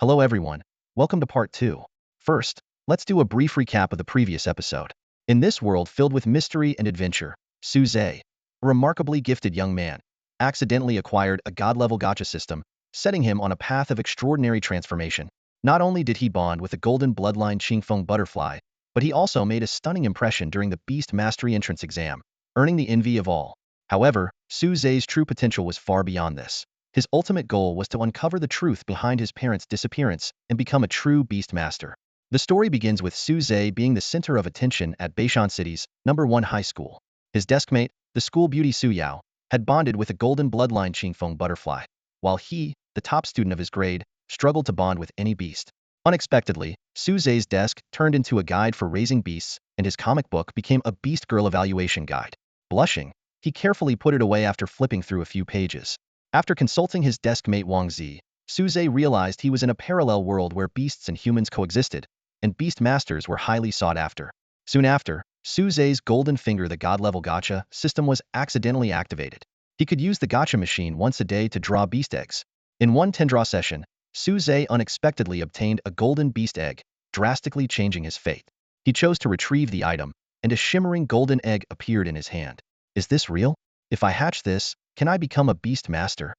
Hello everyone, welcome to part 2. First, let's do a brief recap of the previous episode. In this world filled with mystery and adventure, Suze, a remarkably gifted young man, accidentally acquired a god-level gacha system, setting him on a path of extraordinary transformation. Not only did he bond with the golden bloodline Qingfeng butterfly, but he also made a stunning impression during the Beast Mastery entrance exam, earning the envy of all. However, Suze's true potential was far beyond this. His ultimate goal was to uncover the truth behind his parents' disappearance and become a true beast master. The story begins with Suze being the center of attention at Beishan City's #1 high school. His deskmate, the school beauty Su Yao, had bonded with a golden bloodline Qingfeng butterfly, while he, the top student of his grade, struggled to bond with any beast. Unexpectedly, Suze's desk turned into a guide for raising beasts, and his comic book became a beast girl evaluation guide. Blushing, he carefully put it away after flipping through a few pages. After consulting his deskmate Wang Zi, Suze realized he was in a parallel world where beasts and humans coexisted, and beast masters were highly sought after. Soon after, Suze's golden finger the god-level gacha system was accidentally activated. He could use the gacha machine once a day to draw beast eggs. In one 10-draw session, Suze unexpectedly obtained a golden beast egg, drastically changing his fate. He chose to retrieve the item, and a shimmering golden egg appeared in his hand. Is this real? If I hatch this, can I become a beast master?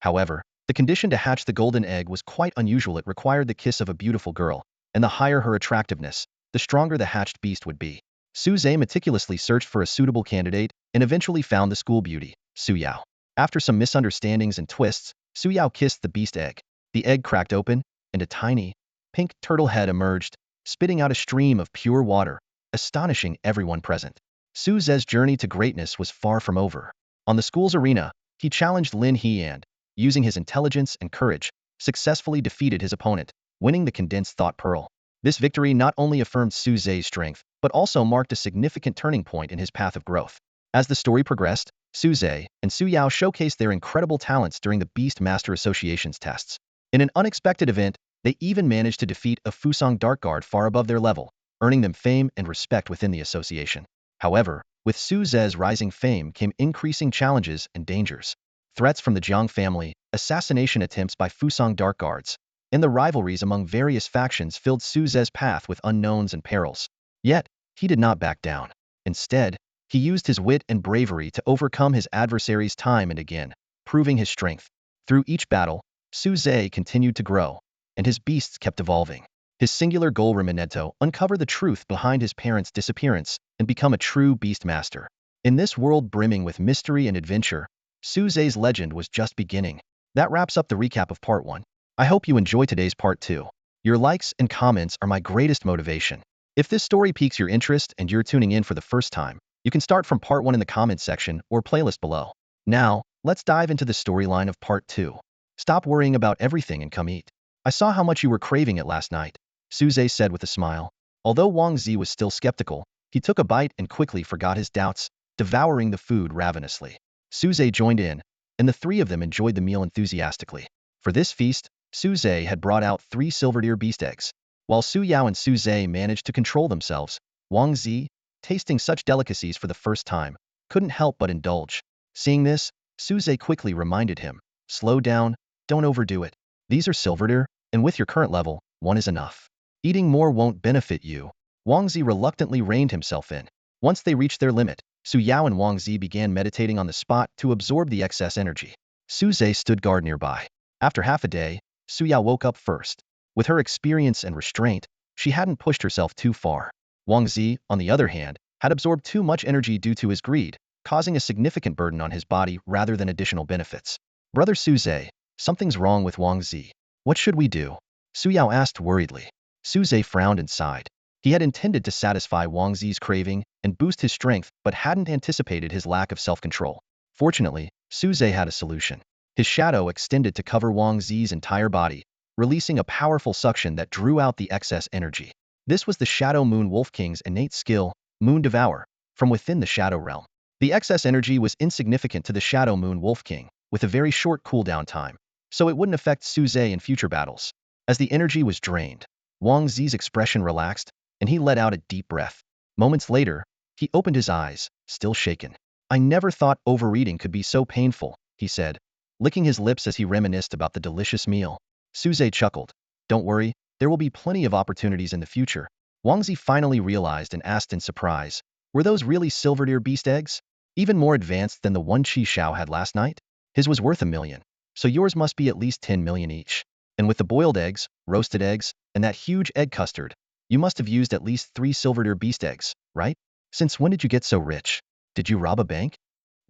However, the condition to hatch the golden egg was quite unusual. It required the kiss of a beautiful girl, and the higher her attractiveness, the stronger the hatched beast would be. Suze meticulously searched for a suitable candidate and eventually found the school beauty, Su Yao. After some misunderstandings and twists, Su Yao kissed the beast egg. The egg cracked open, and a tiny, pink turtle head emerged, spitting out a stream of pure water, astonishing everyone present. Suze's journey to greatness was far from over. On the school's arena, he challenged Lin He and, using his intelligence and courage, successfully defeated his opponent, winning the condensed thought pearl. This victory not only affirmed Suze's strength, but also marked a significant turning point in his path of growth. As the story progressed, Suze and Su Yao showcased their incredible talents during the Beast Master Association's tests. In an unexpected event, they even managed to defeat a Fusang Dark Guard far above their level, earning them fame and respect within the association. However, with Suze's rising fame came increasing challenges and dangers. Threats from the Jiang family, assassination attempts by Fusang Dark Guards, and the rivalries among various factions filled Suze's path with unknowns and perils. Yet, he did not back down. Instead, he used his wit and bravery to overcome his adversaries time and again, proving his strength. Through each battle, Suze continued to grow, and his beasts kept evolving. His singular goal remained to uncover the truth behind his parents' disappearance and become a true beast master. In this world brimming with mystery and adventure, Suze's legend was just beginning. That wraps up the recap of part 1. I hope you enjoy today's part 2. Your likes and comments are my greatest motivation. If this story piques your interest and you're tuning in for the first time, you can start from part 1 in the comments section or playlist below. Now, let's dive into the storyline of part 2. Stop worrying about everything and come eat. I saw how much you were craving it last night, Suze said with a smile. Although Wang Zi was still skeptical, he took a bite and quickly forgot his doubts, devouring the food ravenously. Suze joined in, and the three of them enjoyed the meal enthusiastically. For this feast, Suze had brought out 3 silver-deer beast eggs. While Su Yao and Suze managed to control themselves, Wang Zi, tasting such delicacies for the first time, couldn't help but indulge. Seeing this, Suze quickly reminded him, "Slow down, don't overdo it. These are silver-deer, and with your current level, 1 is enough. Eating more won't benefit you." Wang Zi reluctantly reined himself in. Once they reached their limit, Su Yao and Wang Zi began meditating on the spot to absorb the excess energy. Suze stood guard nearby. After half a day, Su Yao woke up first. With her experience and restraint, she hadn't pushed herself too far. Wang Zi, on the other hand, had absorbed too much energy due to his greed, causing a significant burden on his body rather than additional benefits. "Brother Suze, something's wrong with Wang Zi. What should we do?" Su Yao asked worriedly. Suze frowned and sighed. He had intended to satisfy Wang Zi's craving and boost his strength but hadn't anticipated his lack of self-control. Fortunately, Suze had a solution. His shadow extended to cover Wang Zi's entire body, releasing a powerful suction that drew out the excess energy. This was the Shadow Moon Wolf King's innate skill, Moon Devour, from within the Shadow Realm. The excess energy was insignificant to the Shadow Moon Wolf King, with a very short cooldown time, so it wouldn't affect Suze in future battles. As the energy was drained, Wang Zi's expression relaxed, and he let out a deep breath. Moments later, he opened his eyes, still shaken. "I never thought overeating could be so painful," he said, licking his lips as he reminisced about the delicious meal. Suze chuckled. Don't worry, there will be plenty of opportunities in the future. Wangzi finally realized and asked in surprise, were those really silver deer beast eggs? Even more advanced than the one Qi Shao had last night? His was worth 1 million. So yours must be at least 10 million each. And with the boiled eggs, roasted eggs, and that huge egg custard, you must have used at least 3 silver deer beast eggs, right? Since when did you get so rich? Did you rob a bank?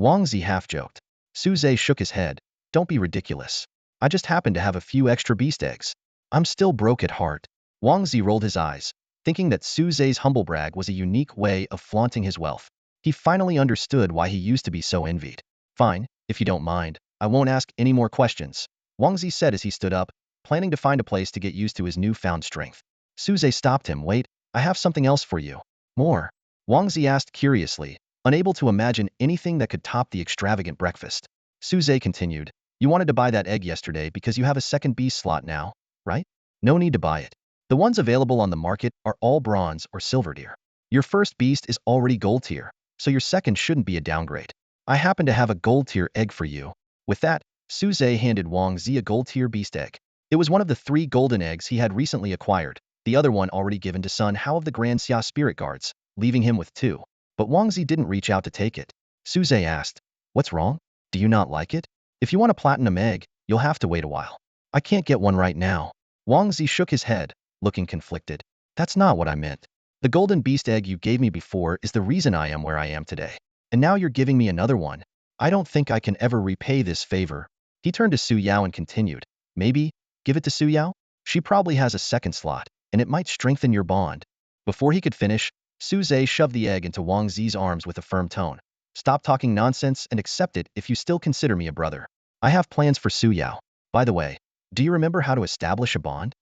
Wangzi half-joked. Su Zhe shook his head. Don't be ridiculous. I just happened to have a few extra beast eggs. I'm still broke at heart. Wangzi rolled his eyes, thinking that Su Zhe's humble brag was a unique way of flaunting his wealth. He finally understood why he used to be so envied. Fine, if you don't mind, I won't ask any more questions, Wangzi said as he stood up, planning to find a place to get used to his newfound strength. Su Zhe stopped him. Wait, I have something else for you. More? Wangzi asked curiously, unable to imagine anything that could top the extravagant breakfast. Su Zhe continued, you wanted to buy that egg yesterday because you have a second beast slot now, right? No need to buy it. The ones available on the market are all bronze or silver tier. Your first beast is already gold tier, so your second shouldn't be a downgrade. I happen to have a gold tier egg for you. With that, Su Zhe handed Wang Zi a gold tier beast egg. It was one of the 3 golden eggs he had recently acquired, the other one already given to Sun Hao of the Grand Xia Spirit Guards, leaving him with 2. But Wang Zi didn't reach out to take it. Su Zhe asked, what's wrong? Do you not like it? If you want a platinum egg, you'll have to wait a while. I can't get one right now. Wang Zi shook his head, looking conflicted. That's not what I meant. The golden beast egg you gave me before is the reason I am where I am today. And now you're giving me another one. I don't think I can ever repay this favor. He turned to Su Yao and continued, maybe, give it to Su Yao? She probably has a second slot, and it might strengthen your bond. Before he could finish, Su Zhe shoved the egg into Wang Zi's arms with a firm tone. Stop talking nonsense and accept it if you still consider me a brother. I have plans for Su Yao. By the way, do you remember how to establish a bond?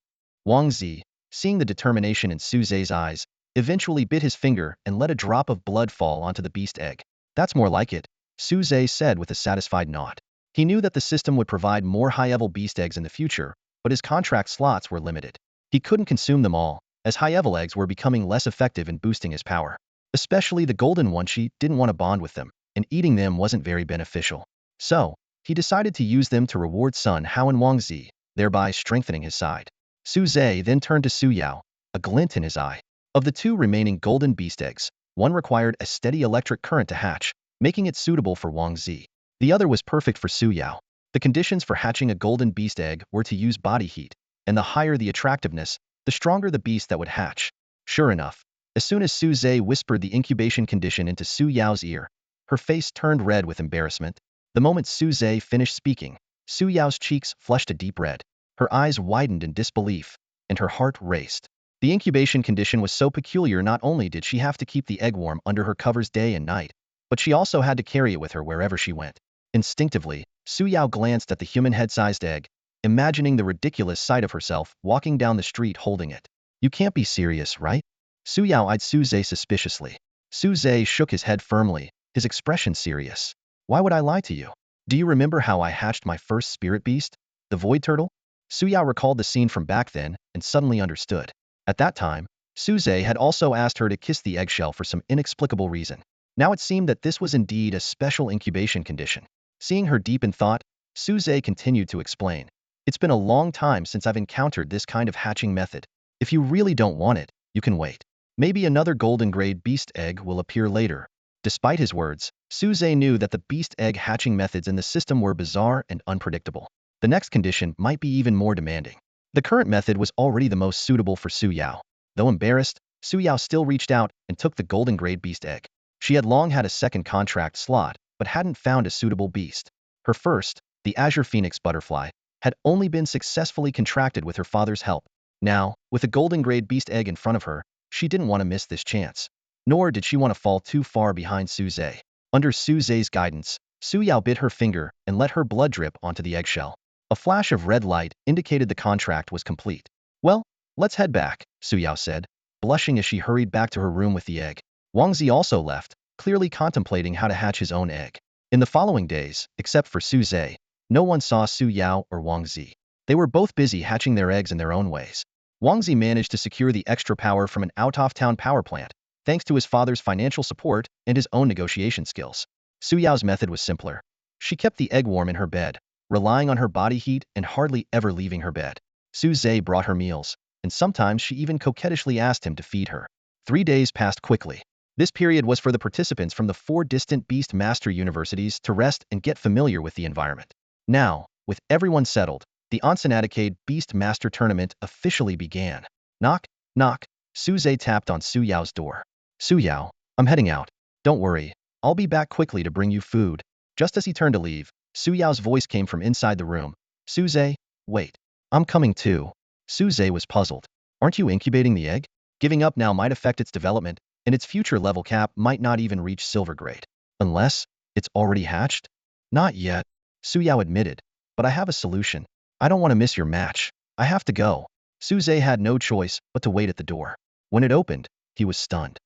Wang Zi, seeing the determination in Su Zhe's eyes, eventually bit his finger and let a drop of blood fall onto the beast egg. That's more like it, Su Zhe said with a satisfied nod. He knew that the system would provide more high-level beast eggs in the future, but his contract slots were limited. He couldn't consume them all, as high-level eggs were becoming less effective in boosting his power. Especially the golden one, she didn't want to bond with them, and eating them wasn't very beneficial. So, he decided to use them to reward Sun Hao and Wang Zi, thereby strengthening his side. Su Zhe then turned to Su Yao, a glint in his eye. Of the 2 remaining golden beast eggs, one required a steady electric current to hatch, making it suitable for Wang Zi. The other was perfect for Su Yao. The conditions for hatching a golden beast egg were to use body heat, and the higher the attractiveness, the stronger the beast that would hatch. Sure enough, as soon as Su Zhe whispered the incubation condition into Su Yao's ear, her face turned red with embarrassment. The moment Su Zhe finished speaking, Su Yao's cheeks flushed a deep red. Her eyes widened in disbelief, and her heart raced. The incubation condition was so peculiar. Not only did she have to keep the egg warm under her covers day and night, but she also had to carry it with her wherever she went. Instinctively, Su Yao glanced at the human head-sized egg, imagining the ridiculous sight of herself walking down the street holding it. You can't be serious, right? Su Yao eyed Su Zhe suspiciously. Su Zhe shook his head firmly, his expression serious. Why would I lie to you? Do you remember how I hatched my first spirit beast, the void turtle? Su Yao recalled the scene from back then and suddenly understood. At that time, Su Zhe had also asked her to kiss the eggshell for some inexplicable reason. Now it seemed that this was indeed a special incubation condition. Seeing her deep in thought, Su Zhe continued to explain. It's been a long time since I've encountered this kind of hatching method. If you really don't want it, you can wait. Maybe another golden grade beast egg will appear later. Despite his words, Su Zhe knew that the beast egg hatching methods in the system were bizarre and unpredictable. The next condition might be even more demanding. The current method was already the most suitable for Su Yao. Though embarrassed, Su Yao still reached out and took the golden grade beast egg. She had long had a second contract slot, but hadn't found a suitable beast. Her first, the Azure Phoenix butterfly, had only been successfully contracted with her father's help. Now, with a golden grade beast egg in front of her, she didn't want to miss this chance. Nor did she want to fall too far behind Su Zhe. Under Su Zhe's guidance, Su Yao bit her finger and let her blood drip onto the eggshell. A flash of red light indicated the contract was complete. Well, let's head back, Su Yao said, blushing as she hurried back to her room with the egg. Wang Zi also left, clearly contemplating how to hatch his own egg. In the following days, except for Su Zhe, no one saw Su Yao or Wang Zi. They were both busy hatching their eggs in their own ways. Wang Zi managed to secure the extra power from an out-of-town power plant, thanks to his father's financial support and his own negotiation skills. Su Yao's method was simpler. She kept the egg warm in her bed, relying on her body heat and hardly ever leaving her bed. Suze brought her meals, and sometimes she even coquettishly asked him to feed her. 3 days passed quickly. This period was for the participants from the 4 distant Beast Master universities to rest and get familiar with the environment. Now, with everyone settled, the Onsenadicade Beast Master Tournament officially began. Knock, knock. Suze tapped on Su Yao's door. Su Yao, I'm heading out. Don't worry, I'll be back quickly to bring you food. Just as he turned to leave, Su Yao's voice came from inside the room. Suze, wait. I'm coming too. Suze was puzzled. Aren't you incubating the egg? Giving up now might affect its development, and its future level cap might not even reach silver grade. Unless it's already hatched? Not yet, Su Yao admitted, but I have a solution. I don't want to miss your match. I have to go. Suze had no choice but to wait at the door. When it opened, he was stunned.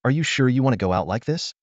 Are you sure you want to go out like this?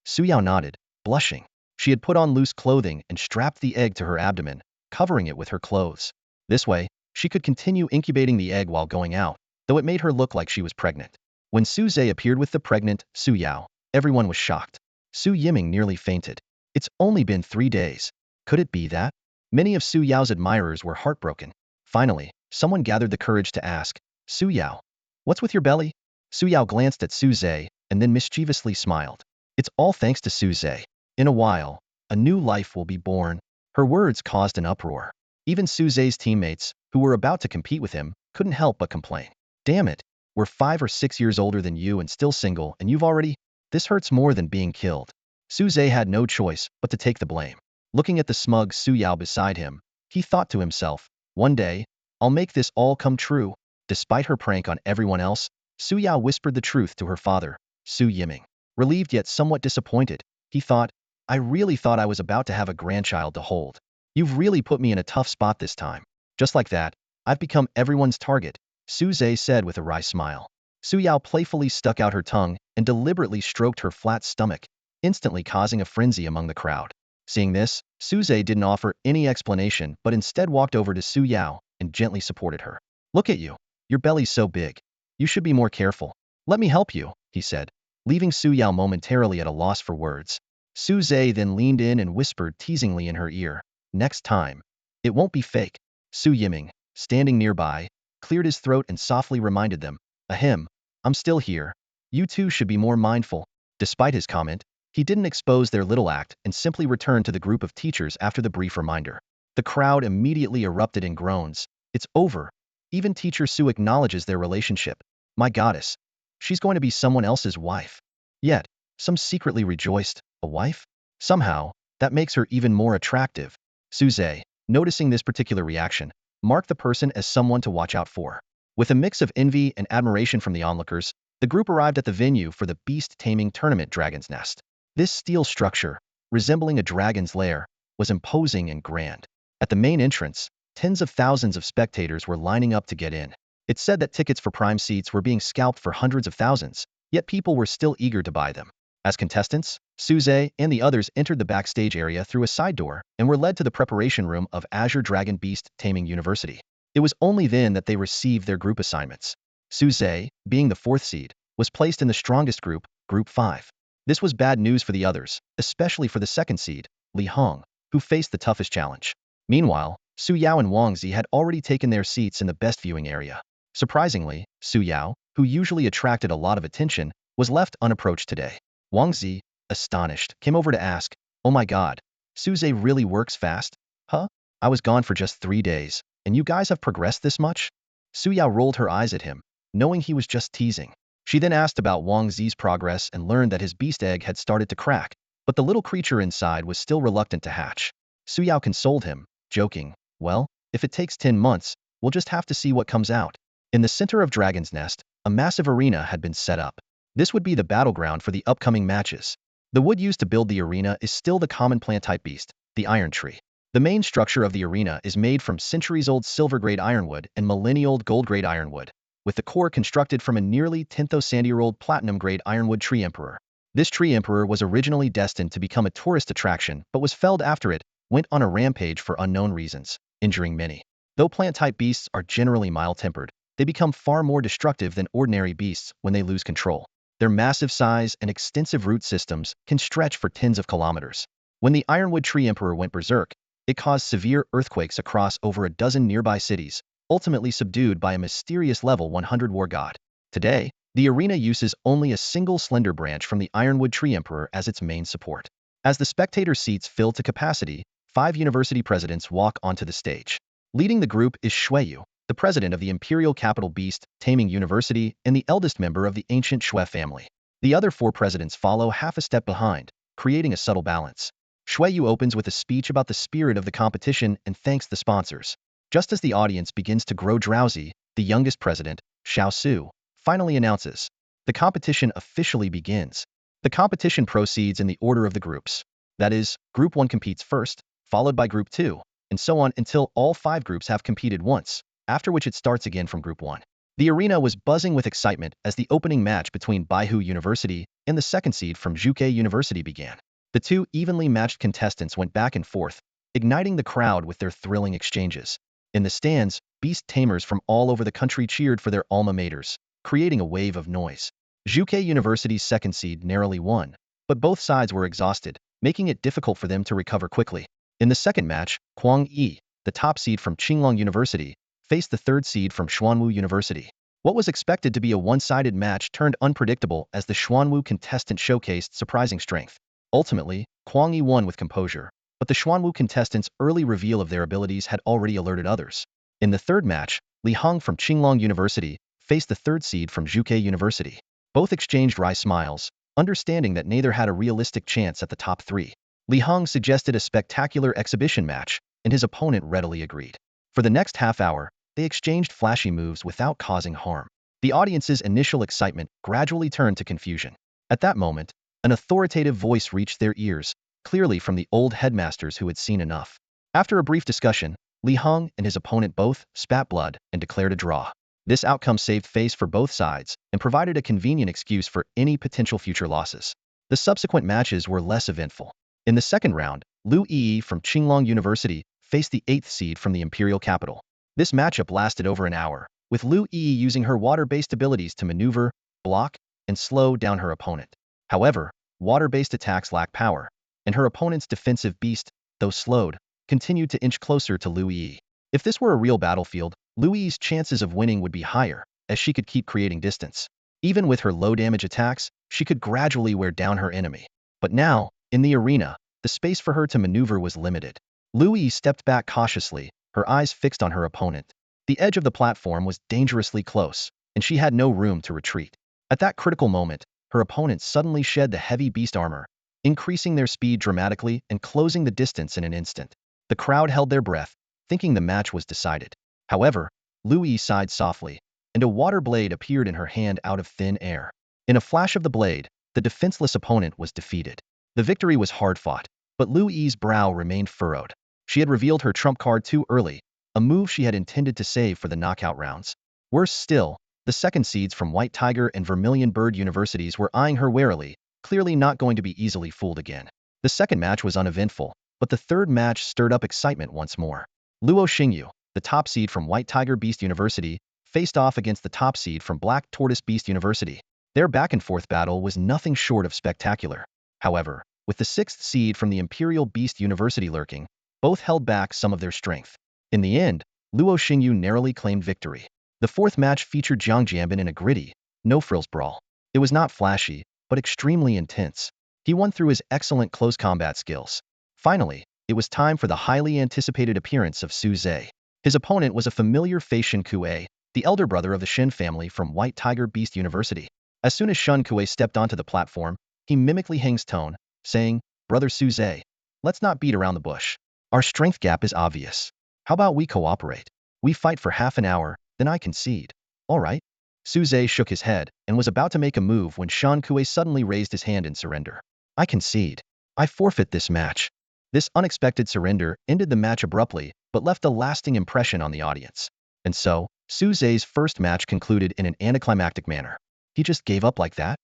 Su Yao nodded, blushing. She had put on loose clothing and strapped the egg to her abdomen, covering it with her clothes. This way, she could continue incubating the egg while going out, though it made her look like she was pregnant. When Suze appeared with the pregnant Su Yao, everyone was shocked. Su Yiming nearly fainted. It's only been 3 days. Could it be that? Many of Su Yao's admirers were heartbroken. Finally, someone gathered the courage to ask, Su Yao, what's with your belly? Su Yao glanced at Suze and then mischievously smiled. It's all thanks to Suze. In a while, a new life will be born. Her words caused an uproar. Even Suze's teammates, who were about to compete with him, couldn't help but complain. Damn it, we're 5 or 6 years older than you and still single, and you've already… This hurts more than being killed. Suze had no choice but to take the blame. Looking at the smug Su Yao beside him, he thought to himself, one day, I'll make this all come true. Despite her prank on everyone else, Su Yao whispered the truth to her father, Su Yiming. Relieved yet somewhat disappointed, he thought, I really thought I was about to have a grandchild to hold. You've really put me in a tough spot this time. Just like that, I've become everyone's target, Suze said with a wry smile. Su Yao playfully stuck out her tongue and deliberately stroked her flat stomach, instantly causing a frenzy among the crowd. Seeing this, Suze didn't offer any explanation but instead walked over to Su Yao and gently supported her. Look at you. Your belly's so big. You should be more careful. Let me help you, he said, leaving Su Yao momentarily at a loss for words. Suze then leaned in and whispered teasingly in her ear, next time. It won't be fake. Su Yiming, standing nearby, cleared his throat and softly reminded them, ahem, I'm still here. You two should be more mindful. Despite his comment, he didn't expose their little act and simply returned to the group of teachers after the brief reminder. The crowd immediately erupted in groans. It's over. Even Teacher Su acknowledges their relationship. My goddess. She's going to be someone else's wife. Yet, some secretly rejoiced, a wife? Somehow, that makes her even more attractive. Suze, noticing this particular reaction, marked the person as someone to watch out for. With a mix of envy and admiration from the onlookers, the group arrived at the venue for the Beast Taming Tournament Dragon's Nest. This steel structure, resembling a dragon's lair, was imposing and grand. At the main entrance, tens of thousands of spectators were lining up to get in. It's said that tickets for prime seats were being scalped for hundreds of thousands, yet people were still eager to buy them. As contestants, Suze and the others entered the backstage area through a side door and were led to the preparation room of Azure Dragon Beast Taming University. It was only then that they received their group assignments. Suze, being the 4th seed, was placed in the strongest group, Group 5. This was bad news for the others, especially for the 2nd seed, Li Hong, who faced the toughest challenge. Meanwhile, Su Yao and Wang Zi had already taken their seats in the best viewing area. Surprisingly, Su Yao, who usually attracted a lot of attention, was left unapproached today. Wang Zi, astonished, came over to ask, oh my god, Suze really works fast? Huh? I was gone for just 3 days, and you guys have progressed this much? Su Yao rolled her eyes at him, knowing he was just teasing. She then asked about Wang Zi's progress and learned that his beast egg had started to crack, but the little creature inside was still reluctant to hatch. Su Yao consoled him, joking, well, if it takes 10 months, we'll just have to see what comes out. In the center of Dragon's Nest, a massive arena had been set up. This would be the battleground for the upcoming matches. The wood used to build the arena is still the common plant-type beast, the iron tree. The main structure of the arena is made from centuries-old silver-grade ironwood and millennia-old gold-grade ironwood, with the core constructed from a nearly 10,000-year-old platinum-grade ironwood tree emperor. This tree emperor was originally destined to become a tourist attraction but was felled after it went on a rampage for unknown reasons, injuring many. Though plant-type beasts are generally mild-tempered, they become far more destructive than ordinary beasts when they lose control. Their massive size and extensive root systems can stretch for tens of kilometers. When the ironwood tree emperor went berserk, it caused severe earthquakes across over a dozen nearby cities, ultimately subdued by a mysterious level 100 war god. Today, the arena uses only a single slender branch from the Ironwood Tree Emperor as its main support. As the spectator seats fill to capacity, 5 university presidents walk onto the stage. Leading the group is Shueyu, the president of the imperial capital Beast Taming University and the eldest member of the ancient Shui family. The other 4 presidents follow half a step behind, creating a subtle balance. Shueyu opens with a speech about the spirit of the competition and thanks the sponsors. Just as the audience begins to grow drowsy, the youngest president, Xiao Su, finally announces, "The competition officially begins." The competition proceeds in the order of the groups. That is, Group 1 competes first, followed by Group 2, and so on until all 5 groups have competed once, after which it starts again from Group 1. The arena was buzzing with excitement as the opening match between Baihu University and the second seed from Zhuke University began. The 2 evenly matched contestants went back and forth, igniting the crowd with their thrilling exchanges. In the stands, beast tamers from all over the country cheered for their alma maters, creating a wave of noise. Zhuke University's second seed narrowly won, but both sides were exhausted, making it difficult for them to recover quickly. In the second match, Kuang Yi, the top seed from Qinglong University, faced the third seed from Xuanwu University. What was expected to be a one-sided match turned unpredictable as the Xuanwu contestant showcased surprising strength. Ultimately, Kuang Yi won with composure, but the Xuanwu contestants' early reveal of their abilities had already alerted others. In the third match, Li Hong from Qinglong University faced the third seed from Zhuke University. Both exchanged wry smiles, understanding that neither had a realistic chance at the top 3. Li Hong suggested a spectacular exhibition match, and his opponent readily agreed. For the next half hour, they exchanged flashy moves without causing harm. The audience's initial excitement gradually turned to confusion. At that moment, an authoritative voice reached their ears, clearly from the old headmasters who had seen enough. After a brief discussion, Li Hong and his opponent both spat blood and declared a draw. This outcome saved face for both sides and provided a convenient excuse for any potential future losses. The subsequent matches were less eventful. In the second round, Lu Yi from Qinglong University faced the 8th seed from the imperial capital. This matchup lasted over an hour, with Lu Yi using her water-based abilities to maneuver, block, and slow down her opponent. However, water-based attacks lack power, and her opponent's defensive beast, though slowed, continued to inch closer to Lu Yi. If this were a real battlefield, Lu Yi's chances of winning would be higher, as she could keep creating distance. Even with her low-damage attacks, she could gradually wear down her enemy. But now, in the arena, the space for her to maneuver was limited. Lu Yi stepped back cautiously, her eyes fixed on her opponent. The edge of the platform was dangerously close, and she had no room to retreat. At that critical moment, her opponent suddenly shed the heavy beast armor, increasing their speed dramatically and closing the distance in an instant. The crowd held their breath, thinking the match was decided. However, Lu Yi sighed softly, and a water blade appeared in her hand out of thin air. In a flash of the blade, the defenseless opponent was defeated. The victory was hard-fought, but Lu Yi's brow remained furrowed. She had revealed her trump card too early, a move she had intended to save for the knockout rounds. Worse still, the second seeds from White Tiger and Vermilion Bird universities were eyeing her warily, clearly not going to be easily fooled again. The second match was uneventful, but the third match stirred up excitement once more. Luo Xingyu, the top seed from White Tiger Beast University, faced off against the top seed from Black Tortoise Beast University. Their back-and-forth battle was nothing short of spectacular. However, with the 6th seed from the Imperial Beast University lurking, both held back some of their strength. In the end, Luo Xingyu narrowly claimed victory. The fourth match featured Jiang Jianbin in a gritty, no-frills brawl. It was not flashy, but extremely intense. He won through his excellent close combat skills. Finally, it was time for the highly anticipated appearance of Su Zhe. His opponent was a familiar face Shen Kuei, the elder brother of the Shen family from White Tiger Beast University. As soon as Shen Kuei stepped onto the platform, he mimically Heng's tone, saying, "Brother Su Zhe, let's not beat around the bush. Our strength gap is obvious. How about we cooperate? We fight for half an hour, then I concede. All right?" Su Zhe shook his head and was about to make a move when Shen Kuei suddenly raised his hand in surrender. "I concede. I forfeit this match." This unexpected surrender ended the match abruptly, but left a lasting impression on the audience. And so, Su Zhe's first match concluded in an anticlimactic manner. He just gave up like that?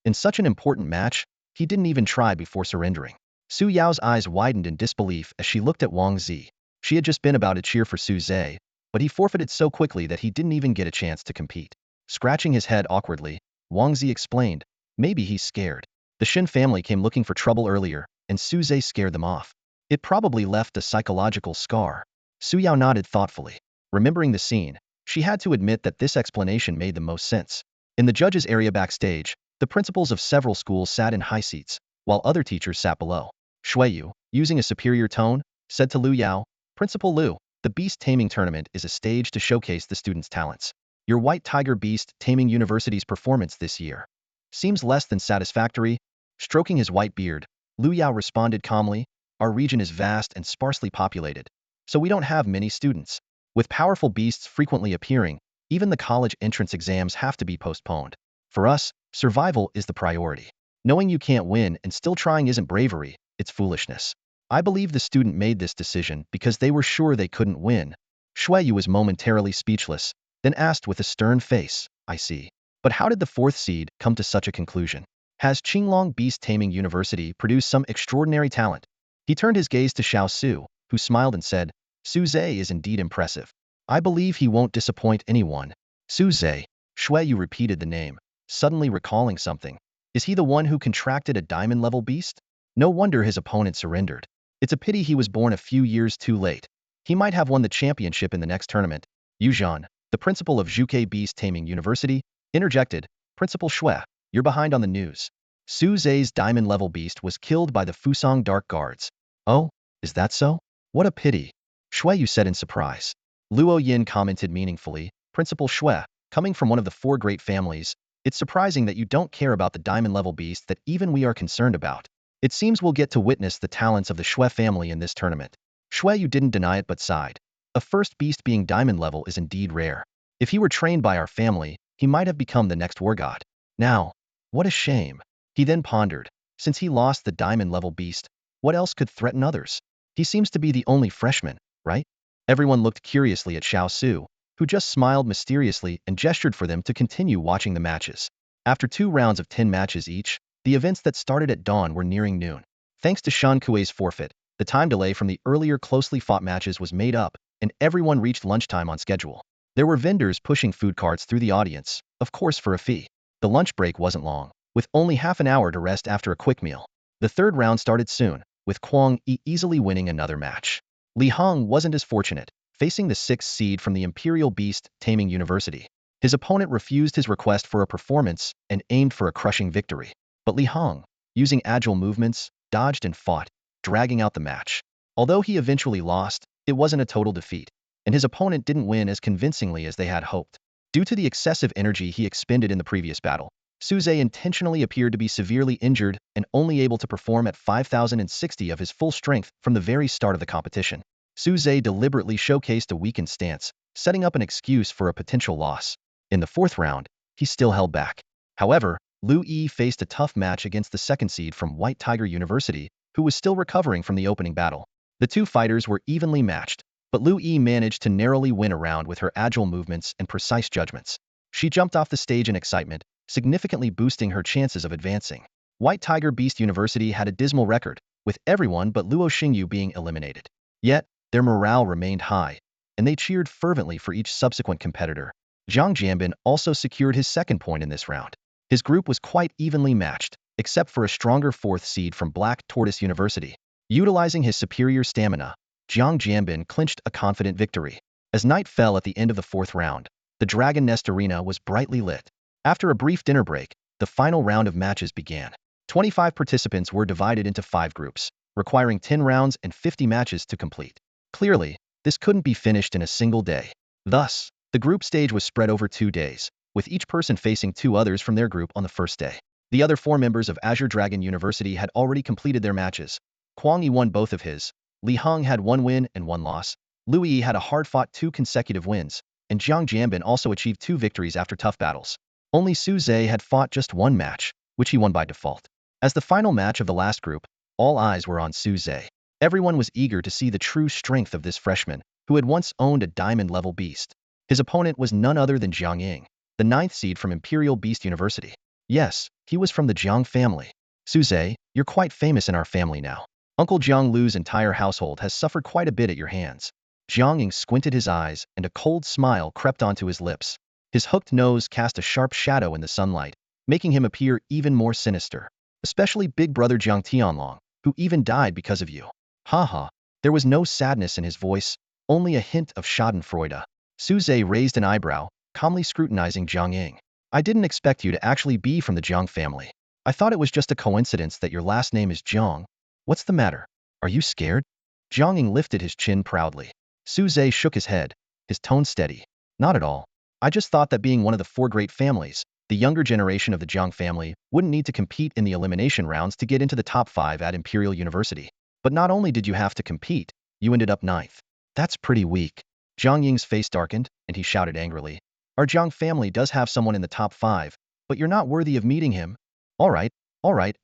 In such an important match, he didn't even try before surrendering. Su Yao's eyes widened in disbelief as she looked at Wang Zi. She had just been about to cheer for Su Zhe, but he forfeited so quickly that he didn't even get a chance to compete. Scratching his head awkwardly, Wang Zi explained, "Maybe he's scared. The Shen family came looking for trouble earlier, and Su Zhe scared them off. It probably left a psychological scar." Su Yao nodded thoughtfully. Remembering the scene, she had to admit that this explanation made the most sense. In the judges' area backstage, the principals of several schools sat in high seats, while other teachers sat below. Shuiyu, using a superior tone, said to Lu Yao, "Principal Lu, the beast taming tournament is a stage to showcase the students' talents. Your White Tiger Beast Taming University's performance this year seems less than satisfactory." Stroking his white beard, Lu Yao responded calmly, "Our region is vast and sparsely populated, so we don't have many students. With powerful beasts frequently appearing, even the college entrance exams have to be postponed. For us, survival is the priority. Knowing you can't win and still trying isn't bravery, it's foolishness." I believe the student made this decision because they were sure they couldn't win. Shuiyu was momentarily speechless, then asked with a stern face, "I see. But how did the fourth seed come to such a conclusion? Has Qinglong Beast Taming University produced some extraordinary talent?" He turned his gaze to Xiao Su, who smiled and said, "Su Zhe is indeed impressive. I believe he won't disappoint anyone." Su Zhe. Shuiyu repeated the name, suddenly recalling something. Is he the one who contracted a diamond-level beast? No wonder his opponent surrendered. It's a pity he was born a few years too late. He might have won the championship in the next tournament. Yu Zhan, the principal of Zhuke Beast Taming University, interjected, "Principal Shui, you're behind on the news. Su Zhe's diamond-level beast was killed by the Fusong Dark Guards." "Oh, is that so? What a pity," Shuiyu said in surprise. Luo Yin commented meaningfully, "Principal Shui, coming from one of the four great families, it's surprising that you don't care about the diamond-level beast that even we are concerned about. It seems we'll get to witness the talents of the Shui family in this tournament." Shuiyu didn't deny it but sighed. A first beast being diamond level is indeed rare. If he were trained by our family, he might have become the next war god. Now, what a shame. He then pondered, since he lost the diamond level beast, what else could threaten others? He seems to be the only freshman, right? Everyone looked curiously at Xiao Su, who just smiled mysteriously and gestured for them to continue watching the matches. After 2 rounds of 10 matches each, the events that started at dawn were nearing noon. Thanks to Shan Kuei's forfeit, the time delay from the earlier closely fought matches was made up, and everyone reached lunchtime on schedule. There were vendors pushing food carts through the audience, of course for a fee. The lunch break wasn't long, with only half an hour to rest after a quick meal. The third round started soon, with Kwang Yi easily winning another match. Li Hong wasn't as fortunate, facing the 6th seed from the Imperial Beast Taming University. His opponent refused his request for a performance and aimed for a crushing victory. But Li Hong, using agile movements, dodged and fought, dragging out the match. Although he eventually lost, it wasn't a total defeat, and his opponent didn't win as convincingly as they had hoped. Due to the excessive energy he expended in the previous battle, Su Zhe intentionally appeared to be severely injured and only able to perform at 5,060 of his full strength from the very start of the competition. Su Zhe deliberately showcased a weakened stance, setting up an excuse for a potential loss. In the 4th round, he still held back. However, Lu Yi faced a tough match against the 2nd seed from White Tiger University, who was still recovering from the opening battle. The two fighters were evenly matched, but Lu Yi managed to narrowly win a round with her agile movements and precise judgments. She jumped off the stage in excitement, significantly boosting her chances of advancing. White Tiger Beast University had a dismal record, with everyone but Luo Xingyu being eliminated. Yet, their morale remained high, and they cheered fervently for each subsequent competitor. Zhang Jianbin also secured his 2nd point in this round. His group was quite evenly matched, except for a stronger 4th seed from Black Tortoise University. Utilizing his superior stamina, Zhang Jianbin clinched a confident victory. As night fell at the end of the 4th round, the Dragon Nest Arena was brightly lit. After a brief dinner break, the final round of matches began. 25 participants were divided into 5 groups, requiring 10 rounds and 50 matches to complete. Clearly, this couldn't be finished in a single day. Thus, the group stage was spread over 2 days, with each person facing 2 others from their group on the first day. The other 4 members of Azure Dragon University had already completed their matches. Kwang Yi won both of his, Li Hong had 1 win and 1 loss, Lu Yi had a hard-fought 2 consecutive wins, and Zhang Jianbin also achieved 2 victories after tough battles. Only Su Zhe had fought just 1 match, which he won by default. As the final match of the last group, all eyes were on Su Zhe. Everyone was eager to see the true strength of this freshman, who had once owned a diamond-level beast. His opponent was none other than Jiang Ying, the 9th seed from Imperial Beast University. Yes, he was from the Jiang family. Su Zhe, you're quite famous in our family now. Uncle Jiang Lu's entire household has suffered quite a bit at your hands. Jiang Ying squinted his eyes, and a cold smile crept onto his lips. His hooked nose cast a sharp shadow in the sunlight, making him appear even more sinister. Especially big brother Jiang Tianlong, who even died because of you. Ha ha. There was no sadness in his voice, only a hint of schadenfreude. Suze raised an eyebrow, calmly scrutinizing Jiang Ying. I didn't expect you to actually be from the Jiang family. I thought it was just a coincidence that your last name is Jiang. What's the matter? Are you scared? Jiang Ying lifted his chin proudly. Suze shook his head, his tone steady. Not at all. I just thought that being one of the four great families, the younger generation of the Jiang family wouldn't need to compete in the elimination rounds to get into the top 5 at Imperial University. But not only did you have to compete, you ended up ninth. That's pretty weak. Jiang Ying's face darkened, and he shouted angrily. Our Jiang family does have someone in the top 5, but you're not worthy of meeting him. All right,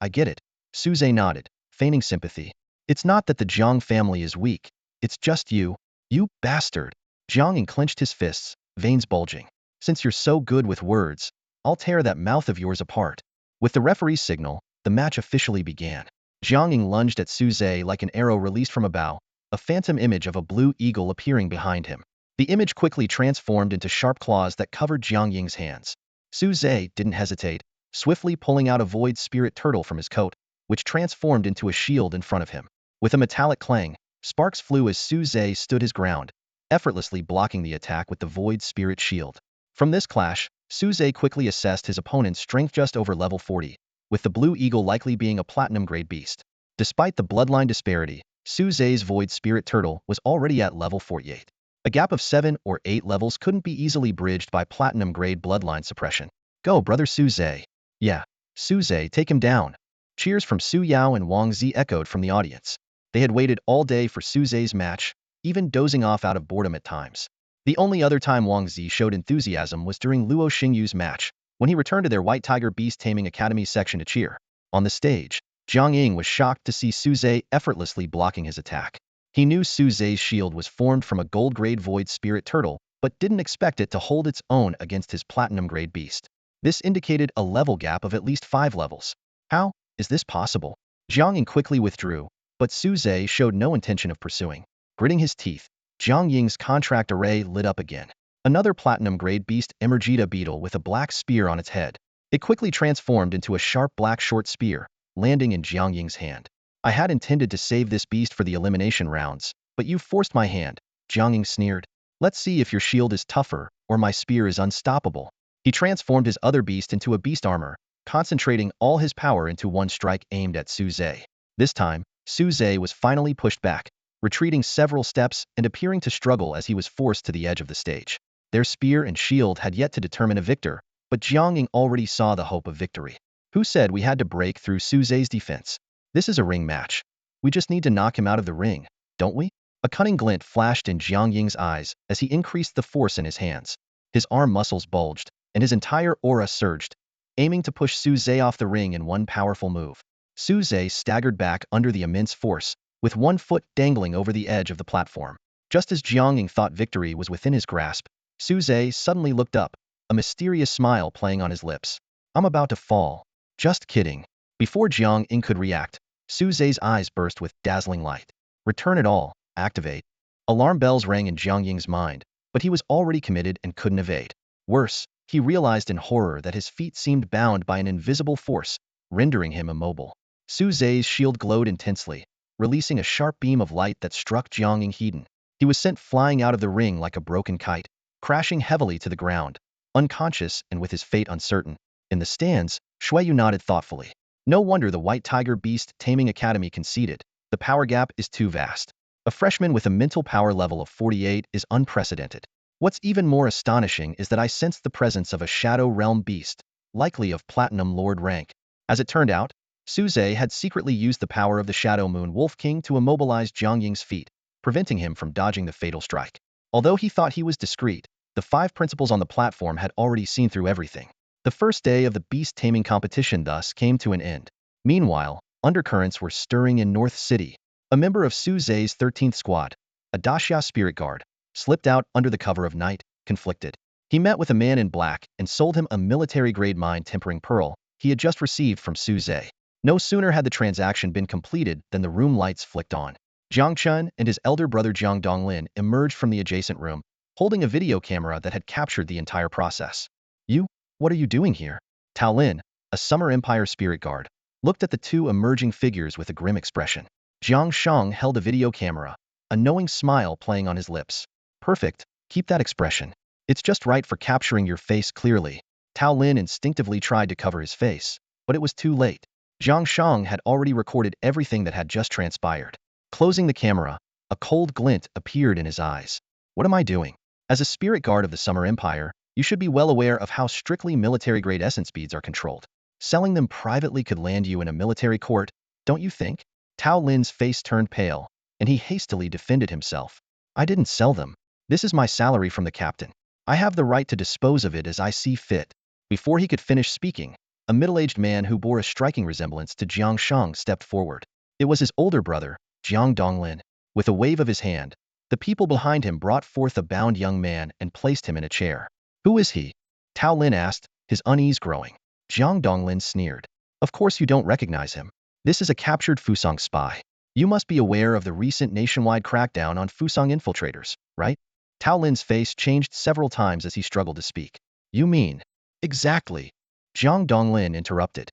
I get it. Suze nodded, feigning sympathy. It's not that the Jiang family is weak. It's just you. You bastard. Jiang Ying clenched his fists, veins bulging. Since you're so good with words, I'll tear that mouth of yours apart. With the referee's signal, the match officially began. Jiang Ying lunged at Suze like an arrow released from a bow, a phantom image of a blue eagle appearing behind him. The image quickly transformed into sharp claws that covered Jiang Ying's hands. Suze didn't hesitate, swiftly pulling out a void spirit turtle from his coat, which transformed into a shield in front of him. With a metallic clang, sparks flew as Suze stood his ground, effortlessly blocking the attack with the void spirit shield. From this clash, Suze quickly assessed his opponent's strength just over level 40, with the blue eagle likely being a platinum-grade beast. Despite the bloodline disparity, Suze's void spirit turtle was already at level 48. A gap of 7 or 8 levels couldn't be easily bridged by platinum-grade bloodline suppression. Go, brother Suze. Yeah, Suze, take him down. Cheers from Su Yao and Wang Zi echoed from the audience. They had waited all day for Suze's match, even dozing off out of boredom at times. The only other time Wang Zi showed enthusiasm was during Luo Xingyu's match, when he returned to their White Tiger Beast Taming Academy section to cheer. On the stage, Jiang Ying was shocked to see Suze effortlessly blocking his attack. He knew Suze's shield was formed from a gold-grade void spirit turtle, but didn't expect it to hold its own against his platinum-grade beast. This indicated a level gap of at least 5 levels. How is this possible? Jiang Ying quickly withdrew, but Suze showed no intention of pursuing. Gritting his teeth, Jiang Ying's contract array lit up again. Another platinum-grade beast Emergita beetle with a black spear on its head. It quickly transformed into a sharp black short spear, landing in Jiang Ying's hand. I had intended to save this beast for the elimination rounds, but you forced my hand, Jiang Ying sneered. Let's see if your shield is tougher, or my spear is unstoppable. He transformed his other beast into a beast armor, concentrating all his power into one strike aimed at Suze. This time, Suze was finally pushed back, retreating several steps and appearing to struggle as he was forced to the edge of the stage. Their spear and shield had yet to determine a victor, but Jiang Ying already saw the hope of victory. Who said we had to break through Suze's defense? This is a ring match. We just need to knock him out of the ring, don't we? A cunning glint flashed in Jiang Ying's eyes as he increased the force in his hands. His arm muscles bulged, and his entire aura surged, aiming to push Suze off the ring in one powerful move. Suze staggered back under the immense force, with one foot dangling over the edge of the platform. Just as Jiang Ying thought victory was within his grasp, Suze suddenly looked up, a mysterious smile playing on his lips. I'm about to fall. Just kidding. Before Jiang Ying could react, Suze's eyes burst with dazzling light. Return it all. Activate. Alarm bells rang in Jiang Ying's mind, but he was already committed and couldn't evade. Worse, he realized in horror that his feet seemed bound by an invisible force, rendering him immobile. Suze's shield glowed intensely, releasing a sharp beam of light that struck Jiang Ying Heden. He was sent flying out of the ring like a broken kite, crashing heavily to the ground, unconscious and with his fate uncertain. In the stands, Shuiyu nodded thoughtfully. No wonder the White Tiger Beast Taming Academy conceded. The power gap is too vast. A freshman with a mental power level of 48 is unprecedented. What's even more astonishing is that I sensed the presence of a Shadow Realm beast, likely of Platinum Lord rank. As it turned out, Suze had secretly used the power of the Shadow Moon Wolf King to immobilize Jiang Ying's feet, preventing him from dodging the fatal strike. Although he thought he was discreet, the 5 principals on the platform had already seen through everything. The first day of the beast taming competition thus came to an end. Meanwhile, undercurrents were stirring in North City. A member of Suze's 13th squad, a Daxia spirit guard, slipped out under the cover of night, conflicted. He met with a man in black and sold him a military-grade mind-tempering pearl he had just received from Suze. No sooner had the transaction been completed than the room lights flicked on. Jiang Chun and his elder brother Jiang Donglin emerged from the adjacent room, holding a video camera that had captured the entire process. What are you doing here? Tao Lin, a Summer Empire spirit guard, looked at the two emerging figures with a grim expression. Jiang Shang held a video camera, a knowing smile playing on his lips. Perfect, Keep that expression. It's just right for capturing your face clearly. Tao Lin instinctively tried to cover his face, but it was too late. Jiang Shang had already recorded everything that had just transpired. Closing the camera, a cold glint appeared in his eyes. What am I doing? As a spirit guard of the Summer Empire, you should be well aware of how strictly military-grade essence beads are controlled. Selling them privately could land you in a military court, don't you think? Tao Lin's face turned pale, and he hastily defended himself. I didn't sell them. This is my salary from the captain. I have the right to dispose of it as I see fit. Before he could finish speaking, a middle-aged man who bore a striking resemblance to Jiang Shang stepped forward. It was his older brother, Jiang Donglin. With a wave of his hand, the people behind him brought forth a bound young man and placed him in a chair. Who is he? Tao Lin asked, his unease growing. Jiang Donglin sneered. Of course you don't recognize him. This is a captured Fusang spy. You must be aware of the recent nationwide crackdown on Fusang infiltrators, right? Tao Lin's face changed several times as he struggled to speak. You mean? Exactly. Jiang Donglin interrupted.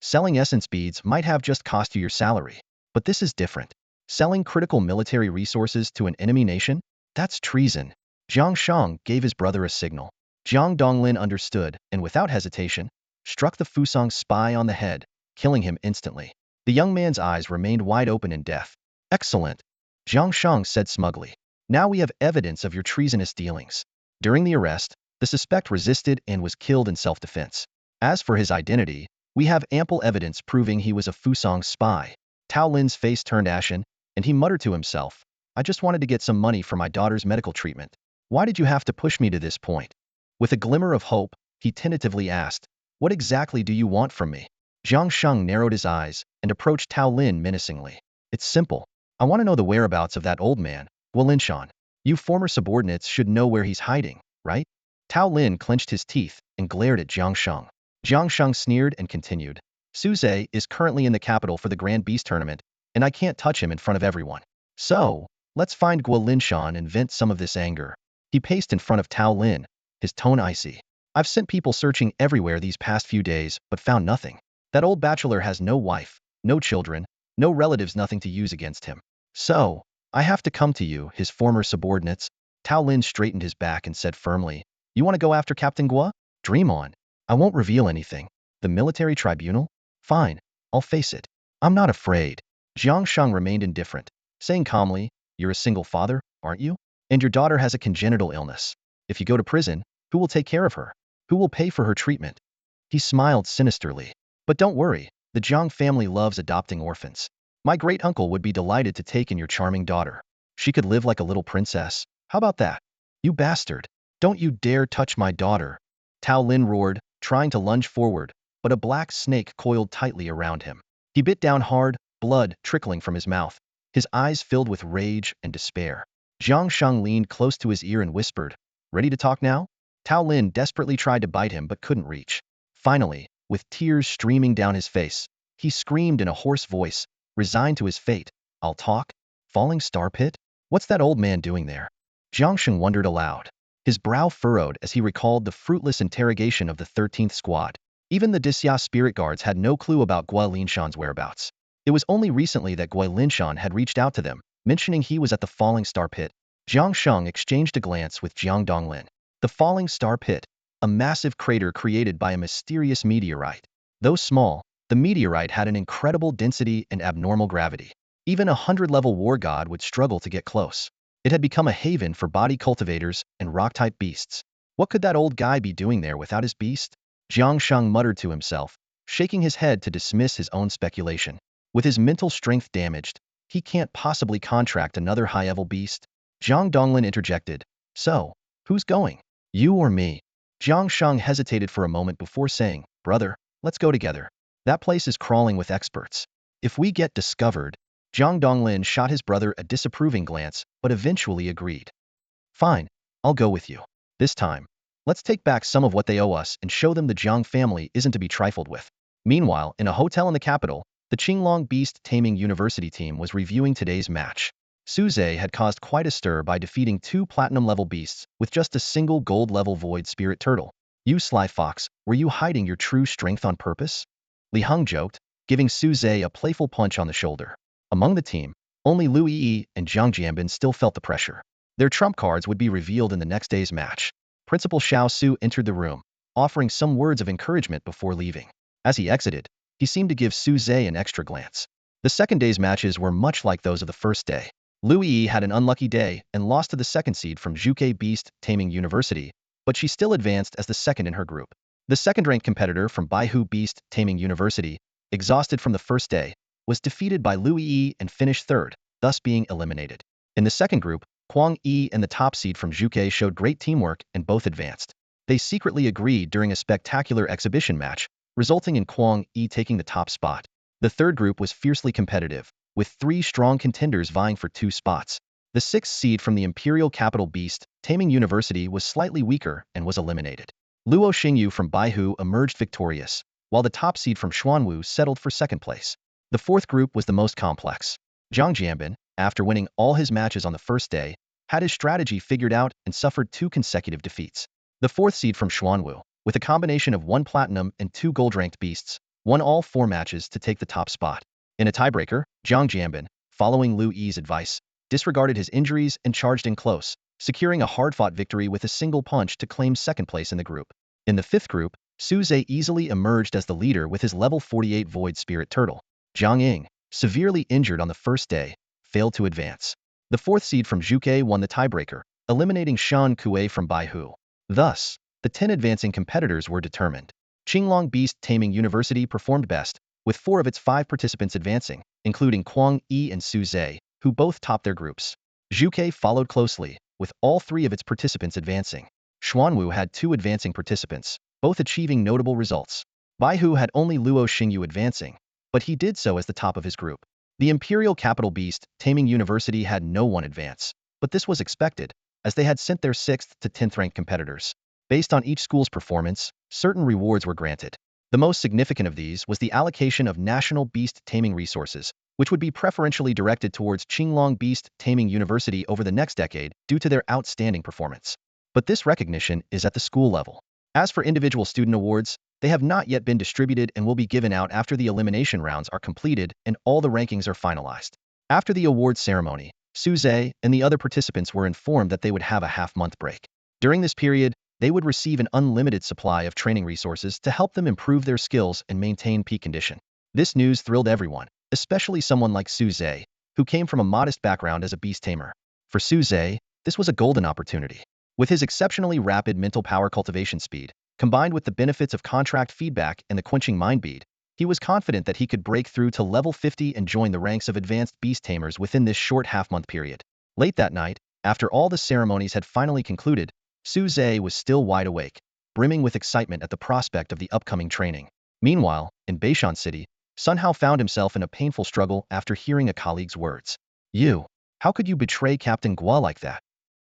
Selling essence beads might have just cost you your salary, but this is different. Selling critical military resources to an enemy nation? That's treason. Jiang Shang gave his brother a signal. Jiang Donglin understood, and without hesitation, struck the Fusang spy on the head, killing him instantly. The young man's eyes remained wide open in death. Excellent, Jiang Shang said smugly. Now we have evidence of your treasonous dealings. During the arrest, the suspect resisted and was killed in self-defense. As for his identity, we have ample evidence proving he was a Fusang spy. Tao Lin's face turned ashen, and he muttered to himself, I just wanted to get some money for my daughter's medical treatment. Why did you have to push me to this point? With a glimmer of hope, he tentatively asked, What exactly do you want from me? Jiang Shang narrowed his eyes and approached Tao Lin menacingly. It's simple. I want to know the whereabouts of that old man, Guolinshan. You former subordinates should know where he's hiding, right? Tao Lin clenched his teeth and glared at Jiang Shang. Jiang Shang sneered and continued. Suze is currently in the capital for the Grand Beast Tournament, and I can't touch him in front of everyone. So, let's find Guolinshan and vent some of this anger. He paced in front of Tao Lin, his tone icy. I've sent people searching everywhere these past few days, but found nothing. That old bachelor has no wife, no children, no relatives, nothing to use against him. So, I have to come to you, his former subordinates. Tao Lin straightened his back and said firmly, You want to go after Captain Gua? Dream on. I won't reveal anything. The military tribunal? Fine, I'll face it. I'm not afraid. Jiang Shang remained indifferent, saying calmly, You're a single father, aren't you? And your daughter has a congenital illness. If you go to prison, who will take care of her? Who will pay for her treatment? He smiled sinisterly. But don't worry, the Jiang family loves adopting orphans. My great-uncle would be delighted to take in your charming daughter. She could live like a little princess. How about that? You bastard. Don't you dare touch my daughter. Tao Lin roared, trying to lunge forward, but a black snake coiled tightly around him. He bit down hard, blood trickling from his mouth, his eyes filled with rage and despair. Jiang Shang leaned close to his ear and whispered, Ready to talk now? Tao Lin desperately tried to bite him but couldn't reach. Finally, with tears streaming down his face, he screamed in a hoarse voice, resigned to his fate. I'll talk? Falling star pit? What's that old man doing there? Jiang Shang wondered aloud. His brow furrowed as he recalled the fruitless interrogation of the 13th Squad. Even the Disya spirit guards had no clue about Guolinshan's whereabouts. It was only recently that Guolinshan had reached out to them, mentioning he was at the Falling Star Pit. Jiang Shang exchanged a glance with Jiang Donglin. The Falling Star Pit, a massive crater created by a mysterious meteorite. Though small, the meteorite had an incredible density and abnormal gravity. Even a 100-level war god would struggle to get close. It had become a haven for body cultivators and rock-type beasts. What could that old guy be doing there without his beast? Jiang Shang muttered to himself, shaking his head to dismiss his own speculation. With his mental strength damaged, he can't possibly contract another high-level beast. Jiang Donglin interjected, So, who's going? You or me? Jiang Shang hesitated for a moment before saying, Brother, let's go together. That place is crawling with experts. If we get discovered, Jiang Donglin shot his brother a disapproving glance, but eventually agreed. Fine, I'll go with you. This time, let's take back some of what they owe us and show them the Jiang family isn't to be trifled with. Meanwhile, in a hotel in the capital, the Qinglong Beast Taming University team was reviewing today's match. Suze had caused quite a stir by defeating 2 platinum-level beasts with just a single gold-level void spirit turtle. You sly fox, were you hiding your true strength on purpose? Li Heng joked, giving Suze a playful punch on the shoulder. Among the team, only Lu Yi and Zhang Jianbin still felt the pressure. Their trump cards would be revealed in the next day's match. Principal Xiao Su entered the room, offering some words of encouragement before leaving. As he exited, he seemed to give Su Zhe an extra glance. The second day's matches were much like those of the first day. Lu Yi had an unlucky day and lost to the second seed from Zhuke Beast Taming University, but she still advanced as the second in her group. The second-ranked competitor from Baihu Beast Taming University, exhausted from the first day, was defeated by Lu Yi and finished third, thus being eliminated. In the second group, Huang Yi and the top seed from Zhuke showed great teamwork and both advanced. They secretly agreed during a spectacular exhibition match, resulting in Huang Yi taking the top spot. The third group was fiercely competitive, with 3 strong contenders vying for 2 spots. The sixth seed from the Imperial Capital Beast Taming University was slightly weaker and was eliminated. Luo Xingyu from Baihu emerged victorious, while the top seed from Xuanwu settled for second place. The fourth group was the most complex. Zhang Jianbin, after winning all his matches on the first day, had his strategy figured out and suffered 2 consecutive defeats. The fourth seed from Xuanwu, with a combination of 1 platinum and 2 gold-ranked beasts, won all 4 matches to take the top spot. In a tiebreaker, Zhang Jianbin, following Lu Yi's advice, disregarded his injuries and charged in close, securing a hard-fought victory with a single punch to claim second place in the group. In the fifth group, Su Zhe easily emerged as the leader with his level 48 Void Spirit Turtle. Zhang Ying, severely injured on the first day, failed to advance. The fourth seed from Zhuke won the tiebreaker, eliminating Shan Kuei from Baihu. Thus, the 10 advancing competitors were determined. Qinglong Beast Taming University performed best, with 4 of its 5 participants advancing, including Huang Yi and Su Zhe, who both topped their groups. Zhuke followed closely, with all 3 of its participants advancing. Xuanwu had 2 advancing participants, both achieving notable results. Baihu had only Luo Xingyu advancing, but he did so as the top of his group. The Imperial Capital Beast Taming University had no one advance, but this was expected, as they had sent their 6th to 10th ranked competitors. Based on each school's performance, certain rewards were granted. The most significant of these was the allocation of national beast taming resources, which would be preferentially directed towards Qinglong Beast Taming University over the next decade due to their outstanding performance. But this recognition is at the school level. As for individual student awards, they have not yet been distributed and will be given out after the elimination rounds are completed and all the rankings are finalized. After the awards ceremony, Su Zhe and the other participants were informed that they would have a half-month break. During this period, they would receive an unlimited supply of training resources to help them improve their skills and maintain peak condition. This news thrilled everyone, especially someone like Su Zhe, who came from a modest background as a beast tamer. For Su Zhe, this was a golden opportunity. With his exceptionally rapid mental power cultivation speed, combined with the benefits of contract feedback and the quenching mind bead, he was confident that he could break through to level 50 and join the ranks of advanced beast tamers within this short half-month period. Late that night, after all the ceremonies had finally concluded, Su Zhe was still wide awake, brimming with excitement at the prospect of the upcoming training. Meanwhile, in Beishan City, Sun Hao found himself in a painful struggle after hearing a colleague's words. "You, how could you betray Captain Gua like that?"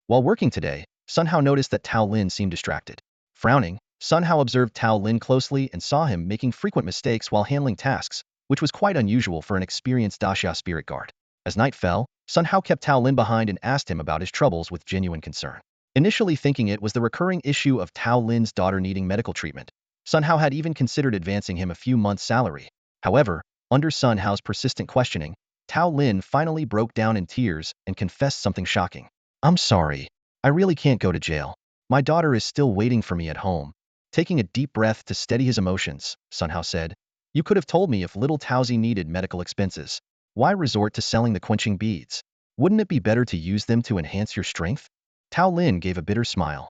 While working today, Sun Hao noticed that Tao Lin seemed distracted. Frowning, Sun Hao observed Tao Lin closely and saw him making frequent mistakes while handling tasks, which was quite unusual for an experienced Daxia spirit guard. As night fell, Sun Hao kept Tao Lin behind and asked him about his troubles with genuine concern. Initially thinking it was the recurring issue of Tao Lin's daughter needing medical treatment, Sun Hao had even considered advancing him a few months' salary. However, under Sun Hao's persistent questioning, Tao Lin finally broke down in tears and confessed something shocking. "I'm sorry. I really can't go to jail. My daughter is still waiting for me at home." Taking a deep breath to steady his emotions, Sun Hao said, "You could have told me if little Taozi needed medical expenses. Why resort to selling the quenching beads? Wouldn't it be better to use them to enhance your strength?" Tao Lin gave a bitter smile.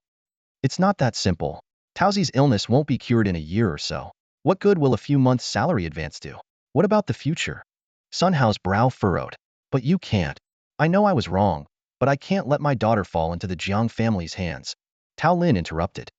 "It's not that simple. Taozi's illness won't be cured in a year or so. What good will a few months' salary advance do? What about the future?" Sun Hao's brow furrowed. "But you can't. I know I was wrong, but I can't let my daughter fall into the Jiang family's hands." Tao Lin interrupted.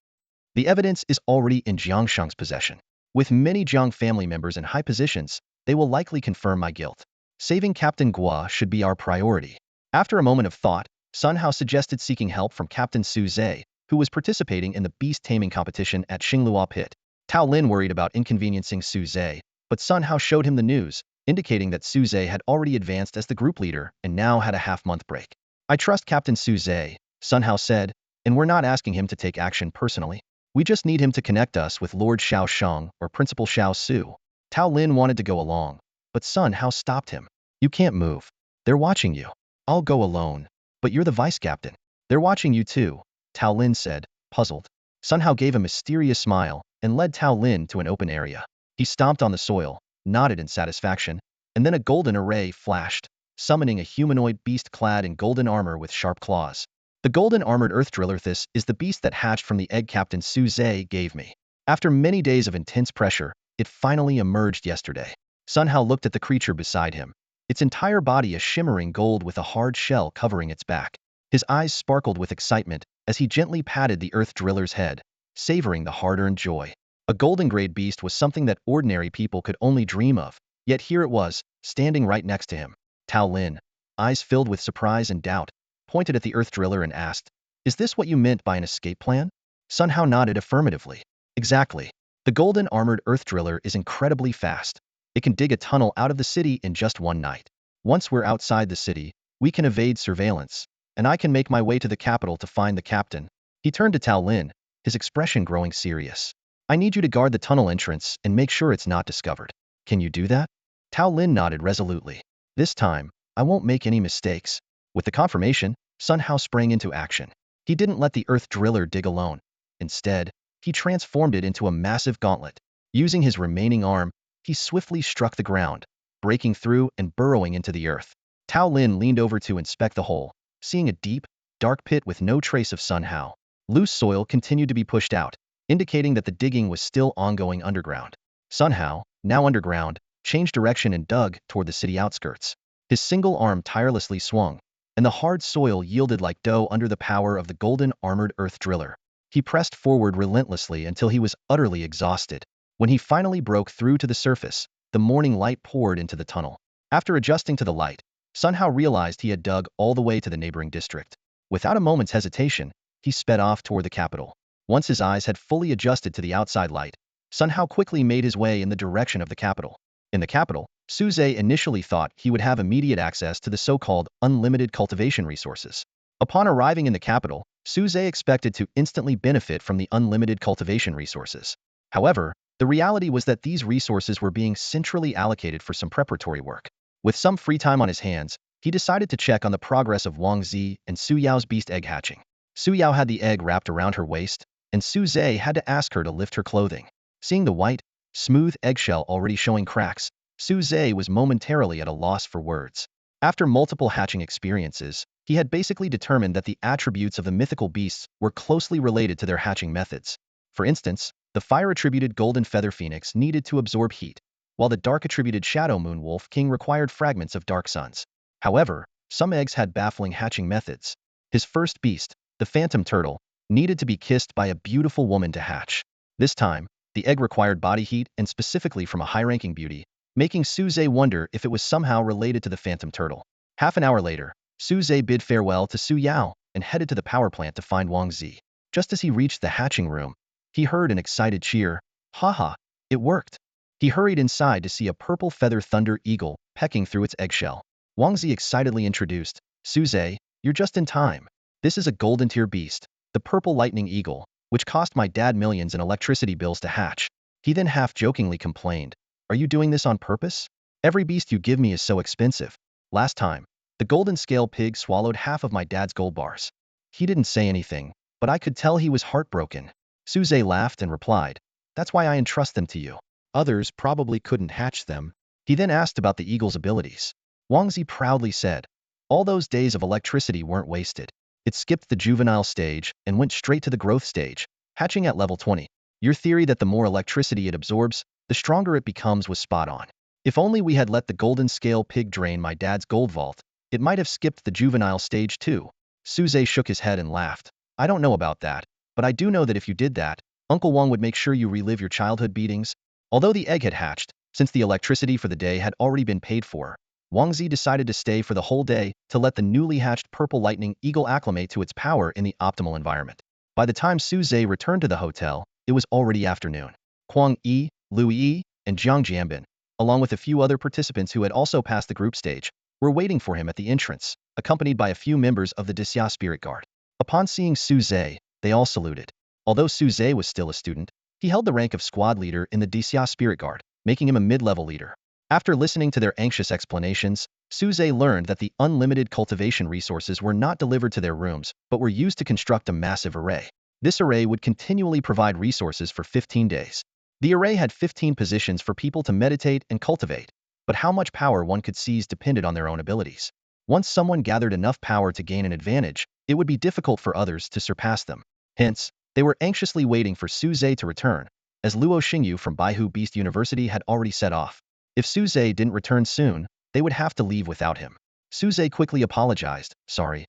"The evidence is already in Jiang Shang's possession. With many Jiang family members in high positions, they will likely confirm my guilt. Saving Captain Gua should be our priority." After a moment of thought, Sun Hao suggested seeking help from Captain Su Zhe, who was participating in the beast taming competition at Xinglua Pit. Tao Lin worried about inconveniencing Su Zhe, but Sun Hao showed him the news, indicating that Su Zhe had already advanced as the group leader and now had a half-month break. "I trust Captain Su Zhe," Sun Hao said, "and we're not asking him to take action personally. We just need him to connect us with Lord Xiao Shang or Principal Xiao Su." Tao Lin wanted to go along, but Sun Hao stopped him. "You can't move. They're watching you. I'll go alone, but you're the vice captain." They're watching you too, Tao Lin said, puzzled. Sun Hao gave a mysterious smile and led Tao Lin to an open area. He stomped on the soil, nodded in satisfaction, and then a golden array flashed, summoning a humanoid beast clad in golden armor with sharp claws. The golden armored earth driller. This is the beast that hatched from the egg Captain Su Zhe gave me. After many days of intense pressure, it finally emerged yesterday. Sun Hao looked at the creature beside him, its entire body a shimmering gold with a hard shell covering its back. His eyes sparkled with excitement as he gently patted the earth driller's head, savoring the hard-earned joy. A golden-grade beast was something that ordinary people could only dream of, yet here it was, standing right next to him. Tao Lin, eyes filled with surprise and doubt, pointed at the earth driller and asked, "Is this what you meant by an escape plan?" Sun Hao nodded affirmatively. Exactly. The golden armored earth driller is incredibly fast. It can dig a tunnel out of the city in just one night. Once we're outside the city, we can evade surveillance, and I can make my way to the capital to find the captain. He turned to Tao Lin, his expression growing serious. I need you to guard the tunnel entrance and make sure it's not discovered. Can you do that? Tao Lin nodded resolutely. This time, I won't make any mistakes. With the confirmation, Sun Hao sprang into action. He didn't let the earth driller dig alone. Instead, he transformed it into a massive gauntlet. Using his remaining arm, he swiftly struck the ground, breaking through and burrowing into the earth. Tao Lin leaned over to inspect the hole, seeing a deep, dark pit with no trace of Sun Hao. Loose soil continued to be pushed out, indicating that the digging was still ongoing underground. Sun Hao, now underground, changed direction and dug toward the city outskirts. His single arm tirelessly swung, and the hard soil yielded like dough under the power of the golden armored earth driller. He pressed forward relentlessly until he was utterly exhausted. When he finally broke through to the surface, the morning light poured into the tunnel. After adjusting to the light, Sun Hao realized he had dug all the way to the neighboring district. Without a moment's hesitation, he sped off toward the capital. Once his eyes had fully adjusted to the outside light, Sun Hao quickly made his way in the direction of the capital. In the capital, Su Zhe initially thought he would have immediate access to the so-called unlimited cultivation resources. Upon arriving in the capital, Su Zhe expected to instantly benefit from the unlimited cultivation resources. However, the reality was that these resources were being centrally allocated for some preparatory work. With some free time on his hands, he decided to check on the progress of Wang Zi and Su Yao's beast egg hatching. Su Yao had the egg wrapped around her waist, and Su Zhe had to ask her to lift her clothing. Seeing the white, smooth eggshell already showing cracks, Su Zhe was momentarily at a loss for words. After multiple hatching experiences, he had basically determined that the attributes of the mythical beasts were closely related to their hatching methods. For instance, the fire-attributed golden feather phoenix needed to absorb heat, while the dark-attributed shadow moon wolf king required fragments of dark suns. However, some eggs had baffling hatching methods. His first beast, the phantom turtle, needed to be kissed by a beautiful woman to hatch. This time, the egg required body heat and specifically from a high-ranking beauty, making Su Zhe wonder if it was somehow related to the phantom turtle. Half an hour later, Su Zhe bid farewell to Su Yao and headed to the power plant to find Wang Zi. Just as he reached the hatching room, he heard an excited cheer. Haha, it worked. He hurried inside to see a purple feather thunder eagle pecking through its eggshell. Wang Zi excitedly introduced, Su Zhe, you're just in time. This is a golden tier beast, the purple lightning eagle, which cost my dad millions in electricity bills to hatch. He then half-jokingly complained, are you doing this on purpose? Every beast you give me is so expensive. Last time, the golden scale pig swallowed half of my dad's gold bars. He didn't say anything, but I could tell he was heartbroken. Su Zhe laughed and replied, that's why I entrust them to you. Others probably couldn't hatch them. He then asked about the eagle's abilities. Wang Zi proudly said, all those days of electricity weren't wasted. It skipped the juvenile stage and went straight to the growth stage, hatching at level 20. Your theory that the more electricity it absorbs, the stronger it becomes was spot on. If only we had let the golden scale pig drain my dad's gold vault, it might have skipped the juvenile stage too. Su Zhe shook his head and laughed. I don't know about that, but I do know that if you did that, Uncle Wang would make sure you relive your childhood beatings. Although the egg had hatched, since the electricity for the day had already been paid for, Wang Zi decided to stay for the whole day to let the newly hatched purple lightning eagle acclimate to its power in the optimal environment. By the time Su Zhe returned to the hotel, it was already afternoon. Huang Yi, Liu Yi, and Jiang Jianbin, along with a few other participants who had also passed the group stage, were waiting for him at the entrance, accompanied by a few members of the Disya Spirit Guard. Upon seeing Su Zhe, they all saluted. Although Su Zhe was still a student, he held the rank of squad leader in the Disya Spirit Guard, making him a mid-level leader. After listening to their anxious explanations, Suze learned that the unlimited cultivation resources were not delivered to their rooms, but were used to construct a massive array. This array would continually provide resources for 15 days. The array had 15 positions for people to meditate and cultivate, but how much power one could seize depended on their own abilities. Once someone gathered enough power to gain an advantage, it would be difficult for others to surpass them. Hence, they were anxiously waiting for Suze to return, as Luo Xingyu from Baihu Beast University had already set off. If Suze didn't return soon, they would have to leave without him. Suze quickly apologized. Sorry,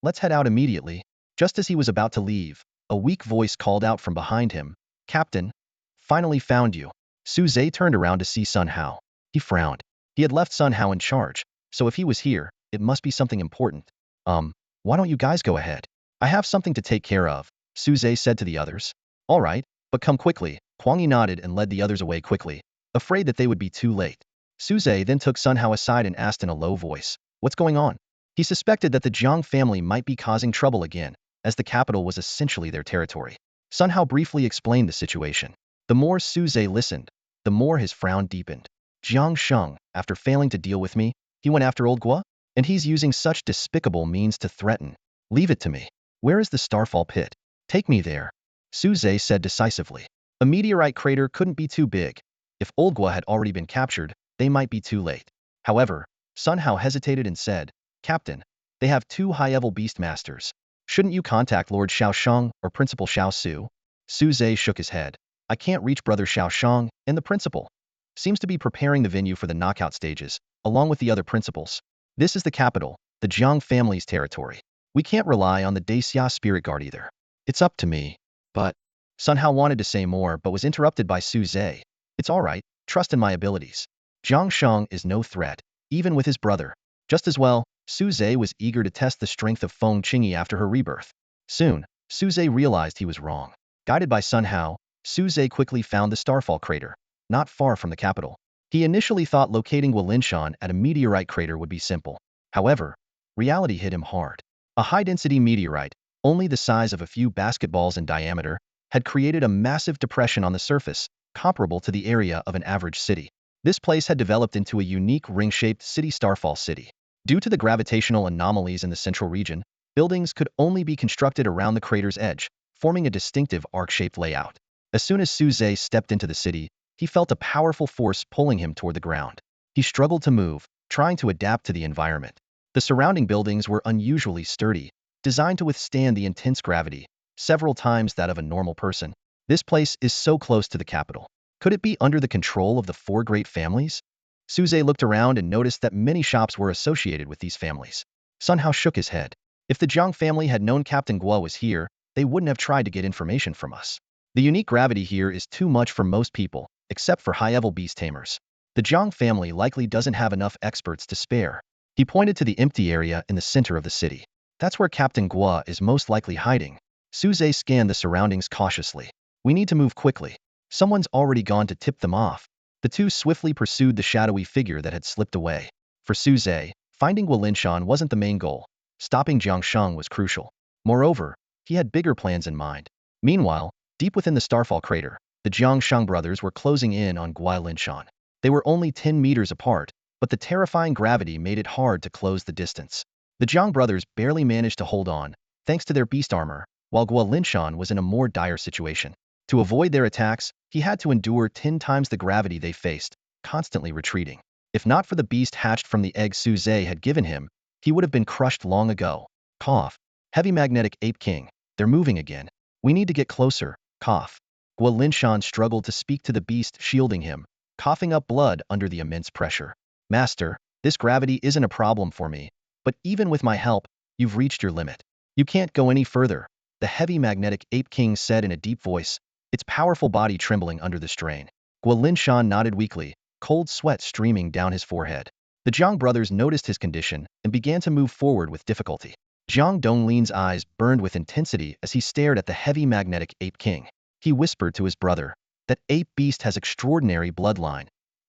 let's head out immediately. Just as he was about to leave, a weak voice called out from behind him, Captain, finally found you. Suze turned around to see Sun Hao. He frowned. He had left Sun Hao in charge, so if he was here, it must be something important. Why don't you guys go ahead? I have something to take care of, Suze said to the others. All right, but come quickly. Huang Yi nodded and led the others away quickly, afraid that they would be too late. Suze then took Sun Hao aside and asked in a low voice, what's going on? He suspected that the Jiang family might be causing trouble again, as the capital was essentially their territory. Sun Hao briefly explained the situation. The more Suze listened, the more his frown deepened. Jiang Sheng, after failing to deal with me, he went after old Guo? And he's using such despicable means to threaten. Leave it to me. Where is the Starfall Pit? Take me there, Suze said decisively. A meteorite crater couldn't be too big. If old Guo had already been captured, they might be too late. However, Sun Hao hesitated and said, Captain, they have 2 high-level beast masters. Shouldn't you contact Lord Xiaosheng or Principal Xiao Su? Suze shook his head. I can't reach Brother Xiaosheng, and the principal seems to be preparing the venue for the knockout stages, along with the other principals. This is the capital, the Jiang family's territory. We can't rely on the Daxia spirit guard either. It's up to me. But Sun Hao wanted to say more but was interrupted by Suze. It's all right, trust in my abilities. Jiang Sheng is no threat, even with his brother. Just as well, Suze was eager to test the strength of Feng Qingyi after her rebirth. Soon, Suze realized he was wrong. Guided by Sun Hao, Suze quickly found the Starfall crater, not far from the capital. He initially thought locating Guolinshan at a meteorite crater would be simple. However, reality hit him hard. A high-density meteorite, only the size of a few basketballs in diameter, had created a massive depression on the surface, comparable to the area of an average city. This place had developed into a unique ring-shaped city, Starfall City. Due to the gravitational anomalies in the central region, buildings could only be constructed around the crater's edge, forming a distinctive arc-shaped layout. As soon as Suze stepped into the city, he felt a powerful force pulling him toward the ground. He struggled to move, trying to adapt to the environment. The surrounding buildings were unusually sturdy, designed to withstand the intense gravity, several times that of a normal person. This place is so close to the capital. Could it be under the control of the 4 great families? Suze looked around and noticed that many shops were associated with these families. Sun Hao shook his head. If the Jiang family had known Captain Guo was here, they wouldn't have tried to get information from us. The unique gravity here is too much for most people, except for high-level beast tamers. The Jiang family likely doesn't have enough experts to spare. He pointed to the empty area in the center of the city. That's where Captain Guo is most likely hiding. Suze scanned the surroundings cautiously. We need to move quickly. Someone's already gone to tip them off. The two swiftly pursued the shadowy figure that had slipped away. For Suze, finding Guolinshan wasn't the main goal. Stopping Jiang Sheng was crucial. Moreover, he had bigger plans in mind. Meanwhile, deep within the Starfall crater, the Jiang Sheng brothers were closing in on Guolinshan. They were only 10 meters apart, but the terrifying gravity made it hard to close the distance. The Jiang brothers barely managed to hold on, thanks to their beast armor, while Guolinshan was in a more dire situation. To avoid their attacks, he had to endure 10 times the gravity they faced, constantly retreating. If not for the beast hatched from the egg Suze had given him, he would have been crushed long ago. Cough. Heavy magnetic ape king. They're moving again. We need to get closer. Cough. Guolinshan struggled to speak to the beast shielding him, coughing up blood under the immense pressure. Master, this gravity isn't a problem for me, but even with my help, you've reached your limit. You can't go any further, the heavy magnetic ape king said in a deep voice, its powerful body trembling under the strain. Guolinshan nodded weakly, cold sweat streaming down his forehead. The Jiang brothers noticed his condition and began to move forward with difficulty. Jiang Donglin's eyes burned with intensity as he stared at the heavy magnetic ape king. He whispered to his brother, that ape beast has extraordinary bloodline.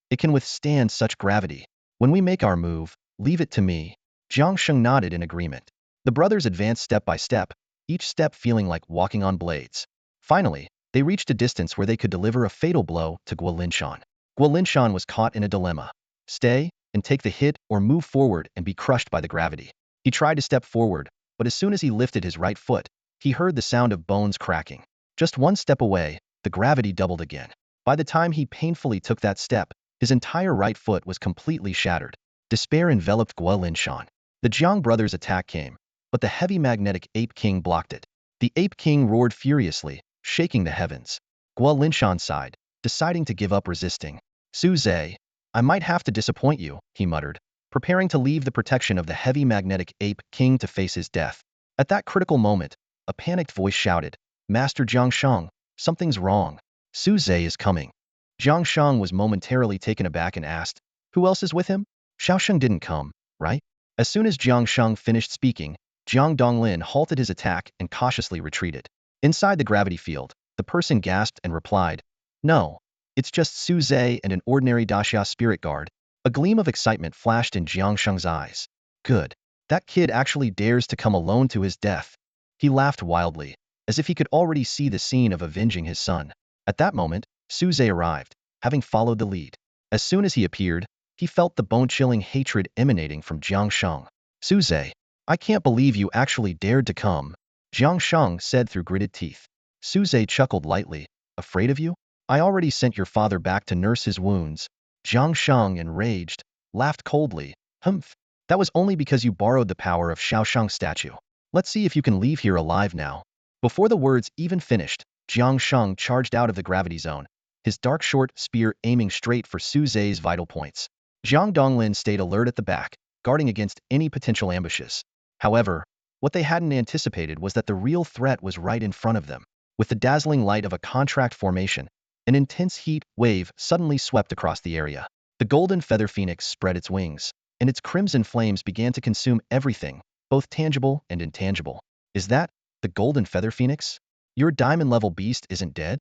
It can withstand such gravity. When we make our move, leave it to me. Jiang Sheng nodded in agreement. The brothers advanced step by step, each step feeling like walking on blades. Finally, they reached a distance where they could deliver a fatal blow to Guolinshan. Guolinshan was caught in a dilemma. Stay, and take the hit or move forward and be crushed by the gravity. He tried to step forward, but as soon as he lifted his right foot, he heard the sound of bones cracking. Just one step away, the gravity doubled again. By the time he painfully took that step, his entire right foot was completely shattered. Despair enveloped Guo Linshan. The Jiang brothers' attack came, but the heavy magnetic Ape King blocked it. The Ape King roared furiously, shaking the heavens. Guo Linshan sighed, deciding to give up resisting. Su Zhe, I might have to disappoint you, he muttered, preparing to leave the protection of the heavy magnetic Ape King to face his death. At that critical moment, a panicked voice shouted, Master Jiang Shang, something's wrong. Su Zhe is coming. Jiang Shang was momentarily taken aback and asked, who else is with him? Xiaosheng didn't come, right? As soon as Jiang Shang finished speaking, Jiang Donglin halted his attack and cautiously retreated. Inside the gravity field, the person gasped and replied, no, it's just Su Zhe and an ordinary Daxia spirit guard. A gleam of excitement flashed in Jiang Shang's eyes. Good. That kid actually dares to come alone to his death. He laughed wildly, as if he could already see the scene of avenging his son. At that moment, Su Zhe arrived, having followed the lead. As soon as he appeared, he felt the bone-chilling hatred emanating from Jiang Shang. Su Zhe, I can't believe you actually dared to come, Jiang Shang said through gritted teeth. Su Zhe chuckled lightly. Afraid of you? I already sent your father back to nurse his wounds. Jiang Shang, enraged, laughed coldly. Humph, that was only because you borrowed the power of Xiaoshang's statue. Let's see if you can leave here alive now. Before the words even finished, Jiang Shang charged out of the gravity zone, his dark short spear aiming straight for Su Zhe's vital points. Jiang Donglin stayed alert at the back, guarding against any potential ambushes. However, what they hadn't anticipated was that the real threat was right in front of them. With the dazzling light of a contract formation, an intense heat wave suddenly swept across the area. The golden feather phoenix spread its wings, and its crimson flames began to consume everything, both tangible and intangible. Is that the golden feather phoenix? Your diamond-level beast isn't dead?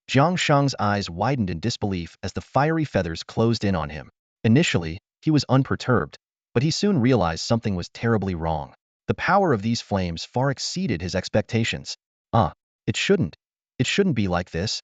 Jiang Shang's eyes widened in disbelief as the fiery feathers closed in on him. Initially, he was unperturbed, but he soon realized something was terribly wrong. The power of these flames far exceeded his expectations. It shouldn't. It shouldn't be like this.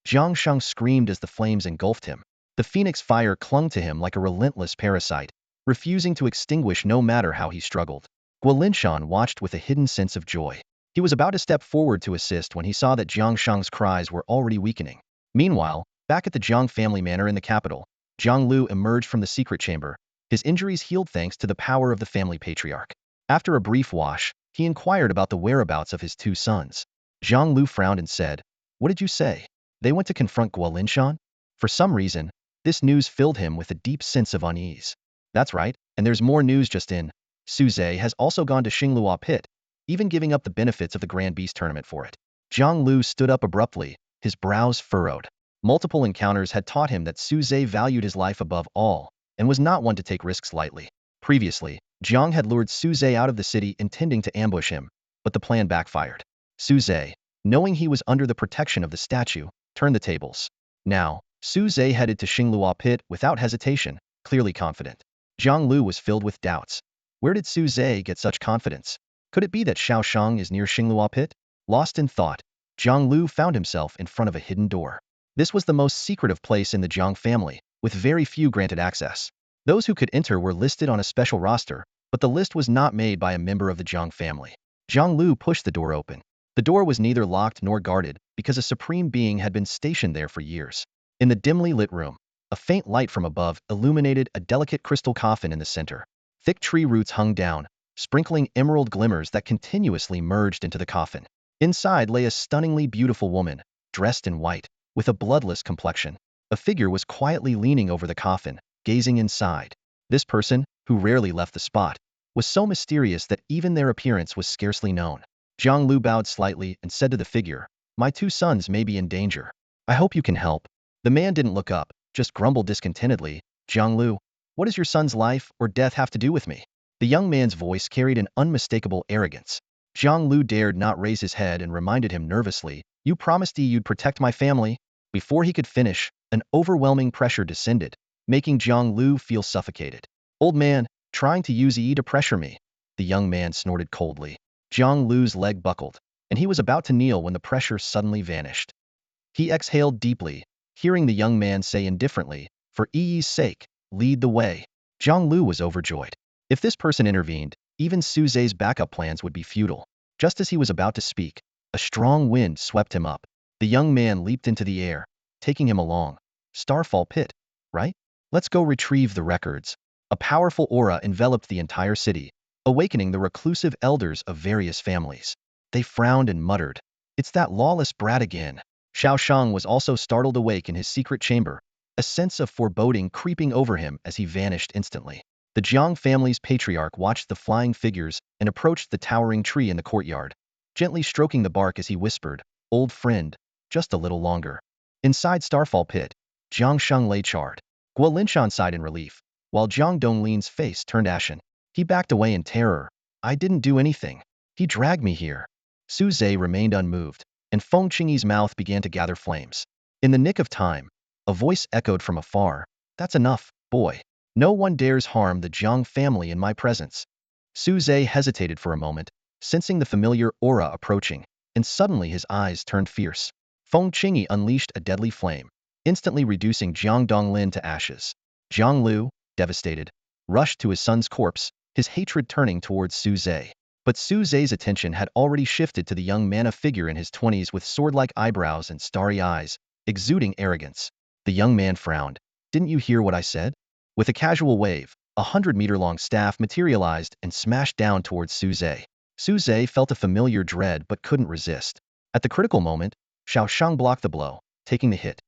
Jiang Shang screamed as the flames engulfed him. The phoenix fire clung to him like a relentless parasite, refusing to extinguish no matter how he struggled. Guo Linshan watched with a hidden sense of joy. He was about to step forward to assist when he saw that Jiang Shang's cries were already weakening. Meanwhile, back at the Jiang family manor in the capital, Jiang Lu emerged from the secret chamber, his injuries healed thanks to the power of the family patriarch. After a brief wash, he inquired about the whereabouts of his two sons. Jiang Lu frowned and said, What did you say? They went to confront Guo Linshan? For some reason, this news filled him with a deep sense of unease. That's right, and there's more news just in. Su Zhe has also gone to Xinglua Pit, even giving up the benefits of the Grand Beast tournament for it. Jiang Lu stood up abruptly, his brows furrowed. Multiple encounters had taught him that Su Zhe valued his life above all, and was not one to take risks lightly. Previously, Jiang had lured Su Zhe out of the city intending to ambush him, but the plan backfired. Su Zhe, knowing he was under the protection of the statue, turned the tables. Now, Su Zhe headed to Xinglua Pit without hesitation, clearly confident. Jiang Lu was filled with doubts. Where did Su Zhe get such confidence? Could it be that Xiaoshang is near Xinglua Pit? Lost in thought, Jiang Lu found himself in front of a hidden door. This was the most secretive place in the Jiang family, with very few granted access. Those who could enter were listed on a special roster, but the list was not made by a member of the Jiang family. Jiang Lu pushed the door open. The door was neither locked nor guarded because a supreme being had been stationed there for years. In the dimly lit room, a faint light from above illuminated a delicate crystal coffin in the center. Thick tree roots hung down, sprinkling emerald glimmers that continuously merged into the coffin. Inside lay a stunningly beautiful woman, dressed in white, with a bloodless complexion. A figure was quietly leaning over the coffin, gazing inside. This person, who rarely left the spot, was so mysterious that even their appearance was scarcely known. Jiang Lu bowed slightly and said to the figure, My two sons may be in danger. I hope you can help. The man didn't look up, just grumbled discontentedly, Jiang Lu, what does your son's life or death have to do with me? The young man's voice carried an unmistakable arrogance. Jiang Lu dared not raise his head and reminded him nervously, You promised you'd protect my family. Before he could finish, an overwhelming pressure descended, making Jiang Lu feel suffocated. Old man, trying to use Yi to pressure me. The young man snorted coldly. Jiang Lu's leg buckled, and he was about to kneel when the pressure suddenly vanished. He exhaled deeply, hearing the young man say indifferently, For Yi's sake, Lead the way. Zhang Lu was overjoyed. If this person intervened, even Su Zhe's backup plans would be futile. Just as he was about to speak, a strong wind swept him up. The young man leaped into the air, taking him along. Starfall pit, right? Let's go retrieve the records. A powerful aura enveloped the entire city, awakening the reclusive elders of various families. They frowned and muttered, "It's that lawless brat again." Xiao Shang was also startled awake in his secret chamber, a sense of foreboding creeping over him as he vanished instantly. The Jiang family's patriarch watched the flying figures and approached the towering tree in the courtyard, gently stroking the bark as he whispered, "Old friend, just a little longer." Inside Starfall Pit, Jiang Sheng lay charred. Guo Linshan sighed in relief, while Jiang Donglin's face turned ashen. He backed away in terror. "I didn't do anything. He dragged me here." Su Zhe remained unmoved, and Feng Qingyi's mouth began to gather flames. In the nick of time, a voice echoed from afar, "That's enough, boy. No one dares harm the Jiang family in my presence." Su Zhe hesitated for a moment, sensing the familiar aura approaching, and suddenly his eyes turned fierce. Feng Qingyi unleashed a deadly flame, instantly reducing Jiang Donglin to ashes. Jiang Lu, devastated, rushed to his son's corpse, his hatred turning towards Su Zhe. But Su Zhe's attention had already shifted to the young mana figure in his 20s with sword-like eyebrows and starry eyes, exuding arrogance. The young man frowned. "Didn't you hear what I said?" With a casual wave, a 100-meter-long staff materialized and smashed down towards Su Zhe. Su Zhe felt a familiar dread but couldn't resist. At the critical moment, Xiao Shang blocked the blow, taking the hit.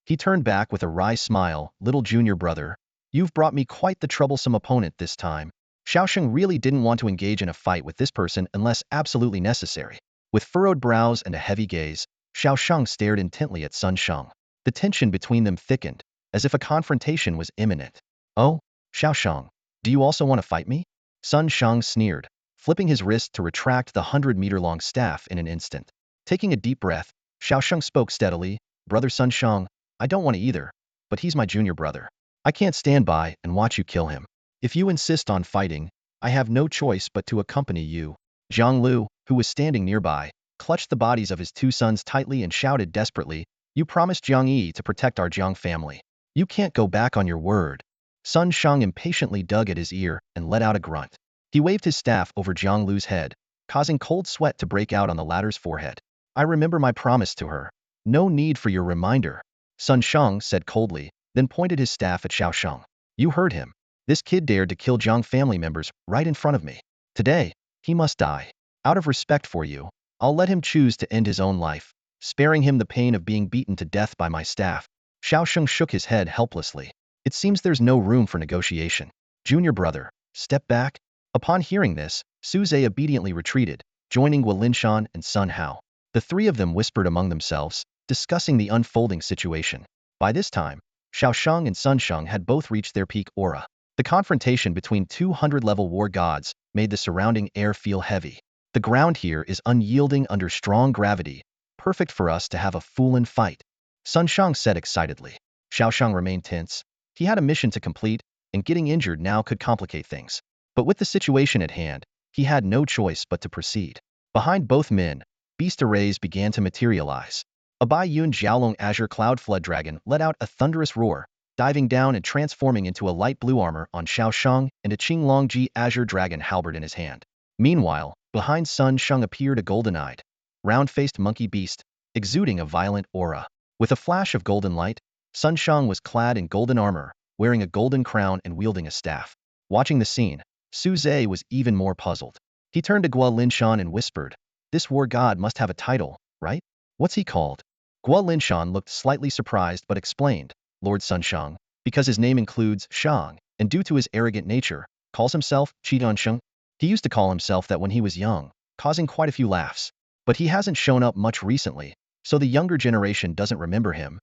He turned back with a wry smile, "Little junior brother, you've brought me quite the troublesome opponent this time." Xiao Sheng really didn't want to engage in a fight with this person unless absolutely necessary. With furrowed brows and a heavy gaze, Xiao Sheng stared intently at Sun Sheng. The tension between them thickened, as if a confrontation was imminent. "Oh, Xiao Sheng, do you also want to fight me?" Sun Sheng sneered, flipping his wrist to retract the 100-meter-long staff in an instant. Taking a deep breath, Xiao Sheng spoke steadily, "Brother Sun Sheng, I don't want to either, but he's my junior brother. I can't stand by and watch you kill him. If you insist on fighting, I have no choice but to accompany you." Zhang Lu, who was standing nearby, clutched the bodies of his two sons tightly and shouted desperately, "You promised Jiang Yi to protect our Jiang family. You can't go back on your word." Sun Shang impatiently dug at his ear and let out a grunt. He waved his staff over Jiang Lu's head, causing cold sweat to break out on the latter's forehead. "I remember my promise to her. No need for your reminder." Sun Shang said coldly, then pointed his staff at Xiao Sheng. "You heard him. This kid dared to kill Jiang family members right in front of me. Today, he must die. Out of respect for you, I'll let him choose to end his own life, sparing him the pain of being beaten to death by my staff." Xiao Sheng shook his head helplessly. "It seems there's no room for negotiation. Junior brother, step back." Upon hearing this, Su Zhe obediently retreated, joining Guo Linshan and Sun Hao. The three of them whispered among themselves, discussing the unfolding situation. By this time, Xiao Sheng and Sun Sheng had both reached their peak aura. The confrontation between 200-level war gods made the surrounding air feel heavy. "The ground here is unyielding under strong gravity, perfect for us to have a fool-in fight," Sun Sheng said excitedly. Xiao Sheng remained tense. He had a mission to complete, and getting injured now could complicate things. But with the situation at hand, he had no choice but to proceed. Behind both men, beast arrays began to materialize. A Bai Yun Jiaolong Azure Cloud Flood Dragon let out a thunderous roar, diving down and transforming into a light blue armor on Xiao Sheng and a Qinglong Ji Azure Dragon halberd in his hand. Meanwhile, behind Sun Sheng appeared a golden-eyed, round-faced monkey beast, exuding a violent aura. With a flash of golden light, Sun Sheng was clad in golden armor, wearing a golden crown and wielding a staff. Watching the scene, Su Zhe was even more puzzled. He turned to Guo Linshan and whispered, "This war god must have a title, right? What's he called?" Guo Linshan looked slightly surprised but explained, "Lord Sun Sheng, because his name includes Shang, and due to his arrogant nature, calls himself Qidan Sheng. He used to call himself that when he was young, causing quite a few laughs. But he hasn't shown up much recently, so the younger generation doesn't remember him."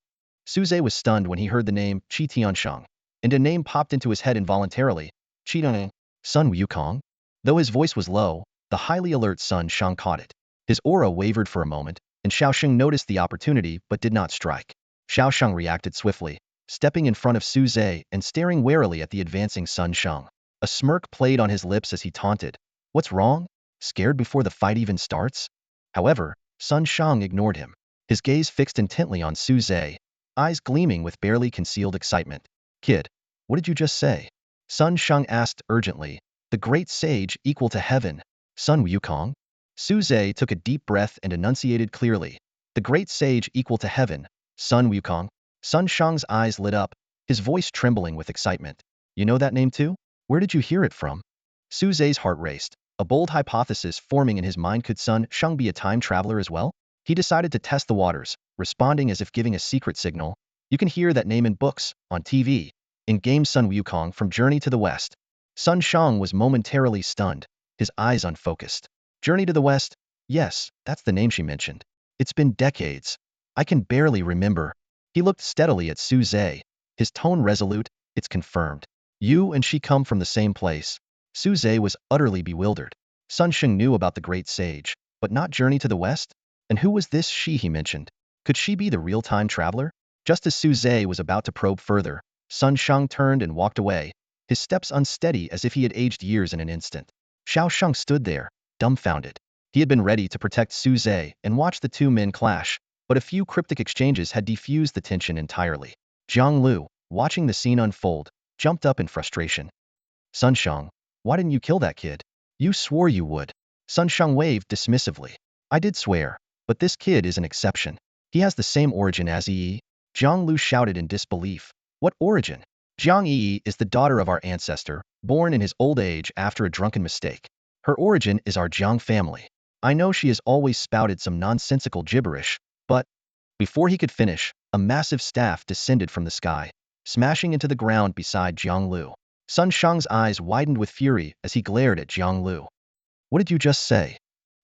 Su Zhe was stunned when he heard the name Qi Tiansheng, and a name popped into his head involuntarily, Qidan Sun Wukong. Though his voice was low, the highly alert Sun Shang caught it. His aura wavered for a moment, and Xiao Sheng noticed the opportunity but did not strike. Xiao Sheng reacted swiftly, stepping in front of Su Zhe and staring warily at the advancing Sun Sheng. A smirk played on his lips as he taunted, "What's wrong? Scared before the fight even starts?" However, Sun Shang ignored him, his gaze fixed intently on Su Zhe, eyes gleaming with barely concealed excitement. "Kid, What did you just say? Sun Sheng asked urgently. The great sage equal to heaven. Sun Wukong? Suze took a deep breath and enunciated clearly. The great sage equal to heaven. Sun Wukong? Sun Sheng's eyes lit up, his voice trembling with excitement. You know that name too? Where did you hear it from? Suze's heart raced. A bold hypothesis forming in his mind. Could Sun Sheng be a time traveler as well? He decided to test the waters, responding as if giving a secret signal. You can hear that name in books, on TV, in game. Sun Wukong from Journey to the West. Sun Sheng was momentarily stunned, his eyes unfocused. Journey to the West? Yes, that's the name she mentioned. It's been decades. I can barely remember. He looked steadily at Suze, his tone resolute. It's confirmed. You and she come from the same place. Suze was utterly bewildered. Sun Sheng knew about the great sage, but not Journey to the West? And who was this she he mentioned? Could she be the real time traveler? Just as Suze was about to probe further, Sun Sheng turned and walked away, his steps unsteady as if he had aged years in an instant. Xiao Sheng stood there, dumbfounded. He had been ready to protect Suze and watch the two men clash, but a few cryptic exchanges had defused the tension entirely. Jiang Lu, watching the scene unfold, jumped up in frustration. Sun Sheng, why didn't you kill that kid? You swore you would. Sun Sheng waved dismissively. I did swear, but this kid is an exception. He has the same origin as Yi. Jiang Lu shouted in disbelief. What origin? Jiang Yi is the daughter of our ancestor, born in his old age after a drunken mistake. Her origin is our Jiang family. I know she has always spouted some nonsensical gibberish, but before he could finish, a massive staff descended from the sky, smashing into the ground beside Jiang Lu. Sun Sheng's eyes widened with fury as he glared at Jiang Lu. What did you just say?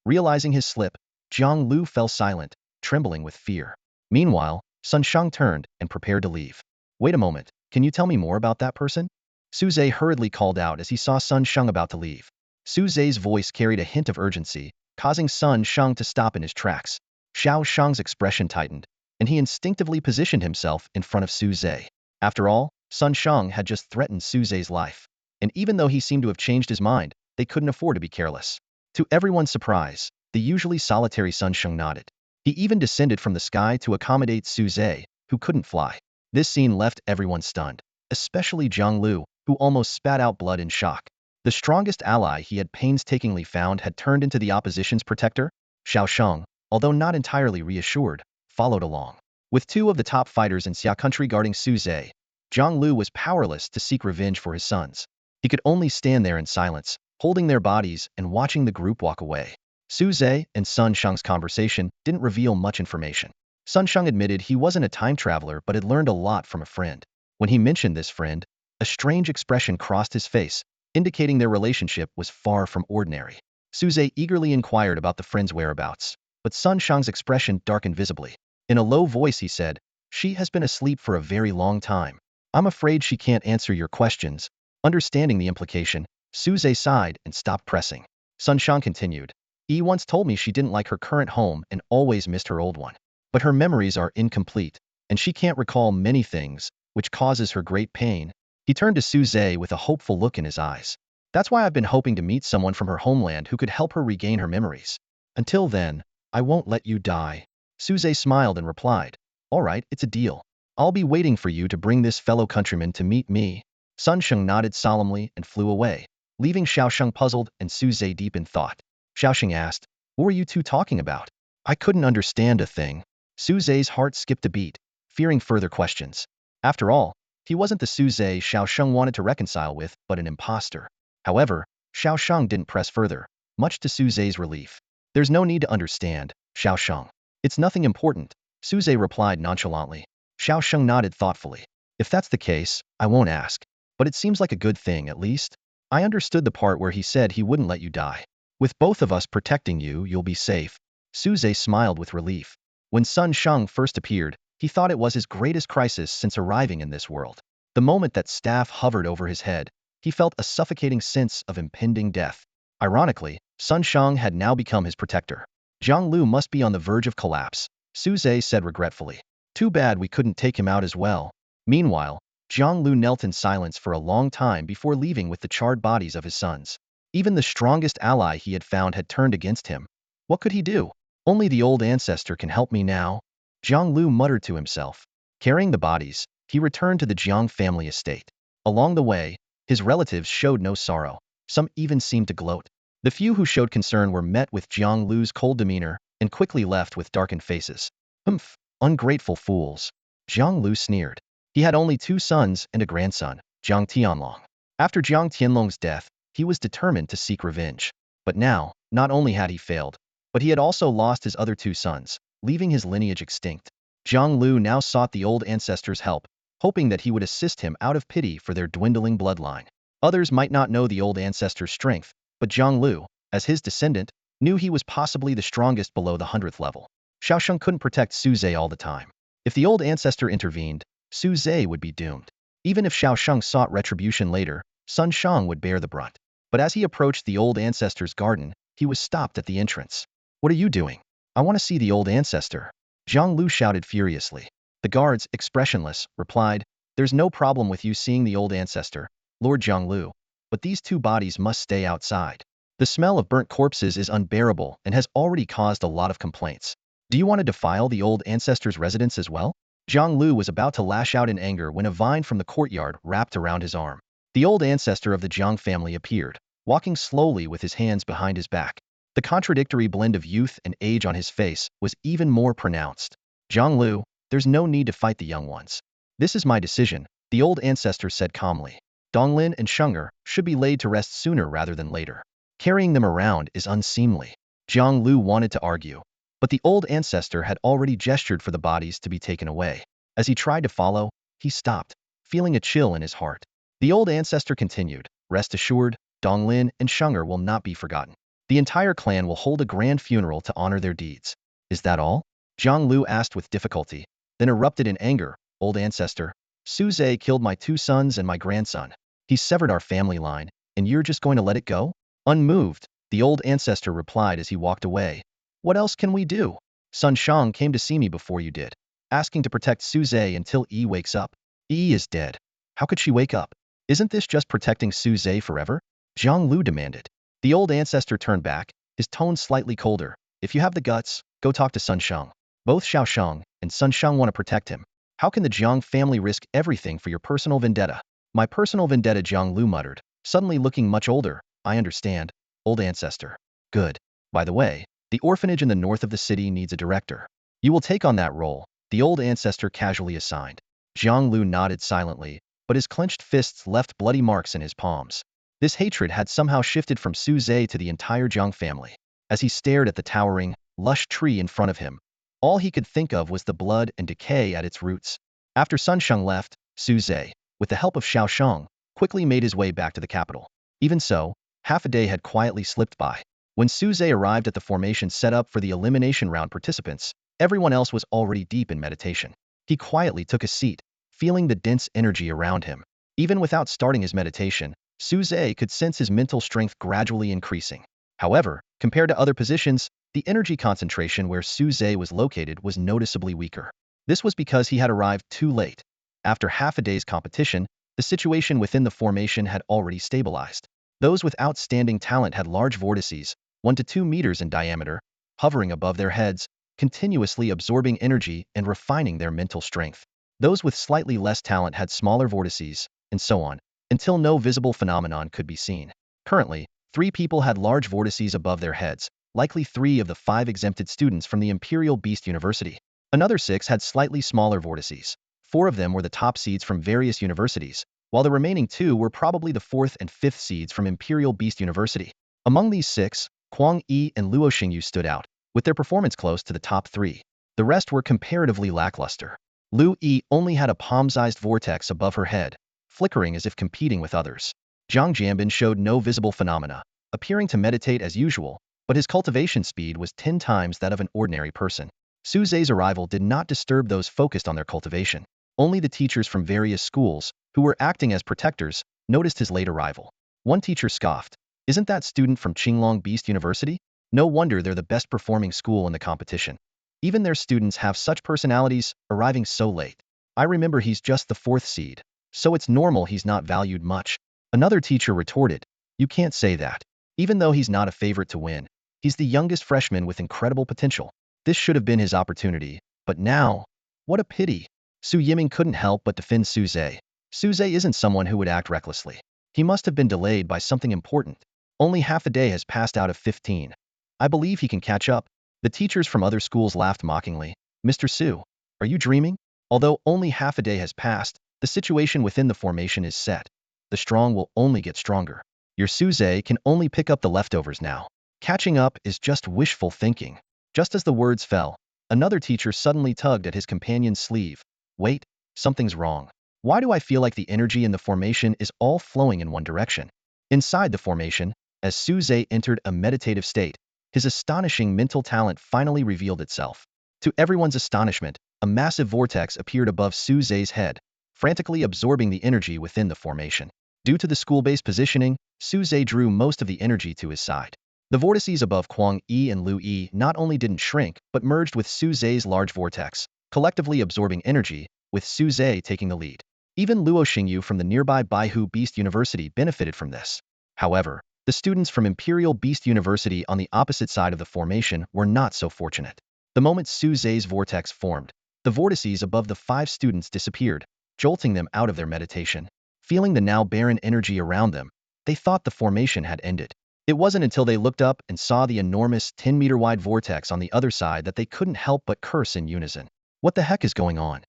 Realizing his slip, Jiang Lu fell silent, trembling with fear. Meanwhile, Sun Sheng turned and prepared to leave. Wait a moment, can you tell me more about that person? Suze hurriedly called out as he saw Sun Sheng about to leave. Suze's voice carried a hint of urgency, causing Sun Sheng to stop in his tracks. Xiao Sheng's expression tightened, and he instinctively positioned himself in front of Suze. After all, Sun Sheng had just threatened Suze's life, and even though he seemed to have changed his mind, they couldn't afford to be careless. To everyone's surprise, the usually solitary Sun Sheng nodded. He even descended from the sky to accommodate Suze, who couldn't fly. This scene left everyone stunned, especially Jiang Lu, who almost spat out blood in shock. The strongest ally he had painstakingly found had turned into the opposition's protector. Xiao Sheng, although not entirely reassured, followed along. With two of the top fighters in Xia country guarding Suze, Jiang Lu was powerless to seek revenge for his sons. He could only stand there in silence, holding their bodies and watching the group walk away. Suze and Sun Sheng's conversation didn't reveal much information. Sun Sheng admitted he wasn't a time traveler but had learned a lot from a friend. When he mentioned this friend, a strange expression crossed his face, indicating their relationship was far from ordinary. Suze eagerly inquired about the friend's whereabouts, but Sun Sheng's expression darkened visibly. In a low voice he said, "She has been asleep for a very long time. I'm afraid she can't answer your questions." Understanding the implication, Suze sighed and stopped pressing. Sun Sheng continued, "Yi once told me she didn't like her current home and always missed her old one. But her memories are incomplete, and she can't recall many things, which causes her great pain." He turned to Suze with a hopeful look in his eyes. "That's why I've been hoping to meet someone from her homeland who could help her regain her memories. Until then, I won't let you die." Suze smiled and replied, "All right, it's a deal. I'll be waiting for you to bring this fellow countryman to meet me." Sun Sheng nodded solemnly and flew away, leaving Xiao Sheng puzzled and Suze deep in thought. Xiao Sheng asked, "What were you two talking about?" "I couldn't understand a thing." Suze's heart skipped a beat, fearing further questions. After all, he wasn't the Suze Xiao Sheng wanted to reconcile with, but an imposter. However, Xiao Sheng didn't press further, much to Suze's relief. "There's no need to understand, Xiao Sheng. It's nothing important," Suze replied nonchalantly. Xiao Sheng nodded thoughtfully. "If that's the case, I won't ask. But it seems like a good thing, at least. I understood the part where he said he wouldn't let you die. With both of us protecting you, you'll be safe." Suze smiled with relief. When Sun Sheng first appeared, he thought it was his greatest crisis since arriving in this world. The moment that staff hovered over his head, he felt a suffocating sense of impending death. Ironically, Sun Sheng had now become his protector. Jiang Lu must be on the verge of collapse, Suze said regretfully. Too bad we couldn't take him out as well. Meanwhile, Jiang Lu knelt in silence for a long time before leaving with the charred bodies of his sons. Even the strongest ally he had found had turned against him. What could he do? "Only the old ancestor can help me now," Jiang Lu muttered to himself. Carrying the bodies, he returned to the Jiang family estate. Along the way, his relatives showed no sorrow. Some even seemed to gloat. The few who showed concern were met with Jiang Lu's cold demeanor and quickly left with darkened faces. Humph, ungrateful fools. Jiang Lu sneered. He had only 2 sons and a grandson, Jiang Tianlong. After Jiang Tianlong's death, he was determined to seek revenge. But now, not only had he failed, but he had also lost his other 2 sons, leaving his lineage extinct. Jiang Lu now sought the old ancestor's help, hoping that he would assist him out of pity for their dwindling bloodline. Others might not know the old ancestor's strength, but Jiang Lu, as his descendant, knew he was possibly the strongest below the 100th level. Xiaosheng couldn't protect Su Zhe all the time. If the old ancestor intervened, Su Zhe would be doomed. Even if Xiaosheng sought retribution later, Sun Shang would bear the brunt. But as he approached the old ancestor's garden, he was stopped at the entrance. "What are you doing? I want to see the old ancestor." Jiang Lu shouted furiously. The guards, expressionless, replied, "There's no problem with you seeing the old ancestor, Lord Jiang Lu, but these 2 bodies must stay outside. The smell of burnt corpses is unbearable and has already caused a lot of complaints. Do you want to defile the old ancestor's residence as well?" Jiang Lu was about to lash out in anger when a vine from the courtyard wrapped around his arm. The old ancestor of the Jiang family appeared, walking slowly with his hands behind his back. The contradictory blend of youth and age on his face was even more pronounced. "Jiang Lu, there's no need to fight the young ones. This is my decision," the old ancestor said calmly. "Donglin and Shenger should be laid to rest sooner rather than later. Carrying them around is unseemly." Jiang Lu wanted to argue, but the old ancestor had already gestured for the bodies to be taken away. As he tried to follow, he stopped, feeling a chill in his heart. The old ancestor continued, "Rest assured, Donglin and Shenger will not be forgotten. The entire clan will hold a grand funeral to honor their deeds." "Is that all?" Jiang Lu asked with difficulty, then erupted in anger. "Old ancestor, Su Zhe killed my 2 sons and my grandson. He severed our family line, and you're just going to let it go?" Unmoved, the old ancestor replied as he walked away. "What else can we do? Sun Shang came to see me before you did, asking to protect Su Zhe until Yi wakes up. Yi is dead. How could she wake up? Isn't this just protecting Su Zhe forever?" Jiang Lu demanded. The old ancestor turned back, his tone slightly colder. "If you have the guts, go talk to Sun Shang. Both Xiaosheng and Sun Shang want to protect him. How can the Jiang family risk everything for your personal vendetta?" "My personal vendetta," Jiang Lu muttered, suddenly looking much older. "I understand, old ancestor." "Good. By the way, the orphanage in the north of the city needs a director. You will take on that role," the old ancestor casually assigned. Jiang Lu nodded silently, but his clenched fists left bloody marks in his palms. This hatred had somehow shifted from Su Zhe to the entire Jiang family. As he stared at the towering, lush tree in front of him, all he could think of was the blood and decay at its roots. After Sun Sheng left, Su Zhe, with the help of Xiaosheng, quickly made his way back to the capital. Even so, half a day had quietly slipped by. When Su Zhe arrived at the formation set up for the elimination round participants, everyone else was already deep in meditation. He quietly took a seat, feeling the dense energy around him. Even without starting his meditation, Su Zhe could sense his mental strength gradually increasing. However, compared to other positions, the energy concentration where Su Zhe was located was noticeably weaker. This was because he had arrived too late. After half a day's competition, the situation within the formation had already stabilized. Those with outstanding talent had large vortices, 1 to 2 meters in diameter, hovering above their heads, continuously absorbing energy and refining their mental strength. Those with slightly less talent had smaller vortices, and so on, until no visible phenomenon could be seen. Currently, 3 people had large vortices above their heads, likely 3 of the 5 exempted students from the Imperial Beast University. Another 6 had slightly smaller vortices. 4 of them were the top seeds from various universities, while the remaining 2 were probably the 4th and 5th seeds from Imperial Beast University. Among these 6, Kuang Yi and Luo Xingyu stood out, with their performance close to the top 3. The rest were comparatively lackluster. Lu Yi only had a palm-sized vortex above her head, flickering as if competing with others. Zhang Jianbin showed no visible phenomena, appearing to meditate as usual, but his cultivation speed was 10 times that of an ordinary person. Su Zhe's arrival did not disturb those focused on their cultivation. Only the teachers from various schools, who were acting as protectors, noticed his late arrival. One teacher scoffed, "Isn't that student from Qinglong Beast University? No wonder they're the best performing school in the competition. Even their students have such personalities, arriving so late. I remember he's just the 4th seed, so it's normal he's not valued much." Another teacher retorted, "You can't say that. Even though he's not a favorite to win, he's the youngest freshman with incredible potential. This should have been his opportunity, but now, what a pity." Su Yiming couldn't help but defend Su Zhe. Suze isn't someone who would act recklessly. He must have been delayed by something important. Only half a day has passed out of 15. I believe he can catch up. The teachers from other schools laughed mockingly. Mr. Su, are you dreaming? Although only half a day has passed, the situation within the formation is set. The strong will only get stronger. Your Suze can only pick up the leftovers now. Catching up is just wishful thinking. Just as the words fell, another teacher suddenly tugged at his companion's sleeve. Wait, something's wrong. Why do I feel like the energy in the formation is all flowing in one direction? Inside the formation, as Suze entered a meditative state, his astonishing mental talent finally revealed itself. To everyone's astonishment, a massive vortex appeared above Suze's head, frantically absorbing the energy within the formation. Due to the school-based positioning, Suze drew most of the energy to his side. The vortices above Kwang Yi and Lu Yi not only didn't shrink, but merged with Suze's large vortex, collectively absorbing energy, with Suze taking the lead. Even Luo Xingyu from the nearby Baihu Beast University benefited from this. However, the students from Imperial Beast University on the opposite side of the formation were not so fortunate. The moment Suze's vortex formed, the vortices above the 5 students disappeared, jolting them out of their meditation. Feeling the now barren energy around them, they thought the formation had ended. It wasn't until they looked up and saw the enormous 10-meter-wide vortex on the other side that they couldn't help but curse in unison. What the heck is going on?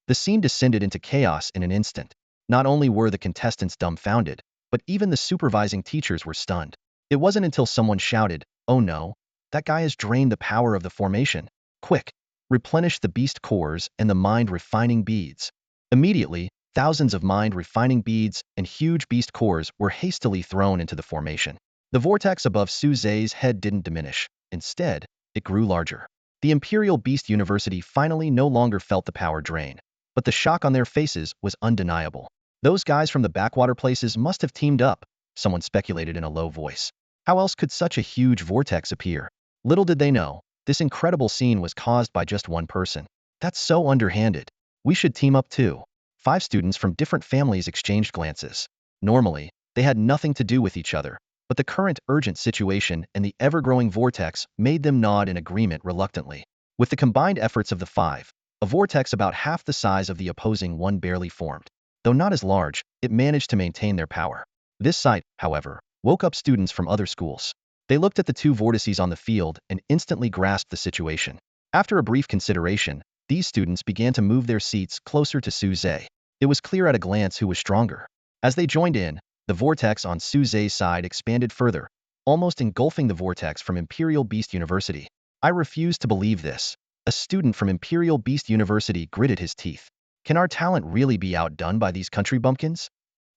The scene descended into chaos in an instant. Not only were the contestants dumbfounded, but even the supervising teachers were stunned. It wasn't until someone shouted, "Oh no, that guy has drained the power of the formation. Quick, replenish the beast cores and the mind-refining beads." Immediately, thousands of mind-refining beads and huge beast cores were hastily thrown into the formation. The vortex above Suze's head didn't diminish. Instead, it grew larger. The Imperial Beast University finally no longer felt the power drain. But the shock on their faces was undeniable. Those guys from the backwater places must have teamed up, someone speculated in a low voice. How else could such a huge vortex appear? Little did they know, this incredible scene was caused by just one person. That's so underhanded. We should team up too. 5 students from different families exchanged glances. Normally, they had nothing to do with each other, but the current urgent situation and the ever-growing vortex made them nod in agreement reluctantly. With the combined efforts of the 5, a vortex about half the size of the opposing one barely formed. Though not as large, it managed to maintain their power. This sight, however, woke up students from other schools. They looked at the 2 vortices on the field and instantly grasped the situation. After a brief consideration, these students began to move their seats closer to Suze. It was clear at a glance who was stronger. As they joined in, the vortex on Suze's side expanded further, almost engulfing the vortex from Imperial Beast University. I refuse to believe this. A student from Imperial Beast University gritted his teeth. Can our talent really be outdone by these country bumpkins?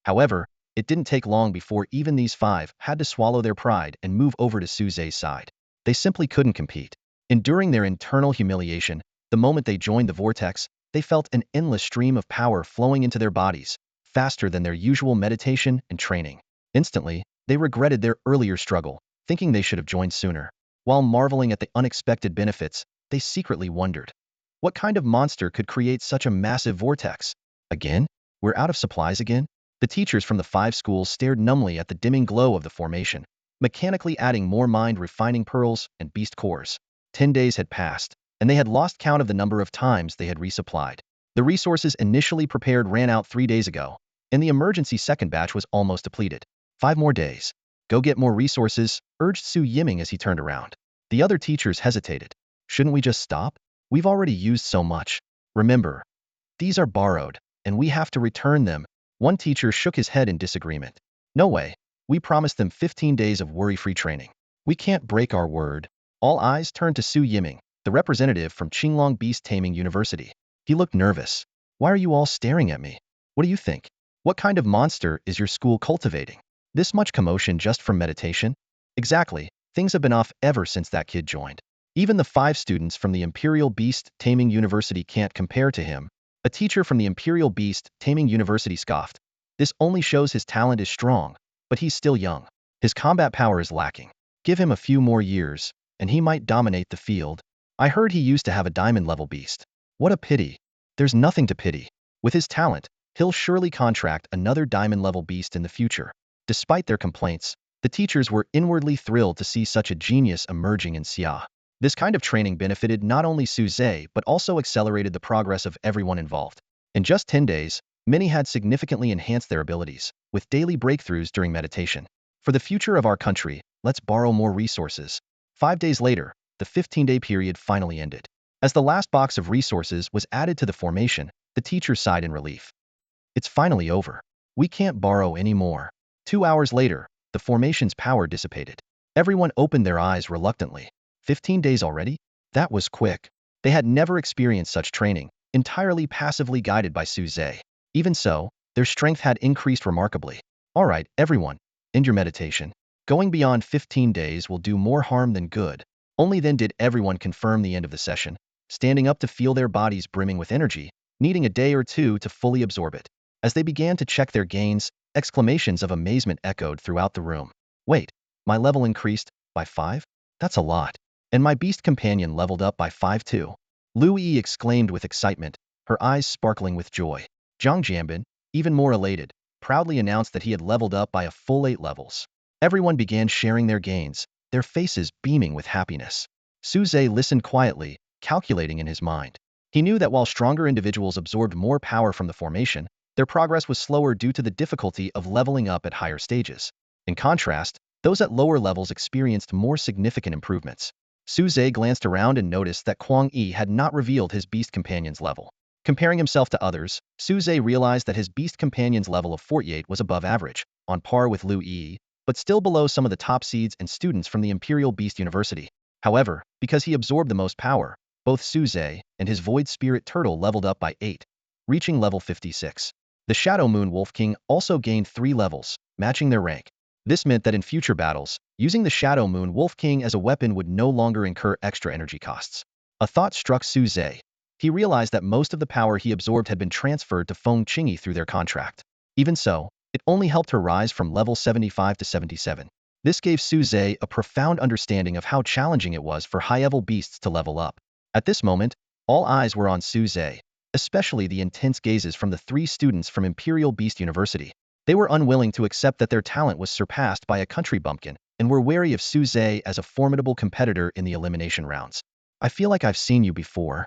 However, it didn't take long before even these 5 had to swallow their pride and move over to Suze's side. They simply couldn't compete. Enduring their internal humiliation, the moment they joined the vortex, they felt an endless stream of power flowing into their bodies, faster than their usual meditation and training. Instantly, they regretted their earlier struggle, thinking they should have joined sooner. While marveling at the unexpected benefits, they secretly wondered, what kind of monster could create such a massive vortex? Again? We're out of supplies again? The teachers from the 5 schools stared numbly at the dimming glow of the formation, mechanically adding more mind-refining pearls and beast cores. 10 days had passed, and they had lost count of the number of times they had resupplied. The resources initially prepared ran out 3 days ago, and the emergency second batch was almost depleted. 5 more days. Go get more resources, urged Su Yiming as he turned around. The other teachers hesitated. Shouldn't we just stop? We've already used so much. Remember, these are borrowed, and we have to return them. One teacher shook his head in disagreement. No way. We promised them 15 days of worry-free training. We can't break our word. All eyes turned to Su Yiming, the representative from Qinglong Beast Taming University. He looked nervous. Why are you all staring at me? What do you think? What kind of monster is your school cultivating? This much commotion just from meditation? Exactly. Things have been off ever since that kid joined. Even the 5 students from the Imperial Beast Taming University can't compare to him. A teacher from the Imperial Beast Taming University scoffed. This only shows his talent is strong, but he's still young. His combat power is lacking. Give him a few more years, and he might dominate the field. I heard he used to have a diamond-level beast. What a pity. There's nothing to pity. With his talent, he'll surely contract another diamond-level beast in the future. Despite their complaints, the teachers were inwardly thrilled to see such a genius emerging in Xia. This kind of training benefited not only Suze but also accelerated the progress of everyone involved. In just 10 days, Many had significantly enhanced their abilities, with daily breakthroughs during meditation. For the future of our country, let's borrow more resources. 5 days later, the 15-day period finally ended. As the last box of resources was added to the formation, the teacher sighed in relief. It's finally over. We can't borrow any more. 2 hours later, the formation's power dissipated. Everyone opened their eyes reluctantly. 15 days already? That was quick. They had never experienced such training, entirely passively guided by Suze. Even so, their strength had increased remarkably. All right, everyone, end your meditation. Going beyond 15 days will do more harm than good. Only then did everyone confirm the end of the session, standing up to feel their bodies brimming with energy, needing a day or two to fully absorb it. As they began to check their gains, exclamations of amazement echoed throughout the room. Wait, my level increased by 5? That's a lot. And my beast companion leveled up by 5 too. Lu Yi exclaimed with excitement, her eyes sparkling with joy. Zhang Jianbin, even more elated, proudly announced that he had leveled up by a full 8 levels. Everyone began sharing their gains, their faces beaming with happiness. Suze listened quietly, calculating in his mind. He knew that while stronger individuals absorbed more power from the formation, their progress was slower due to the difficulty of leveling up at higher stages. In contrast, those at lower levels experienced more significant improvements. Suze glanced around and noticed that Kuang Yi had not revealed his beast companion's level. Comparing himself to others, Suze realized that his beast companion's level of 48 was above average, on par with Lu Yi, but still below some of the top seeds and students from the Imperial Beast University. However, because he absorbed the most power, both Suze and his Void Spirit Turtle leveled up by 8, reaching level 56. The Shadow Moon Wolf King also gained 3 levels, matching their rank. This meant that in future battles, using the Shadow Moon Wolf King as a weapon would no longer incur extra energy costs. A thought struck Suze. He realized that most of the power he absorbed had been transferred to Feng Qingyi through their contract. Even so, it only helped her rise from level 75 to 77. This gave Suze a profound understanding of how challenging it was for high-level beasts to level up. At this moment, all eyes were on Suze, especially the intense gazes from the 3 students from Imperial Beast University. They were unwilling to accept that their talent was surpassed by a country bumpkin, and were wary of Suze as a formidable competitor in the elimination rounds. I feel like I've seen you before.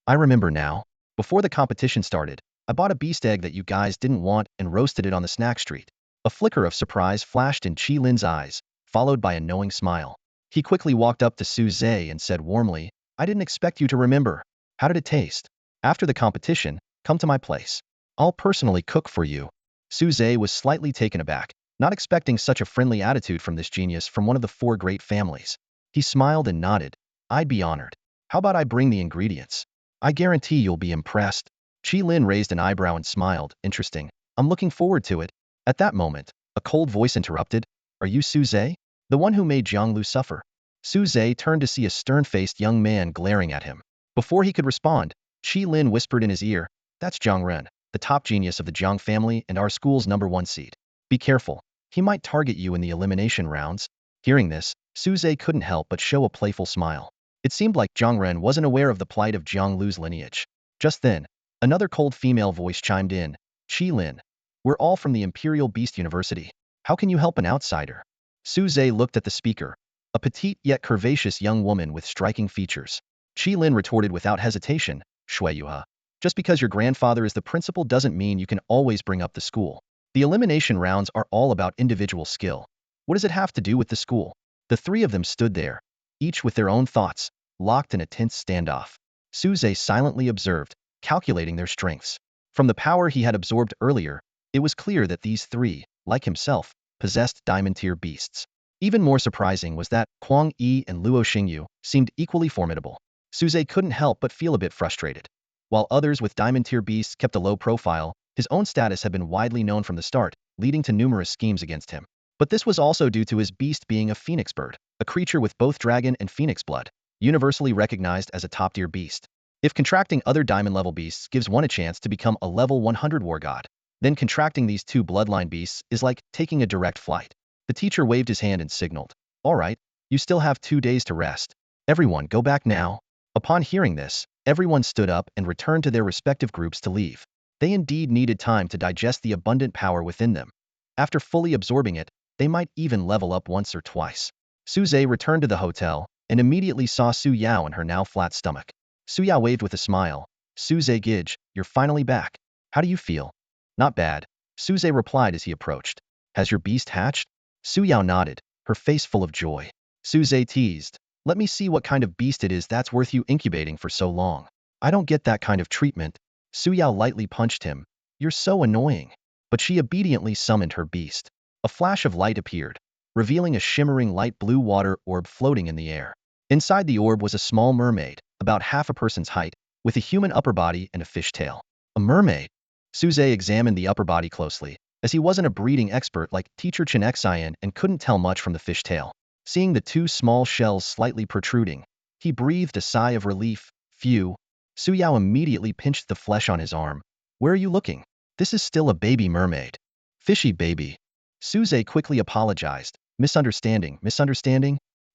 I remember now. Before the competition started, I bought a beast egg that you guys didn't want and roasted it on the snack street. A flicker of surprise flashed in Qi Lin's eyes, followed by a knowing smile. He quickly walked up to Suze and said warmly, I didn't expect you to remember. How did it taste? After the competition, come to my place. I'll personally cook for you. Suze was slightly taken aback, not expecting such a friendly attitude from this genius from one of the 4 great families. He smiled and nodded. I'd be honored. How about I bring the ingredients? I guarantee you'll be impressed. Qi Lin raised an eyebrow and smiled. Interesting. I'm looking forward to it. At that moment, a cold voice interrupted. Are you Suze? The one who made Jianglu suffer? Suze turned to see a stern-faced young man glaring at him. Before he could respond, Qi Lin whispered in his ear, That's Jiang Ren, the top genius of the Jiang family and our school's #1 seed. Be careful. He might target you in the elimination rounds. Hearing this, Suze couldn't help but show a playful smile. It seemed like Jiang Ren wasn't aware of the plight of Jiang Lu's lineage. Just then, another cold female voice chimed in. Qi Lin. We're all from the Imperial Beast University. How can you help an outsider? Suze looked at the speaker, a petite yet curvaceous young woman with striking features. Qi Lin retorted without hesitation, Shui Yuha. Just because your grandfather is the principal doesn't mean you can always bring up the school. The elimination rounds are all about individual skill. What does it have to do with the school? The 3 of them stood there, each with their own thoughts, locked in a tense standoff. Suze silently observed, calculating their strengths. From the power he had absorbed earlier, it was clear that these 3, like himself, possessed diamond-tier beasts. Even more surprising was that Kuang Yi and Luo Xingyu seemed equally formidable. Suze couldn't help but feel a bit frustrated. While others with diamond-tier beasts kept a low profile, his own status had been widely known from the start, leading to numerous schemes against him. But this was also due to his beast being a phoenix bird, a creature with both dragon and phoenix blood, universally recognized as a top-tier beast. If contracting other diamond-level beasts gives one a chance to become a level 100 war god, then contracting these 2 bloodline beasts is like taking a direct flight. The teacher waved his hand and signaled, All right, you still have 2 days to rest. Everyone go back now. Upon hearing this, everyone stood up and returned to their respective groups to leave. They indeed needed time to digest the abundant power within them. After fully absorbing it, they might even level up once or twice. Suze returned to the hotel, and immediately saw Su Yao and her now flat stomach. Su Yao waved with a smile. Suze Gij, you're finally back. How do you feel? Not bad, Suze replied as he approached. Has your beast hatched? Su Yao nodded, her face full of joy. Suze teased. Let me see what kind of beast it is that's worth you incubating for so long. I don't get that kind of treatment. Su Yao lightly punched him. You're so annoying. But she obediently summoned her beast. A flash of light appeared, revealing a shimmering light blue water orb floating in the air. Inside the orb was a small mermaid, about half a person's height, with a human upper body and a fish tail. A mermaid? Suze examined the upper body closely, as he wasn't a breeding expert like teacher Chen Xian and couldn't tell much from the fish tail. Seeing the two small shells slightly protruding, he breathed a sigh of relief. Phew. Su Yao immediately pinched the flesh on his arm. Where are you looking? This is still a baby mermaid. Fishy baby. Suze quickly apologized. Misunderstanding?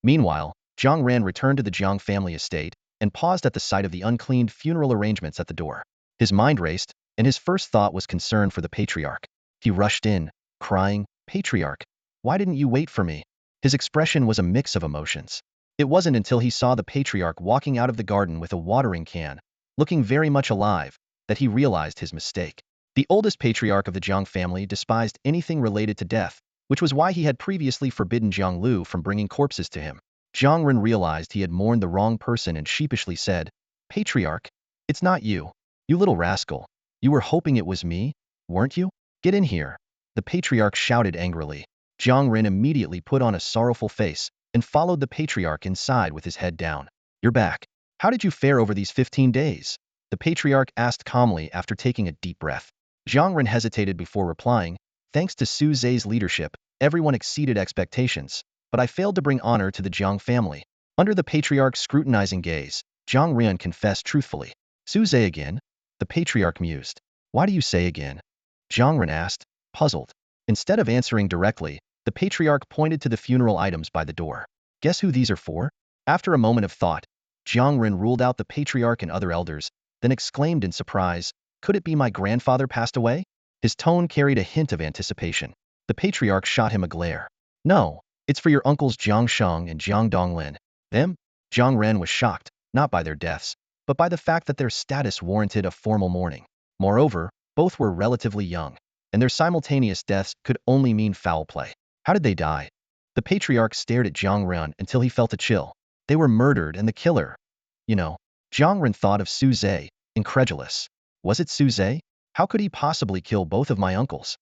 Meanwhile, Jiang Ran returned to the Jiang family estate and paused at the sight of the uncleaned funeral arrangements at the door. His mind raced, and his first thought was concern for the patriarch. He rushed in, crying, Patriarch, why didn't you wait for me? His expression was a mix of emotions. It wasn't until he saw the patriarch walking out of the garden with a watering can, looking very much alive, that he realized his mistake. The oldest patriarch of the Jiang family despised anything related to death, which was why he had previously forbidden Jiang Lu from bringing corpses to him. Jiang Ren realized he had mourned the wrong person and sheepishly said, Patriarch, it's not you. You little rascal. You were hoping it was me, weren't you? Get in here. The patriarch shouted angrily. Jiang Ren immediately put on a sorrowful face and followed the patriarch inside with his head down. You're back. How did you fare over these 15 days? The patriarch asked calmly after taking a deep breath. Jiang Ren hesitated before replying. Thanks to Su Zhe's leadership, everyone exceeded expectations, but I failed to bring honor to the Jiang family. Under the patriarch's scrutinizing gaze, Jiang Ren confessed truthfully. Su Zhe again? The patriarch mused. Why do you say again? Jiang Ren asked, puzzled. Instead of answering directly, the patriarch pointed to the funeral items by the door. Guess who these are for? After a moment of thought, Jiang Ren ruled out the patriarch and other elders, then exclaimed in surprise, could it be my grandfather passed away? His tone carried a hint of anticipation. The patriarch shot him a glare. No, it's for your uncles Jiang Sheng and Jiang Donglin. Them? Jiang Ren was shocked, not by their deaths, but by the fact that their status warranted a formal mourning. Moreover, both were relatively young, and their simultaneous deaths could only mean foul play. How did they die? The patriarch stared at Jiang Ren until he felt a chill. They were murdered and the killer. Jiang Ren thought of Su Zhe, incredulous. Was it Su Zhe? How could he possibly kill both of my uncles?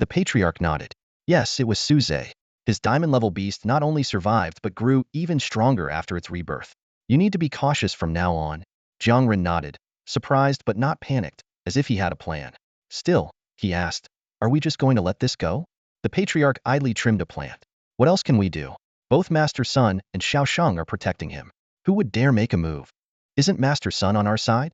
The patriarch nodded. Yes, it was Su Zhe. His diamond-level beast not only survived but grew even stronger after its rebirth. You need to be cautious from now on. Jiang Ren nodded, surprised but not panicked, as if he had a plan. Still, he asked, are we just going to let this go? The patriarch idly trimmed a plant. What else can we do? Both Master Sun and Xiao Sheng are protecting him. Who would dare make a move? Isn't Master Sun on our side?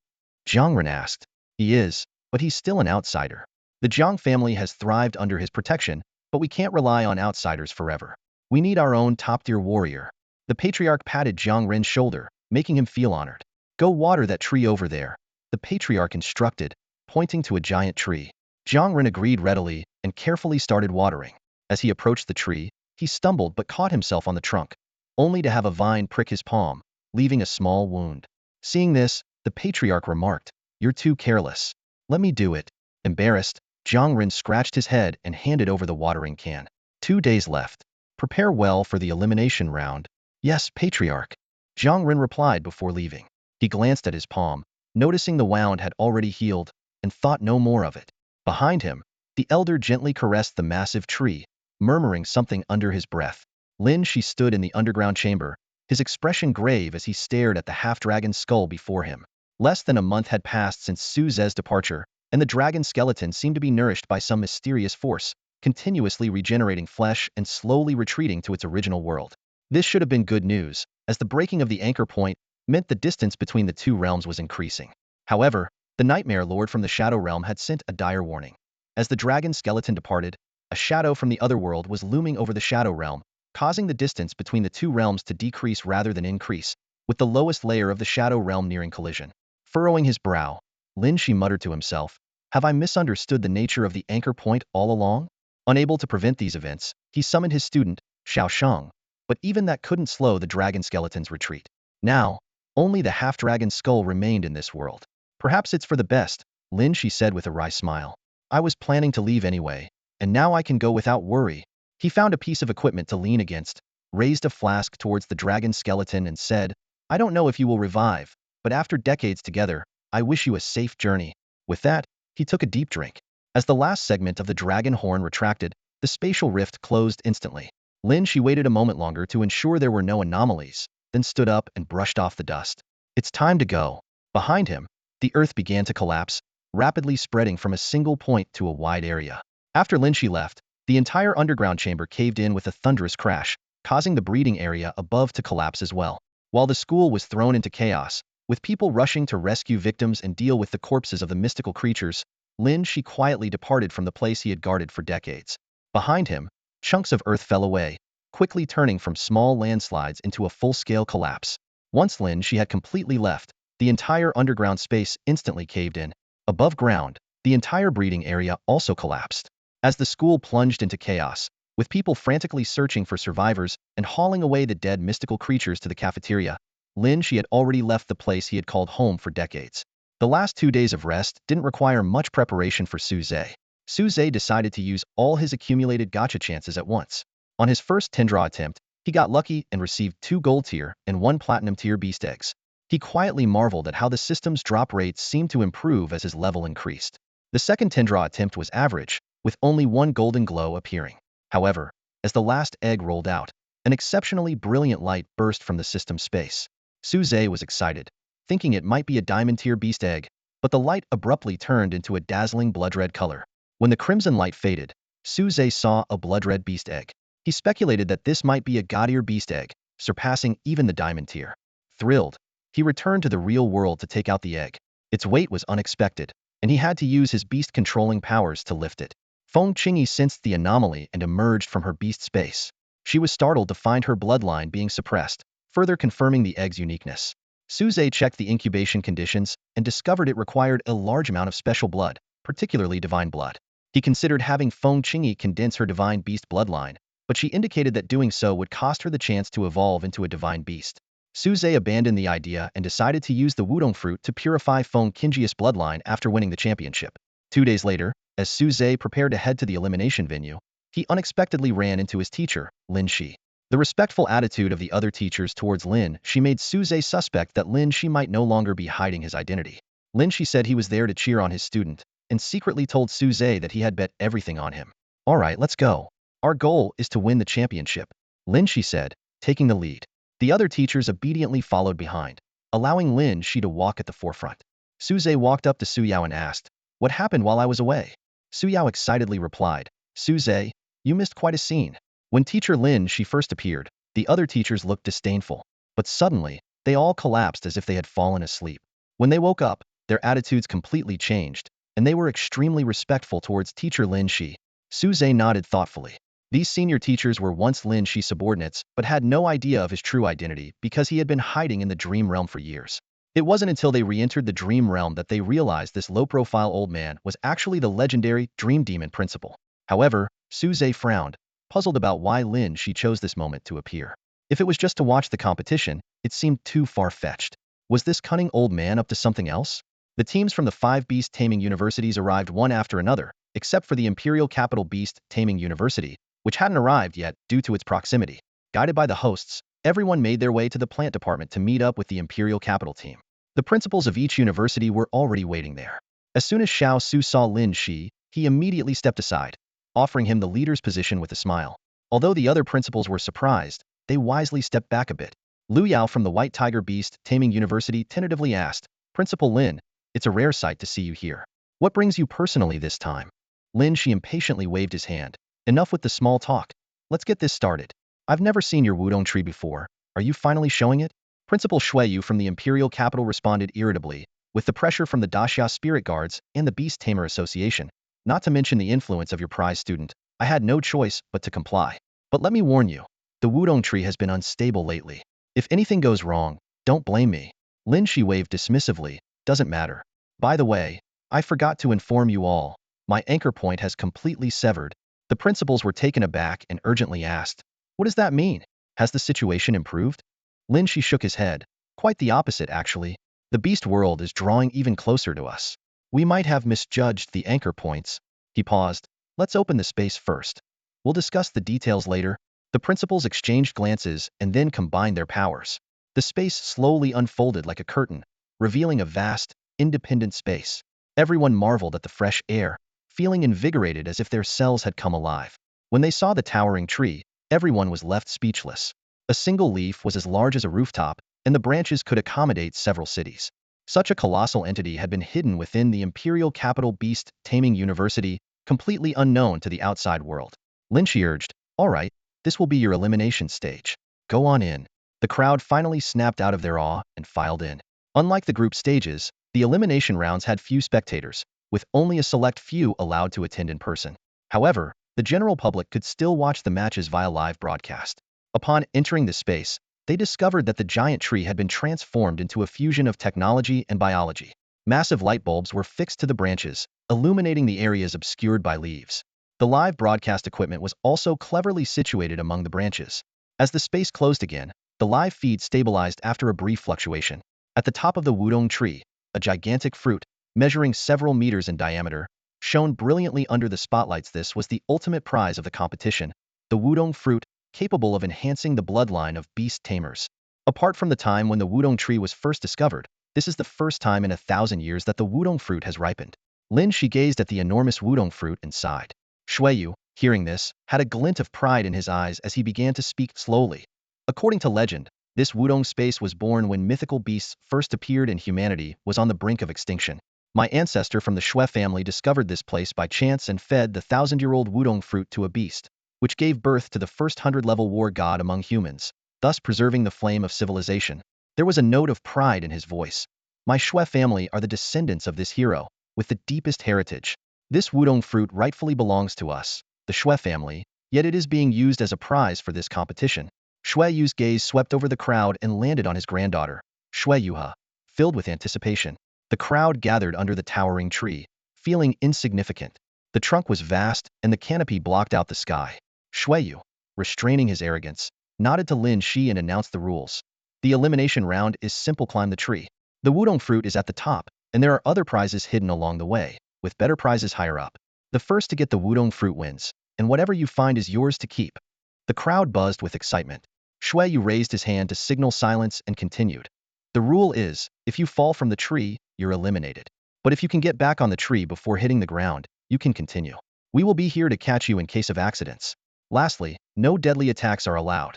Jiang Ren asked. He is, but he's still an outsider. The Jiang family has thrived under his protection, but we can't rely on outsiders forever. We need our own top-tier warrior. The patriarch patted Jiang Ren's shoulder, making him feel honored. Go water that tree over there, the patriarch instructed, pointing to a giant tree. Jiang Ren agreed readily and carefully started watering. As he approached the tree, he stumbled but caught himself on the trunk, only to have a vine prick his palm, leaving a small wound. Seeing this, the patriarch remarked, you're too careless. Let me do it. Embarrassed, Jiang Ren scratched his head and handed over the watering can. 2 days left. Prepare well for the elimination round. Yes, patriarch. Jiang Ren replied before leaving. He glanced at his palm, noticing the wound had already healed, and thought no more of it. Behind him, the elder gently caressed the massive tree, murmuring something under his breath. Lin Shi stood in the underground chamber, his expression grave as he stared at the half-dragon skull before him. Less than a month had passed since Su Zhe's departure, and the dragon skeleton seemed to be nourished by some mysterious force, continuously regenerating flesh and slowly retreating to its original world. This should have been good news, as the breaking of the anchor point meant the distance between the two realms was increasing. However, the Nightmare Lord from the Shadow Realm had sent a dire warning. As the dragon skeleton departed, a shadow from the other world was looming over the Shadow Realm, causing the distance between the two realms to decrease rather than increase, with the lowest layer of the Shadow Realm nearing collision. Furrowing his brow, Lin Shi muttered to himself, have I misunderstood the nature of the anchor point all along? Unable to prevent these events, he summoned his student, Xiao Sheng, but even that couldn't slow the dragon skeleton's retreat. Now, only the half-dragon skull remained in this world. Perhaps it's for the best, Lin Shi said with a wry smile. I was planning to leave anyway, and now I can go without worry. He found a piece of equipment to lean against, raised a flask towards the dragon skeleton and said, I don't know if you will revive, but after decades together, I wish you a safe journey. With that, he took a deep drink. As the last segment of the dragon horn retracted, the spatial rift closed instantly. Lin Shi waited a moment longer to ensure there were no anomalies, then stood up and brushed off the dust. It's time to go. Behind him, the earth began to collapse, rapidly spreading from a single point to a wide area. After Lin Shi left, the entire underground chamber caved in with a thunderous crash, causing the breeding area above to collapse as well. While the school was thrown into chaos, with people rushing to rescue victims and deal with the corpses of the mystical creatures, Lin Shi quietly departed from the place he had guarded for decades. Behind him, chunks of earth fell away, quickly turning from small landslides into a full-scale collapse. Once Lin Shi had completely left, the entire underground space instantly caved in. Above ground, the entire breeding area also collapsed. As the school plunged into chaos, with people frantically searching for survivors and hauling away the dead mystical creatures to the cafeteria, Lin Shi had already left the place he had called home for decades. The last 2 days of rest didn't require much preparation for Suze. Suze decided to use all his accumulated gacha chances at once. On his first 10-draw attempt, he got lucky and received 2 gold tier and 1 platinum tier beast eggs. He quietly marveled at how the system's drop rates seemed to improve as his level increased. The second 10-draw attempt was average, with only 1 golden glow appearing. However, as the last egg rolled out, an exceptionally brilliant light burst from the system's space. Suze was excited, thinking it might be a diamond tier beast egg, but the light abruptly turned into a dazzling blood-red color. When the crimson light faded, Suze saw a blood-red beast egg. He speculated that this might be a god tier beast egg, surpassing even the diamond tier. Thrilled, he returned to the real world to take out the egg. Its weight was unexpected, and he had to use his beast-controlling powers to lift it. Feng Qingyi sensed the anomaly and emerged from her beast space. She was startled to find her bloodline being suppressed, further confirming the egg's uniqueness. Suze checked the incubation conditions and discovered it required a large amount of special blood, particularly divine blood. He considered having Feng Qingyi condense her divine beast bloodline, but she indicated that doing so would cost her the chance to evolve into a divine beast. Suze abandoned the idea and decided to use the wudong fruit to purify Feng Qingyi's bloodline after winning the championship. 2 days later, as Suze prepared to head to the elimination venue, he unexpectedly ran into his teacher, Lin Shi. The respectful attitude of the other teachers towards Lin Shi made Suze suspect that Lin Shi might no longer be hiding his identity. Lin Shi said he was there to cheer on his student, and secretly told Suze that he had bet everything on him. Alright, let's go. Our goal is to win the championship, Lin Shi said, taking the lead. The other teachers obediently followed behind, allowing Lin Shi to walk at the forefront. Suze walked up to Su Yao and asked, What happened while I was away? Su Yao excitedly replied, Suze, you missed quite a scene. When teacher Lin Shi first appeared, the other teachers looked disdainful, but suddenly, they all collapsed as if they had fallen asleep. When they woke up, their attitudes completely changed, and they were extremely respectful towards teacher Lin Shi. Suze nodded thoughtfully. These senior teachers were once Lin Shi's subordinates but had no idea of his true identity because he had been hiding in the dream realm for years. It wasn't until they re-entered the dream realm that they realized this low-profile old man was actually the legendary Dream Demon principal. However, Suze frowned, puzzled about why Lin Shi chose this moment to appear. If it was just to watch the competition, it seemed too far-fetched. Was this cunning old man up to something else? The teams from the 5 beast taming universities arrived one after another, except for the Imperial Capital Beast Taming University, which hadn't arrived yet due to its proximity. Guided by the hosts, everyone made their way to the plant department to meet up with the Imperial Capital team. The principals of each university were already waiting there. As soon as Xiao Su saw Lin Shi, he immediately stepped aside, offering him the leader's position with a smile. Although the other principals were surprised, they wisely stepped back a bit. Lu Yao from the White Tiger Beast Taming University tentatively asked, Principal Lin, it's a rare sight to see you here. What brings you personally this time? Lin Shi impatiently waved his hand. Enough with the small talk. Let's get this started. I've never seen your wudong tree before. Are you finally showing it? Principal Shuiyu from the Imperial Capital responded irritably, with the pressure from the Daxia Spirit Guards and the Beast Tamer Association, not to mention the influence of your prize student. I had no choice but to comply. But let me warn you, the wudong tree has been unstable lately. If anything goes wrong, don't blame me. Lin Shi waved dismissively, doesn't matter. By the way, I forgot to inform you all. My anchor point has completely severed. The principals were taken aback and urgently asked, What does that mean? Has the situation improved? Lin Shi shook his head. Quite the opposite, actually. The beast world is drawing even closer to us. We might have misjudged the anchor points. He paused. Let's open the space first. We'll discuss the details later. The principals exchanged glances and then combined their powers. The space slowly unfolded like a curtain, revealing a vast, independent space. Everyone marveled at the fresh air, feeling invigorated as if their cells had come alive. When they saw the towering tree, everyone was left speechless. A single leaf was as large as a rooftop, and the branches could accommodate several cities. Such a colossal entity had been hidden within the imperial capital beast taming university, completely unknown to the outside world. Lynch urged, "All right, this will be your elimination stage. Go on in." The crowd finally snapped out of their awe and filed in. Unlike the group stages, the elimination rounds had few spectators, with only a select few allowed to attend in person. However, the general public could still watch the matches via live broadcast. Upon entering the space, they discovered that the giant tree had been transformed into a fusion of technology and biology. Massive light bulbs were fixed to the branches, illuminating the areas obscured by leaves. The live broadcast equipment was also cleverly situated among the branches. As the space closed again, the live feed stabilized after a brief fluctuation. At the top of the wudong tree, a gigantic fruit, measuring several meters in diameter, shone brilliantly under the spotlights. This was the ultimate prize of the competition, the wudong fruit, capable of enhancing the bloodline of beast tamers. Apart from the time when the wudong tree was first discovered, this is the first time in 1,000 years that the wudong fruit has ripened. Lin Shi gazed at the enormous wudong fruit and sighed. Shuiyu, hearing this, had a glint of pride in his eyes as he began to speak slowly. According to legend, this wudong space was born when mythical beasts first appeared and humanity was on the brink of extinction. My ancestor from the Shui family discovered this place by chance and fed the 1,000-year-old wudong fruit to a beast, which gave birth to the first 100-level war god among humans, thus preserving the flame of civilization. There was a note of pride in his voice. My Shui family are the descendants of this hero, with the deepest heritage. This wudong fruit rightfully belongs to us, the Shui family, yet it is being used as a prize for this competition. Shui Yu's gaze swept over the crowd and landed on his granddaughter, Shui Yuha, filled with anticipation. The crowd gathered under the towering tree, feeling insignificant. The trunk was vast, and the canopy blocked out the sky. Shui Yu, restraining his arrogance, nodded to Lin Shi and announced the rules. The elimination round is simple: climb the tree. The wudong fruit is at the top, and there are other prizes hidden along the way, with better prizes higher up. The first to get the wudong fruit wins, and whatever you find is yours to keep. The crowd buzzed with excitement. Shui Yu raised his hand to signal silence and continued. The rule is, if you fall from the tree, you're eliminated. But if you can get back on the tree before hitting the ground, you can continue. We will be here to catch you in case of accidents. Lastly, no deadly attacks are allowed.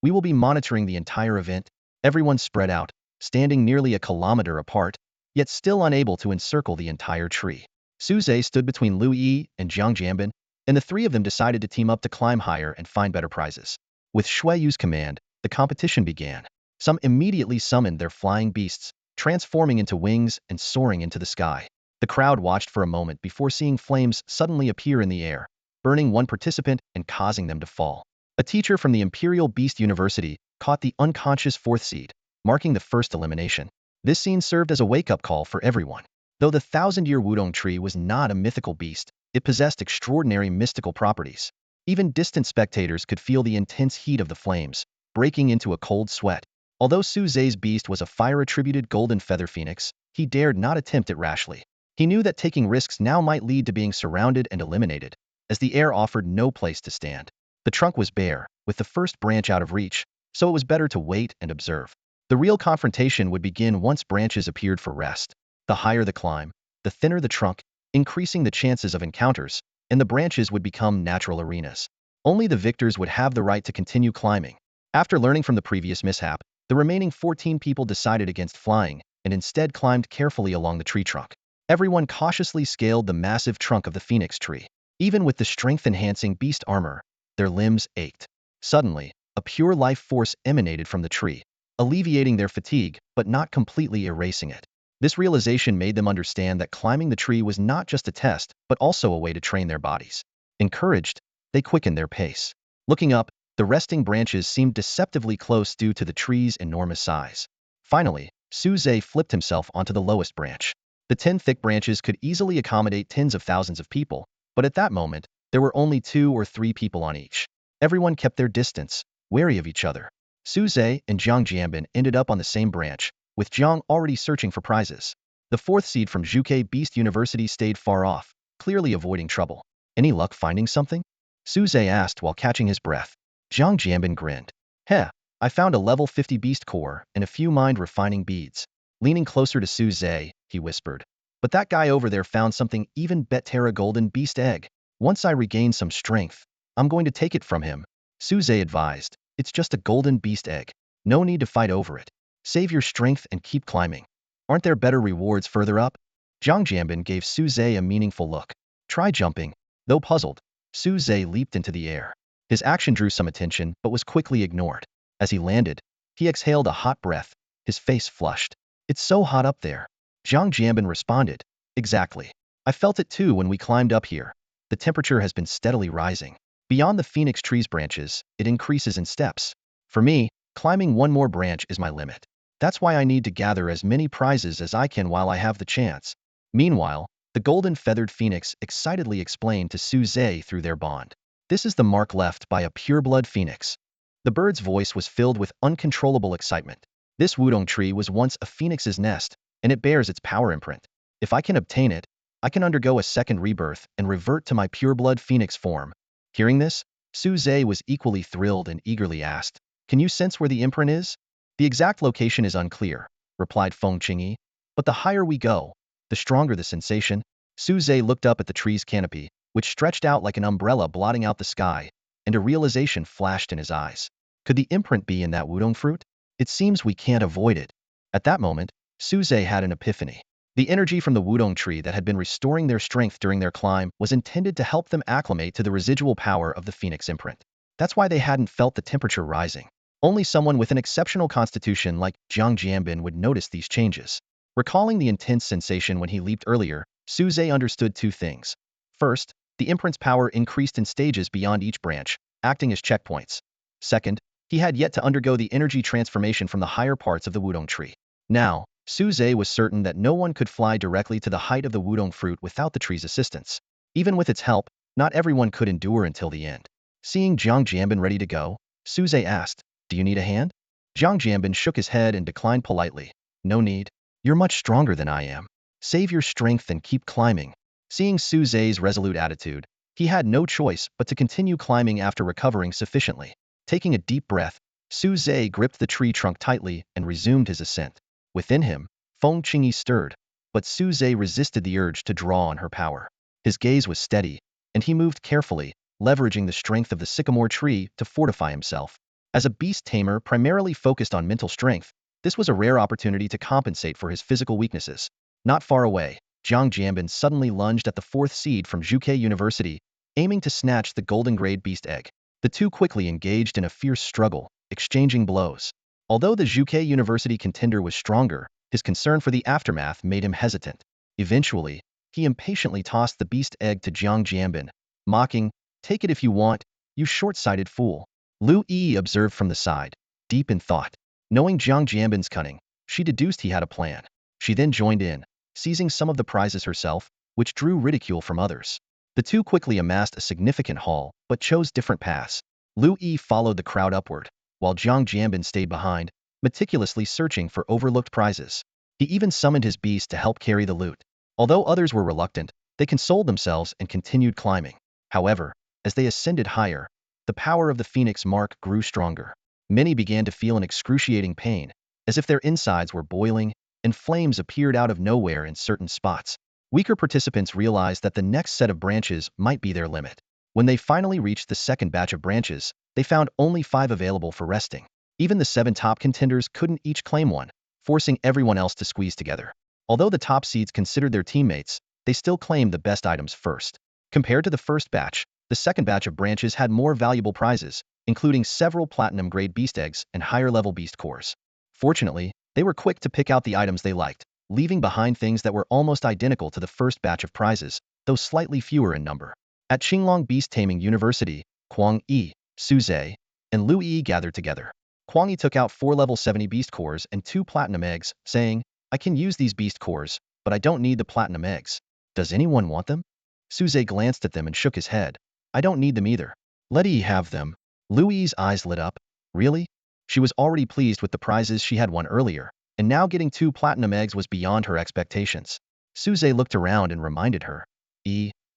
We will be monitoring the entire event. Everyone spread out, standing nearly a kilometer apart, yet still unable to encircle the entire tree. Su Zhe stood between Lu Yi and Jiang Jianbin, and the three of them decided to team up to climb higher and find better prizes. With Shui Yu's command, the competition began. Some immediately summoned their flying beasts, transforming into wings and soaring into the sky. The crowd watched for a moment before seeing flames suddenly appear in the air, burning one participant and causing them to fall. A teacher from the Imperial Beast University caught the unconscious fourth seed, marking the first elimination. This scene served as a wake-up call for everyone. Though the 1,000-year wudong tree was not a mythical beast, it possessed extraordinary mystical properties. Even distant spectators could feel the intense heat of the flames, breaking into a cold sweat. Although Su Zhe's beast was a fire-attributed golden feather phoenix, he dared not attempt it rashly. He knew that taking risks now might lead to being surrounded and eliminated, as the air offered no place to stand. The trunk was bare, with the first branch out of reach, so it was better to wait and observe. The real confrontation would begin once branches appeared for rest. The higher the climb, the thinner the trunk, increasing the chances of encounters, and the branches would become natural arenas. Only the victors would have the right to continue climbing. After learning from the previous mishap, the remaining 14 people decided against flying, and instead climbed carefully along the tree trunk. Everyone cautiously scaled the massive trunk of the phoenix tree. Even with the strength-enhancing beast armor, their limbs ached. Suddenly, a pure life force emanated from the tree, alleviating their fatigue, but not completely erasing it. This realization made them understand that climbing the tree was not just a test, but also a way to train their bodies. Encouraged, they quickened their pace. Looking up, the resting branches seemed deceptively close due to the tree's enormous size. Finally, Su Zhe flipped himself onto the lowest branch. The 10 thick branches could easily accommodate tens of thousands of people, but at that moment, there were only 2 or 3 people on each. Everyone kept their distance, wary of each other. Su Zhe and Jiang Jianbin ended up on the same branch, with Jiang already searching for prizes. The fourth seed from Zhuke Beast University stayed far off, clearly avoiding trouble. Any luck finding something? Suze asked while catching his breath. Zhang Jianbin grinned. Heh, I found a level 50 beast core and a few mind-refining beads. Leaning closer to Suze, he whispered. But that guy over there found something even better, a golden beast egg. Once I regain some strength, I'm going to take it from him. Suze advised. It's just a golden beast egg. No need to fight over it. Save your strength and keep climbing. Aren't there better rewards further up? Zhang Jianbin gave Suze a meaningful look. Try jumping. Though puzzled, Suze leaped into the air. His action drew some attention but was quickly ignored. As he landed, he exhaled a hot breath, his face flushed. It's so hot up there. Zhang Jianbin responded. Exactly. I felt it too when we climbed up here. The temperature has been steadily rising. Beyond the phoenix tree's branches, it increases in steps. For me, climbing one more branch is my limit. That's why I need to gather as many prizes as I can while I have the chance. Meanwhile, the golden feathered phoenix excitedly explained to Suze through their bond. This is the mark left by a pureblood phoenix. The bird's voice was filled with uncontrollable excitement. This wudong tree was once a phoenix's nest, and it bears its power imprint. If I can obtain it, I can undergo a second rebirth and revert to my pureblood phoenix form. Hearing this, Suze was equally thrilled and eagerly asked, Can you sense where the imprint is? The exact location is unclear, replied Feng Qingyi, but the higher we go, the stronger the sensation. Suze looked up at the tree's canopy, which stretched out like an umbrella blotting out the sky, and a realization flashed in his eyes. Could the imprint be in that wudong fruit? It seems we can't avoid it. At that moment, Suze had an epiphany. The energy from the wudong tree that had been restoring their strength during their climb was intended to help them acclimate to the residual power of the phoenix imprint. That's why they hadn't felt the temperature rising. Only someone with an exceptional constitution like Zhang Jianbin would notice these changes. Recalling the intense sensation when he leaped earlier, Suze understood two things. First, the imprint's power increased in stages beyond each branch, acting as checkpoints. Second, he had yet to undergo the energy transformation from the higher parts of the wudong tree. Now, Suze was certain that no one could fly directly to the height of the wudong fruit without the tree's assistance. Even with its help, not everyone could endure until the end. Seeing Zhang Jianbin ready to go, Suze asked, Do you need a hand? Zhang Jianbin shook his head and declined politely. No need. You're much stronger than I am. Save your strength and keep climbing. Seeing Suze's resolute attitude, he had no choice but to continue climbing after recovering sufficiently. Taking a deep breath, Suze gripped the tree trunk tightly and resumed his ascent. Within him, Feng Qingyi stirred, but Suze resisted the urge to draw on her power. His gaze was steady, and he moved carefully, leveraging the strength of the sycamore tree to fortify himself. As a beast tamer primarily focused on mental strength, this was a rare opportunity to compensate for his physical weaknesses. Not far away, Zhang Jianbin suddenly lunged at the fourth seed from Zhuke University, aiming to snatch the golden grade beast egg. The two quickly engaged in a fierce struggle, exchanging blows. Although the Zhuke University contender was stronger, his concern for the aftermath made him hesitant. Eventually, he impatiently tossed the beast egg to Zhang Jianbin, mocking, Take it if you want, you short-sighted fool. Lu Yi observed from the side, deep in thought. Knowing Zhang Jianbin's cunning, she deduced he had a plan. She then joined in, seizing some of the prizes herself, which drew ridicule from others. The two quickly amassed a significant haul, but chose different paths. Lu Yi followed the crowd upward, while Zhang Jianbin stayed behind, meticulously searching for overlooked prizes. He even summoned his beast to help carry the loot. Although others were reluctant, they consoled themselves and continued climbing. However, as they ascended higher, the power of the phoenix mark grew stronger. Many began to feel an excruciating pain, as if their insides were boiling, and flames appeared out of nowhere in certain spots. Weaker participants realized that the next set of branches might be their limit. When they finally reached the second batch of branches, they found only 5 available for resting. Even the 7 top contenders couldn't each claim one, forcing everyone else to squeeze together. Although the top seeds considered their teammates, they still claimed the best items first. Compared to the first batch, the second batch of branches had more valuable prizes, including several platinum-grade beast eggs and higher-level beast cores. Fortunately, they were quick to pick out the items they liked, leaving behind things that were almost identical to the first batch of prizes, though slightly fewer in number. At Qinglong Beast Taming University, Kuang Yi, Suze, and Lu Yi gathered together. Kuang Yi took out 4 level 70 beast cores and 2 platinum eggs, saying, I can use these beast cores, but I don't need the platinum eggs. Does anyone want them? Suze glanced at them and shook his head. I don't need them either. Let Yi have them. Lu Yi's eyes lit up. Really? She was already pleased with the prizes she had won earlier, and now getting 2 platinum eggs was beyond her expectations. Suze looked around and reminded her.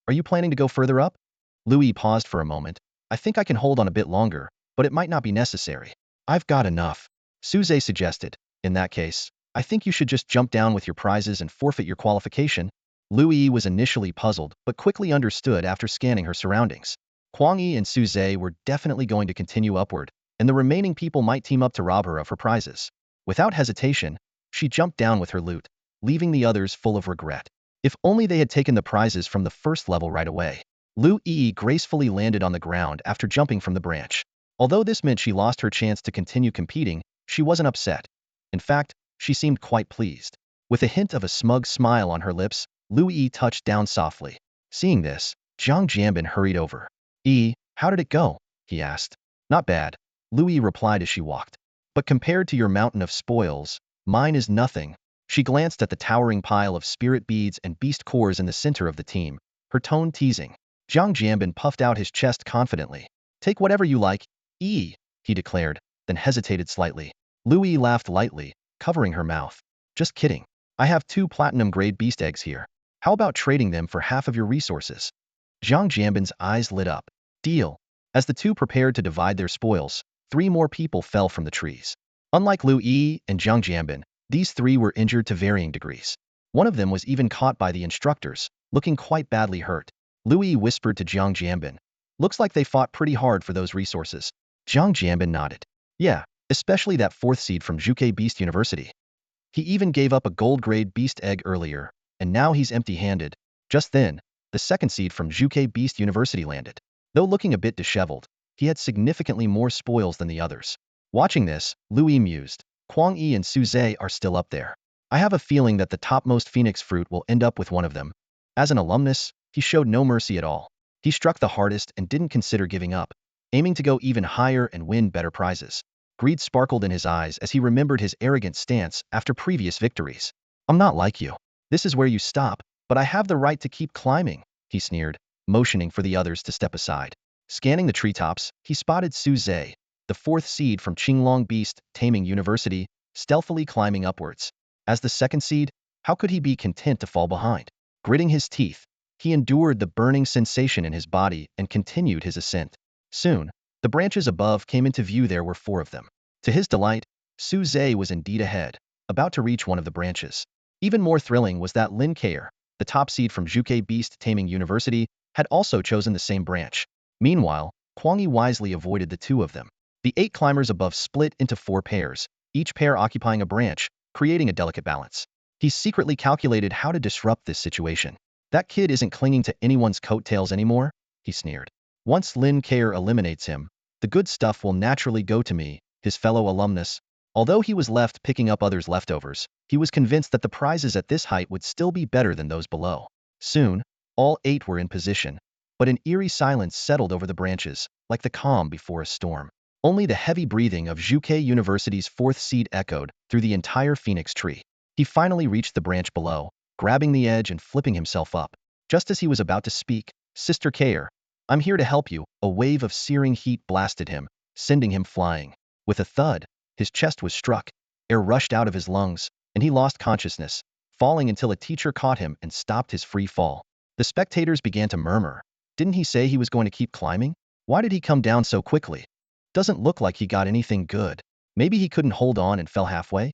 Are you planning to go further up? Louis paused for a moment. I think I can hold on a bit longer, but it might not be necessary. I've got enough. Suze suggested. In that case, I think you should just jump down with your prizes and forfeit your qualification. Louis was initially puzzled, but quickly understood after scanning her surroundings. Huang Yi and Suze were definitely going to continue upward, and the remaining people might team up to rob her of her prizes. Without hesitation, she jumped down with her loot, leaving the others full of regret. If only they had taken the prizes from the first level right away. Lu Yi gracefully landed on the ground after jumping from the branch. Although this meant she lost her chance to continue competing, she wasn't upset. In fact, she seemed quite pleased. With a hint of a smug smile on her lips, Lu Yi touched down softly. Seeing this, Zhang Jianbin hurried over. How did it go? He asked. Not bad, Lu Yi replied as she walked. But compared to your mountain of spoils, mine is nothing. She glanced at the towering pile of spirit beads and beast cores in the center of the team, her tone teasing. Zhang Jianbin puffed out his chest confidently. Take whatever you like, he declared, then hesitated slightly. Louis laughed lightly, covering her mouth. Just kidding. I have 2 platinum-grade beast eggs here. How about trading them for half of your resources? Zhang Jianbin's eyes lit up. Deal. As the two prepared to divide their spoils, 3 more people fell from the trees. Unlike Lu Yi and Zhang Jianbin, these 3 were injured to varying degrees. One of them was even caught by the instructors, looking quite badly hurt. Lu Yi whispered to Zhang Jianbin. Looks like they fought pretty hard for those resources. Zhang Jianbin nodded. Yeah, especially that 4th seed from Zhuke Beast University. He even gave up a gold-grade beast egg earlier, and now he's empty-handed. Just then, the 2nd seed from Zhuke Beast University landed. Though looking a bit disheveled, he had significantly more spoils than the others. Watching this, Lu Yi mused. Huang Yi and Suze are still up there. I have a feeling that the topmost phoenix fruit will end up with one of them. As an alumnus, he showed no mercy at all. He struck the hardest and didn't consider giving up, aiming to go even higher and win better prizes. Greed sparkled in his eyes as he remembered his arrogant stance after previous victories. I'm not like you. This is where you stop, but I have the right to keep climbing, he sneered, motioning for the others to step aside. Scanning the treetops, he spotted Suze, the 4th seed from Qinglong Beast Taming University, stealthily climbing upwards. As the 2nd seed, how could he be content to fall behind? Gritting his teeth, he endured the burning sensation in his body and continued his ascent. Soon, the branches above came into view. There were 4 of them. To his delight, Suze was indeed ahead, about to reach one of the branches. Even more thrilling was that Lin Kair, the top seed from Zhuke Beast Taming University, had also chosen the same branch. Meanwhile, Huang Yi wisely avoided the 2 of them. The 8 climbers above split into 4 pairs, each pair occupying a branch, creating a delicate balance. He secretly calculated how to disrupt this situation. That kid isn't clinging to anyone's coattails anymore, he sneered. Once Lin Kair eliminates him, the good stuff will naturally go to me, his fellow alumnus. Although he was left picking up others' leftovers, he was convinced that the prizes at this height would still be better than those below. Soon, all 8 were in position, but an eerie silence settled over the branches, like the calm before a storm. Only the heavy breathing of Zhuke University's 4th seed echoed through the entire phoenix tree. He finally reached the branch below, grabbing the edge and flipping himself up. Just as he was about to speak, Sister Kair, I'm here to help you. A wave of searing heat blasted him, sending him flying. With a thud, his chest was struck, air rushed out of his lungs, and he lost consciousness, falling until a teacher caught him and stopped his free fall. The spectators began to murmur. Didn't he say he was going to keep climbing? Why did he come down so quickly? Doesn't look like he got anything good. Maybe he couldn't hold on and fell halfway?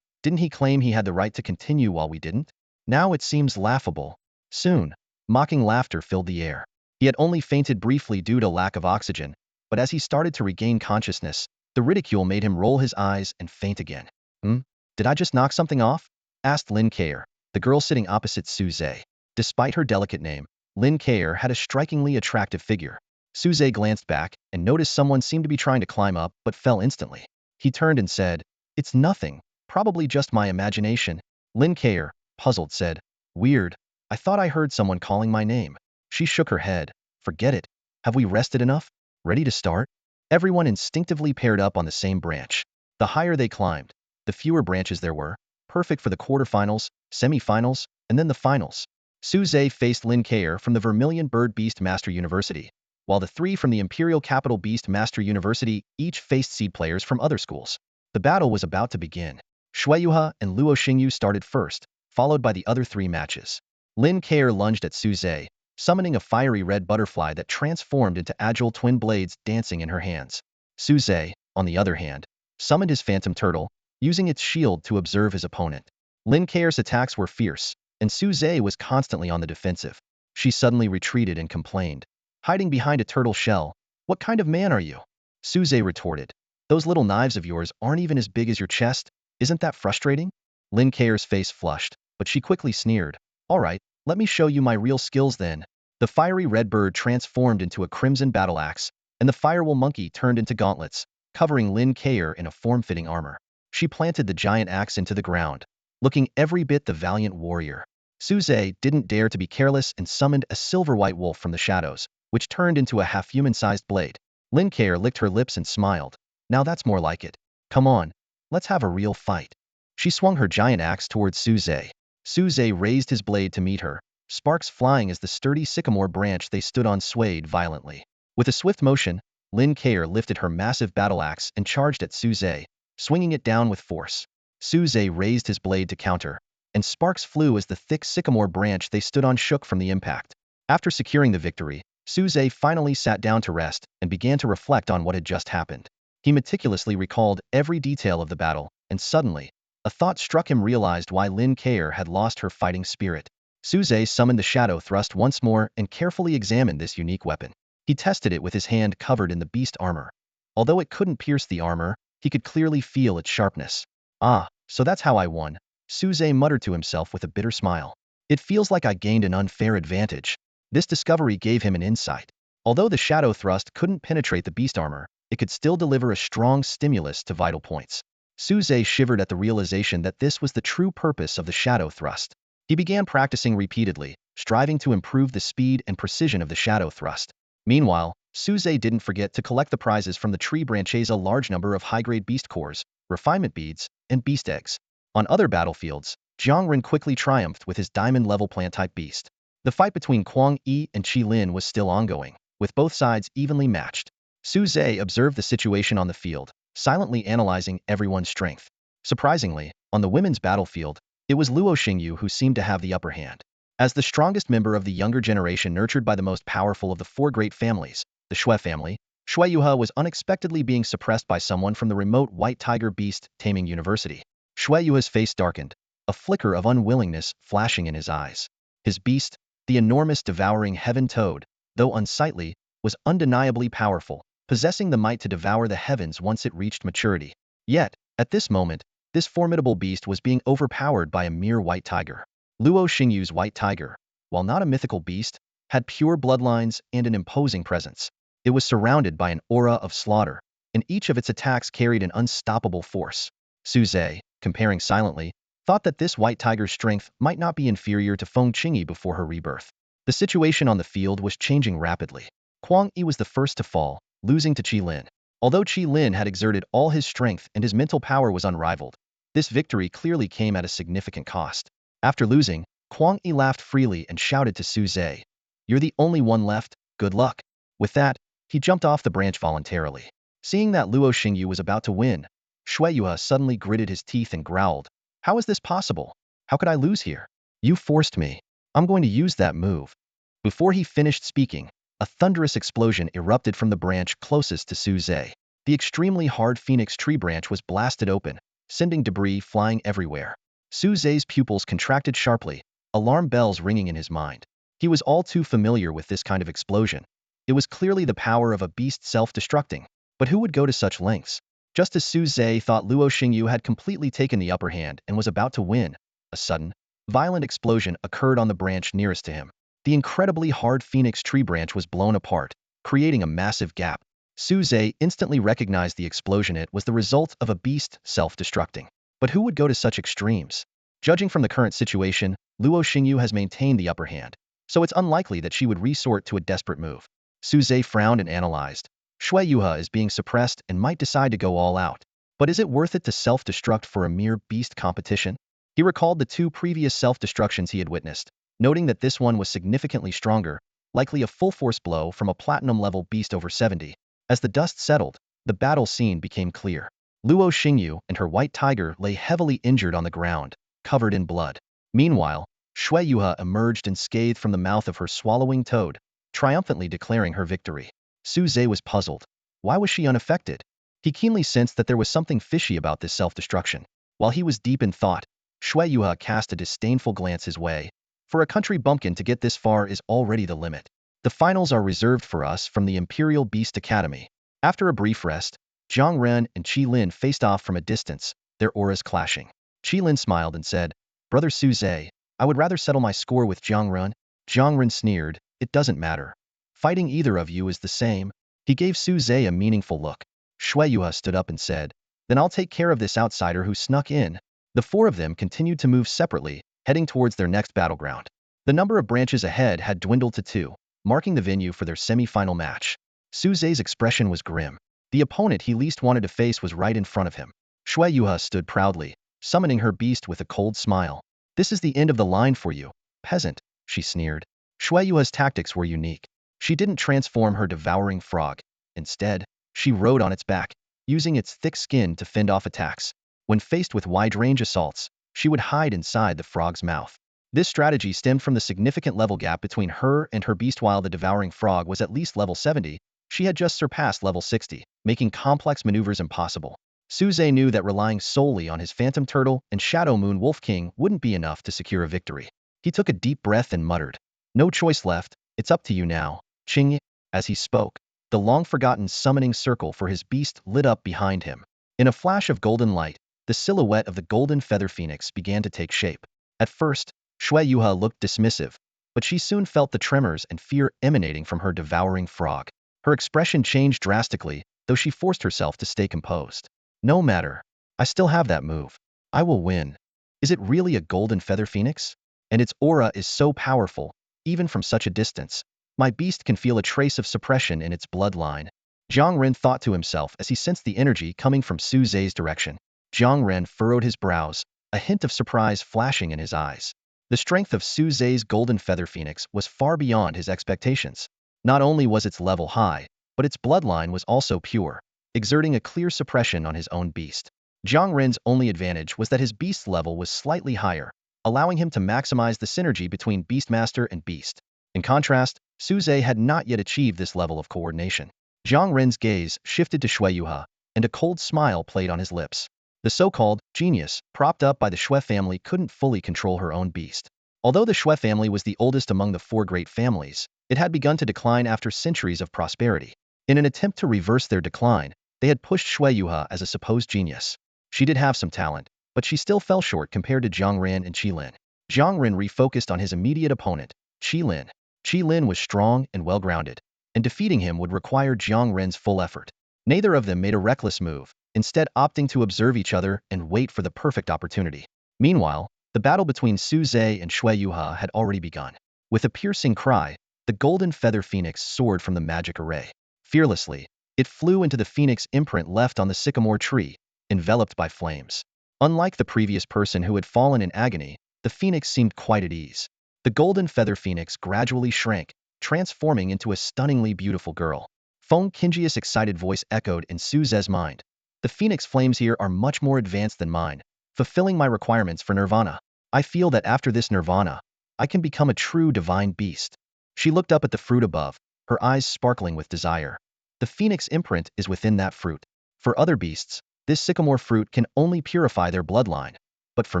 Didn't he claim he had the right to continue while we didn't? Now it seems laughable. Soon, mocking laughter filled the air. He had only fainted briefly due to lack of oxygen, but as he started to regain consciousness, the ridicule made him roll his eyes and faint again. Did I just knock something off? Asked Lin Kair, the girl sitting opposite Suze. Despite her delicate name, Lin Kair had a strikingly attractive figure. Suze glanced back and noticed someone seemed to be trying to climb up but fell instantly. He turned and said, It's nothing, probably just my imagination. Lin Kair, puzzled, said, Weird, I thought I heard someone calling my name. She shook her head. Forget it. Have we rested enough? Ready to start? Everyone instinctively paired up on the same branch. The higher they climbed, the fewer branches there were, perfect for the quarterfinals, semifinals, and then the finals. Suze faced Lin Kair from the Vermilion Bird Beast Master University, while the 3 from the Imperial Capital Beast Master University each faced seed players from other schools. The battle was about to begin. Shueyuha and Luo Xingyu started first, followed by the other 3 matches. Lin Keir lunged at Su Zhe, summoning a fiery red butterfly that transformed into agile twin blades dancing in her hands. Su Zhe, on the other hand, summoned his phantom turtle, using its shield to observe his opponent. Lin Keir's attacks were fierce, and Su Zhe was constantly on the defensive. She suddenly retreated and complained, hiding behind a turtle shell. "What kind of man are you?" Su Zhe retorted, "Those little knives of yours aren't even as big as your chest. Isn't that frustrating?" Lin Keir's face flushed, but she quickly sneered. "All right, let me show you my real skills then." The fiery red bird transformed into a crimson battle axe, and the firewall monkey turned into gauntlets, covering Lin Keir in a form-fitting armor. She planted the giant axe into the ground, looking every bit the valiant warrior. Su Zhe didn't dare to be careless and summoned a silver-white wolf from the shadows, which turned into a half-human-sized blade. Lin Keir licked her lips and smiled. "Now that's more like it. Come on, let's have a real fight." She swung her giant axe towards Su Zhe. Su Zhe raised his blade to meet her, sparks flying as the sturdy sycamore branch they stood on swayed violently. With a swift motion, Lin Keir lifted her massive battle axe and charged at Su Zhe, swinging it down with force. Su Zhe raised his blade to counter, and sparks flew as the thick sycamore branch they stood on shook from the impact. After securing the victory, Su Zhe finally sat down to rest and began to reflect on what had just happened. He meticulously recalled every detail of the battle, and suddenly, a thought struck him realized why Lin Keir had lost her fighting spirit. Su Zhe summoned the shadow thrust once more and carefully examined this unique weapon. He tested it with his hand covered in the beast armor. Although it couldn't pierce the armor, he could clearly feel its sharpness. "Ah, so that's how I won," Su Zhe muttered to himself with a bitter smile. "It feels like I gained an unfair advantage." This discovery gave him an insight. Although the shadow thrust couldn't penetrate the beast armor, it could still deliver a strong stimulus to vital points. Su Zhe shivered at the realization that this was the true purpose of the shadow thrust. He began practicing repeatedly, striving to improve the speed and precision of the shadow thrust. Meanwhile, Su Zhe didn't forget to collect the prizes from the tree branches, a large number of high-grade beast cores, refinement beads, and beast eggs. On other battlefields, Jiang Ren quickly triumphed with his diamond-level plant-type beast. The fight between Kuang Yi and Qi Lin was still ongoing, with both sides evenly matched. Su Zhe observed the situation on the field, silently analyzing everyone's strength. Surprisingly, on the women's battlefield, it was Luo Xingyu who seemed to have the upper hand. As the strongest member of the younger generation nurtured by the most powerful of the 4 great families, the Shui family, Shueyuha was unexpectedly being suppressed by someone from the remote White Tiger Beast Taming University. Shueyuha's face darkened, a flicker of unwillingness flashing in his eyes. His beast, the enormous devouring heaven toad, though unsightly, was undeniably powerful, possessing the might to devour the heavens once it reached maturity. Yet, at this moment, this formidable beast was being overpowered by a mere white tiger. Luo Xingyu's white tiger, while not a mythical beast, had pure bloodlines and an imposing presence. It was surrounded by an aura of slaughter, and each of its attacks carried an unstoppable force. Su Zhe, comparing silently, thought that this white tiger's strength might not be inferior to Feng Qingyi before her rebirth. The situation on the field was changing rapidly. Kuang Yi was the first to fall, losing to Qi Lin. Although Qi Lin had exerted all his strength and his mental power was unrivaled, this victory clearly came at a significant cost. After losing, Kuang Yi laughed freely and shouted to Su Zhe, "You're the only one left, good luck." With that, he jumped off the branch voluntarily. Seeing that Luo Xingyu was about to win, Shueyuha suddenly gritted his teeth and growled, "How is this possible? How could I lose here? You forced me. I'm going to use that move." Before he finished speaking, a thunderous explosion erupted from the branch closest to Su Zhe. The extremely hard phoenix tree branch was blasted open, sending debris flying everywhere. Su Zhe's pupils contracted sharply, alarm bells ringing in his mind. He was all too familiar with this kind of explosion. It was clearly the power of a beast self-destructing, but who would go to such lengths? Just as Su Zhe thought Luo Xingyu had completely taken the upper hand and was about to win, a sudden, violent explosion occurred on the branch nearest to him. The incredibly hard phoenix tree branch was blown apart, creating a massive gap. Su Zhe instantly recognized the explosion. It was the result of a beast self-destructing. But who would go to such extremes? Judging from the current situation, Luo Xingyu has maintained the upper hand, so it's unlikely that she would resort to a desperate move. Su Zhe frowned and analyzed. Shueyuha is being suppressed and might decide to go all out. But is it worth it to self-destruct for a mere beast competition? He recalled the 2 previous self-destructions he had witnessed, noting that this one was significantly stronger, likely a full-force blow from a platinum-level beast over 70. As the dust settled, the battle scene became clear. Luo Xingyu and her white tiger lay heavily injured on the ground, covered in blood. Meanwhile, Shui Yuha emerged unscathed from the mouth of her swallowing toad, triumphantly declaring her victory. Su Zhe was puzzled. Why was she unaffected? He keenly sensed that there was something fishy about this self-destruction. While he was deep in thought, Shui Yuha cast a disdainful glance his way. For a country bumpkin to get this far is already the limit. The finals are reserved for us from the Imperial Beast Academy. After a brief rest, Jiang Ren and Qi Lin faced off from a distance, their auras clashing. Qi Lin smiled and said, "Brother Su Zhe, I would rather settle my score with Jiang Ren." Jiang Ren sneered, "It doesn't matter. Fighting either of you is the same." He gave Su Zhe a meaningful look. Shui Yuha stood up and said, "Then I'll take care of this outsider who snuck in." The four of them continued to move separately, heading towards their next battleground. The number of branches ahead had dwindled to 2, marking the venue for their semi-final match. Su Zhe's expression was grim. The opponent he least wanted to face was right in front of him. Shui Yuha stood proudly, summoning her beast with a cold smile. "This is the end of the line for you, peasant," she sneered. Shui Yuha's tactics were unique. She didn't transform her devouring frog. Instead, she rode on its back, using its thick skin to fend off attacks. When faced with wide-range assaults, she would hide inside the frog's mouth. This strategy stemmed from the significant level gap between her and her beast. While the devouring frog was at least level 70, she had just surpassed level 60, making complex maneuvers impossible. Su Zhe knew that relying solely on his Phantom Turtle and Shadow Moon Wolf King wouldn't be enough to secure a victory. He took a deep breath and muttered, "No choice left, it's up to you now, Qing." As he spoke, the long-forgotten summoning circle for his beast lit up behind him. In a flash of golden light, the silhouette of the golden feather phoenix began to take shape. At first, Shui Yuha looked dismissive, but she soon felt the tremors and fear emanating from her devouring frog. Her expression changed drastically, though she forced herself to stay composed. "No matter. I still have that move. I will win." Is it really a golden feather phoenix? And its aura is so powerful, even from such a distance. My beast can feel a trace of suppression in its bloodline. Jiang Ren thought to himself as he sensed the energy coming from Su Zhe's direction. Jiang Ren furrowed his brows, a hint of surprise flashing in his eyes. The strength of Su Zhe's golden feather phoenix was far beyond his expectations. Not only was its level high, but its bloodline was also pure, exerting a clear suppression on his own beast. Jiang Ren's only advantage was that his beast's level was slightly higher, allowing him to maximize the synergy between Beastmaster and beast. In contrast, Su Zhe had not yet achieved this level of coordination. Jiang Ren's gaze shifted to Shui Yuha, and a cold smile played on his lips. The so-called genius, propped up by the Shui family, couldn't fully control her own beast. Although the Shui family was the oldest among the 4 great families, it had begun to decline after centuries of prosperity. In an attempt to reverse their decline, they had pushed Shui Yuha as a supposed genius. She did have some talent, but she still fell short compared to Jiang Ren and Qi Lin. Jiang Ren refocused on his immediate opponent, Qi Lin. Qi Lin was strong and well-grounded, and defeating him would require Jiang Ren's full effort. Neither of them made a reckless move, instead opting to observe each other and wait for the perfect opportunity. Meanwhile, the battle between Su Zhe and Shui Yuha had already begun. With a piercing cry, the golden feather phoenix soared from the magic array. Fearlessly, it flew into the phoenix imprint left on the sycamore tree, enveloped by flames. Unlike the previous person who had fallen in agony, the phoenix seemed quite at ease. The golden feather phoenix gradually shrank, transforming into a stunningly beautiful girl. Feng Qingji's excited voice echoed in Su Zhe's mind. "The phoenix flames here are much more advanced than mine, fulfilling my requirements for nirvana. I feel that after this nirvana, I can become a true divine beast." She looked up at the fruit above, her eyes sparkling with desire. The phoenix imprint is within that fruit. For other beasts, this sycamore fruit can only purify their bloodline. But for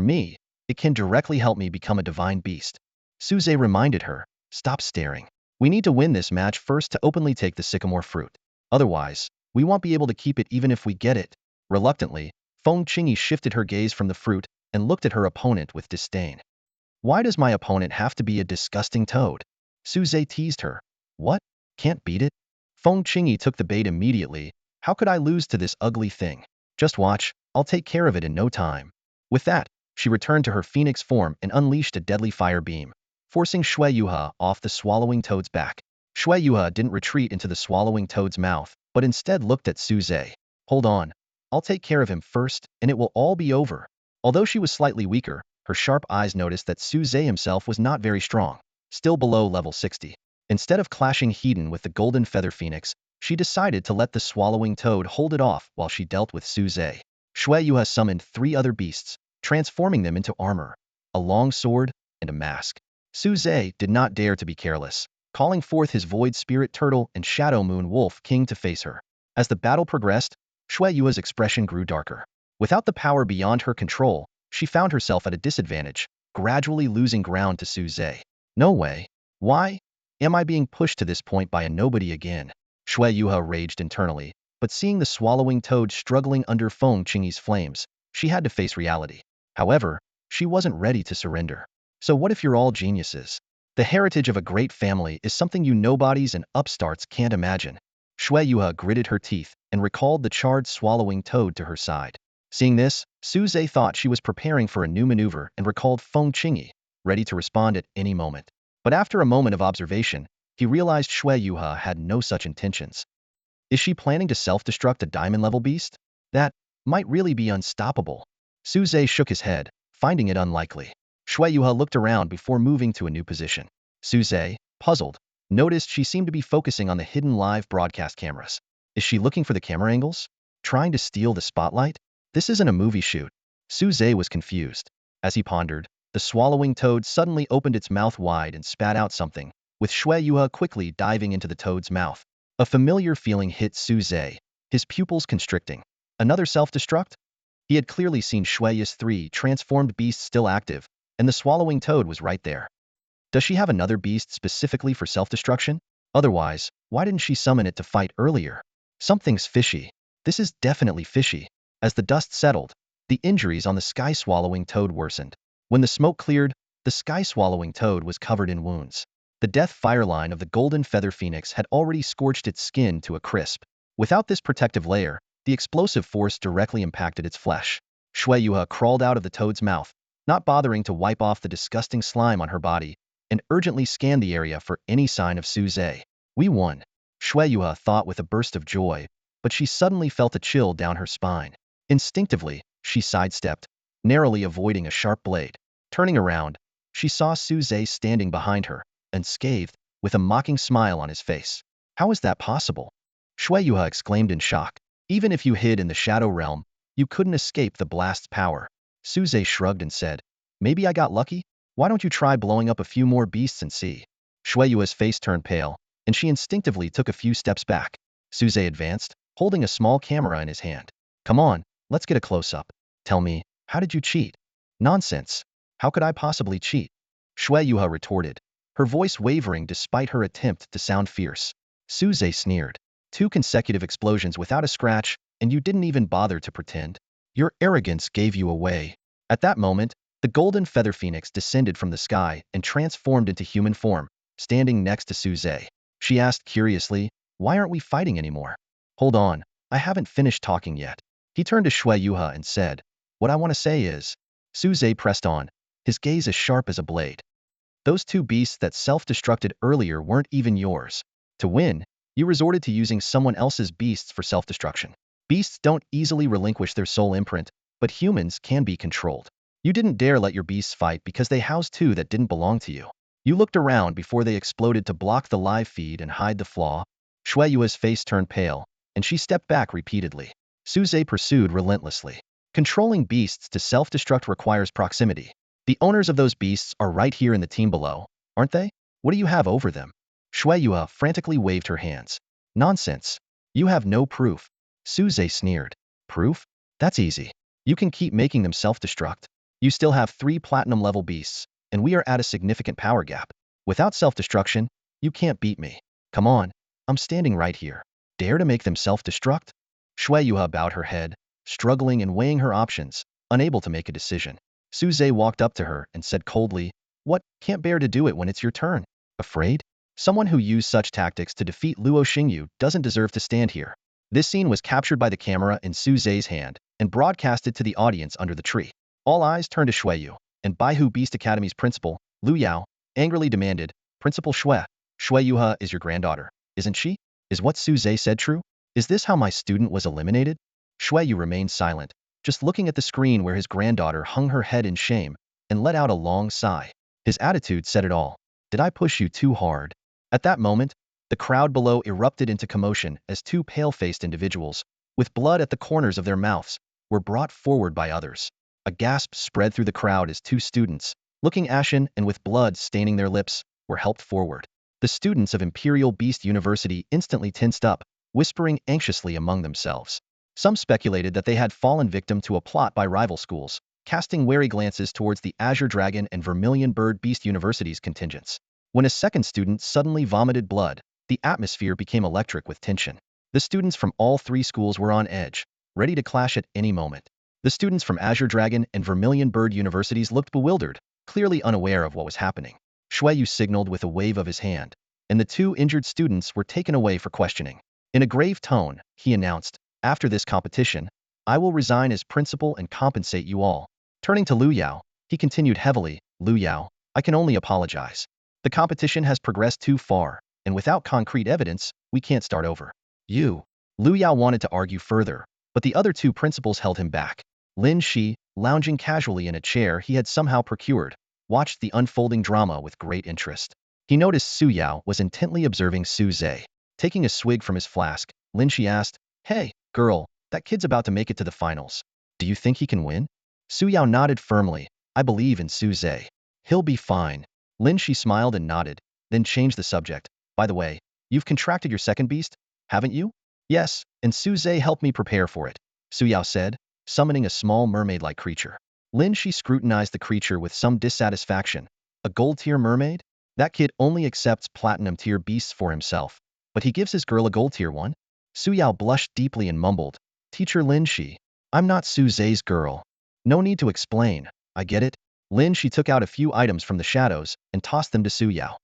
me, it can directly help me become a divine beast. Su Zhe reminded her, "Stop staring. We need to win this match first to openly take the sycamore fruit. Otherwise, we won't be able to keep it even if we get it." Reluctantly, Feng Qingyi shifted her gaze from the fruit and looked at her opponent with disdain. "Why does my opponent have to be a disgusting toad?" Su Zhe teased her. "What? Can't beat it?" Feng Qingyi took the bait immediately. "How could I lose to this ugly thing? Just watch, I'll take care of it in no time." With that, she returned to her phoenix form and unleashed a deadly fire beam, forcing Shui Yuha off the swallowing toad's back. Shui Yuha didn't retreat into the swallowing toad's mouth, but instead looked at Su Zhe. "Hold on. I'll take care of him first, and it will all be over." Although she was slightly weaker, her sharp eyes noticed that Su Zhe himself was not very strong, still below level 60. Instead of clashing head-on with the golden feather phoenix, she decided to let the swallowing toad hold it off while she dealt with Su Zhe. Shui Yuha summoned 3 other beasts, transforming them into armor, a long sword, and a mask. Su Zhe did not dare to be careless, calling forth his Void Spirit Turtle and Shadow Moon Wolf King to face her. As the battle progressed, Shui Yua's expression grew darker. Without the power beyond her control, she found herself at a disadvantage, gradually losing ground to Su Zhe. No way. Why am I being pushed to this point by a nobody again? Shui Yuha raged internally, but seeing the swallowing toad struggling under Feng Qingyi's flames, she had to face reality. However, she wasn't ready to surrender. So what if you're all geniuses? The heritage of a great family is something you nobodies and upstarts can't imagine. Shui Yuha gritted her teeth and recalled the charred swallowing toad to her side. Seeing this, Su Zhe thought she was preparing for a new maneuver and recalled Feng Qingyi, ready to respond at any moment. But after a moment of observation, he realized Shui Yuha had no such intentions. Is she planning to self-destruct a diamond-level beast? That might really be unstoppable. Su Zhe shook his head, finding it unlikely. Shui Yuha looked around before moving to a new position. Su Zhe, puzzled, noticed she seemed to be focusing on the hidden live broadcast cameras. Is she looking for the camera angles? Trying to steal the spotlight? This isn't a movie shoot. Su Zhe was confused. As he pondered, the swallowing toad suddenly opened its mouth wide and spat out something, with Shui Yuha quickly diving into the toad's mouth. A familiar feeling hit Su Zhe, his pupils constricting. Another self-destruct? He had clearly seen Shui Yuha's 3 transformed beasts still active, and the swallowing toad was right there. Does she have another beast specifically for self-destruction? Otherwise, why didn't she summon it to fight earlier? Something's fishy. This is definitely fishy. As the dust settled, the injuries on the sky-swallowing toad worsened. When the smoke cleared, the sky-swallowing toad was covered in wounds. The death fire line of the golden feather phoenix had already scorched its skin to a crisp. Without this protective layer, the explosive force directly impacted its flesh. Shui Yuha crawled out of the toad's mouth, not bothering to wipe off the disgusting slime on her body, and urgently scanned the area for any sign of Su Zhe. We won, Shui Yuha thought with a burst of joy, but she suddenly felt a chill down her spine. Instinctively, she sidestepped, narrowly avoiding a sharp blade. Turning around, she saw Su Zhe standing behind her, unscathed, with a mocking smile on his face. How is that possible? Shui Yuha exclaimed in shock. Even if you hid in the shadow realm, you couldn't escape the blast's power. Su Zhe shrugged and said, maybe I got lucky? Why don't you try blowing up a few more beasts and see? Shui Yuha's face turned pale, and she instinctively took a few steps back. Su Zhe advanced, holding a small camera in his hand. Come on, let's get a close-up. Tell me, how did you cheat? Nonsense. How could I possibly cheat? Shui Yuha retorted, her voice wavering despite her attempt to sound fierce. Su Zhe sneered. 2 consecutive explosions without a scratch, and you didn't even bother to pretend? Your arrogance gave you away. At that moment, the golden feather phoenix descended from the sky and transformed into human form, standing next to Su Zhe. She asked curiously, why aren't we fighting anymore? Hold on, I haven't finished talking yet. He turned to Shui Yuha and said, what I want to say is. Su Zhe pressed on, his gaze as sharp as a blade. Those 2 beasts that self-destructed earlier weren't even yours. To win, you resorted to using someone else's beasts for self-destruction. Beasts don't easily relinquish their soul imprint, but humans can be controlled. You didn't dare let your beasts fight because they housed 2 that didn't belong to you. You looked around before they exploded to block the live feed and hide the flaw. Shui Yua's face turned pale, and she stepped back repeatedly. Su Zhe pursued relentlessly. Controlling beasts to self-destruct requires proximity. The owners of those beasts are right here in the team below, aren't they? What do you have over them? Shui Yuha frantically waved her hands. Nonsense. You have no proof. Su Zhe sneered. Proof? That's easy. You can keep making them self-destruct. You still have 3 platinum-level beasts, and we are at a significant power gap. Without self-destruction, you can't beat me. Come on, I'm standing right here. Dare to make them self-destruct? Shui Yuha bowed her head, struggling and weighing her options, unable to make a decision. Su Zhe walked up to her and said coldly, what, can't bear to do it when it's your turn? Afraid? Someone who used such tactics to defeat Luo Xingyu doesn't deserve to stand here. This scene was captured by the camera in Su Zhe's hand and broadcasted to the audience under the tree. All eyes turned to Shui Yu, and Baihu Beast Academy's principal, Lu Yao, angrily demanded, Principal Shui Yuha is your granddaughter, isn't she? Is what Su Zhe said true? Is this how my student was eliminated? Shui Yu remained silent, just looking at the screen where his granddaughter hung her head in shame and let out a long sigh. His attitude said it all. Did I push you too hard? At that moment, the crowd below erupted into commotion as 2 pale-faced individuals, with blood at the corners of their mouths, were brought forward by others. A gasp spread through the crowd as two students, looking ashen and with blood staining their lips, were helped forward. The students of Imperial Beast University instantly tensed up, whispering anxiously among themselves. Some speculated that they had fallen victim to a plot by rival schools, casting wary glances towards the Azure Dragon and Vermilion Bird Beast University's contingents. When a second student suddenly vomited blood, the atmosphere became electric with tension. The students from all three schools were on edge, ready to clash at any moment. The students from Azure Dragon and Vermilion Bird Universities looked bewildered, clearly unaware of what was happening. Shueyu signaled with a wave of his hand, and the two injured students were taken away for questioning. In a grave tone, he announced, "After this competition, I will resign as principal and compensate you all." Turning to Lu Yao, he continued heavily, "Lu Yao, I can only apologize. The competition has progressed too far, and without concrete evidence, we can't start over." Lu Yao wanted to argue further, but the other two principals held him back. Lin Shi, lounging casually in a chair he had somehow procured, watched the unfolding drama with great interest. He noticed Su Yao was intently observing Su Zhe. Taking a swig from his flask, Lin Shi asked, "Hey, girl, that kid's about to make it to the finals. Do you think he can win?" Su Yao nodded firmly. "I believe in Su Zhe. He'll be fine." Lin Shi smiled and nodded, then changed the subject. "By the way, you've contracted your second beast, haven't you?" "Yes, and Su Zhe helped me prepare for it," Su Yao said, summoning a small mermaid-like creature. Lin Shi scrutinized the creature with some dissatisfaction. "A gold-tier mermaid? That kid only accepts platinum-tier beasts for himself, but he gives his girl a gold-tier one?" Su Yao blushed deeply and mumbled, "Teacher Lin Shi, I'm not Su Zhe's girl. No need to explain, I get it." Lin Shi took out a few items from the shadows and tossed them to Su Yao.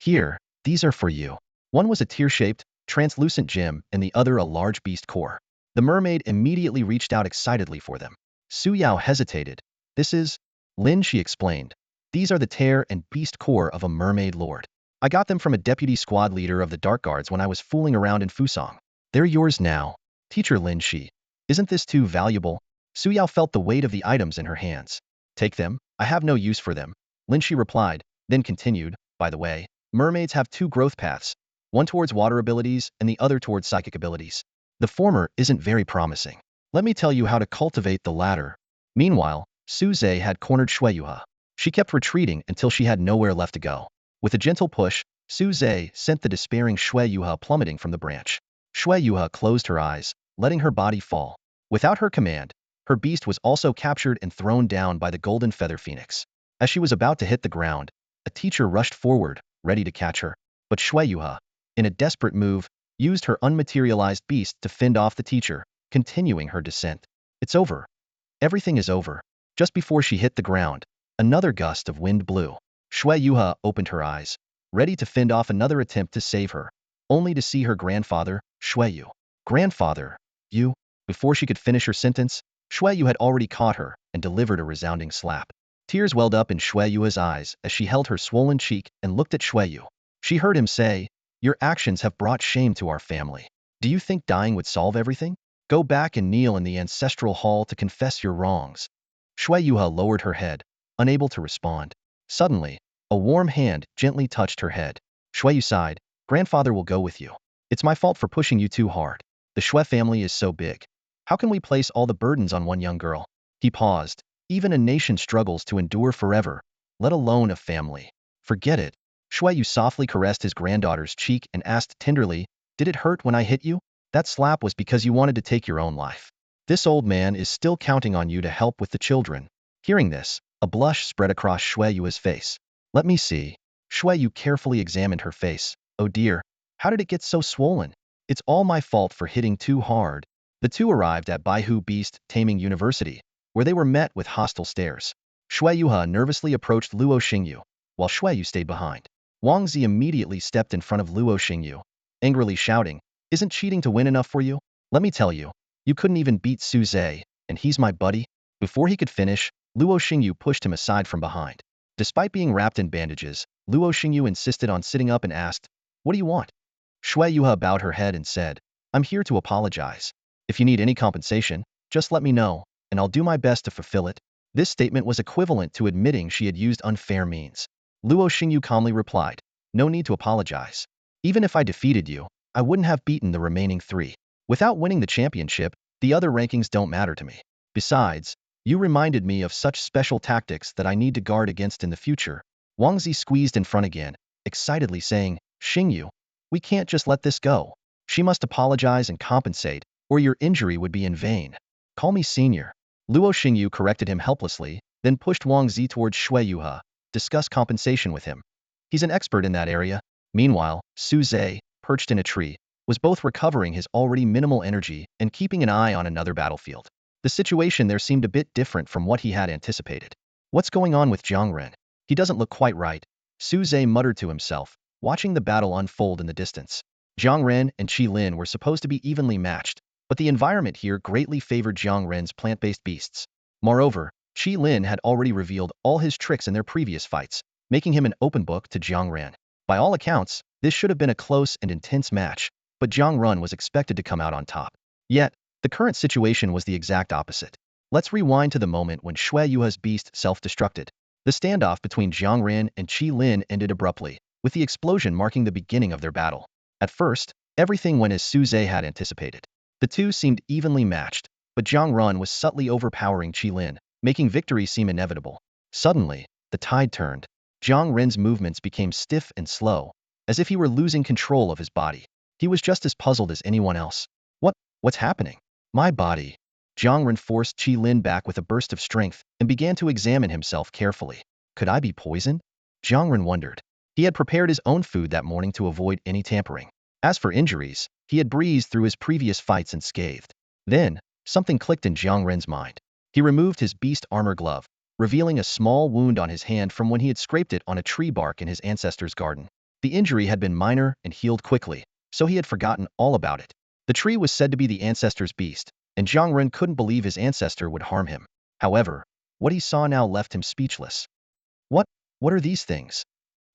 "Here, these are for you." One was a tear-shaped, translucent gem and the other a large beast core. The mermaid immediately reached out excitedly for them. Su Yao hesitated. "This is..." Lin Shi explained. "These are the tear and beast core of a mermaid lord. I got them from a deputy squad leader of the Dark Guards when I was fooling around in Fusong. They're yours now, Teacher Lin Shi. Isn't this too valuable?" Su Yao felt the weight of the items in her hands. "Take them, I have no use for them," Lin Shi replied, then continued, "By the way, mermaids have two growth paths, one towards water abilities and the other towards psychic abilities. The former isn't very promising. Let me tell you how to cultivate the latter." Meanwhile, Su Zhe had cornered Shueyuhe. She kept retreating until she had nowhere left to go. With a gentle push, Su Zhe sent the despairing Shueyuhe plummeting from the branch. Shueyuhe closed her eyes, letting her body fall. Without her command, her beast was also captured and thrown down by the golden feather phoenix. As she was about to hit the ground, a teacher rushed forward, ready to catch her. But Shueyuhe, in a desperate move, used her unmaterialized beast to fend off the teacher, continuing her descent. "It's over. Everything is over." Just before she hit the ground, another gust of wind blew. Shueyuhe opened her eyes, ready to fend off another attempt to save her, only to see her grandfather, Shueyu. "Grandfather, you..." Before she could finish her sentence, Shueyu had already caught her and delivered a resounding slap. Tears welled up in Shueyuhe's eyes as she held her swollen cheek and looked at Shueyu. She heard him say, "Your actions have brought shame to our family. Do you think dying would solve everything? Go back and kneel in the ancestral hall to confess your wrongs." Shueyuhe lowered her head, unable to respond. Suddenly, a warm hand gently touched her head. Shueyu sighed, "Grandfather will go with you. It's my fault for pushing you too hard. The Shui family is so big. How can we place all the burdens on one young girl?" He paused. "Even a nation struggles to endure forever, let alone a family." "Forget it." Shueyu softly caressed his granddaughter's cheek and asked tenderly, "Did it hurt when I hit you? That slap was because you wanted to take your own life. This old man is still counting on you to help with the children." Hearing this, a blush spread across Shueyu's face. "Let me see." Shueyu carefully examined her face. "Oh dear, how did it get so swollen? It's all my fault for hitting too hard." The two arrived at Baihu Beast Taming University, where they were met with hostile stares. Shueyuhe nervously approached Luo Xingyu, while Shueyu stayed behind. Wang Zi immediately stepped in front of Luo Xingyu, angrily shouting, "Isn't cheating to win enough for you? Let me tell you, you couldn't even beat Su Zhe, and he's my buddy." Before he could finish, Luo Xingyu pushed him aside from behind. Despite being wrapped in bandages, Luo Xingyu insisted on sitting up and asked, "What do you want?" Shueyuhe bowed her head and said, "I'm here to apologize. If you need any compensation, just let me know, and I'll do my best to fulfill it." This statement was equivalent to admitting she had used unfair means. Luo Xingyu calmly replied, "No need to apologize. Even if I defeated you, I wouldn't have beaten the remaining three. Without winning the championship, the other rankings don't matter to me." Besides, you reminded me of such special tactics that I need to guard against in the future. Wang Zi squeezed in front again, excitedly saying, Xingyu, we can't just let this go. She must apologize and compensate, or your injury would be in vain. Call me senior. Luo Xingyu corrected him helplessly, then pushed Wang Zi towards Shui Yuhe, discuss compensation with him. He's an expert in that area. Meanwhile, Su Zhe, perched in a tree, was both recovering his already minimal energy and keeping an eye on another battlefield. The situation there seemed a bit different from what he had anticipated. What's going on with Jiang Ren? He doesn't look quite right, Su Zhe muttered to himself, watching the battle unfold in the distance. Jiang Ren and Qi Lin were supposed to be evenly matched, but the environment here greatly favored Jiang Ren's plant-based beasts. Moreover, Qi Lin had already revealed all his tricks in their previous fights, making him an open book to Jiang Ren. By all accounts, this should have been a close and intense match, but Jiang Ren was expected to come out on top. Yet, the current situation was the exact opposite. Let's rewind to the moment when Shui Yuhe's beast self-destructed. The standoff between Jiang Ren and Qi Lin ended abruptly, with the explosion marking the beginning of their battle. At first, everything went as Su Zhe had anticipated. The two seemed evenly matched, but Jiang Ren was subtly overpowering Qi Lin, making victory seem inevitable. Suddenly, the tide turned. Jiang Ren's movements became stiff and slow, as if he were losing control of his body. He was just as puzzled as anyone else. What's happening? My body. Jiang Ren forced Qi Lin back with a burst of strength and began to examine himself carefully. Could I be poisoned? Jiang Ren wondered. He had prepared his own food that morning to avoid any tampering. As for injuries, he had breezed through his previous fights unscathed. Then, something clicked in Jiang Ren's mind. He removed his beast armor glove, revealing a small wound on his hand from when he had scraped it on a tree bark in his ancestor's garden. The injury had been minor and healed quickly, so he had forgotten all about it. The tree was said to be the ancestor's beast, and Jiang Ren couldn't believe his ancestor would harm him. However, what he saw now left him speechless. What are these things?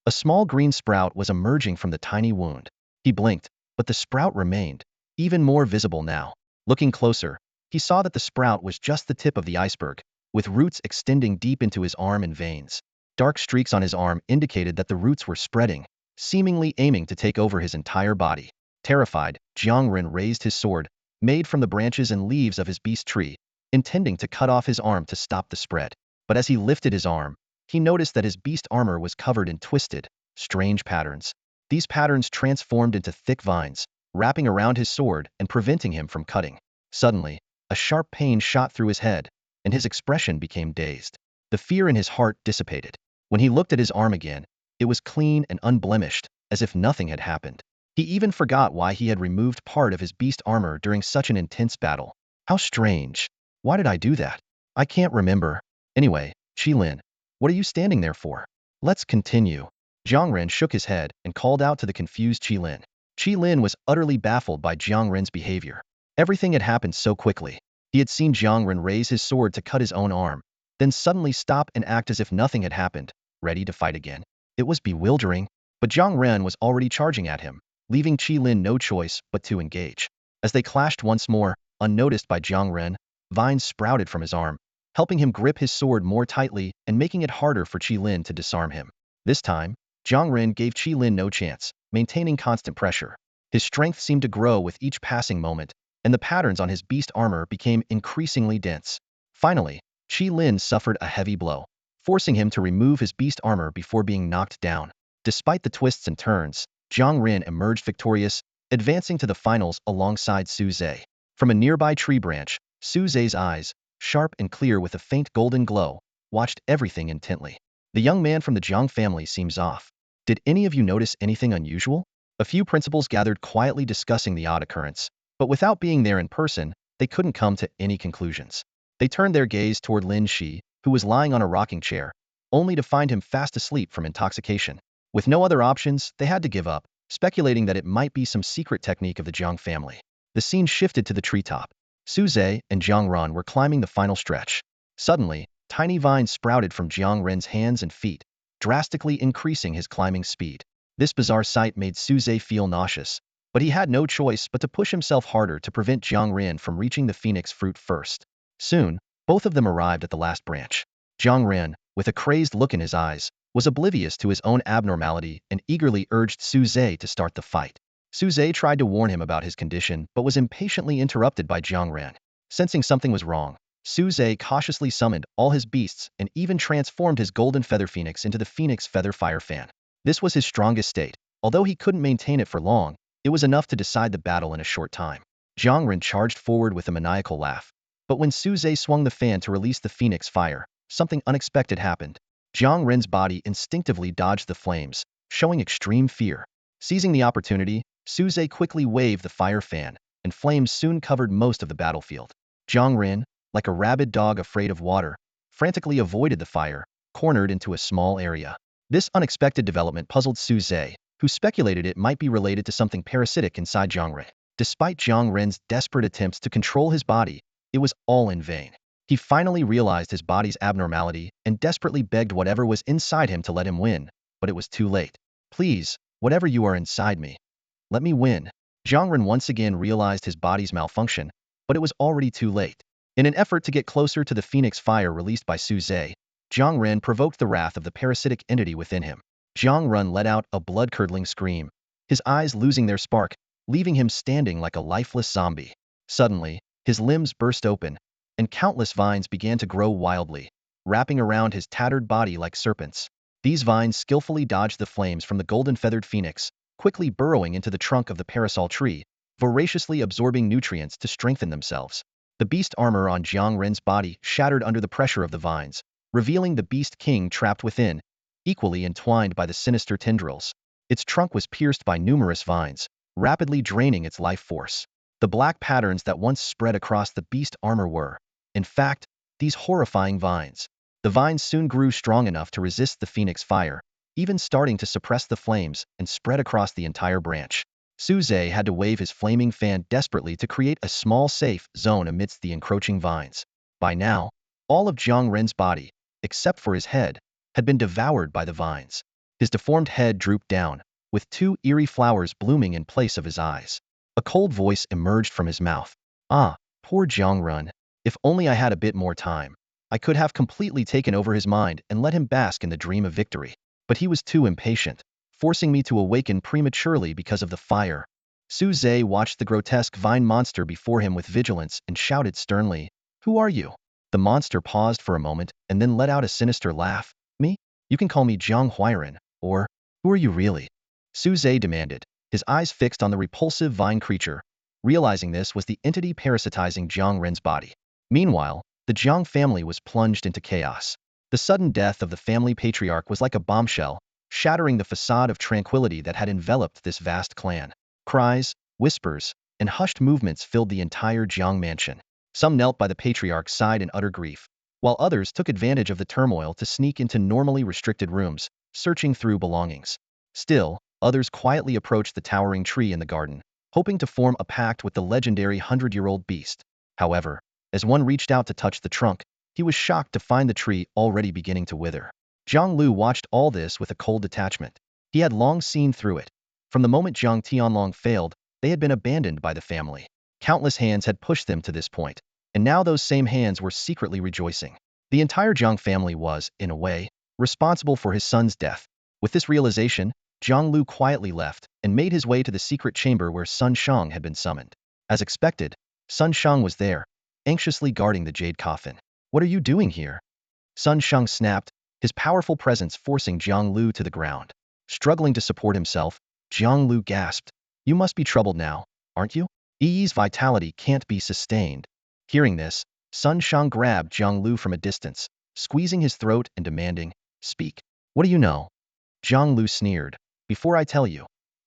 A small green sprout was emerging from the tiny wound. He blinked, but the sprout remained, even more visible now. Looking closer, he saw that the sprout was just the tip of the iceberg, with roots extending deep into his arm and veins. Dark streaks on his arm indicated that the roots were spreading, seemingly aiming to take over his entire body. Terrified, Jiang Ren raised his sword, made from the branches and leaves of his beast tree, intending to cut off his arm to stop the spread. But as he lifted his arm, he noticed that his beast armor was covered in twisted, strange patterns. These patterns transformed into thick vines, wrapping around his sword and preventing him from cutting. Suddenly, a sharp pain shot through his head, and his expression became dazed. The fear in his heart dissipated. When he looked at his arm again, it was clean and unblemished, as if nothing had happened. He even forgot why he had removed part of his beast armor during such an intense battle. How strange. Why did I do that? I can't remember. Anyway, Qi Lin, what are you standing there for? Let's continue. Jiang Ren shook his head and called out to the confused Qi Lin. Qi Lin was utterly baffled by Jiang Ren's behavior. Everything had happened so quickly. He had seen Jiang Ren raise his sword to cut his own arm, then suddenly stop and act as if nothing had happened, ready to fight again. It was bewildering, but Jiang Ren was already charging at him, leaving Qi Lin no choice but to engage. As they clashed once more, unnoticed by Jiang Ren, vines sprouted from his arm, helping him grip his sword more tightly and making it harder for Qi Lin to disarm him. This time, Jiang Ren gave Qi Lin no chance, maintaining constant pressure. His strength seemed to grow with each passing moment, and the patterns on his beast armor became increasingly dense. Finally, Qi Lin suffered a heavy blow, forcing him to remove his beast armor before being knocked down. Despite the twists and turns, Jiang Ren emerged victorious, advancing to the finals alongside Su Zhe. From a nearby tree branch, Su Zhe's eyes, sharp and clear with a faint golden glow, watched everything intently. The young man from the Jiang family seems off. Did any of you notice anything unusual? A few principals gathered quietly discussing the odd occurrence, but without being there in person, they couldn't come to any conclusions. They turned their gaze toward Lin Shi, who was lying on a rocking chair, only to find him fast asleep from intoxication. With no other options, they had to give up, speculating that it might be some secret technique of the Jiang family. The scene shifted to the treetop. Su Zhe and Jiang Ren were climbing the final stretch. Suddenly, tiny vines sprouted from Jiang Ren's hands and feet, drastically increasing his climbing speed. This bizarre sight made Su Zhe feel nauseous, but he had no choice but to push himself harder to prevent Jiang Ren from reaching the phoenix fruit first. Soon, both of them arrived at the last branch. Jiang Ren, with a crazed look in his eyes, was oblivious to his own abnormality and eagerly urged Su Zhe to start the fight. Su Zhe tried to warn him about his condition but was impatiently interrupted by Jiang Ren. Sensing something was wrong, Suze cautiously summoned all his beasts and even transformed his golden feather phoenix into the phoenix feather fire fan. This was his strongest state. Although he couldn't maintain it for long, it was enough to decide the battle in a short time. Jiang Ren charged forward with a maniacal laugh. But when Suze swung the fan to release the phoenix fire, something unexpected happened. Jiang Ren's body instinctively dodged the flames, showing extreme fear. Seizing the opportunity, Suze quickly waved the fire fan, and flames soon covered most of the battlefield. Jiang Ren, like a rabid dog afraid of water, frantically avoided the fire, cornered into a small area. This unexpected development puzzled Suze, who speculated it might be related to something parasitic inside Jiang Ren. Despite Jiang Ren's desperate attempts to control his body, it was all in vain. He finally realized his body's abnormality and desperately begged whatever was inside him to let him win, but it was too late. Please, whatever you are inside me, let me win. Jiang Ren once again realized his body's malfunction, but it was already too late. In an effort to get closer to the phoenix fire released by Suze, Jiang Ren provoked the wrath of the parasitic entity within him. Jiang Ren let out a blood-curdling scream, his eyes losing their spark, leaving him standing like a lifeless zombie. Suddenly, his limbs burst open, and countless vines began to grow wildly, wrapping around his tattered body like serpents. These vines skillfully dodged the flames from the golden-feathered phoenix, quickly burrowing into the trunk of the parasol tree, voraciously absorbing nutrients to strengthen themselves. The beast armor on Jiang Ren's body shattered under the pressure of the vines, revealing the beast king trapped within, equally entwined by the sinister tendrils. Its trunk was pierced by numerous vines, rapidly draining its life force. The black patterns that once spread across the beast armor were, in fact, these horrifying vines. The vines soon grew strong enough to resist the phoenix fire, even starting to suppress the flames and spread across the entire branch. Suze had to wave his flaming fan desperately to create a small safe zone amidst the encroaching vines. By now, all of Jiang Ren's body, except for his head, had been devoured by the vines. His deformed head drooped down, with two eerie flowers blooming in place of his eyes. A cold voice emerged from his mouth. Ah, poor Jiang Ren. If only I had a bit more time, I could have completely taken over his mind and let him bask in the dream of victory. But he was too impatient, forcing me to awaken prematurely because of the fire. Suze watched the grotesque vine monster before him with vigilance and shouted sternly, "Who are you?" The monster paused for a moment and then let out a sinister laugh. "Me? You can call me Jiang Huairen, or who are you really?" Suze demanded, his eyes fixed on the repulsive vine creature, realizing this was the entity parasitizing Jiang Ren's body. Meanwhile, the Jiang family was plunged into chaos. The sudden death of the family patriarch was like a bombshell, shattering the facade of tranquility that had enveloped this vast clan. Cries, whispers, and hushed movements filled the entire Jiang mansion. Some knelt by the patriarch's side in utter grief, while others took advantage of the turmoil to sneak into normally restricted rooms, searching through belongings. Still, others quietly approached the towering tree in the garden, hoping to form a pact with the legendary 100-year-old beast. However, as one reached out to touch the trunk, he was shocked to find the tree already beginning to wither. Zhang Lu watched all this with a cold detachment. He had long seen through it. From the moment Jiang Tianlong failed, they had been abandoned by the family. Countless hands had pushed them to this point, and now those same hands were secretly rejoicing. The entire Jiang family was, in a way, responsible for his son's death. With this realization, Zhang Lu quietly left and made his way to the secret chamber where Sun Shang had been summoned. As expected, Sun Shang was there, anxiously guarding the jade coffin. "What are you doing here?" Sun Shang snapped, his powerful presence forcing Jiang Lu to the ground. Struggling to support himself, Jiang Lu gasped, "You must be troubled now, aren't you? Yi's vitality can't be sustained." Hearing this, Sun Shang grabbed Jiang Lu from a distance, squeezing his throat and demanding, "Speak. What do you know?" Jiang Lu sneered, "Before I tell you,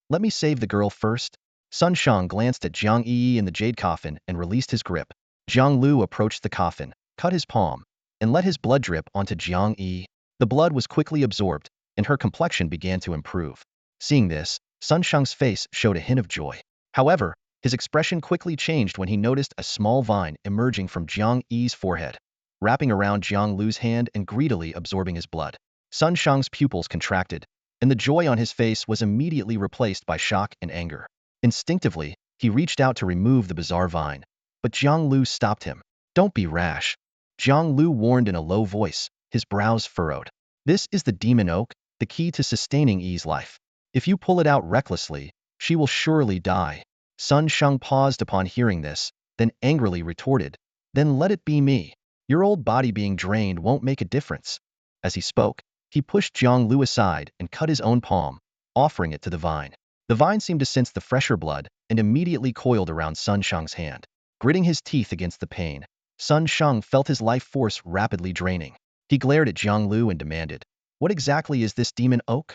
let me save the girl first." Sun Shang glanced at Jiang Yi in the jade coffin and released his grip. Jiang Lu approached the coffin, cut his palm, and let his blood drip onto Jiang Yi. The blood was quickly absorbed, and her complexion began to improve. Seeing this, Sun Shang's face showed a hint of joy. However, his expression quickly changed when he noticed a small vine emerging from Jiang Yi's forehead, wrapping around Jiang Lu's hand and greedily absorbing his blood. Sun Shang's pupils contracted, and the joy on his face was immediately replaced by shock and anger. Instinctively, he reached out to remove the bizarre vine, but Jiang Lu stopped him. "Don't be rash," Jiang Lu warned in a low voice, his brows furrowed. "This is the demon oak, the key to sustaining Yi's life. If you pull it out recklessly, she will surely die." Sun Shang paused upon hearing this, then angrily retorted, "Then let it be me." Your old body being drained won't make a difference. As he spoke, he pushed Jiang Lu aside and cut his own palm, offering it to the vine. The vine seemed to sense the fresher blood and immediately coiled around Sun Shang's hand. Gritting his teeth against the pain, Sun Shang felt his life force rapidly draining. He glared at Jiang Lu and demanded, "What exactly is this demon oak?"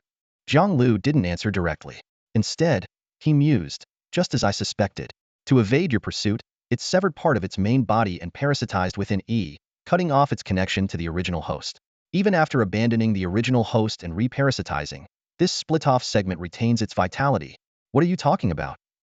Jiang Lu didn't answer directly. Instead, he mused, "Just as I suspected. To evade your pursuit, it severed part of its main body and parasitized within E, cutting off its connection to the original host. Even after abandoning the original host and reparasitizing, this split-off segment retains its vitality." "What are you talking about?"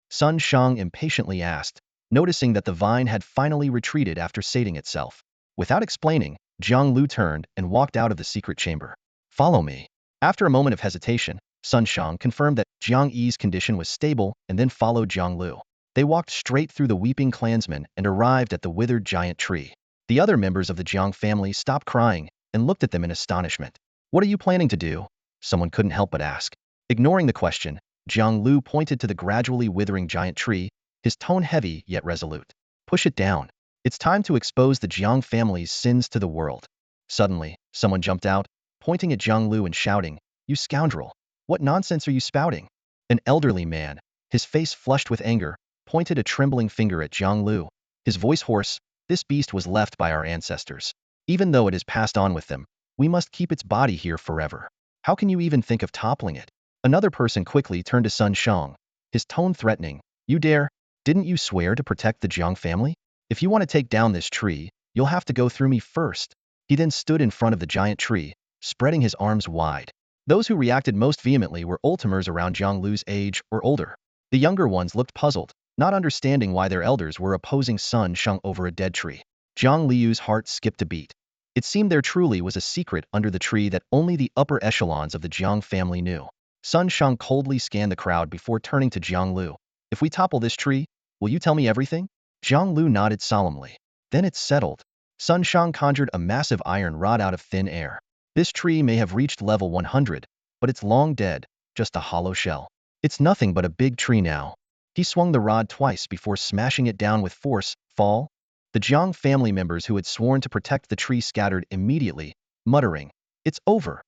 Sun Shang impatiently asked, noticing that the vine had finally retreated after sating itself. Without explaining, Jiang Lu turned and walked out of the secret chamber. "Follow me." After a moment of hesitation, Sun Shang confirmed that Jiang Yi's condition was stable and then followed Jiang Lu. They walked straight through the weeping clansmen and arrived at the withered giant tree. The other members of the Jiang family stopped crying and looked at them in astonishment. "What are you planning to do?" someone couldn't help but ask. Ignoring the question, Jiang Lu pointed to the gradually withering giant tree, his tone heavy yet resolute. "Push it down. It's time to expose the Jiang family's sins to the world." Suddenly, someone jumped out, pointing at Jiang Lu and shouting, "You scoundrel! What nonsense are you spouting?" An elderly man, his face flushed with anger, pointed a trembling finger at Jiang Lu, his voice hoarse. "This beast was left by our ancestors. Even though it is passed on with them, we must keep its body here forever. How can you even think of toppling it?" Another person quickly turned to Sun Shang, his tone threatening. "You dare? Didn't you swear to protect the Jiang family? If you want to take down this tree, you'll have to go through me first." He then stood in front of the giant tree, spreading his arms wide. Those who reacted most vehemently were old-timers around Jiang Lu's age or older. The younger ones looked puzzled, not understanding why their elders were opposing Sun Shang over a dead tree. Jiang Liu's heart skipped a beat. It seemed there truly was a secret under the tree that only the upper echelons of the Jiang family knew. Sun Shang coldly scanned the crowd before turning to Jiang Lu. "If we topple this tree, will you tell me everything?" Jiang Lu nodded solemnly. "Then it's settled." Sun Shang conjured a massive iron rod out of thin air. "This tree may have reached level 100, but it's long dead, just a hollow shell. It's nothing but a big tree now." He swung the rod twice before smashing it down with force. "Fall." The Jiang family members who had sworn to protect the tree scattered immediately, muttering, "It's over.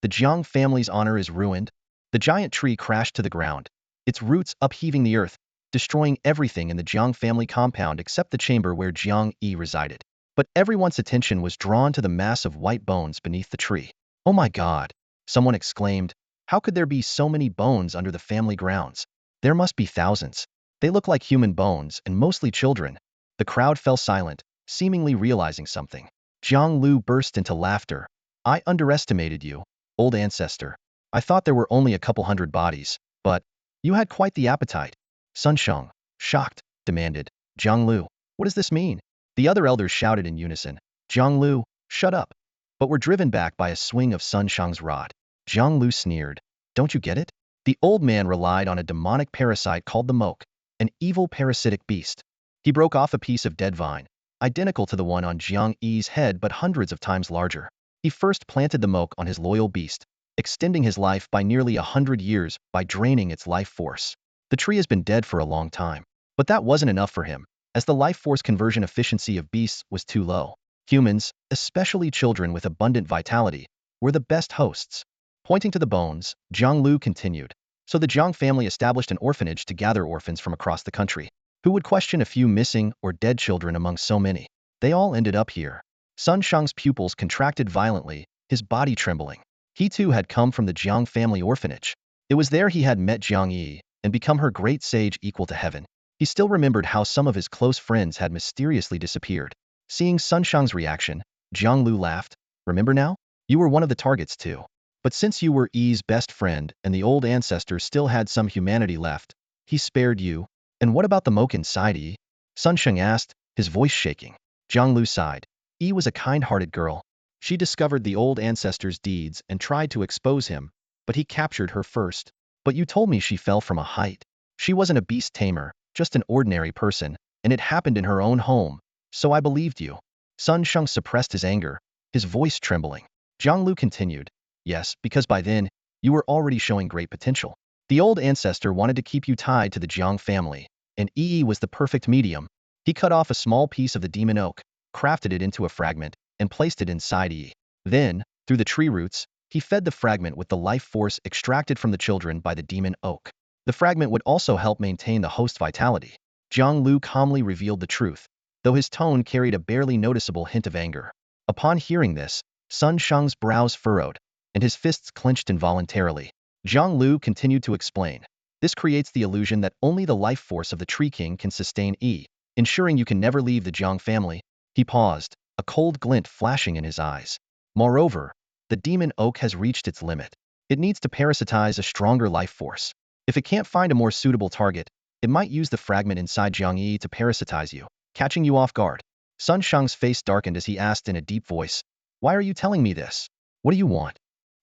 The Jiang family's honor is ruined." The giant tree crashed to the ground, its roots upheaving the earth, destroying everything in the Jiang family compound except the chamber where Jiang Yi resided. But everyone's attention was drawn to the mass of white bones beneath the tree. "Oh my God!" someone exclaimed. "How could there be so many bones under the family grounds? There must be thousands. They look like human bones and mostly children." The crowd fell silent, seemingly realizing something. Jiang Lu burst into laughter. "I underestimated you, old ancestor. I thought there were only a couple hundred bodies, but you had quite the appetite." Sun Shang, shocked, demanded, "Jiang Lu, what does this mean?" The other elders shouted in unison, "Jiang Lu, shut up," but were driven back by a swing of Sun Shang's rod. Jiang Lu sneered, "Don't you get it? The old man relied on a demonic parasite called the moke, an evil parasitic beast." He broke off a piece of dead vine, identical to the one on Jiang Yi's head but hundreds of times larger. He first planted the moke on his loyal beast, extending his life by nearly 100 years by draining its life force. The tree has been dead for a long time, but that wasn't enough for him, as the life force conversion efficiency of beasts was too low. Humans, especially children with abundant vitality, were the best hosts. Pointing to the bones, Jiang Lu continued. So the Jiang family established an orphanage to gather orphans from across the country. Who would question a few missing or dead children among so many? They all ended up here. Sun Shang's pupils contracted violently, his body trembling. He too had come from the Jiang family orphanage. It was there he had met Jiang Yi and become her great sage equal to heaven. He still remembered how some of his close friends had mysteriously disappeared. Seeing Sun Shang's reaction, Jiang Lu laughed. "Remember now? You were one of the targets too. But since you were Yi's best friend and the old ancestor still had some humanity left, he spared you." "And what about the moke inside Yi?" Sun Shang asked, his voice shaking. Jiang Lu sighed. "Yi was a kind-hearted girl. She discovered the old ancestor's deeds and tried to expose him, but he captured her first. But you told me she fell from a height. She wasn't a beast tamer, just an ordinary person, and it happened in her own home, so I believed you." Sun Shang suppressed his anger, his voice trembling. Jiang Lu continued, "Yes, because by then, you were already showing great potential. The old ancestor wanted to keep you tied to the Jiang family, and Yi was the perfect medium." He cut off a small piece of the demon oak, crafted it into a fragment, and placed it inside Yi. Then, through the tree roots, he fed the fragment with the life force extracted from the children by the demon oak. The fragment would also help maintain the host vitality. Jiang Lu calmly revealed the truth, though his tone carried a barely noticeable hint of anger. Upon hearing this, Sun Sheng's brows furrowed, and his fists clenched involuntarily. Jiang Lu continued to explain. This creates the illusion that only the life force of the Tree King can sustain Yi, ensuring you can never leave the Jiang family. He paused, a cold glint flashing in his eyes. Moreover, the demon oak has reached its limit. It needs to parasitize a stronger life force. If it can't find a more suitable target, it might use the fragment inside Jiang Yi to parasitize you, catching you off guard. Sun Sheng's face darkened as he asked in a deep voice, "Why are you telling me this? What do you want?"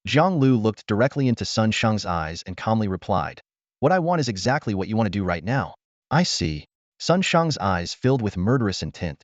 Jiang Lu looked directly into Sun Sheng's eyes and calmly replied, "What I want is exactly what you want to do right now." "I see." Sun Sheng's eyes filled with murderous intent.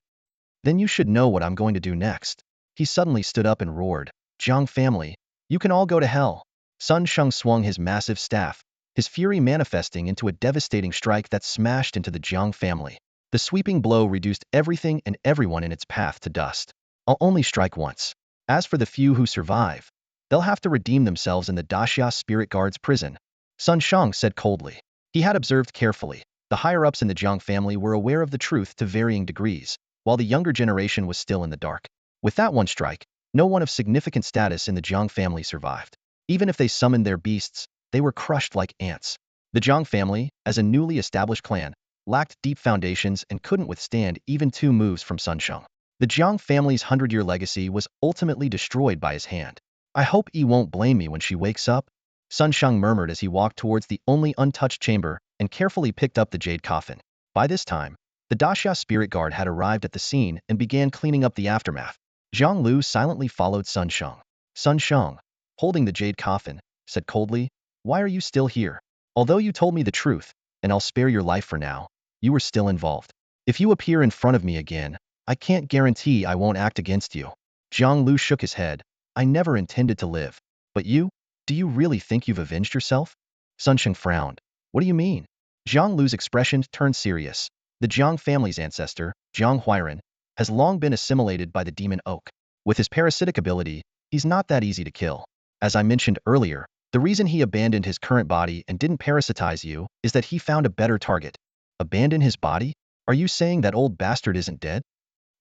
"Then you should know what I'm going to do next." He suddenly stood up and roared, "Jiang family, you can all go to hell." Sun Sheng swung his massive staff, his fury manifesting into a devastating strike that smashed into the Jiang family. The sweeping blow reduced everything and everyone in its path to dust. "I'll only strike once. As for the few who survive, they'll have to redeem themselves in the Daxia Spirit Guard's prison," Sun Sheng said coldly. He had observed carefully. The higher-ups in the Jiang family were aware of the truth to varying degrees, while the younger generation was still in the dark. With that one strike, no one of significant status in the Jiang family survived. Even if they summoned their beasts, they were crushed like ants. The Jiang family, as a newly established clan, lacked deep foundations and couldn't withstand even 2 moves from Sun Sheng. The Jiang family's 100-year legacy was ultimately destroyed by his hand. "I hope Yi won't blame me when she wakes up," Sun Sheng murmured as he walked towards the only untouched chamber and carefully picked up the jade coffin. By this time, the Daxia Spirit Guard had arrived at the scene and began cleaning up the aftermath. Jiang Lu silently followed Sun Sheng. Sun Sheng, holding the jade coffin, said coldly, "Why are you still here? Although you told me the truth, and I'll spare your life for now, you were still involved. If you appear in front of me again, I can't guarantee I won't act against you." Jiang Lu shook his head. "I never intended to live. But you? Do you really think you've avenged yourself?" Sun Sheng frowned. "What do you mean?" Jiang Lu's expression turned serious. The Jiang family's ancestor, Jiang Huairan, has long been assimilated by the demon oak. With his parasitic ability, he's not that easy to kill. As I mentioned earlier, the reason he abandoned his current body and didn't parasitize you is that he found a better target. Abandon his body? Are you saying that old bastard isn't dead?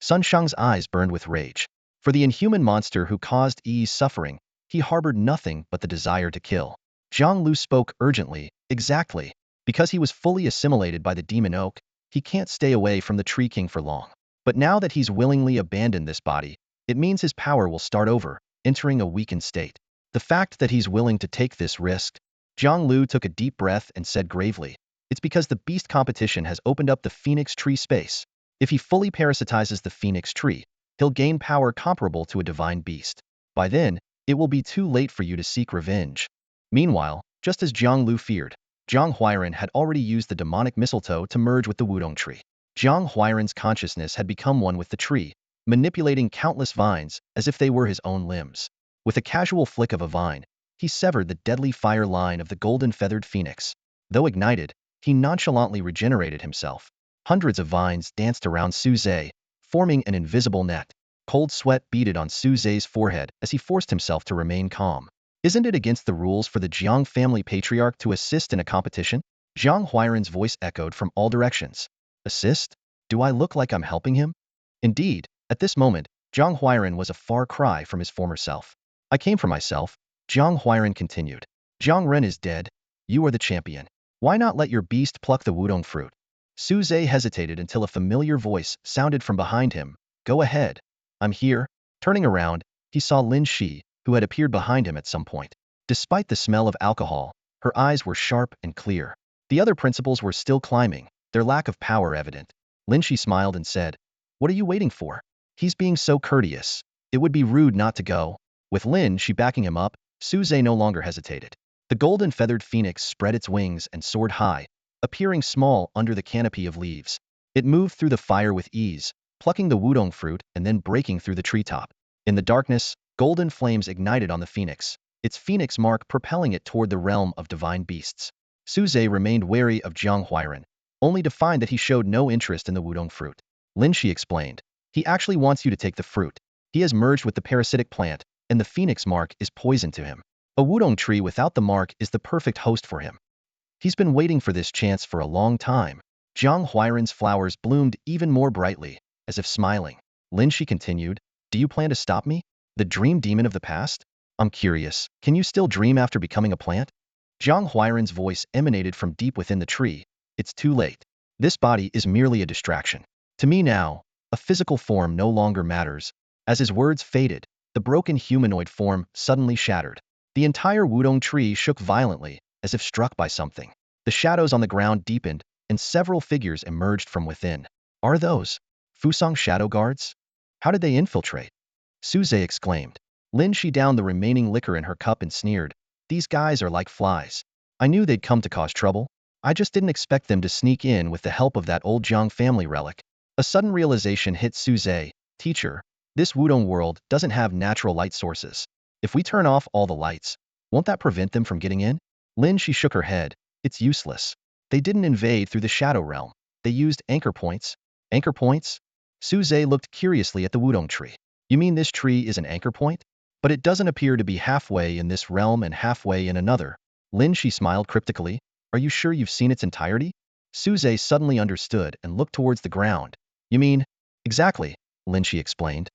Sun Sheng's eyes burned with rage. For the inhuman monster who caused Yi's suffering, he harbored nothing but the desire to kill. Jiang Lu spoke urgently, "Exactly. Because he was fully assimilated by the demon oak, he can't stay away from the Tree King for long. But now that he's willingly abandoned this body, it means his power will start over, entering a weakened state. The fact that he's willing to take this risk." Jiang Lu took a deep breath and said gravely, "It's because the beast competition has opened up the phoenix tree space. If he fully parasitizes the phoenix tree, he'll gain power comparable to a divine beast. By then, it will be too late for you to seek revenge." Meanwhile, just as Jiang Lu feared, Jiang Huairan had already used the demonic mistletoe to merge with the wudong tree. Jiang Huairan's consciousness had become one with the tree, manipulating countless vines as if they were his own limbs. With a casual flick of a vine, he severed the deadly fire line of the golden-feathered phoenix. Though ignited, he nonchalantly regenerated himself. Hundreds of vines danced around Su Zhe, forming an invisible net. Cold sweat beaded on Su Zhe's forehead as he forced himself to remain calm. "Isn't it against the rules for the Jiang family patriarch to assist in a competition?" Jiang Huairan's voice echoed from all directions. "Assist? Do I look like I'm helping him?" Indeed, at this moment, Jiang Huairan was a far cry from his former self. "I came for myself," Jiang Huairan continued. "Jiang Ren is dead. You are the champion. Why not let your beast pluck the wudong fruit?" Su Zhe hesitated until a familiar voice sounded from behind him. "Go ahead. I'm here." Turning around, he saw Lin Shi, who had appeared behind him at some point. Despite the smell of alcohol, her eyes were sharp and clear. The other principals were still climbing, their lack of power evident. Lin Shi smiled and said, "What are you waiting for? He's being so courteous. It would be rude not to go." With Lin Shi backing him up, Su Zhe no longer hesitated. The golden-feathered phoenix spread its wings and soared high, appearing small under the canopy of leaves. It moved through the fire with ease, plucking the wudong fruit and then breaking through the treetop. In the darkness, golden flames ignited on the phoenix, its phoenix mark propelling it toward the realm of divine beasts. Su Zhe remained wary of Jiang Huairan, only to find that he showed no interest in the wudong fruit. Lin Shi explained, He actually wants you to take the fruit. He has merged with the parasitic plant, and the phoenix mark is poison to him. A wudong tree without the mark is the perfect host for him. He's been waiting for this chance for a long time. Jiang Huairan's flowers bloomed even more brightly, as if smiling. Lin Shi continued, do you plan to stop me? The dream demon of the past? I'm curious, can you still dream after becoming a plant? Jiang Huairan's voice emanated from deep within the tree. It's too late. This body is merely a distraction. To me now, a physical form no longer matters. As his words faded, the broken humanoid form suddenly shattered. The entire wudong tree shook violently, as if struck by something. The shadows on the ground deepened, and several figures emerged from within. Are those Fusang shadow guards? How did they infiltrate? Suze exclaimed. Lin Shi downed the remaining liquor in her cup and sneered. These guys are like flies. I knew they'd come to cause trouble. I just didn't expect them to sneak in with the help of that old Jiang family relic. A sudden realization hit Suze. Teacher, this wudong world doesn't have natural light sources. If we turn off all the lights, won't that prevent them from getting in? Lin Shi shook her head. It's useless. They didn't invade through the shadow realm. They used anchor points. Anchor points? Suze looked curiously at the wudong tree. You mean this tree is an anchor point? But it doesn't appear to be halfway in this realm and halfway in another. Lin Shi smiled cryptically. Are you sure you've seen its entirety? Suze suddenly understood and looked towards the ground. You mean? Exactly, Lin Shi explained.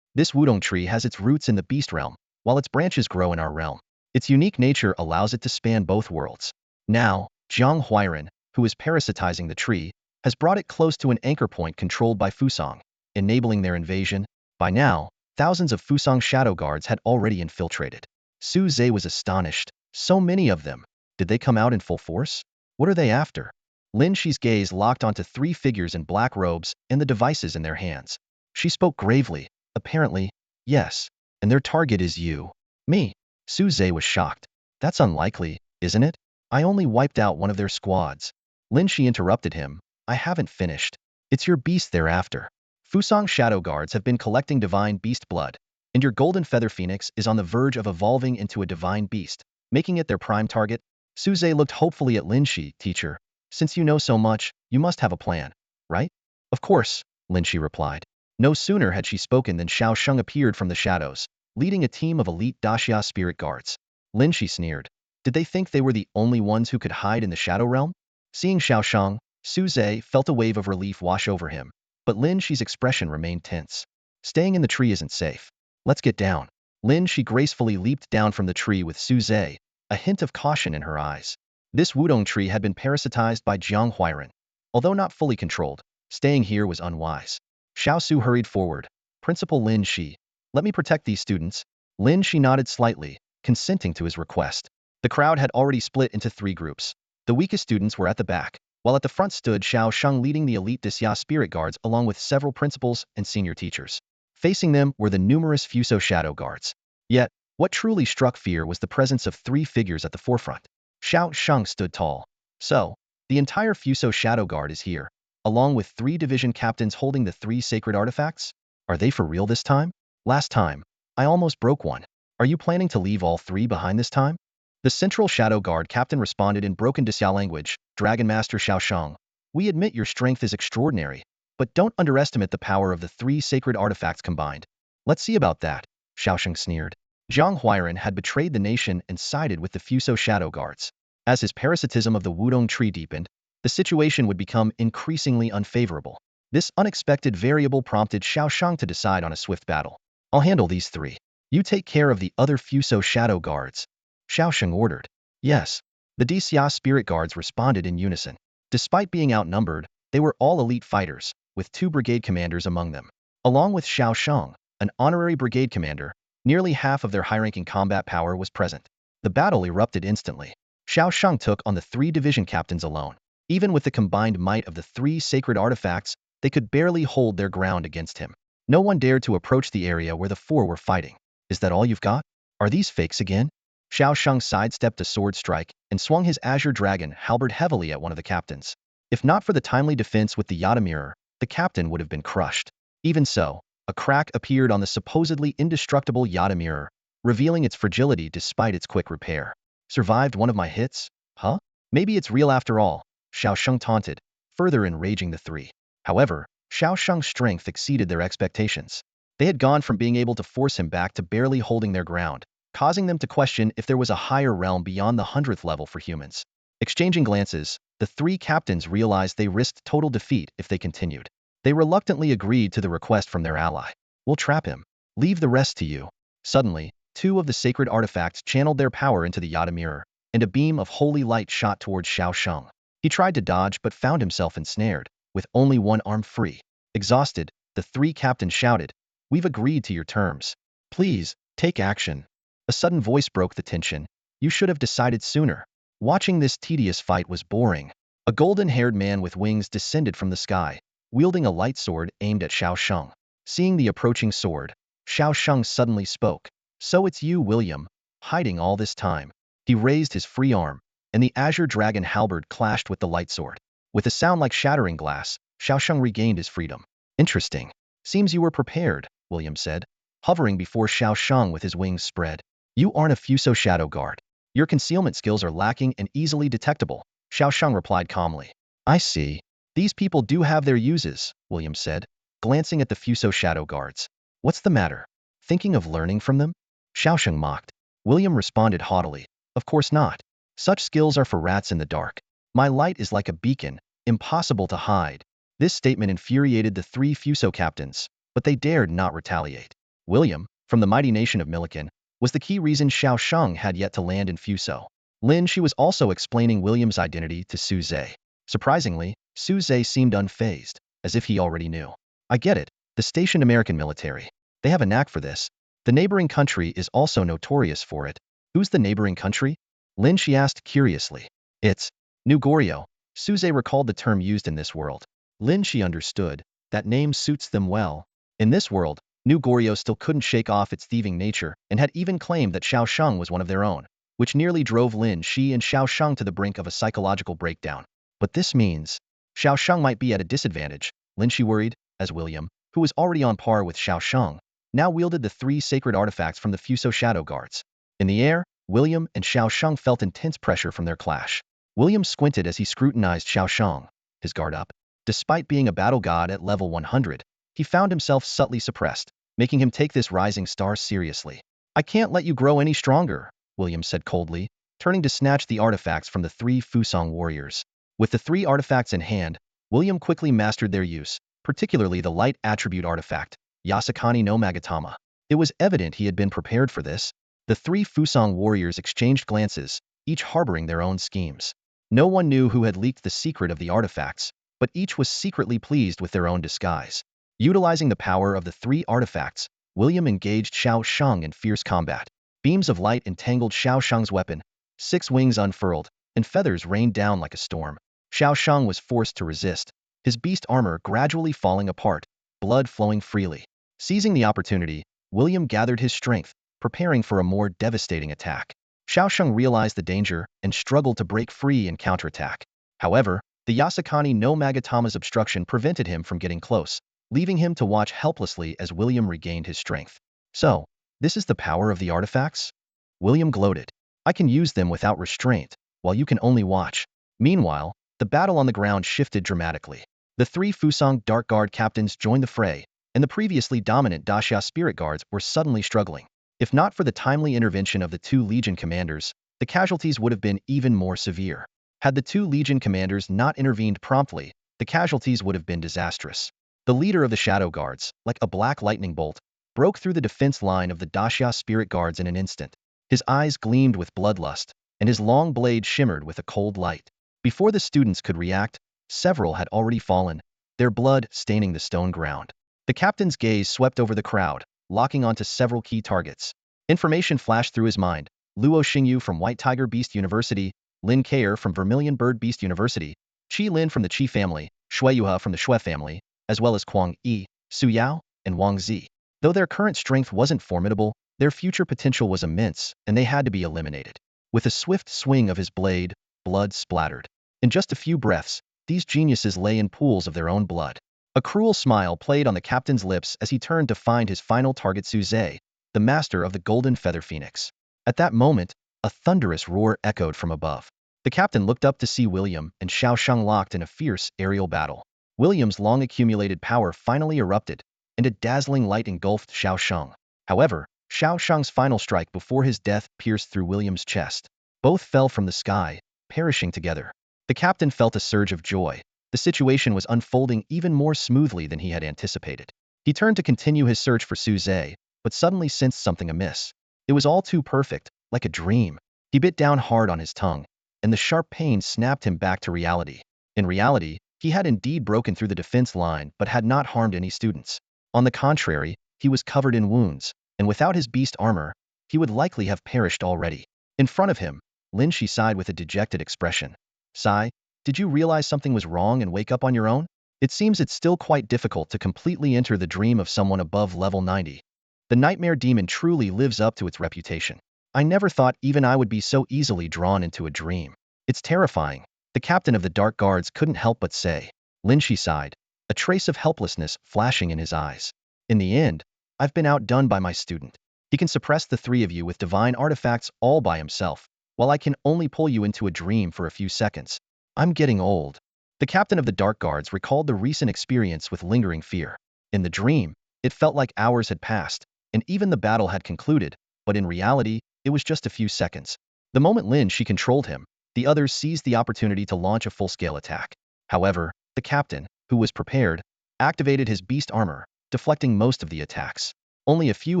This wudong tree has its roots in the beast realm, while its branches grow in our realm. Its unique nature allows it to span both worlds. Now, Jiang Huairan, who is parasitizing the tree, has brought it close to an anchor point controlled by Fusang, enabling their invasion. By now, thousands of Fusang shadow guards had already infiltrated. Su Zhe was astonished. So many of them. Did they come out in full force? What are they after? Lin Shi's gaze locked onto three figures in black robes and the devices in their hands. She spoke gravely. Apparently, yes. And their target is you. Me. Su Zhe was shocked. That's unlikely, isn't it? I only wiped out one of their squads. Lin Shi interrupted him. I haven't finished. It's your beast they're after. Fusang shadow guards have been collecting divine beast blood, and your golden feather phoenix is on the verge of evolving into a divine beast, making it their prime target. Su Zhe looked hopefully at Lin Shi. Teacher, since you know so much, you must have a plan, right? Of course, Lin Shi replied. No sooner had she spoken than Xiao Sheng appeared from the shadows, leading a team of elite Daxia spirit guards. Lin Shi sneered. Did they think they were the only ones who could hide in the shadow realm? Seeing Xiao Sheng, Su Zhe felt a wave of relief wash over him, but Lin Shi's expression remained tense. Staying in the tree isn't safe. Let's get down. Lin Shi gracefully leaped down from the tree with Su Zhe, a hint of caution in her eyes. This wudong tree had been parasitized by Jiang Huairan. Although not fully controlled, staying here was unwise. Xiao Su hurried forward. Principal Lin Shi, let me protect these students. Lin Shi nodded slightly, consenting to his request. The crowd had already split into three groups. The weakest students were at the back, while at the front stood Xiao Sheng leading the elite Daxia spirit guards along with several principals and senior teachers. Facing them were the numerous Fuso shadow guards. Yet, what truly struck fear was the presence of three figures at the forefront. Xiao Sheng stood tall. So, the entire Fuso shadow guard is here, along with three division captains holding the three sacred artifacts? Are they for real this time? Last time, I almost broke one. Are you planning to leave all three behind this time? The Central Shadow Guard captain responded in broken Daxia language. Dragon Master Xiao Sheng, we admit your strength is extraordinary, but don't underestimate the power of the three sacred artifacts combined. Let's see about that, Xiao Sheng sneered. Jiang Huairan had betrayed the nation and sided with the Fuso Shadow Guards. As his parasitism of the wudong tree deepened, the situation would become increasingly unfavorable. This unexpected variable prompted Xiao Sheng to decide on a swift battle. I'll handle these three. You take care of the other Fuso Shadow Guards. Xiao Sheng ordered. Yes. The Daxia spirit guards responded in unison. Despite being outnumbered, they were all elite fighters, with two brigade commanders among them. Along with Xiao Sheng, an honorary brigade commander, nearly half of their high-ranking combat power was present. The battle erupted instantly. Xiao Sheng took on the three division captains alone. Even with the combined might of the three sacred artifacts, they could barely hold their ground against him. No one dared to approach the area where the four were fighting. Is that all you've got? Are these fakes again? Xiao Sheng sidestepped a sword strike and swung his azure dragon halberd heavily at one of the captains. If not for the timely defense with the Yada mirror, the captain would have been crushed. Even so, a crack appeared on the supposedly indestructible Yada mirror, revealing its fragility despite its quick repair. Survived one of my hits? Huh? Maybe it's real after all, Xiao Sheng taunted, further enraging the three. However, Xiao Sheng's strength exceeded their expectations. They had gone from being able to force him back to barely holding their ground, causing them to question if there was a higher realm beyond the 100th level for humans. Exchanging glances, the three captains realized they risked total defeat if they continued. They reluctantly agreed to the request from their ally. We'll trap him. Leave the rest to you. Suddenly, two of the sacred artifacts channeled their power into the Yada mirror, and a beam of holy light shot towards Xiao Sheng. He tried to dodge but found himself ensnared, with only one arm free. Exhausted, the three captains shouted, "We've agreed to your terms. Please, take action." A sudden voice broke the tension. "You should have decided sooner." Watching this tedious fight was boring. A golden-haired man with wings descended from the sky, wielding a light sword aimed at Xiao Sheng. Seeing the approaching sword, Xiao Sheng suddenly spoke. "So it's you, William, hiding all this time." He raised his free arm, and the azure dragon halberd clashed with the light sword. With a sound like shattering glass, Xiao Sheng regained his freedom. "Interesting. Seems you were prepared," William said, hovering before Xiao Sheng with his wings spread. "You aren't a Fuso Shadow Guard. Your concealment skills are lacking and easily detectable," Xiao Sheng replied calmly. "I see. These people do have their uses," William said, glancing at the Fuso Shadow Guards. "What's the matter? Thinking of learning from them?" Xiao Sheng mocked. William responded haughtily. "Of course not. Such skills are for rats in the dark. My light is like a beacon, impossible to hide." This statement infuriated the three Fuso captains, but they dared not retaliate. William, from the mighty nation of Millikan, was the key reason Xiao Sheng had yet to land in Fuso. Lin Shi was also explaining William's identity to Su Zhe. Surprisingly, Su Zhe seemed unfazed, as if he already knew. "I get it. The stationed American military. They have a knack for this. The neighboring country is also notorious for it." "Who's the neighboring country?" Lin Shi asked curiously. "It's New Goryeo." Su Zhe recalled the term used in this world. Lin Shi understood. That name suits them well. In this world, New Goryeo still couldn't shake off its thieving nature and had even claimed that Xiao Sheng was one of their own, which nearly drove Lin Shi and Xiao Sheng to the brink of a psychological breakdown. But this means Xiao Sheng might be at a disadvantage, Lin Shi worried, as William, who was already on par with Xiao Sheng, now wielded the three sacred artifacts from the Fuso Shadow Guards. In the air, William and Xiao Sheng felt intense pressure from their clash. William squinted as he scrutinized Xiao Sheng, his guard up. Despite being a battle god at level 100, he found himself subtly suppressed, making him take this rising star seriously. "I can't let you grow any stronger," William said coldly, turning to snatch the artifacts from the three Fusong warriors. With the three artifacts in hand, William quickly mastered their use, particularly the light attribute artifact, Yasakani no Magatama. It was evident he had been prepared for this. The three Fusong warriors exchanged glances, each harboring their own schemes. No one knew who had leaked the secret of the artifacts, but each was secretly pleased with their own disguise. Utilizing the power of the three artifacts, William engaged Xiao Sheng in fierce combat. Beams of light entangled Xiao Sheng's weapon, 6 wings unfurled, and feathers rained down like a storm. Xiao Sheng was forced to resist, his beast armor gradually falling apart, blood flowing freely. Seizing the opportunity, William gathered his strength, preparing for a more devastating attack. Xiao Sheng realized the danger and struggled to break free and counterattack. However, the Yasakani no Magatama's obstruction prevented him from getting close, leaving him to watch helplessly as William regained his strength. "So, this is the power of the artifacts?" William gloated. "I can use them without restraint, while you can only watch." Meanwhile, the battle on the ground shifted dramatically. The three Fusong Dark Guard captains joined the fray, and the previously dominant Daxia Spirit Guards were suddenly struggling. If not for the timely intervention of the two Legion commanders, the casualties would have been even more severe. Had the two Legion commanders not intervened promptly, the casualties would have been disastrous. The leader of the Shadow Guards, like a black lightning bolt, broke through the defense line of the Daxia Spirit Guards in an instant. His eyes gleamed with bloodlust, and his long blade shimmered with a cold light. Before the students could react, several had already fallen, their blood staining the stone ground. The captain's gaze swept over the crowd, locking onto several key targets. Information flashed through his mind. Luo Xingyu from White Tiger Beast University, Lin Kair from Vermilion Bird Beast University, Qi Lin from the Qi family, Shui Yuhe from the Shui family, as well as Kuang Yi, Su Yao, and Wang Zi. Though their current strength wasn't formidable, their future potential was immense, and they had to be eliminated. With a swift swing of his blade, blood splattered. In just a few breaths, these geniuses lay in pools of their own blood. A cruel smile played on the captain's lips as he turned to find his final target, Su Zhe, the master of the Golden Feather Phoenix. At that moment, a thunderous roar echoed from above. The captain looked up to see William and Xiao Sheng locked in a fierce aerial battle. William's long-accumulated power finally erupted, and a dazzling light engulfed Xiao Sheng. However, Xiao Sheng's final strike before his death pierced through William's chest. Both fell from the sky, perishing together. The captain felt a surge of joy. The situation was unfolding even more smoothly than he had anticipated. He turned to continue his search for Su Zhe, but suddenly sensed something amiss. It was all too perfect, like a dream. He bit down hard on his tongue, and the sharp pain snapped him back to reality. In reality, he had indeed broken through the defense line but had not harmed any students. On the contrary, he was covered in wounds, and without his beast armor, he would likely have perished already. In front of him, Lin Shi sighed with a dejected expression. Sai, did you realize something was wrong and wake up on your own? It seems it's still quite difficult to completely enter the dream of someone above level 90. The nightmare demon truly lives up to its reputation. I never thought even I would be so easily drawn into a dream. It's terrifying. The captain of the Dark Guards couldn't help but say. Lin Shi sighed, a trace of helplessness flashing in his eyes. In the end, I've been outdone by my student. He can suppress the three of you with divine artifacts all by himself, while I can only pull you into a dream for a few seconds. I'm getting old. The captain of the Dark Guards recalled the recent experience with lingering fear. In the dream, it felt like hours had passed, and even the battle had concluded, but in reality, it was just a few seconds. The moment Lin Shi controlled him, the others seized the opportunity to launch a full-scale attack. However, the captain, who was prepared, activated his beast armor, deflecting most of the attacks. Only a few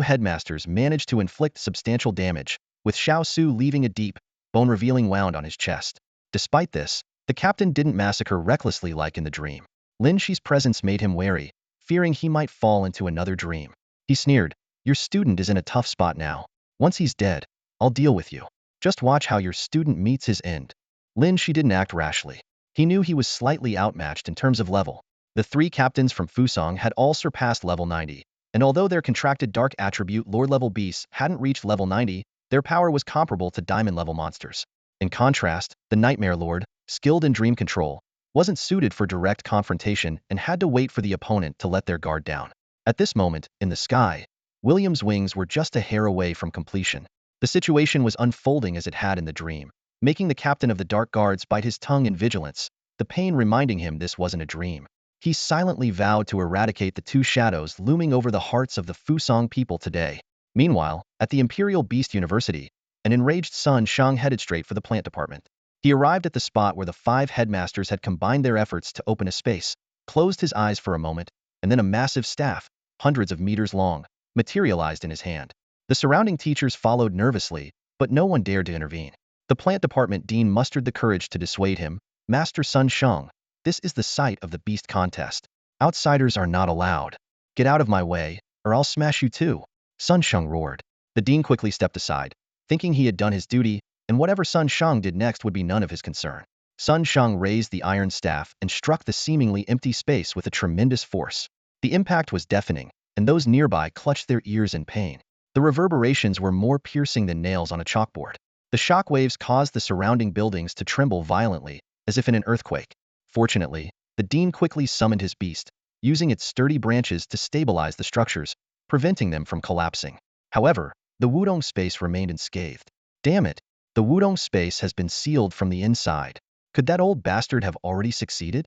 headmasters managed to inflict substantial damage, with Xiao Su leaving a deep, bone-revealing wound on his chest. Despite this, the captain didn't massacre recklessly like in the dream. Lin Shi's presence made him wary, fearing he might fall into another dream. He sneered, "Your student is in a tough spot now. Once he's dead, I'll deal with you. Just watch how your student meets his end." Lin Shi didn't act rashly. He knew he was slightly outmatched in terms of level. The three captains from Fusong had all surpassed level 90, and although their contracted dark attribute Lord-level beasts hadn't reached level 90, their power was comparable to diamond-level monsters. In contrast, the Nightmare Lord, skilled in dream control, wasn't suited for direct confrontation and had to wait for the opponent to let their guard down. At this moment, in the sky, William's wings were just a hair away from completion. The situation was unfolding as it had in the dream, making the captain of the Dark Guards bite his tongue in vigilance, the pain reminding him this wasn't a dream. He silently vowed to eradicate the two shadows looming over the hearts of the Fusong people today. Meanwhile, at the Imperial Beast University, an enraged Sun Shang headed straight for the plant department. He arrived at the spot where the 5 headmasters had combined their efforts to open a space, closed his eyes for a moment, and then a massive staff, hundreds of meters long, materialized in his hand. The surrounding teachers followed nervously, but no one dared to intervene. The plant department dean mustered the courage to dissuade him. "Master Sun Shang, this is the site of the beast contest. Outsiders are not allowed. Get out of my way, or I'll smash you too." Sun Shang roared. The dean quickly stepped aside, thinking he had done his duty, and whatever Sun Shang did next would be none of his concern. Sun Shang raised the iron staff and struck the seemingly empty space with a tremendous force. The impact was deafening, and those nearby clutched their ears in pain. The reverberations were more piercing than nails on a chalkboard. The shock waves caused the surrounding buildings to tremble violently, as if in an earthquake. Fortunately, the dean quickly summoned his beast, using its sturdy branches to stabilize the structures, preventing them from collapsing. However, the Wudong space remained unscathed. Damn it, the Wudong space has been sealed from the inside. Could that old bastard have already succeeded?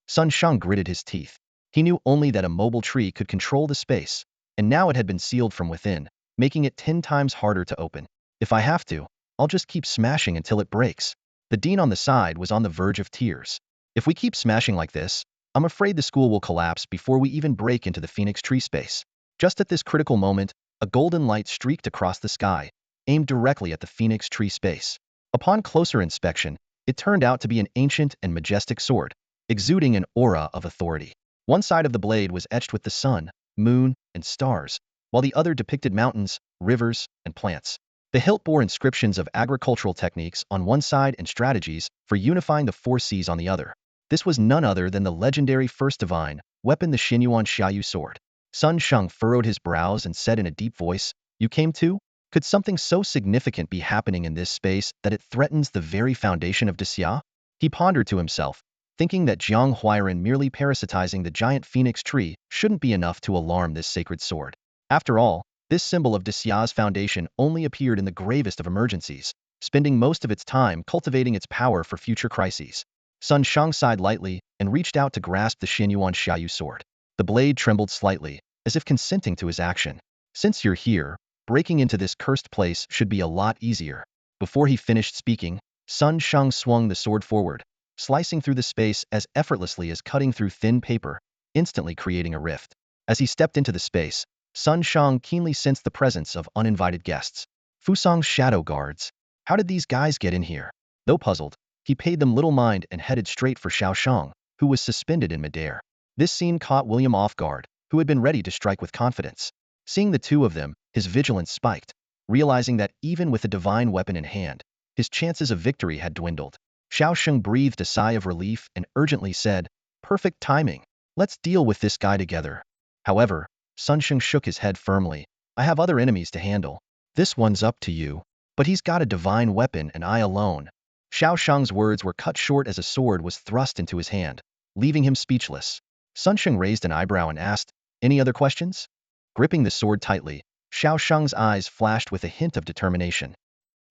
Sun Shang gritted his teeth. He knew only that a mobile tree could control the space, and now it had been sealed from within, making it 10 times harder to open. If I have to, I'll just keep smashing until it breaks. The dean on the side was on the verge of tears. If we keep smashing like this, I'm afraid the school will collapse before we even break into the Phoenix tree space. Just at this critical moment, a golden light streaked across the sky, aimed directly at the Phoenix tree space. Upon closer inspection, it turned out to be an ancient and majestic sword, exuding an aura of authority. One side of the blade was etched with the sun, moon, and stars, while the other depicted mountains, rivers, and plants. The hilt bore inscriptions of agricultural techniques on one side and strategies for unifying the 4 seas on the other. This was none other than the legendary First Divine weapon, the Xinyuan Xiaoyu sword. Sun Shang furrowed his brows and said in a deep voice, "You came too? Could something so significant be happening in this space that it threatens the very foundation of Dixia?" He pondered to himself, thinking that Jiang Huairan merely parasitizing the giant phoenix tree shouldn't be enough to alarm this sacred sword. After all, this symbol of Dixia's foundation only appeared in the gravest of emergencies, spending most of its time cultivating its power for future crises. Sun Shang sighed lightly and reached out to grasp the Xianyuan Xiaoyu sword. The blade trembled slightly, as if consenting to his action. Since you're here, breaking into this cursed place should be a lot easier. Before he finished speaking, Sun Shang swung the sword forward, slicing through the space as effortlessly as cutting through thin paper, instantly creating a rift. As he stepped into the space, Sun Shang keenly sensed the presence of uninvited guests. Fusong's shadow guards. How did these guys get in here? Though puzzled, he paid them little mind and headed straight for Xiaoshang, who was suspended in midair. This scene caught William off guard, who had been ready to strike with confidence. Seeing the two of them, his vigilance spiked, realizing that even with a divine weapon in hand, his chances of victory had dwindled. Xiaoshang breathed a sigh of relief and urgently said, "Perfect timing. Let's deal with this guy together." However, Sun Shang shook his head firmly. "I have other enemies to handle. This one's up to you. But he's got a divine weapon and I alone." Xiaoshang's words were cut short as a sword was thrust into his hand, leaving him speechless. Sun Shang raised an eyebrow and asked, "Any other questions?" Gripping the sword tightly, Xiaoshang's eyes flashed with a hint of determination.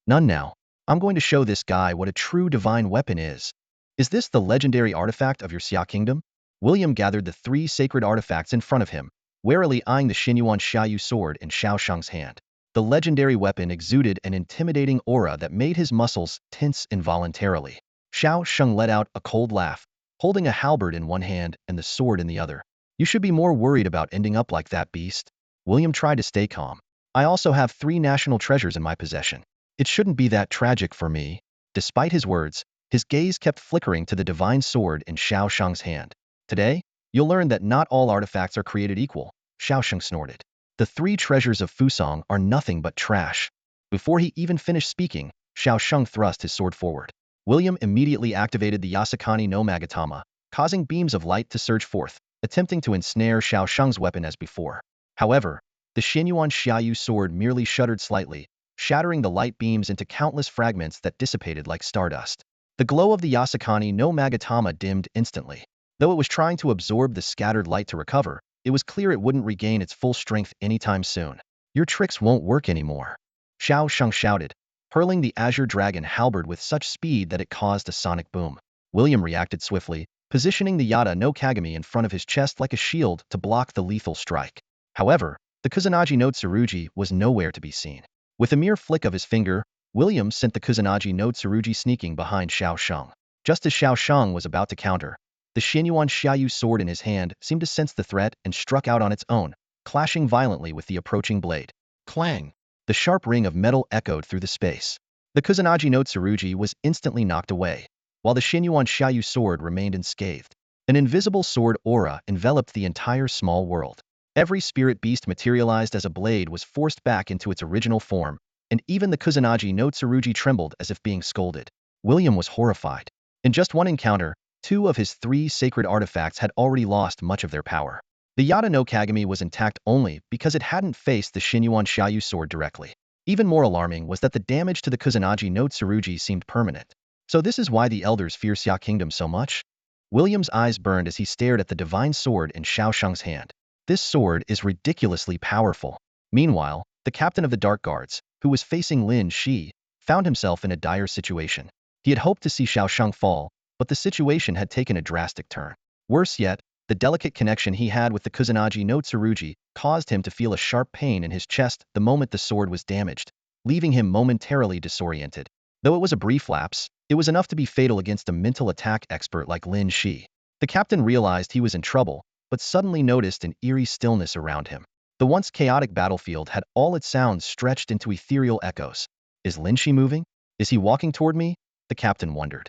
"None now. I'm going to show this guy what a true divine weapon is." "Is this the legendary artifact of your Xia kingdom?" William gathered the 3 sacred artifacts in front of him, warily eyeing the Xianyuan Xiaoyu sword in Xiaoshang's hand. The legendary weapon exuded an intimidating aura that made his muscles tense involuntarily. Xiaoshang let out a cold laugh, holding a halberd in one hand and the sword in the other. "You should be more worried about ending up like that beast." William tried to stay calm. "I also have 3 national treasures in my possession. It shouldn't be that tragic for me." Despite his words, his gaze kept flickering to the divine sword in Xiaoshang's hand. "Today, you'll learn that not all artifacts are created equal," Xiaoshang snorted. "The 3 treasures of Fusong are nothing but trash." Before he even finished speaking, Xiaoshang thrust his sword forward. William immediately activated the Yasakani no Magatama, causing beams of light to surge forth, attempting to ensnare Xiaoshang's weapon as before. However, the Xianyuan Xiaoyu sword merely shuddered slightly, shattering the light beams into countless fragments that dissipated like stardust. The glow of the Yasakani no Magatama dimmed instantly. Though it was trying to absorb the scattered light to recover, it was clear it wouldn't regain its full strength anytime soon. "Your tricks won't work anymore," Xiaoshang shouted, hurling the azure dragon halberd with such speed that it caused a sonic boom. William reacted swiftly, positioning the Yata no Kagami in front of his chest like a shield to block the lethal strike. However, the Kusanagi no Tsurugi was nowhere to be seen. With a mere flick of his finger, William sent the Kusanagi no Tsurugi sneaking behind Xiaoshang. Just as Xiaoshang was about to counter, the Xianyuan Xiaoyu sword in his hand seemed to sense the threat and struck out on its own, clashing violently with the approaching blade. Clang! The sharp ring of metal echoed through the space. The Kusanagi no Tsurugi was instantly knocked away, while the Xianyuan Xiaoyu sword remained unscathed. An invisible sword aura enveloped the entire small world. Every spirit beast materialized as a blade was forced back into its original form, and even the Kusanagi no Tsurugi trembled as if being scolded. William was horrified. In just one encounter, 2 of his 3 sacred artifacts had already lost much of their power. The Yata no Kagami was intact only because it hadn't faced the Xianyuan Xiaoyu sword directly. Even more alarming was that the damage to the Kusanagi no Tsurugi seemed permanent. So this is why the elders fear Xia Kingdom so much? William's eyes burned as he stared at the divine sword in Xiaoshang's hand. This sword is ridiculously powerful. Meanwhile, the captain of the Dark Guards, who was facing Lin Shi, found himself in a dire situation. He had hoped to see Xiaoshang fall, but the situation had taken a drastic turn. Worse yet, the delicate connection he had with the Kusanagi no Tsurugi caused him to feel a sharp pain in his chest the moment the sword was damaged, leaving him momentarily disoriented. Though it was a brief lapse, it was enough to be fatal against a mental attack expert like Lin Shi. The captain realized he was in trouble, but suddenly noticed an eerie stillness around him. The once chaotic battlefield had all its sounds stretched into ethereal echoes. Is Lin Shi moving? Is he walking toward me? The captain wondered.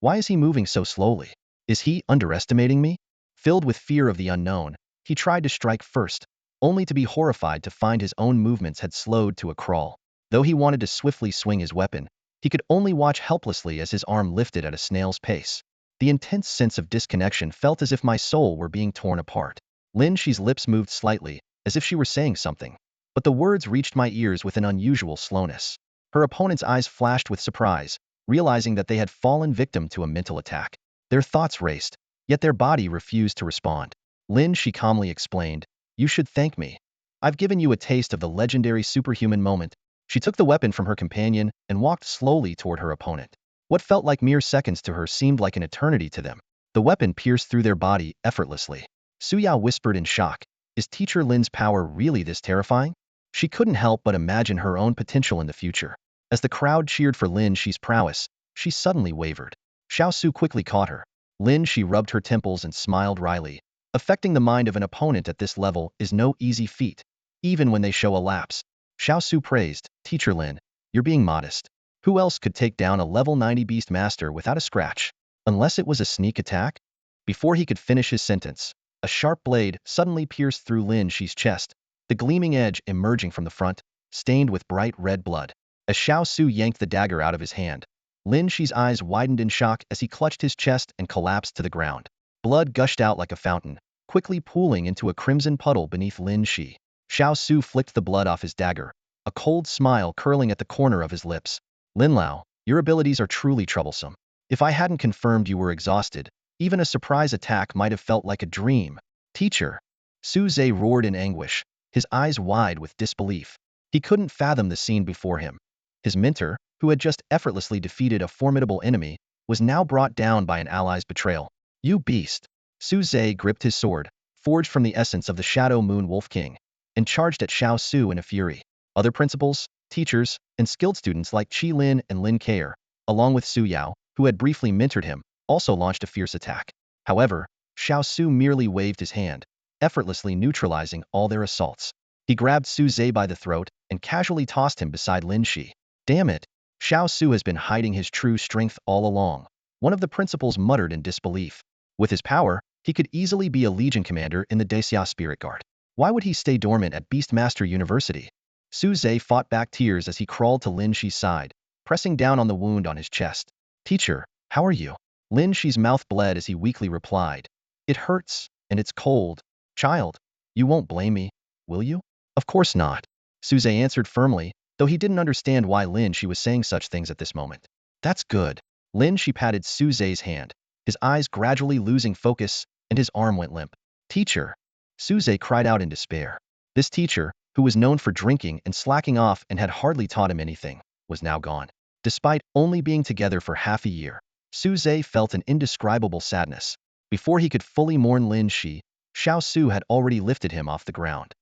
Why is he moving so slowly? Is he underestimating me? Filled with fear of the unknown, he tried to strike first, only to be horrified to find his own movements had slowed to a crawl. Though he wanted to swiftly swing his weapon, he could only watch helplessly as his arm lifted at a snail's pace. The intense sense of disconnection felt as if my soul were being torn apart. Lin Shi's lips moved slightly, as if she were saying something, but the words reached my ears with an unusual slowness. Her opponent's eyes flashed with surprise, realizing that they had fallen victim to a mental attack. Their thoughts raced, yet their body refused to respond. Lin Shi calmly explained, "You should thank me. I've given you a taste of the legendary superhuman moment." She took the weapon from her companion and walked slowly toward her opponent. What felt like mere seconds to her seemed like an eternity to them. The weapon pierced through their body effortlessly. Suyao whispered in shock, "Is Teacher Lin's power really this terrifying?" She couldn't help but imagine her own potential in the future. As the crowd cheered for Lin Shi's prowess, she suddenly wavered. Xiao Su quickly caught her. Lin Shi rubbed her temples and smiled wryly. Affecting the mind of an opponent at this level is no easy feat, even when they show a lapse. Xiao Su praised, "Teacher Lin, you're being modest. Who else could take down a level 90 beast master without a scratch? Unless it was a sneak attack?" Before he could finish his sentence, a sharp blade suddenly pierced through Lin Shi's chest, the gleaming edge emerging from the front, stained with bright red blood. As Xiao Su yanked the dagger out of his hand, Lin Shi's eyes widened in shock as he clutched his chest and collapsed to the ground. Blood gushed out like a fountain, quickly pooling into a crimson puddle beneath Lin Shi. Xiao Su flicked the blood off his dagger, a cold smile curling at the corner of his lips. "Lin Lao, your abilities are truly troublesome. If I hadn't confirmed you were exhausted, even a surprise attack might have felt like a dream." "Teacher!" Su Zhe roared in anguish, his eyes wide with disbelief. He couldn't fathom the scene before him. His mentor, who had just effortlessly defeated a formidable enemy, was now brought down by an ally's betrayal. "You beast!" Su Zhe gripped his sword, forged from the essence of the Shadow Moon Wolf King, and charged at Xiao Su in a fury. Other principals, teachers, and skilled students like Qi Lin and Lin Keier, along with Su Yao, who had briefly mentored him, also launched a fierce attack. However, Xiao Su merely waved his hand, effortlessly neutralizing all their assaults. He grabbed Su Zhe by the throat and casually tossed him beside Lin Shi. "Damn it! Xiao Su has been hiding his true strength all along," one of the principals muttered in disbelief. With his power, he could easily be a legion commander in the Daxia Spirit Guard. Why would he stay dormant at Beastmaster University? Su Zhe fought back tears as he crawled to Lin Shi's side, pressing down on the wound on his chest. "Teacher, how are you?" Lin Shi's mouth bled as he weakly replied, "It hurts, and it's cold. Child, you won't blame me, will you?" "Of course not," Su Zhe answered firmly, though he didn't understand why Lin Shi was saying such things at this moment. "That's good." Lin Shi patted Su Zhe's hand, his eyes gradually losing focus, and his arm went limp. "Teacher!" Su Zhe cried out in despair. This teacher, who was known for drinking and slacking off and had hardly taught him anything, was now gone. Despite only being together for half a year, Su Zhe felt an indescribable sadness. Before he could fully mourn Lin Shi, Xiao Su had already lifted him off the ground.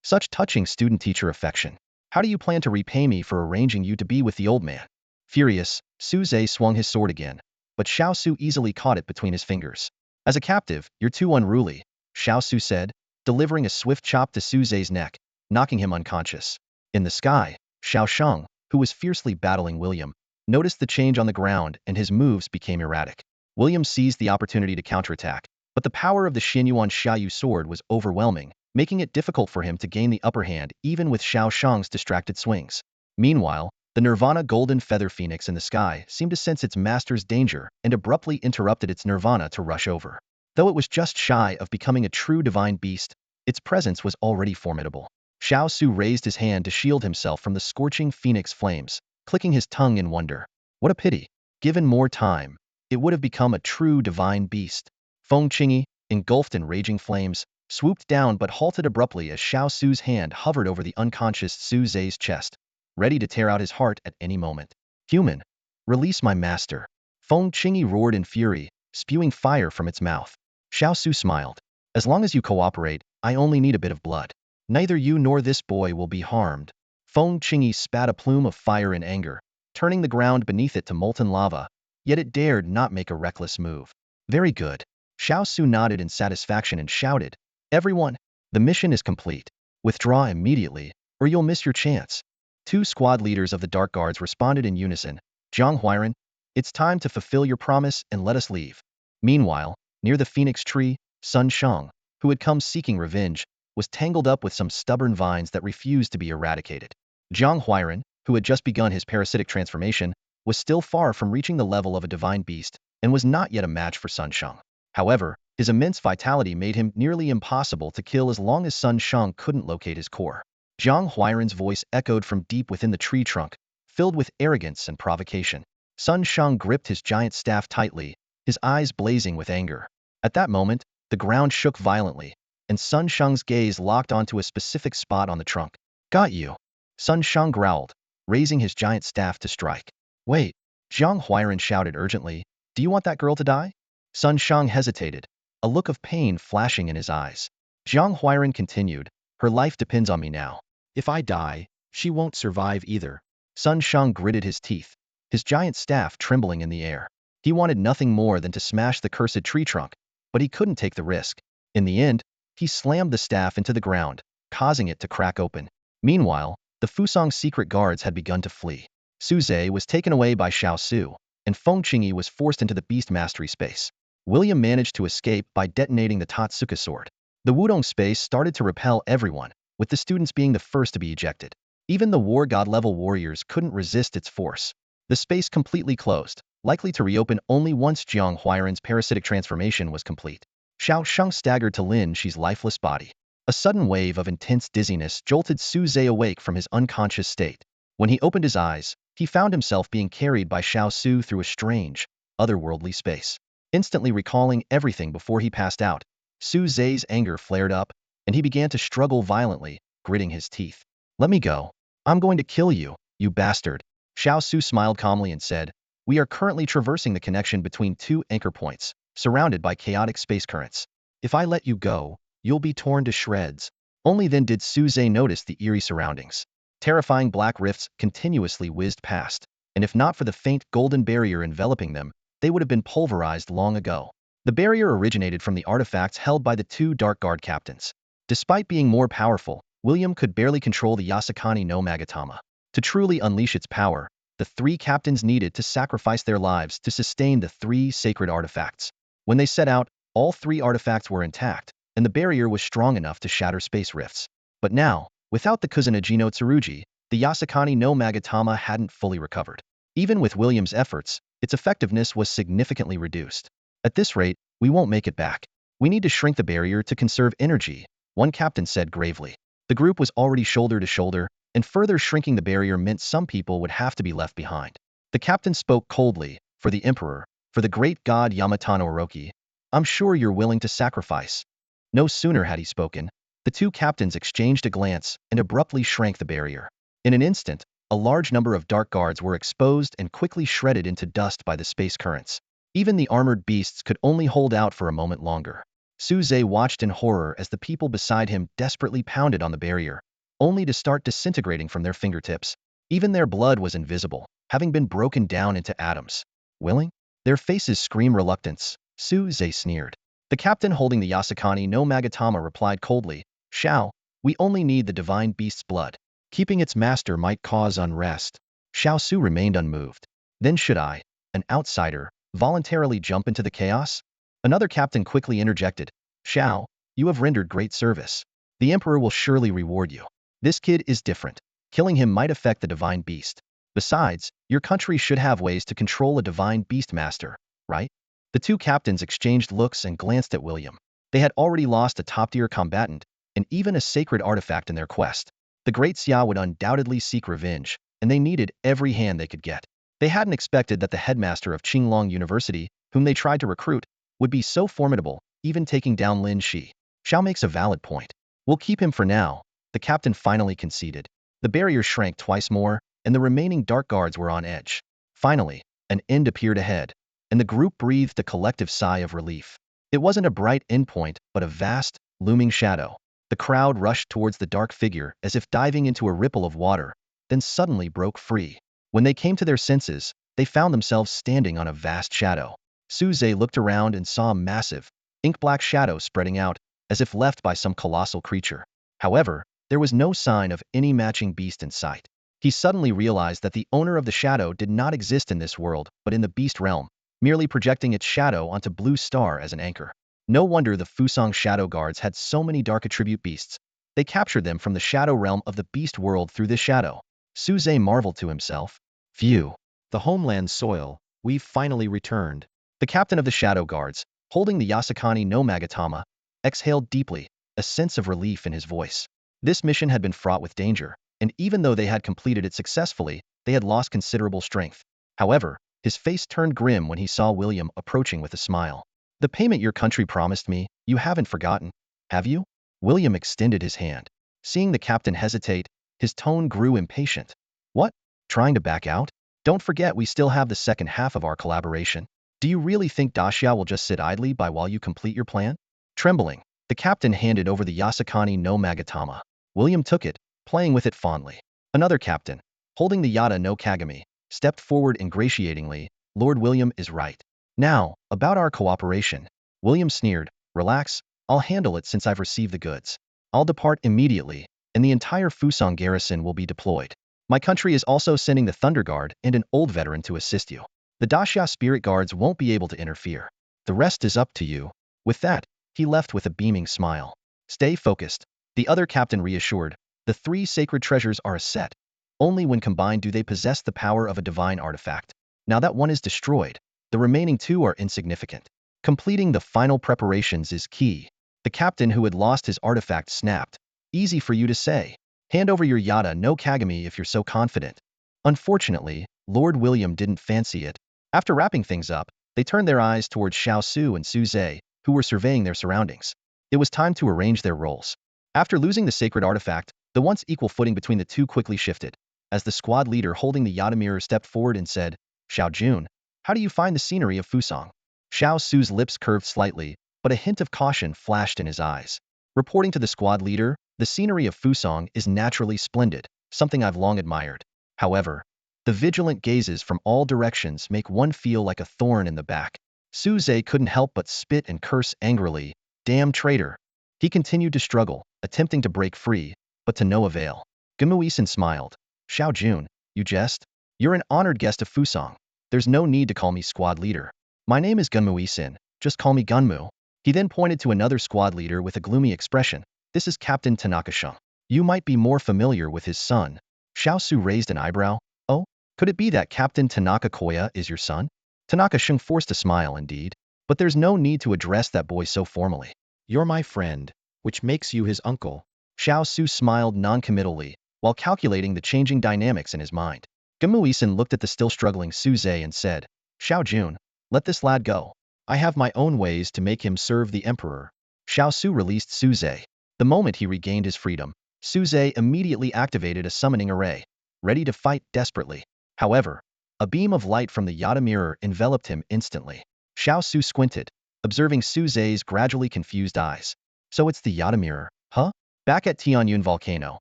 "Such touching student-teacher affection. How do you plan to repay me for arranging you to be with the old man?" Furious, Su Zhe swung his sword again, but Xiao Su easily caught it between his fingers. "As a captive, you're too unruly," Xiao Su said, delivering a swift chop to Su Zhe's neck, knocking him unconscious. In the sky, Xiao Sheng, who was fiercely battling William, noticed the change on the ground and his moves became erratic. William seized the opportunity to counterattack, but the power of the Xianyuan Xiaoyu sword was overwhelming, making it difficult for him to gain the upper hand even with Xiao Sheng's distracted swings. Meanwhile, the Nirvana golden feather phoenix in the sky seemed to sense its master's danger and abruptly interrupted its nirvana to rush over. Though it was just shy of becoming a true divine beast, its presence was already formidable. Xiao Su raised his hand to shield himself from the scorching phoenix flames, clicking his tongue in wonder. What a pity. Given more time, it would have become a true divine beast. Feng Qingyi, engulfed in raging flames, swooped down but halted abruptly as Xiao Su's hand hovered over the unconscious Su Zhe's chest, ready to tear out his heart at any moment. "Human, release my master." Feng Qingyi roared in fury, spewing fire from its mouth. Xiao Su smiled. "As long as you cooperate, I only need a bit of blood. Neither you nor this boy will be harmed." Feng Qingyi spat a plume of fire in anger, turning the ground beneath it to molten lava, yet it dared not make a reckless move. "Very good." Xiao Su nodded in satisfaction and shouted, "Everyone, the mission is complete. Withdraw immediately, or you'll miss your chance." Two squad leaders of the Dark Guards responded in unison. "Zhang Huiran, it's time to fulfill your promise and let us leave." Meanwhile, near the phoenix tree, Sun Shang, who had come seeking revenge, was tangled up with some stubborn vines that refused to be eradicated. Zhang Huiran, who had just begun his parasitic transformation, was still far from reaching the level of a divine beast and was not yet a match for Sun Shang. However, his immense vitality made him nearly impossible to kill as long as Sun Shang couldn't locate his core. Zhang Huiran's voice echoed from deep within the tree trunk, filled with arrogance and provocation. Sun Shang gripped his giant staff tightly, his eyes blazing with anger. At that moment, the ground shook violently, and Sun Shang's gaze locked onto a specific spot on the trunk. "Got you." Sun Shang growled, raising his giant staff to strike. "Wait." Jiang Huairan shouted urgently, "Do you want that girl to die?" Sun Shang hesitated, a look of pain flashing in his eyes. Jiang Huairan continued, "Her life depends on me now. If I die, she won't survive either." Sun Shang gritted his teeth, his giant staff trembling in the air. He wanted nothing more than to smash the cursed tree trunk, but he couldn't take the risk. In the end, he slammed the staff into the ground, causing it to crack open. Meanwhile, the Fusong's secret guards had begun to flee. Su Zhe was taken away by Xiao Su, and Feng Qingyi was forced into the beast mastery space. William managed to escape by detonating the Tatsuka sword. The Wudong space started to repel everyone, with the students being the first to be ejected. Even the war god level warriors couldn't resist its force. The space completely closed, likely to reopen only once Jiang Huairan's parasitic transformation was complete. Xiao Sheng staggered to Lin Shi's lifeless body. A sudden wave of intense dizziness jolted Su Zhe awake from his unconscious state. When he opened his eyes, he found himself being carried by Xiao Su through a strange, otherworldly space. Instantly recalling everything before he passed out, Su Zhe's anger flared up, and he began to struggle violently, gritting his teeth. "Let me go. I'm going to kill you, you bastard." Xiao Su smiled calmly and said, "We are currently traversing the connection between two anchor points, surrounded by chaotic space currents. If I let you go, you'll be torn to shreds." Only then did Su Zhe notice the eerie surroundings. Terrifying black rifts continuously whizzed past, and if not for the faint golden barrier enveloping them, they would have been pulverized long ago. The barrier originated from the artifacts held by the two Dark Guard captains. Despite being more powerful, William could barely control the Yasakani no Magatama. To truly unleash its power, the three captains needed to sacrifice their lives to sustain the three sacred artifacts. When they set out, all three artifacts were intact, and the barrier was strong enough to shatter space rifts. But now, without the Kusanagi no Tsurugi, the Yasakani no Magatama hadn't fully recovered. Even with William's efforts, its effectiveness was significantly reduced. "At this rate, we won't make it back. We need to shrink the barrier to conserve energy," one captain said gravely. The group was already shoulder to shoulder, and further shrinking the barrier meant some people would have to be left behind. The captain spoke coldly, "For the Emperor, for the great god Yamatano Orochi, I'm sure you're willing to sacrifice." No sooner had he spoken, the two captains exchanged a glance and abruptly shrank the barrier. In an instant, a large number of dark guards were exposed and quickly shredded into dust by the space currents. Even the armored beasts could only hold out for a moment longer. Su Zhe watched in horror as the people beside him desperately pounded on the barrier, only to start disintegrating from their fingertips. Even their blood was invisible, having been broken down into atoms. "Willing?" Their faces screamed reluctance. Su Zhe sneered. The captain holding the Yasakani no Magatama replied coldly, "Xiao, we only need the divine beast's blood. Keeping its master might cause unrest." Xiao Su remained unmoved. "Then should I, an outsider, voluntarily jump into the chaos?" Another captain quickly interjected, "Xiao, you have rendered great service. The Emperor will surely reward you. This kid is different. Killing him might affect the divine beast. Besides, your country should have ways to control a divine beast master, right?" The two captains exchanged looks and glanced at William. They had already lost a top-tier combatant, and even a sacred artifact in their quest. The Great Xia would undoubtedly seek revenge, and they needed every hand they could get. They hadn't expected that the headmaster of Qinglong University, whom they tried to recruit, would be so formidable, even taking down Lin Shi. Xiao makes a valid point. "We'll keep him for now," the captain finally conceded. The barrier shrank twice more, and the remaining dark guards were on edge. Finally, an end appeared ahead, and the group breathed a collective sigh of relief. It wasn't a bright endpoint, but a vast, looming shadow. The crowd rushed towards the dark figure as if diving into a ripple of water, then suddenly broke free. When they came to their senses, they found themselves standing on a vast shadow. Su Zhe looked around and saw a massive, ink-black shadow spreading out, as if left by some colossal creature. However, there was no sign of any matching beast in sight. He suddenly realized that the owner of the shadow did not exist in this world, but in the beast realm, merely projecting its shadow onto Blue Star as an anchor. No wonder the Fusong Shadow Guards had so many dark attribute beasts. They captured them from the shadow realm of the beast world through this shadow. Su Zhe marveled to himself. "Phew. The homeland soil, we've finally returned." The captain of the Shadow Guards, holding the Yasakani no Magatama, exhaled deeply, a sense of relief in his voice. This mission had been fraught with danger, and even though they had completed it successfully, they had lost considerable strength. However, his face turned grim when he saw William approaching with a smile. "The payment your country promised me, you haven't forgotten, have you?" William extended his hand. Seeing the captain hesitate, his tone grew impatient. "What? Trying to back out?" Don't forget we still have the second half of our collaboration. Do you really think Daxia will just sit idly by while you complete your plan? Trembling, the captain handed over the Yasakani no Magatama. William took it, playing with it fondly. Another captain, holding the Yata no Kagami, stepped forward ingratiatingly. Lord William is right. Now, about our cooperation. William sneered. Relax, I'll handle it since I've received the goods. I'll depart immediately, and the entire Fusang garrison will be deployed. My country is also sending the Thunder Guard and an old veteran to assist you. The Daxia spirit guards won't be able to interfere. The rest is up to you. With that, he left with a beaming smile. Stay focused. The other captain reassured. The three sacred treasures are a set. Only when combined do they possess the power of a divine artifact. Now that one is destroyed, the remaining two are insignificant. Completing the final preparations is key. The captain who had lost his artifact snapped. Easy for you to say. Hand over your Yata no Kagami if you're so confident. Unfortunately, Lord William didn't fancy it. After wrapping things up, they turned their eyes towards Xiao Su and Su Zhe, who were surveying their surroundings. It was time to arrange their roles. After losing the sacred artifact, the once equal footing between the two quickly shifted. As the squad leader holding the Yata mirror stepped forward and said, Xiao Jun, how do you find the scenery of Fusang? Xiao Su's lips curved slightly, but a hint of caution flashed in his eyes. Reporting to the squad leader, the scenery of Fusang is naturally splendid, something I've long admired. However, the vigilant gazes from all directions make one feel like a thorn in the back. Su Zhe couldn't help but spit and curse angrily. Damn traitor. He continued to struggle, attempting to break free, but to no avail. Gamuisen smiled. Xiao Jun, you jest? You're an honored guest of Fusang. There's no need to call me squad leader. My name is Gunmuisen, just call me Gunmu. He then pointed to another squad leader with a gloomy expression. This is Captain Tanaka-shun. You might be more familiar with his son. Xiao Su raised an eyebrow. Oh, could it be that Captain Tanaka Koya is your son? Tanaka-shun forced a smile indeed, but there's no need to address that boy so formally. You're my friend, which makes you his uncle. Xiao Su smiled non-committally, while calculating the changing dynamics in his mind. Gamuisen looked at the still struggling Su Zhe and said, Xiao Jun, let this lad go. I have my own ways to make him serve the emperor. Xiao Su released Su Zhe. The moment he regained his freedom, Su Zhe immediately activated a summoning array, ready to fight desperately. However, a beam of light from the Yata mirror enveloped him instantly. Xiao Su squinted, observing Su Zhe's gradually confused eyes. So it's the Yata mirror, huh? Back at Tianyun Volcano,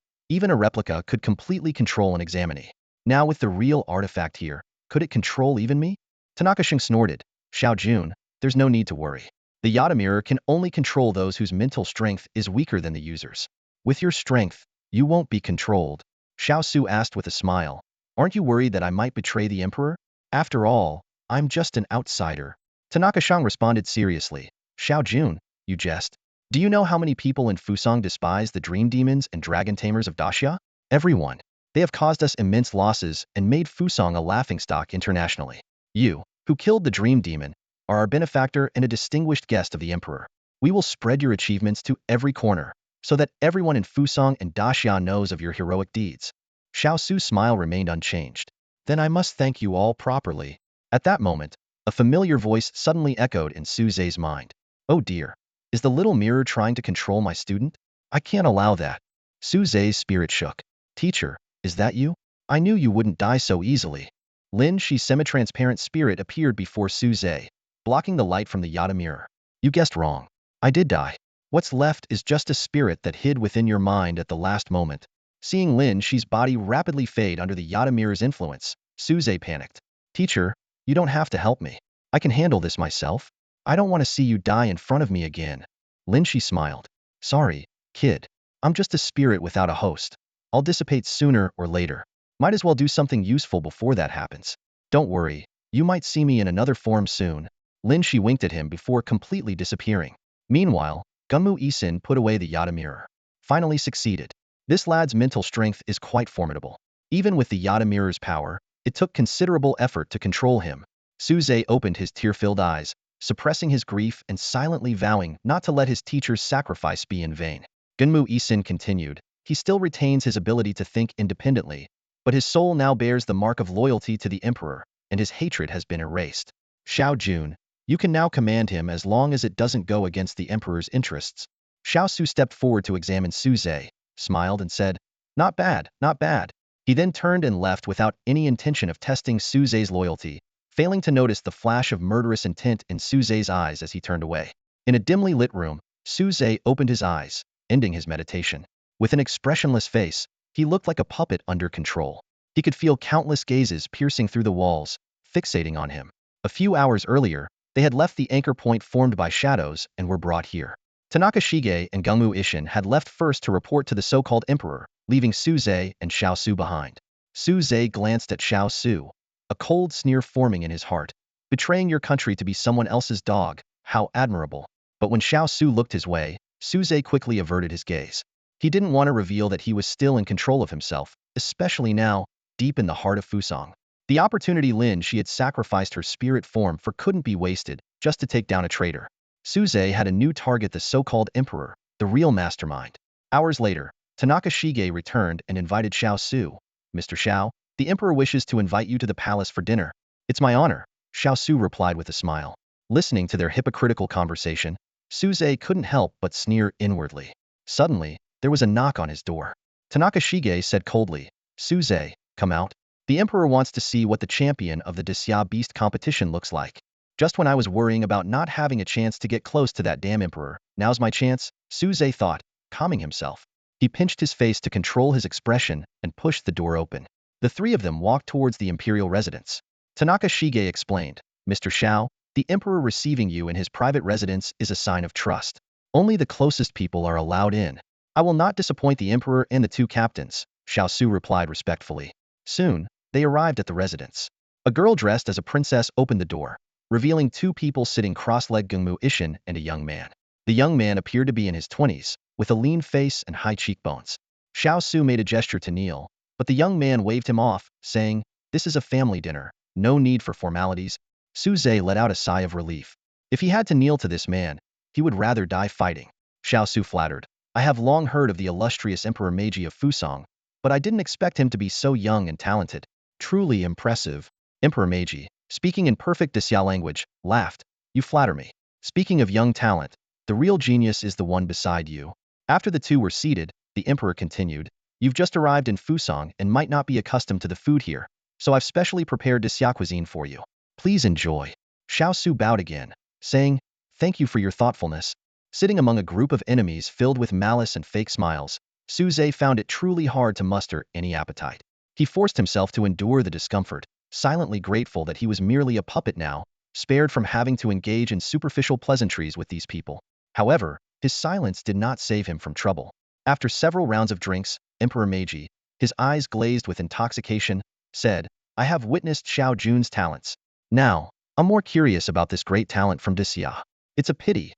even a replica could completely control an examinee. Now with the real artifact here, could it control even me? Tanaka-shun snorted. Xiao Jun, there's no need to worry. The Yata mirror can only control those whose mental strength is weaker than the user's. With your strength, you won't be controlled. Xiao Su asked with a smile. Aren't you worried that I might betray the emperor? After all, I'm just an outsider. Tanaka-shun responded seriously. Xiao Jun, you jest. Do you know how many people in Fusang despise the dream demons and dragon tamers of Daxia? Everyone. They have caused us immense losses and made Fusang a laughingstock internationally. You, who killed the dream demon, are our benefactor and a distinguished guest of the emperor. We will spread your achievements to every corner, so that everyone in Fusang and Daxia knows of your heroic deeds. Xiao Su's smile remained unchanged. Then I must thank you all properly. At that moment, a familiar voice suddenly echoed in Su Zhe's mind. Oh dear. Is the little mirror trying to control my student? I can't allow that. Su Zhe's spirit shook. Teacher, is that you? I knew you wouldn't die so easily. Lin Shi's semi-transparent spirit appeared before Su Zhe, blocking the light from the Yata mirror. You guessed wrong. I did die. What's left is just a spirit that hid within your mind at the last moment. Seeing Lin Shi's body rapidly fade under the Yata mirror's influence, Su Zhe panicked. Teacher, you don't have to help me. I can handle this myself. I don't want to see you die in front of me again. Lin Shi smiled. Sorry, kid. I'm just a spirit without a host. I'll dissipate sooner or later. Might as well do something useful before that happens. Don't worry, you might see me in another form soon. Lin Shi winked at him before completely disappearing. Meanwhile, Gunmu-isin put away the Yata mirror. Finally succeeded. This lad's mental strength is quite formidable. Even with the Yata mirror's power, it took considerable effort to control him. Su Zhe opened his tear-filled eyes, suppressing his grief and silently vowing not to let his teacher's sacrifice be in vain. Gunmu-isin continued. He still retains his ability to think independently, but his soul now bears the mark of loyalty to the emperor, and his hatred has been erased. Xiao Jun, you can now command him as long as it doesn't go against the emperor's interests. Xiao Su stepped forward to examine Su Zhe, smiled and said, Not bad, not bad. He then turned and left without any intention of testing Su Zhe's loyalty, failing to notice the flash of murderous intent in Su Zhe's eyes as he turned away. In a dimly lit room, Su Zhe opened his eyes, ending his meditation. With an expressionless face, he looked like a puppet under control. He could feel countless gazes piercing through the walls, fixating on him. A few hours earlier, they had left the anchor point formed by shadows and were brought here. Tanaka Shige and Gungmu Ishin had left first to report to the so-called emperor, leaving Su Zhe and Xiao Su behind. Su Zhe glanced at Xiao Su, a cold sneer forming in his heart. Betraying your country to be someone else's dog, how admirable. But when Xiao Su looked his way, Su Zhe quickly averted his gaze. He didn't want to reveal that he was still in control of himself, especially now, deep in the heart of Fusang. The opportunity Lin she had sacrificed her spirit form for couldn't be wasted, just to take down a traitor. Su Zhe had a new target, the so-called emperor, the real mastermind. Hours later, Tanaka Shige returned and invited Xiao Su. Mr. Xiao, the emperor wishes to invite you to the palace for dinner. It's my honor, Xiao Su replied with a smile. Listening to their hypocritical conversation, Su Zhe couldn't help but sneer inwardly. Suddenly, there was a knock on his door. Tanaka Shige said coldly, Su Zhe, come out. The emperor wants to see what the champion of the Disya Beast competition looks like. Just when I was worrying about not having a chance to get close to that damn emperor, now's my chance, Su Zhe thought, calming himself. He pinched his face to control his expression and pushed the door open. The three of them walked towards the imperial residence. Tanaka Shige explained, Mr. Xiao, the emperor receiving you in his private residence is a sign of trust. Only the closest people are allowed in. I will not disappoint the emperor and the two captains, Xiao Su replied respectfully. Soon, they arrived at the residence. A girl dressed as a princess opened the door, revealing two people sitting cross-legged, Gungmu Ishin and a young man. The young man appeared to be in his 20s, with a lean face and high cheekbones. Xiao Su made a gesture to kneel, but the young man waved him off, saying, this is a family dinner, no need for formalities. Su Zhe let out a sigh of relief. If he had to kneel to this man, he would rather die fighting. Xiao Su flattered, I have long heard of the illustrious Emperor Meiji of Fusang, but I didn't expect him to be so young and talented. Truly impressive. Emperor Meiji, speaking in perfect Disya language, laughed. You flatter me. Speaking of young talent, the real genius is the one beside you. After the two were seated, the emperor continued, you've just arrived in Fusang and might not be accustomed to the food here, so I've specially prepared Disya cuisine for you. Please enjoy. Xiao Su bowed again, saying, thank you for your thoughtfulness. Sitting among a group of enemies filled with malice and fake smiles, Su Zhe found it truly hard to muster any appetite. He forced himself to endure the discomfort, silently grateful that he was merely a puppet now, spared from having to engage in superficial pleasantries with these people. However, his silence did not save him from trouble. After several rounds of drinks, Emperor Meiji, his eyes glazed with intoxication, said, I have witnessed Xiao Jun's talents. Now, I'm more curious about this great talent from Disya. It's a pity.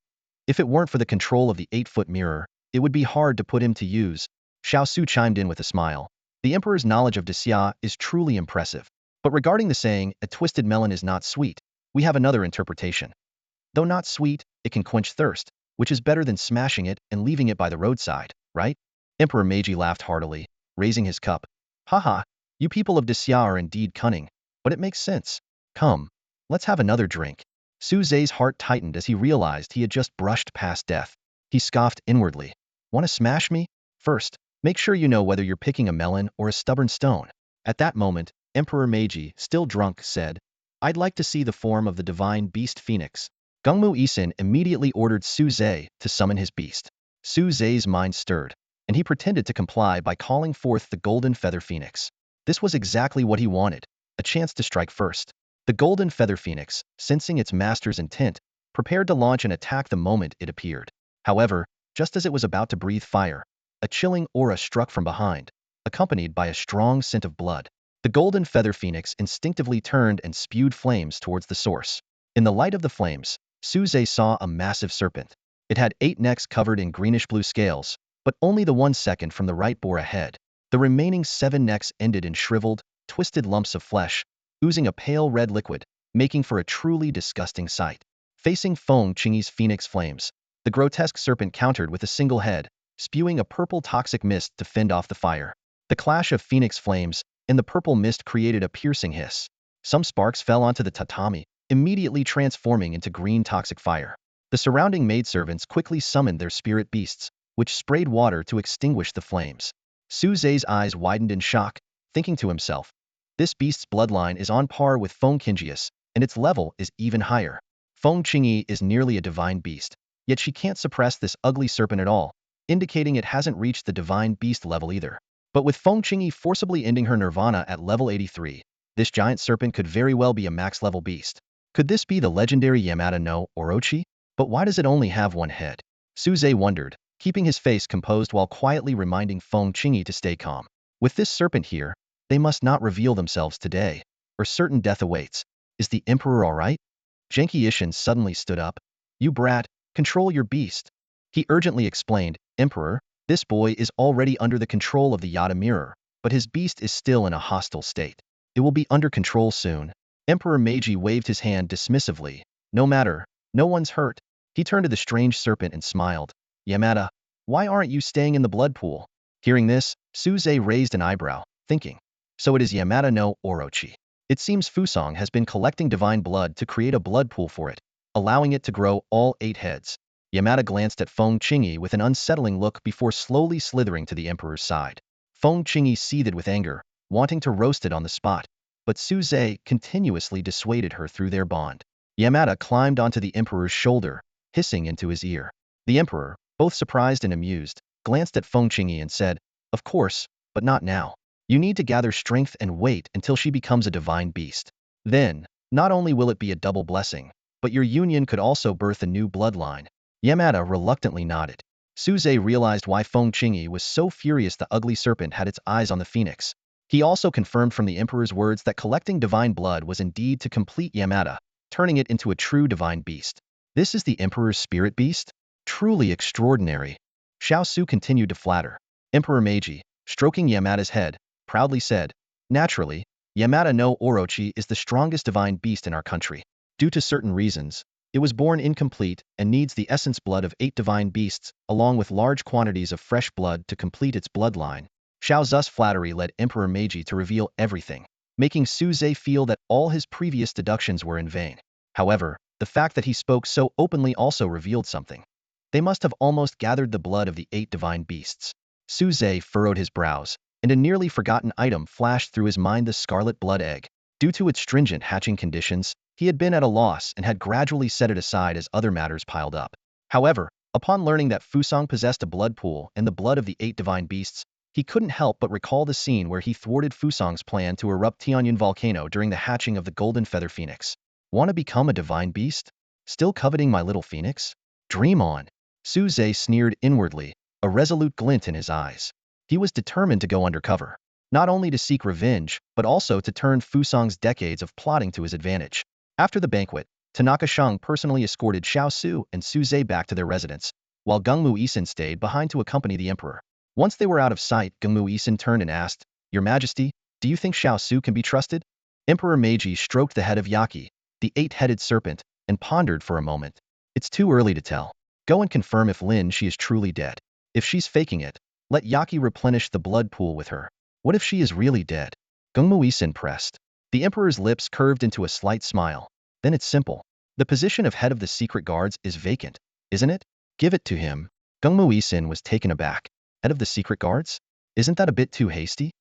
If it weren't for the control of the 8-foot mirror, it would be hard to put him to use. Xiao Su chimed in with a smile. The emperor's knowledge of Disya is truly impressive. But regarding the saying, a twisted melon is not sweet, we have another interpretation. Though not sweet, it can quench thirst, which is better than smashing it and leaving it by the roadside, right? Emperor Meiji laughed heartily, raising his cup. Haha, you people of Disya are indeed cunning, but it makes sense. Come, let's have another drink. Su Zhe's heart tightened as he realized he had just brushed past death. He scoffed inwardly. Want to smash me? First, make sure you know whether you're picking a melon or a stubborn stone. At that moment, Emperor Meiji, still drunk, said, I'd like to see the form of the divine beast phoenix. Gungmu Ishin immediately ordered Su Zhe to summon his beast. Su Zhe's mind stirred, and he pretended to comply by calling forth the golden feather phoenix. This was exactly what he wanted, a chance to strike first. The golden feather phoenix, sensing its master's intent, prepared to launch an attack the moment it appeared. However, just as it was about to breathe fire, a chilling aura struck from behind, accompanied by a strong scent of blood. The golden feather phoenix instinctively turned and spewed flames towards the source. In the light of the flames, Su Zhe saw a massive serpent. It had 8 necks covered in greenish-blue scales, but only the one second from the right bore a head. The remaining 7 necks ended in shriveled, twisted lumps of flesh, oozing a pale red liquid, making for a truly disgusting sight. Facing Feng Qingyi's phoenix flames, the grotesque serpent countered with a single head, spewing a purple toxic mist to fend off the fire. The clash of phoenix flames and the purple mist created a piercing hiss. Some sparks fell onto the tatami, immediately transforming into green toxic fire. The surrounding maidservants quickly summoned their spirit beasts, which sprayed water to extinguish the flames. Su Zhe's eyes widened in shock, thinking to himself. This beast's bloodline is on par with Feng Kingius, and its level is even higher. Feng Qingyi is nearly a divine beast, yet she can't suppress this ugly serpent at all, indicating it hasn't reached the divine beast level either. But with Feng Qingyi forcibly ending her nirvana at level 83, this giant serpent could very well be a max-level beast. Could this be the legendary Yamada no Orochi? But why does it only have one head? Suze wondered, keeping his face composed while quietly reminding Feng Qingyi to stay calm. With this serpent here, they must not reveal themselves today, or certain death awaits. Is the Emperor alright? Genki Ishin suddenly stood up. You brat, control your beast. He urgently explained, Emperor, this boy is already under the control of the Yada mirror, but his beast is still in a hostile state. It will be under control soon. Emperor Meiji waved his hand dismissively. No matter, no one's hurt. He turned to the strange serpent and smiled. Yamada, why aren't you staying in the blood pool? Hearing this, Suze raised an eyebrow, thinking. So it is Yamada no Orochi. It seems Fusang has been collecting divine blood to create a blood pool for it, allowing it to grow all 8 heads. Yamada glanced at Feng Qingyi with an unsettling look before slowly slithering to the Emperor's side. Feng Qingyi seethed with anger, wanting to roast it on the spot, but Suze continuously dissuaded her through their bond. Yamada climbed onto the Emperor's shoulder, hissing into his ear. The Emperor, both surprised and amused, glanced at Feng Qingyi and said, Of course, but not now. You need to gather strength and wait until she becomes a divine beast. Then, not only will it be a double blessing, but your union could also birth a new bloodline. Yamada reluctantly nodded. Suze realized why Feng Qingyi was so furious the ugly serpent had its eyes on the phoenix. He also confirmed from the Emperor's words that collecting divine blood was indeed to complete Yamada, turning it into a true divine beast. This is the Emperor's spirit beast? Truly extraordinary. Xiao Su continued to flatter. Emperor Meiji, stroking Yamada's head, proudly said, Naturally, Yamada no Orochi is the strongest divine beast in our country. Due to certain reasons, it was born incomplete and needs the essence blood of 8 divine beasts, along with large quantities of fresh blood to complete its bloodline. Xiao Zu's flattery led Emperor Meiji to reveal everything, making Suze feel that all his previous deductions were in vain. However, the fact that he spoke so openly also revealed something. They must have almost gathered the blood of the 8 divine beasts. Suze furrowed his brows, and a nearly forgotten item flashed through his mind: the scarlet blood egg. Due to its stringent hatching conditions, he had been at a loss and had gradually set it aside as other matters piled up. However, upon learning that Fusang possessed a blood pool and the blood of the 8 divine beasts, he couldn't help but recall the scene where he thwarted Fusang's plan to erupt Tianyan volcano during the hatching of the golden feather phoenix. Want to become a divine beast? Still coveting my little phoenix? Dream on. Suze sneered inwardly, a resolute glint in his eyes. He was determined to go undercover, not only to seek revenge, but also to turn Fusang's decades of plotting to his advantage. After the banquet, Tanaka Shang personally escorted Xiao Su and Suze back to their residence, while Gungmu Isin stayed behind to accompany the emperor. Once they were out of sight, Gungmu Isin turned and asked, Your Majesty, do you think Xiao Su can be trusted? Emperor Meiji stroked the head of Yaki, the 8-headed serpent, and pondered for a moment. It's too early to tell. Go and confirm if she is truly dead. If she's faking it, let Yaki replenish the blood pool with her. What if she is really dead? Gungmu Isin pressed. The emperor's lips curved into a slight smile. Then it's simple. The position of head of the secret guards is vacant, isn't it? Give it to him. Gungmu Isin was taken aback. Head of the secret guards? Isn't that a bit too hasty?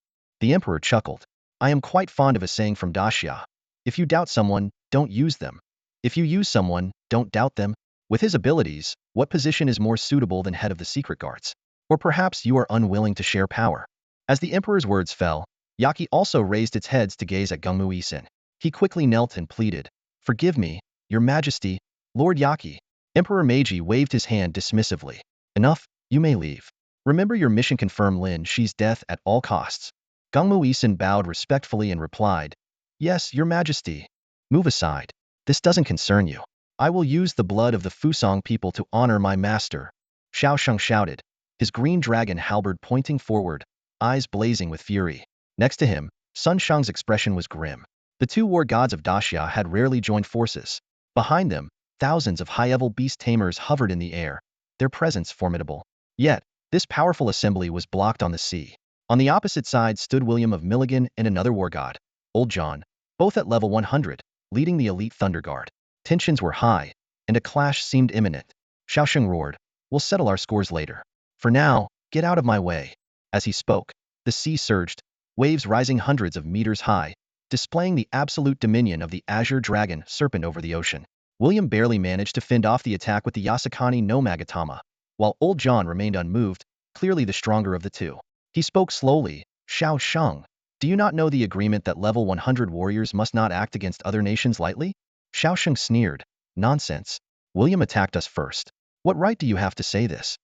The emperor chuckled. I am quite fond of a saying from Daxia. If you doubt someone, don't use them. If you use someone, don't doubt them. With his abilities, what position is more suitable than head of the secret guards? Or perhaps you are unwilling to share power. As the emperor's words fell, Yaki also raised its heads to gaze at Gungmu Isin. He quickly knelt and pleaded, Forgive me, your majesty, Lord Yaki. Emperor Meiji waved his hand dismissively. Enough, you may leave. Remember your mission: confirm Shi's death at all costs. Gungmu Isin bowed respectfully and replied, Yes, your majesty. Move aside. This doesn't concern you. I will use the blood of the Fusang people to honor my master. Xiao Sheng shouted, his green dragon halberd pointing forward, eyes blazing with fury. Next to him, Sun Shang's expression was grim. The 2 war gods of Daxia had rarely joined forces. Behind them, thousands of high-level beast tamers hovered in the air, their presence formidable. Yet, this powerful assembly was blocked on the sea. On the opposite side stood William of Milligan and another war god, Old John, both at level 100, leading the elite Thunder Guard. Tensions were high, and a clash seemed imminent. Xiao Sheng roared, We'll settle our scores later. For now, get out of my way. As he spoke, the sea surged, waves rising hundreds of meters high, displaying the absolute dominion of the azure dragon serpent over the ocean. William barely managed to fend off the attack with the Yasakani no Magatama, while old John remained unmoved, clearly the stronger of the two. He spoke slowly. Xiao Sheng, do you not know the agreement that level 100 warriors must not act against other nations lightly? Xiao Sheng sneered. Nonsense. William attacked us first. What right do you have to say this?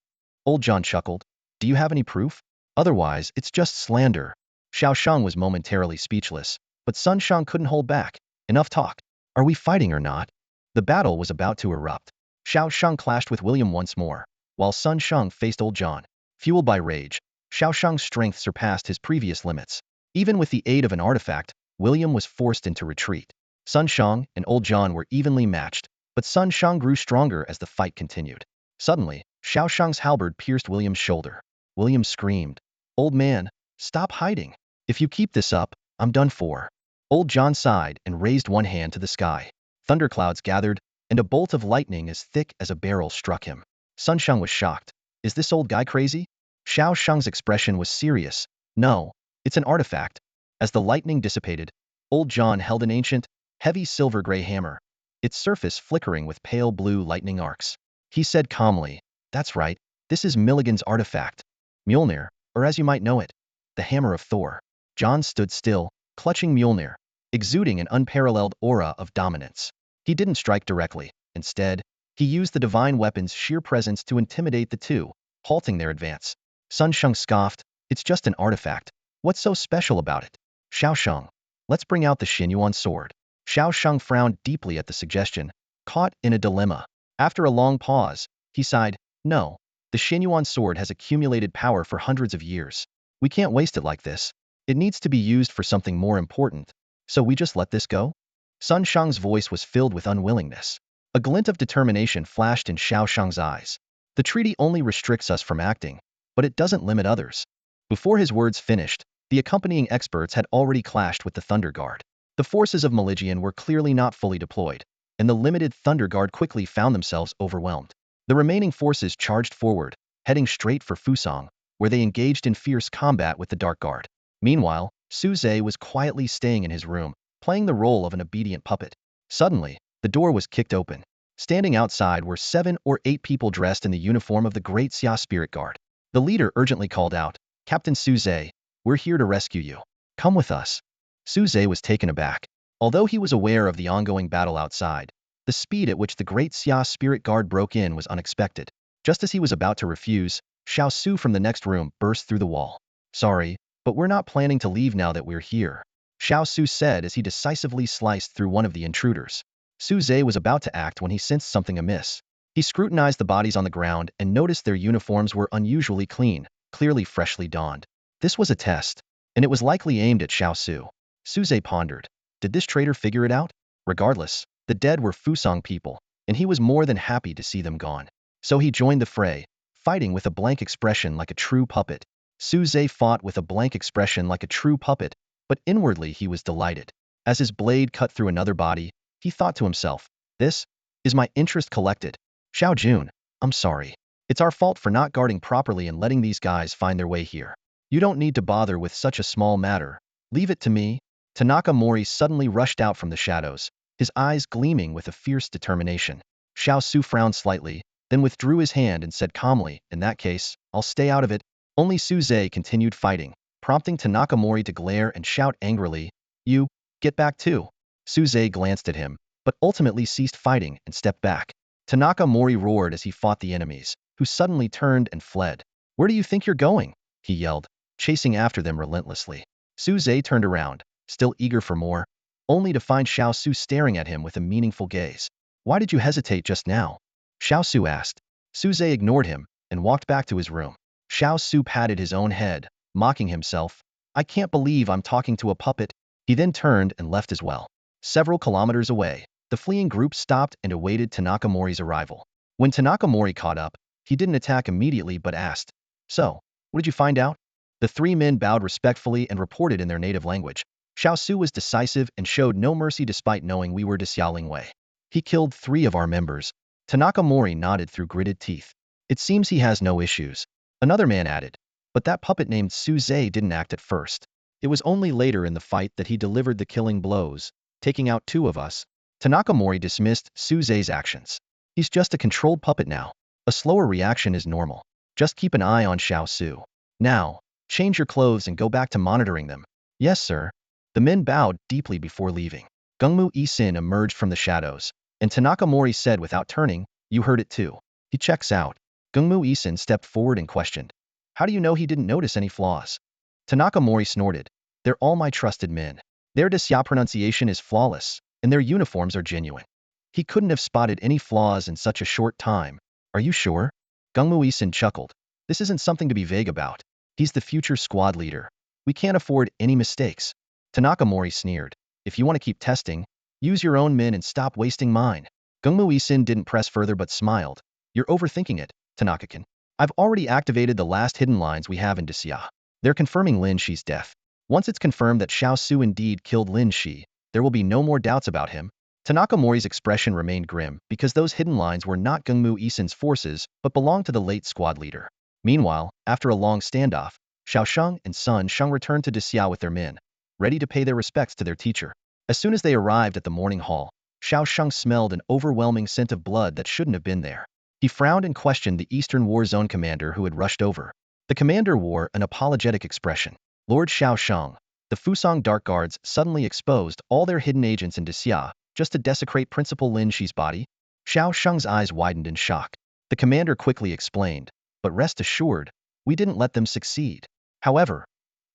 Old John chuckled. Do you have any proof? Otherwise, it's just slander. Xiao Sheng was momentarily speechless, but Sun Shang couldn't hold back. Enough talk. Are we fighting or not? The battle was about to erupt. Xiao Shang clashed with William once more, while Sun Shang faced old John. Fueled by rage, Xiao Shang's strength surpassed his previous limits. Even with the aid of an artifact, William was forced into retreat. Sun Shang and old John were evenly matched, but Sun Shang grew stronger as the fight continued. Suddenly, Xiao Shang's halberd pierced William's shoulder. William screamed. Old man, stop hiding. If you keep this up, I'm done for. Old John sighed and raised one hand to the sky. Thunderclouds gathered, and a bolt of lightning as thick as a barrel struck him. Sun Shang was shocked. Is this old guy crazy? Xiao Shang's expression was serious. No, it's an artifact. As the lightning dissipated, old John held an ancient, heavy silver-gray hammer, its surface flickering with pale blue lightning arcs. He said calmly, that's right, this is Milligan's artifact. Mjolnir, or as you might know it, the hammer of Thor. John stood still, clutching Mjolnir, exuding an unparalleled aura of dominance. He didn't strike directly. Instead, he used the divine weapon's sheer presence to intimidate the two, halting their advance. Sun Shang scoffed, it's just an artifact. What's so special about it? Xiao Shang, let's bring out the Xinyuan sword. Xiao Shang frowned deeply at the suggestion, caught in a dilemma. After a long pause, he sighed, no, the Xinyuan sword has accumulated power for hundreds of years. We can't waste it like this. It needs to be used for something more important. So we just let this go? Sun Shang's voice was filled with unwillingness. A glint of determination flashed in Xiao Shang's eyes. The treaty only restricts us from acting, but it doesn't limit others. Before his words finished, the accompanying experts had already clashed with the Thunder Guard. The forces of Maligian were clearly not fully deployed, and the limited Thunder Guard quickly found themselves overwhelmed. The remaining forces charged forward, heading straight for Fusang, where they engaged in fierce combat with the Dark Guard. Meanwhile, Su Zhe was quietly staying in his room, playing the role of an obedient puppet. Suddenly, the door was kicked open. Standing outside were 7 or 8 people dressed in the uniform of the Great Xia Spirit Guard. The leader urgently called out, Captain Su Zhe, we're here to rescue you. Come with us. Su Zhe was taken aback. Although he was aware of the ongoing battle outside, the speed at which the Great Xia Spirit Guard broke in was unexpected. Just as he was about to refuse, Xiao Su from the next room burst through the wall. Sorry, but we're not planning to leave now that we're here, Xiao Su said as he decisively sliced through one of the intruders. Su Zhe was about to act when he sensed something amiss. He scrutinized the bodies on the ground and noticed their uniforms were unusually clean, clearly freshly donned. This was a test, and it was likely aimed at Xiao Su. Su Zhe pondered. Did this traitor figure it out? Regardless, the dead were Fusang people, and he was more than happy to see them gone. So he joined the fray, fighting with a blank expression like a true puppet. Su Zhe fought with a blank expression like a true puppet, but inwardly he was delighted. As his blade cut through another body, he thought to himself, this is my interest collected. Xiao Jun, I'm sorry. It's our fault for not guarding properly and letting these guys find their way here. You don't need to bother with such a small matter. Leave it to me. Tanaka Mori suddenly rushed out from the shadows, his eyes gleaming with a fierce determination. Xiao Su frowned slightly, then withdrew his hand and said calmly, in that case, I'll stay out of it. Only Su Zhe continued fighting, prompting Tanaka Mori to glare and shout angrily, you, get back too. Su Zhe glanced at him, but ultimately ceased fighting and stepped back. Tanaka Mori roared as he fought the enemies, who suddenly turned and fled. Where do you think you're going? He yelled, chasing after them relentlessly. Su Zhe turned around, still eager for more, only to find Xiao Su staring at him with a meaningful gaze. Why did you hesitate just now? Xiao Su asked. Su Zhe ignored him and walked back to his room. Xiao Su patted his own head, mocking himself. I can't believe I'm talking to a puppet. He then turned and left as well. Several kilometers away, the fleeing group stopped and awaited Tanaka Mori's arrival. When Tanaka Mori caught up, he didn't attack immediately but asked, so, what did you find out? The 3 men bowed respectfully and reported in their native language. Xiao Su was decisive and showed no mercy despite knowing we were Xiaoling Wei. He killed 3 of our members. Tanaka Mori nodded through gritted teeth. It seems he has no issues. Another man added. But that puppet named Su Zhe didn't act at first. It was only later in the fight that he delivered the killing blows, taking out 2 of us. Tanaka Mori dismissed Suze's actions. He's just a controlled puppet now. A slower reaction is normal. Just keep an eye on Xiao Su. Now, change your clothes and go back to monitoring them. Yes, sir. The men bowed deeply before leaving. Gungmu Isin emerged from the shadows, and Tanaka Mori said without turning, "You heard it too. He checks out." Gungmu Isin stepped forward and questioned, "How do you know he didn't notice any flaws?" Tanaka Mori snorted, "They're all my trusted men. Their Desya pronunciation is flawless, and their uniforms are genuine. He couldn't have spotted any flaws in such a short time. Are you sure?" Gungmu Isin chuckled. "This isn't something to be vague about. He's the future squad leader. We can't afford any mistakes." Tanaka Mori sneered, "If you want to keep testing, use your own men and stop wasting mine." Gungmu Isin didn't press further but smiled. "You're overthinking it, Tanaka-kun. I've already activated the last hidden lines we have in Desya. They're confirming Lin Shi's death. Once it's confirmed that Xiao Su indeed killed Lin Shi, there will be no more doubts about him." Tanaka Mori's expression remained grim because those hidden lines were not Gungmu Isin's forces but belonged to the late squad leader. Meanwhile, after a long standoff, Xiao Sheng and Sun Sheng returned to Desya with their men, ready to pay their respects to their teacher. As soon as they arrived at the morning hall, Xiao Sheng smelled an overwhelming scent of blood that shouldn't have been there. He frowned and questioned the Eastern War Zone commander who had rushed over. The commander wore an apologetic expression. "Lord Xiao Sheng, the Fusang Dark Guards suddenly exposed all their hidden agents in Desya just to desecrate Principal Lin Shi's body?" Xiao Sheng's eyes widened in shock. The commander quickly explained, "But rest assured, we didn't let them succeed. However,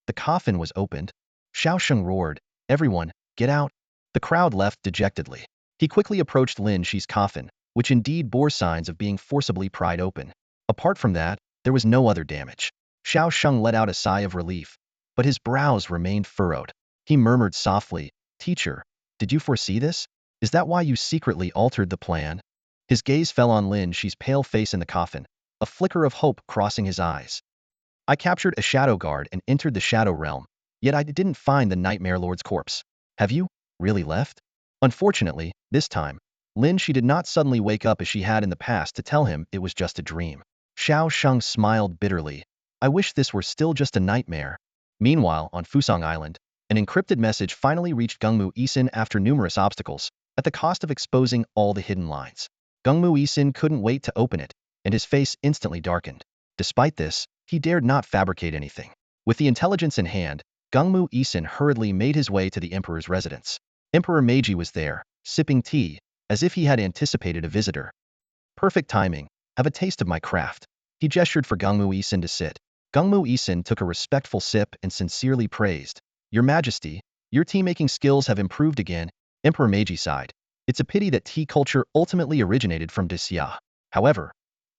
the coffin was opened." Xiao Sheng roared, "Everyone, get out." The crowd left dejectedly. He quickly approached Lin Shi's coffin, which indeed bore signs of being forcibly pried open. Apart from that, there was no other damage. Xiao Sheng let out a sigh of relief, but his brows remained furrowed. He murmured softly, "Teacher, did you foresee this? Is that why you secretly altered the plan?" His gaze fell on Lin Shi's pale face in the coffin, a flicker of hope crossing his eyes. "I captured a shadow guard and entered the shadow realm, yet I didn't find the Nightmare Lord's corpse. Have you really left?" Unfortunately, this time, Lin Shi did not suddenly wake up as she had in the past to tell him it was just a dream. Xiao Sheng smiled bitterly. "I wish this were still just a nightmare." Meanwhile, on Fusang Island, an encrypted message finally reached Gungmu Isin after numerous obstacles, at the cost of exposing all the hidden lines. Gungmu Isin couldn't wait to open it, and his face instantly darkened. Despite this, he dared not fabricate anything. With the intelligence in hand, Gungmu Isin hurriedly made his way to the emperor's residence. Emperor Meiji was there, sipping tea, as if he had anticipated a visitor. "Perfect timing. Have a taste of my craft." He gestured for Gungmu Isin to sit. Gungmu Isin took a respectful sip and sincerely praised, "Your Majesty, your tea-making skills have improved again." Emperor Meiji sighed. "It's a pity that tea culture ultimately originated from Desya. However,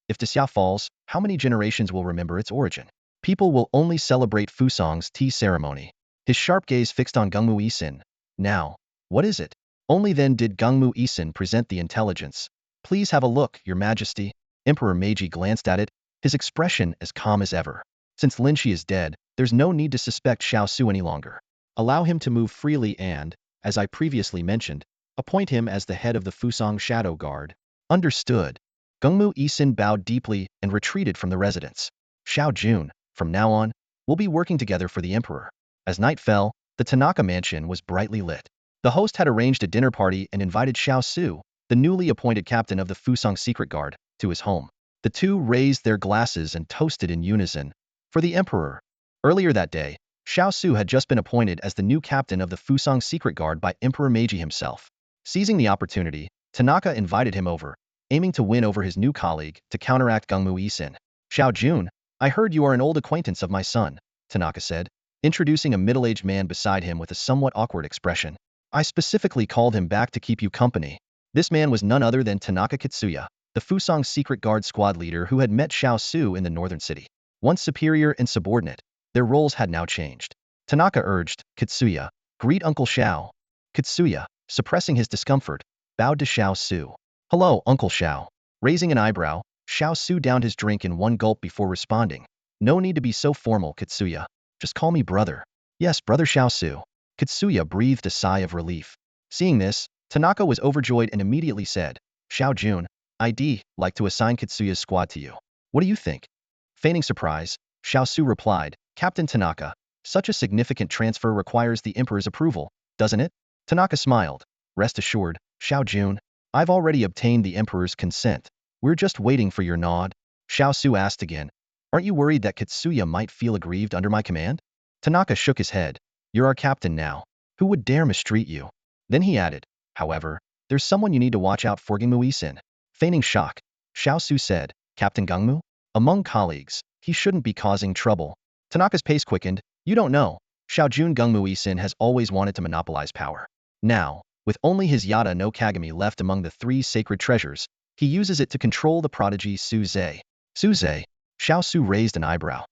if Desya falls, how many generations will remember its origin? People will only celebrate Fusang's tea ceremony." His sharp gaze fixed on Gungmu Isin. "Now, what is it?" Only then did Gungmu Isin present the intelligence. "Please have a look, Your Majesty." Emperor Meiji glanced at it, his expression as calm as ever. "Since Lin Shi is dead, there's no need to suspect Xiao Su any longer. Allow him to move freely and, as I previously mentioned, appoint him as the head of the Fusang Shadow Guard." "Understood." Gungmu Isin bowed deeply and retreated from the residence. "Xiao Jun, from now on, we'll be working together for the emperor." As night fell, the Tanaka mansion was brightly lit. The host had arranged a dinner party and invited Xiao Su, the newly appointed captain of the Fusang Secret Guard, to his home. The two raised their glasses and toasted in unison, "For the emperor." Earlier that day, Xiao Su had just been appointed as the new captain of the Fusang Secret Guard by Emperor Meiji himself. Seizing the opportunity, Tanaka invited him over, aiming to win over his new colleague to counteract Gungmu Isin. "Xiao Jun, I heard you are an old acquaintance of my son," Tanaka said, introducing a middle-aged man beside him with a somewhat awkward expression. "I specifically called him back to keep you company." This man was none other than Tanaka Kitsuya, the Fusang Secret Guard squad leader who had met Xiao Su in the northern city. Once superior and subordinate, their roles had now changed. Tanaka urged, "Kitsuya, greet Uncle Xiao." Kitsuya, suppressing his discomfort, bowed to Xiao Su. "Hello, Uncle Xiao." Raising an eyebrow, Xiao Su downed his drink in one gulp before responding, "No need to be so formal, Kitsuya. Just call me brother." "Yes, brother Xiao Su." Kitsuya breathed a sigh of relief. Seeing this, Tanaka was overjoyed and immediately said, "Xiao Jun, I'd like to assign Kitsuya's squad to you. What do you think?" Feigning surprise, Xiao Su replied, "Captain Tanaka, Such a significant transfer requires the Emperor's approval, doesn't it? Tanaka smiled. Rest assured, Xiao Jun, I've already obtained the Emperor's consent. We're just waiting for your nod. Xiao Su asked again. Aren't you worried that Kitsuya might feel aggrieved under my command? Tanaka shook his head. You're our captain now. Who would dare mistreat you? Then he added, however, there's someone you need to watch out for. Gangmu-isin. Feigning shock, Xiao Su said, Captain Gangmu? Among colleagues, he shouldn't be causing trouble. Tanaka's pace quickened. You don't know. Xiao Jun Gangmu-isin has always wanted to monopolize power. Now, with only his Yata no Kagami left among the 3 sacred treasures, he uses it to control the prodigy Suze. Suze? Xiao Su raised an eyebrow.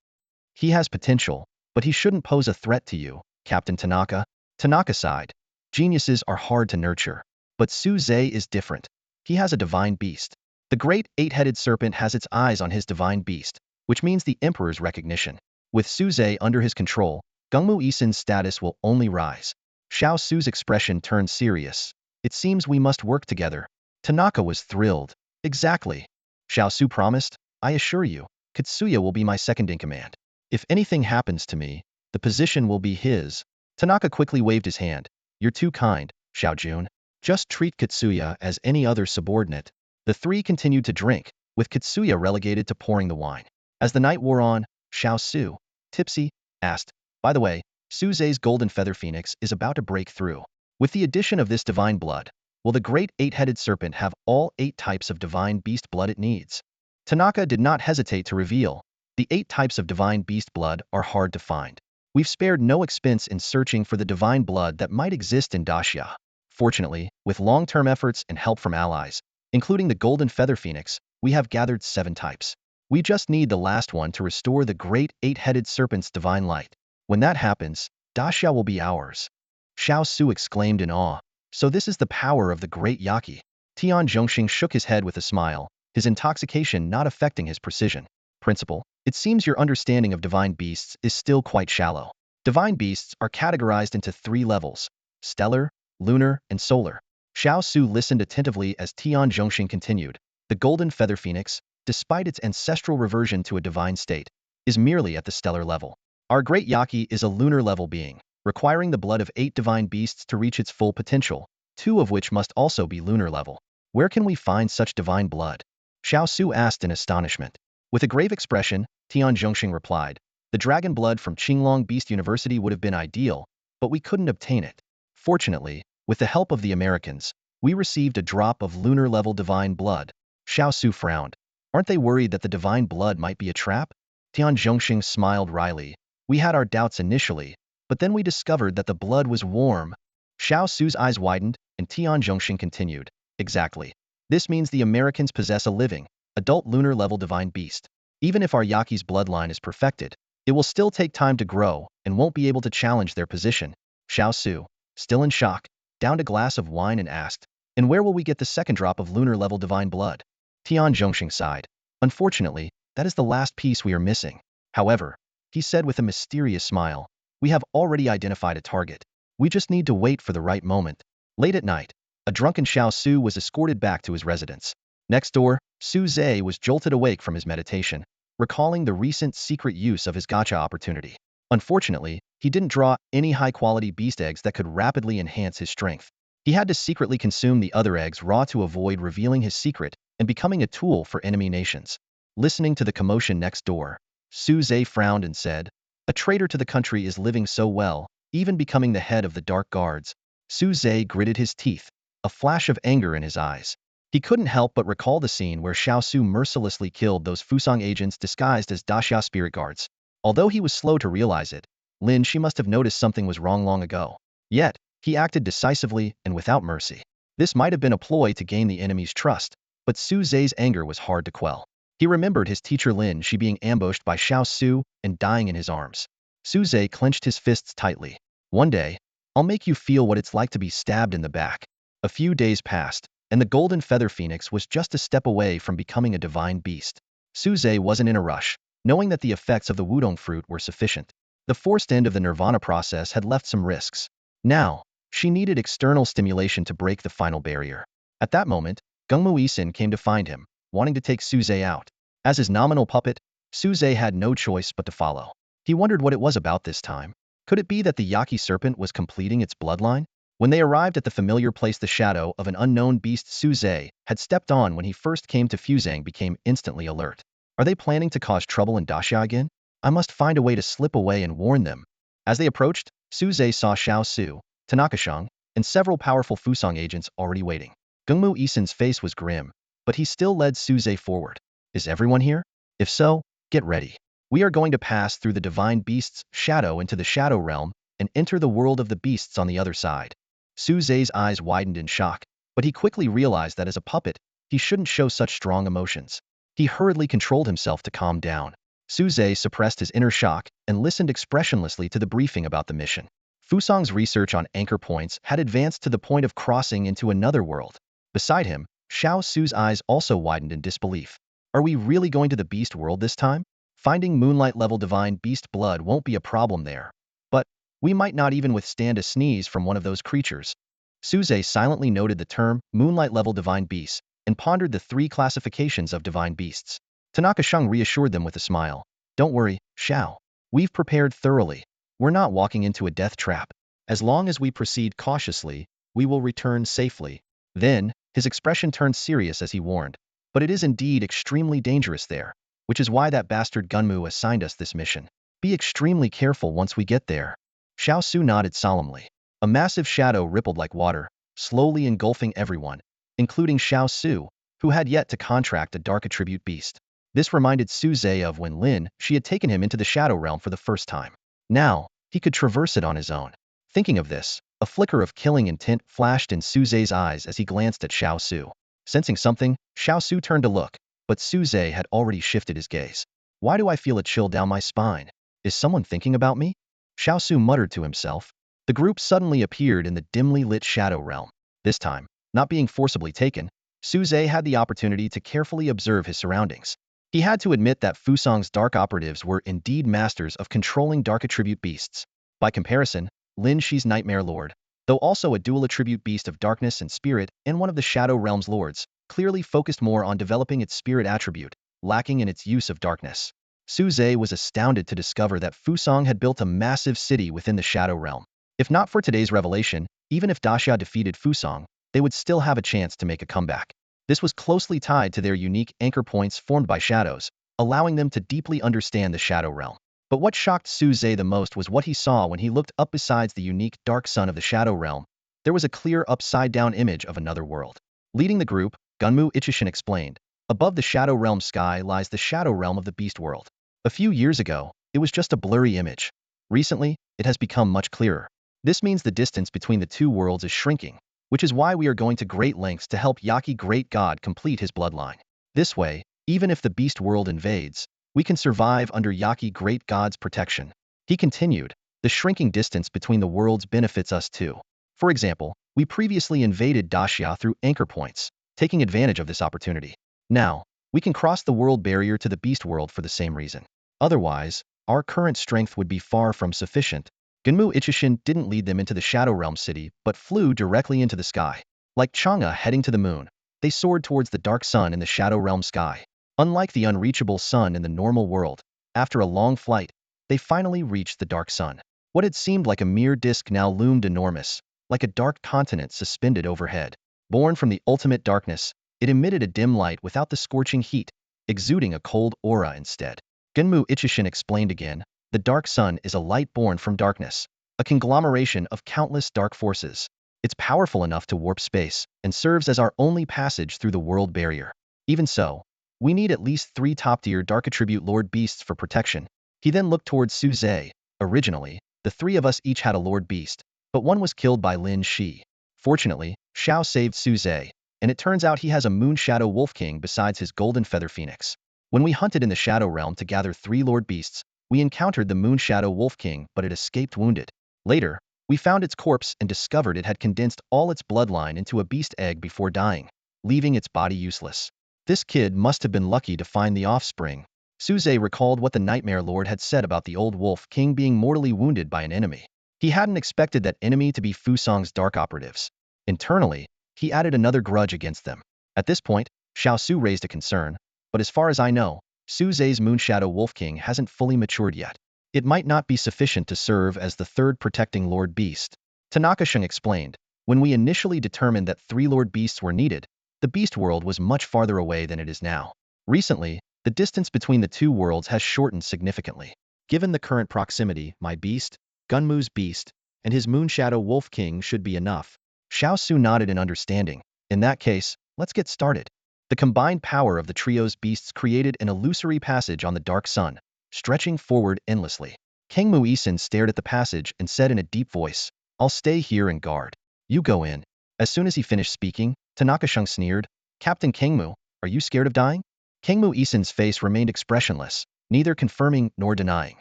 He has potential, but he shouldn't pose a threat to you, Captain Tanaka. Tanaka sighed. Geniuses are hard to nurture. But Suze is different. He has a divine beast. The great 8-headed serpent has its eyes on his divine beast, which means the Emperor's recognition. With Suze under his control, Gangmu-isin's status will only rise. Xiao Su's expression turned serious. It seems we must work together. Tanaka was thrilled. Exactly. Xiao Su promised, I assure you, Kitsuya will be my second-in-command. If anything happens to me, the position will be his. Tanaka quickly waved his hand. You're too kind, Xiao Jun. Just treat Kitsuya as any other subordinate. The 3 continued to drink, with Kitsuya relegated to pouring the wine. As the night wore on, Xiao Su, tipsy, asked, by the way, Suze's golden feather phoenix is about to break through. With the addition of this divine blood, will the great 8-headed serpent have all 8 types of divine beast blood it needs? Tanaka did not hesitate to reveal. The 8 types of divine beast blood are hard to find. We've spared no expense in searching for the divine blood that might exist in Dacia. Fortunately, with long-term efforts and help from allies, including the golden feather phoenix, we have gathered 7 types. We just need the last one to restore the great 8-headed serpent's divine light. When that happens, Dacia will be ours. Xiao Su exclaimed in awe. So this is the power of the great Yaki. Tian Zhongxing shook his head with a smile, his intoxication not affecting his precision. Principal, it seems your understanding of divine beasts is still quite shallow. Divine beasts are categorized into 3 levels: stellar, lunar, and solar. Xiao Su listened attentively as Tian Zhongxing continued. The golden feather phoenix, despite its ancestral reversion to a divine state, is merely at the stellar level. Our great Yaki is a lunar-level being, requiring the blood of 8 divine beasts to reach its full potential, 2 of which must also be lunar-level. Where can we find such divine blood? Xiao Su asked in astonishment. With a grave expression, Tian Zhongxing replied, the dragon blood from Qinglong Beast University would have been ideal, but we couldn't obtain it. Fortunately, with the help of the Americans, we received a drop of lunar-level divine blood. Xiao Su frowned. Aren't they worried that the divine blood might be a trap? Tian Zhongxing smiled wryly. We had our doubts initially, but then we discovered that the blood was warm. Xiao Su's eyes widened, and Tian Zhongxing continued. Exactly. This means the Americans possess a living, adult lunar-level divine beast. Even if our Yaki's bloodline is perfected, it will still take time to grow and won't be able to challenge their position. Xiao Su, still in shock, downed a glass of wine and asked, and where will we get the second drop of lunar-level divine blood? Tian Zhongxing sighed. Unfortunately, that is the last piece we are missing. However, he said with a mysterious smile, we have already identified a target. We just need to wait for the right moment. Late at night, a drunken Xiao Su was escorted back to his residence. Next door, Su Zhe was jolted awake from his meditation, recalling the recent secret use of his gacha opportunity. Unfortunately, he didn't draw any high-quality beast eggs that could rapidly enhance his strength. He had to secretly consume the other eggs raw to avoid revealing his secret and becoming a tool for enemy nations. Listening to the commotion next door, Su Zhe frowned and said, a traitor to the country is living so well, even becoming the head of the Dark Guards. Su Zhe gritted his teeth, a flash of anger in his eyes. He couldn't help but recall the scene where Xiao Su mercilessly killed those Fusang agents disguised as Daxia spirit guards. Although he was slow to realize it, Lin Shi must have noticed something was wrong long ago. Yet, he acted decisively and without mercy. This might have been a ploy to gain the enemy's trust, but Su Zhe's anger was hard to quell. He remembered his teacher Lin Shi being ambushed by Xiao Su and dying in his arms. Su Zhe clenched his fists tightly. One day, I'll make you feel what it's like to be stabbed in the back. A few days passed, and the golden feather phoenix was just a step away from becoming a divine beast. Su Zhe wasn't in a rush, knowing that the effects of the wudong fruit were sufficient. The forced end of the nirvana process had left some risks. Now, she needed external stimulation to break the final barrier. At that moment, Gangmu-isin came to find him, wanting to take Su Zhe out. As his nominal puppet, Su Zhe had no choice but to follow. He wondered what it was about this time. Could it be that the Yaki serpent was completing its bloodline? When they arrived at the familiar place, the shadow of an unknown beast Suze had stepped on when he first came to Fuzang became instantly alert. Are they planning to cause trouble in Daxia again? I must find a way to slip away and warn them. As they approached, Suze saw Xiao Su, Tanaka-shang, and several powerful Fusang agents already waiting. Gungmu Isen's face was grim, but he still led Suze forward. Is everyone here? If so, get ready. We are going to pass through the divine beast's shadow into the shadow realm and enter the world of the beasts on the other side. Suze's eyes widened in shock, but he quickly realized that as a puppet, he shouldn't show such strong emotions. He hurriedly controlled himself to calm down. Suze suppressed his inner shock and listened expressionlessly to the briefing about the mission. Fusang's research on anchor points had advanced to the point of crossing into another world. Beside him, Xiao Su's eyes also widened in disbelief. Are we really going to the beast world this time? Finding moonlight-level divine beast blood won't be a problem there. But we might not even withstand a sneeze from one of those creatures. Suze silently noted the term moonlight-level divine beasts and pondered the three classifications of divine beasts. Tanaka-shang reassured them with a smile. Don't worry, Xiao. We've prepared thoroughly. We're not walking into a death trap. As long as we proceed cautiously, we will return safely. Then, his expression turned serious as he warned. But it is indeed extremely dangerous there, which is why that bastard Gunmu assigned us this mission. Be extremely careful once we get there. Xiao Su nodded solemnly. A massive shadow rippled like water, slowly engulfing everyone, including Xiao Su, who had yet to contract a dark attribute beast. This reminded Suze of when she had taken him into the shadow realm for the first time. Now, he could traverse it on his own. Thinking of this, a flicker of killing intent flashed in Suze's eyes as he glanced at Xiao Su. Sensing something, Xiao Su turned to look, but Suze had already shifted his gaze. Why do I feel a chill down my spine? Is someone thinking about me? Xiao Su muttered to himself. The group suddenly appeared in the dimly lit shadow realm. This time, not being forcibly taken, Suze had the opportunity to carefully observe his surroundings. He had to admit that Fusang's dark operatives were indeed masters of controlling dark attribute beasts. By comparison, Lin Shi's Nightmare Lord, though also a dual attribute beast of darkness and spirit and one of the Shadow Realm's lords, clearly focused more on developing its spirit attribute, lacking in its use of darkness. Suze was astounded to discover that Fusang had built a massive city within the Shadow Realm. If not for today's revelation, even if Daxia defeated Fusang, they would still have a chance to make a comeback. This was closely tied to their unique anchor points formed by shadows, allowing them to deeply understand the Shadow Realm. But what shocked Suze the most was what he saw when he looked up. Besides the unique dark sun of the Shadow Realm, there was a clear upside-down image of another world. Leading the group, Gunmu Ichushin explained, above the Shadow Realm sky lies the Shadow Realm of the Beast World. A few years ago, it was just a blurry image. Recently, it has become much clearer. This means the distance between the two worlds is shrinking, which is why we are going to great lengths to help Yaki Great God complete his bloodline. This way, even if the Beast World invades, we can survive under Yaki Great God's protection. He continued, the shrinking distance between the worlds benefits us too. For example, we previously invaded Daxia through anchor points, taking advantage of this opportunity. Now, we can cross the world barrier to the Beast World for the same reason. Otherwise, our current strength would be far from sufficient. Gunmu Ichushin didn't lead them into the Shadow Realm city, but flew directly into the sky. Like Chang'e heading to the moon, they soared towards the dark sun in the Shadow Realm sky. Unlike the unreachable sun in the normal world, after a long flight, they finally reached the dark sun. What had seemed like a mere disk now loomed enormous, like a dark continent suspended overhead. Born from the ultimate darkness, it emitted a dim light without the scorching heat, exuding a cold aura instead. Gunmu Ichushin explained again, the dark sun is a light born from darkness, a conglomeration of countless dark forces. It's powerful enough to warp space and serves as our only passage through the world barrier. Even so, we need at least 3 top-tier dark attribute lord beasts for protection. He then looked towards Suze. Originally, the 3 of us each had a lord beast, but one was killed by Lin Shi. Fortunately, Xiao saved Suze, and it turns out he has a Moon Shadow Wolf King besides his Golden Feather Phoenix. When we hunted in the Shadow Realm to gather 3 lord beasts, we encountered the Moon Shadow Wolf King, but it escaped wounded. Later, we found its corpse and discovered it had condensed all its bloodline into a beast egg before dying, leaving its body useless. This kid must have been lucky to find the offspring. Suze recalled what the Nightmare Lord had said about the old Wolf King being mortally wounded by an enemy. He hadn't expected that enemy to be Fusang's dark operatives. Internally, he added another grudge against them. At this point, Xiao Su raised a concern, but as far as I know, Suze's Moon Shadow Wolf King hasn't fully matured yet. It might not be sufficient to serve as the third protecting Lord Beast. Tanaka-shun explained. When we initially determined that 3 Lord Beasts were needed, the Beast world was much farther away than it is now. Recently, the distance between the two worlds has shortened significantly. Given the current proximity, my beast, Gunmu's beast, and his Moonshadow Wolf King should be enough. Xiao Su nodded in understanding. In that case, let's get started. The combined power of the trio's beasts created an illusory passage on the dark sun, stretching forward endlessly. King Muisin stared at the passage and said in a deep voice, I'll stay here and guard. You go in. As soon as he finished speaking, Tanaka-shun sneered, Captain Kingmu, are you scared of dying? King Muisin's face remained expressionless, neither confirming nor denying.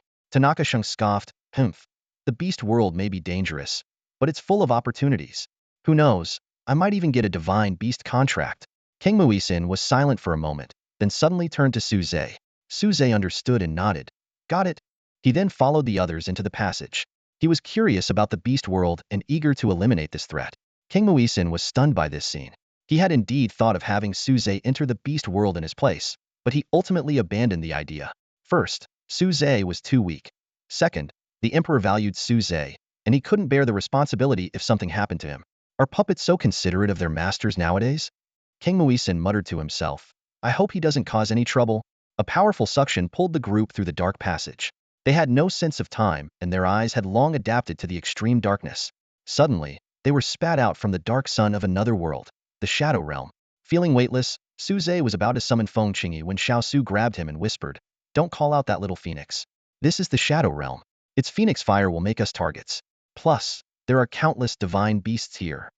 Tanaka-shun scoffed, Humph. The beast world may be dangerous, but it's full of opportunities. Who knows, I might even get a divine beast contract. King Muisin was silent for a moment, then suddenly turned to Suze. Suze understood and nodded. Got it. He then followed the others into the passage. He was curious about the beast world and eager to eliminate this threat. King Muisin was stunned by this scene. He had indeed thought of having Suze enter the beast world in his place, but he ultimately abandoned the idea. First, Suze was too weak. Second, the emperor valued Suze, and he couldn't bear the responsibility if something happened to him. Are puppets so considerate of their masters nowadays? King Muisin muttered to himself. I hope he doesn't cause any trouble. A powerful suction pulled the group through the dark passage. They had no sense of time, and their eyes had long adapted to the extreme darkness. Suddenly, they were spat out from the dark sun of another world, the Shadow Realm. Feeling weightless, Suze was about to summon Feng Qingyi when Xiao Su grabbed him and whispered, Don't call out that little phoenix. This is the Shadow Realm. Its phoenix fire will make us targets. Plus, there are countless divine beasts here.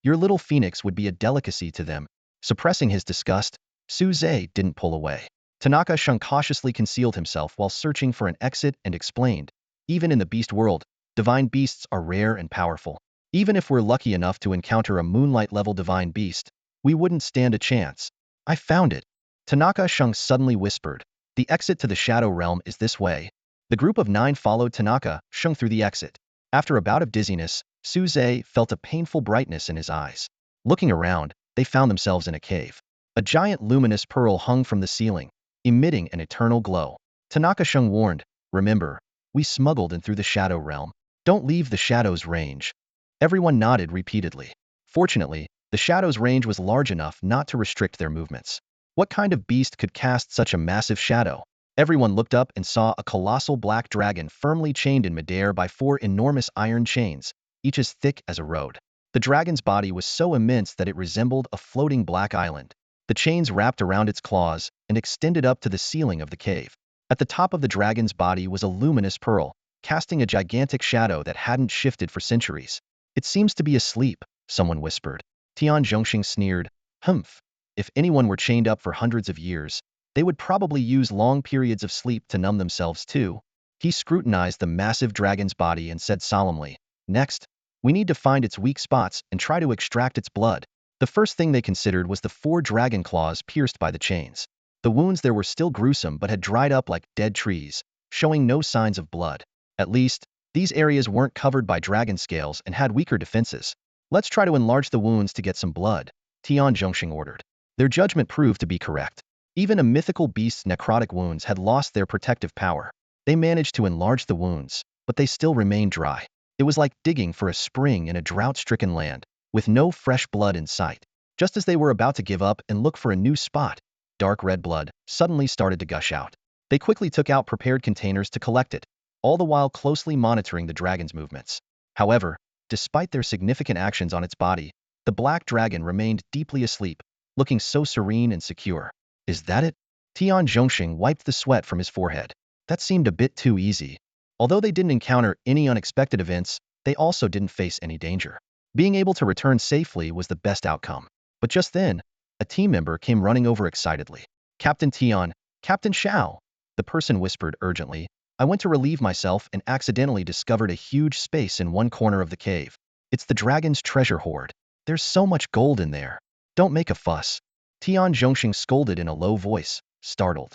Your little phoenix would be a delicacy to them. Suppressing his disgust, Suze didn't pull away. Tanaka-shun cautiously concealed himself while searching for an exit and explained, even in the beast world, divine beasts are rare and powerful. Even if we're lucky enough to encounter a moonlight-level divine beast, we wouldn't stand a chance. I found it. Tanaka-shun suddenly whispered. The exit to the Shadow Realm is this way. The group of 9 followed Tanaka-shun through the exit. After a bout of dizziness, Suze felt a painful brightness in his eyes. Looking around, they found themselves in a cave. A giant luminous pearl hung from the ceiling, emitting an eternal glow. Tanaka-shun warned, Remember, we smuggled in through the Shadow Realm. Don't leave the Shadow's range. Everyone nodded repeatedly. Fortunately, the Shadow's range was large enough not to restrict their movements. What kind of beast could cast such a massive shadow? Everyone looked up and saw a colossal black dragon firmly chained in midair by 4 enormous iron chains, each as thick as a road. The dragon's body was so immense that it resembled a floating black island. The chains wrapped around its claws and extended up to the ceiling of the cave. At the top of the dragon's body was a luminous pearl, casting a gigantic shadow that hadn't shifted for centuries. It seems to be asleep, someone whispered. Tian Zhongxing sneered, Humph. If anyone were chained up for hundreds of years, they would probably use long periods of sleep to numb themselves too. He scrutinized the massive dragon's body and said solemnly, Next, we need to find its weak spots and try to extract its blood. The first thing they considered was the 4 dragon claws pierced by the chains. The wounds there were still gruesome but had dried up like dead trees, showing no signs of blood. At least, these areas weren't covered by dragon scales and had weaker defenses. Let's try to enlarge the wounds to get some blood, Tian Zhongxing ordered. Their judgment proved to be correct. Even a mythical beast's necrotic wounds had lost their protective power. They managed to enlarge the wounds, but they still remained dry. It was like digging for a spring in a drought-stricken land, with no fresh blood in sight. Just as they were about to give up and look for a new spot, dark red blood suddenly started to gush out. They quickly took out prepared containers to collect it, all the while closely monitoring the dragon's movements. However, despite their significant actions on its body, the black dragon remained deeply asleep, looking so serene and secure. Is that it? Tian Zhongxing wiped the sweat from his forehead. That seemed a bit too easy. Although they didn't encounter any unexpected events, they also didn't face any danger. Being able to return safely was the best outcome. But just then, a team member came running over excitedly. Captain Tian, Captain Xiao, the person whispered urgently. I went to relieve myself and accidentally discovered a huge space in one corner of the cave. It's the dragon's treasure hoard. There's so much gold in there. Don't make a fuss. Tian Zhongxing scolded in a low voice, startled.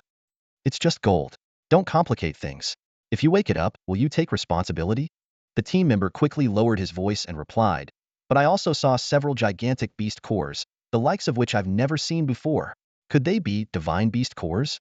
It's just gold. Don't complicate things. If you wake it up, will you take responsibility? The team member quickly lowered his voice and replied, But I also saw several gigantic beast cores, the likes of which I've never seen before. Could they be divine beast cores?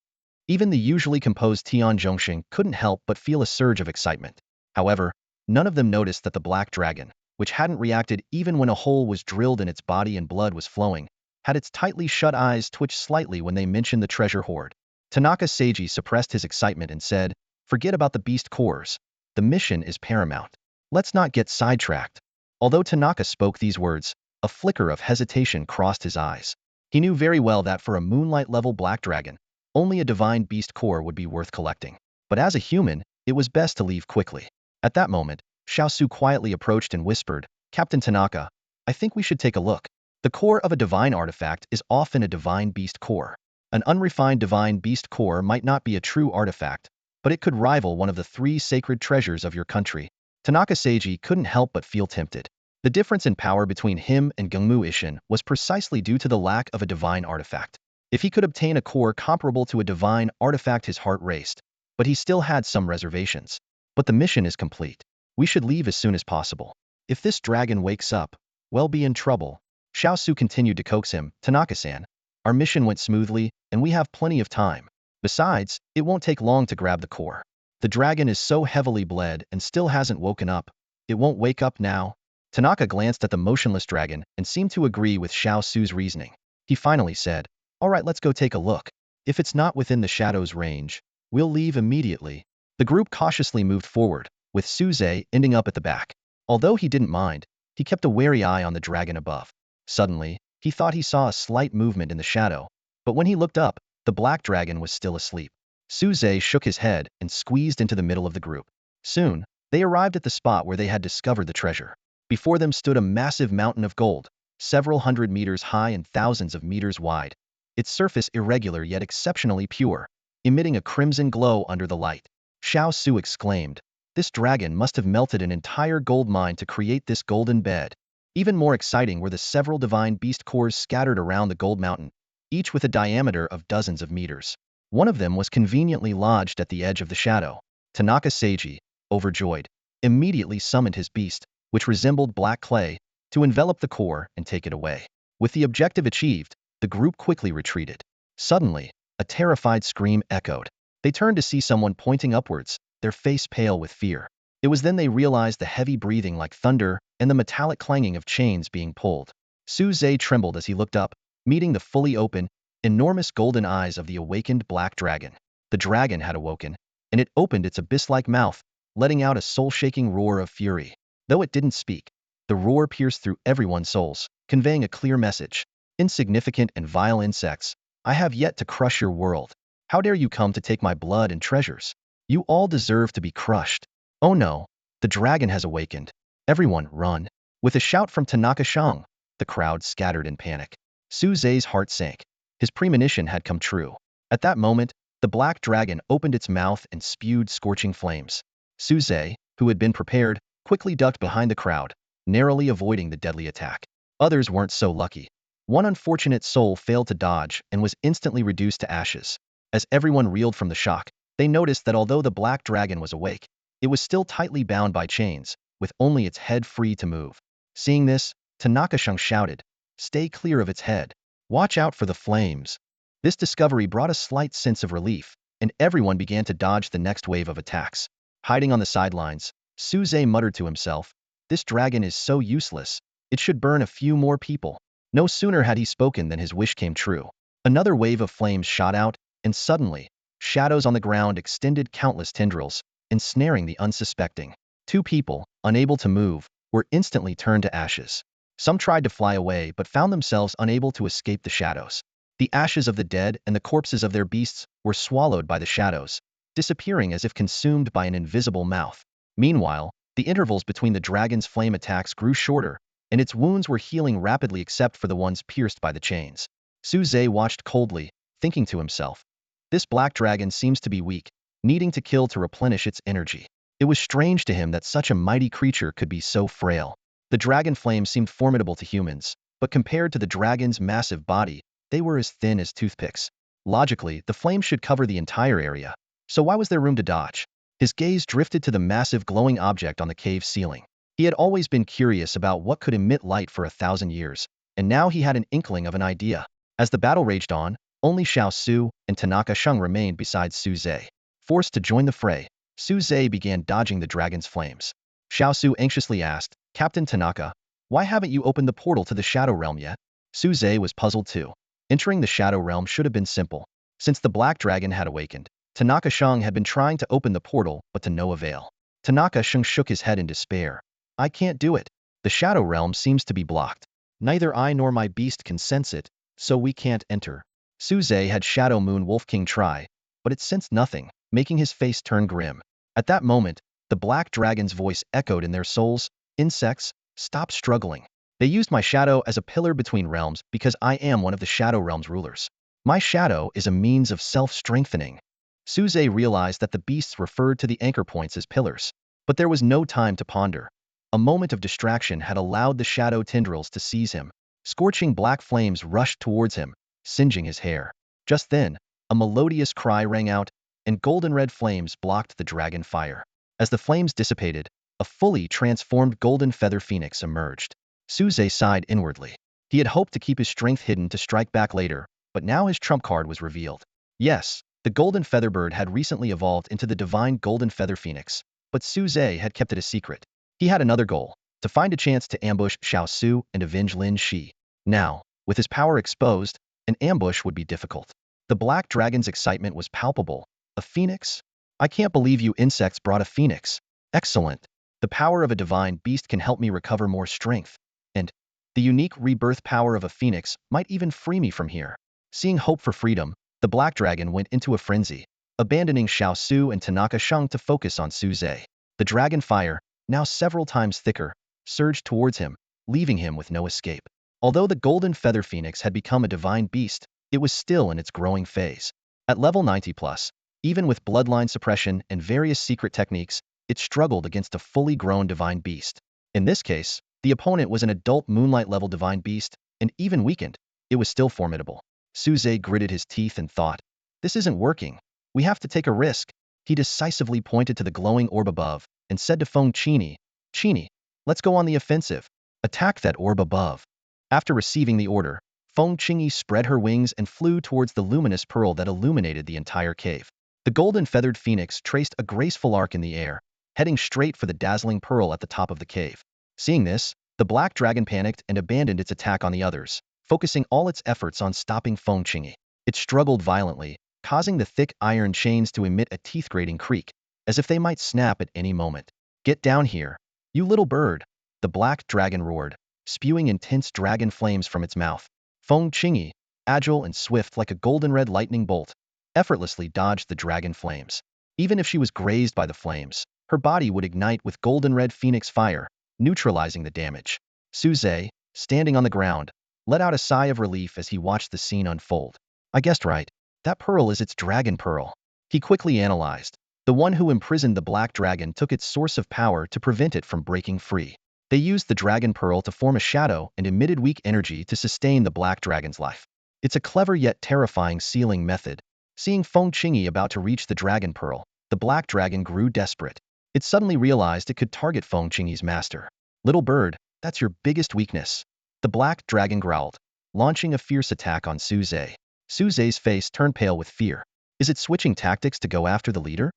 Even the usually composed Tian Zhongxing couldn't help but feel a surge of excitement. However, none of them noticed that the black dragon, which hadn't reacted even when a hole was drilled in its body and blood was flowing, had its tightly shut eyes twitch slightly when they mentioned the treasure hoard. Tanaka Seiji suppressed his excitement and said, "Forget about the beast cores. The mission is paramount. Let's not get sidetracked." Although Tanaka spoke these words, a flicker of hesitation crossed his eyes. He knew very well that for a moonlight-level black dragon, only a divine beast core would be worth collecting. But as a human, it was best to leave quickly. At that moment, Xiaosu quietly approached and whispered, "Captain Tanaka, I think we should take a look. The core of a divine artifact is often a divine beast core. An unrefined divine beast core might not be a true artifact, but it could rival one of the 3 sacred treasures of your country." Tanaka Seiji couldn't help but feel tempted. The difference in power between him and Gengmu Ishin was precisely due to the lack of a divine artifact. If he could obtain a core comparable to a divine artifact, his heart raced, but he still had some reservations. "But the mission is complete. We should leave as soon as possible. If this dragon wakes up, we'll be in trouble." Xiaosu continued to coax him, "Tanaka-san, our mission went smoothly, and we have plenty of time. Besides, it won't take long to grab the core. The dragon is so heavily bled and still hasn't woken up. It won't wake up now." Tanaka glanced at the motionless dragon and seemed to agree with Xiaosu's reasoning. He finally said, "All right, let's go take a look. If it's not within the shadow's range, we'll leave immediately." The group cautiously moved forward, with Suze ending up at the back. Although he didn't mind, he kept a wary eye on the dragon above. Suddenly, he thought he saw a slight movement in the shadow, but when he looked up, the black dragon was still asleep. Suze shook his head and squeezed into the middle of the group. Soon, they arrived at the spot where they had discovered the treasure. Before them stood a massive mountain of gold, several hundred meters high and thousands of meters wide. Its surface irregular yet exceptionally pure, emitting a crimson glow under the light. Xiao Su exclaimed, "This dragon must have melted an entire gold mine to create this golden bed." Even more exciting were the several divine beast cores scattered around the gold mountain, each with a diameter of dozens of meters. One of them was conveniently lodged at the edge of the shadow. Tanaka Seiji, overjoyed, immediately summoned his beast, which resembled black clay, to envelop the core and take it away. With the objective achieved, the group quickly retreated. Suddenly, a terrified scream echoed. They turned to see someone pointing upwards, their face pale with fear. It was then they realized the heavy breathing like thunder and the metallic clanging of chains being pulled. Suze trembled as he looked up, meeting the fully open, enormous golden eyes of the awakened black dragon. The dragon had awoken, and it opened its abyss-like mouth, letting out a soul-shaking roar of fury. Though it didn't speak, the roar pierced through everyone's souls, conveying a clear message. "Insignificant and vile insects, I have yet to crush your world. How dare you come to take my blood and treasures? You all deserve to be crushed." "Oh no, the dragon has awakened. Everyone, run." With a shout from Tanaka Shang, the crowd scattered in panic. Suze's heart sank. His premonition had come true. At that moment, the black dragon opened its mouth and spewed scorching flames. Suze, who had been prepared, quickly ducked behind the crowd, narrowly avoiding the deadly attack. Others weren't so lucky. One unfortunate soul failed to dodge and was instantly reduced to ashes. As everyone reeled from the shock, they noticed that although the black dragon was awake, it was still tightly bound by chains, with only its head free to move. Seeing this, Tanaka-shang shouted, "Stay clear of its head. Watch out for the flames." This discovery brought a slight sense of relief, and everyone began to dodge the next wave of attacks. Hiding on the sidelines, Suze muttered to himself, "This dragon is so useless. It should burn a few more people." No sooner had he spoken than his wish came true. Another wave of flames shot out, and suddenly, shadows on the ground extended countless tendrils, ensnaring the unsuspecting. 2 people, unable to move, were instantly turned to ashes. Some tried to fly away but found themselves unable to escape the shadows. The ashes of the dead and the corpses of their beasts were swallowed by the shadows, disappearing as if consumed by an invisible mouth. Meanwhile, the intervals between the dragon's flame attacks grew shorter, and its wounds were healing rapidly except for the ones pierced by the chains. Suze watched coldly, thinking to himself, "This black dragon seems to be weak, needing to kill to replenish its energy." It was strange to him that such a mighty creature could be so frail. The dragon flame seemed formidable to humans, but compared to the dragon's massive body, they were as thin as toothpicks. Logically, the flame should cover the entire area, so why was there room to dodge? His gaze drifted to the massive glowing object on the cave ceiling. He had always been curious about what could emit light for 1,000 years, and now he had an inkling of an idea. As the battle raged on, Only Xiao Su and Tanaka Sheng remained besides Su Zhe. Forced to join the fray, Su Zhe began dodging the dragon's flames. Xiao Su anxiously asked, Captain Tanaka, why haven't you opened the portal to the Shadow Realm yet? Su Zhe was puzzled too. Entering the Shadow Realm should have been simple. Since the Black Dragon had awakened, Tanaka Sheng had been trying to open the portal, but to no avail. Tanaka Sheng shook his head in despair. I can't do it. The Shadow Realm seems to be blocked. Neither I nor my beast can sense it, so we can't enter. Su Zhe had Shadow Moon Wolf King try, but it sensed nothing, making his face turn grim. At that moment, the Black Dragon's voice echoed in their souls, insects, stop struggling. They used my shadow as a pillar between realms because I am one of the Shadow Realm's rulers. My shadow is a means of self-strengthening. Su Zhe realized that the beasts referred to the anchor points as pillars. But there was no time to ponder. A moment of distraction had allowed the shadow tendrils to seize him. Scorching black flames rushed towards him, singeing his hair. Just then, a melodious cry rang out, and golden red flames blocked the dragon fire. As the flames dissipated, a fully transformed golden feather phoenix emerged. Su Zhe sighed inwardly. He had hoped to keep his strength hidden to strike back later, but now his trump card was revealed. Yes, the golden featherbird had recently evolved into the divine golden feather phoenix, but Su Zhe had kept it a secret. He had another goal, to find a chance to ambush Xiao Su and avenge Lin Shi. Now, with his power exposed, an ambush would be difficult. The black dragon's excitement was palpable. A phoenix? I can't believe you insects brought a phoenix. Excellent. The power of a divine beast can help me recover more strength. And the unique rebirth power of a phoenix might even free me from here. Seeing hope for freedom, the black dragon went into a frenzy, abandoning Xiao Su and Tanaka Sheng to focus on Su Zhe. The dragon fire, now several times thicker, surged towards him, leaving him with no escape. Although the golden feather phoenix had become a divine beast, it was still in its growing phase. At level 90+, even with bloodline suppression and various secret techniques, it struggled against a fully grown divine beast. In this case, the opponent was an adult moonlight-level divine beast, and even weakened, it was still formidable. Su Zhe gritted his teeth and thought, this isn't working. We have to take a risk. He decisively pointed to the glowing orb above and said to Feng Qingyi, Qingyi, let's go on the offensive. Attack that orb above. After receiving the order, Feng Qingyi spread her wings and flew towards the luminous pearl that illuminated the entire cave. The golden feathered phoenix traced a graceful arc in the air, heading straight for the dazzling pearl at the top of the cave. Seeing this, the black dragon panicked and abandoned its attack on the others, focusing all its efforts on stopping Feng Qingyi. It struggled violently, causing the thick iron chains to emit a teeth-grating creak, as if they might snap at any moment. Get down here, you little bird, the black dragon roared, spewing intense dragon flames from its mouth. Feng Qingyi, agile and swift like a golden red lightning bolt, effortlessly dodged the dragon flames. Even if she was grazed by the flames, her body would ignite with golden red phoenix fire, neutralizing the damage. Su Zhe, standing on the ground, let out a sigh of relief as he watched the scene unfold. I guessed right. That pearl is its dragon pearl. He quickly analyzed. The one who imprisoned the black dragon took its source of power to prevent it from breaking free. They used the dragon pearl to form a shadow and emitted weak energy to sustain the black dragon's life. It's a clever yet terrifying sealing method. Seeing Feng Qingyi about to reach the dragon pearl, the black dragon grew desperate. It suddenly realized it could target Feng Qingyi's master. Little bird, that's your biggest weakness. The black dragon growled, launching a fierce attack on Su Zhe. Su Zhe's face turned pale with fear. Is it switching tactics to go after the leader?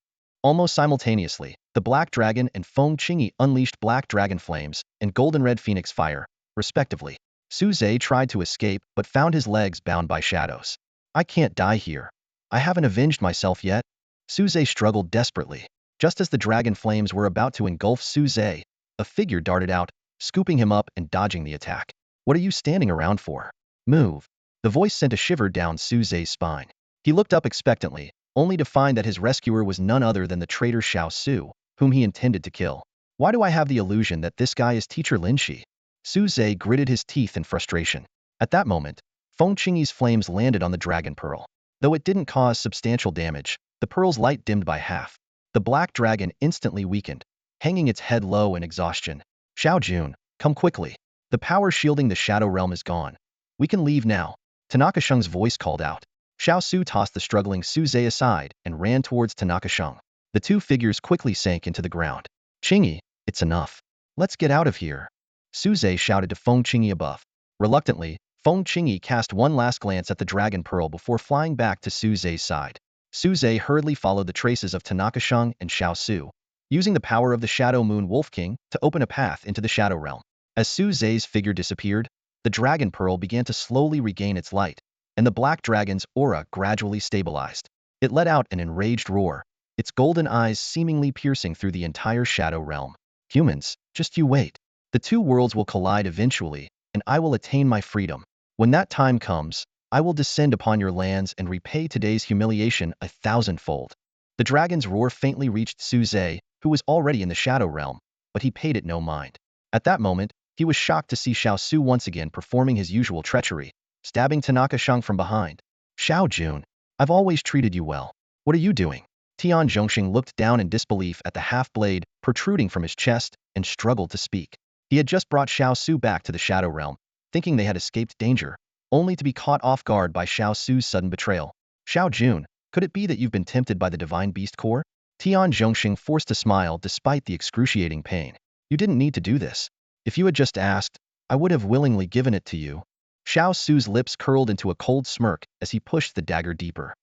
Almost simultaneously, the black dragon and Feng Qingyi unleashed black dragon flames and golden red phoenix fire, respectively. Su Zhe tried to escape but found his legs bound by shadows. I can't die here. I haven't avenged myself yet. Su Zhe struggled desperately. Just as the dragon flames were about to engulf Su Zhe, a figure darted out, scooping him up and dodging the attack. What are you standing around for? Move. The voice sent a shiver down Su Zhe's spine. He looked up expectantly, only to find that his rescuer was none other than the traitor Xiao Su, whom he intended to kill. Why do I have the illusion that this guy is teacher Lin Shi? Su Zhe gritted his teeth in frustration. At that moment, Feng Qingyi's flames landed on the dragon pearl. Though it didn't cause substantial damage, the pearl's light dimmed by half. The black dragon instantly weakened, hanging its head low in exhaustion. Xiao Jun, come quickly. The power shielding the Shadow Realm is gone. We can leave now. Tanaka Sheng's voice called out. Xiao Su tossed the struggling Su Zhe aside and ran towards Tanaka Sheng. The two figures quickly sank into the ground. Qingyi, it's enough. Let's get out of here. Su Zhe shouted to Feng Qingyi above. Reluctantly, Feng Qingyi cast one last glance at the dragon pearl before flying back to Su Zhe's side. Su Zhe hurriedly followed the traces of Tanaka Shang and Xiao Su, using the power of the Shadow Moon Wolf King to open a path into the Shadow Realm. As Su Zhe's figure disappeared, the dragon pearl began to slowly regain its light, and the black dragon's aura gradually stabilized. It let out an enraged roar, its golden eyes seemingly piercing through the entire Shadow Realm. Humans, just you wait. The two worlds will collide eventually, and I will attain my freedom. When that time comes, I will descend upon your lands and repay today's humiliation 1,000-fold. The dragon's roar faintly reached Su Zhe, who was already in the Shadow Realm, but he paid it no mind. At that moment, he was shocked to see Xiao Su once again performing his usual treachery, stabbing Tanaka Shang from behind. Xiao Jun, I've always treated you well. What are you doing? Tian Zhongxing looked down in disbelief at the half-blade protruding from his chest and struggled to speak. He had just brought Xiao Su back to the Shadow Realm, thinking they had escaped danger, only to be caught off guard by Xiao Su's sudden betrayal. Xiao Jun, could it be that you've been tempted by the divine beast core? Tian Zhongxing forced a smile despite the excruciating pain. You didn't need to do this. If you had just asked, I would have willingly given it to you. Xiao Su's lips curled into a cold smirk as he pushed the dagger deeper.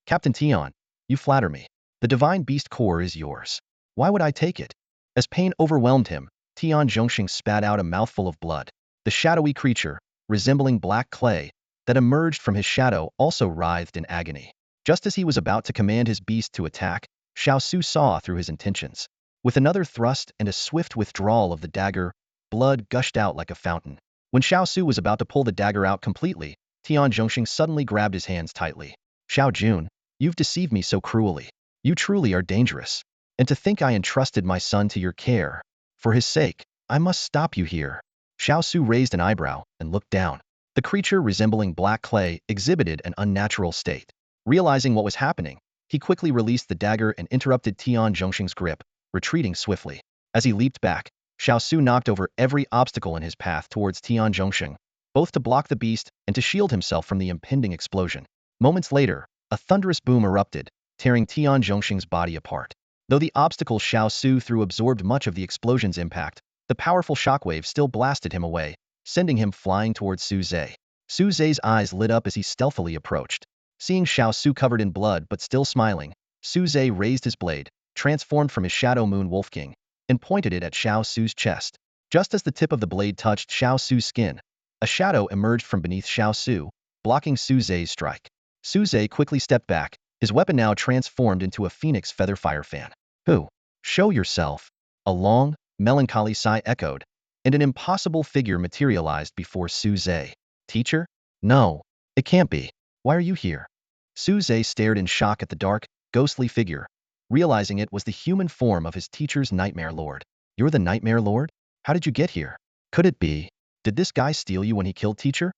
Captain Tian, you flatter me. The divine beast core is yours. Why would I take it? As pain overwhelmed him, Tian Zhongxing spat out a mouthful of blood. The shadowy creature, resembling black clay, that emerged from his shadow also writhed in agony. Just as he was about to command his beast to attack, Xiao Su saw through his intentions. With another thrust and a swift withdrawal of the dagger, blood gushed out like a fountain. When Xiao Su was about to pull the dagger out completely, Tian Zhongxing suddenly grabbed his hands tightly. Xiao Jun, you've deceived me so cruelly. You truly are dangerous. And to think I entrusted my son to your care. For his sake, I must stop you here. Xiao Su raised an eyebrow and looked down. The creature resembling black clay exhibited an unnatural state. Realizing what was happening, he quickly released the dagger and interrupted Tian Zhongxing's grip, retreating swiftly. As he leaped back, Xiao Su knocked over every obstacle in his path towards Tian Zhongxing, both to block the beast and to shield himself from the impending explosion. Moments later, a thunderous boom erupted, tearing Tian Zhongxing's body apart. Though the obstacle Xiao Su threw absorbed much of the explosion's impact, the powerful shockwave still blasted him away, sending him flying towards Su Zhe. Su Zhe's eyes lit up as he stealthily approached. Seeing Xiao Su covered in blood but still smiling, Su Zhe raised his blade, transformed from his Shadow Moon Wolf King, and pointed it at Xiao Su's chest. Just as the tip of the blade touched Xiao Su's skin, a shadow emerged from beneath Xiao Su, blocking Su Zhe's strike. Su Zhe quickly stepped back, his weapon now transformed into a phoenix feather fire fan. Who? Show yourself. A long, melancholy sigh echoed, and an impossible figure materialized before Su Zhe. Teacher? No, it can't be. Why are you here? Su Zhe stared in shock at the dark, ghostly figure, realizing it was the human form of his teacher's Nightmare Lord. You're the Nightmare Lord? How did you get here? Could it be? Did this guy steal you when he killed teacher?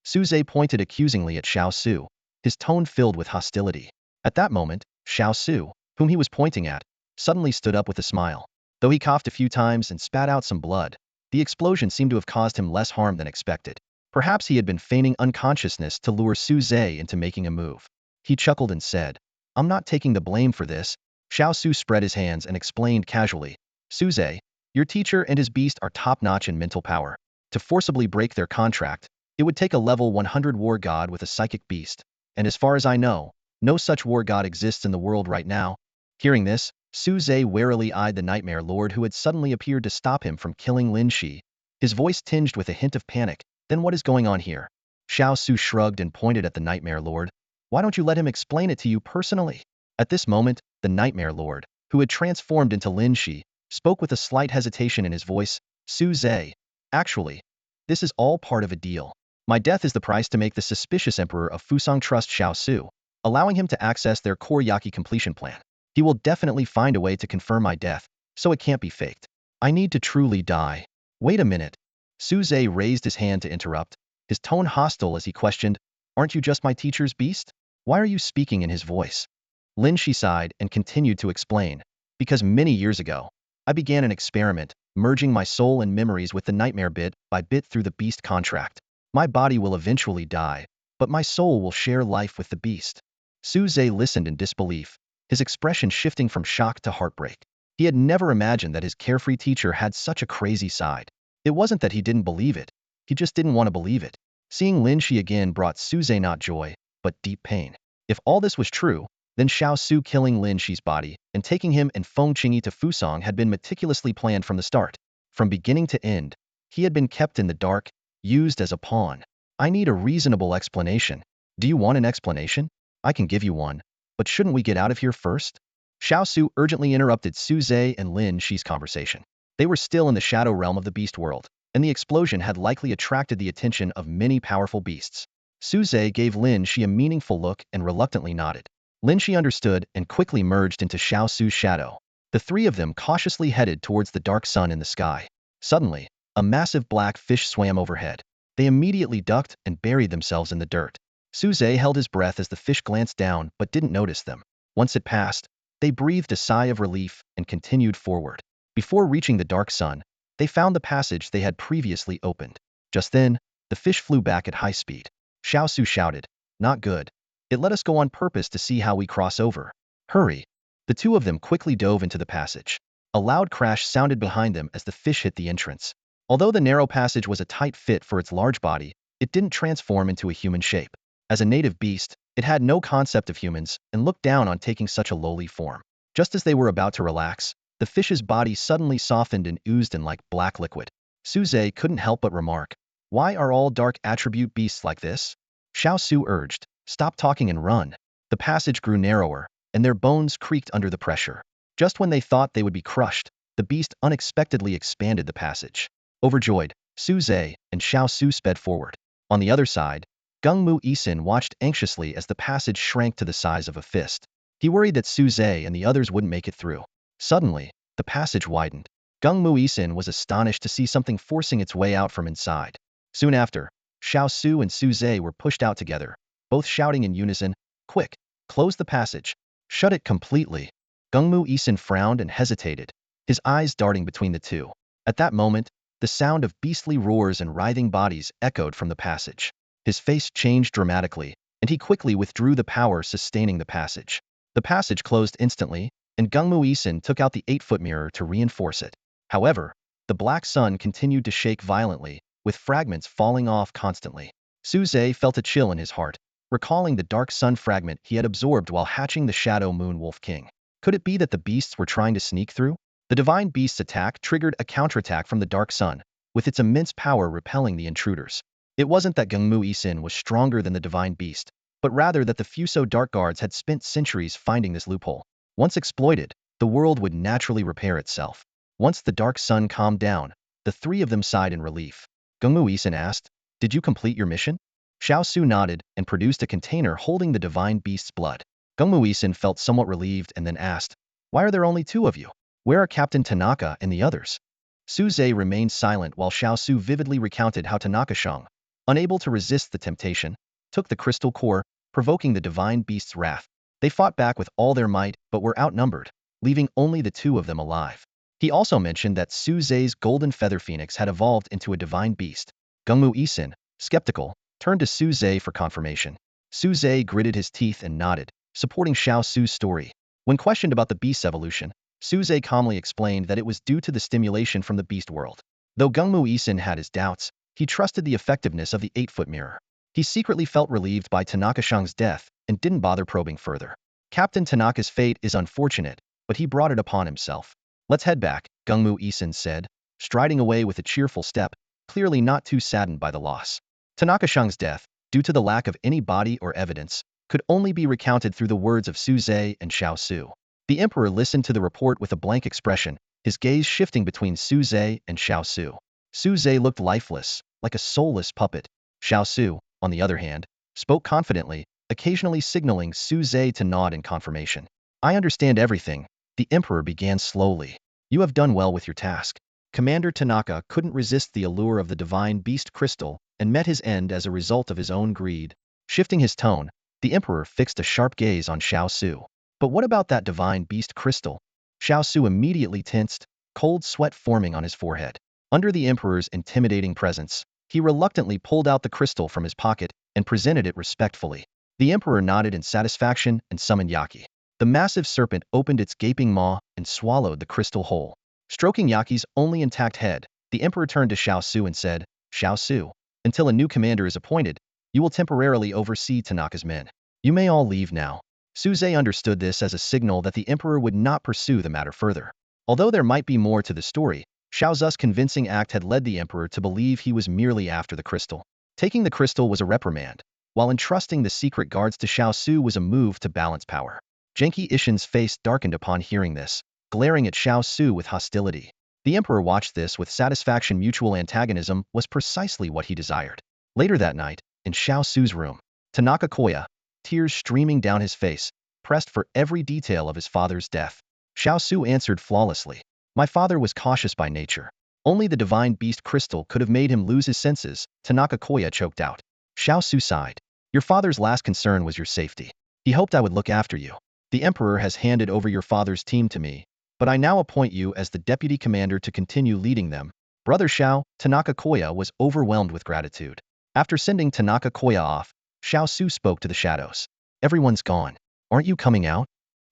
Su Zhe pointed accusingly at Xiao Su, his tone filled with hostility. At that moment, Xiao Su, whom he was pointing at, suddenly stood up with a smile. Though he coughed a few times and spat out some blood, the explosion seemed to have caused him less harm than expected. Perhaps he had been feigning unconsciousness to lure Su Zhe into making a move. He chuckled and said, I'm not taking the blame for this. Xiao Su spread his hands and explained casually, Su Zhe, your teacher and his beast are top-notch in mental power. To forcibly break their contract, it would take a level 100 war god with a psychic beast, and as far as I know, no such war god exists in the world right now. Hearing this, Su Zhe warily eyed the Nightmare Lord who had suddenly appeared to stop him from killing Lin Shi, his voice tinged with a hint of panic. Then what is going on here? Xiao Su shrugged and pointed at the Nightmare Lord. Why don't you let him explain it to you personally? At this moment, the Nightmare Lord, who had transformed into Lin Shi, spoke with a slight hesitation in his voice. Su Zhe, actually, this is all part of a deal. My death is the price to make the suspicious Emperor of Fusang trust Xiao Su, allowing him to access their core Yaki completion plan. He will definitely find a way to confirm my death, so it can't be faked. I need to truly die. Wait a minute. Su Zhe raised his hand to interrupt, his tone hostile as he questioned, Aren't you just my teacher's beast? Why are you speaking in his voice? Lin Shi sighed and continued to explain, because many years ago, I began an experiment, merging my soul and memories with the nightmare bit by bit through the beast contract. My body will eventually die, but my soul will share life with the beast. Su Zhe listened in disbelief, his expression shifting from shock to heartbreak. He had never imagined that his carefree teacher had such a crazy side. It wasn't that he didn't believe it, he just didn't want to believe it. Seeing Lin Shi again brought Suze not joy, but deep pain. If all this was true, then Xiao Su killing Lin Shi's body and taking him and Feng Qingyi to Fusong had been meticulously planned from the start. From beginning to end, he had been kept in the dark, used as a pawn. I need a reasonable explanation. Do you want an explanation? I can give you one, but shouldn't we get out of here first? Xiao Su urgently interrupted Suze and Lin Shi's conversation. They were still in the shadow realm of the beast world, and the explosion had likely attracted the attention of many powerful beasts. Suze gave Lin Shi a meaningful look and reluctantly nodded. Lin Shi understood and quickly merged into Xiao Su's shadow. The three of them cautiously headed towards the dark sun in the sky. Suddenly, a massive black fish swam overhead. They immediately ducked and buried themselves in the dirt. Suze held his breath as the fish glanced down but didn't notice them. Once it passed, they breathed a sigh of relief and continued forward. Before reaching the dark sun, they found the passage they had previously opened. Just then, the fish flew back at high speed. Xiao Su shouted, "Not good. It let us go on purpose to see how we cross over. Hurry." The two of them quickly dove into the passage. A loud crash sounded behind them as the fish hit the entrance. Although the narrow passage was a tight fit for its large body, it didn't transform into a human shape. As a native beast, it had no concept of humans and looked down on taking such a lowly form. Just as they were about to relax, the fish's body suddenly softened and oozed in like black liquid. Suze couldn't help but remark, "Why are all dark attribute beasts like this?" Xiao Su urged, "Stop talking and run." The passage grew narrower, and their bones creaked under the pressure. Just when they thought they would be crushed, the beast unexpectedly expanded the passage. Overjoyed, Suze and Xiao Su sped forward. On the other side, Gungmu Isin watched anxiously as the passage shrank to the size of a fist. He worried that Suze and the others wouldn't make it through. Suddenly, the passage widened. Gungmu Isin was astonished to see something forcing its way out from inside. Soon after, Xiao Su and Suze were pushed out together, both shouting in unison, "Quick, close the passage. Shut it completely." Gungmu Isin frowned and hesitated, his eyes darting between the two. At that moment, the sound of beastly roars and writhing bodies echoed from the passage. His face changed dramatically, and he quickly withdrew the power sustaining the passage. The passage closed instantly, and Gungmu Isin took out the 8-foot mirror to reinforce it. However, the black sun continued to shake violently, with fragments falling off constantly. Suze felt a chill in his heart, recalling the dark sun fragment he had absorbed while hatching the Shadow Moon Wolf King. Could it be that the beasts were trying to sneak through? The divine beast's attack triggered a counterattack from the dark sun, with its immense power repelling the intruders. It wasn't that Gungmu Isin was stronger than the divine beast, but rather that the Fuso Dark Guards had spent centuries finding this loophole. Once exploited, the world would naturally repair itself. Once the dark sun calmed down, the three of them sighed in relief. Gungmu Isin asked, "Did you complete your mission?" Xiao Su nodded and produced a container holding the divine beast's blood. Gungmu Isin felt somewhat relieved and then asked, "Why are there only two of you? Where are Captain Tanaka and the others?" Suze remained silent while Xiao Su vividly recounted how Tanaka-shang, unable to resist the temptation, took the crystal core, provoking the divine beast's wrath. They fought back with all their might but were outnumbered, leaving only the two of them alive. He also mentioned that Suze's golden feather phoenix had evolved into a divine beast. Gungmu Isin, skeptical, turned to Suze for confirmation. Suze gritted his teeth and nodded, supporting Xiao Su's story. When questioned about the beast's evolution, Suze calmly explained that it was due to the stimulation from the beast world. Though Gungmu Isin had his doubts, he trusted the effectiveness of the 8-foot mirror. He secretly felt relieved by Tanaka-shang's death and didn't bother probing further. Captain Tanaka's fate is unfortunate, but he brought it upon himself. "Let's head back," Gungmu Isin said, striding away with a cheerful step, clearly not too saddened by the loss. Tanaka-shang's death, due to the lack of any body or evidence, could only be recounted through the words of Suze and Xiao Su. The emperor listened to the report with a blank expression, his gaze shifting between Suze and Xiao Su. Suze looked lifeless, like a soulless puppet. Xiao Su, on the other hand, spoke confidently, occasionally signaling Suze to nod in confirmation. "I understand everything," the emperor began slowly. "You have done well with your task." Commander Tanaka couldn't resist the allure of the divine beast crystal and met his end as a result of his own greed. Shifting his tone, the emperor fixed a sharp gaze on Xiao Su. "But what about that divine beast crystal?" Xiao Su immediately tensed, cold sweat forming on his forehead. Under the emperor's intimidating presence, he reluctantly pulled out the crystal from his pocket and presented it respectfully. The emperor nodded in satisfaction and summoned Yaki. The massive serpent opened its gaping maw and swallowed the crystal whole. Stroking Yaki's only intact head, the emperor turned to Xiao Su and said, "Xiao Su, Until a new commander is appointed, you will temporarily oversee Tanaka's men. You may all leave now. Suze understood this as a signal that the emperor would not pursue the matter further. Although there might be more to the story, Xiao Zu's convincing act had led the emperor to believe he was merely after the crystal. Taking the crystal was a reprimand, while entrusting the secret guards to Xiao Su was a move to balance power. Genki Ishin's face darkened upon hearing this, glaring at Xiao Su with hostility. The emperor watched this with satisfaction. Mutual antagonism was precisely what he desired. Later that night, in Xiao Su's room, Tanaka Koya, tears streaming down his face, pressed for every detail of his father's death. Xiao Su answered flawlessly. My father was cautious by nature. Only the divine beast crystal could have made him lose his senses, Tanaka Koya choked out. Xiao Su sighed. Your father's last concern was your safety. He hoped I would look after you. The emperor has handed over your father's team to me, but I now appoint you as the deputy commander to continue leading them. Brother Xiao, Tanaka Koya was overwhelmed with gratitude. After sending Tanaka Koya off, Xiao Su spoke to the shadows. Everyone's gone. Aren't you coming out?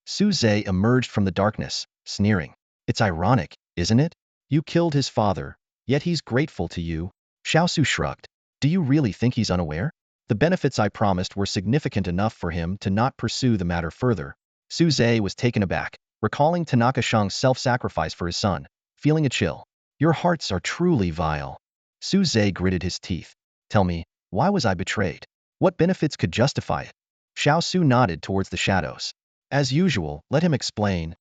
Suze emerged from the darkness, sneering. It's ironic, isn't it? You killed his father, yet he's grateful to you. Xiao Su shrugged. Do you really think he's unaware? The benefits I promised were significant enough for him to not pursue the matter further. Suze was taken aback, recalling Tanaka Shang's self-sacrifice for his son, feeling a chill. Your hearts are truly vile. Suze gritted his teeth. Tell me, why was I betrayed? What benefits could justify it? Xiao Su nodded towards the shadows. As usual, let him explain.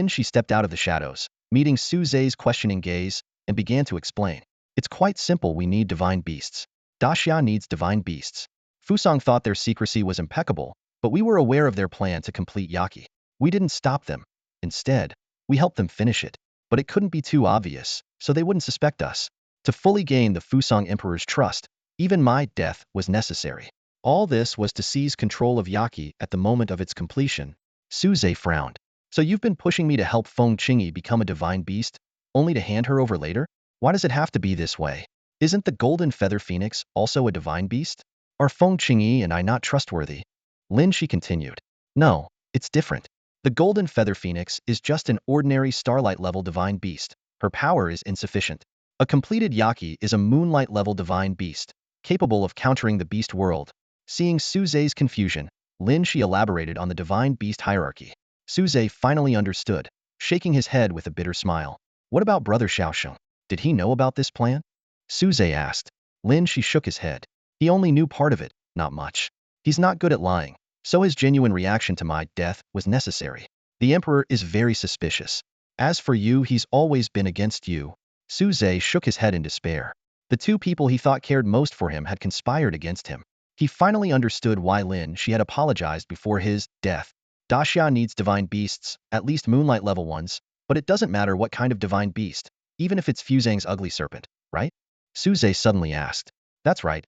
She stepped out of the shadows, meeting Suze's questioning gaze, and began to explain. It's quite simple. We need divine beasts. Daxia needs divine beasts. Fusang thought their secrecy was impeccable, but we were aware of their plan to complete Yaki. We didn't stop them. Instead, we helped them finish it. But it couldn't be too obvious, so they wouldn't suspect us. To fully gain the Fusang Emperor's trust, even my death was necessary. All this was to seize control of Yaki at the moment of its completion. Suze frowned. So you've been pushing me to help Feng Qingyi become a divine beast, only to hand her over later? Why does it have to be this way? Isn't the golden feather phoenix also a divine beast? Are Feng Qingyi and I not trustworthy? She continued. No, it's different. The golden feather phoenix is just an ordinary starlight-level divine beast. Her power is insufficient. A completed Yaki is a moonlight-level divine beast, capable of countering the beast world. Seeing Suze's confusion, she elaborated on the divine beast hierarchy. Suze finally understood, shaking his head with a bitter smile. What about Brother Xiaosheng? Did he know about this plan? Suze asked. She shook his head. He only knew part of it, not much. He's not good at lying, so his genuine reaction to my death was necessary. The emperor is very suspicious. As for you, he's always been against you. Suze shook his head in despair. The two people he thought cared most for him had conspired against him. He finally understood why she had apologized before his death. Daxia needs divine beasts, at least moonlight-level ones, but it doesn't matter what kind of divine beast, even if it's Fusang's ugly serpent, right? Suze suddenly asked. That's right.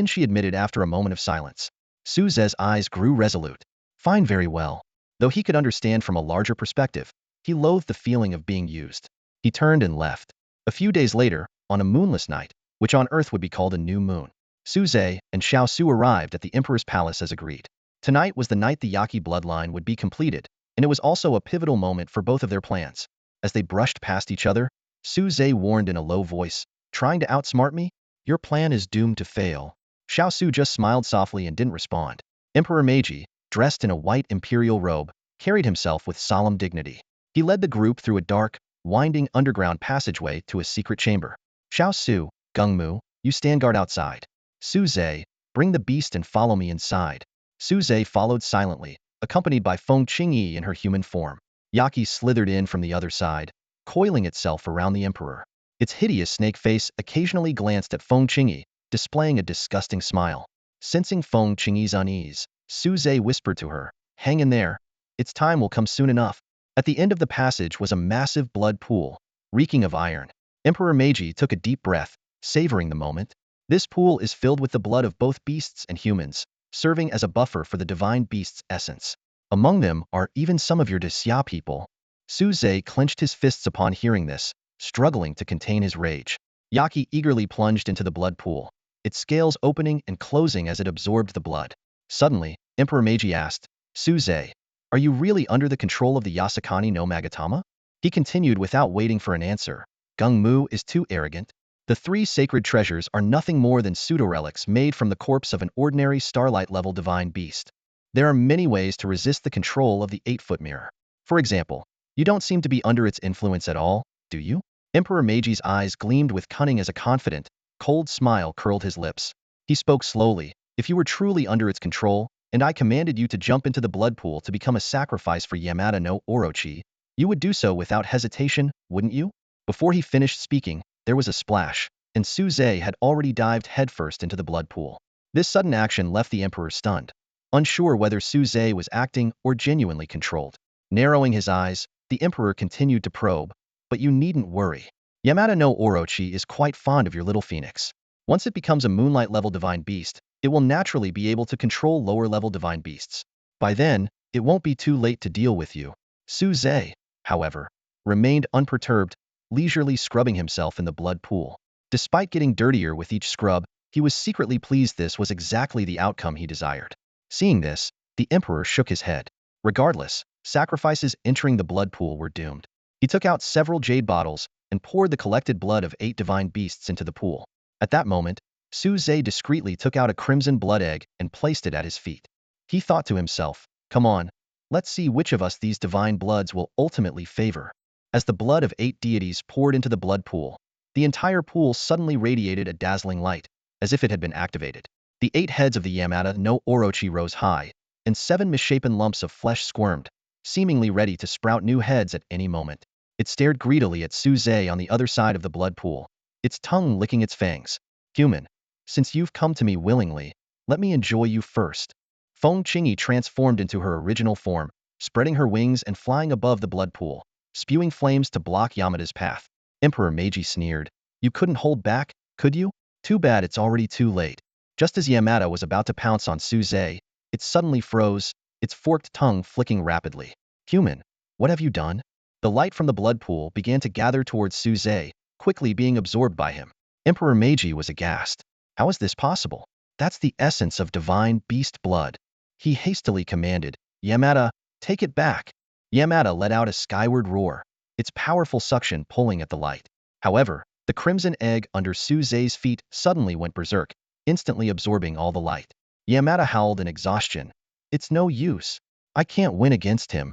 She admitted after a moment of silence. Suze's eyes grew resolute. Fine, very well. Though he could understand from a larger perspective, he loathed the feeling of being used. He turned and left. A few days later, on a moonless night, which on Earth would be called a new moon, Suze and Xiao Su arrived at the emperor's palace as agreed. Tonight was the night the Yaki bloodline would be completed, and it was also a pivotal moment for both of their plans. As they brushed past each other, Suze warned in a low voice, trying to outsmart me? Your plan is doomed to fail. Xiao Su just smiled softly and didn't respond. Emperor Meiji, dressed in a white imperial robe, carried himself with solemn dignity. He led the group through a dark, winding underground passageway to a secret chamber. Xiao Su, Gengmu, you stand guard outside. Suze, bring the beast and follow me inside. Suze followed silently, accompanied by Feng Qingyi in her human form. Yaki slithered in from the other side, coiling itself around the emperor. Its hideous snake face occasionally glanced at Feng Qingyi, displaying a disgusting smile. Sensing Feng Qingyi's unease, Suze whispered to her, hang in there. Its time will come soon enough. At the end of the passage was a massive blood pool, reeking of iron. Emperor Meiji took a deep breath, savoring the moment. This pool is filled with the blood of both beasts and humans, serving as a buffer for the divine beast's essence. Among them are even some of your Daxia people. Suze clenched his fists upon hearing this, struggling to contain his rage. Yaki eagerly plunged into the blood pool, its scales opening and closing as it absorbed the blood. Suddenly, Emperor Meiji asked, Suze, are you really under the control of the Yasakani no Magatama? He continued without waiting for an answer. Gengmu is too arrogant. The three sacred treasures are nothing more than pseudo-relics made from the corpse of an ordinary starlight-level divine beast. There are many ways to resist the control of the 8-foot mirror. For example, you don't seem to be under its influence at all, do you? Emperor Meiji's eyes gleamed with cunning as a confident, cold smile curled his lips. He spoke slowly. If you were truly under its control, and I commanded you to jump into the blood pool to become a sacrifice for Yamada no Orochi, you would do so without hesitation, wouldn't you? Before he finished speaking, there was a splash, and Suze had already dived headfirst into the blood pool. This sudden action left the Emperor stunned, unsure whether Suze was acting or genuinely controlled. Narrowing his eyes, the Emperor continued to probe, but you needn't worry. Yamada no Orochi is quite fond of your little phoenix. Once it becomes a moonlight-level divine beast, it will naturally be able to control lower-level divine beasts. By then, it won't be too late to deal with you. Suze, however, remained unperturbed, leisurely scrubbing himself in the blood pool. Despite getting dirtier with each scrub, he was secretly pleased this was exactly the outcome he desired. Seeing this, the Emperor shook his head. Regardless, sacrifices entering the blood pool were doomed. He took out several jade bottles and poured the collected blood of 8 divine beasts into the pool. At that moment, Suze discreetly took out a crimson blood egg and placed it at his feet. He thought to himself, come on, let's see which of us these divine bloods will ultimately favor. As the blood of 8 deities poured into the blood pool, the entire pool suddenly radiated a dazzling light, as if it had been activated. The 8 heads of the Yamada no Orochi rose high, and 7 misshapen lumps of flesh squirmed, seemingly ready to sprout new heads at any moment. It stared greedily at Suze on the other side of the blood pool, its tongue licking its fangs. Human, since you've come to me willingly, let me enjoy you first. Feng Qingyi transformed into her original form, spreading her wings and flying above the blood pool, spewing flames to block Yamada's path. Emperor Meiji sneered. You couldn't hold back, could you? Too bad it's already too late. Just as Yamada was about to pounce on Suze, it suddenly froze, its forked tongue flicking rapidly. Human, what have you done? The light from the blood pool began to gather towards Suze, quickly being absorbed by him. Emperor Meiji was aghast. How is this possible? That's the essence of divine beast blood. He hastily commanded, Yamada, take it back. Yamada let out a skyward roar, its powerful suction pulling at the light. However, the crimson egg under Suze's feet suddenly went berserk, instantly absorbing all the light. Yamada howled in exhaustion. It's no use. I can't win against him.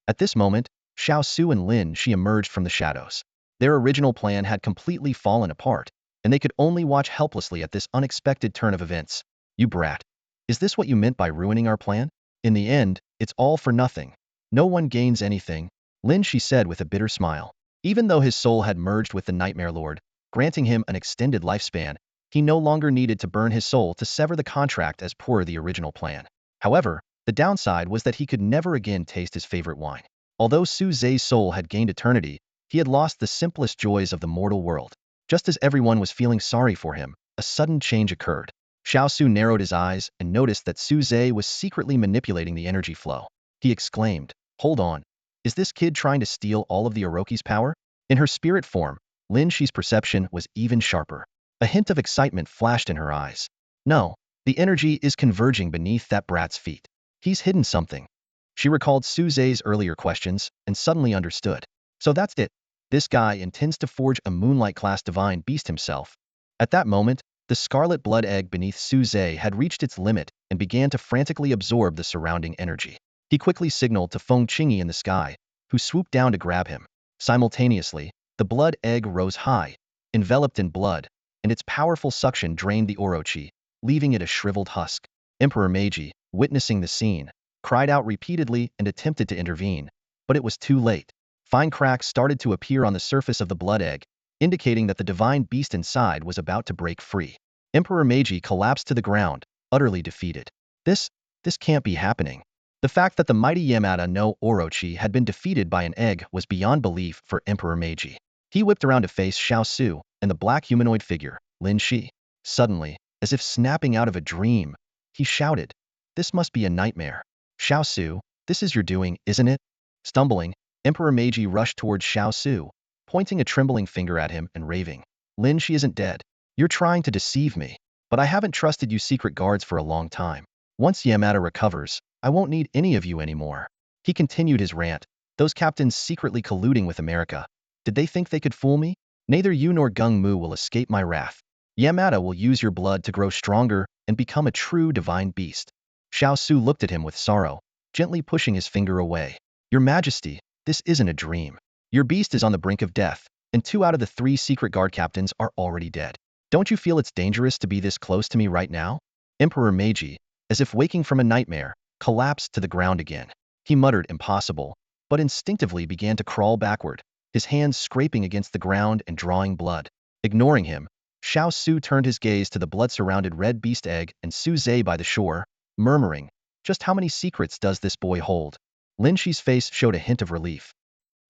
At this moment, Xiao Su and Lin Shi emerged from the shadows. Their original plan had completely fallen apart, and they could only watch helplessly at this unexpected turn of events. You brat. Is this what you meant by ruining our plan? In the end, it's all for nothing. No one gains anything, Lin Shi said with a bitter smile. Even though his soul had merged with the Nightmare Lord, granting him an extended lifespan, he no longer needed to burn his soul to sever the contract as per the original plan. However, the downside was that he could never again taste his favorite wine. Although Suze's soul had gained eternity, he had lost the simplest joys of the mortal world. Just as everyone was feeling sorry for him, a sudden change occurred. Xiao Su narrowed his eyes and noticed that Suze was secretly manipulating the energy flow. He exclaimed, hold on. Is this kid trying to steal all of the Orochi's power? In her spirit form, Lin Shi's perception was even sharper. A hint of excitement flashed in her eyes. No, the energy is converging beneath that brat's feet. He's hidden something. She recalled Suze's earlier questions and suddenly understood. So that's it. This guy intends to forge a moonlight-class divine beast himself. At that moment, the scarlet blood egg beneath Suze had reached its limit and began to frantically absorb the surrounding energy. He quickly signaled to Feng Qingyi in the sky, who swooped down to grab him. Simultaneously, the blood egg rose high, enveloped in blood, and its powerful suction drained the Orochi, leaving it a shriveled husk. Emperor Meiji, witnessing the scene, cried out repeatedly and attempted to intervene, but it was too late. Fine cracks started to appear on the surface of the blood egg, indicating that the divine beast inside was about to break free. Emperor Meiji collapsed to the ground, utterly defeated. This can't be happening. The fact that the mighty Yamada no Orochi had been defeated by an egg was beyond belief for Emperor Meiji. He whipped around to face Xiao Su and the black humanoid figure, Lin Shi. Suddenly, as if snapping out of a dream, he shouted, this must be a nightmare. Xiao Su, this is your doing, isn't it? Stumbling, Emperor Meiji rushed towards Xiao Su, pointing a trembling finger at him and raving. Lin Shi isn't dead. You're trying to deceive me. But I haven't trusted you secret guards for a long time. Once Yamada recovers, I won't need any of you anymore. He continued his rant. Those captains secretly colluding with America. Did they think they could fool me? Neither you nor Gung Mu will escape my wrath. Yamada will use your blood to grow stronger and become a true divine beast. Xiao Su looked at him with sorrow, gently pushing his finger away. Your Majesty, this isn't a dream. Your beast is on the brink of death, and 2 out of the 3 secret guard captains are already dead. Don't you feel it's dangerous to be this close to me right now? Emperor Meiji, as if waking from a nightmare, collapsed to the ground again. He muttered impossible, but instinctively began to crawl backward, his hands scraping against the ground and drawing blood. Ignoring him, Xiao Su turned his gaze to the blood-surrounded red beast egg and Su Zhe by the shore, murmuring, just how many secrets does this boy hold? Lin Shi's face showed a hint of relief.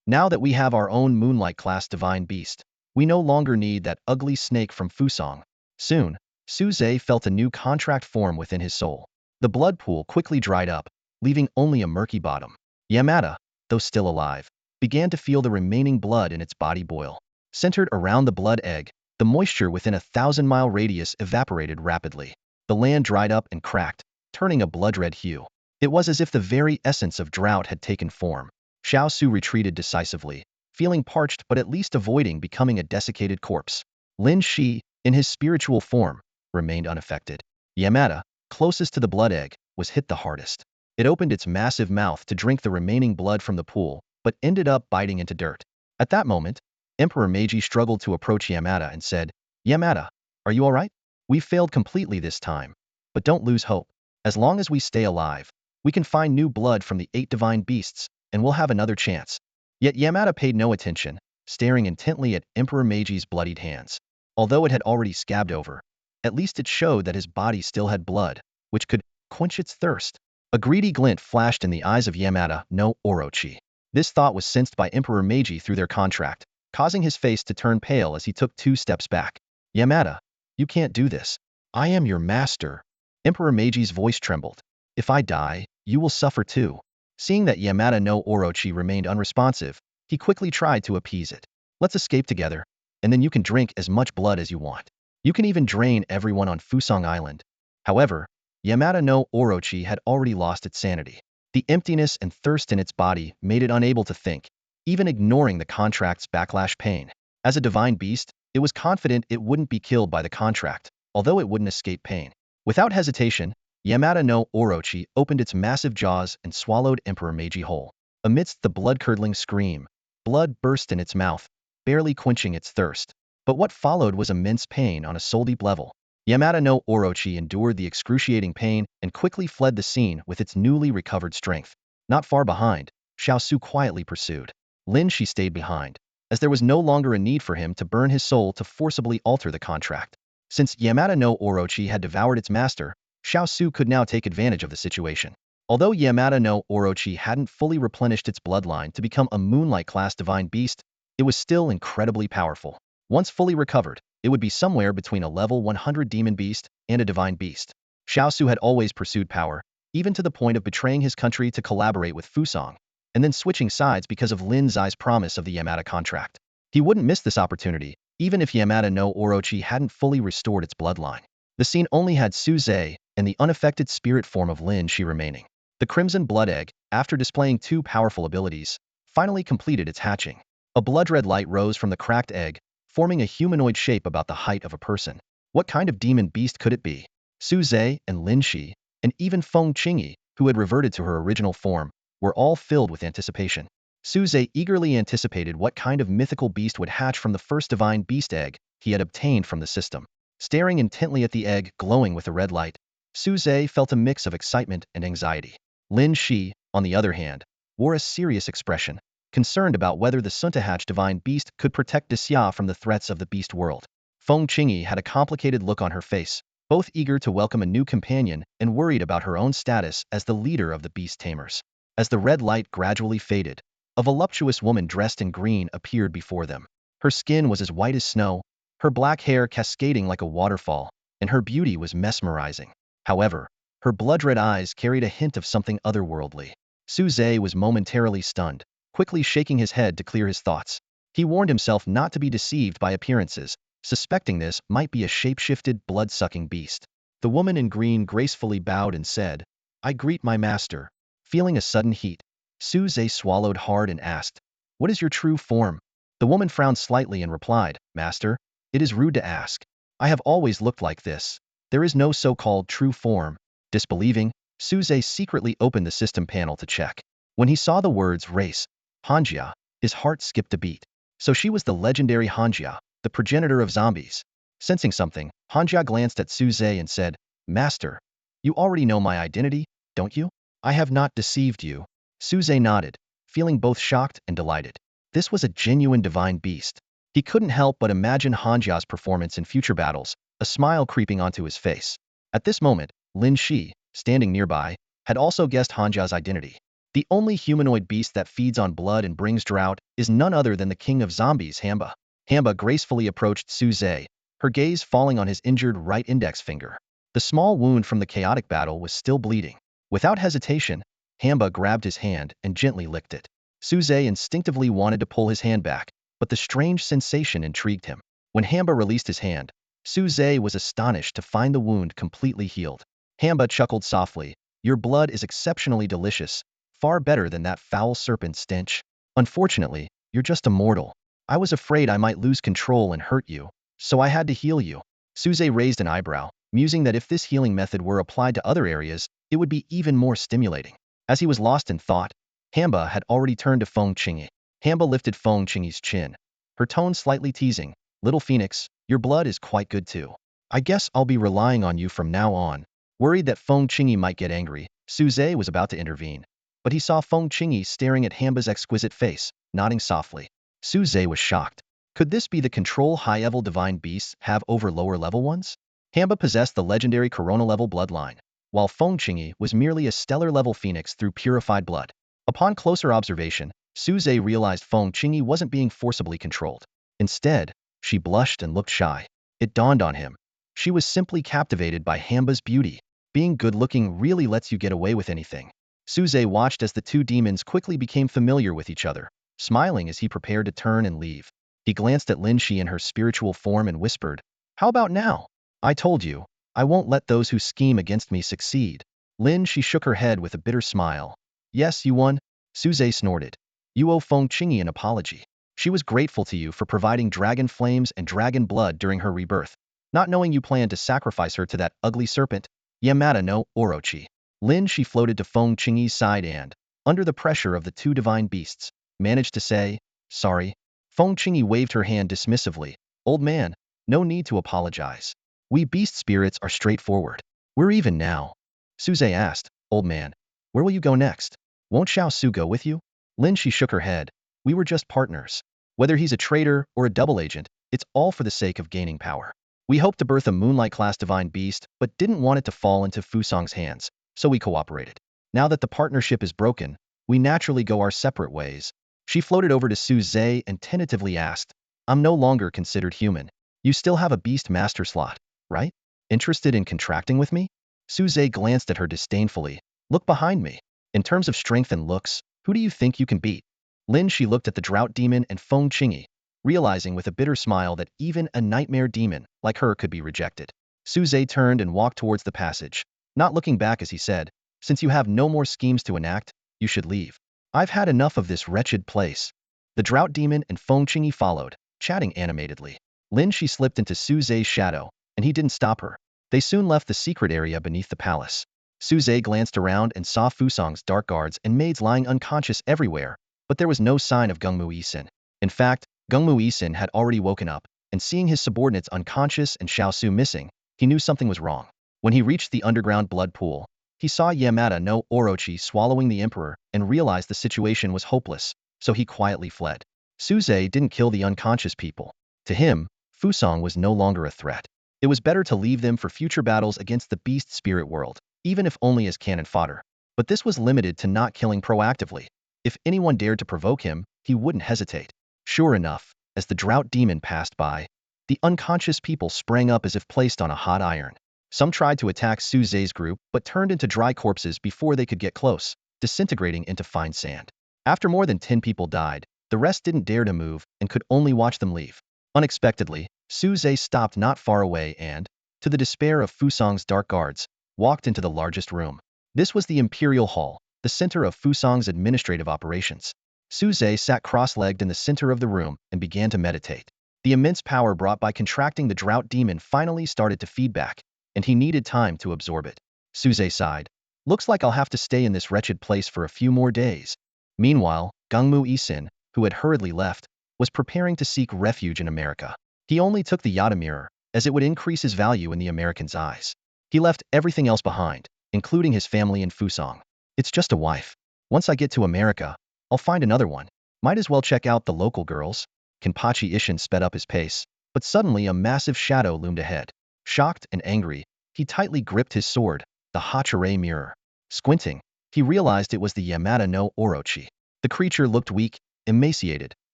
Now that we have our own Moonlight-class divine beast, we no longer need that ugly snake from Fusong. Soon, Su Zhe felt a new contract form within his soul. The blood pool quickly dried up, leaving only a murky bottom. Yamada, though still alive, began to feel the remaining blood in its body boil. Centered around the blood egg, the moisture within a 1,000-mile radius evaporated rapidly. The land dried up and cracked, turning a blood-red hue. It was as if the very essence of drought had taken form. Xiao Su retreated decisively, feeling parched but at least avoiding becoming a desiccated corpse. Lin Shi, in his spiritual form, remained unaffected. Yamada, closest to the blood egg, was hit the hardest. It opened its massive mouth to drink the remaining blood from the pool, but ended up biting into dirt. At that moment, Emperor Meiji struggled to approach Yamada and said, Yamada, are you alright? We failed completely this time. But don't lose hope. As long as we stay alive, we can find new blood from the 8 divine beasts, and we'll have another chance. Yet Yamada paid no attention, staring intently at Emperor Meiji's bloodied hands. Although it had already scabbed over, at least it showed that his body still had blood, which could quench its thirst. A greedy glint flashed in the eyes of Yamada no Orochi. This thought was sensed by Emperor Meiji through their contract, causing his face to turn pale as he took 2 steps back. Yamada, you can't do this. I am your master. Emperor Meiji's voice trembled. If I die, you will suffer too. Seeing that Yamada no Orochi remained unresponsive, he quickly tried to appease it. Let's escape together, and then you can drink as much blood as you want. You can even drain everyone on Fusong Island. However, Yamada no Orochi had already lost its sanity. The emptiness and thirst in its body made it unable to think, even ignoring the contract's backlash pain. As a divine beast, it was confident it wouldn't be killed by the contract, although it wouldn't escape pain. Without hesitation, Yamada no Orochi opened its massive jaws and swallowed Emperor Meiji whole. Amidst the blood-curdling scream, blood burst in its mouth, barely quenching its thirst. But what followed was immense pain on a soul deep level. Yamada no Orochi endured the excruciating pain and quickly fled the scene with its newly recovered strength. Not far behind, Xiao Su quietly pursued. Lin Shi stayed behind, as there was no longer a need for him to burn his soul to forcibly alter the contract. Since Yamada no Orochi had devoured its master, Xiao Su could now take advantage of the situation. Although Yamada no Orochi hadn't fully replenished its bloodline to become a Moonlight-class divine beast, it was still incredibly powerful. Once fully recovered, it would be somewhere between a level 100 demon beast and a divine beast. Xiao Su had always pursued power, even to the point of betraying his country to collaborate with Fusong, and then switching sides because of Lin Zai's promise of the Yamada contract. He wouldn't miss this opportunity, even if Yamada no Orochi hadn't fully restored its bloodline. The scene only had Su Zhe and the unaffected spirit form of Lin Shi remaining. The Crimson Blood Egg, after displaying 2 powerful abilities, finally completed its hatching. A blood-red light rose from the cracked egg, forming a humanoid shape about the height of a person. What kind of demon beast could it be? Su Zhe and Lin Shi, and even Feng Qingyi, who had reverted to her original form, were all filled with anticipation. Su Zhe eagerly anticipated what kind of mythical beast would hatch from the first divine beast egg he had obtained from the system. Staring intently at the egg glowing with a red light, Su Zhe felt a mix of excitement and anxiety. Lin Shi, on the other hand, wore a serious expression, concerned about whether the soon-to-hatch divine beast could protect Xia from the threats of the beast world. Feng Qingyi had a complicated look on her face, both eager to welcome a new companion and worried about her own status as the leader of the beast tamers. As the red light gradually faded, a voluptuous woman dressed in green appeared before them. Her skin was as white as snow, her black hair cascading like a waterfall, and her beauty was mesmerizing. However, her blood-red eyes carried a hint of something otherworldly. Su Zhe was momentarily stunned, quickly shaking his head to clear his thoughts. He warned himself not to be deceived by appearances, suspecting this might be a shape-shifted, blood-sucking beast. The woman in green gracefully bowed and said, "I greet my master." Feeling a sudden heat, Su Zhe swallowed hard and asked, "What is your true form?" The woman frowned slightly and replied, Master, it is rude to ask. I have always looked like this. There is no so-called true form. Disbelieving, Suze secretly opened the system panel to check. When he saw the words race, Hanjia, his heart skipped a beat. So she was the legendary Hanjia, the progenitor of zombies. Sensing something, Hanjia glanced at Suze and said, Master, you already know my identity, don't you? I have not deceived you. Suze nodded, feeling both shocked and delighted. This was a genuine divine beast. He couldn't help but imagine Hanjia's performance in future battles, a smile creeping onto his face. At this moment, Lin Shi, standing nearby, had also guessed Hanjia's identity. The only humanoid beast that feeds on blood and brings drought is none other than the king of zombies, Hamba. Hamba gracefully approached Suze, her gaze falling on his injured right index finger. The small wound from the chaotic battle was still bleeding. Without hesitation, Hamba grabbed his hand and gently licked it. Suze instinctively wanted to pull his hand back, but the strange sensation intrigued him. When Hamba released his hand, Suze was astonished to find the wound completely healed. Hamba chuckled softly, your blood is exceptionally delicious, far better than that foul serpent stench. Unfortunately, you're just a mortal. I was afraid I might lose control and hurt you, so I had to heal you. Suze raised an eyebrow, musing that if this healing method were applied to other areas, it would be even more stimulating. As he was lost in thought, Hamba had already turned to Feng Qingyi. Hamba lifted Feng Qingyi's chin, her tone slightly teasing. Little Phoenix, your blood is quite good too. I guess I'll be relying on you from now on. Worried that Feng Qingyi might get angry, Suze was about to intervene. But he saw Feng Qingyi staring at Hamba's exquisite face, nodding softly. Suze was shocked. Could this be the control high-level divine beasts have over lower-level ones? Hamba possessed the legendary Corona-level bloodline, while Feng Qingyi was merely a stellar-level phoenix through purified blood. Upon closer observation, Suze realized Feng Qingyi wasn't being forcibly controlled. Instead, she blushed and looked shy. It dawned on him. She was simply captivated by Hamba's beauty. Being good-looking really lets you get away with anything. Suze watched as the two demons quickly became familiar with each other, smiling as he prepared to turn and leave. He glanced at Lin Shi in her spiritual form and whispered, How about now? I told you, I won't let those who scheme against me succeed. Lin Shi shook her head with a bitter smile. Yes, you won. Suze snorted. You owe Feng Qingyi an apology. She was grateful to you for providing dragon flames and dragon blood during her rebirth, not knowing you planned to sacrifice her to that ugly serpent, Yamada no Orochi. Lin Shi floated to Feng Qingyi's side and, under the pressure of the two divine beasts, managed to say, Sorry. Feng Qingyi waved her hand dismissively. Old man, no need to apologize. We beast spirits are straightforward. We're even now. Suze asked, Old man, where will you go next? Won't Xiao Su go with you? Lin Shi shook her head. We were just partners. Whether he's a traitor or a double agent, it's all for the sake of gaining power. We hoped to birth a Moonlight-class divine beast, but didn't want it to fall into Fusong's hands, so we cooperated. Now that the partnership is broken, we naturally go our separate ways. She floated over to Suze and tentatively asked, I'm no longer considered human. You still have a beast master slot, right? Interested in contracting with me? Suze glanced at her disdainfully. Look behind me. In terms of strength and looks, who do you think you can beat? Lin Shi looked at the drought demon and Feng Qingyi, realizing with a bitter smile that even a nightmare demon like her could be rejected. Suze turned and walked towards the passage, not looking back as he said, Since you have no more schemes to enact, you should leave. I've had enough of this wretched place. The drought demon and Feng Qingyi followed, chatting animatedly. Lin Shi slipped into Suze's shadow, and he didn't stop her. They soon left the secret area beneath the palace. Suze glanced around and saw Fusong's dark guards and maids lying unconscious everywhere, but there was no sign of Gengmu Yisin. In fact, Gengmu Yisin had already woken up, and seeing his subordinates unconscious and Xiao Su missing, he knew something was wrong. When he reached the underground blood pool, he saw Yamada no Orochi swallowing the emperor and realized the situation was hopeless, so he quietly fled. Suze didn't kill the unconscious people. To him, Fusong was no longer a threat. It was better to leave them for future battles against the beast spirit world, even if only as cannon fodder. But this was limited to not killing proactively. If anyone dared to provoke him, he wouldn't hesitate. Sure enough, as the drought demon passed by, the unconscious people sprang up as if placed on a hot iron. Some tried to attack Suze's group, but turned into dry corpses before they could get close, disintegrating into fine sand. After more than 10 people died, the rest didn't dare to move and could only watch them leave. Unexpectedly, Suze stopped not far away and, to the despair of Fusong's dark guards, walked into the largest room. This was the Imperial Hall, the center of Fusong's administrative operations. Suze sat cross-legged in the center of the room and began to meditate. The immense power brought by contracting the drought demon finally started to feed back, and he needed time to absorb it. Suze sighed. Looks like I'll have to stay in this wretched place for a few more days. Meanwhile, Gungmu Isin, who had hurriedly left, was preparing to seek refuge in America. He only took the Yada mirror, as it would increase his value in the American's eyes. He left everything else behind, including his family in Fusang. It's just a wife. Once I get to America, I'll find another one. Might as well check out the local girls. Kenpachi Ishin sped up his pace, but suddenly a massive shadow loomed ahead. Shocked and angry, he tightly gripped his sword, the Hachire mirror. Squinting, he realized it was the Yamada no Orochi. The creature looked weak, emaciated,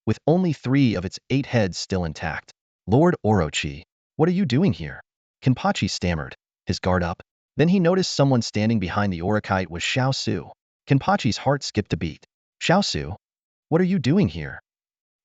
with only 3 of its 8 heads still intact. Lord Orochi, what are you doing here? Kenpachi stammered, his guard up. Then he noticed someone standing behind the Orachite was Xiao Su. Kenpachi's heart skipped a beat. Xiao Su? What are you doing here?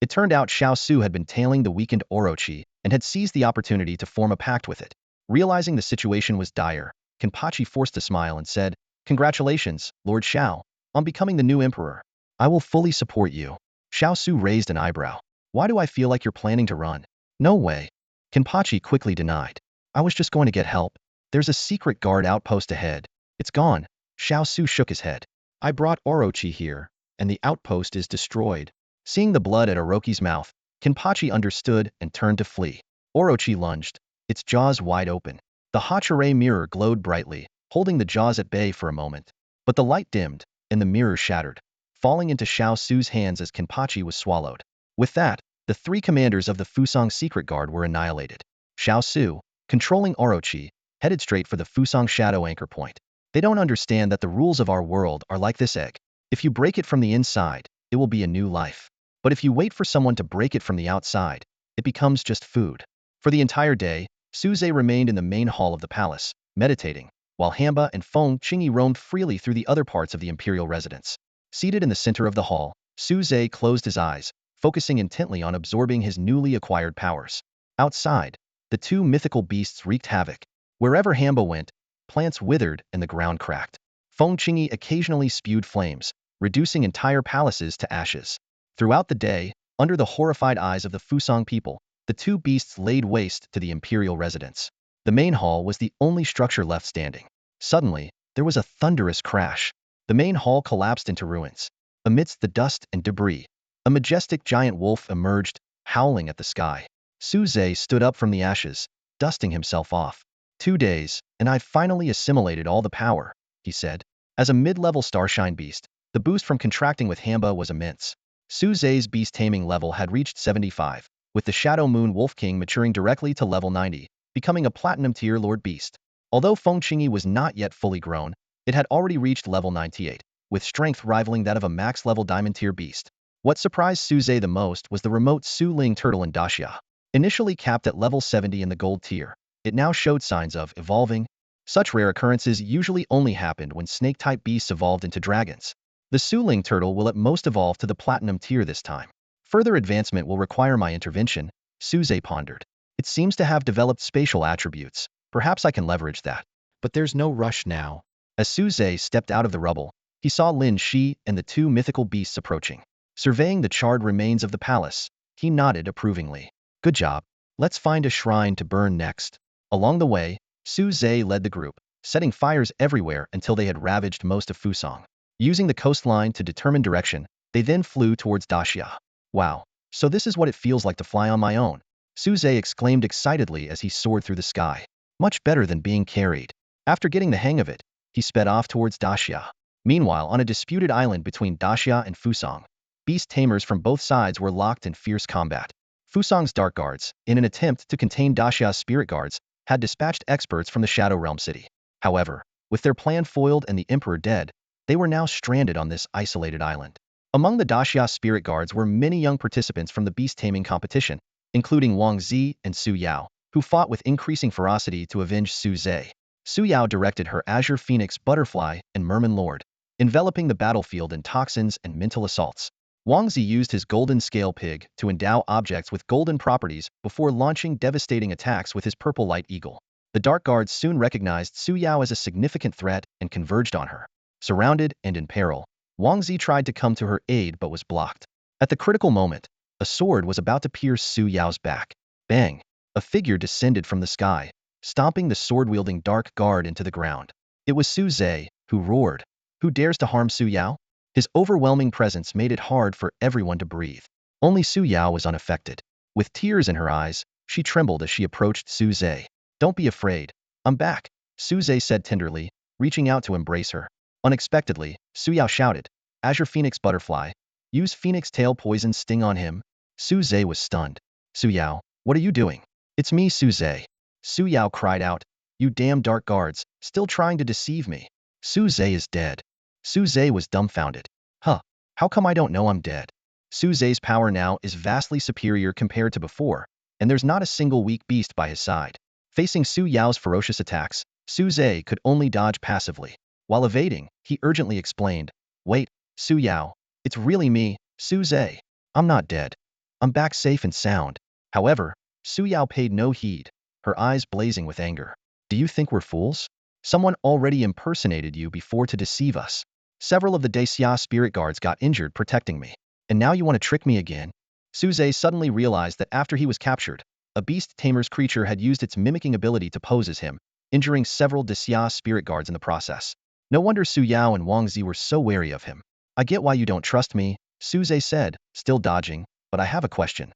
It turned out Xiao Su had been tailing the weakened Orochi and had seized the opportunity to form a pact with it. Realizing the situation was dire, Kenpachi forced a smile and said, Congratulations, Lord Xiao, on becoming the new emperor. I will fully support you. Xiao Su raised an eyebrow. Why do I feel like you're planning to run? No way. Kenpachi quickly denied. I was just going to get help. There's a secret guard outpost ahead. It's gone. Xiao Su shook his head. I brought Orochi here, and the outpost is destroyed. Seeing the blood at Orochi's mouth, Kenpachi understood and turned to flee. Orochi lunged, its jaws wide open. The Hachire mirror glowed brightly, holding the jaws at bay for a moment. But the light dimmed, and the mirror shattered, falling into Xiao Su's hands as Kenpachi was swallowed. With that, the 3 commanders of the Fusang secret guard were annihilated. Xiao Su, controlling Orochi, headed straight for the Fusang shadow anchor point. They don't understand that the rules of our world are like this egg. If you break it from the inside, it will be a new life. But if you wait for someone to break it from the outside, it becomes just food. For the entire day, Suze remained in the main hall of the palace, meditating, while Hamba and Feng Qingyi roamed freely through the other parts of the imperial residence. Seated in the center of the hall, Suze closed his eyes, focusing intently on absorbing his newly acquired powers. Outside, the 2 mythical beasts wreaked havoc. Wherever Hamba went, plants withered and the ground cracked. Feng Qingyi occasionally spewed flames, reducing entire palaces to ashes. Throughout the day, under the horrified eyes of the Fusang people, the 2 beasts laid waste to the imperial residence. The main hall was the only structure left standing. Suddenly, there was a thunderous crash. The main hall collapsed into ruins. Amidst the dust and debris, a majestic giant wolf emerged, howling at the sky. Suze stood up from the ashes, dusting himself off. 2 days, and I've finally assimilated all the power, he said. As a mid-level starshine beast, the boost from contracting with Hamba was immense. Suze's beast taming level had reached 75, with the Shadow Moon Wolf King maturing directly to level 90, becoming a platinum tier Lord Beast. Although Feng Qingyi was not yet fully grown, it had already reached level 98, with strength rivaling that of a max-level diamond tier beast. What surprised Suze the most was the remote Su Ling turtle in Daxia. Initially capped at level 70 in the gold tier, it now showed signs of evolving. Such rare occurrences usually only happened when snake-type beasts evolved into dragons. The Su Ling turtle will at most evolve to the platinum tier this time. Further advancement will require my intervention, Suze pondered. It seems to have developed spatial attributes. Perhaps I can leverage that. But there's no rush now. As Suze stepped out of the rubble, he saw Lin Shi and the 2 mythical beasts approaching. Surveying the charred remains of the palace, he nodded approvingly. Good job. Let's find a shrine to burn next. Along the way, Suze led the group, setting fires everywhere until they had ravaged most of Fusang. Using the coastline to determine direction, they then flew towards Daxia. Wow, so this is what it feels like to fly on my own, Suze exclaimed excitedly as he soared through the sky. Much better than being carried. After getting the hang of it, he sped off towards Daxia. Meanwhile, on a disputed island between Daxia and Fusang, beast tamers from both sides were locked in fierce combat. Fusang's dark guards, in an attempt to contain Daxia's spirit guards, had dispatched experts from the Shadow Realm city. However, with their plan foiled and the Emperor dead, they were now stranded on this isolated island. Among the Daxia spirit guards were many young participants from the beast taming competition, including Wang Zi and Su Yao, who fought with increasing ferocity to avenge Suze. Su Yao directed her Azure Phoenix Butterfly and Merman Lord, enveloping the battlefield in toxins and mental assaults. Wang Zi used his golden scale pig to endow objects with golden properties before launching devastating attacks with his purple light eagle. The Dark Guards soon recognized Su Yao as a significant threat and converged on her. Surrounded and in peril, Wang Zi tried to come to her aid but was blocked. At the critical moment, A sword was about to pierce Su Yao's back. Bang! A figure descended from the sky, stomping the sword-wielding dark guard into the ground. It was Su Zhe, who roared. Who dares to harm Su Yao? His overwhelming presence made it hard for everyone to breathe. Only Su Yao was unaffected. With tears in her eyes, she trembled as she approached Su Zhe. Don't be afraid. I'm back, Su Zhe said tenderly, reaching out to embrace her. Unexpectedly, Su Yao shouted, Azure Phoenix Butterfly. Use Phoenix Tail Poison Sting on him. Su Zhe was stunned. Su Yao, what are you doing? It's me, Su Zhe. Su Yao cried out. You damn dark guards, still trying to deceive me. Su Zhe is dead. Su Zhe was dumbfounded. Huh, how come I don't know I'm dead? Su Zhe's power now is vastly superior compared to before, and there's not a single weak beast by his side. Facing Su Yao's ferocious attacks, Su Zhe could only dodge passively. While evading, he urgently explained, Wait, Su Yao, it's really me, Su Zhe. I'm not dead. I'm back safe and sound. However, Su Yao paid no heed, her eyes blazing with anger. Do you think we're fools? Someone already impersonated you before to deceive us. Several of the Daxia spirit guards got injured protecting me. And now you want to trick me again? Su Zhe suddenly realized that after he was captured, a beast tamer's creature had used its mimicking ability to pose as him, injuring several Daxia spirit guards in the process. No wonder Su Yao and Wang Zi were so wary of him. I get why you don't trust me, Su Zhe said, still dodging, but I have a question.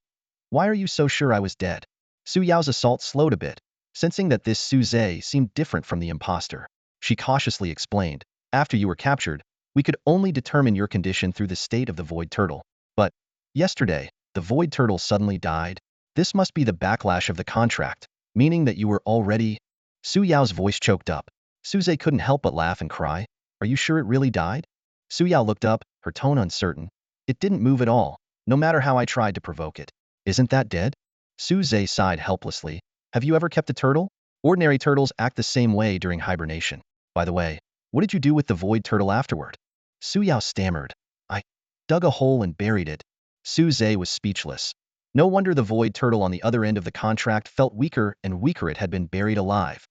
Why are you so sure I was dead? Su Yao's assault slowed a bit, sensing that this Su Zhe seemed different from the imposter. She cautiously explained, after you were captured, we could only determine your condition through the state of the void turtle. But yesterday, the void turtle suddenly died. This must be the backlash of the contract, meaning that you were already... Su Yao's voice choked up. Su Zhe couldn't help but laugh and cry. Are you sure it really died? Su Yao looked up, her tone uncertain. It didn't move at all, no matter how I tried to provoke it. Isn't that dead? Su Zhe sighed helplessly. Have you ever kept a turtle? Ordinary turtles act the same way during hibernation. By the way, what did you do with the void turtle afterward? Su Yao stammered. I dug a hole and buried it. Su Zhe was speechless. No wonder the void turtle on the other end of the contract felt weaker and weaker. It had been buried alive.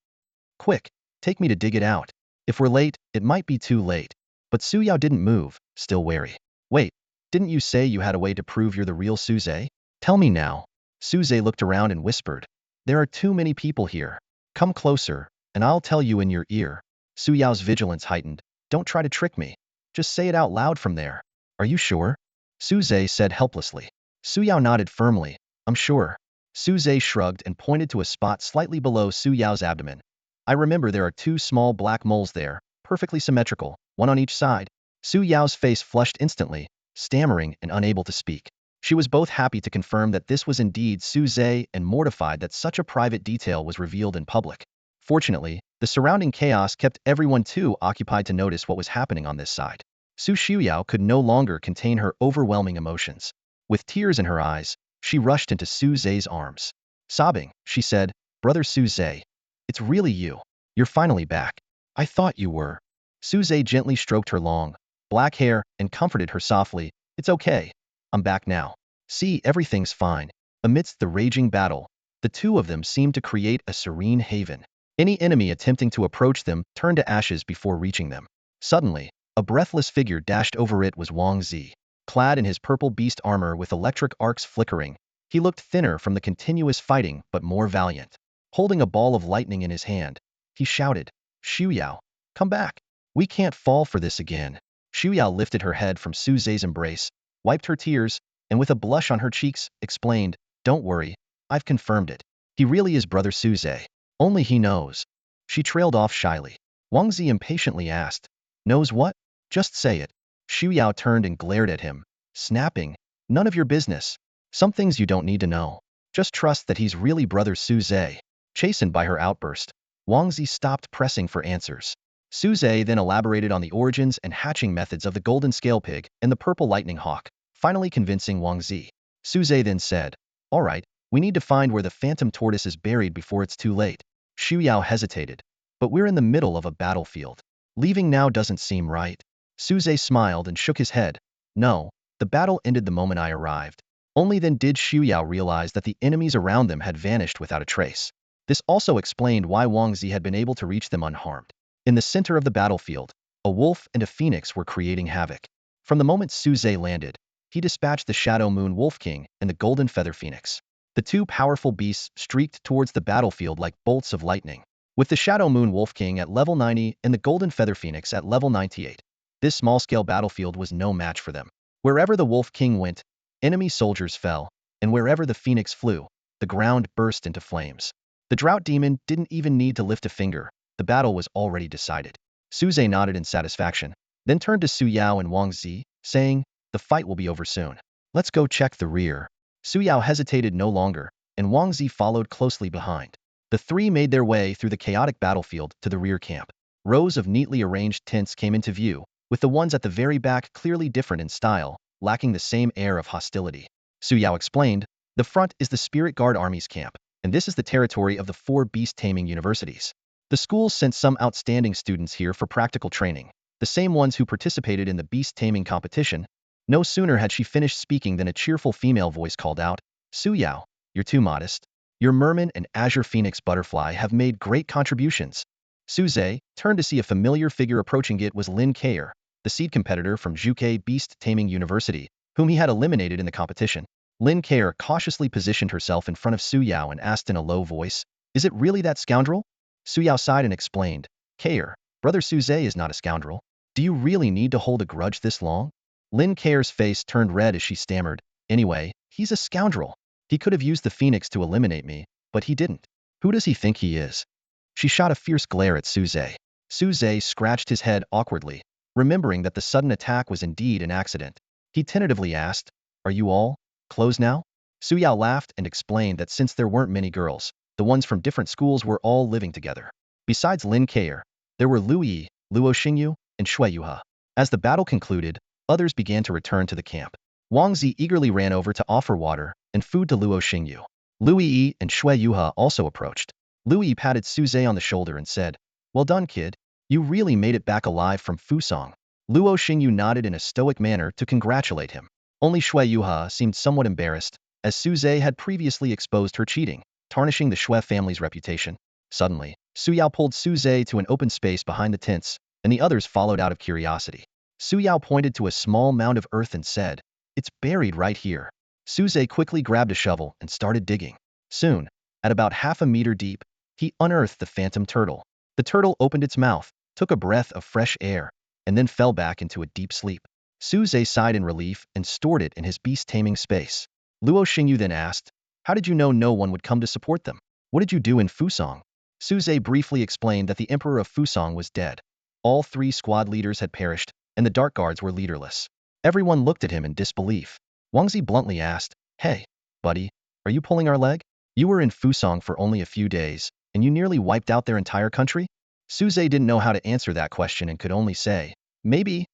Quick, take me to dig it out. If we're late, it might be too late. But Su Yao didn't move, still wary. Wait, didn't you say you had a way to prove you're the real Su Zhe? Tell me now. Su Zhe looked around and whispered. There are too many people here. Come closer, and I'll tell you in your ear. Su Yao's vigilance heightened. Don't try to trick me. Just say it out loud from there. Are you sure? Su Zhe said helplessly. Su Yao nodded firmly. I'm sure. Su Zhe shrugged and pointed to a spot slightly below Su Yao's abdomen. I remember there are two small black moles there, perfectly symmetrical, one on each side. Su Yao's face flushed instantly, stammering and unable to speak. She was both happy to confirm that this was indeed Su Zhe and mortified that such a private detail was revealed in public. Fortunately, the surrounding chaos kept everyone too occupied to notice what was happening on this side. Su Xiuyao could no longer contain her overwhelming emotions. With tears in her eyes, she rushed into Su Zhe's arms. Sobbing, she said, Brother Su Zhe, it's really you. You're finally back. I thought you were. Su Zhe gently stroked her long, black hair and comforted her softly. It's okay. I'm back now. See, everything's fine. Amidst the raging battle, the two of them seemed to create a serene haven. Any enemy attempting to approach them turned to ashes before reaching them. Suddenly, a breathless figure dashed over. It was Wang Zi. Clad in his purple beast armor with electric arcs flickering, he looked thinner from the continuous fighting but more valiant. Holding a ball of lightning in his hand, he shouted, Xiuyao, come back. We can't fall for this again. Xiuyao lifted her head from Su Zhe's embrace, wiped her tears, and with a blush on her cheeks, explained, Don't worry, I've confirmed it. He really is Brother Su Zhe. Only he knows. She trailed off shyly. Wang Zi impatiently asked, Knows what? Just say it. Xiuyao turned and glared at him, snapping, None of your business. Some things you don't need to know. Just trust that he's really Brother Su Zhe. Chastened by her outburst, Wang Zi stopped pressing for answers. Su Zhe then elaborated on the origins and hatching methods of the golden scale pig and the purple lightning hawk, finally convincing Wang Zi. Su Zhe then said, All right, we need to find where the phantom tortoise is buried before it's too late. Xiuyao hesitated. But we're in the middle of a battlefield. Leaving now doesn't seem right. Su Zhe smiled and shook his head. No, the battle ended the moment I arrived. Only then did Xiuyao realize that the enemies around them had vanished without a trace. This also explained why Wang Zi had been able to reach them unharmed. In the center of the battlefield, a wolf and a phoenix were creating havoc. From the moment Su Zhe landed, he dispatched the Shadow Moon Wolf King and the Golden Feather Phoenix. The two powerful beasts streaked towards the battlefield like bolts of lightning, with the Shadow Moon Wolf King at level 90 and the Golden Feather Phoenix at level 98. This small-scale battlefield was no match for them. Wherever the Wolf King went, enemy soldiers fell, and wherever the Phoenix flew, the ground burst into flames. The Drought Demon didn't even need to lift a finger. The battle was already decided. Suze nodded in satisfaction, then turned to Su Yao and Wang Zi, saying, "The fight will be over soon. Let's go check the rear." Su Yao hesitated no longer, and Wang Zi followed closely behind. The three made their way through the chaotic battlefield to the rear camp. Rows of neatly arranged tents came into view, with the ones at the very back clearly different in style, lacking the same air of hostility. Su Yao explained, "The front is the Spirit Guard Army's camp, and this is the territory of the 4 beast-taming universities. The schools sent some outstanding students here for practical training, the same ones who participated in the beast-taming competition." No sooner had she finished speaking than a cheerful female voice called out, "Su Yao, you're too modest. Your merman and azure phoenix butterfly have made great contributions." Suze turned to see a familiar figure approaching. It was Lin Kair, the seed competitor from Juke Beast Taming University, whom he had eliminated in the competition. Lin Kair cautiously positioned herself in front of Su Yao and asked in a low voice, "Is it really that scoundrel?" Su Yao sighed and explained, "Kair, brother Suze is not a scoundrel. Do you really need to hold a grudge this long?" Lin Kair's face turned red as she stammered, "Anyway, he's a scoundrel. He could have used the phoenix to eliminate me, but he didn't. Who does he think he is?" She shot a fierce glare at Suze. Suze scratched his head awkwardly, remembering that the sudden attack was indeed an accident. He tentatively asked, "Are you all close now?" Su Yao laughed and explained that since there weren't many girls, the ones from different schools were all living together. Besides Lin Kair, there were Lu Yi, Luo Xingyu, and Shui Yuha. As the battle concluded, others began to return to the camp. Wang Zi eagerly ran over to offer water and food to Luo Xingyu. Lu Yi and Shui Yuha also approached. Lu Yi patted Suze on the shoulder and said, "Well done, kid. You really made it back alive from Fusong." Luo Xingyu nodded in a stoic manner to congratulate him. Only Shui Yuha seemed somewhat embarrassed, as Suze had previously exposed her cheating, tarnishing the Shui family's reputation. Suddenly, Su Yao pulled Suze to an open space behind the tents, and the others followed out of curiosity. Su Yao pointed to a small mound of earth and said, "It's buried right here." Suze quickly grabbed a shovel and started digging. Soon, at about half a meter deep, he unearthed the phantom turtle. The turtle opened its mouth, took a breath of fresh air, and then fell back into a deep sleep. Suze sighed in relief and stored it in his beast-taming space. Luo Xingyu then asked, "How did you know no one would come to support them? What did you do in Fusong?" Suze briefly explained that the Emperor of Fusong was dead. All 3 squad leaders had perished, and the Dark Guards were leaderless. Everyone looked at him in disbelief. Wang Zi bluntly asked, "Hey, buddy, are you pulling our leg? You were in Fusong for only a few days, and you nearly wiped out their entire country?" Suze didn't know how to answer that question and could only say, "Maybe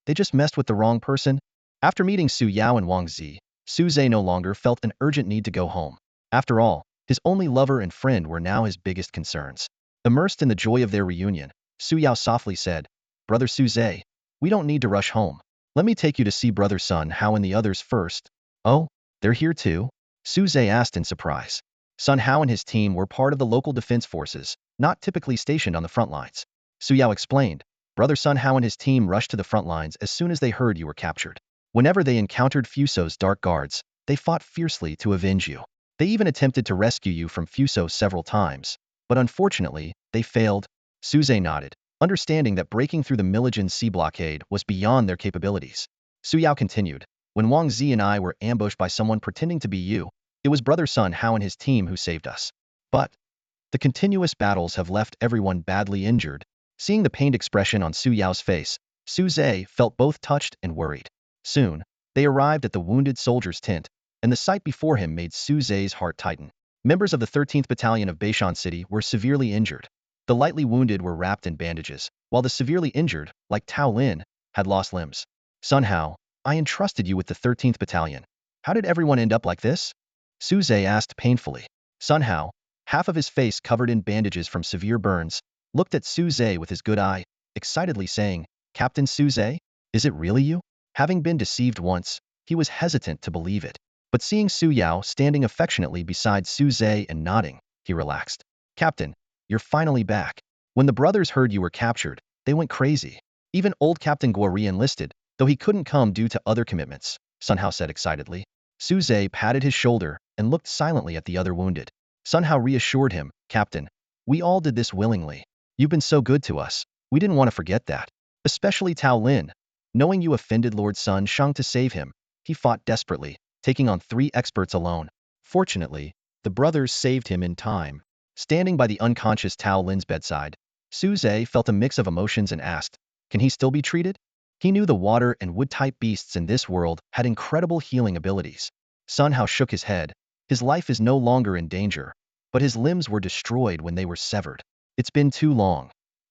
they just messed with the wrong person." After meeting Su Yao and Wang Zi, Suze no longer felt an urgent need to go home. After all, his only lover and friend were now his biggest concerns. Immersed in the joy of their reunion, Su Yao softly said, "Brother Suze, we don't need to rush home. Let me take you to see Brother Sun Hao and the others first." "Oh, they're here too?" Suze asked in surprise. Sun Hao and his team were part of the local defense forces, not typically stationed on the front lines. Su Yao explained, "Brother Sun Hao and his team rushed to the front lines as soon as they heard you were captured. Whenever they encountered Fuso's dark guards, they fought fiercely to avenge you. They even attempted to rescue you from Fuso several times, but unfortunately, they failed." Suze nodded, understanding that breaking through the Milligan sea blockade was beyond their capabilities. Su Yao continued, "When Wang Zi and I were ambushed by someone pretending to be you, it was Brother Sun Hao and his team who saved us. But the continuous battles have left everyone badly injured." Seeing the pained expression on Su Yao's face, Suze felt both touched and worried. Soon, they arrived at the wounded soldier's tent, and the sight before him made Suze's heart tighten. Members of the 13th Battalion of Beishan City were severely injured. The lightly wounded were wrapped in bandages, while the severely injured, like Tao Lin, had lost limbs. "Sun Hao, I entrusted you with the 13th Battalion. How did everyone end up like this?" Suze asked painfully. Sun Hao, half of his face covered in bandages from severe burns, looked at Suze with his good eye, excitedly saying, "Captain Suze, is it really you?" Having been deceived once, he was hesitant to believe it. But seeing Su Yao standing affectionately beside Suze and nodding, he relaxed. "Captain, you're finally back. When the brothers heard you were captured, they went crazy. Even old Captain Guo re-enlisted, though he couldn't come due to other commitments." Sun Hao said excitedly. Suze patted his shoulder and looked silently at the other wounded. Sun Hao reassured him, Captain, we all did this willingly. You've been so good to us. We didn't want to forget that. Especially Tao Lin. Knowing you offended Lord Sun Shang to save him, he fought desperately, taking on 3 experts alone. Fortunately, the brothers saved him in time. Standing by the unconscious Tao Lin's bedside, Suze felt a mix of emotions and asked, can he still be treated? He knew the water and wood-type beasts in this world had incredible healing abilities. Sun Hao shook his head. His life is no longer in danger, but his limbs were destroyed when they were severed. It's been too long.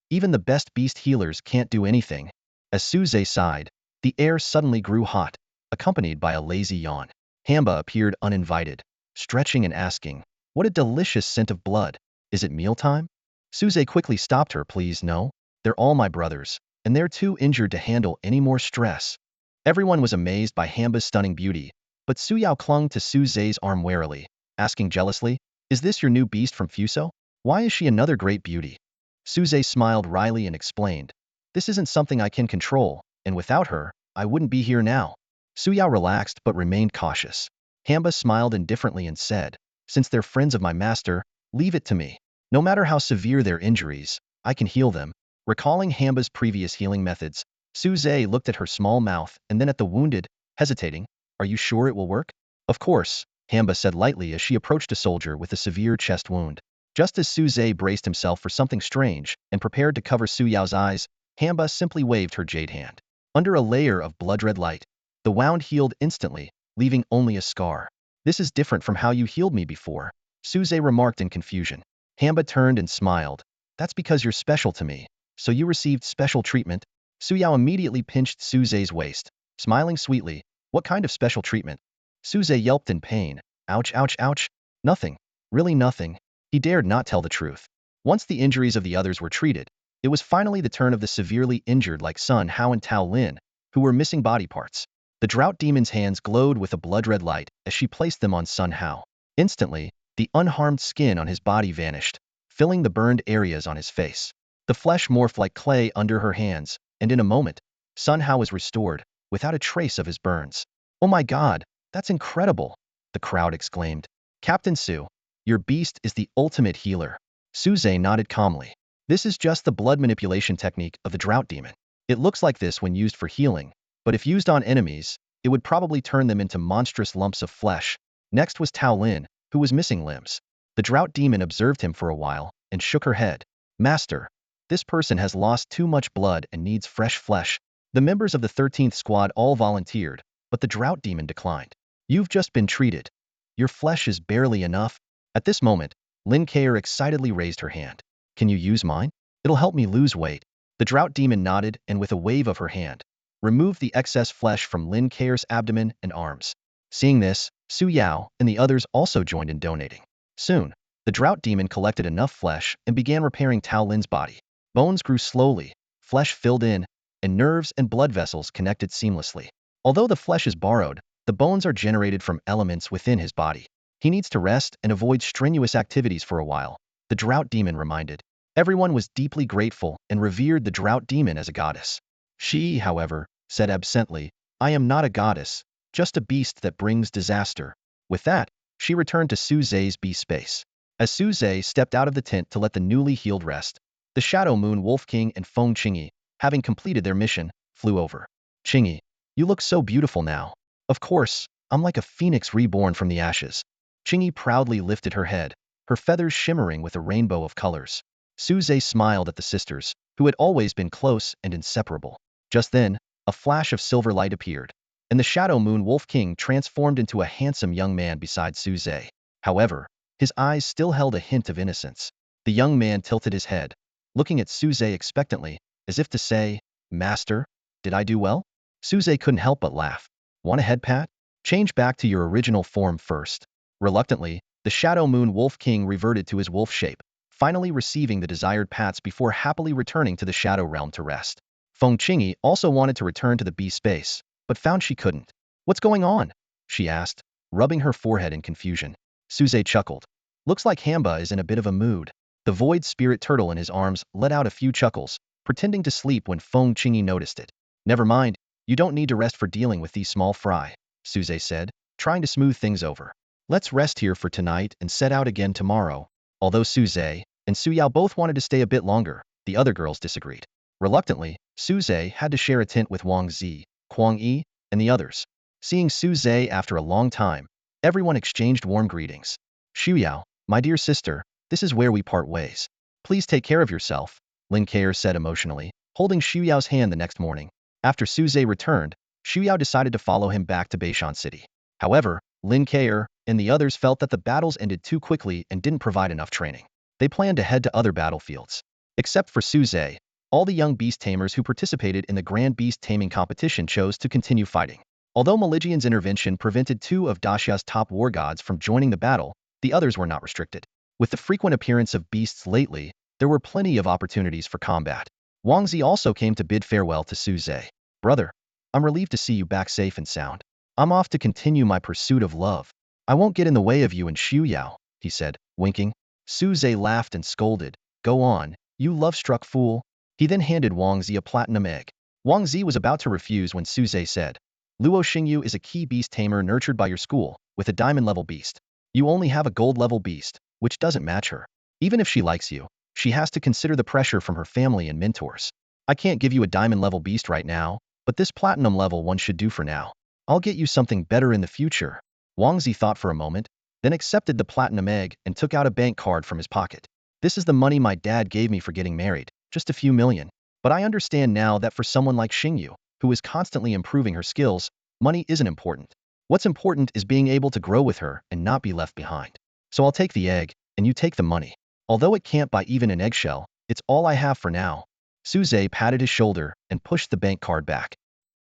Even the best beast healers can't do anything. As Suze sighed, the air suddenly grew hot, accompanied by a lazy yawn. Hamba appeared uninvited, stretching and asking, what a delicious scent of blood. Is it mealtime? Suze quickly stopped her. Please, no. They're all my brothers, and they're too injured to handle any more stress. Everyone was amazed by Hamba's stunning beauty, but Su Yao clung to Suze's arm warily, asking jealously, is this your new beast from Fuso? Why is she another great beauty? Suze smiled wryly and explained, this isn't something I can control, and without her, I wouldn't be here now. Su Yao relaxed but remained cautious. Hamba smiled indifferently and said, since they're friends of my master, leave it to me. No matter how severe their injuries, I can heal them. Recalling Hamba's previous healing methods, Suze looked at her small mouth and then at the wounded, hesitating, are you sure it will work? Of course, Hamba said lightly as she approached a soldier with a severe chest wound. Just as Suze braced himself for something strange and prepared to cover Su Yao's eyes, Hamba simply waved her jade hand. Under a layer of blood-red light, the wound healed instantly, leaving only a scar. This is different from how you healed me before, Suze remarked in confusion. Hamba turned and smiled. That's because you're special to me, so you received special treatment. Su Yao immediately pinched Suze's waist, smiling sweetly. What kind of special treatment? Suze yelped in pain. Ouch, ouch, ouch. Nothing. Really nothing. He dared not tell the truth. Once the injuries of the others were treated, it was finally the turn of the severely injured like Sun Hao and Tao Lin, who were missing body parts. The drought demon's hands glowed with a blood-red light as she placed them on Sun Hao. Instantly, the unharmed skin on his body vanished, filling the burned areas on his face. The flesh morphed like clay under her hands, and in a moment, Sun Hao was restored, without a trace of his burns. Oh my god, that's incredible, the crowd exclaimed. Captain Su, your beast is the ultimate healer. Suze nodded calmly. This is just the blood manipulation technique of the drought demon. It looks like this when used for healing, but if used on enemies, it would probably turn them into monstrous lumps of flesh. Next was Tao Lin, who was missing limbs. The drought demon observed him for a while and shook her head. Master, this person has lost too much blood and needs fresh flesh. The members of the 13th squad all volunteered, but the drought demon declined. You've just been treated. Your flesh is barely enough. At this moment, Lin Kair excitedly raised her hand. Can you use mine? It'll help me lose weight. The drought demon nodded and with a wave of her hand, removed the excess flesh from Lin Kair's abdomen and arms. Seeing this, Su Yao and the others also joined in donating. Soon, the drought demon collected enough flesh and began repairing Tao Lin's body. Bones grew slowly, flesh filled in, and nerves and blood vessels connected seamlessly. Although the flesh is borrowed, the bones are generated from elements within his body. He needs to rest and avoid strenuous activities for a while, the drought demon reminded. Everyone was deeply grateful and revered the drought demon as a goddess. She, however, said absently, I am not a goddess, just a beast that brings disaster. With that, she returned to Suze's bee space. As Suze stepped out of the tent to let the newly healed rest, the Shadow Moon Wolf King and Feng Qingyi, having completed their mission, flew over. Qingyi, you look so beautiful now. Of course, I'm like a phoenix reborn from the ashes. Qingyi proudly lifted her head, her feathers shimmering with a rainbow of colors. Suze smiled at the sisters, who had always been close and inseparable. Just then, a flash of silver light appeared, and the Shadow Moon Wolf King transformed into a handsome young man beside Suze. However, his eyes still held a hint of innocence. The young man tilted his head, looking at Suze expectantly, as if to say, Master, did I do well? Suze couldn't help but laugh. Want a head pat? Change back to your original form first. Reluctantly, the Shadow Moon Wolf King reverted to his wolf shape, finally receiving the desired pats before happily returning to the Shadow Realm to rest. Feng Qingyi also wanted to return to the bee space, but found she couldn't. What's going on? She asked, rubbing her forehead in confusion. Suze chuckled. Looks like Hamba is in a bit of a mood. The void spirit turtle in his arms let out a few chuckles, pretending to sleep when Feng Qingyi noticed it. Never mind, you don't need to rest for dealing with these small fry. Suze said, trying to smooth things over. Let's rest here for tonight and set out again tomorrow. Although Suze and Suyao both wanted to stay a bit longer, the other girls disagreed. Reluctantly, Suze had to share a tent with Wang Zi, Kuang Yi, and the others. Seeing Suze after a long time, everyone exchanged warm greetings. Xuyao, my dear sister, this is where we part ways. Please take care of yourself, Lin Keir said emotionally, holding Xuyao's hand the next morning. After Suze returned, Xuyao decided to follow him back to Beishan City. However, Lin Keir and the others felt that the battles ended too quickly and didn't provide enough training. They planned to head to other battlefields. Except for Suze, all the young beast tamers who participated in the Grand Beast Taming competition chose to continue fighting. Although Maligian's intervention prevented 2 of Daxia's top war gods from joining the battle, the others were not restricted. With the frequent appearance of beasts lately, there were plenty of opportunities for combat. Wang Zi also came to bid farewell to Suze. Brother, I'm relieved to see you back safe and sound. I'm off to continue my pursuit of love. I won't get in the way of you and Xuyao, he said, winking. Suze laughed and scolded. Go on, you love-struck fool. He then handed Wang Zi a platinum egg. Wang Zi was about to refuse when Suze said, Luo Xingyu is a key beast tamer nurtured by your school, with a diamond-level beast. You only have a gold-level beast, which doesn't match her. Even if she likes you, she has to consider the pressure from her family and mentors. I can't give you a diamond-level beast right now, but this platinum-level one should do for now. I'll get you something better in the future. Wang Zi thought for a moment, then accepted the platinum egg and took out a bank card from his pocket. This is the money my dad gave me for getting married, just a few million. But I understand now that for someone like Xingyu, who is constantly improving her skills, money isn't important. What's important is being able to grow with her and not be left behind. So I'll take the egg, and you take the money. Although it can't buy even an eggshell, it's all I have for now. Suze patted his shoulder and pushed the bank card back.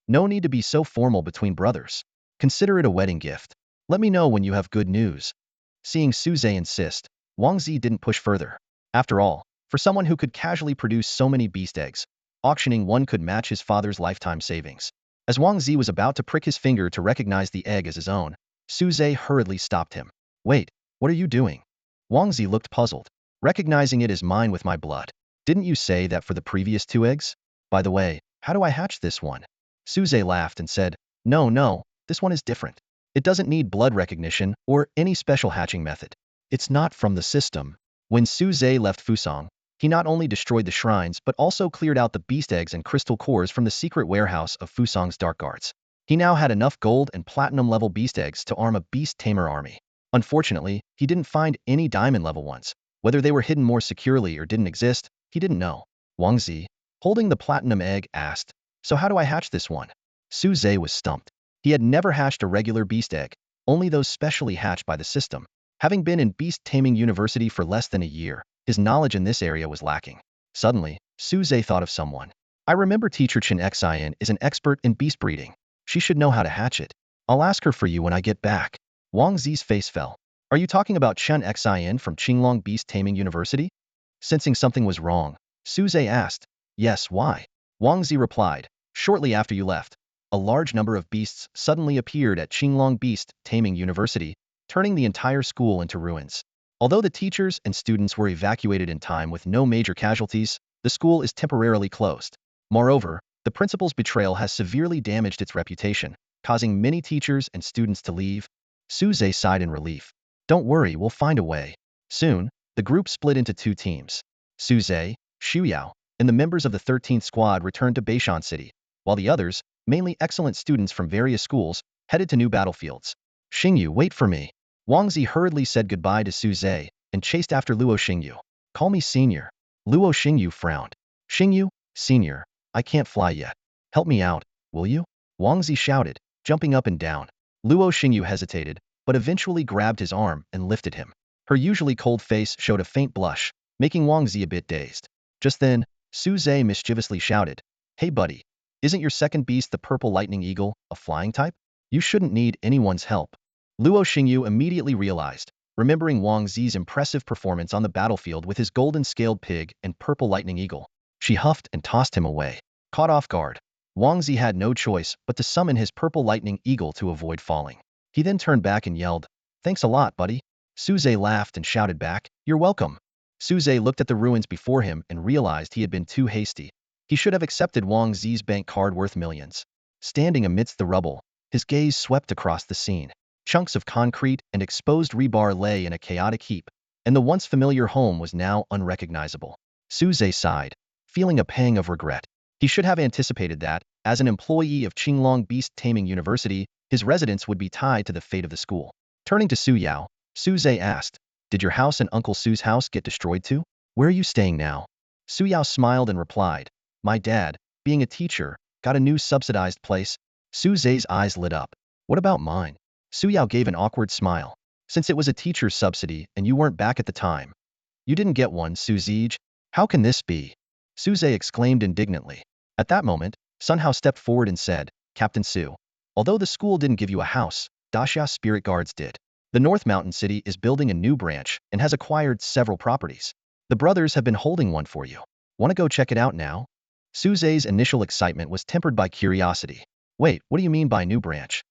No need to be so formal between brothers. Consider it a wedding gift. Let me know when you have good news. Seeing Suze insist, Wang Zi didn't push further. After all, for someone who could casually produce so many beast eggs, auctioning one could match his father's lifetime savings. As Wang Zi was about to prick his finger to recognize the egg as his own, Suze hurriedly stopped him. Wait, what are you doing? Wang Zi looked puzzled. Recognizing it as mine with my blood. Didn't you say that for the previous 2 eggs? By the way, how do I hatch this one? Suze laughed and said, No, this one is different. It doesn't need blood recognition or any special hatching method. It's not from the system. When Suze left Fusang, he not only destroyed the shrines but also cleared out the beast eggs and crystal cores from the secret warehouse of Fusang's dark guards. He now had enough gold and platinum level beast eggs to arm a beast tamer army. Unfortunately, he didn't find any diamond level ones. Whether they were hidden more securely or didn't exist, he didn't know. Wang Zi, holding the platinum egg, asked, So how do I hatch this one? Suze was stumped. He had never hatched a regular beast egg, only those specially hatched by the system. Having been in beast taming university for less than a year, his knowledge in this area was lacking. Suddenly, Suze thought of someone. I remember teacher Chen Xian is an expert in beast breeding. She should know how to hatch it. I'll ask her for you when I get back. Wang Zi's face fell. Are you talking about Chen Xian from Qinglong Beast Taming University? Sensing something was wrong, Suze asked. Yes, why? Wang Zi replied. Shortly after you left, a large number of beasts suddenly appeared at Qinglong Beast Taming University, turning the entire school into ruins. Although the teachers and students were evacuated in time with no major casualties, the school is temporarily closed. Moreover, the principal's betrayal has severely damaged its reputation, causing many teachers and students to leave. Suze sighed in relief. Don't worry, we'll find a way. Soon, the group split into 2 teams. Suze, Xuyao, and the members of the 13th squad returned to Beishan City, while the others, mainly excellent students from various schools, headed to new battlefields. Xingyu, wait for me. Wang Zi hurriedly said goodbye to Suze and chased after Luo Xingyu. Call me senior. Luo Xingyu frowned. Xingyu, senior, I can't fly yet. Help me out, will you? Wang Zi shouted, jumping up and down. Luo Xingyu hesitated, but eventually grabbed his arm and lifted him. Her usually cold face showed a faint blush, making Wang Zi a bit dazed. Just then, Suze mischievously shouted, Hey buddy, isn't your second beast the purple lightning eagle, a flying type? You shouldn't need anyone's help. Luo Xingyu immediately realized, remembering Wang Zi's impressive performance on the battlefield with his golden scaled pig and purple lightning eagle. She huffed and tossed him away. Caught off guard, Wang Zi had no choice but to summon his purple lightning eagle to avoid falling. He then turned back and yelled, Thanks a lot, buddy. Suze laughed and shouted back, You're welcome. Suze looked at the ruins before him and realized he had been too hasty. He should have accepted Wang Zi's bank card worth millions. Standing amidst the rubble, His gaze swept across the scene. Chunks of concrete and exposed rebar lay in a chaotic heap, and the once familiar home was now unrecognizable. Suze sighed, feeling a pang of regret. He should have anticipated that, as an employee of Qinglong Beast Taming University, his residence would be tied to the fate of the school. Turning to Su Yao, Suze asked, "Did your house and Uncle Su's house get destroyed too? Where are you staying now?" Su Yao smiled and replied, "My dad, being a teacher, got a new subsidized place." Suze's eyes lit up. "What about mine?" Su Yao gave an awkward smile. "Since it was a teacher's subsidy and you weren't back at the time, you didn't get one, Suzij. How can this be?" Suze exclaimed indignantly. At that moment, Sun Hao stepped forward and said, "Captain Su, although the school didn't give you a house, Daxia Spirit Guards did. The North Mountain City is building a new branch and has acquired several properties. The brothers have been holding one for you. Want to go check it out now?" Suze's initial excitement was tempered by curiosity. "Wait, what do you mean by new branch?"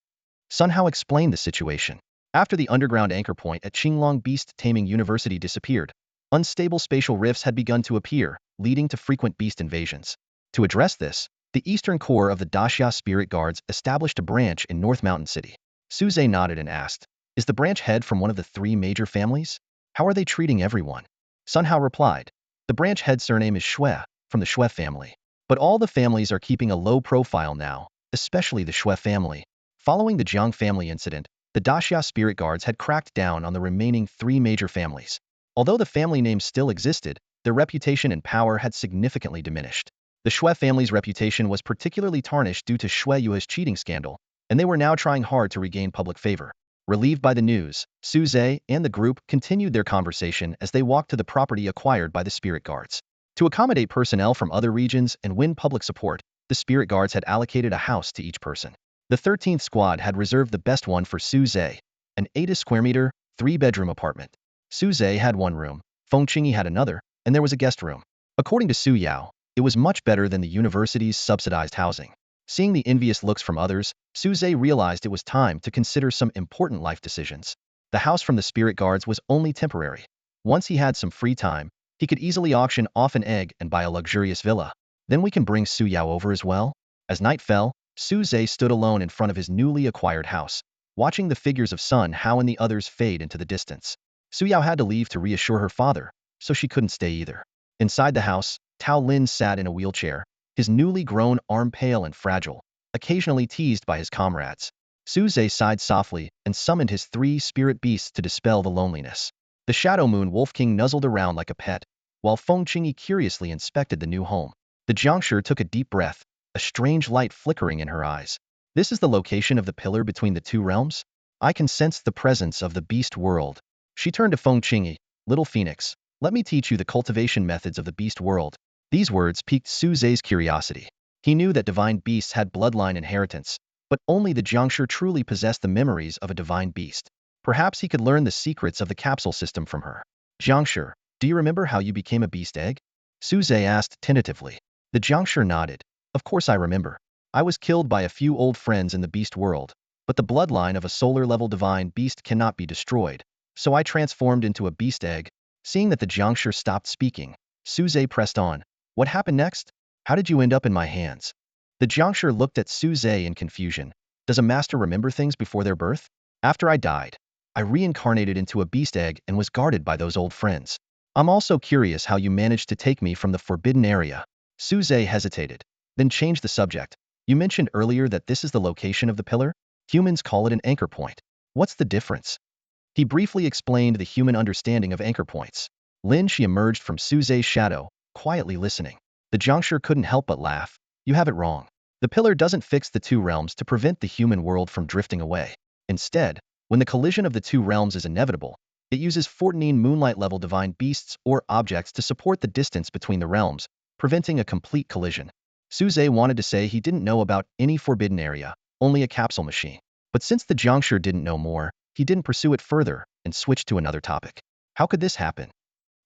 Sun Hao explained the situation. After the underground anchor point at Qinglong Beast Taming University disappeared, unstable spatial rifts had begun to appear, leading to frequent beast invasions. To address this, the Eastern Core of the Daxia Spirit Guards established a branch in North Mountain City. Suze nodded and asked, "Is the branch head from one of the three major families? How are they treating everyone?" Sun Hao replied, "The branch head surname is Shui, from the Shui family. But all the families are keeping a low profile now, especially the Shui family. Following the Jiang family incident, the Daxia Spirit Guards had cracked down on the remaining three major families. Although the family names still existed, their reputation and power had significantly diminished. The Shui family's reputation was particularly tarnished due to Shui Yue's cheating scandal, and they were now trying hard to regain public favor." Relieved by the news, Suze and the group continued their conversation as they walked to the property acquired by the Spirit Guards. To accommodate personnel from other regions and win public support, the Spirit Guards had allocated a house to each person. The 13th squad had reserved the best one for Suze, an 80 square meter, 3-bedroom apartment. Suze had one room, Feng Qingyi had another, and there was a guest room. According to Su Yao, it was much better than the university's subsidized housing. Seeing the envious looks from others, Suze realized it was time to consider some important life decisions. The house from the Spirit Guards was only temporary. Once he had some free time, he could easily auction off an egg and buy a luxurious villa. Then we can bring Su Yao over as well. As night fell, Suze stood alone in front of his newly acquired house, watching the figures of Sun Hao and the others fade into the distance. Su Yao had to leave to reassure her father, so she couldn't stay either. Inside the house, Tao Lin sat in a wheelchair, his newly grown arm pale and fragile, occasionally teased by his comrades. Suze sighed softly and summoned his 3 spirit beasts to dispel the loneliness. The Shadow Moon Wolf King nuzzled around like a pet, while Feng Qingyi curiously inspected the new home. The Jiangshi took a deep breath, a strange light flickering in her eyes. "This is the location of the pillar between the two realms? I can sense the presence of the beast world." She turned to Feng Qingyi, "Little Phoenix, let me teach you the cultivation methods of the beast world." These words piqued Suze's curiosity. He knew that divine beasts had bloodline inheritance, but only the Jiangshi truly possessed the memories of a divine beast. Perhaps he could learn the secrets of the capsule system from her. "Jiangshi, do you remember how you became a beast egg?" Suze asked tentatively. The Jiangshi nodded. "Of course I remember. I was killed by a few old friends in the beast world, but the bloodline of a solar-level divine beast cannot be destroyed, so I transformed into a beast egg." Seeing that the Jiangshi stopped speaking, Suze pressed on. "What happened next? How did you end up in my hands?" The Jiangshi looked at Suze in confusion. "Does a master remember things before their birth?" "After I died, I reincarnated into a beast egg and was guarded by those old friends. I'm also curious how you managed to take me from the forbidden area." Suze hesitated, then changed the subject. "You mentioned earlier that this is the location of the pillar? Humans call it an anchor point. What's the difference?" He briefly explained the human understanding of anchor points. Lin Shi emerged from Suze's shadow, quietly listening. The Jiangshi couldn't help but laugh. "You have it wrong. The pillar doesn't fix the two realms to prevent the human world from drifting away. Instead, when the collision of the two realms is inevitable, it uses 14 moonlight-level divine beasts or objects to support the distance between the realms, preventing a complete collision." Suze wanted to say he didn't know about any forbidden area, only a capsule machine. But since the Jiangshi didn't know more, he didn't pursue it further and switched to another topic. "How could this happen?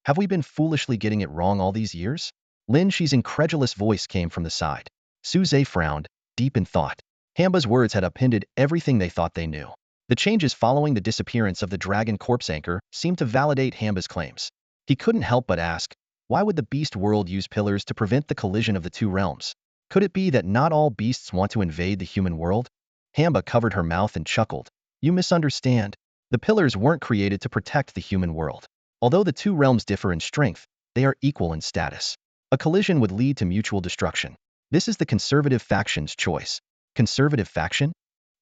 Have we been foolishly getting it wrong all these years?" Lin Shi's incredulous voice came from the side. Suze frowned, deep in thought. Hamba's words had upended everything they thought they knew. The changes following the disappearance of the dragon corpse anchor seemed to validate Hamba's claims. He couldn't help but ask, why would the beast world use pillars to prevent the collision of the two realms? Could it be that not all beasts want to invade the human world? Hamba covered her mouth and chuckled. You misunderstand. The pillars weren't created to protect the human world. Although the two realms differ in strength, they are equal in status. A collision would lead to mutual destruction. This is the conservative faction's choice. Conservative faction?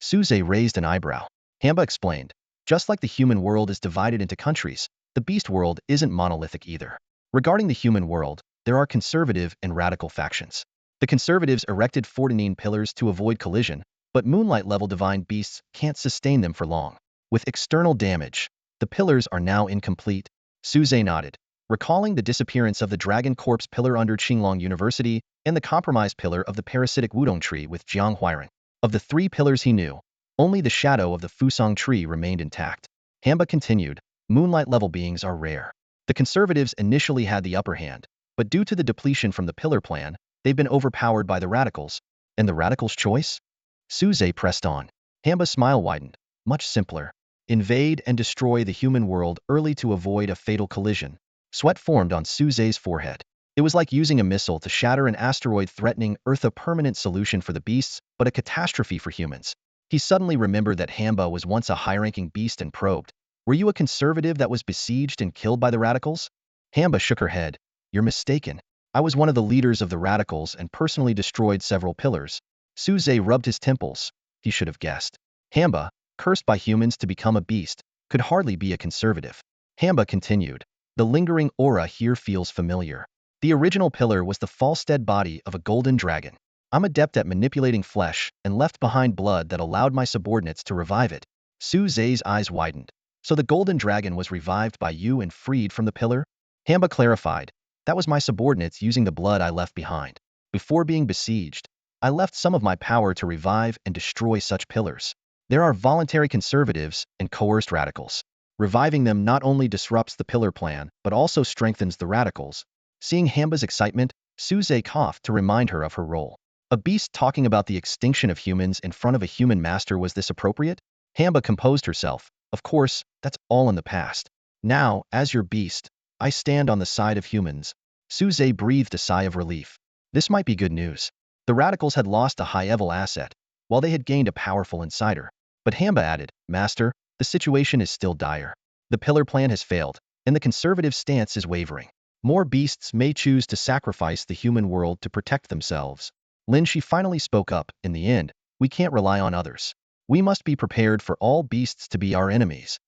Suze raised an eyebrow. Hamba explained. Just like the human world is divided into countries, the beast world isn't monolithic either. Regarding the human world, there are conservative and radical factions. The conservatives erected Fortinine pillars to avoid collision, but moonlight-level divine beasts can't sustain them for long. With external damage, the pillars are now incomplete. Suze nodded, recalling the disappearance of the Dragon Corpse pillar under Qinglong University and the compromised pillar of the parasitic Wudong tree with Jiang Huiren. Of the three pillars he knew, only the shadow of the Fusong tree remained intact. Hamba continued, moonlight-level beings are rare. The conservatives initially had the upper hand, but due to the depletion from the pillar plan, they've been overpowered by the radicals. And the radicals' choice? Suze pressed on. Hamba's smile widened. Much simpler. Invade and destroy the human world early to avoid a fatal collision. Sweat formed on Suze's forehead. It was like using a missile to shatter an asteroid threatening Earth, a permanent solution for the beasts, but a catastrophe for humans. He suddenly remembered that Hamba was once a high-ranking beast and probed. Were you a conservative that was besieged and killed by the radicals? Hamba shook her head. You're mistaken. I was one of the leaders of the radicals and personally destroyed several pillars. Suze rubbed his temples. He should have guessed. Hamba, cursed by humans to become a beast, could hardly be a conservative. Hamba continued. The lingering aura here feels familiar. The original pillar was the false-dead body of a golden dragon. I'm adept at manipulating flesh and left behind blood that allowed my subordinates to revive it. Suze's eyes widened. So the golden dragon was revived by you and freed from the pillar? Hamba clarified. That was my subordinates using the blood I left behind. Before being besieged, I left some of my power to revive and destroy such pillars. There are voluntary conservatives and coerced radicals. Reviving them not only disrupts the pillar plan, but also strengthens the radicals. Seeing Hamba's excitement, Suze coughed to remind her of her role. A beast talking about the extinction of humans in front of a human master, was this appropriate? Hamba composed herself. Of course, that's all in the past. Now, as your beast, I stand on the side of humans. Suze breathed a sigh of relief. This might be good news. The radicals had lost a high-level asset, while they had gained a powerful insider. But Hamba added, Master, the situation is still dire. The pillar plan has failed, and the conservative stance is wavering. More beasts may choose to sacrifice the human world to protect themselves. Lin Shi finally spoke up. In the end, we can't rely on others. We must be prepared for all beasts to be our enemies.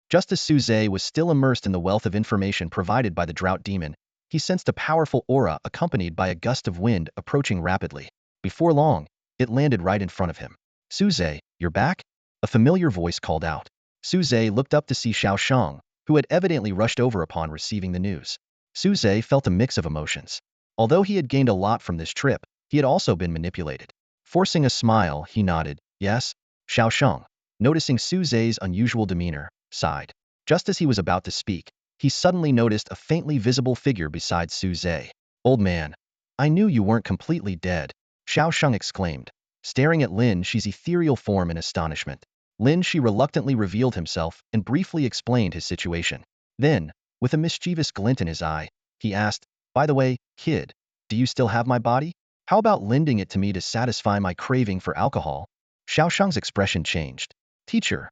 Just as Suze was still immersed in the wealth of information provided by the drought demon, he sensed a powerful aura accompanied by a gust of wind approaching rapidly. Before long, it landed right in front of him. Suze, you're back? A familiar voice called out. Suze looked up to see Xiao Shang, who had evidently rushed over upon receiving the news. Suze felt a mix of emotions. Although he had gained a lot from this trip, he had also been manipulated. Forcing a smile, he nodded. Yes? Xiao Shang, noticing Suze's unusual demeanor, sighed. Just as he was about to speak, he suddenly noticed a faintly visible figure beside Suze. Old man, I knew you weren't completely dead, Xiao Shang exclaimed, staring at Lin Shi's ethereal form in astonishment. Lin Shi reluctantly revealed himself and briefly explained his situation. Then, with a mischievous glint in his eye, he asked, By the way, kid, do you still have my body? How about lending it to me to satisfy my craving for alcohol? Xiao Shang's expression changed. Teacher,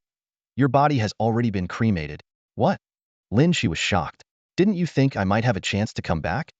your body has already been cremated. What? Lin Shi was shocked. Didn't you think I might have a chance to come back?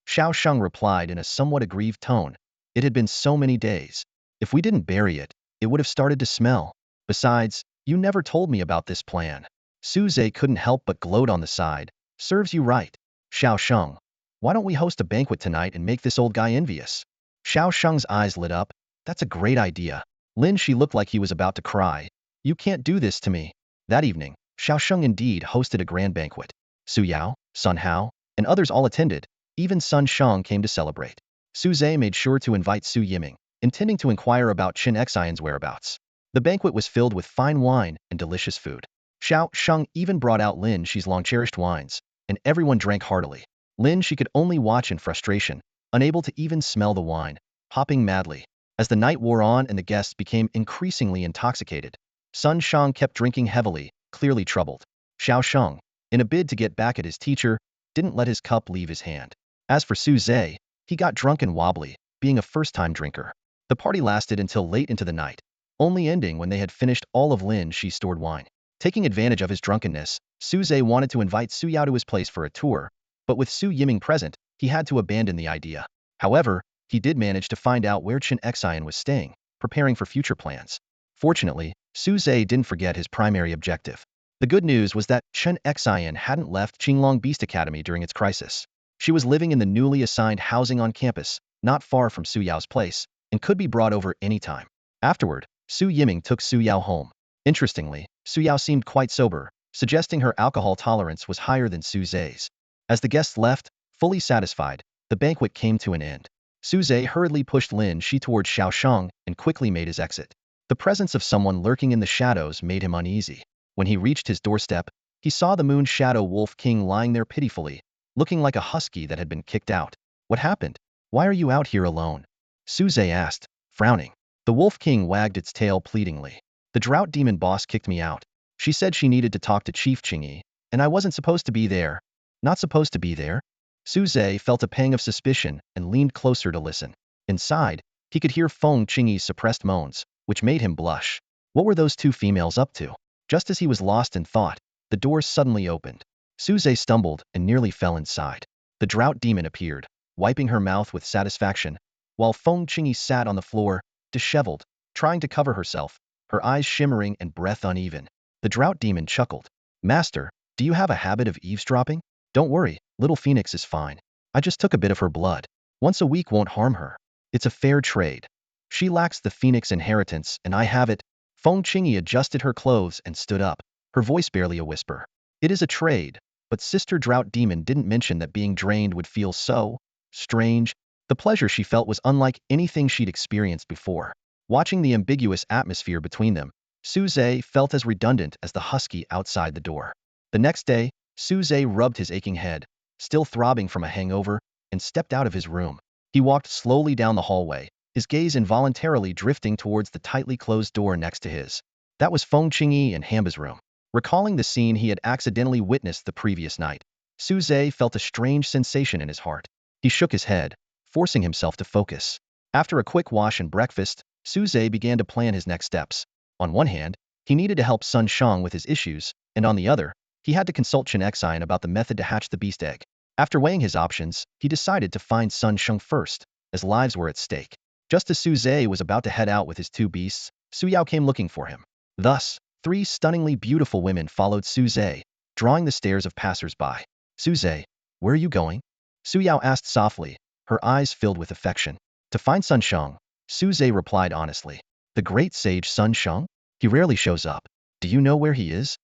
Xiao Shang replied in a somewhat aggrieved tone. It had been so many days. If we didn't bury it, it would have started to smell. Besides, you never told me about this plan. Suze couldn't help but gloat on the side. Serves you right. Xiao Shang, why don't we host a banquet tonight and make this old guy envious? Xiao Shang's eyes lit up. That's a great idea. Lin Shi looked like he was about to cry. You can't do this to me. That evening, Xiao Shang indeed hosted a grand banquet. Su Yao, Sun Hao, and others all attended. Even Sun Shang came to celebrate. Suze made sure to invite Su Yiming, intending to inquire about Qin Xian's whereabouts. The banquet was filled with fine wine and delicious food. Xiao Shang even brought out Lin Shi's long-cherished wines, and everyone drank heartily. Lin Shi could only watch in frustration, unable to even smell the wine, hopping madly. As the night wore on and the guests became increasingly intoxicated, Sun Shang kept drinking heavily, clearly troubled. Xiao Shang, in a bid to get back at his teacher, didn't let his cup leave his hand. As for Suze, he got drunk and wobbly, being a first-time drinker. The party lasted until late into the night. only ending when they had finished all of Lin Shi's stored wine. Taking advantage of his drunkenness, Su Zhe wanted to invite Su Yao to his place for a tour, but with Su Yiming present, he had to abandon the idea. However, he did manage to find out where Chen Xian was staying, preparing for future plans. Fortunately, Su Zhe didn't forget his primary objective. The good news was that Chen Xian hadn't left Qinglong Beast Academy during its crisis. She was living in the newly assigned housing on campus, not far from Su Yao's place, and could be brought over anytime. Afterward, Su Yiming took Su Yao home. Interestingly, Su Yao seemed quite sober, suggesting her alcohol tolerance was higher than Su Zhe's. As the guests left, fully satisfied, the banquet came to an end. Su Zhe hurriedly pushed Lin Shi towards Xiaosheng and quickly made his exit. The presence of someone lurking in the shadows made him uneasy. When he reached his doorstep, he saw the Moon Shadow Wolf King lying there pitifully, looking like a husky that had been kicked out. What happened? Why are you out here alone? Su Zhe asked, frowning. The Wolf King wagged its tail pleadingly. The drought demon boss kicked me out. She said she needed to talk to Chief Qingyi, and I wasn't supposed to be there. Not supposed to be there? Su Zhe felt a pang of suspicion and leaned closer to listen. Inside, he could hear Feng Qingyi's suppressed moans, which made him blush. What were those two females up to? Just as he was lost in thought, the door suddenly opened. Su Zhe stumbled and nearly fell inside. The drought demon appeared, wiping her mouth with satisfaction, while Feng Qingyi sat on the floor, disheveled, trying to cover herself, her eyes shimmering and breath uneven. The drought demon chuckled. Master, do you have a habit of eavesdropping? Don't worry, little Phoenix is fine. I just took a bit of her blood. Once a week won't harm her. It's a fair trade. She lacks the Phoenix inheritance and I have it. Feng Qingyi adjusted her clothes and stood up, her voice barely a whisper. It is a trade, but Sister Drought Demon didn't mention that being drained would feel so strange. The pleasure she felt was unlike anything she'd experienced before. Watching the ambiguous atmosphere between them, Su Zhe felt as redundant as the husky outside the door. The next day, Su Zhe rubbed his aching head, still throbbing from a hangover, and stepped out of his room. He walked slowly down the hallway, his gaze involuntarily drifting towards the tightly closed door next to his. That was Feng Qingyi and Hamba's room. Recalling the scene he had accidentally witnessed the previous night, Su Zhe felt a strange sensation in his heart. He shook his head, forcing himself to focus. After a quick wash and breakfast, Su Zhe began to plan his next steps. On one hand, he needed to help Sun Shang with his issues, and on the other, he had to consult Chen Xian about the method to hatch the beast egg. After weighing his options, he decided to find Sun Shang first, as lives were at stake. Just as Su Zhe was about to head out with his two beasts, Su Yao came looking for him. Thus, three stunningly beautiful women followed Su Zhe, drawing the stares of passers-by. Su Zhe, where are you going? Su Yao asked softly, her eyes filled with affection. To find Sun Shang, Su Zhe replied honestly. The great sage Sun Shang? He rarely shows up. Do you know where he is?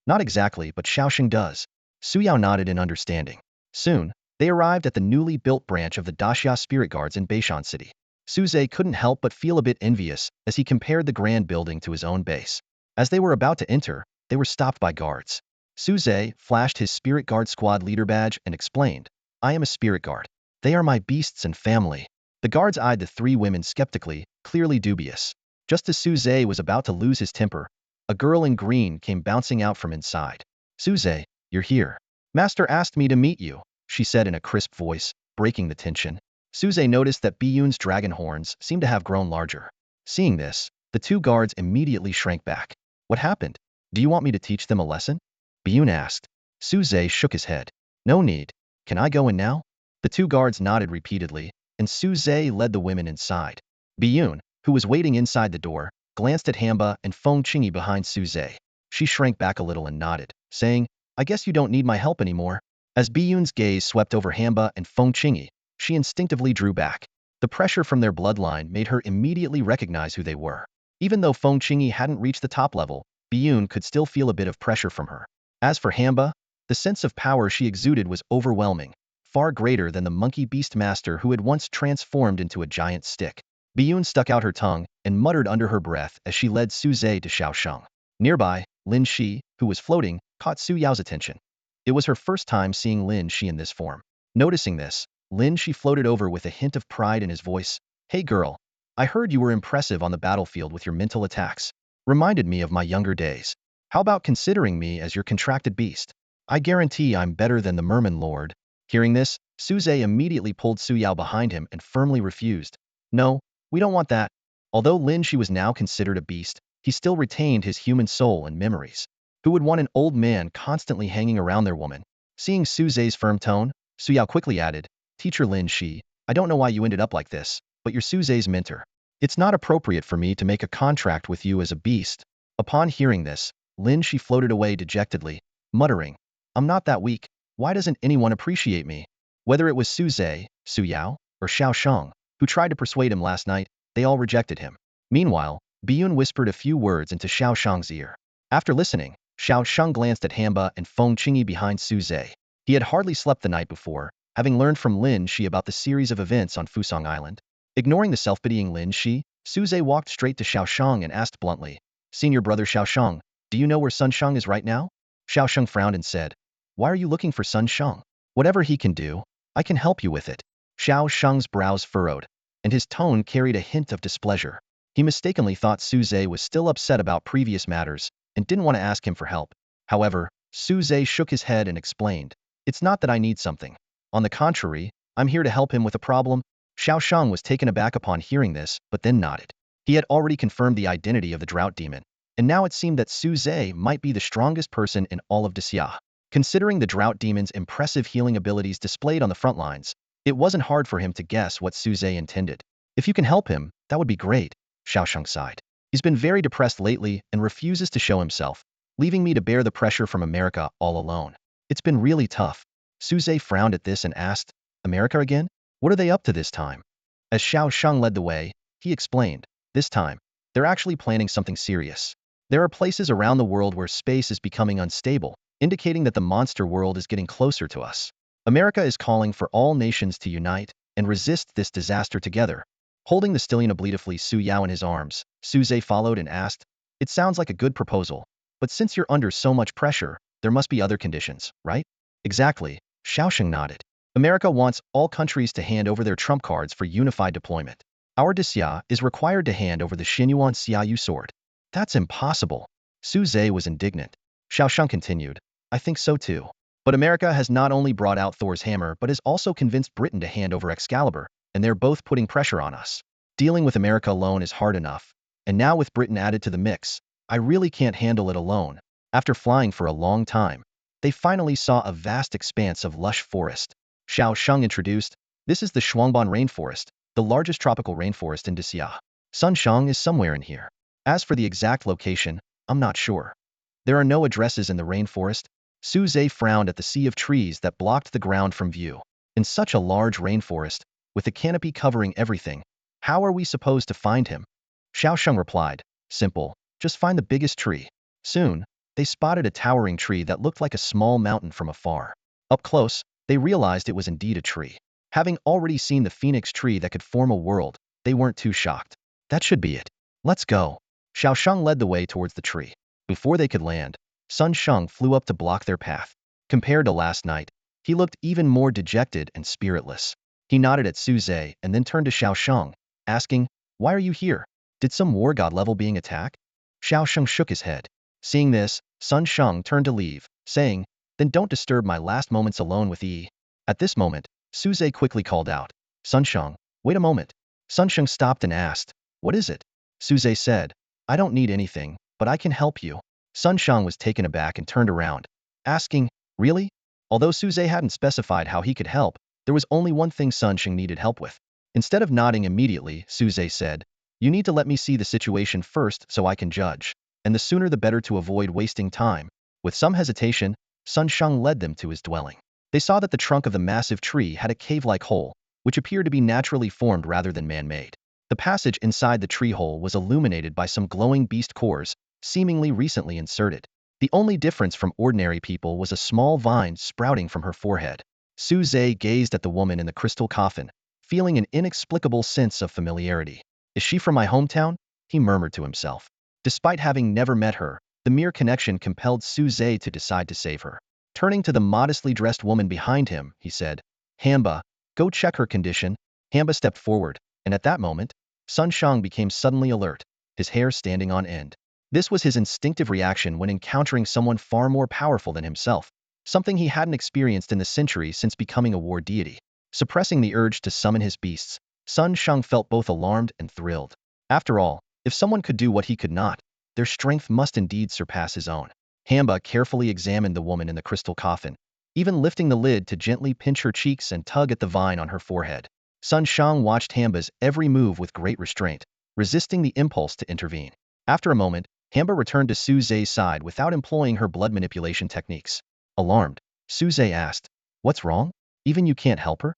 Not exactly, but Xiaoxing does. Su Yao nodded in understanding. Soon, they arrived at the newly built branch of the Daxia Spirit Guards in Beishan City. Su Zhe couldn't help but feel a bit envious as he compared the grand building to his own base. As they were about to enter, they were stopped by guards. Su Zhe flashed his Spirit Guard squad leader badge and explained, I am a Spirit Guard. They are my beasts and family. The guards eyed the three women skeptically, clearly dubious. Just as Su Zhe was about to lose his temper, a girl in green came bouncing out from inside. Su Zhe, you're here. Master asked me to meet you, she said in a crisp voice, breaking the tension. Su Zhe noticed that Biyun's dragon horns seemed to have grown larger. Seeing this, the two guards immediately shrank back. What happened? Do you want me to teach them a lesson? Biyun asked. Su Zhe shook his head. No need. Can I go in now? The two guards nodded repeatedly, and Su Zhe led the women inside. Biyun, who was waiting inside the door, glanced at Hamba and Feng Qingyi behind Su Zhe. She shrank back a little and nodded, saying, I guess you don't need my help anymore. As Biyun's gaze swept over Hamba and Feng Qingyi, she instinctively drew back. The pressure from their bloodline made her immediately recognize who they were. Even though Feng Qingyi hadn't reached the top level, Biyun could still feel a bit of pressure from her. As for Hamba, the sense of power she exuded was overwhelming, far greater than the monkey beast master who had once transformed into a giant stick. Biyun stuck out her tongue and muttered under her breath as she led Su Zhe to Xiaosheng. Nearby, Lin Shi, who was floating, caught Su Yao's attention. It was her first time seeing Lin Shi in this form. Noticing this, Lin Shi floated over with a hint of pride in his voice. Hey girl, I heard you were impressive on the battlefield with your mental attacks. Reminded me of my younger days. How about considering me as your contracted beast? I guarantee I'm better than the Merman Lord. Hearing this, Su Zhe immediately pulled Su Yao behind him and firmly refused. No, we don't want that. Although Lin Shi was now considered a beast, he still retained his human soul and memories. Who would want an old man constantly hanging around their woman? Seeing Su Zhe's firm tone, Su Yao quickly added, Teacher Lin Shi, I don't know why you ended up like this, but you're Su Zhe's mentor. It's not appropriate for me to make a contract with you as a beast. Upon hearing this, Lin Shi floated away dejectedly, muttering, I'm not that weak. Why doesn't anyone appreciate me? Whether it was Su Zhe, Su Yao, or Xiao Shang, who tried to persuade him last night, they all rejected him. Meanwhile, Biyun whispered a few words into Xiao Shang's ear. After listening, Xiao Shang glanced at Hamba and Feng Qingyi behind Su Zhe. He had hardly slept the night before, having learned from Lin Shi about the series of events on Fusang Island. Ignoring the self-pitying Lin Shi, Su Zhe walked straight to Xiao Shang and asked bluntly, Senior brother Xiao Shang, do you know where Sun Shang is right now? Xiao Shang frowned and said, Why are you looking for Sun Shang? Whatever he can do, I can help you with it. Xiao Shang's brows furrowed, and his tone carried a hint of displeasure. He mistakenly thought Su Zhe was still upset about previous matters and didn't want to ask him for help. However, Su Zhe shook his head and explained, It's not that I need something. On the contrary, I'm here to help him with a problem. Xiao Shang was taken aback upon hearing this, but then nodded. He had already confirmed the identity of the drought demon, and now it seemed that Su Zhe might be the strongest person in all of Xia. Considering the drought demon's impressive healing abilities displayed on the front lines, it wasn't hard for him to guess what Su Zhe intended. If you can help him, that would be great, Xiao Shang sighed. He's been very depressed lately and refuses to show himself, leaving me to bear the pressure from America all alone. It's been really tough. Su Zhe frowned at this and asked, America again? What are they up to this time? As Xiao Shang led the way, he explained, this time, they're actually planning something serious. There are places around the world where space is becoming unstable, indicating that the monster world is getting closer to us. America is calling for all nations to unite and resist this disaster together. Holding the stallion obliquely Su Yao in his arms, Su Zhe followed and asked, It sounds like a good proposal, but since you're under so much pressure, there must be other conditions, right? Exactly, Xiao Shang nodded. America wants all countries to hand over their trump cards for unified deployment. Our Xia is required to hand over the Xinyuan Xiaoyu sword. That's impossible. Su Zhe was indignant. Xiao Shang continued, I think so too. But America has not only brought out Thor's hammer but has also convinced Britain to hand over Excalibur, and they're both putting pressure on us. Dealing with America alone is hard enough, and now with Britain added to the mix, I really can't handle it alone. After flying for a long time, they finally saw a vast expanse of lush forest. Xiao Shang introduced, This is the Shuangban rainforest, the largest tropical rainforest in Xia. Sun Shang is somewhere in here. As for the exact location, I'm not sure. There are no addresses in the rainforest. Su Zhe frowned at the sea of trees that blocked the ground from view. In such a large rainforest, with a canopy covering everything, how are we supposed to find him? Xiao Shang replied, Simple, just find the biggest tree. Soon, they spotted a towering tree that looked like a small mountain from afar. Up close, they realized it was indeed a tree. Having already seen the phoenix tree that could form a world, they weren't too shocked. That should be it. Let's go. Xiao Shang led the way towards the tree. Before they could land, Sun Shang flew up to block their path. Compared to last night, he looked even more dejected and spiritless. He nodded at Su Zhe and then turned to Xiao Shang, asking, Why are you here? Did some war god level being attack? Xiao Shang shook his head. Seeing this, Sun Shang turned to leave, saying, Then don't disturb my last moments alone with Yi. At this moment, Su Zhe quickly called out, Sun Shang, wait a moment. Sun Shang stopped and asked, What is it? Su Zhe said, I don't need anything, but I can help you. Sun Shang was taken aback and turned around, asking, Really? Although Su Zhe hadn't specified how he could help, there was only one thing Sun Shang needed help with. Instead of nodding immediately, Su Zhe said, You need to let me see the situation first so I can judge, and the sooner the better to avoid wasting time. With some hesitation, Sun Shang led them to his dwelling. They saw that the trunk of the massive tree had a cave-like hole, which appeared to be naturally formed rather than man-made. The passage inside the tree hole was illuminated by some glowing beast cores, seemingly recently inserted. The only difference from ordinary people was a small vine sprouting from her forehead. Su Zhe gazed at the woman in the crystal coffin, feeling an inexplicable sense of familiarity. Is she from my hometown? He murmured to himself. Despite having never met her, the mere connection compelled Su Zhe to decide to save her. Turning to the modestly dressed woman behind him, he said, Hamba, go check her condition. Hamba stepped forward, and at that moment, Sun Shang became suddenly alert, his hair standing on end. This was his instinctive reaction when encountering someone far more powerful than himself, something he hadn't experienced in the centuries since becoming a war deity. Suppressing the urge to summon his beasts, Sun Shang felt both alarmed and thrilled. After all, if someone could do what he could not, their strength must indeed surpass his own. Hamba carefully examined the woman in the crystal coffin, even lifting the lid to gently pinch her cheeks and tug at the vine on her forehead. Sun Shang watched Hamba's every move with great restraint, resisting the impulse to intervene. After a moment, Hamba returned to Su Zhe's side without employing her blood manipulation techniques. Alarmed, Su Zhe asked, "What's wrong? Even you can't help her?"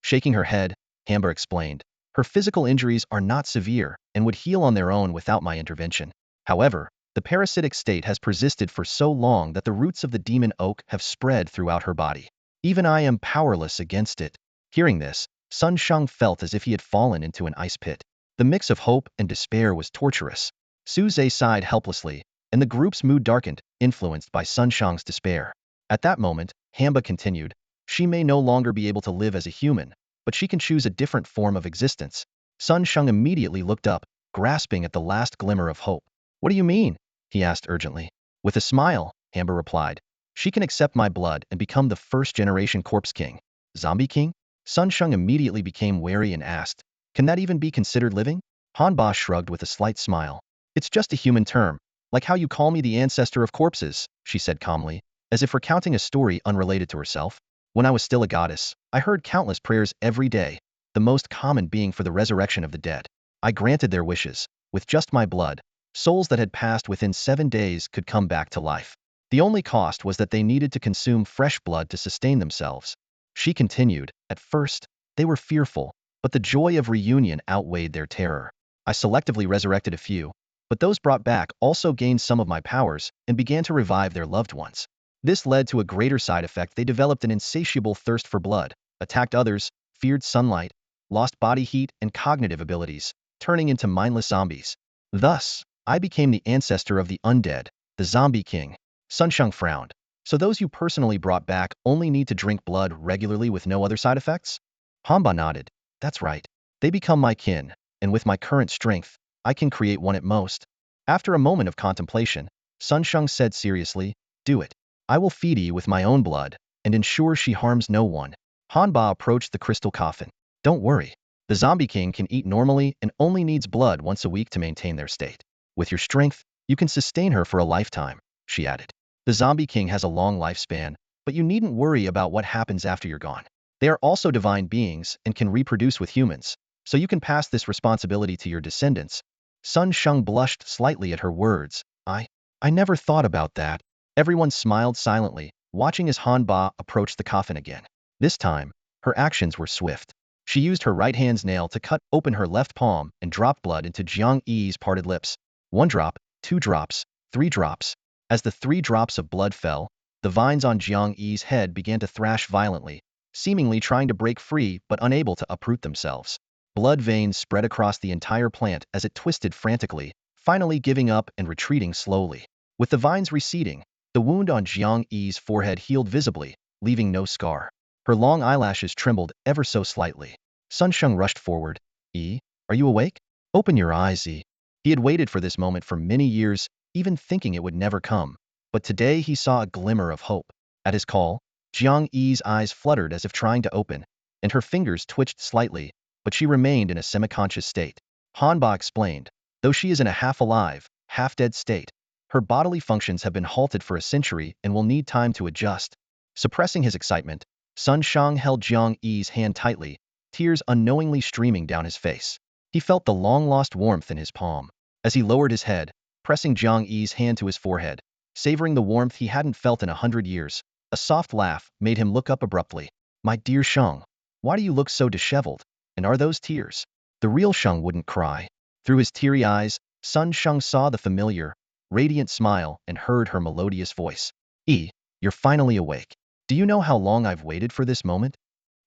Shaking her head, Hamba explained, "Her physical injuries are not severe and would heal on their own without my intervention. However, the parasitic state has persisted for so long that the roots of the demon oak have spread throughout her body. Even I am powerless against it." Hearing this, Sun Shang felt as if he had fallen into an ice pit. The mix of hope and despair was torturous. Su Zhe sighed helplessly, and the group's mood darkened, influenced by Sun Shang's despair. At that moment, Hamba continued, "She may no longer be able to live as a human, but she can choose a different form of existence." Sun Shang immediately looked up, grasping at the last glimmer of hope. "What do you mean?" he asked urgently. With a smile, Hamba replied, "She can accept my blood and become the first-generation corpse king." "Zombie king?" Sun Shang immediately became wary and asked, "Can that even be considered living?" Hanba shrugged with a slight smile. "It's just a human term, like how you call me the ancestor of corpses," she said calmly, as if recounting a story unrelated to herself. "When I was still a goddess, I heard countless prayers every day, the most common being for the resurrection of the dead. I granted their wishes. With just my blood, souls that had passed within 7 days could come back to life. The only cost was that they needed to consume fresh blood to sustain themselves." She continued, "At first, they were fearful, but the joy of reunion outweighed their terror. I selectively resurrected a few, but those brought back also gained some of my powers and began to revive their loved ones. This led to a greater side effect. They developed an insatiable thirst for blood, attacked others, feared sunlight, lost body heat and cognitive abilities, turning into mindless zombies. Thus, I became the ancestor of the undead, the zombie king." Sun Shang frowned. "So those you personally brought back only need to drink blood regularly with no other side effects?" Hamba nodded. "That's right. They become my kin, and with my current strength, I can create one at most." After a moment of contemplation, Sun Shang said seriously, "Do it. I will feed you with my own blood, and ensure she harms no one." Hanba approached the crystal coffin. "Don't worry. The zombie king can eat normally and only needs blood once a week to maintain their state. With your strength, you can sustain her for a lifetime," she added. "The zombie king has a long lifespan, but you needn't worry about what happens after you're gone. They are also divine beings and can reproduce with humans, so you can pass this responsibility to your descendants." Sun Shang blushed slightly at her words. I never thought about that." Everyone smiled silently, watching as Hanba approached the coffin again. This time, her actions were swift. She used her right hand's nail to cut open her left palm and dropped blood into Jiang Yi's parted lips. 1 drop, 2 drops, 3 drops. As the 3 drops of blood fell, the vines on Jiang Yi's head began to thrash violently, seemingly trying to break free but unable to uproot themselves. Blood veins spread across the entire plant as it twisted frantically, finally giving up and retreating slowly. With the vines receding, the wound on Jiang Yi's forehead healed visibly, leaving no scar. Her long eyelashes trembled ever so slightly. Sun Shang rushed forward. "Yi, are you awake? Open your eyes, Yi." He had waited for this moment for many years, even thinking it would never come. But today he saw a glimmer of hope. At his call, Jiang Yi's eyes fluttered as if trying to open, and her fingers twitched slightly, but she remained in a semi-conscious state. Hanba explained, "Though she is in a half-alive, half-dead state, her bodily functions have been halted for a century and will need time to adjust." Suppressing his excitement, Sun Shang held Jiang Yi's hand tightly, tears unknowingly streaming down his face. He felt the long-lost warmth in his palm. As he lowered his head, pressing Jiang Yi's hand to his forehead, savoring the warmth he hadn't felt in 100 years, a soft laugh made him look up abruptly. "My dear Shang, why do you look so disheveled? And are those tears?" The real Shang wouldn't cry. Through his teary eyes, Sun Shang saw the familiar, radiant smile and heard her melodious voice. "Yi, you're finally awake. Do you know how long I've waited for this moment?"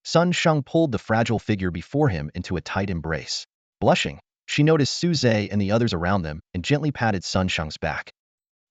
Sun Shang pulled the fragile figure before him into a tight embrace. Blushing, she noticed Su Zhe and the others around them and gently patted Sun Shang's back.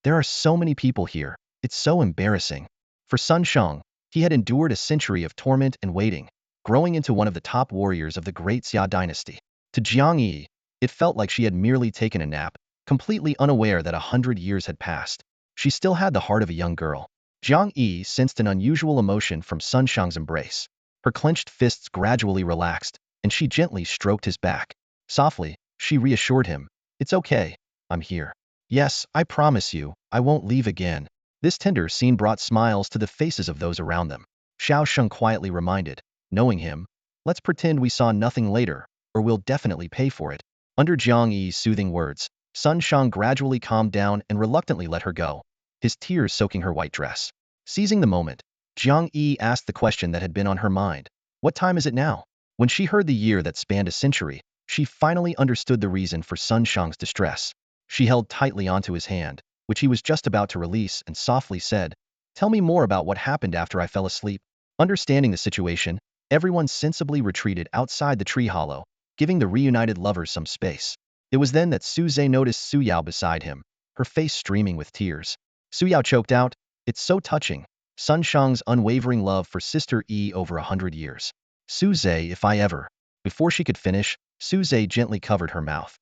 "There are so many people here. It's so embarrassing." For Sun Shang, he had endured a century of torment and waiting, growing into one of the top warriors of the great Xia dynasty. To Jiang Yi, it felt like she had merely taken a nap, completely unaware that 100 years had passed. She still had the heart of a young girl. Jiang Yi sensed an unusual emotion from Sun Shang's embrace. Her clenched fists gradually relaxed, and she gently stroked his back. Softly, She reassured him. It's okay. I'm here. Yes, I promise you, I won't leave again. This tender scene brought smiles to the faces of those around them. Xiao Sheng quietly reminded, knowing him, let's pretend we saw nothing later, or we'll definitely pay for it. Under Jiang Yi's soothing words, Sun Shang gradually calmed down and reluctantly let her go, his tears soaking her white dress. Seizing the moment, Jiang Yi asked the question that had been on her mind. What time is it now? When she heard the year that spanned a century, she finally understood the reason for Sun Shang's distress. She held tightly onto his hand, which he was just about to release, and softly said, tell me more about what happened after I fell asleep. Understanding the situation, everyone sensibly retreated outside the tree hollow, giving the reunited lovers some space. It was then that Su Zhe noticed Su Yao beside him, her face streaming with tears. Su Yao choked out, it's so touching. Sun Shang's unwavering love for Sister Yi over 100 years. Su Zhe, if I ever. Before she could finish, Su Zhe gently covered her mouth.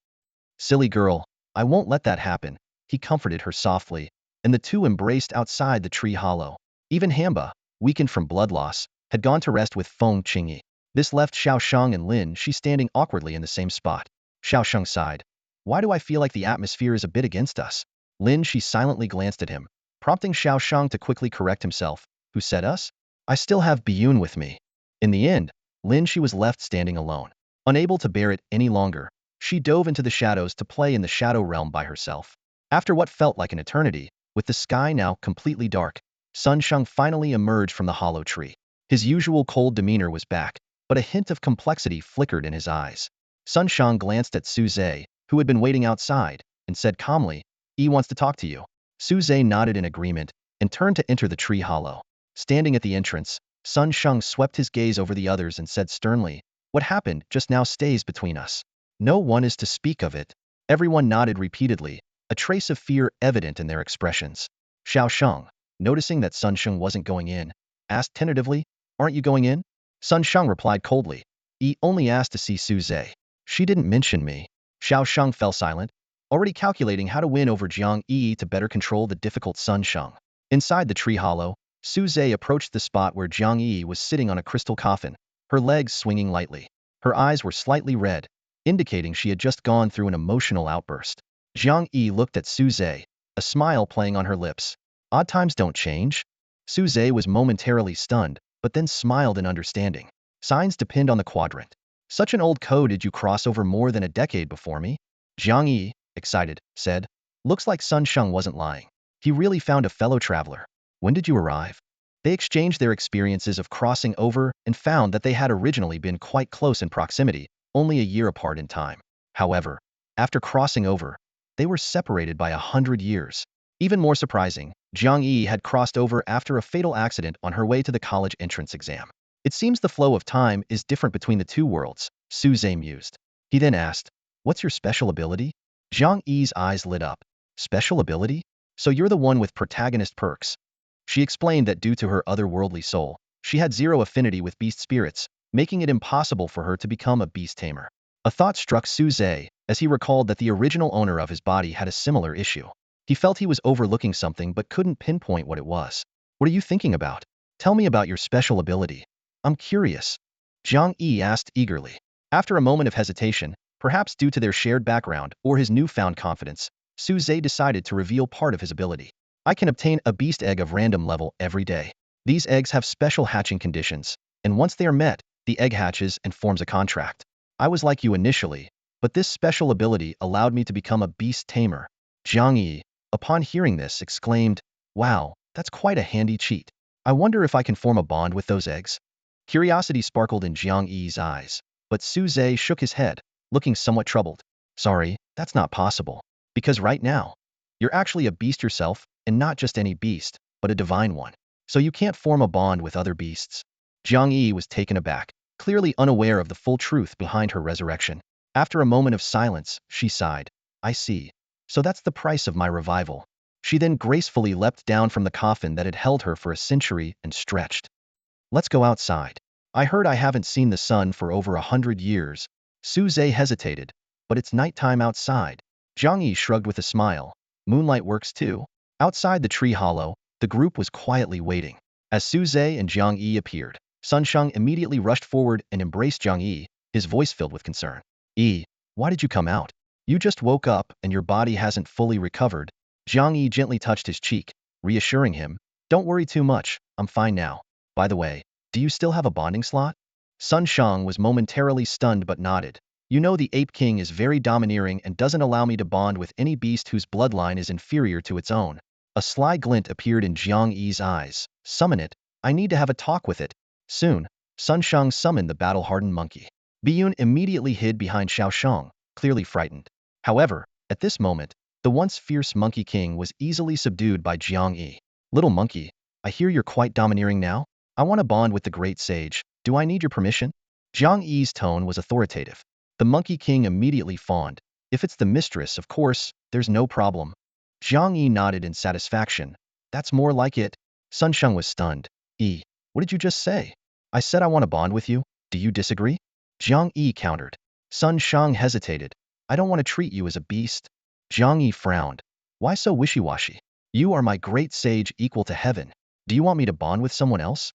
Silly girl, I won't let that happen, he comforted her softly, and the two embraced outside the tree hollow. Even Hamba, weakened from blood loss, had gone to rest with Feng Qingyi. This left Xiao Shang and Lin Shi standing awkwardly in the same spot. Xiao Shang sighed. Why do I feel like the atmosphere is a bit against us? Lin Shi silently glanced at him, prompting Xiao Shang to quickly correct himself. Who said us? I still have Biyun with me. In the end, Lin Shi was left standing alone. Unable to bear it any longer, she dove into the shadows to play in the shadow realm by herself. After what felt like an eternity, with the sky now completely dark, Sun Shang finally emerged from the hollow tree. His usual cold demeanor was back, but a hint of complexity flickered in his eyes. Sun Shang glanced at Su Zhe, who had been waiting outside, and said calmly, Yi wants to talk to you. Su Zhe nodded in agreement and turned to enter the tree hollow. Standing at the entrance, Sun Shang swept his gaze over the others and said sternly, what happened just now stays between us. No one is to speak of it. Everyone nodded repeatedly, a trace of fear evident in their expressions. Xiao Shang, noticing that Sun Shang wasn't going in, asked tentatively, aren't you going in? Sun Shang replied coldly, Yi only asked to see Su Zhe. She didn't mention me. Xiao Shang fell silent, already calculating how to win over Jiang Yi to better control the difficult Sun Shang. Inside the tree hollow, Su Zhe approached the spot where Jiang Yi was sitting on a crystal coffin, her legs swinging lightly. Her eyes were slightly red, indicating she had just gone through an emotional outburst. Jiang Yi looked at Su Zhe, a smile playing on her lips. Odd times don't change. Su Zhe was momentarily stunned, but then smiled in understanding. Signs depend on the quadrant. Such an old code did you cross over more than a decade before me? Jiang Yi, excited, said. Looks like Sun Shang wasn't lying. He really found a fellow traveler. When did you arrive? They exchanged their experiences of crossing over and found that they had originally been quite close in proximity, only a year apart in time. However, after crossing over, they were separated by 100 years. Even more surprising, Jiang Yi had crossed over after a fatal accident on her way to the college entrance exam. It seems the flow of time is different between the two worlds, Su Zhe mused. He then asked, what's your special ability? Jiang Yi's eyes lit up. Special ability? So you're the one with protagonist perks. She explained that due to her otherworldly soul, she had zero affinity with beast spirits, making it impossible for her to become a beast tamer. A thought struck Su Zhe, as he recalled that the original owner of his body had a similar issue. He felt he was overlooking something but couldn't pinpoint what it was. What are you thinking about? Tell me about your special ability. I'm curious. Jiang Yi asked eagerly. After a moment of hesitation, perhaps due to their shared background or his newfound confidence, Su Zhe decided to reveal part of his ability. I can obtain a beast egg of random level every day. These eggs have special hatching conditions, and once they are met, the egg hatches and forms a contract. I was like you initially, but this special ability allowed me to become a beast tamer. Jiang Yi, upon hearing this, exclaimed, wow, that's quite a handy cheat. I wonder if I can form a bond with those eggs. Curiosity sparkled in Jiang Yi's eyes, but Su Zhe shook his head, looking somewhat troubled. Sorry, that's not possible. Because right now, you're actually a beast yourself, and not just any beast, but a divine one. So you can't form a bond with other beasts. Jiang Yi was taken aback, clearly unaware of the full truth behind her resurrection. After a moment of silence, she sighed. I see. So that's the price of my revival. She then gracefully leapt down from the coffin that had held her for a century and stretched. Let's go outside. I heard I haven't seen the sun for over 100 years. Su Zhe hesitated, but it's nighttime outside. Jiang Yi shrugged with a smile. Moonlight works too. Outside the tree hollow, the group was quietly waiting. As Su Zhe and Jiang Yi appeared, Sun Shang immediately rushed forward and embraced Jiang Yi, his voice filled with concern. Yi, Why did you come out? You just woke up and your body hasn't fully recovered. Jiang Yi gently touched his cheek, reassuring him, don't worry too much, I'm fine now. By the way, do you still have a bonding slot? Sun Shang was momentarily stunned but nodded. You know the Ape King is very domineering and doesn't allow me to bond with any beast whose bloodline is inferior to its own. A sly glint appeared in Jiang Yi's eyes. Summon it. I need to have a talk with it. Soon, Sun Shang summoned the battle-hardened monkey. Biyun immediately hid behind Xiao Shang, clearly frightened. However, at this moment, the once fierce Monkey King was easily subdued by Jiang Yi. Little monkey, I hear you're quite domineering now? I want to bond with the great sage. Do I need your permission? Jiang Yi's tone was authoritative. The Monkey King immediately fawned. If it's the mistress, of course, there's no problem. Jiang Yi nodded in satisfaction. That's more like it. Sun Shang was stunned. What did you just say? I said I want to bond with you. Do you disagree? Jiang Yi countered. Sun Shang hesitated. I don't want to treat you as a beast. Jiang Yi frowned. Why so wishy-washy? You are my great sage equal to heaven. Do you want me to bond with someone else?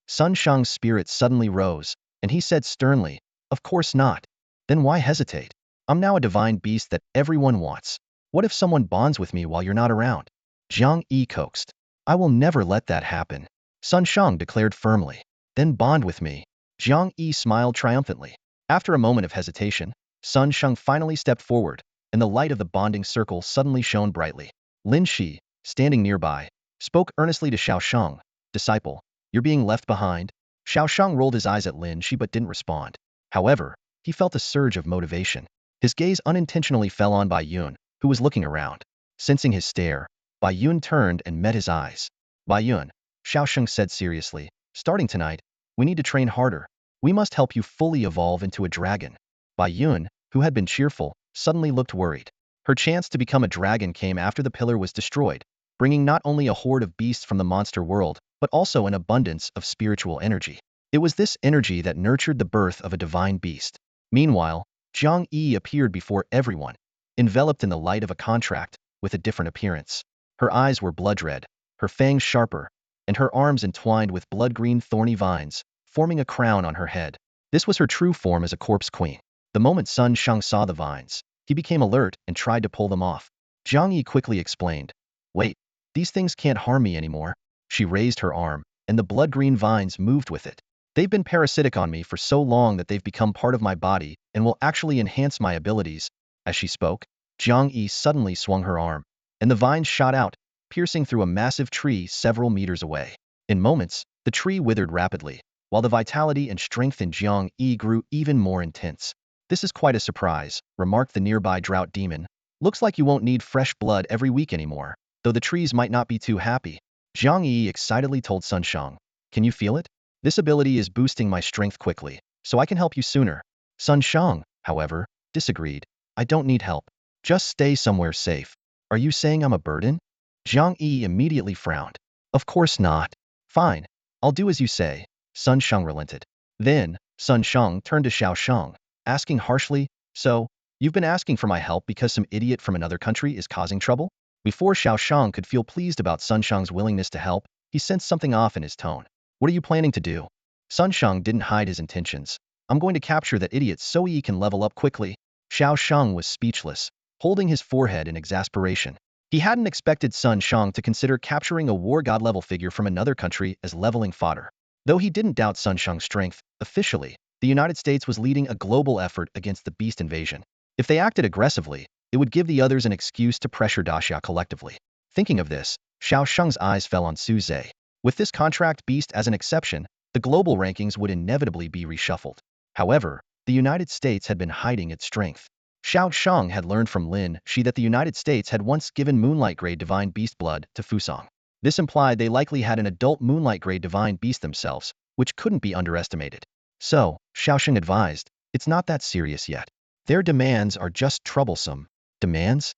Sun Shang's spirit suddenly rose, and he said sternly, of course not. Then why hesitate? I'm now a divine beast that everyone wants. What if someone bonds with me while you're not around? Jiang Yi coaxed. I will never let that happen. Sun Shang declared firmly. Then bond with me. Jiang Yi smiled triumphantly. After a moment of hesitation, Sun Shang finally stepped forward, and the light of the bonding circle suddenly shone brightly. Lin Shi, standing nearby, spoke earnestly to Xiao Shang. Disciple, you're being left behind? Xiao Shang rolled his eyes at Lin Shi but didn't respond. However, he felt a surge of motivation. His gaze unintentionally fell on Bai Yun, who was looking around. Sensing his stare, Bai Yun turned and met his eyes. Bai Yun, Xiao Shang said seriously, starting tonight, we need to train harder. We must help you fully evolve into a dragon. Bai Yun, who had been cheerful, suddenly looked worried. Her chance to become a dragon came after the pillar was destroyed, bringing not only a horde of beasts from the monster world, but also an abundance of spiritual energy. It was this energy that nurtured the birth of a divine beast. Meanwhile, Jiang Yi appeared before everyone, enveloped in the light of a contract, with a different appearance. Her eyes were blood red, her fangs sharper, and her arms entwined with blood-green thorny vines, forming a crown on her head. This was her true form as a corpse queen. The moment Sun Shang saw the vines, he became alert and tried to pull them off. Jiang Yi quickly explained, wait, these things can't harm me anymore. She raised her arm, and the blood-green vines moved with it. They've been parasitic on me for so long that they've become part of my body and will actually enhance my abilities. As she spoke, Jiang Yi suddenly swung her arm, and the vines shot out, piercing through a massive tree several meters away. In moments, the tree withered rapidly, while the vitality and strength in Jiang Yi grew even more intense. This is quite a surprise, remarked the nearby drought demon. Looks like you won't need fresh blood every week anymore, though the trees might not be too happy. Jiang Yi excitedly told Sun Shang, can you feel it? This ability is boosting my strength quickly, so I can help you sooner. Sun Shang, however, disagreed. I don't need help. Just stay somewhere safe. Are you saying I'm a burden? Jiang Yi immediately frowned. Of course not. Fine. I'll do as you say. Sun Shang relented. Then, Sun Shang turned to Xiao Shang, asking harshly, so, you've been asking for my help because some idiot from another country is causing trouble? Before Xiao Shang could feel pleased about Sun Shang's willingness to help, he sensed something off in his tone. What are you planning to do? Sun Shang didn't hide his intentions. I'm going to capture that idiot so he can level up quickly. Xiao Shang was speechless, holding his forehead in exasperation. He hadn't expected Sun Shang to consider capturing a war god level figure from another country as leveling fodder. Though he didn't doubt Sun Shang's strength, officially, the United States was leading a global effort against the beast invasion. If they acted aggressively, it would give the others an excuse to pressure Daxia collectively. Thinking of this, Xiao Shang's eyes fell on Su Zhe. With this contract beast as an exception, the global rankings would inevitably be reshuffled. However, the United States had been hiding its strength. Xiao Shang had learned from Lin Shi that the United States had once given Moonlight-grade divine beast blood to Fusang. This implied they likely had an adult Moonlight-grade divine beast themselves, which couldn't be underestimated. So, Xiaosheng advised, it's not that serious yet. Their demands are just troublesome. Demands?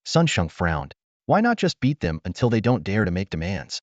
Sun Shang frowned. Why not just beat them until they don't dare to make demands?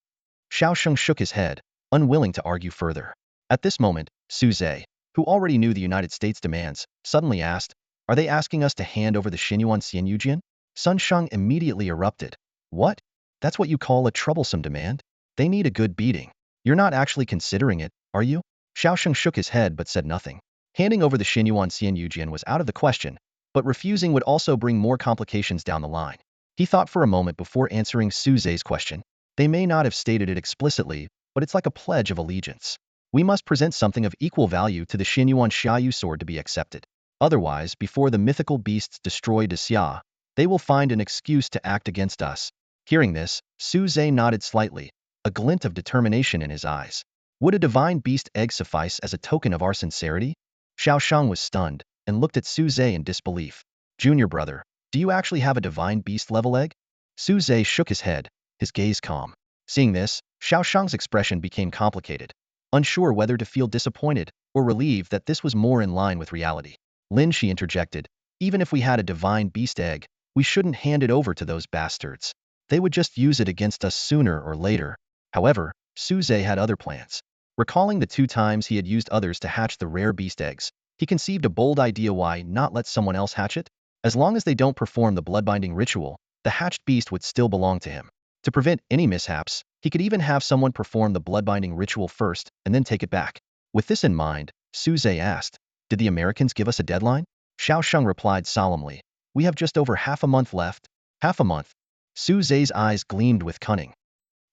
Xiaosheng shook his head, unwilling to argue further. At this moment, Su Zhe, who already knew the United States' demands, suddenly asked, are they asking us to hand over the Xinyuan Xianyujian? Sun Shang immediately erupted. What? That's what you call a troublesome demand? They need a good beating. You're not actually considering it, are you? Xiaosheng shook his head but said nothing. Handing over the Xinyuan Xianyujian was out of the question, But refusing would also bring more complications down the line. He thought for a moment before answering Suzai's question. They may not have stated it explicitly, but it's like a pledge of allegiance. We must present something of equal value to the Xinyuan Xiaoyu sword to be accepted. Otherwise, before the mythical beasts destroy Xia, they will find an excuse to act against us. Hearing this, Suzai nodded slightly, a glint of determination in his eyes. Would a divine beast egg suffice as a token of our sincerity? Xiao Shang was stunned and looked at Suzai in disbelief. Junior brother, do you actually have a divine beast level egg? Suzai shook his head, his gaze calm. Seeing this, Xiao Shang's expression became complicated, unsure whether to feel disappointed or relieved that this was more in line with reality. Lin Shi interjected, even if we had a divine beast egg, we shouldn't hand it over to those bastards. They would just use it against us sooner or later. However, Suzai had other plans. Recalling the 2 times he had used others to hatch the rare beast eggs, he conceived a bold idea: why not let someone else hatch it? As long as they don't perform the bloodbinding ritual, the hatched beast would still belong to him. To prevent any mishaps, he could even have someone perform the bloodbinding ritual first and then take it back. With this in mind, Suzai asked, did the Americans give us a deadline? Xiao Sheng replied solemnly, we have just over half a month left. Half a month? Suzai's eyes gleamed with cunning.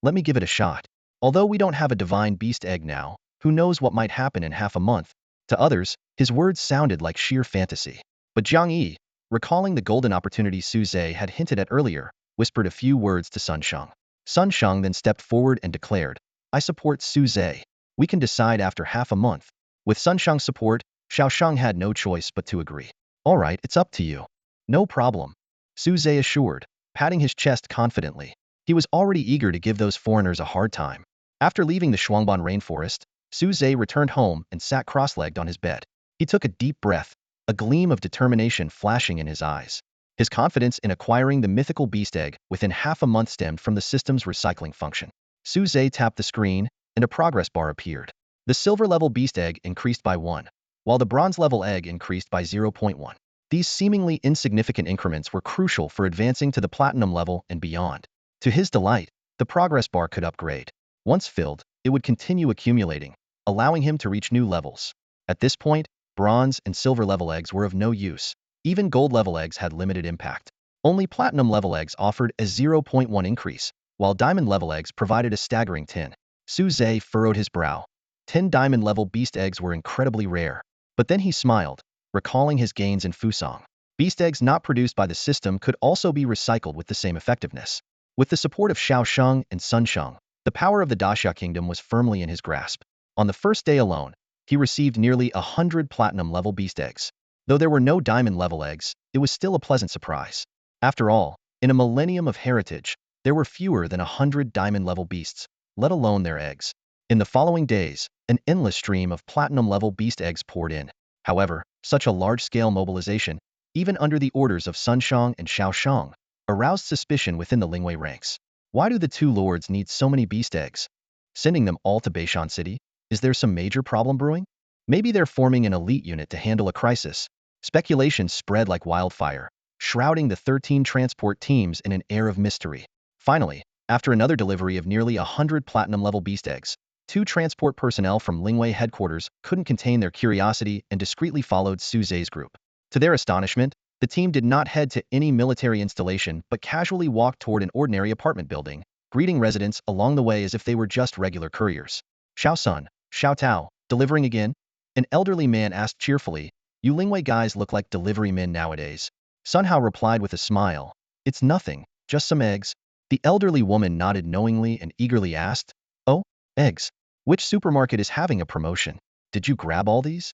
Let me give it a shot. Although we don't have a divine beast egg now, who knows what might happen in half a month? To others, his words sounded like sheer fantasy. But Jiang Yi, recalling the golden opportunity Suzai had hinted at earlier, whispered a few words to Sun Sheng. Sun Sheng then stepped forward and declared, I support Suzai. We can decide after half a month. With Sun Sheng's support, Xiao Sheng had no choice but to agree. All right, it's up to you. No problem, Suzai assured, patting his chest confidently. He was already eager to give those foreigners a hard time. After leaving the Shuangban rainforest, Suzai returned home and sat cross-legged on his bed. He took a deep breath, a gleam of determination flashing in his eyes. His confidence in acquiring the mythical beast egg within half a month stemmed from the system's recycling function. Suzai tapped the screen, and a progress bar appeared. The silver-level beast egg increased by 1, while the bronze-level egg increased by 0.1. These seemingly insignificant increments were crucial for advancing to the platinum level and beyond. To his delight, the progress bar could upgrade. Once filled, it would continue accumulating, allowing him to reach new levels. At this point, bronze and silver level eggs were of no use. Even gold level eggs had limited impact. Only platinum level eggs offered a 0.1 increase, while diamond level eggs provided a staggering 10. Suzai furrowed his brow. 10 diamond level beast eggs were incredibly rare. But then he smiled, recalling his gains in Fusang. Beast eggs not produced by the system could also be recycled with the same effectiveness. With the support of Xiao Sheng and Sun Sheng, the power of the Daxia Kingdom was firmly in his grasp. On the first day alone, he received nearly 100 platinum-level beast eggs. Though there were no diamond-level eggs, it was still a pleasant surprise. After all, in a millennium of heritage, there were fewer than 100 diamond-level beasts, let alone their eggs. In the following days, an endless stream of platinum-level beast eggs poured in. However, such a large-scale mobilization, even under the orders of Sun Sheng and Xiao Sheng, aroused suspicion within the Lingwei ranks. Why do the 2 lords need so many beast eggs? Sending them all to Beishan City? Is there some major problem brewing? Maybe they're forming an elite unit to handle a crisis. Speculation spread like wildfire, shrouding the 13 transport teams in an air of mystery. Finally, after another delivery of nearly 100 platinum-level beast eggs, 2 transport personnel from Lingwei headquarters couldn't contain their curiosity and discreetly followed Suzai's group. To their astonishment, the team did not head to any military installation but casually walked toward an ordinary apartment building, greeting residents along the way as if they were just regular couriers. Xiao Sun, Xiao Tao, delivering again? An elderly man asked cheerfully. You Lingwei guys look like delivery men nowadays. Sun Hao replied with a smile. It's nothing, just some eggs. The elderly woman nodded knowingly and eagerly asked, oh, eggs. Which supermarket is having a promotion? Did you grab all these?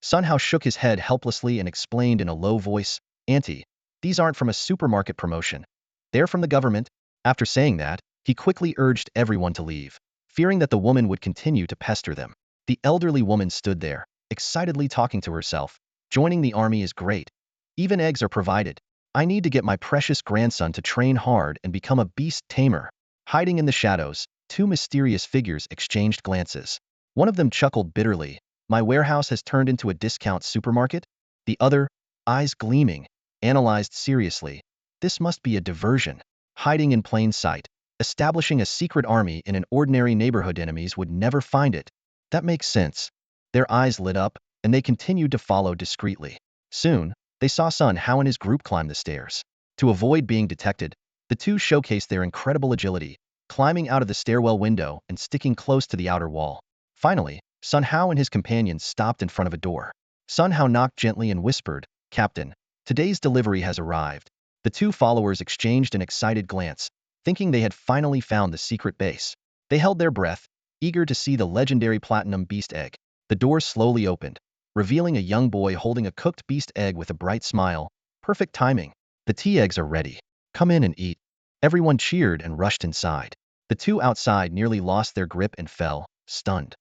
Sun Hao shook his head helplessly and explained in a low voice, Auntie, these aren't from a supermarket promotion. They're from the government. After saying that, he quickly urged everyone to leave, fearing that the woman would continue to pester them. The elderly woman stood there, excitedly talking to herself. Joining the army is great. Even eggs are provided. I need to get my precious grandson to train hard and become a beast tamer. Hiding in the shadows, 2 mysterious figures exchanged glances. One of them chuckled bitterly. My warehouse has turned into a discount supermarket? The other, eyes gleaming, analyzed seriously. This must be a diversion. Hiding in plain sight, establishing a secret army in an ordinary neighborhood. Enemies would never find it. That makes sense. Their eyes lit up, and they continued to follow discreetly. Soon, they saw Sun Hao and his group climb the stairs. To avoid being detected, the two showcased their incredible agility, climbing out of the stairwell window and sticking close to the outer wall. Finally, Sun Hao and his companions stopped in front of a door. Sun Hao knocked gently and whispered, "Captain, today's delivery has arrived." The two followers exchanged an excited glance, thinking they had finally found the secret base. They held their breath, eager to see the legendary platinum beast egg. The door slowly opened, revealing a young boy holding a cooked beast egg with a bright smile. Perfect timing. "The tea eggs are ready. Come in and eat." Everyone cheered and rushed inside. The two outside nearly lost their grip and fell, stunned.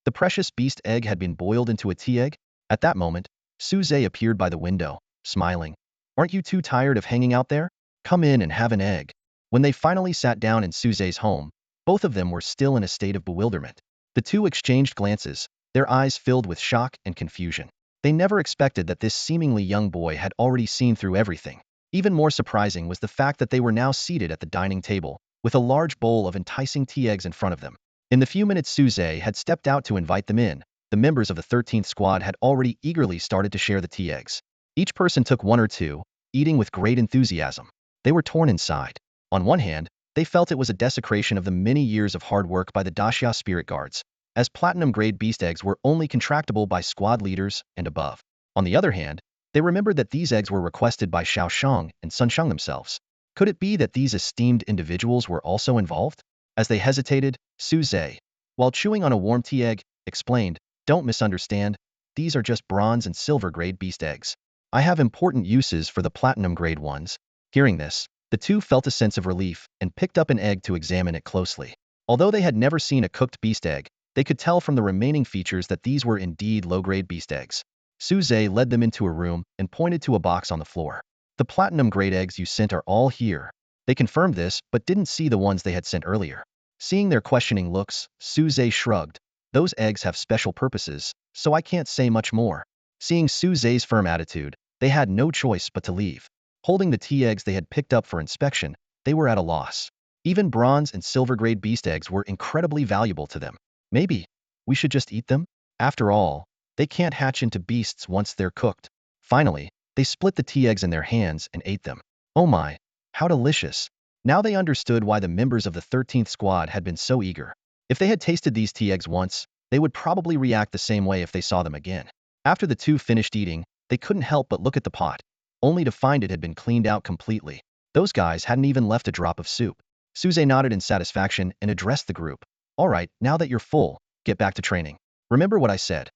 The precious beast egg had been boiled into a tea egg. At that moment, Suze appeared by the window, smiling. "Aren't you too tired of hanging out there? Come in and have an egg." When they finally sat down in Suze's home, both of them were still in a state of bewilderment. The two exchanged glances, their eyes filled with shock and confusion. They never expected that this seemingly young boy had already seen through everything. Even more surprising was the fact that they were now seated at the dining table, with a large bowl of enticing tea eggs in front of them. In the few minutes Suze had stepped out to invite them in, the members of the 13th squad had already eagerly started to share the tea eggs. Each person took one or two, eating with great enthusiasm. They were torn inside. On one hand, they felt it was a desecration of the many years of hard work by the Daxia spirit guards, as platinum-grade beast eggs were only contractable by squad leaders and above. On the other hand, they remembered that these eggs were requested by Xiaoshang and Sunshang themselves. Could it be that these esteemed individuals were also involved? As they hesitated, Suze, while chewing on a warm tea egg, explained, "Don't misunderstand, these are just bronze and silver-grade beast eggs. I have important uses for the platinum-grade ones." Hearing this, the two felt a sense of relief and picked up an egg to examine it closely. Although they had never seen a cooked beast egg, they could tell from the remaining features that these were indeed low-grade beast eggs. Suze led them into a room and pointed to a box on the floor. "The platinum-grade eggs you sent are all here." They confirmed this, but didn't see the ones they had sent earlier. Seeing their questioning looks, Suze shrugged. "Those eggs have special purposes, so I can't say much more." Seeing Suze's firm attitude, they had no choice but to leave. Holding the tea eggs they had picked up for inspection, they were at a loss. Even bronze and silver-grade beast eggs were incredibly valuable to them. "Maybe we should just eat them? After all, they can't hatch into beasts once they're cooked." Finally, they split the tea eggs in their hands and ate them. Oh my, how delicious. Now they understood why the members of the 13th squad had been so eager. If they had tasted these tea eggs once, they would probably react the same way if they saw them again. After the two finished eating, they couldn't help but look at the pot, only to find it had been cleaned out completely. Those guys hadn't even left a drop of soup. Suze nodded in satisfaction and addressed the group. "All right, now that you're full, get back to training. Remember what I said.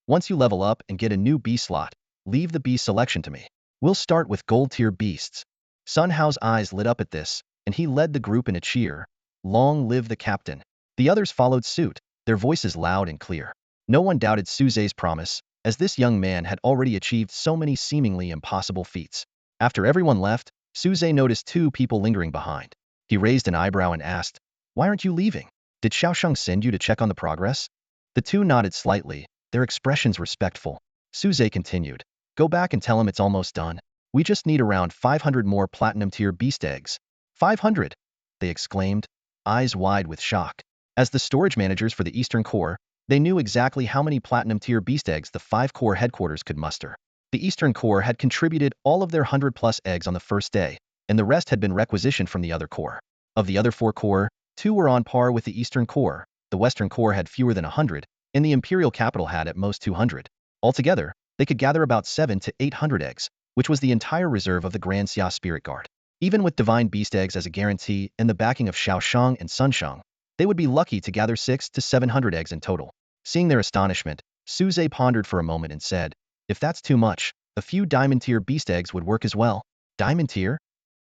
Once you level up and get a new B slot, leave the B selection to me. We'll start with gold-tier beasts." Sun Hao's eyes lit up at this, and he led the group in a cheer. "Long live the captain." The others followed suit, their voices loud and clear. No one doubted Suze's promise, as this young man had already achieved so many seemingly impossible feats. After everyone left, Suze noticed two people lingering behind. He raised an eyebrow and asked, "Why aren't you leaving? Did Xiaosheng send you to check on the progress?" The two nodded slightly, their expressions respectful. Suze continued, "Go back and tell him it's almost done. We just need around 500 more platinum-tier beast eggs." 500? They exclaimed, eyes wide with shock. As the storage managers for the Eastern Core, they knew exactly how many platinum-tier beast eggs the 5-core headquarters could muster. The Eastern Core had contributed all of their 100-plus eggs on the first day, and the rest had been requisitioned from the other core. Of the other 4 core, 2 were on par with the Eastern Core, the Western Core had fewer than 100, and the Imperial Capital had at most 200. Altogether, they could gather about 700 to 800 eggs, which was the entire reserve of the Grand Xia Spirit Guard. Even with divine beast eggs as a guarantee and the backing of Xiaoshang and Sunshang, they would be lucky to gather 600 to 700 eggs in total. Seeing their astonishment, Suze pondered for a moment and said, "If that's too much, a few diamond-tier beast eggs would work as well." "Diamond-tier?"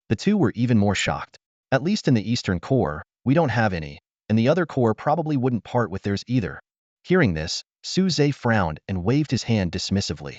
The two were even more shocked. "At least in the Eastern Core, we don't have any, and the other core probably wouldn't part with theirs either." Hearing this, Suze frowned and waved his hand dismissively.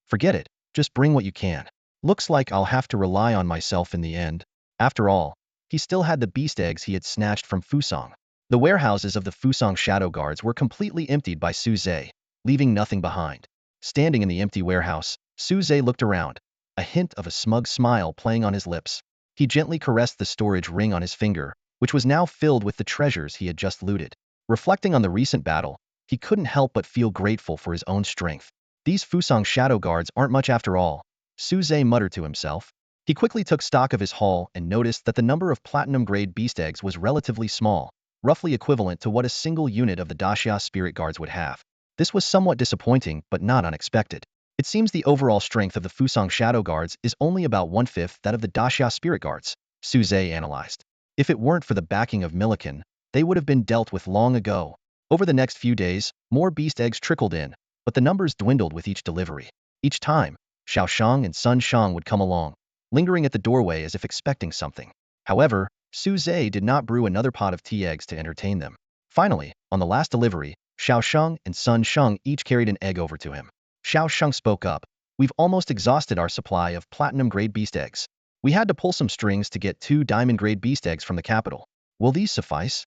"Forget it, just bring what you can. Looks like I'll have to rely on myself in the end." After all, he still had the beast eggs he had snatched from Fusang. The warehouses of the Fusang Shadow Guards were completely emptied by Suze, leaving nothing behind. Standing in the empty warehouse, Suze looked around, a hint of a smug smile playing on his lips. He gently caressed the storage ring on his finger, which was now filled with the treasures he had just looted. Reflecting on the recent battle, he couldn't help but feel grateful for his own strength. These Fusang Shadow Guards aren't much after all. Suze muttered to himself. He quickly took stock of his haul and noticed that the number of platinum-grade beast eggs was relatively small, roughly equivalent to what a single unit of the Daxia spirit guards would have. This was somewhat disappointing, but not unexpected. It seems the overall strength of the Fusang Shadow Guards is only about one-fifth that of the Daxia Spirit Guards, Suze analyzed. If it weren't for the backing of Millikan, they would have been dealt with long ago. Over the next few days, more beast eggs trickled in, but the numbers dwindled with each delivery. Each time, Xiao Shang and Sun Shang would come along, lingering at the doorway as if expecting something. However, Suze did not brew another pot of tea eggs to entertain them. Finally, on the last delivery, Xiao Shang and Sun Shang each carried an egg over to him. Xiao Shang spoke up. We've almost exhausted our supply of platinum-grade beast eggs. We had to pull some strings to get 2 diamond-grade beast eggs from the capital. Will these suffice?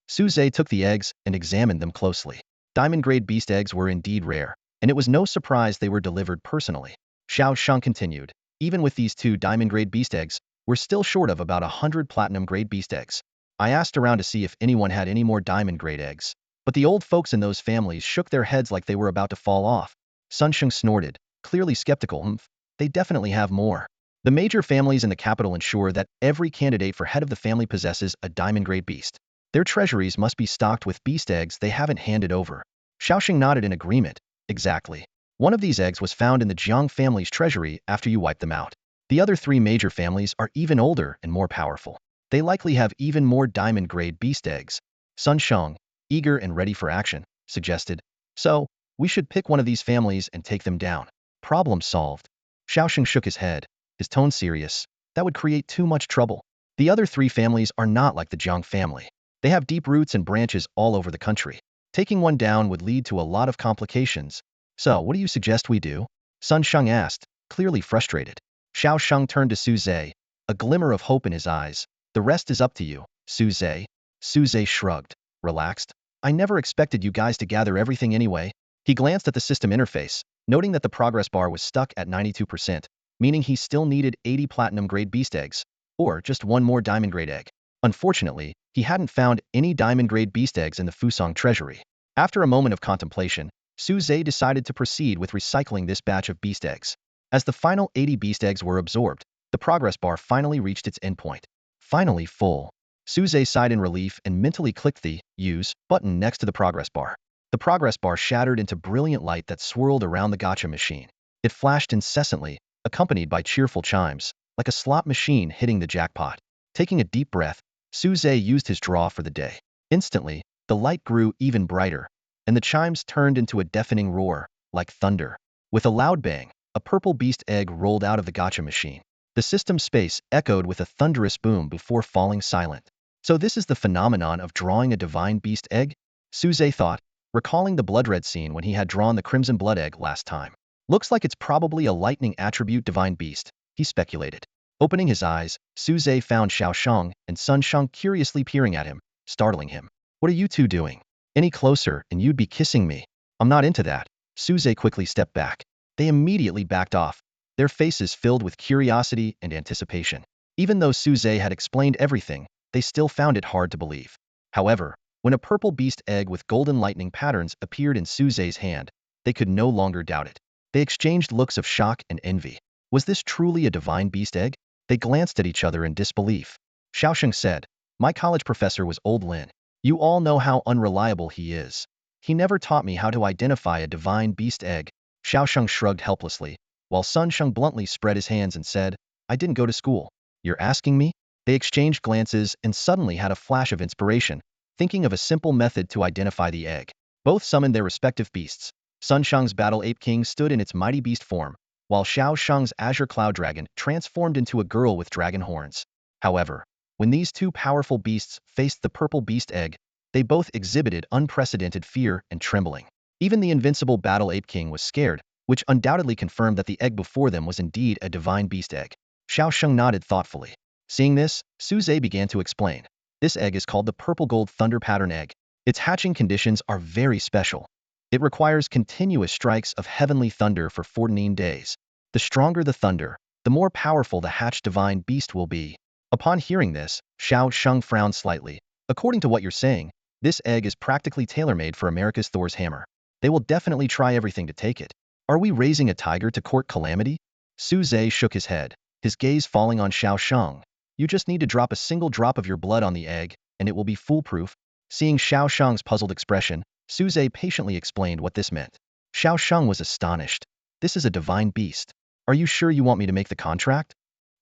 Suze took the eggs and examined them closely. Diamond-grade beast eggs were indeed rare, and it was no surprise they were delivered personally. Xiao Shang continued. Even with these 2 diamond-grade beast eggs, we're still short of about 100 platinum-grade beast eggs. I asked around to see if anyone had any more diamond-grade eggs, but the old folks in those families shook their heads like they were about to fall off. Sun Sheng snorted, clearly skeptical. They definitely have more. The major families in the capital ensure that every candidate for head of the family possesses a diamond-grade beast. Their treasuries must be stocked with beast eggs they haven't handed over. Xiaoxing nodded in agreement. Exactly. One of these eggs was found in the Jiang family's treasury after you wiped them out. The other 3 major families are even older and more powerful. They likely have even more diamond-grade beast eggs. Sun Sheng, eager and ready for action, suggested. So, we should pick one of these families and take them down. Problem solved. Xiaoxing shook his head, his tone serious. That would create too much trouble. The other 3 families are not like the Jiang family. They have deep roots and branches all over the country. Taking one down would lead to a lot of complications. So, what do you suggest we do? Sun Sheng asked, clearly frustrated. Xiao Sheng turned to Suze, a glimmer of hope in his eyes. The rest is up to you, Suze. Suze shrugged, relaxed. I never expected you guys to gather everything anyway. He glanced at the system interface, noting that the progress bar was stuck at 92%, meaning he still needed 80 platinum-grade beast eggs, or just one more diamond-grade egg. Unfortunately, he hadn't found any diamond-grade beast eggs in the Fusang treasury. After a moment of contemplation, Suze decided to proceed with recycling this batch of beast eggs. As the final 80 beast eggs were absorbed, the progress bar finally reached its endpoint. Finally full. Suze sighed in relief and mentally clicked the Use button next to the progress bar. The progress bar shattered into brilliant light that swirled around the gacha machine. It flashed incessantly, accompanied by cheerful chimes, like a slot machine hitting the jackpot. Taking a deep breath, Suze used his draw for the day. Instantly, the light grew even brighter, and the chimes turned into a deafening roar, like thunder. With a loud bang, a purple beast egg rolled out of the gacha machine. The system space echoed with a thunderous boom before falling silent. So this is the phenomenon of drawing a divine beast egg? Suze thought, recalling the blood-red scene when he had drawn the crimson blood egg last time. Looks like it's probably a lightning attribute divine beast, he speculated. Opening his eyes, Suze found Xiao Shang and Sun Shang curiously peering at him, startling him. What are you 2 doing? Any closer and you'd be kissing me. I'm not into that. Suze quickly stepped back. They immediately backed off, their faces filled with curiosity and anticipation. Even though Suze had explained everything, they still found it hard to believe. However, when a purple beast egg with golden lightning patterns appeared in Suze's hand, they could no longer doubt it. They exchanged looks of shock and envy. Was this truly a divine beast egg? They glanced at each other in disbelief. Xiaosheng said, my college professor was Old Lin. You all know how unreliable he is. He never taught me how to identify a divine beast egg. Xiaosheng shrugged helplessly, while Sun Sheng bluntly spread his hands and said, I didn't go to school. You're asking me? They exchanged glances and suddenly had a flash of inspiration, thinking of a simple method to identify the egg. Both summoned their respective beasts. Sun Shang's Battle Ape King stood in its mighty beast form, while Xiao Shang's Azure Cloud Dragon transformed into a girl with dragon horns. However, when these 2 powerful beasts faced the purple beast egg, they both exhibited unprecedented fear and trembling. Even the invincible Battle Ape King was scared, which undoubtedly confirmed that the egg before them was indeed a divine beast egg. Xiao Sheng nodded thoughtfully. Seeing this, Suze began to explain. This egg is called the Purple Gold Thunder Pattern Egg. Its hatching conditions are very special. It requires continuous strikes of heavenly thunder for 14 days. The stronger the thunder, the more powerful the hatched divine beast will be. Upon hearing this, Xiao Sheng frowned slightly. According to what you're saying, this egg is practically tailor-made for America's Thor's hammer. They will definitely try everything to take it. Are we raising a tiger to court calamity? Zhe shook his head, his gaze falling on Xiao Shang. You just need to drop a single drop of your blood on the egg, and it will be foolproof. Seeing Xiao Shang's puzzled expression, Zhe patiently explained what this meant. Xiao Shang was astonished. This is a divine beast. Are you sure you want me to make the contract?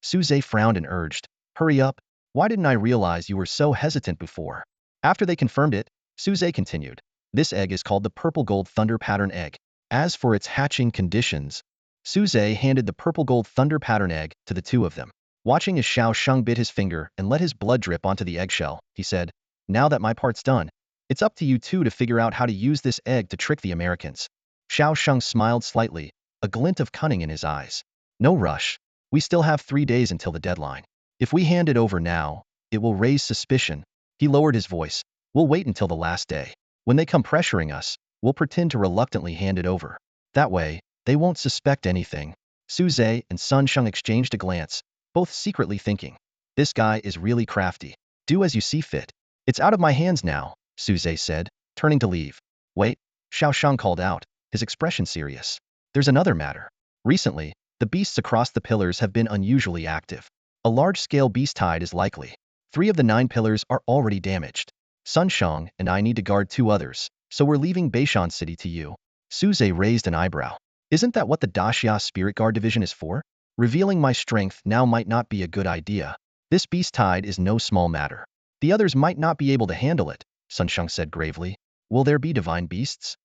Zhe frowned and urged, hurry up. Why didn't I realize you were so hesitant before? After they confirmed it, Zhe continued. This egg is called the purple gold thunder pattern egg. As for its hatching conditions, Zhe handed the purple gold thunder pattern egg to the two of them. Watching as Xiao Shang bit his finger and let his blood drip onto the eggshell, he said, now that my part's done, it's up to you two to figure out how to use this egg to trick the Americans. Xiao Shang smiled slightly, a glint of cunning in his eyes. No rush. We still have 3 days until the deadline. If we hand it over now, it will raise suspicion. He lowered his voice. We'll wait until the last day. When they come pressuring us, we'll pretend to reluctantly hand it over. That way, they won't suspect anything. Zhe and Sun Sheng exchanged a glance, both secretly thinking, this guy is really crafty. Do as you see fit. It's out of my hands now, Zhe said, turning to leave. Wait, Xiao Shang called out, his expression serious. There's another matter. Recently, the beasts across the pillars have been unusually active. A large-scale beast tide is likely. 3 of the 9 pillars are already damaged. Sun Shang and I need to guard 2 others, so we're leaving Beishan City to you. Zhe raised an eyebrow. Isn't that what the Daxia Spirit Guard Division is for? Revealing my strength now might not be a good idea. This beast tide is no small matter. The others might not be able to handle it, Sun Shang said gravely. Will there be divine beasts?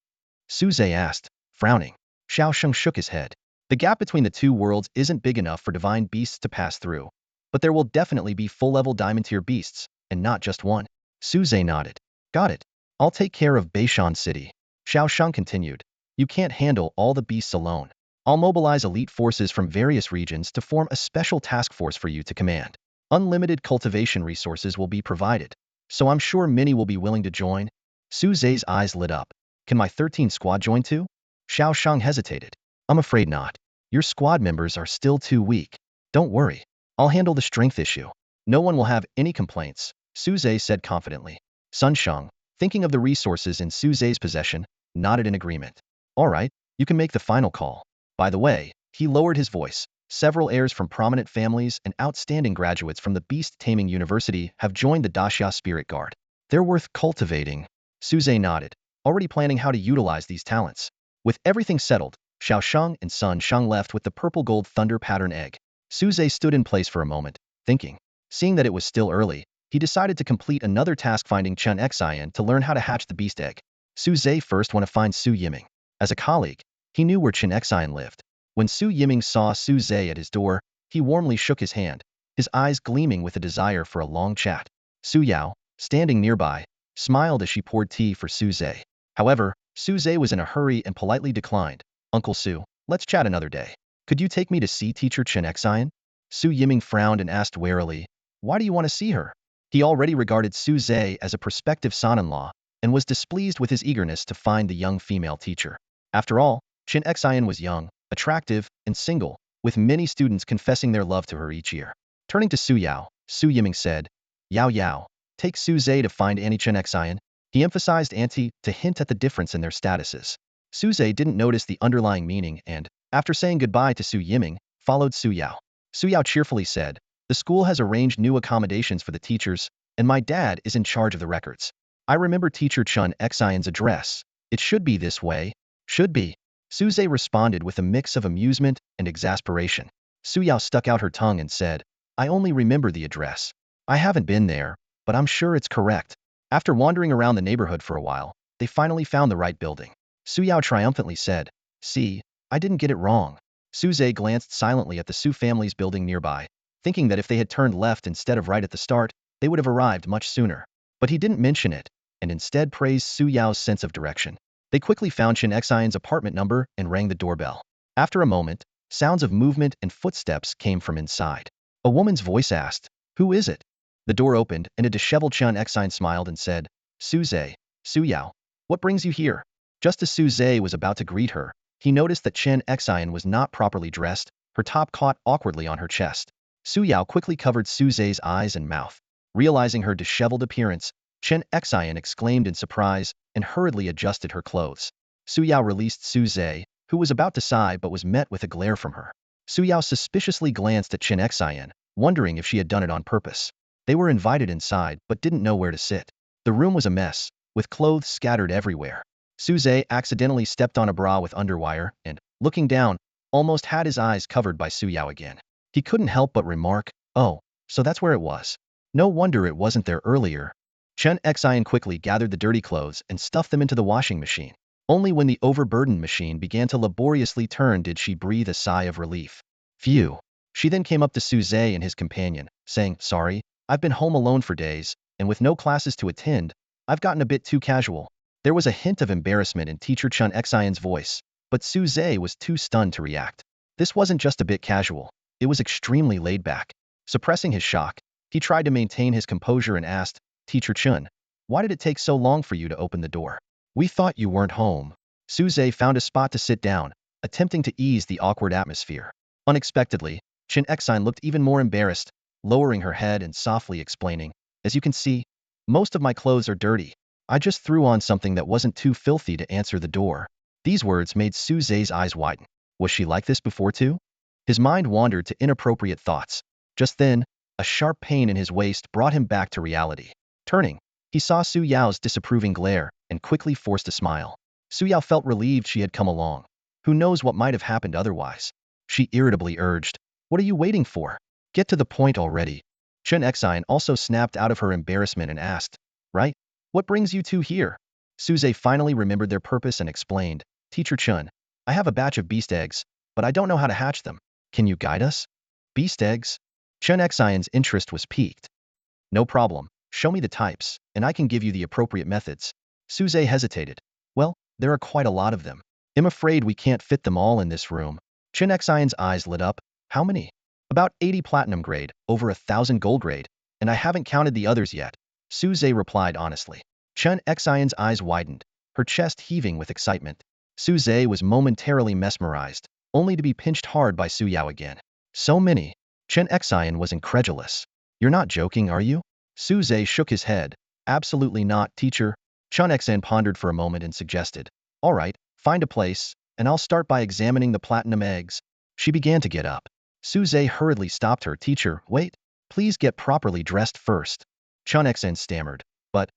Zhe asked, frowning. Xiao Sheng shook his head. The gap between the 2 worlds isn't big enough for divine beasts to pass through. But there will definitely be full-level diamond tier beasts, and not just one. Zhe nodded. Got it. I'll take care of Beishan City. Xiao Shang continued. You can't handle all the beasts alone. I'll mobilize elite forces from various regions to form a special task force for you to command. Unlimited cultivation resources will be provided, so I'm sure many will be willing to join. Zhe's eyes lit up. Can my 13 squad join too? Xiao Shang hesitated. I'm afraid not. Your squad members are still too weak. Don't worry. I'll handle the strength issue. No one will have any complaints, Zhe said confidently. Sun Shang, thinking of the resources in Zhe's possession, nodded in agreement. All right, you can make the final call. By the way, he lowered his voice. Several heirs from prominent families and outstanding graduates from the Beast Taming University have joined the Daxia Spirit Guard. They're worth cultivating. Zhe nodded, already planning how to utilize these talents. With everything settled, Xiao Shang and Sun Shang left with the purple gold thunder pattern egg. Zhe stood in place for a moment, thinking. Seeing that it was still early, he decided to complete another task finding Chen Xian to learn how to hatch the beast egg. Zhe first want to find Su Yiming. As a colleague, he knew where Chen Xian lived. When Su Yiming saw Zhe at his door, he warmly shook his hand, his eyes gleaming with a desire for a long chat. Su Yao, standing nearby, smiled as she poured tea for Zhe. However, Zhe was in a hurry and politely declined. Uncle Su, let's chat another day. Could you take me to see teacher Chen Xian? Su Yiming frowned and asked warily, why do you want to see her? He already regarded Zhe as a prospective son-in-law and was displeased with his eagerness to find the young female teacher. After all, Chen Xian was young, attractive, and single, with many students confessing their love to her each year. Turning to Su Yao, Su Yiming said, Yao Yao, take Zhe to find Annie Chen Xian. He emphasized Auntie to hint at the difference in their statuses. Zhe didn't notice the underlying meaning and, after saying goodbye to Su Yiming, followed Su Yao. Su Yao cheerfully said, the school has arranged new accommodations for the teachers, and my dad is in charge of the records. I remember teacher Chen Xian's address. It should be this way. Should be. Zhe responded with a mix of amusement and exasperation. Su Yao stuck out her tongue and said, I only remember the address. I haven't been there, but I'm sure it's correct. After wandering around the neighborhood for a while, they finally found the right building. Su Yao triumphantly said, see, I didn't get it wrong. Zhe glanced silently at the Su family's building nearby, thinking that if they had turned left instead of right at the start, they would have arrived much sooner. But he didn't mention it, and instead praised Su Yao's sense of direction. They quickly found Chen Xian's apartment number and rang the doorbell. After a moment, sounds of movement and footsteps came from inside. A woman's voice asked, who is it? The door opened and a disheveled Chen Xian smiled and said, Zhe, Su Yao, what brings you here? Just as Zhe was about to greet her, he noticed that Chen Xian was not properly dressed, her top caught awkwardly on her chest. Su Yao quickly covered Zhe's eyes and mouth. Realizing her disheveled appearance, Chen Xian exclaimed in surprise and hurriedly adjusted her clothes. Su Yao released Zhe, who was about to sigh but was met with a glare from her. Su Yao suspiciously glanced at Chen Xian, wondering if she had done it on purpose. They were invited inside but didn't know where to sit. The room was a mess, with clothes scattered everywhere. Su Zhe accidentally stepped on a bra with underwire and, looking down, almost had his eyes covered by Su Yao again. He couldn't help but remark, "Oh, so that's where it was. No wonder it wasn't there earlier." Chen Xian quickly gathered the dirty clothes and stuffed them into the washing machine. Only when the overburdened machine began to laboriously turn did she breathe a sigh of relief. Phew. She then came up to Su Zhe and his companion, saying, "Sorry, I've been home alone for days, and with no classes to attend, I've gotten a bit too casual." There was a hint of embarrassment in teacher Chen Xian's voice, but Su Zhe was too stunned to react. This wasn't just a bit casual, it was extremely laid back. Suppressing his shock, he tried to maintain his composure and asked, "Teacher Chen, why did it take so long for you to open the door? We thought you weren't home." Su Zhe found a spot to sit down, attempting to ease the awkward atmosphere. Unexpectedly, Chen Xian looked even more embarrassed, lowering her head and softly explaining, "As you can see, most of my clothes are dirty. I just threw on something that wasn't too filthy to answer the door." These words made Su Zhe's eyes widen. Was she like this before too? His mind wandered to inappropriate thoughts. Just then, a sharp pain in his waist brought him back to reality. Turning, he saw Su Yao's disapproving glare and quickly forced a smile. Su Yao felt relieved she had come along. Who knows what might have happened otherwise? She irritably urged, "What are you waiting for? Get to the point already." Chen Xian also snapped out of her embarrassment and asked, "Right? What brings you two here?" Su Zhe finally remembered their purpose and explained, "Teacher Chen, I have a batch of beast eggs, but I don't know how to hatch them. Can you guide us?" Beast eggs? Chen Xian's interest was piqued. "No problem. Show me the types, and I can give you the appropriate methods." Su Zhe hesitated. "Well, there are quite a lot of them. I'm afraid we can't fit them all in this room." Chen Xian's eyes lit up. "How many?" "About 80 platinum grade, over 1,000 gold grade, and I haven't counted the others yet," Su Zhe replied honestly. Chen Xian's eyes widened, her chest heaving with excitement. Su Zhe was momentarily mesmerized, only to be pinched hard by Su Yao again. "So many?" Chen Xian was incredulous. "You're not joking, are you?" Su Zhe shook his head. "Absolutely not, teacher." Chen Xian pondered for a moment and suggested, "All right, find a place, and I'll start by examining the platinum eggs." She began to get up. Su Zhe hurriedly stopped her. "Teacher, wait. Please get properly dressed first." Chen Xian stammered, "But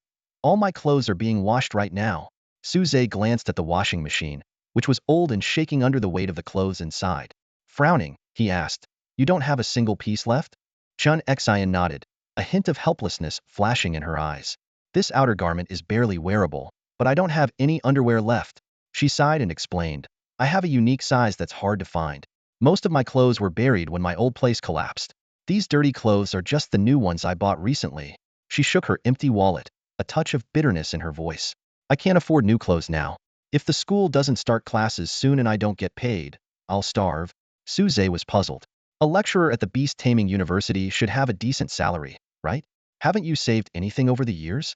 all my clothes are being washed right now." Su Zhe glanced at the washing machine, which was old and shaking under the weight of the clothes inside. Frowning, he asked, "You don't have a single piece left?" Chen Xian nodded, a hint of helplessness flashing in her eyes. "This outer garment is barely wearable, but I don't have any underwear left." She sighed and explained, "I have a unique size that's hard to find. Most of my clothes were buried when my old place collapsed. These dirty clothes are just the new ones I bought recently." She shook her empty wallet, a touch of bitterness in her voice. "I can't afford new clothes now. If the school doesn't start classes soon and I don't get paid, I'll starve." Su Zhe was puzzled. A lecturer at the beast taming university should have a decent salary, right? Haven't you saved anything over the years?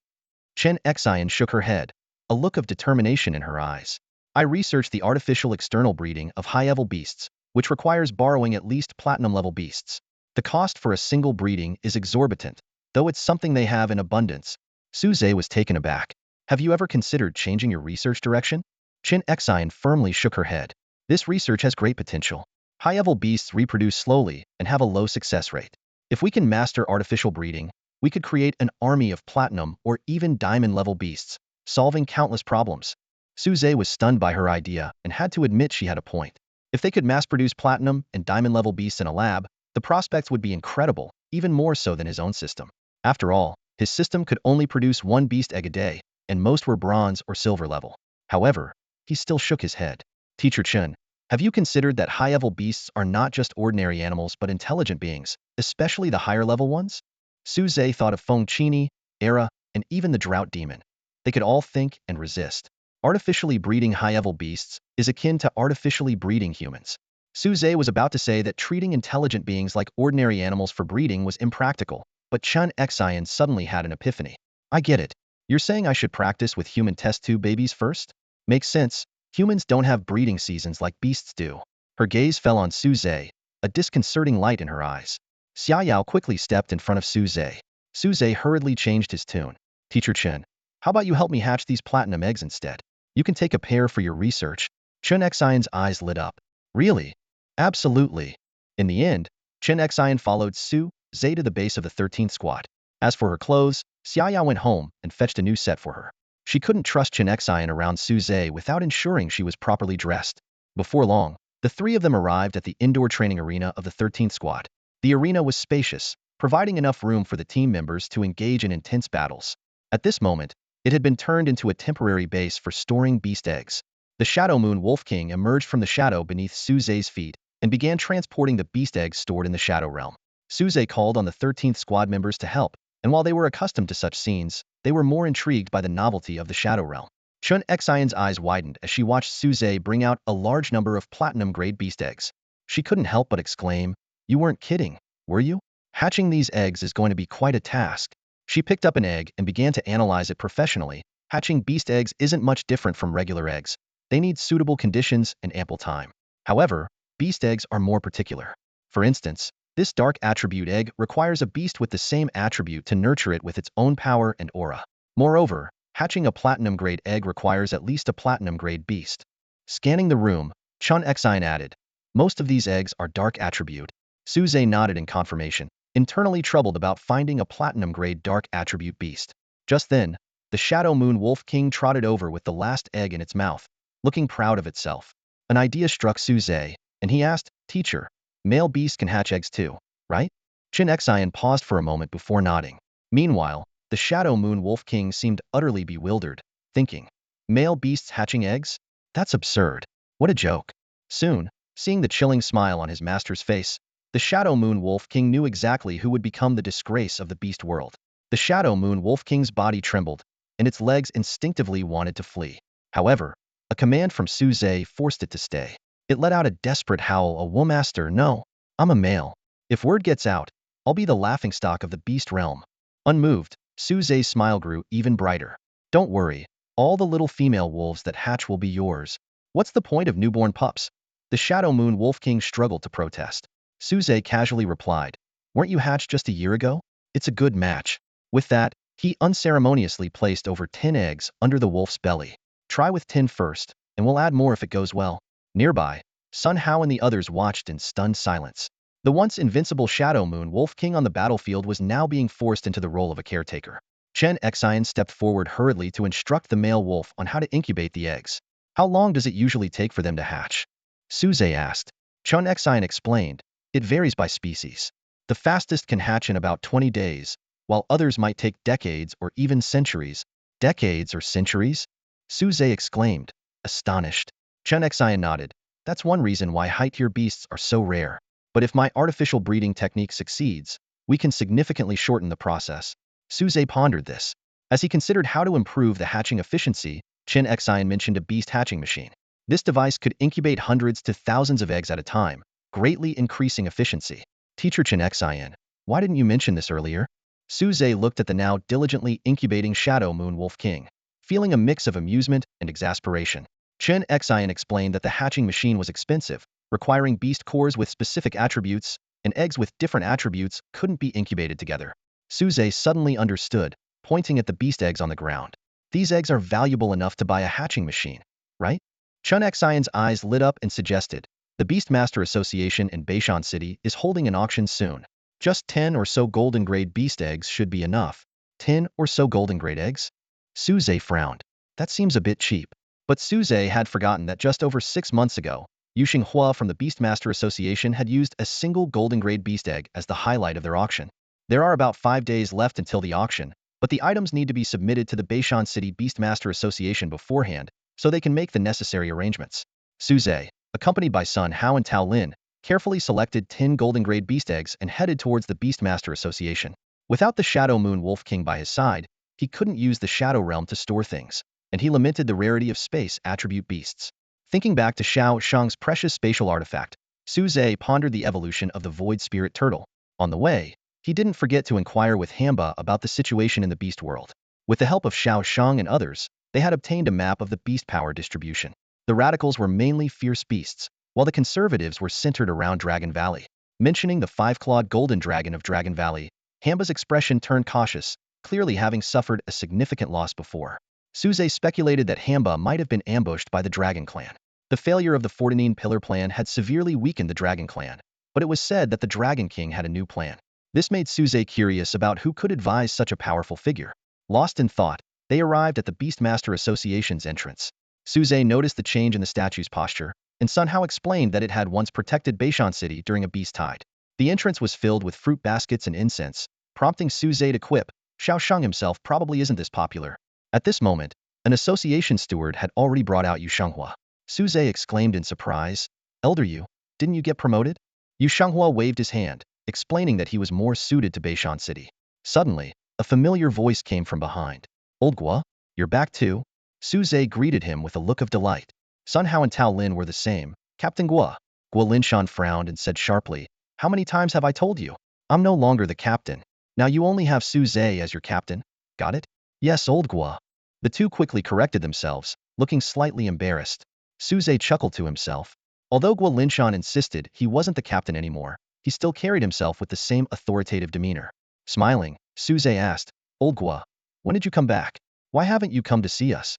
Chen Xian shook her head, a look of determination in her eyes. "I researched the artificial external breeding of high-level beasts, which requires borrowing at least platinum-level beasts. The cost for a single breeding is exorbitant, though it's something they have in abundance." Su Zhe was taken aback. "Have you ever considered changing your research direction?" Chen Xian firmly shook her head. "This research has great potential. High-level beasts reproduce slowly and have a low success rate. If we can master artificial breeding, we could create an army of platinum or even diamond-level beasts, solving countless problems." Su Zhe was stunned by her idea and had to admit she had a point. If they could mass-produce platinum and diamond-level beasts in a lab, the prospects would be incredible, even more so than his own system. After all, his system could only produce one beast egg a day, and most were bronze or silver level. However, he still shook his head. "Teacher Chen, have you considered that high-level beasts are not just ordinary animals but intelligent beings, especially the higher-level ones?" Su Zhe thought of Feng Qini, Era, and even the drought demon. They could all think and resist. Artificially breeding high-level beasts is akin to artificially breeding humans. Su Zhe was about to say that treating intelligent beings like ordinary animals for breeding was impractical, but Chen Xian suddenly had an epiphany. "I get it. You're saying I should practice with human test tube babies first? Makes sense. Humans don't have breeding seasons like beasts do." Her gaze fell on Su Zhe, a disconcerting light in her eyes. Xia Yao quickly stepped in front of Su Zhe. Su Zhe hurriedly changed his tune. "Teacher Chen, how about you help me hatch these platinum eggs instead? You can take a pair for your research." Chen Xian's eyes lit up. "Really?" "Absolutely." In the end, Chen Xian followed Su Zhe to the base of the 13th squad. As for her clothes, Xiaoya went home and fetched a new set for her. She couldn't trust Chen Xian around Su Zhe without ensuring she was properly dressed. Before long, the three of them arrived at the indoor training arena of the 13th squad. The arena was spacious, providing enough room for the team members to engage in intense battles. At this moment, it had been turned into a temporary base for storing beast eggs. The Shadow Moon Wolf King emerged from the shadow beneath Su Zhe's feet and began transporting the beast eggs stored in the Shadow Realm. Su Zhe called on the 13th squad members to help, and while they were accustomed to such scenes, they were more intrigued by the novelty of the Shadow Realm. Chen Xian's eyes widened as she watched Su Zhe bring out a large number of platinum-grade beast eggs. She couldn't help but exclaim, "You weren't kidding, were you? Hatching these eggs is going to be quite a task." She picked up an egg and began to analyze it professionally. Hatching beast eggs isn't much different from regular eggs. They need suitable conditions and ample time. However, beast eggs are more particular. For instance, this dark attribute egg requires a beast with the same attribute to nurture it with its own power and aura. Moreover, hatching a platinum-grade egg requires at least a platinum-grade beast. Scanning the room, Chen Xian added, "Most of these eggs are dark attribute." Su Zhe nodded in confirmation, internally troubled about finding a platinum-grade dark attribute beast. Just then, the Shadow Moon Wolf King trotted over with the last egg in its mouth, looking proud of itself. An idea struck Su Zhe, and he asked, "Teacher, male beasts can hatch eggs too, right?" Chen Xian paused for a moment before nodding. Meanwhile, the Shadow Moon Wolf King seemed utterly bewildered, thinking, "Male beasts hatching eggs? That's absurd. What a joke." Soon, seeing the chilling smile on his master's face, the Shadow Moon Wolf King knew exactly who would become the disgrace of the beast world. The Shadow Moon Wolf King's body trembled, and its legs instinctively wanted to flee. However, a command from Su Zhe forced it to stay. It let out a desperate howl. "Master, no. I'm a male. If word gets out, I'll be the laughingstock of the beast realm." Unmoved, Su Zhe's smile grew even brighter. "Don't worry. All the little female wolves that hatch will be yours. What's the point of newborn pups?" The Shadow Moon Wolf King struggled to protest. Su Zhe casually replied, "Weren't you hatched just a year ago? It's a good match." With that, he unceremoniously placed over 10 eggs under the wolf's belly. "Try with 10 first, and we'll add more if it goes well." Nearby, Sun Hao and the others watched in stunned silence. The once invincible Shadow Moon Wolf King on the battlefield was now being forced into the role of a caretaker. Chen Xian stepped forward hurriedly to instruct the male wolf on how to incubate the eggs. "How long does it usually take for them to hatch?" Su Zhe asked. Chen Xian explained, "It varies by species. The fastest can hatch in about 20 days, while others might take decades or even centuries." "Decades or centuries?" Su Zhe exclaimed, astonished. Chen Xian nodded. "That's one reason why high-tier beasts are so rare. But if my artificial breeding technique succeeds, we can significantly shorten the process." Su Zhe pondered this. As he considered how to improve the hatching efficiency, Chen Xian mentioned a beast hatching machine. This device could incubate hundreds to thousands of eggs at a time, greatly increasing efficiency. "Teacher Chen Xian, why didn't you mention this earlier?" Su Zhe looked at the now diligently incubating Shadow Moon Wolf King, feeling a mix of amusement and exasperation. Chen Xian explained that the hatching machine was expensive, requiring beast cores with specific attributes, and eggs with different attributes couldn't be incubated together. Su Zhe suddenly understood, pointing at the beast eggs on the ground. "These eggs are valuable enough to buy a hatching machine, right?" Chen Xian's eyes lit up and suggested, "The Beastmaster Association in Beishan City is holding an auction soon. Just 10 or so golden grade beast eggs should be enough." 10 or so golden grade eggs? Su Zhe frowned. That seems a bit cheap. But Su Zhe had forgotten that just over 6 months ago, Yu Xinghua from the Beastmaster Association had used a single golden grade beast egg as the highlight of their auction. There are about 5 days left until the auction, but the items need to be submitted to the Beishan City Beastmaster Association beforehand, so they can make the necessary arrangements. Su Zhe, accompanied by Sun Hao and Tao Lin, carefully selected 10 golden grade beast eggs and headed towards the Beastmaster Association. Without the Shadow Moon Wolf King by his side, he couldn't use the Shadow Realm to store things, and he lamented the rarity of space attribute beasts. Thinking back to Xiao Shang's precious spatial artifact, Su Zhe pondered the evolution of the Void Spirit Turtle. On the way, he didn't forget to inquire with Hamba about the situation in the beast world. With the help of Xiao Shang and others, they had obtained a map of the beast power distribution. The radicals were mainly fierce beasts, while the conservatives were centered around Dragon Valley. Mentioning the 5-clawed golden dragon of Dragon Valley, Hamba's expression turned cautious, clearly having suffered a significant loss before. Su Zhe speculated that Hamba might have been ambushed by the Dragon Clan. The failure of the Fortinine Pillar plan had severely weakened the Dragon Clan. but it was said that the Dragon King had a new plan. This made Suze curious about who could advise such a powerful figure. Lost in thought, they arrived at the Beastmaster Association's entrance. Suze noticed the change in the statue's posture, and somehow explained that it had once protected Beishan City during a beast tide. The entrance was filled with fruit baskets and incense, prompting Suze to quip, Xiao Sheng himself probably isn't this popular. At this moment, an association steward had already brought out Yu Shenghua. Suze exclaimed in surprise, Elder Yu, didn't you get promoted? Yu Shenghua waved his hand, explaining that he was more suited to Beishan City. Suddenly, a familiar voice came from behind. Old Gua, you're back too? Suze greeted him with a look of delight. Sun Hao and Tao Lin were the same. Captain Gua. Gua Linshan frowned and said sharply, how many times have I told you? I'm no longer the captain. Now you only have Suze as your captain. Got it? Yes, old Gua. The two quickly corrected themselves, looking slightly embarrassed. Suze chuckled to himself. Although Gua Linshan insisted he wasn't the captain anymore, he still carried himself with the same authoritative demeanor. Smiling, Suze asked, Old Gua, when did you come back? Why haven't you come to see us?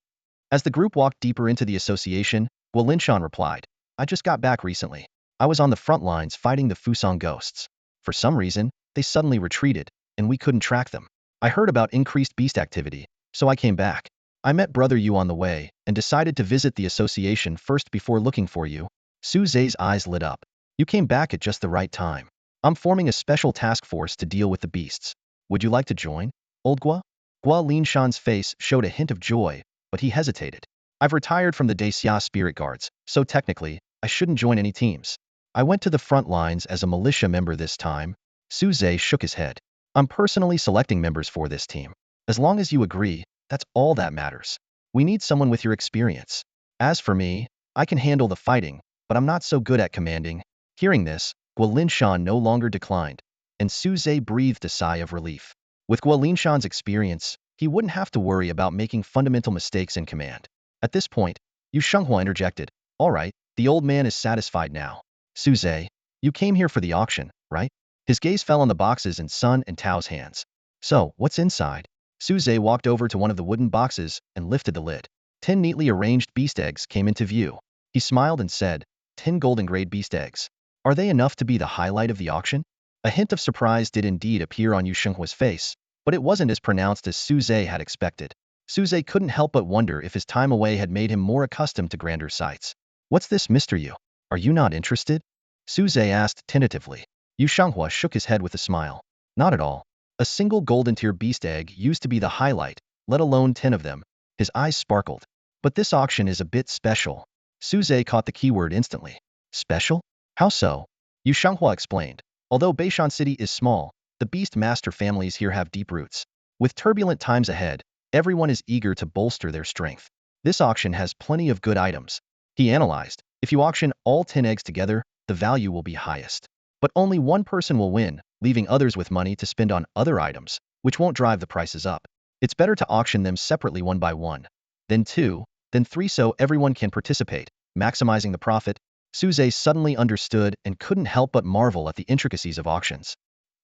As the group walked deeper into the association, Gua Linshan replied, I just got back recently. I was on the front lines fighting the Fusang ghosts. For some reason, they suddenly retreated, and we couldn't track them. I heard about increased beast activity, so I came back. I met Brother Yu on the way, and decided to visit the association first before looking for you. Suze's eyes lit up. You came back at just the right time. I'm forming a special task force to deal with the beasts. Would you like to join, old Gua? Gua Linshan's face showed a hint of joy, but he hesitated. I've retired from the Daxia Spirit Guards, so technically, I shouldn't join any teams. I went to the front lines as a militia member this time. Suze shook his head. I'm personally selecting members for this team. As long as you agree, that's all that matters. We need someone with your experience. As for me, I can handle the fighting, but I'm not so good at commanding. Hearing this, Gua Linshan no longer declined, and Suze breathed a sigh of relief. With Gua Linshan's experience, he wouldn't have to worry about making fundamental mistakes in command. At this point, Yu Shenghua interjected, all right, the old man is satisfied now. Suze, you came here for the auction, right? His gaze fell on the boxes in Sun and Tao's hands. So, what's inside? Suze walked over to one of the wooden boxes and lifted the lid. 10 neatly arranged beast eggs came into view. He smiled and said, 10 golden grade beast eggs. Are they enough to be the highlight of the auction? A hint of surprise did indeed appear on Yu Shenghua's face, but it wasn't as pronounced as Suze had expected. Suze couldn't help but wonder if his time away had made him more accustomed to grander sights. What's this, Mr. Yu? Are you not interested? Suze asked tentatively. Yu Shenghua shook his head with a smile. Not at all. A single golden tier beast egg used to be the highlight, let alone 10 of them. His eyes sparkled. But this auction is a bit special. Suze caught the keyword instantly. Special? How so? Yu Shenghua explained. Although Beishan City is small, the beast master families here have deep roots. With turbulent times ahead, everyone is eager to bolster their strength. This auction has plenty of good items. He analyzed. If you auction all 10 eggs together, the value will be highest. But only one person will win, leaving others with money to spend on other items, which won't drive the prices up. It's better to auction them separately one by one, then two, then three so everyone can participate, maximizing the profit. Suze suddenly understood and couldn't help but marvel at the intricacies of auctions.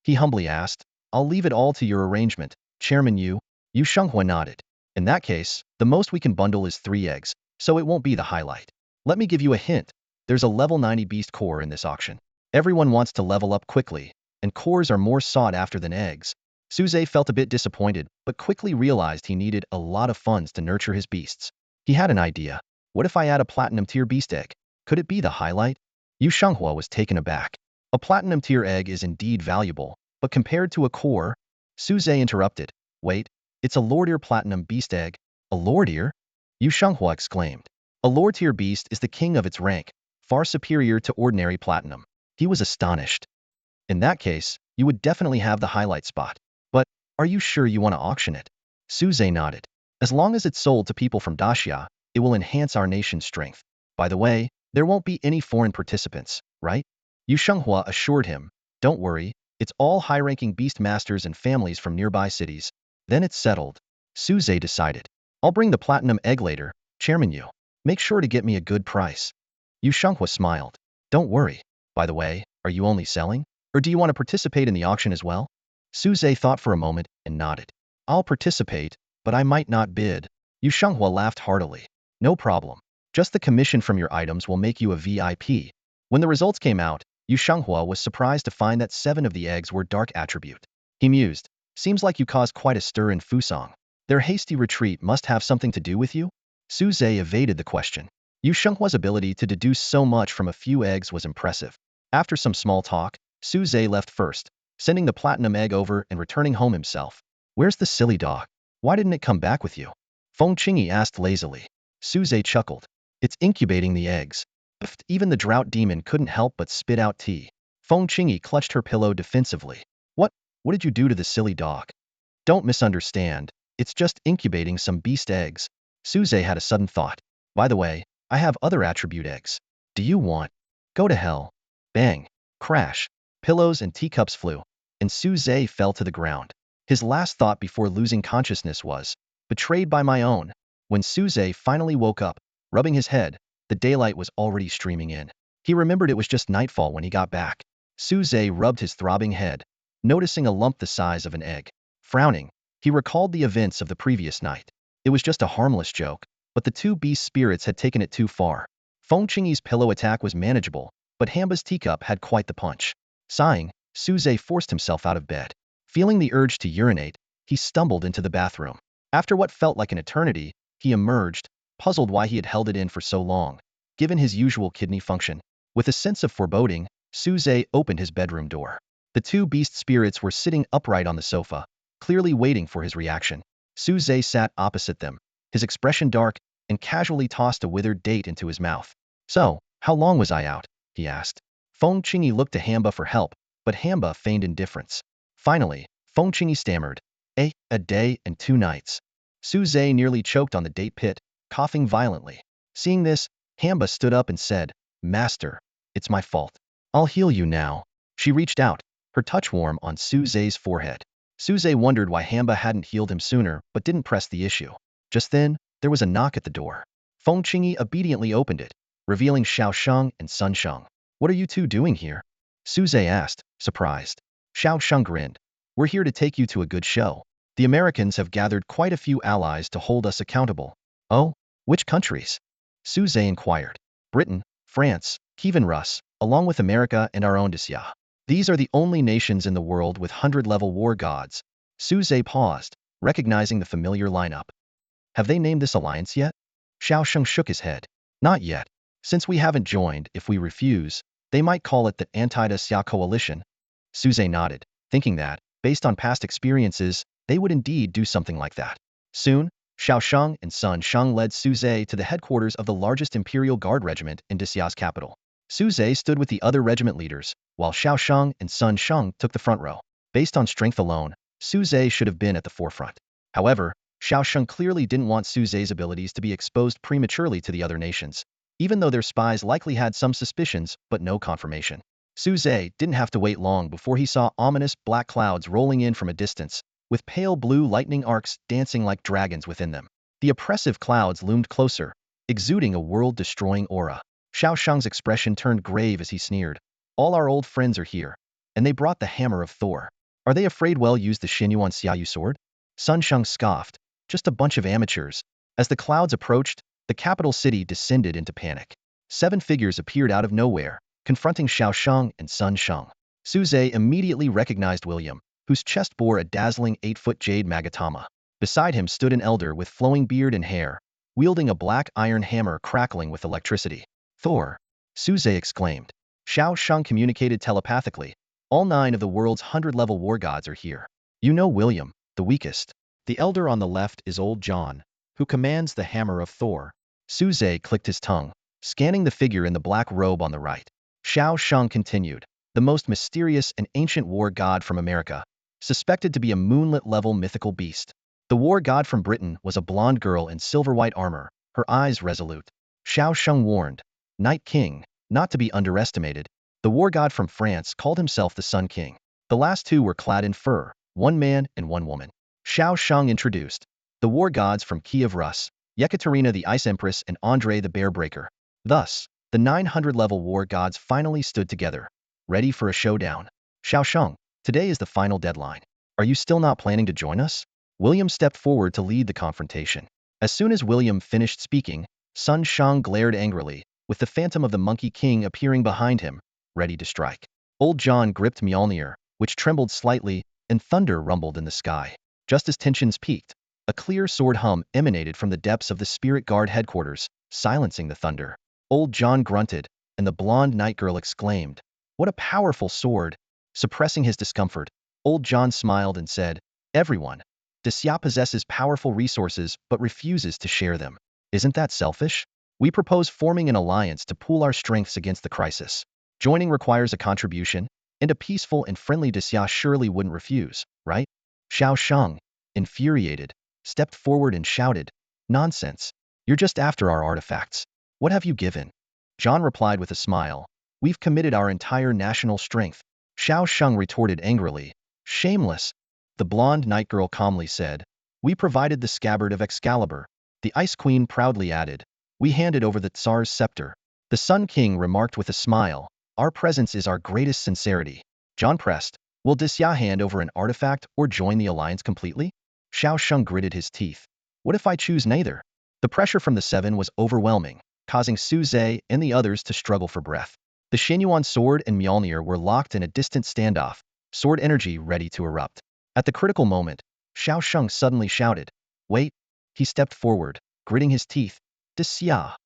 He humbly asked, I'll leave it all to your arrangement, Chairman Yu. Yu Shenghua nodded. In that case, the most we can bundle is 3 eggs, so it won't be the highlight. Let me give you a hint. There's a level 90 beast core in this auction. Everyone wants to level up quickly, and cores are more sought after than eggs. Suze felt a bit disappointed, but quickly realized he needed a lot of funds to nurture his beasts. He had an idea. What if I add a platinum tier beast egg? Could it be the highlight? Yu Shenghua was taken aback. A platinum tier egg is indeed valuable, but compared to a core, Suze interrupted. Wait, it's a lore tier platinum beast egg. A lore tier? Yu Shenghua exclaimed. A lore tier beast is the king of its rank, far superior to ordinary platinum. He was astonished. In that case, you would definitely have the highlight spot. But, are you sure you want to auction it? Suze nodded. As long as it's sold to people from Daxia, it will enhance our nation's strength. By the way, there won't be any foreign participants, right? Yu Shenghua assured him. Don't worry, it's all high-ranking beast masters and families from nearby cities. Then it's settled. Suze decided. I'll bring the platinum egg later, Chairman Yu. Make sure to get me a good price. Yu Shenghua smiled. Don't worry. By the way, are you only selling? Or do you want to participate in the auction as well? Suze thought for a moment and nodded. I'll participate, but I might not bid. Yu Shenghua laughed heartily. No problem. Just the commission from your items will make you a VIP. When the results came out, Yu Shanghua was surprised to find that 7 of the eggs were dark attribute. He mused, seems like you caused quite a stir in Fusang. Their hasty retreat must have something to do with you? Su Zhe evaded the question. Yu Shenghua's ability to deduce so much from a few eggs was impressive. After some small talk, Su Zhe left first, sending the platinum egg over and returning home himself. Where's the silly dog? Why didn't it come back with you? Feng Qingyi asked lazily. Su Zhe chuckled. It's incubating the eggs. Pfft, even the drought demon couldn't help but spit out tea. Feng Qingyi clutched her pillow defensively. What did you do to the silly dog? Don't misunderstand. It's just incubating some beast eggs. Su Zhe had a sudden thought. By the way, I have other attribute eggs. Do you want? Go to hell. Bang. Crash. Pillows and teacups flew, and Su Zhe fell to the ground. His last thought before losing consciousness was, betrayed by my own. When Su Zhe finally woke up, rubbing his head, the daylight was already streaming in. He remembered it was just nightfall when he got back. Su Zhe rubbed his throbbing head, noticing a lump the size of an egg. Frowning, he recalled the events of the previous night. It was just a harmless joke, but the two beast spirits had taken it too far. Feng Qingyi's pillow attack was manageable, but Hamba's teacup had quite the punch. Sighing, Su Zhe forced himself out of bed. Feeling the urge to urinate, he stumbled into the bathroom. After what felt like an eternity, he emerged, puzzled why he had held it in for so long, given his usual kidney function. With a sense of foreboding, Su Zhe opened his bedroom door. The two beast spirits were sitting upright on the sofa, clearly waiting for his reaction. Su Zhe sat opposite them, his expression dark, and casually tossed a withered date into his mouth. So, how long was I out? He asked. Feng Qingyi looked to Hamba for help, but Hamba feigned indifference. Finally, Feng Qingyi stammered, a day and 2 nights. Su Zhe nearly choked on the date pit, coughing violently. Seeing this, Hamba stood up and said, Master, it's my fault. I'll heal you now. She reached out, her touch warm on Su Zhe's forehead. Su Zhe wondered why Hamba hadn't healed him sooner but didn't press the issue. Just then, there was a knock at the door. Feng Qingyi obediently opened it, revealing Xiao Sheng and Sun Sheng. What are you two doing here? Su Zhe asked, surprised. Xiao Sheng grinned. We're here to take you to a good show. The Americans have gathered quite a few allies to hold us accountable. Oh, which countries? Su Zhe inquired. Britain, France, Kievan Rus, along with America and our own Desya. These are the only nations in the world with 100-level war gods. Su Zhe paused, recognizing the familiar lineup. Have they named this alliance yet? Xiao Sheng shook his head. Not yet. Since we haven't joined, if we refuse, they might call it the Anti-Desya Coalition. Su Zhe nodded, thinking that, based on past experiences, they would indeed do something like that. Soon, Xiao Sheng and Sun Sheng led Su Zhe to the headquarters of the largest Imperial Guard regiment in Desya's capital. Su Zhe stood with the other regiment leaders, while Xiao Sheng and Sun Sheng took the front row. Based on strength alone, Su Zhe should have been at the forefront. However, Xiao Sheng clearly didn't want Su Zhe's abilities to be exposed prematurely to the other nations, even though their spies likely had some suspicions but no confirmation. Su Zhe didn't have to wait long before he saw ominous black clouds rolling in from a distance, with pale blue lightning arcs dancing like dragons within them. The oppressive clouds loomed closer, exuding a world-destroying aura. Xiao Sheng's expression turned grave as he sneered. All our old friends are here, and they brought the hammer of Thor. Are they afraid we'll use the Xinyuan Xiaoyu sword? Sun Sheng scoffed. Just a bunch of amateurs. As the clouds approached, the capital city descended into panic. 7 figures appeared out of nowhere, confronting Xiao Sheng and Sun Sheng. Su Zhe immediately recognized William, whose chest bore a dazzling 8-foot jade magatama. Beside him stood an elder with flowing beard and hair, wielding a black iron hammer crackling with electricity. Thor! Su Zhe exclaimed. Xiao Sheng communicated telepathically. All 9 of the world's 100-level war gods are here. You know William, the weakest. The elder on the left is Old John, who commands the hammer of Thor. Su Zhe clicked his tongue, scanning the figure in the black robe on the right. Xiao Sheng continued. The most mysterious and ancient war god from America, suspected to be a moonlit-level mythical beast. The war god from Britain was a blonde girl in silver-white armor, her eyes resolute. Xiao Sheng warned. Night King, not to be underestimated. The war god from France called himself the Sun King. The last 2 were clad in fur, 1 man and 1 woman. Xiao Sheng introduced. The war gods from Kiev Rus, Yekaterina the Ice Empress and Andrei the Bear Breaker. Thus, the 900-level war gods finally stood together, ready for a showdown. Xiao Sheng, today is the final deadline. Are you still not planning to join us? William stepped forward to lead the confrontation. As soon as William finished speaking, Sun Sheng glared angrily, with the phantom of the Monkey King appearing behind him, ready to strike. Old John gripped Mjolnir, which trembled slightly, and thunder rumbled in the sky. Just as tensions peaked, a clear sword hum emanated from the depths of the Spirit Guard headquarters, silencing the thunder. Old John grunted, and the blonde night girl exclaimed, "What a powerful sword!" Suppressing his discomfort, Old John smiled and said, "Everyone, Desya possesses powerful resources but refuses to share them. Isn't that selfish? We propose forming an alliance to pool our strengths against the crisis. Joining requires a contribution, and a peaceful and friendly Desya surely wouldn't refuse, right?" Xiao Sheng, infuriated, stepped forward and shouted, "Nonsense! You're just after our artifacts. What have you given?" John replied with a smile, "We've committed our entire national strength." Xiao Sheng retorted angrily, "Shameless!" The blonde night girl calmly said, "We provided the scabbard of Excalibur." The Ice Queen proudly added, "We handed over the Tsar's scepter." The Sun King remarked with a smile, "Our presence is our greatest sincerity." John pressed, "Will Desya hand over an artifact or join the alliance completely?" Xiao Sheng gritted his teeth. "What if I choose neither?" The pressure from the seven was overwhelming, causing Su Zhe and the others to struggle for breath. The Xinyuan sword and Mjolnir were locked in a distant standoff, sword energy ready to erupt. At the critical moment, Xiao Sheng suddenly shouted, "Wait!" He stepped forward, gritting his teeth. "Desya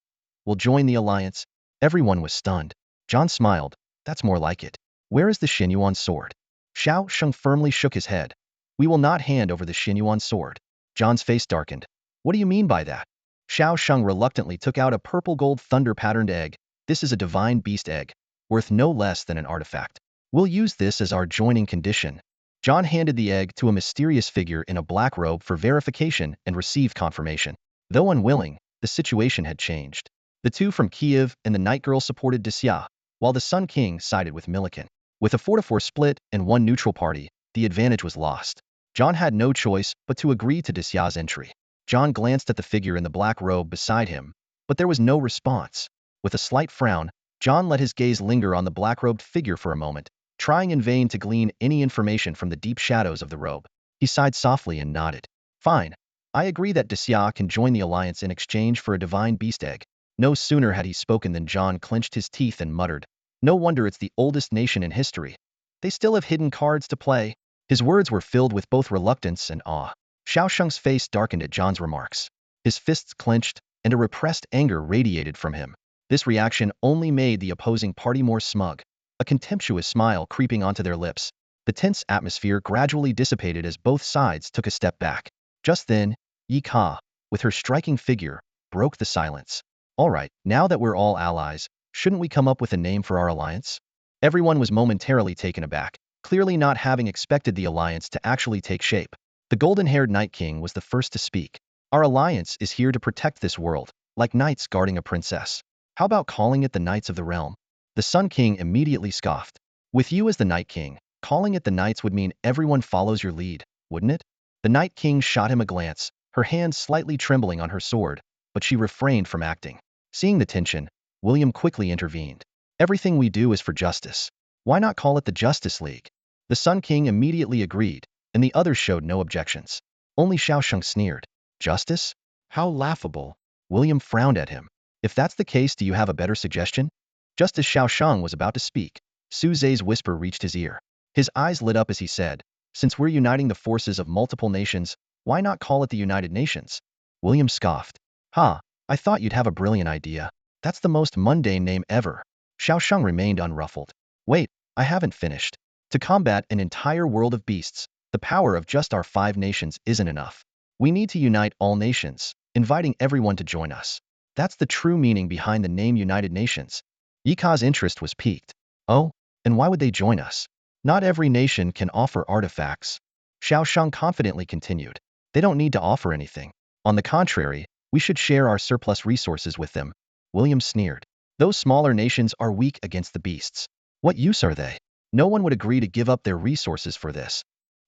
will join the alliance." Everyone was stunned. John smiled. "That's more like it. Where is the Xinyuan sword?" Xiao Sheng firmly shook his head. "We will not hand over the Xinyuan sword." John's face darkened. "What do you mean by that?" Xiao Sheng reluctantly took out a purple-gold thunder-patterned egg. "This is a divine beast egg, worth no less than an artifact. We'll use this as our joining condition." John handed the egg to a mysterious figure in a black robe for verification and received confirmation. Though unwilling, the situation had changed. The two from Kiev and the Night Girl supported Desya, while the Sun King sided with Millikan. With a 4-4 split and one neutral party, the advantage was lost. John had no choice but to agree to Desya's entry. John glanced at the figure in the black robe beside him, but there was no response. With a slight frown, John let his gaze linger on the black-robed figure for a moment, trying in vain to glean any information from the deep shadows of the robe. He sighed softly and nodded. "Fine. I agree that Desya can join the alliance in exchange for a divine beast egg." No sooner had he spoken than John clenched his teeth and muttered, "No wonder it's the oldest nation in history. They still have hidden cards to play." His words were filled with both reluctance and awe. Xiao Sheng's face darkened at John's remarks. His fists clenched, and a repressed anger radiated from him. This reaction only made the opposing party more smug, a contemptuous smile creeping onto their lips. The tense atmosphere gradually dissipated as both sides took a step back. Just then, Yi Ka, with her striking figure, broke the silence. "All right, now that we're all allies, shouldn't we come up with a name for our alliance?" Everyone was momentarily taken aback, clearly not having expected the alliance to actually take shape. The golden-haired Night King was the first to speak. "Our alliance is here to protect this world, like knights guarding a princess. How about calling it the Knights of the Realm?" The Sun King immediately scoffed. "With you as the Night King, calling it the Knights would mean everyone follows your lead, wouldn't it?" The Night King shot him a glance, her hand slightly trembling on her sword, but she refrained from acting. Seeing the tension, William quickly intervened. "Everything we do is for justice. Why not call it the Justice League?" The Sun King immediately agreed, and the others showed no objections. Only Xiao Sheng sneered. "Justice? How laughable." William frowned at him. "If that's the case, do you have a better suggestion?" Just as Xiao Sheng was about to speak, Su Zhe's whisper reached his ear. His eyes lit up as he said, "Since we're uniting the forces of multiple nations, why not call it the United Nations?" William scoffed. "Ha, I thought you'd have a brilliant idea. That's the most mundane name ever." Xiao Sheng remained unruffled. "Wait, I haven't finished. To combat an entire world of beasts, the power of just our 5 nations isn't enough. We need to unite all nations, inviting everyone to join us. That's the true meaning behind the name United Nations." Yika's interest was piqued. "Oh, and why would they join us? Not every nation can offer artifacts." Xiao Sheng confidently continued. "They don't need to offer anything. On the contrary, we should share our surplus resources with them." William sneered. "Those smaller nations are weak against the beasts. What use are they? No one would agree to give up their resources for this."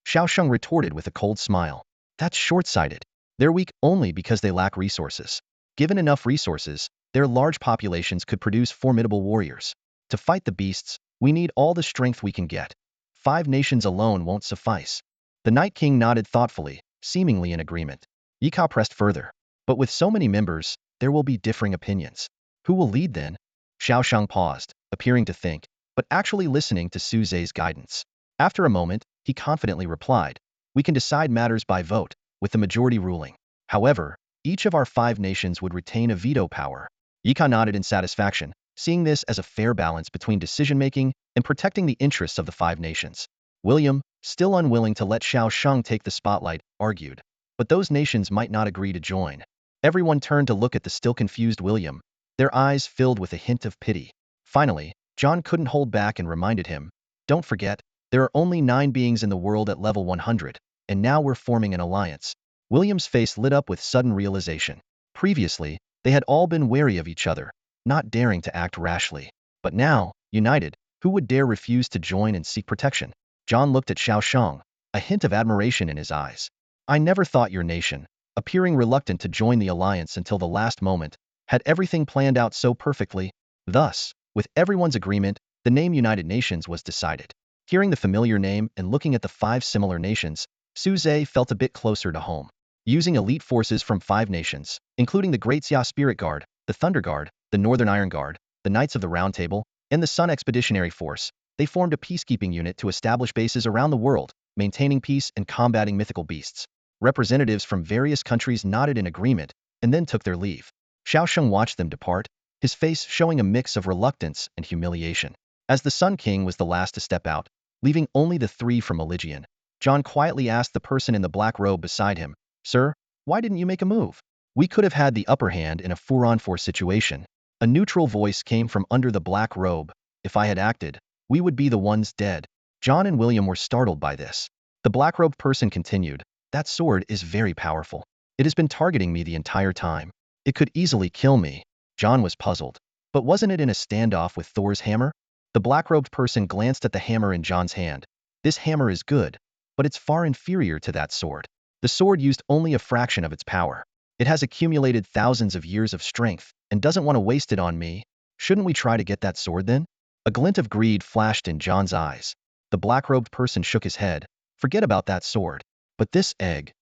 Xiao Sheng retorted with a cold smile. "That's short-sighted. They're weak only because they lack resources. Given enough resources, their large populations could produce formidable warriors. To fight the beasts, we need all the strength we can get. 5 nations alone won't suffice." The Night King nodded thoughtfully, seemingly in agreement. Yika pressed further. "But with so many members, there will be differing opinions. Who will lead then?" Xiao Sheng paused, appearing to think. but actually listening to Su Zhe's guidance. After a moment, he confidently replied, "We can decide matters by vote, with the majority ruling. However, each of our 5 nations would retain a veto power." Yika nodded in satisfaction, seeing this as a fair balance between decision-making and protecting the interests of the 5 nations. William, still unwilling to let Xiao Sheng take the spotlight, argued, "But those nations might not agree to join." Everyone turned to look at the still confused William, their eyes filled with a hint of pity. Finally, John couldn't hold back and reminded him, "Don't forget, there are only 9 beings in the world at level 100, and now we're forming an alliance." William's face lit up with sudden realization. Previously, they had all been wary of each other, not daring to act rashly. But now, united, who would dare refuse to join and seek protection? John looked at Xiao Shang, a hint of admiration in his eyes. "I never thought your nation," appearing reluctant to join the alliance until the last moment, had everything planned out so perfectly. Thus, with everyone's agreement, the name United Nations was decided. Hearing the familiar name and looking at the 5 similar nations, Su Zhe felt a bit closer to home. Using elite forces from 5 nations, including the Great Xia Spirit Guard, the Thunder Guard, the Northern Iron Guard, the Knights of the Round Table, and the Sun Expeditionary Force, they formed a peacekeeping unit to establish bases around the world, maintaining peace and combating mythical beasts. Representatives from various countries nodded in agreement and then took their leave. Xiao Sheng watched them depart, his face showing a mix of reluctance and humiliation. As the Sun King was the last to step out, leaving only the 3 from Elysian, John quietly asked the person in the black robe beside him, "Sir, why didn't you make a move? We could have had the upper hand in a 4-on-4 situation." A neutral voice came from under the black robe. "If I had acted, we would be the ones dead." John and William were startled by this. The black-robed person continued, "That sword is very powerful. It has been targeting me the entire time. It could easily kill me." John was puzzled. "But wasn't it in a standoff with Thor's hammer?" The black-robed person glanced at the hammer in John's hand. "This hammer is good, but it's far inferior to that sword. The sword used only a fraction of its power. It has accumulated thousands of years of strength and doesn't want to waste it on me. Shouldn't we try to get that sword then?" A glint of greed flashed in John's eyes. The black-robed person shook his head. "Forget about that sword. But this egg,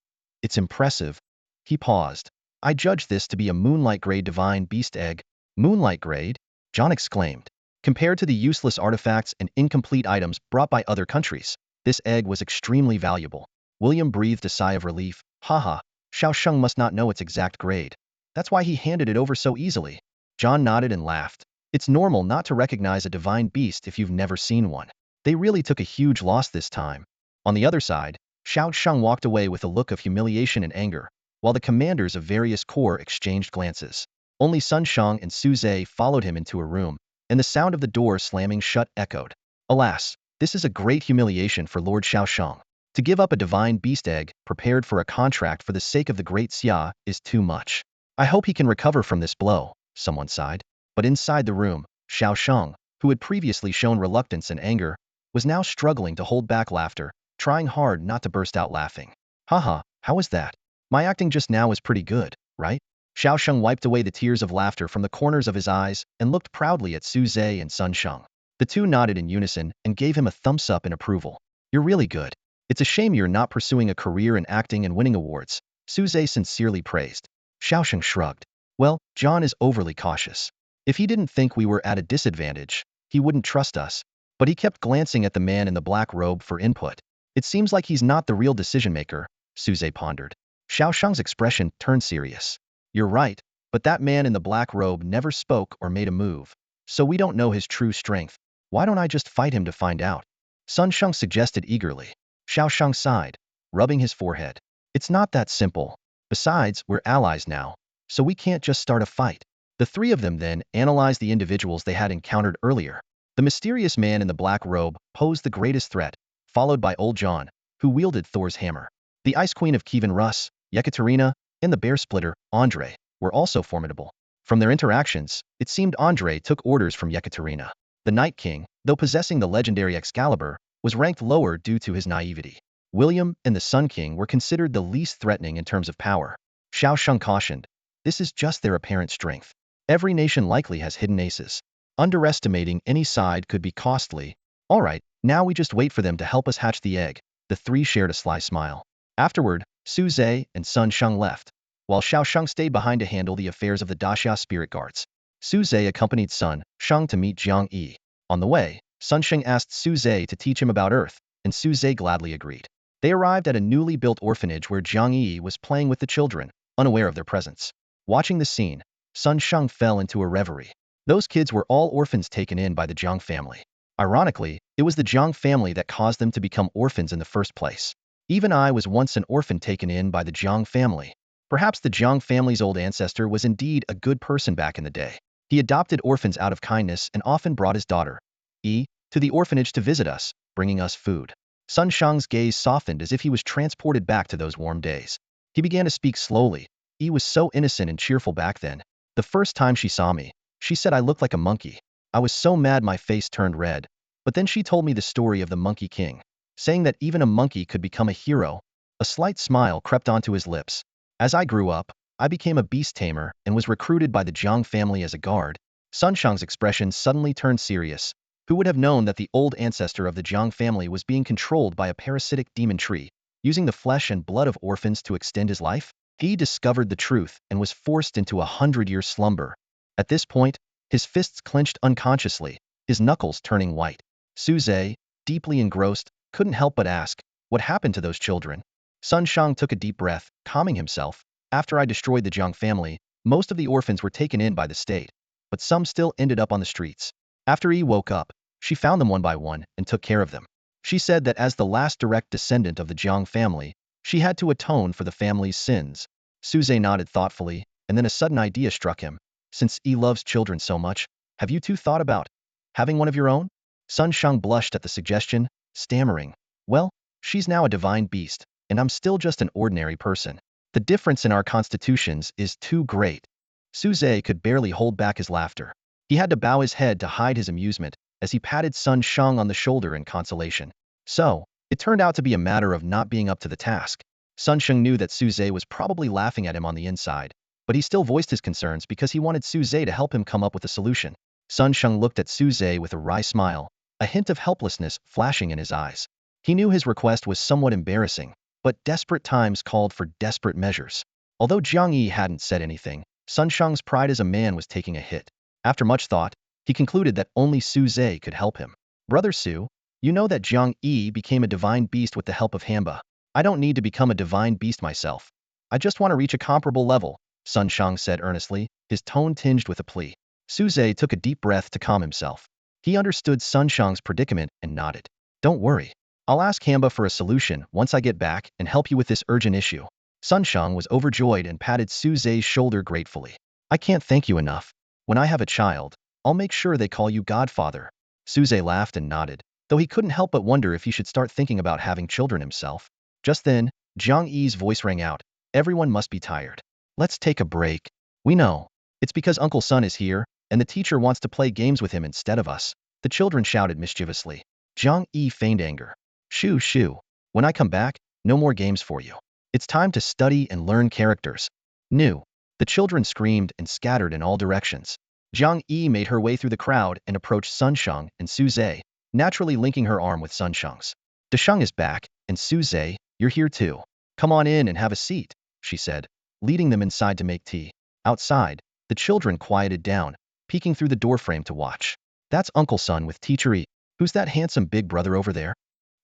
it's impressive." He paused. "I judge this to be a moonlight grade divine beast egg." "Moonlight grade?" John exclaimed. Compared to the useless artifacts and incomplete items brought by other countries, this egg was extremely valuable. William breathed a sigh of relief. "Haha, Xiao Sheng must not know its exact grade. That's why he handed it over so easily." John nodded and laughed. "It's normal not to recognize a divine beast if you've never seen one. They really took a huge loss this time." On the other side, Xiao Sheng walked away with a look of humiliation and anger, while the commanders of various corps exchanged glances. Only Sun Shang and Su Zhe followed him into a room, and the sound of the door slamming shut echoed. "Alas, this is a great humiliation for Lord Xiao Shang. To give up a divine beast egg prepared for a contract for the sake of the Great Xia is too much. I hope he can recover from this blow," someone sighed. But inside the room, Xiao Shang, who had previously shown reluctance and anger, was now struggling to hold back laughter, trying hard not to burst out laughing. "Haha, how was that? My acting just now was pretty good, right?" Xiao Sheng wiped away the tears of laughter from the corners of his eyes and looked proudly at Su Zhe and Sun Shang. The 2 nodded in unison and gave him a thumbs up in approval. "You're really good. It's a shame you're not pursuing a career in acting and winning awards," Su Zhe sincerely praised. Xiao Sheng shrugged. "Well, John is overly cautious. If he didn't think we were at a disadvantage, he wouldn't trust us." But he kept glancing at the man in the black robe for input. "It seems like he's not the real decision-maker," Su Zhe pondered. Xiao Sheng's expression turned serious. "You're right, but that man in the black robe never spoke or made a move. So we don't know his true strength. Why don't I just fight him to find out?" Sun Sheng suggested eagerly. Xiao Sheng sighed, rubbing his forehead. "It's not that simple. Besides, we're allies now, so we can't just start a fight." The 3 of them then analyzed the individuals they had encountered earlier. The mysterious man in the black robe posed the greatest threat, followed by Old John, who wielded Thor's hammer. The Ice Queen of Kievan Rus, Yekaterina, and the Bear Splitter, Andre, were also formidable. From their interactions, it seemed Andre took orders from Yekaterina. The Night King, though possessing the legendary Excalibur, was ranked lower due to his naivety. William and the Sun King were considered the least threatening in terms of power. Xiao Sheng cautioned, "This is just their apparent strength. Every nation likely has hidden aces. Underestimating any side could be costly." "All right, now we just wait for them to help us hatch the egg." The 3 shared a sly smile. Afterward, Su Zhe and Sun Sheng left, while Xiao Sheng stayed behind to handle the affairs of the Daxia Spirit Guards. Su Zhe accompanied Sun Sheng to meet Jiang Yi. On the way, Sun Sheng asked Su Zhe to teach him about Earth, and Su Zhe gladly agreed. They arrived at a newly built orphanage where Jiang Yi was playing with the children, unaware of their presence. Watching the scene, Sun Sheng fell into a reverie. Those kids were all orphans taken in by the Jiang family. Ironically, it was the Jiang family that caused them to become orphans in the first place. Even I was once an orphan taken in by the Jiang family. Perhaps the Jiang family's old ancestor was indeed a good person back in the day. He adopted orphans out of kindness and often brought his daughter, Yi, to the orphanage to visit us, bringing us food. Sun Shang's gaze softened as if he was transported back to those warm days. He began to speak slowly. Yi was so innocent and cheerful back then. The first time she saw me, she said I looked like a monkey. I was so mad my face turned red. But then she told me the story of the Monkey King, saying that even a monkey could become a hero. A slight smile crept onto his lips. As I grew up, I became a beast tamer and was recruited by the Jiang family as a guard. Sun Shang's expression suddenly turned serious. Who would have known that the old ancestor of the Jiang family was being controlled by a parasitic demon tree, using the flesh and blood of orphans to extend his life? He discovered the truth and was forced into a 100-year slumber. At this point, his fists clenched unconsciously, his knuckles turning white. Su Zhe, deeply engrossed, couldn't help but ask, what happened to those children? Sun Shang took a deep breath, calming himself. After I destroyed the Jiang family, most of the orphans were taken in by the state, but some still ended up on the streets. After Yi woke up, she found them one by one and took care of them. She said that as the last direct descendant of the Jiang family, she had to atone for the family's sins. Su Zhe nodded thoughtfully, and then a sudden idea struck him. Since Yi loves children so much, have you two thought about having one of your own? Sun Shang blushed at the suggestion, stammering, well, she's now a divine beast, and I'm still just an ordinary person. The difference in our constitutions is too great. Su Zhe could barely hold back his laughter. He had to bow his head to hide his amusement as he patted Sun Shang on the shoulder in consolation. So, it turned out to be a matter of not being up to the task. Sun Shang knew that Su Zhe was probably laughing at him on the inside, but he still voiced his concerns because he wanted Su Zhe to help him come up with a solution. Sun Shang looked at Su Zhe with a wry smile, a hint of helplessness flashing in his eyes. He knew his request was somewhat embarrassing, but desperate times called for desperate measures. Although Jiang Yi hadn't said anything, Sun Shang's pride as a man was taking a hit. After much thought, he concluded that only Su Zhe could help him. Brother Su, you know that Jiang Yi became a divine beast with the help of Hamba. I don't need to become a divine beast myself. I just want to reach a comparable level, Sun Shang said earnestly, his tone tinged with a plea. Su Zhe took a deep breath to calm himself. He understood Sun Shang's predicament and nodded. Don't worry. I'll ask Hamba for a solution once I get back and help you with this urgent issue. Sun Shang was overjoyed and patted Su Zhe's shoulder gratefully. I can't thank you enough. When I have a child, I'll make sure they call you Godfather. Su Zhe laughed and nodded, though he couldn't help but wonder if he should start thinking about having children himself. Just then, Jiang Yi's voice rang out. Everyone must be tired. Let's take a break. We know. It's because Uncle Sun is here, and the teacher wants to play games with him instead of us. The children shouted mischievously. Jiang Yi feigned anger. Shoo shoo. When I come back, no more games for you. It's time to study and learn characters. New. The children screamed and scattered in all directions. Jiang Yi made her way through the crowd and approached Sun Shang and Su Zhe, naturally linking her arm with Sun Shang's. Desheng is back, and Su Zhe, you're here too. Come on in and have a seat, she said, leading them inside to make tea. Outside, the children quieted down, peeking through the doorframe to watch. That's Uncle Sun with Teacher Yi. Who's that handsome big brother over there?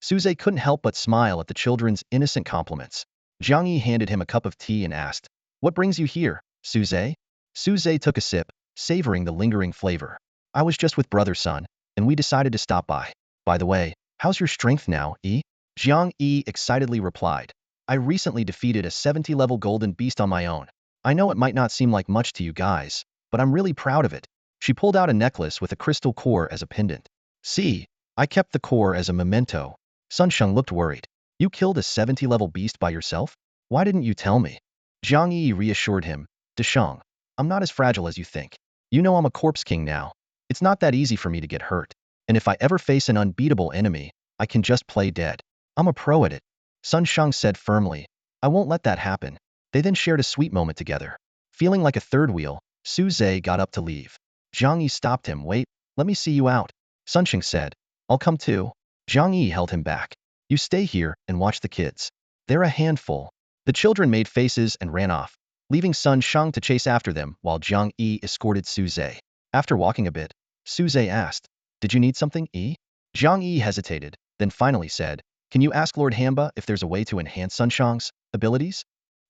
Su Zhe couldn't help but smile at the children's innocent compliments. Jiang Yi handed him a cup of tea and asked, what brings you here, Su Zhe? Su Zhe took a sip, savoring the lingering flavor. I was just with Brother Sun, and we decided to stop by. By the way, how's your strength now, Yi? Jiang Yi excitedly replied. I recently defeated a 70-level golden beast on my own. I know it might not seem like much to you guys, but I'm really proud of it. She pulled out a necklace with a crystal core as a pendant. See, I kept the core as a memento. Sun Sheng looked worried. You killed a 70-level beast by yourself? Why didn't you tell me? Jiang Yi reassured him. Desheng, I'm not as fragile as you think. You know I'm a corpse king now. It's not that easy for me to get hurt. And if I ever face an unbeatable enemy, I can just play dead. I'm a pro at it. Sun Sheng said firmly. I won't let that happen. They then shared a sweet moment together. Feeling like a third wheel, Su Zhe got up to leave. Jiang Yi stopped him. Wait, let me see you out. Sun Sheng said. I'll come too. Jiang Yi held him back. You stay here and watch the kids. They're a handful. The children made faces and ran off, leaving Sun Sheng to chase after them while Jiang Yi escorted Su Zhe. After walking a bit, Su Zhe asked, did you need something, Yi? Zhang Yi hesitated, then finally said, "Can you ask Lord Hamba if there's a way to enhance Sun Shang's abilities?"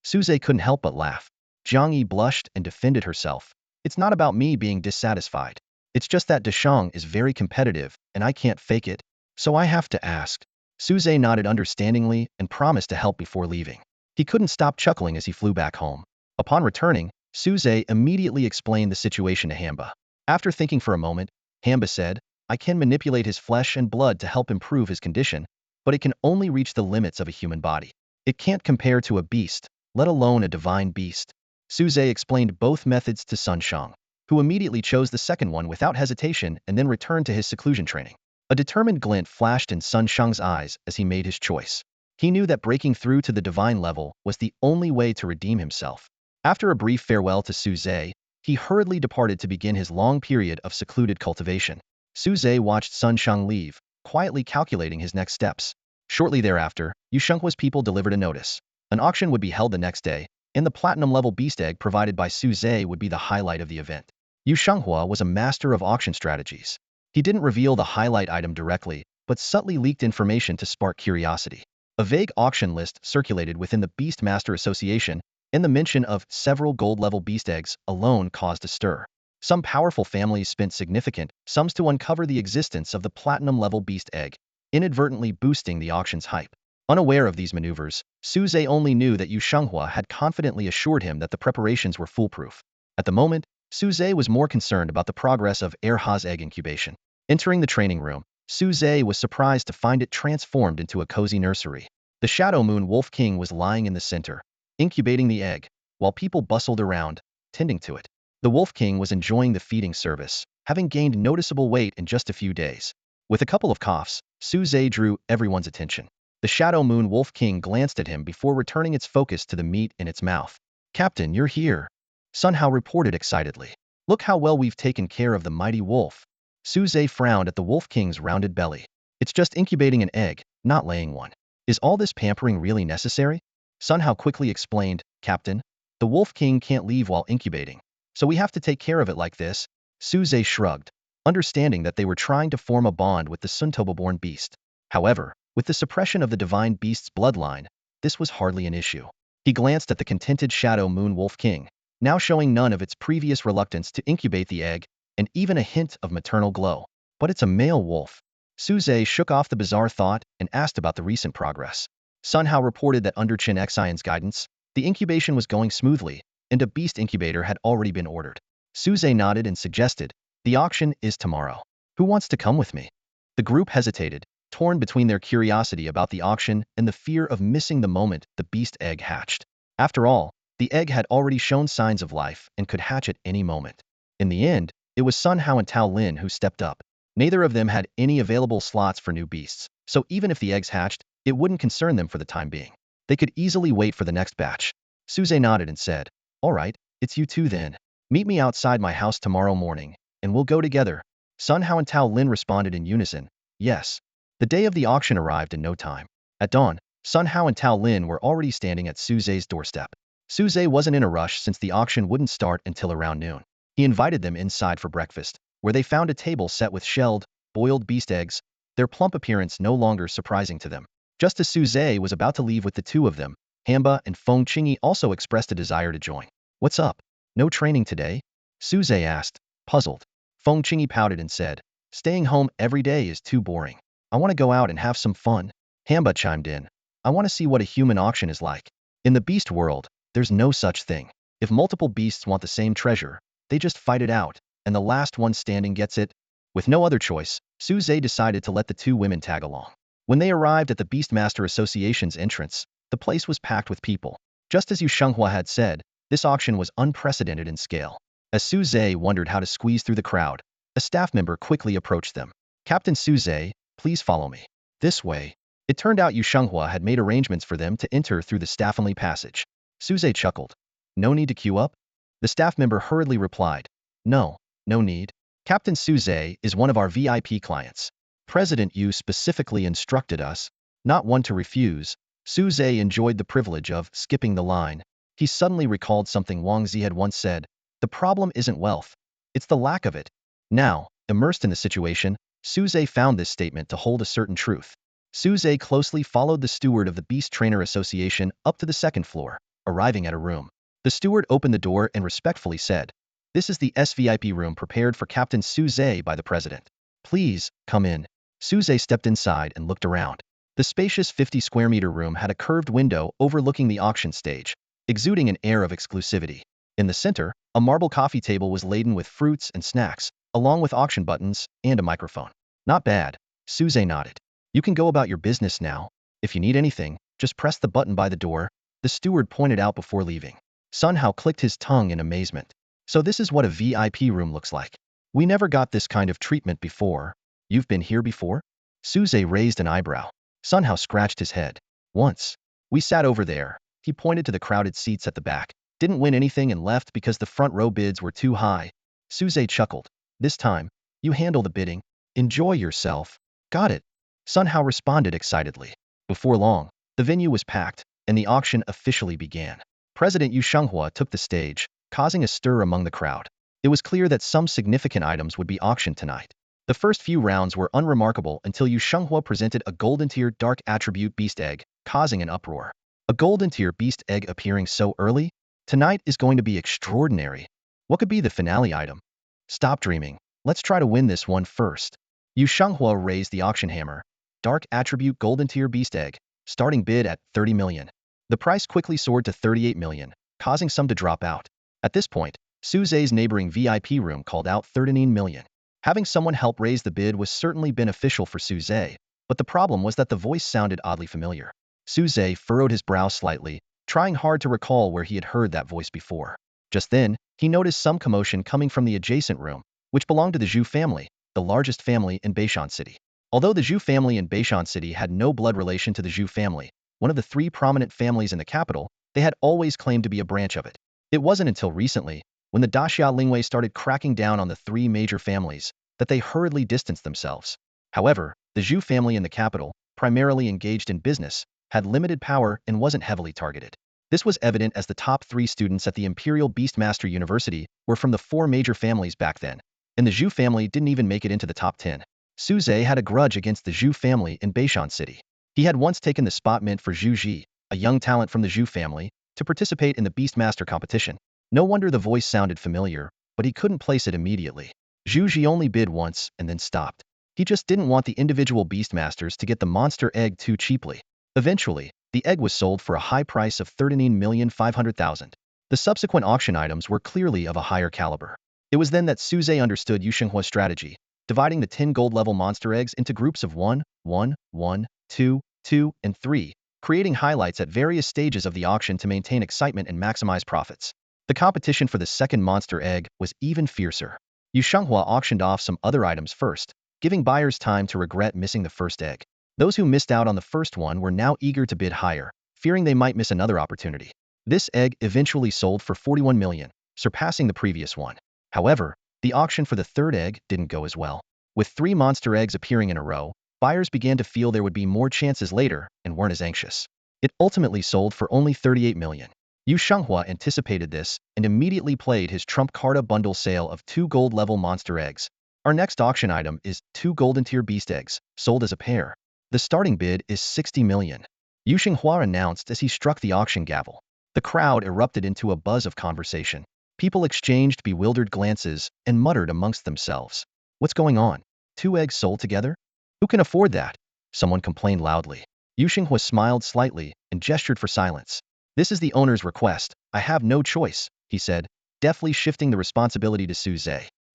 Suze couldn't help but laugh. Zhang Yi blushed and defended herself. "It's not about me being dissatisfied. It's just that Deshang is very competitive, and I can't fake it, so I have to ask." Suze nodded understandingly and promised to help before leaving. He couldn't stop chuckling as he flew back home. Upon returning, Suze immediately explained the situation to Hamba. After thinking for a moment, Hamba said, "I can manipulate his flesh and blood to help improve his condition, but it can only reach the limits of a human body. It can't compare to a beast, let alone a divine beast." Suze explained both methods to Sun Shang, who immediately chose the second one without hesitation and then returned to his seclusion training. A determined glint flashed in Sun Shang's eyes as he made his choice. He knew that breaking through to the divine level was the only way to redeem himself. After a brief farewell to Suze, he hurriedly departed to begin his long period of secluded cultivation. Suze watched Sun Shang leave, quietly calculating his next steps. Shortly thereafter, Yushenhua's people delivered a notice. An auction would be held the next day, and the platinum-level beast egg provided by Suze would be the highlight of the event. Yushenhua was a master of auction strategies. He didn't reveal the highlight item directly, but subtly leaked information to spark curiosity. A vague auction list circulated within the Beast Master Association, and the mention of several gold-level beast eggs alone caused a stir. Some powerful families spent significant sums to uncover the existence of the platinum-level beast egg, inadvertently boosting the auction's hype. Unaware of these maneuvers, Suze only knew that Yushenhua had confidently assured him that the preparations were foolproof. At the moment, Suze was more concerned about the progress of Erha's egg incubation. Entering the training room, Suze was surprised to find it transformed into a cozy nursery. The Shadow Moon Wolf King was lying in the center, incubating the egg, while people bustled around, tending to it. The Wolf King was enjoying the feeding service, having gained noticeable weight in just a few days. With a couple of coughs, Suze drew everyone's attention. The Shadow Moon Wolf King glanced at him before returning its focus to the meat in its mouth. "Captain, you're here," Sun Hao reported excitedly. "Look how well we've taken care of the mighty wolf." Suze frowned at the Wolf King's rounded belly. "It's just incubating an egg, not laying one. Is all this pampering really necessary?" Sun Hao quickly explained, "Captain, the Wolf King can't leave while incubating, so we have to take care of it like this." Suze shrugged, understanding that they were trying to form a bond with the Suntoba-born beast. However, with the suppression of the divine beast's bloodline, this was hardly an issue. He glanced at the contented Shadow Moon Wolf King, now showing none of its previous reluctance to incubate the egg, and even a hint of maternal glow. "But it's a male wolf." Suze shook off the bizarre thought and asked about the recent progress. Sun Hao reported that under Chen Xian's guidance, the incubation was going smoothly, and a beast incubator had already been ordered. Suze nodded and suggested, "The auction is tomorrow. Who wants to come with me?" The group hesitated, torn between their curiosity about the auction and the fear of missing the moment the beast egg hatched. After all, the egg had already shown signs of life and could hatch at any moment. In the end, it was Sun Hao and Tao Lin who stepped up. Neither of them had any available slots for new beasts, so even if the eggs hatched, it wouldn't concern them for the time being. They could easily wait for the next batch. Suze nodded and said, "All right, it's you two then. Meet me outside my house tomorrow morning, and we'll go together." Sun Hao and Tao Lin responded in unison, "Yes." The day of the auction arrived in no time. At dawn, Sun Hao and Tao Lin were already standing at Suze's doorstep. Suze wasn't in a rush since the auction wouldn't start until around noon. He invited them inside for breakfast, where they found a table set with shelled, boiled beast eggs, their plump appearance no longer surprising to them. Just as Suze was about to leave with the two of them, Hamba and Feng Qingyi also expressed a desire to join. "What's up? No training today?" Suze asked, puzzled. Feng Qingyi pouted and said, "Staying home every day is too boring. I want to go out and have some fun." Hamba chimed in, "I want to see what a human auction is like. In the beast world, there's no such thing. If multiple beasts want the same treasure, they just fight it out, and the last one standing gets it." With no other choice, Suze decided to let the two women tag along. When they arrived at the Beastmaster Association's entrance, the place was packed with people. Just as Yushenhua had said, this auction was unprecedented in scale. As Suze wondered how to squeeze through the crowd, a staff member quickly approached them. "Captain Suze, please follow me." "This way." It turned out Yushenhua had made arrangements for them to enter through the staff-only passage. Suze chuckled. "No need to queue up?" The staff member hurriedly replied, No need. Captain Suze is one of our VIP clients. President Yu specifically instructed us not one to refuse." Suze enjoyed the privilege of skipping the line. He suddenly recalled something Wang Zi had once said, "The problem isn't wealth, it's the lack of it." Now, immersed in the situation, Suze found this statement to hold a certain truth. Suze closely followed the steward of the Beast Trainer Association up to the second floor, arriving at a room. The steward opened the door and respectfully said, "This is the SVIP room prepared for Captain Suze by the president. Please, come in." Suze stepped inside and looked around. The spacious 50-square-meter room had a curved window overlooking the auction stage, exuding an air of exclusivity. In the center, a marble coffee table was laden with fruits and snacks, along with auction buttons and a microphone. "Not bad," Suze nodded. "You can go about your business now. If you need anything, just press the button by the door," the steward pointed out before leaving. Sun Hao clicked his tongue in amazement. "So this is what a VIP room looks like. We never got this kind of treatment before. You've been here before?" Suze raised an eyebrow. Sun Hao scratched his head. "Once. We sat over there." He pointed to the crowded seats at the back. "Didn't win anything and left because the front row bids were too high." Suze chuckled. "This time, you handle the bidding. Enjoy yourself." "Got it," Sun Hao responded excitedly. Before long, the venue was packed, and the auction officially began. President Yu Shenghua took the stage, causing a stir among the crowd. It was clear that some significant items would be auctioned tonight. The first few rounds were unremarkable until Yu Shenghua presented a golden tier dark attribute beast egg, causing an uproar. A golden tier beast egg appearing so early? Tonight is going to be extraordinary. What could be the finale item? Stop dreaming. Let's try to win this one first. Yu Shenghua raised the auction hammer. Dark attribute golden tier beast egg, starting bid at 30 million. The price quickly soared to 38 million, causing some to drop out. At this point, Suze's neighboring VIP room called out 39 million. Having someone help raise the bid was certainly beneficial for Suze, but the problem was that the voice sounded oddly familiar. Suze furrowed his brow slightly, trying hard to recall where he had heard that voice before. Just then, he noticed some commotion coming from the adjacent room, which belonged to the Zhu family, the largest family in Beishan City. Although the Zhu family in Beishan City had no blood relation to the Zhu family, one of the three prominent families in the capital, they had always claimed to be a branch of it. It wasn't until recently, when the Daxia Lingwei started cracking down on the three major families, that they hurriedly distanced themselves. However, the Zhu family in the capital, primarily engaged in business, had limited power and wasn't heavily targeted. This was evident as the top 3 students at the Imperial Beastmaster University were from the 4 major families back then, and the Zhu family didn't even make it into the top 10. Suze had a grudge against the Zhu family in Beishan City. He had once taken the spot meant for Zhu Ji, a young talent from the Zhu family, to participate in the Beastmaster competition. No wonder the voice sounded familiar, but he couldn't place it immediately. Zhu Ji only bid once and then stopped. He just didn't want the individual Beastmasters to get the monster egg too cheaply. Eventually, the egg was sold for a high price of 39,500,000. The subsequent auction items were clearly of a higher caliber. It was then that Suze understood Yu Shenghua's strategy, dividing the 10 gold-level monster eggs into groups of 1, 1, 1, 2, 2, and 3, creating highlights at various stages of the auction to maintain excitement and maximize profits. The competition for the second monster egg was even fiercer. Yu Shenghua auctioned off some other items first, giving buyers time to regret missing the first egg. Those who missed out on the first one were now eager to bid higher, fearing they might miss another opportunity. This egg eventually sold for 41 million, surpassing the previous one. However, the auction for the third egg didn't go as well. With 3 monster eggs appearing in a row, buyers began to feel there would be more chances later and weren't as anxious. It ultimately sold for only 38 million. Yu Shenghua anticipated this and immediately played his trump card bundle sale of 2 gold-level monster eggs. Our next auction item is 2 golden tier beast eggs, sold as a pair. The starting bid is 60 million. Yu Shenghua announced as he struck the auction gavel. The crowd erupted into a buzz of conversation. People exchanged bewildered glances and muttered amongst themselves. What's going on? 2 eggs sold together? Who can afford that? Someone complained loudly. Yu Shenghua smiled slightly and gestured for silence. This is the owner's request. I have no choice, he said, deftly shifting the responsibility to Suze.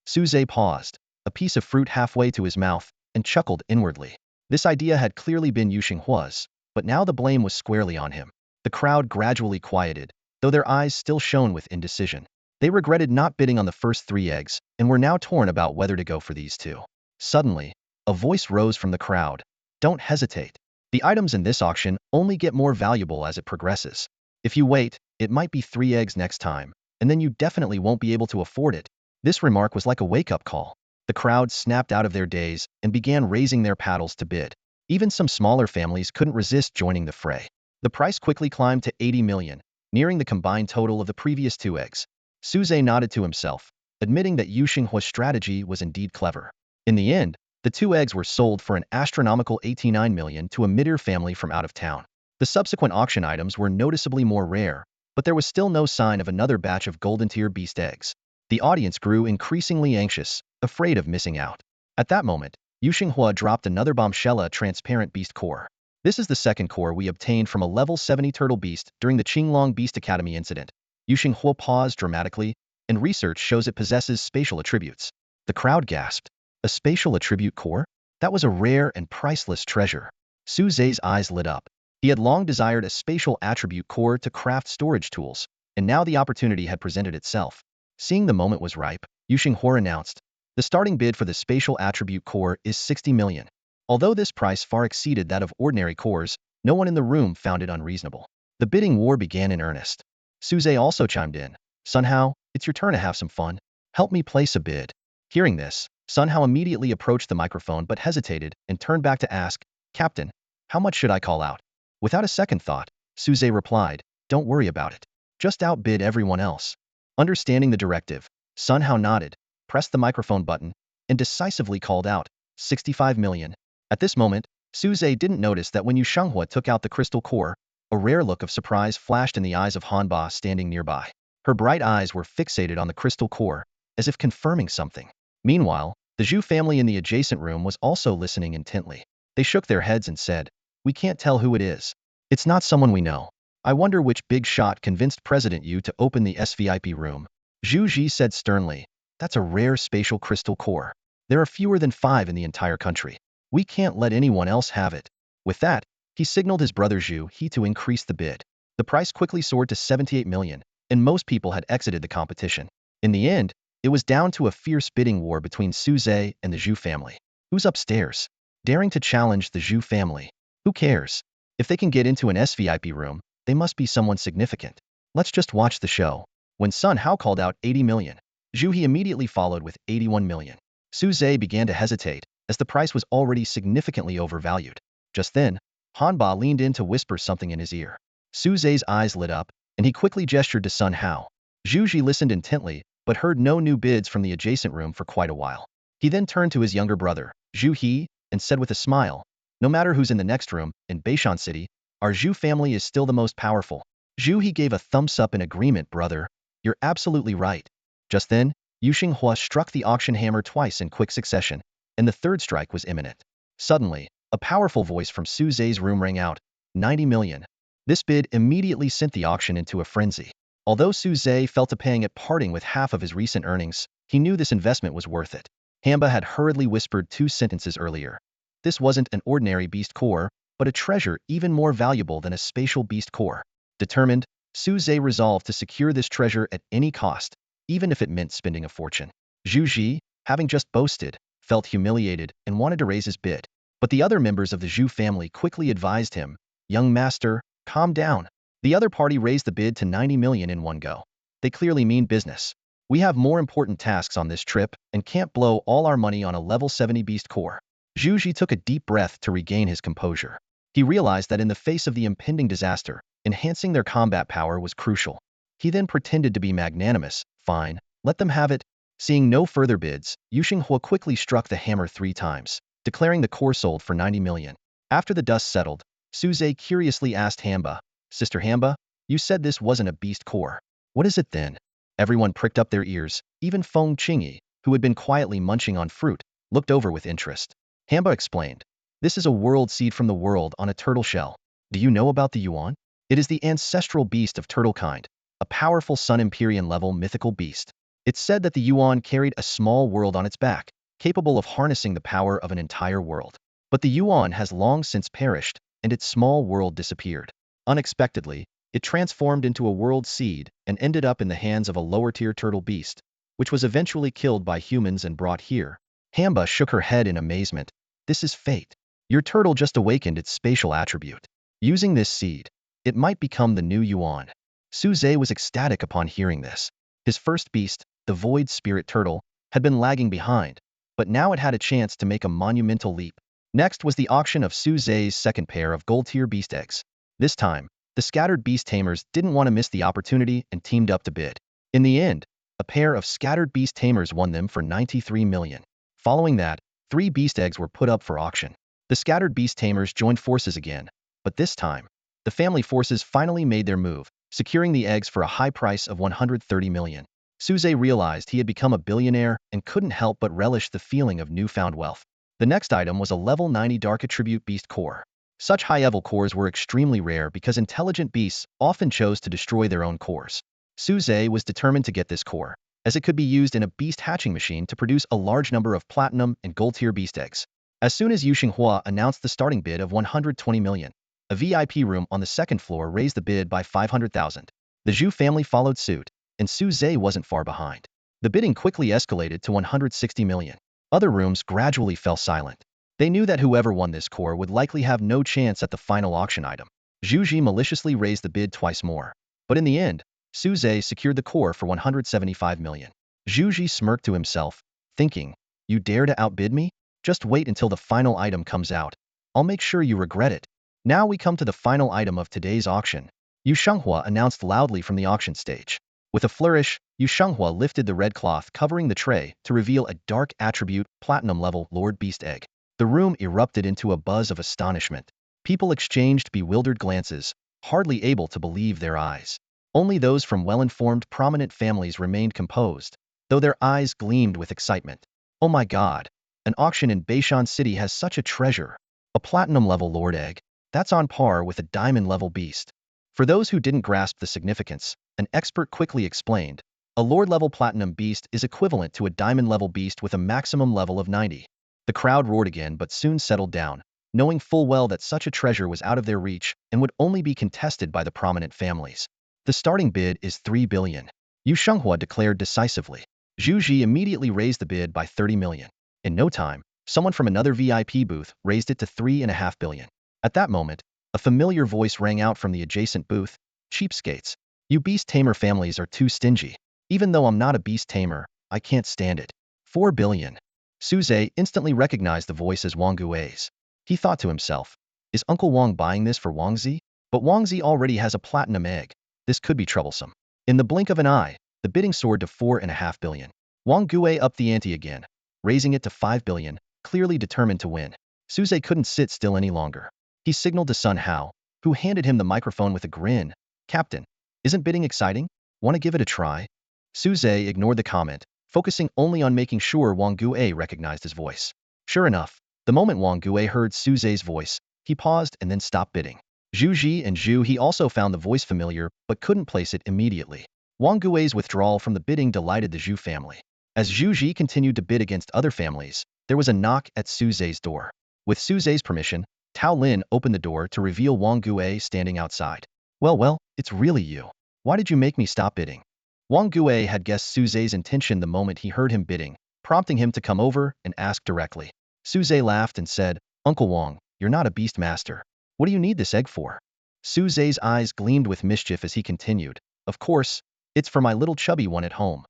Suze paused, a piece of fruit halfway to his mouth, and chuckled inwardly. This idea had clearly been Yu Shenghua's, but now the blame was squarely on him. The crowd gradually quieted, though their eyes still shone with indecision. They regretted not bidding on the first 3 eggs, and were now torn about whether to go for these 2. Suddenly, a voice rose from the crowd. Don't hesitate. The items in this auction only get more valuable as it progresses. If you wait, it might be 3 eggs next time, and then you definitely won't be able to afford it. This remark was like a wake-up call. The crowd snapped out of their daze and began raising their paddles to bid. Even some smaller families couldn't resist joining the fray. The price quickly climbed to 80 million, nearing the combined total of the previous 2 eggs. Suze nodded to himself, admitting that Yu Shenghua's strategy was indeed clever. In the end, The 2 eggs were sold for an astronomical 89 million to a mid-tier family from out of town. The subsequent auction items were noticeably more rare, but there was still no sign of another batch of golden tier beast eggs. The audience grew increasingly anxious, afraid of missing out. At that moment, Yu Xinghua dropped another bombshell, transparent beast core. This is the second core we obtained from a level 70 turtle beast during the Qinglong Beast Academy incident. Yu Xinghua paused dramatically, and research shows it possesses spatial attributes. The crowd gasped. A spatial attribute core? That was a rare and priceless treasure. Su Zhe's eyes lit up. He had long desired a spatial attribute core to craft storage tools, and now the opportunity had presented itself. Seeing the moment was ripe, Yu Xinghua announced, the starting bid for the spatial attribute core is 60 million. Although this price far exceeded that of ordinary cores, no one in the room found it unreasonable. The bidding war began in earnest. Su Zhe also chimed in. Sun Hao, it's your turn to have some fun. Help me place a bid. Hearing this, Sun Hao immediately approached the microphone but hesitated and turned back to ask, Captain, how much should I call out? Without a second thought, Su Zhe replied, don't worry about it. Just outbid everyone else. Understanding the directive, Sun Hao nodded, pressed the microphone button, and decisively called out, 65 million. At this moment, Su Zhe didn't notice that when Yu Xinghua took out the crystal core, a rare look of surprise flashed in the eyes of Hanba standing nearby. Her bright eyes were fixated on the crystal core, as if confirming something. Meanwhile, the Zhu family in the adjacent room was also listening intently. They shook their heads and said, we can't tell who it is. It's not someone we know. I wonder which big shot convinced President Yu to open the SVIP room. Zhu Ji said sternly, that's a rare spatial crystal core. There are fewer than 5 in the entire country. We can't let anyone else have it. With that, he signaled his brother Zhu He to increase the bid. The price quickly soared to 78 million, and most people had exited the competition. In the end, it was down to a fierce bidding war between Su Zhe and the Zhu family. Who's upstairs? Daring to challenge the Zhu family. Who cares? If they can get into an SVIP room, they must be someone significant. Let's just watch the show. When Sun Hao called out 80 million, Zhu He immediately followed with 81 million. Su Zhe began to hesitate, as the price was already significantly overvalued. Just then, Hanba leaned in to whisper something in his ear. Su Zhe's eyes lit up, and he quickly gestured to Sun Hao. Zhu Ji listened intently, but heard no new bids from the adjacent room for quite a while. He then turned to his younger brother, Zhu He, and said with a smile, no matter who's in the next room, in Beishan City, our Zhu family is still the most powerful. Zhu He gave a thumbs up in agreement, brother. You're absolutely right. Just then, Yu Xinghua struck the auction hammer twice in quick succession, and the third strike was imminent. Suddenly, a powerful voice from Su Zhe's room rang out, 90 million. This bid immediately sent the auction into a frenzy. Although Su Zhe felt a pang at parting with half of his recent earnings, he knew this investment was worth it. Hanba had hurriedly whispered 2 sentences earlier. This wasn't an ordinary beast core, but a treasure even more valuable than a spatial beast core. Determined, Su Zhe resolved to secure this treasure at any cost, even if it meant spending a fortune. Zhu Ji, having just boasted, felt humiliated and wanted to raise his bid. But the other members of the Zhu family quickly advised him, young master, calm down. The other party raised the bid to 90 million in one go. They clearly mean business. We have more important tasks on this trip and can't blow all our money on a level 70 beast core. Zhu Ji took a deep breath to regain his composure. He realized that in the face of the impending disaster, enhancing their combat power was crucial. He then pretended to be magnanimous. Fine, let them have it. Seeing no further bids, Yu Xinghua quickly struck the hammer 3 times, declaring the core sold for 90 million. After the dust settled, Su Zhe curiously asked Hanba, Sister Hanba, you said this wasn't a beast core. What is it then? Everyone pricked up their ears, even Feng Qingyi, who had been quietly munching on fruit, looked over with interest. Hanba explained, this is a world seed from the world on a turtle shell. Do you know about the Yuan? It is the ancestral beast of turtle kind, a powerful Sun Empyrean level mythical beast. It's said that the Yuan carried a small world on its back, capable of harnessing the power of an entire world. But the Yuan has long since perished, and its small world disappeared. Unexpectedly, it transformed into a world seed and ended up in the hands of a lower-tier turtle beast, which was eventually killed by humans and brought here. Hanba shook her head in amazement. This is fate. Your turtle just awakened its spatial attribute. Using this seed, it might become the new Yuan. Su Zhe was ecstatic upon hearing this. His first beast, the void spirit turtle, had been lagging behind, but now it had a chance to make a monumental leap. Next was the auction of Su Zhe's second pair of gold-tier beast eggs. This time, the scattered beast tamers didn't want to miss the opportunity and teamed up to bid. In the end, a pair of scattered beast tamers won them for 93 million. Following that, 3 beast eggs were put up for auction. The scattered beast tamers joined forces again, but this time, the family forces finally made their move, securing the eggs for a high price of 130 million. Suze realized he had become a billionaire and couldn't help but relish the feeling of newfound wealth. The next item was a level 90 dark attribute beast core. Such high-level cores were extremely rare because intelligent beasts often chose to destroy their own cores. Suze was determined to get this core, as it could be used in a beast hatching machine to produce a large number of platinum and gold-tier beast eggs. As soon as Yu Xinghua announced the starting bid of 120 million, a VIP room on the second floor raised the bid by 500,000. The Zhu family followed suit, and Suze wasn't far behind. The bidding quickly escalated to 160 million. Other rooms gradually fell silent. They knew that whoever won this core would likely have no chance at the final auction item. Zhu Ji maliciously raised the bid twice more. But in the end, Suze secured the core for 175 million. Zhu Ji smirked to himself, thinking, "You dare to outbid me? Just wait until the final item comes out. I'll make sure you regret it." Now we come to the final item of today's auction. Yu Shenghua announced loudly from the auction stage. With a flourish, Yu Shenghua lifted the red cloth covering the tray to reveal a dark attribute, platinum-level Lord Beast Egg. The room erupted into a buzz of astonishment. People exchanged bewildered glances, hardly able to believe their eyes. Only those from well-informed prominent families remained composed, though their eyes gleamed with excitement. Oh my god! An auction in Beishan City has such a treasure. A platinum-level Lord Egg. That's on par with a diamond-level beast. For those who didn't grasp the significance, an expert quickly explained, a Lord-level platinum beast is equivalent to a diamond-level beast with a maximum level of 90. The crowd roared again but soon settled down, knowing full well that such a treasure was out of their reach and would only be contested by the prominent families. The starting bid is 3 billion. Yu Shenghua declared decisively. Zhu Ji immediately raised the bid by 30 million. In no time, someone from another VIP booth raised it to 3.5 billion. At that moment, a familiar voice rang out from the adjacent booth, "Cheapskates. You beast tamer families are too stingy. Even though I'm not a beast tamer, I can't stand it. 4 billion. Suze instantly recognized the voice as Wang Gui's. He thought to himself, is Uncle Wang buying this for Wang Zi? But Wang Zi already has a platinum egg. This could be troublesome. In the blink of an eye, the bidding soared to 4.5 billion. Wang Gui upped the ante again, raising it to 5 billion, clearly determined to win. Suze couldn't sit still any longer. He signaled to Sun Hao, who handed him the microphone with a grin. "Captain, isn't bidding exciting? Want to give it a try?" Suze ignored the comment, focusing only on making sure Wang Gui recognized his voice. Sure enough, the moment Wang Gui heard Suze's voice, he paused and then stopped bidding. Zhu Ji and Zhu He also found the voice familiar but couldn't place it immediately. Wang Gui's withdrawal from the bidding delighted the Zhu family. As Zhu Ji continued to bid against other families, there was a knock at Suze's door. With Suze's permission, Tao Lin opened the door to reveal Wang Gui standing outside. Well, it's really you. Why did you make me stop bidding?" Wang Gui had guessed Suze's intention the moment he heard him bidding, prompting him to come over and ask directly. Suze laughed and said, "Uncle Wang, you're not a beast master. What do you need this egg for?" Suze's eyes gleamed with mischief as he continued, "Of course, it's for my little chubby one at home.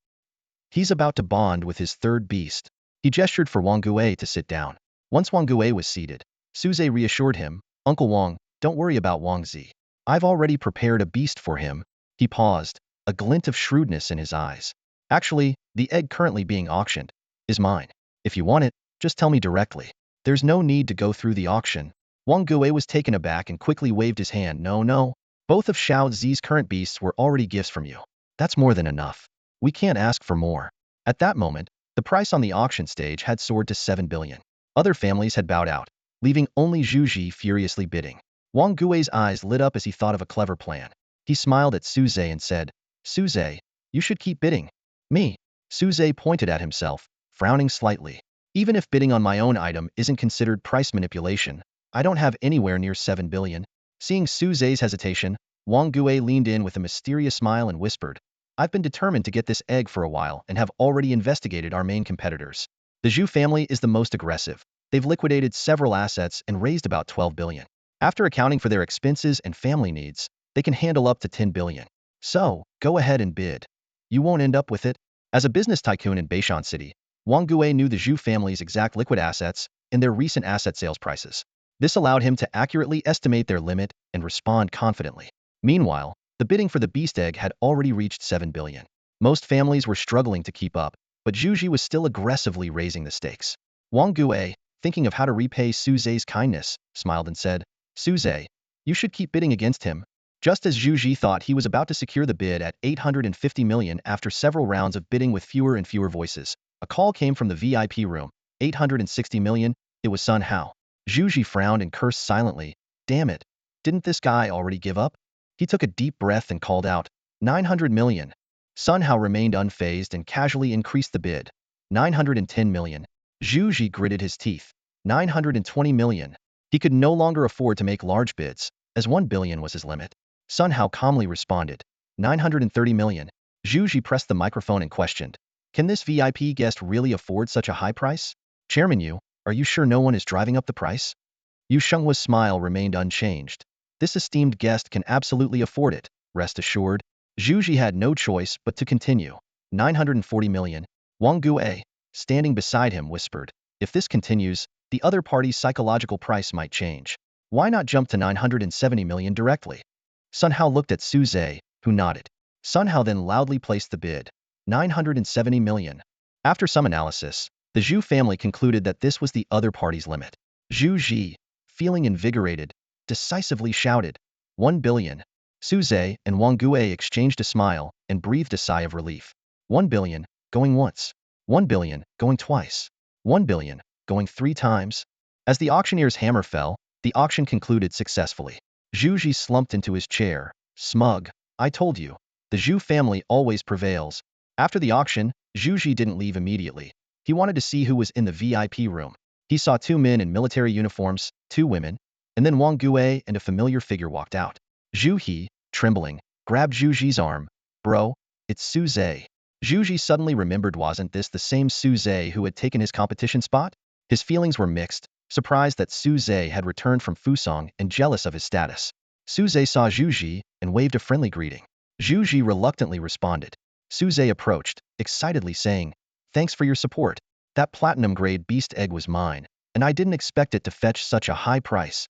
He's about to bond with his third beast." He gestured for Wang Gui to sit down. Once Wang Gui was seated, Suze reassured him, "Uncle Wang, don't worry about Wang Zi. I've already prepared a beast for him." He paused, a glint of shrewdness in his eyes. "Actually, the egg currently being auctioned is mine. If you want it, just tell me directly. There's no need to go through the auction." Wang Gui was taken aback and quickly waved his hand. No. Both of Xiao Zi's current beasts were already gifts from you. That's more than enough. We can't ask for more. At that moment, the price on the auction stage had soared to 7 billion. Other families had bowed out, leaving only Zhu Ji furiously bidding. Wang Gui's eyes lit up as he thought of a clever plan. He smiled at Suze and said, "Suze, you should keep bidding." "Me?" Suze pointed at himself, frowning slightly. "Even if bidding on my own item isn't considered price manipulation, I don't have anywhere near 7 billion. Seeing Suze's hesitation, Wang Gui leaned in with a mysterious smile and whispered, "I've been determined to get this egg for a while and have already investigated our main competitors. The Zhu family is the most aggressive. They've liquidated several assets and raised about 12 billion. After accounting for their expenses and family needs, they can handle up to 10 billion. So, go ahead and bid. You won't end up with it." As a business tycoon in Beishan City, Wang Gui knew the Zhu family's exact liquid assets and their recent asset sales prices. This allowed him to accurately estimate their limit and respond confidently. Meanwhile, the bidding for the beast egg had already reached 7 billion. Most families were struggling to keep up, but Zhu Ji was still aggressively raising the stakes. Wang Gue, thinking of how to repay Su Zhe's kindness, smiled and said, Su Zhe, you should keep bidding against him. Just as Zhu Ji thought he was about to secure the bid at 850 million after several rounds of bidding with fewer and fewer voices, a call came from the VIP room. 860 million, it was Sun Hao. Zhu Ji frowned and cursed silently. Damn it. Didn't this guy already give up? He took a deep breath and called out, 900 million. Sun Hao remained unfazed and casually increased the bid. 910 million. Zhu Ji gritted his teeth. 920 million. He could no longer afford to make large bids, as 1 billion was his limit. Sun Hao calmly responded. 930 million. Zhu Ji pressed the microphone and questioned. Can this VIP guest really afford such a high price? Chairman Yu, are you sure no one is driving up the price? Yu Shenghua's smile remained unchanged. This esteemed guest can absolutely afford it, rest assured. Zhu Ji had no choice but to continue. 940 million. Wang Gue, standing beside him, whispered, if this continues, the other party's psychological price might change. Why not jump to 970 million directly? Sun Hao looked at Su Zhe, who nodded. Sun Hao then loudly placed the bid. 970 million. After some analysis, the Zhu family concluded that this was the other party's limit. Zhu Ji, feeling invigorated, decisively shouted, 1 billion. Su Zhe and Wang Gue exchanged a smile and breathed a sigh of relief. 1 billion, going once. 1 billion, going twice. 1 billion, going 3 times. As the auctioneer's hammer fell, the auction concluded successfully. Zhu Ji slumped into his chair, smug. I told you, the Zhu family always prevails. After the auction, Zhu Ji didn't leave immediately. He wanted to see who was in the VIP room. He saw 2 men in military uniforms, 2 women, and then Wang Gue and a familiar figure walked out. Zhu He, trembling, grabbed Zhu Ji's arm. Bro, it's Su Zhe. Zhu Ji suddenly remembered, wasn't this the same Su Zhe who had taken his competition spot? His feelings were mixed, surprised that Su Zhe had returned from Fusong and jealous of his status. Su Zhe saw Zhu Ji and waved a friendly greeting. Zhu Ji reluctantly responded. Su Zhe approached, excitedly saying, thanks for your support. That platinum-grade beast egg was mine, and I didn't expect it to fetch such a high price.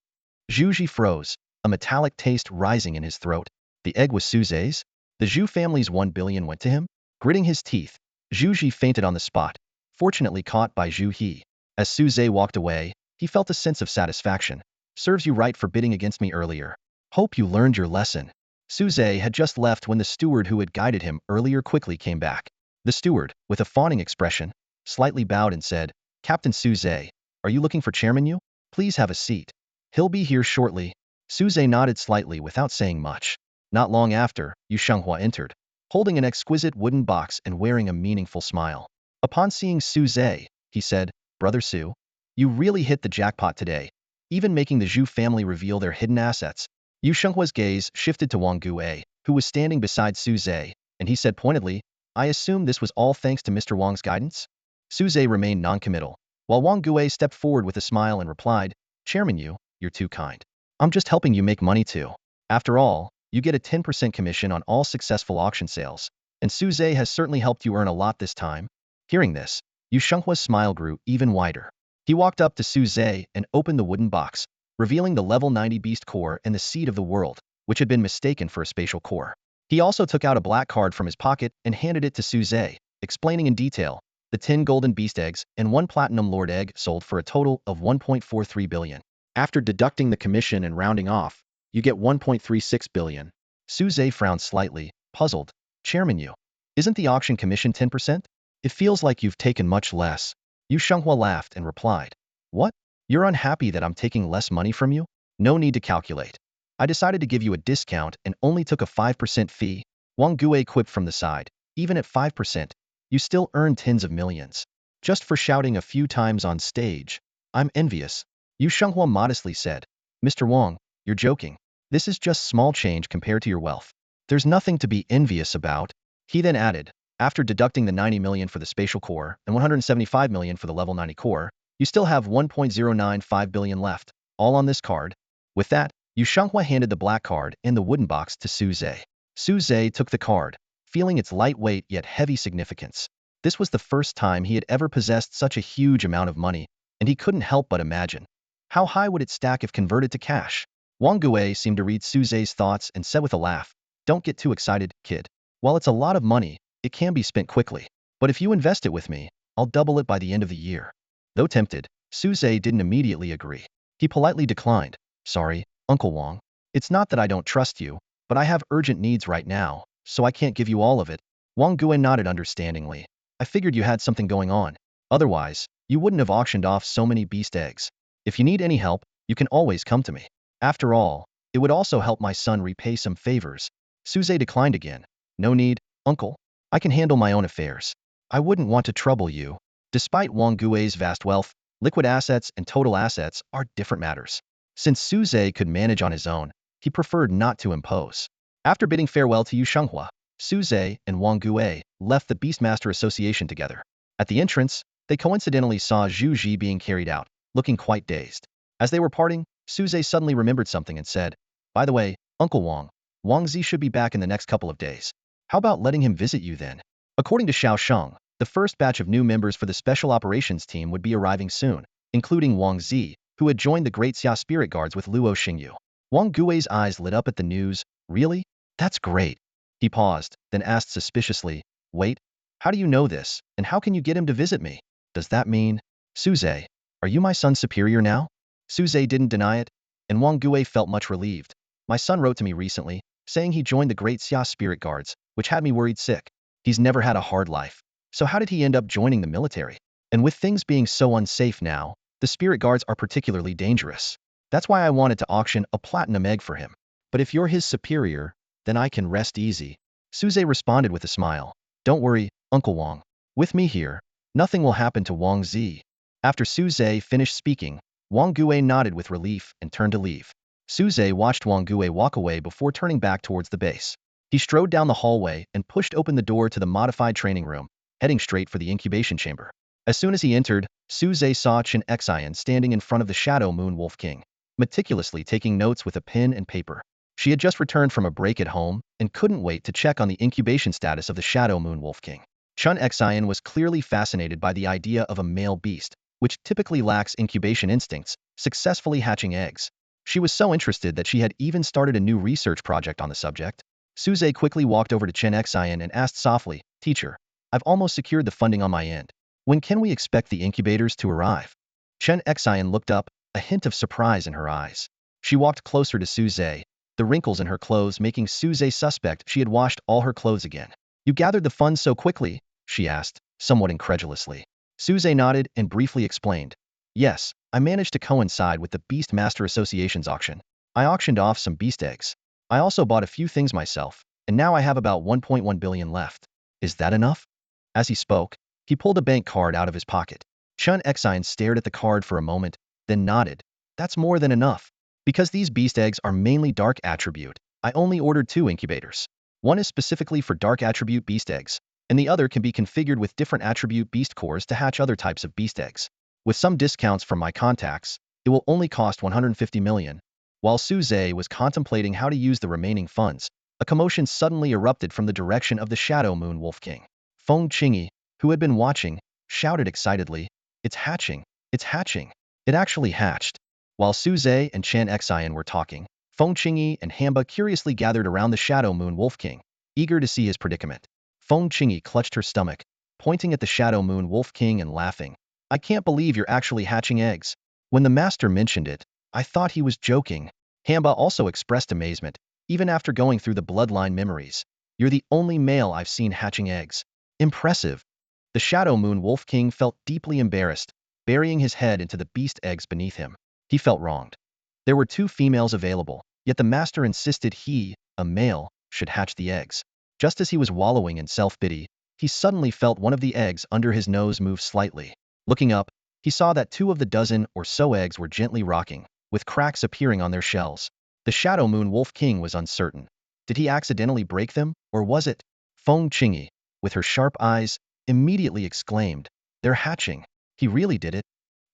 Zhu Ji froze, a metallic taste rising in his throat. The egg was Su Zhe's? The Zhu family's 1 billion went to him? Gritting his teeth, Zhu Ji fainted on the spot, fortunately caught by Zhu He. As Su Zhe walked away, he felt a sense of satisfaction. Serves you right for bidding against me earlier. Hope you learned your lesson. Su Zhe had just left when the steward who had guided him earlier quickly came back. The steward, with a fawning expression, slightly bowed and said, Captain Su Zhe, are you looking for Chairman Yu? Please have a seat. He'll be here shortly. Su Zhe nodded slightly without saying much. Not long after, Yu Shenghua entered, holding an exquisite wooden box and wearing a meaningful smile. Upon seeing Su Zhe, he said, Brother Su, you really hit the jackpot today, even making the Zhu family reveal their hidden assets. Yu Shenghua's gaze shifted to Wang Gue, who was standing beside Su Zhe, and he said pointedly, I assume this was all thanks to Mr. Wang's guidance? Su Zhe remained noncommittal, while Wang Gue stepped forward with a smile and replied, Chairman Yu, you're too kind. I'm just helping you make money too. After all, you get a 10% commission on all successful auction sales, and Su Zhe has certainly helped you earn a lot this time. Hearing this, Yu Shenghua's smile grew even wider. He walked up to Su Zhe and opened the wooden box, revealing the level 90 beast core and the seed of the world, which had been mistaken for a spatial core. He also took out a black card from his pocket and handed it to Su Zhe, explaining in detail, the 10 golden beast eggs and 1 platinum lord egg sold for a total of 1.43 billion. After deducting the commission and rounding off, you get 1.36 billion. Su Zhe frowned slightly, puzzled. Chairman Yu, isn't the auction commission 10%? It feels like you've taken much less. Yu Shenghua laughed and replied. What? You're unhappy that I'm taking less money from you? No need to calculate. I decided to give you a discount and only took a 5% fee. Wang Gue quipped from the side. Even at 5%, you still earn tens of millions. Just for shouting a few times on stage. I'm envious. Yu Shenghua modestly said. Mr. Wang, you're joking. This is just small change compared to your wealth. There's nothing to be envious about. He then added, after deducting the 90 million for the spatial core and 175 million for the level 90 core, you still have 1.095 billion left, all on this card. With that, Yu Shenghua handed the black card and the wooden box to Su Zhe. Su Zhe took the card, feeling its lightweight yet heavy significance. This was the first time he had ever possessed such a huge amount of money, and he couldn't help but imagine. How high would it stack if converted to cash? Wang Gue seemed to read Su Zhe's thoughts and said with a laugh, Don't get too excited, kid. While it's a lot of money, it can be spent quickly. But if you invest it with me, I'll double it by the end of the year. Though tempted, Suze didn't immediately agree. He politely declined. Sorry, Uncle Wang. It's not that I don't trust you, but I have urgent needs right now, so I can't give you all of it. Wang Gui nodded understandingly. I figured you had something going on. Otherwise, you wouldn't have auctioned off so many beast eggs. If you need any help, you can always come to me. After all, it would also help my son repay some favors. Suze declined again. No need, uncle. I can handle my own affairs. I wouldn't want to trouble you. Despite Wang Gui's vast wealth, liquid assets and total assets are different matters. Since Suze could manage on his own, he preferred not to impose. After bidding farewell to Yu Shenghua, Suze and Wang Gui left the Beastmaster Association together. At the entrance, they coincidentally saw Zhu Ji being carried out, looking quite dazed. As they were parting, Suze suddenly remembered something and said, By the way, Uncle Wang Zi should be back in the next couple of days. How about letting him visit you then? According to Xiao Sheng, the first batch of new members for the Special Operations Team would be arriving soon, including Wang Zi, who had joined the Great Xia Spirit Guards with Luo Xingyu. Wang Gui's eyes lit up at the news. Really? That's great. He paused, then asked suspiciously, Wait, how do you know this, and how can you get him to visit me? Does that mean? Suze, are you my son's superior now? Suze didn't deny it, and Wang Gui felt much relieved. My son wrote to me recently, saying he joined the Great Xia Spirit Guards, which had me worried sick. He's never had a hard life. So how did he end up joining the military? And with things being so unsafe now, the Spirit Guards are particularly dangerous. That's why I wanted to auction a platinum egg for him. But if you're his superior, then I can rest easy. Suze responded with a smile. Don't worry, Uncle Wang. With me here, nothing will happen to Wang Zi. After Suze finished speaking, Wang Gui nodded with relief and turned to leave. Suze watched Wang Gui walk away before turning back towards the base. He strode down the hallway and pushed open the door to the modified training room, heading straight for the incubation chamber. As soon as he entered, Suze saw Chen Xian standing in front of the Shadow Moon Wolf King, meticulously taking notes with a pen and paper. She had just returned from a break at home and couldn't wait to check on the incubation status of the Shadow Moon Wolf King. Chen Xian was clearly fascinated by the idea of a male beast, which typically lacks incubation instincts, successfully hatching eggs. She was so interested that she had even started a new research project on the subject. Suze quickly walked over to Chen Xian and asked softly, Teacher, I've almost secured the funding on my end. When can we expect the incubators to arrive? Chen Xian looked up, a hint of surprise in her eyes. She walked closer to Suze, the wrinkles in her clothes making Suze suspect she had washed all her clothes again. You gathered the funds so quickly? She asked, somewhat incredulously. Suze nodded and briefly explained. Yes, I managed to coincide with the Beastmaster Association's auction. I auctioned off some beast eggs. I also bought a few things myself, and now I have about 1.1 billion left. Is that enough? As he spoke, he pulled a bank card out of his pocket. Chen Xian stared at the card for a moment, then nodded. That's more than enough. Because these beast eggs are mainly dark attribute, I only ordered 2 incubators. One is specifically for dark attribute beast eggs, and the other can be configured with different attribute beast cores to hatch other types of beast eggs. With some discounts from my contacts, it will only cost 150 million. While Suze was contemplating how to use the remaining funds, a commotion suddenly erupted from the direction of the Shadow Moon Wolf King. Feng Qingyi, who had been watching, shouted excitedly, It's hatching! It's hatching! It actually hatched! While Suze and Chen Xian were talking, Feng Qingyi and Hamba curiously gathered around the Shadow Moon Wolf King, eager to see his predicament. Feng Qingyi clutched her stomach, pointing at the Shadow Moon Wolf King and laughing. I can't believe you're actually hatching eggs. When the master mentioned it, I thought he was joking. Hamba also expressed amazement, even after going through the bloodline memories. You're the only male I've seen hatching eggs. Impressive. The Shadow Moon Wolf King felt deeply embarrassed, burying his head into the beast eggs beneath him. He felt wronged. There were 2 females available, yet the master insisted he, a male, should hatch the eggs. Just as he was wallowing in self-pity, he suddenly felt one of the eggs under his nose move slightly. Looking up, he saw that 2 of the dozen or so eggs were gently rocking, with cracks appearing on their shells. The Shadow Moon Wolf King was uncertain. Did he accidentally break them, or was it? Feng Qingyi, with her sharp eyes, immediately exclaimed, They're hatching. He really did it.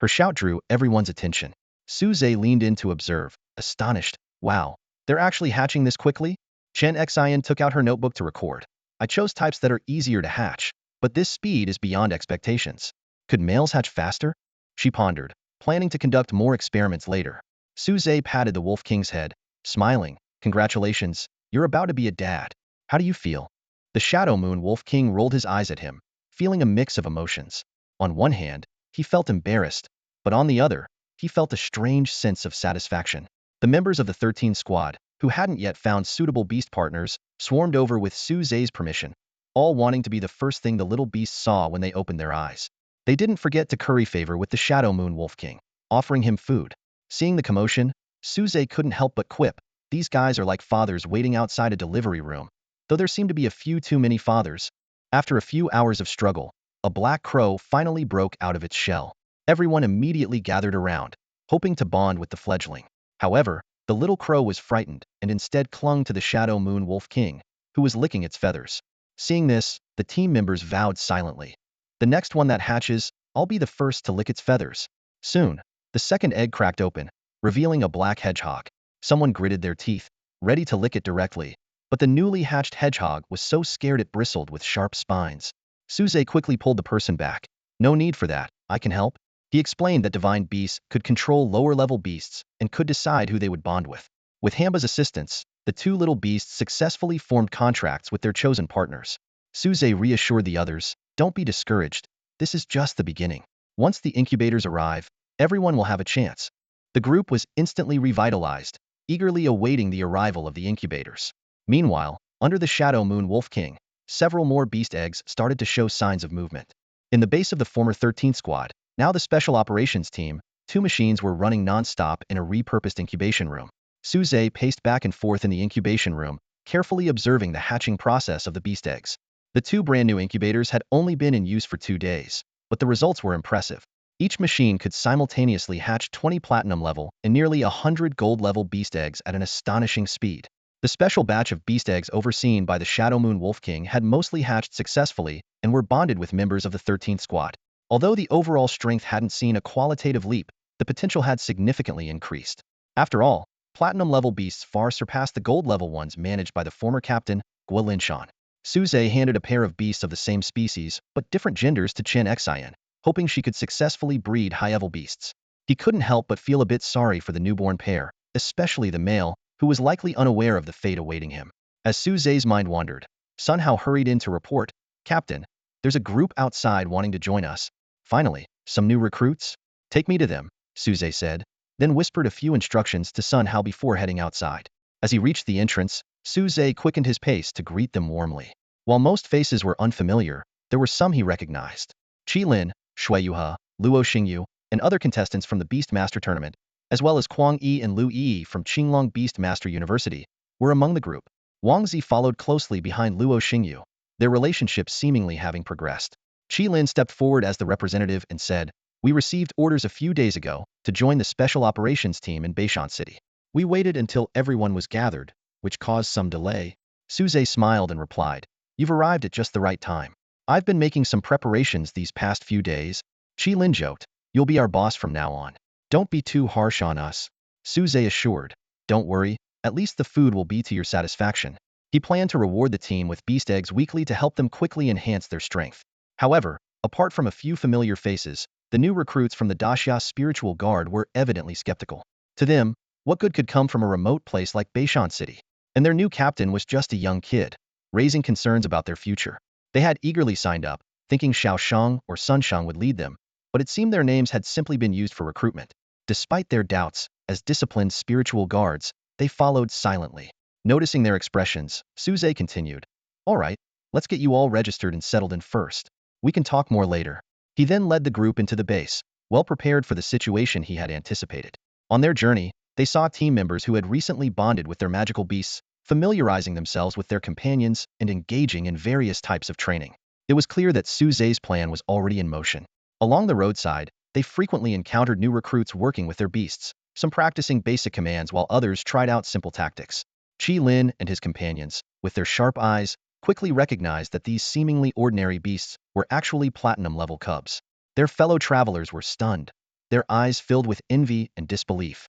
Her shout drew everyone's attention. Suze leaned in to observe, astonished. Wow, they're actually hatching this quickly? Chen Xian took out her notebook to record. I chose types that are easier to hatch, but this speed is beyond expectations. Could males hatch faster? She pondered, planning to conduct more experiments later. Suze patted the Wolf King's head, smiling. Congratulations, you're about to be a dad. How do you feel? The Shadow Moon Wolf King rolled his eyes at him, feeling a mix of emotions. On one hand, he felt embarrassed, but on the other, he felt a strange sense of satisfaction. The members of the 13 squad, who hadn't yet found suitable beast partners, swarmed over with Su Zhe's permission, all wanting to be the first thing the little beasts saw when they opened their eyes. They didn't forget to curry favor with the Shadow Moon Wolf King, offering him food. Seeing the commotion, Su Zhe couldn't help but quip, "These guys are like fathers waiting outside a delivery room." Though there seemed to be a few too many fathers, after a few hours of struggle, a black crow finally broke out of its shell. Everyone immediately gathered around, hoping to bond with the fledgling. However, the little crow was frightened and instead clung to the Shadow Moon Wolf King, who was licking its feathers. Seeing this, the team members vowed silently, "The next one that hatches, I'll be the first to lick its feathers." Soon, the second egg cracked open, revealing a black hedgehog. Someone gritted their teeth, ready to lick it directly, but the newly hatched hedgehog was so scared it bristled with sharp spines. Su Zhe quickly pulled the person back. "No need for that, I can help." He explained that divine beasts could control lower-level beasts and could decide who they would bond with. With Hamba's assistance, the two little beasts successfully formed contracts with their chosen partners. Su Zhe reassured the others, "Don't be discouraged, this is just the beginning. Once the incubators arrive, everyone will have a chance." The group was instantly revitalized, eagerly awaiting the arrival of the incubators. Meanwhile, under the Shadow Moon Wolf King, several more beast eggs started to show signs of movement. In the base of the former 13th squad, now the Special Operations Team, two machines were running non-stop in a repurposed incubation room. Su Zhe paced back and forth in the incubation room, carefully observing the hatching process of the beast eggs. The two brand-new incubators had only been in use for 2 days, but the results were impressive. Each machine could simultaneously hatch 20 platinum level and nearly 100 gold level beast eggs at an astonishing speed. The special batch of beast eggs overseen by the Shadow Moon Wolf King had mostly hatched successfully and were bonded with members of the 13th squad. Although the overall strength hadn't seen a qualitative leap, the potential had significantly increased. After all, platinum-level beasts far surpassed the gold-level ones managed by the former captain, Guo Linshan. Su Zhe handed a pair of beasts of the same species, but different genders to Chen Xian, hoping she could successfully breed high-level beasts. He couldn't help but feel a bit sorry for the newborn pair, especially the male, who was likely unaware of the fate awaiting him. As Su Zhe's mind wandered, Sun Hao hurried in to report, "Captain, there's a group outside wanting to join us. Finally, some new recruits? Take me to them," Su Zhe said, then whispered a few instructions to Sun Hao before heading outside. As he reached the entrance, Su Zhe quickened his pace to greet them warmly. While most faces were unfamiliar, there were some he recognized. Qi Lin, Shui Yuhe, Luo Xingyu, and other contestants from the Beast Master Tournament, as well as Kuang Yi and Lu Yi from Qinglong Beast Master University, were among the group. Wang Zi followed closely behind Luo Xingyu, their relationship seemingly having progressed. Qi Lin stepped forward as the representative and said, "We received orders a few days ago to join the Special Operations Team in Beishan City. We waited until everyone was gathered, which caused some delay." Su Zhe smiled and replied, "You've arrived at just the right time. I've been making some preparations these past few days." Qi Lin joked, "You'll be our boss from now on. Don't be too harsh on us." Su Zhe assured, "Don't worry, at least the food will be to your satisfaction." He planned to reward the team with beast eggs weekly to help them quickly enhance their strength. However, apart from a few familiar faces, the new recruits from the Daxia Spiritual Guard were evidently skeptical. To them, what good could come from a remote place like Beishan City? And their new captain was just a young kid, raising concerns about their future. They had eagerly signed up, thinking Xiao Shang or Sun Shang would lead them, but it seemed their names had simply been used for recruitment. Despite their doubts, as disciplined spiritual guards, they followed silently. Noticing their expressions, Su Zhe continued, "All right, let's get you all registered and settled in first. We can talk more later." He then led the group into the base, well prepared for the situation he had anticipated. On their journey, they saw team members who had recently bonded with their magical beasts, familiarizing themselves with their companions and engaging in various types of training. It was clear that Su Zhe's plan was already in motion. Along the roadside, they frequently encountered new recruits working with their beasts, some practicing basic commands while others tried out simple tactics. Qi Lin and his companions, with their sharp eyes, quickly recognized that these seemingly ordinary beasts were actually platinum-level cubs. Their fellow travelers were stunned, their eyes filled with envy and disbelief.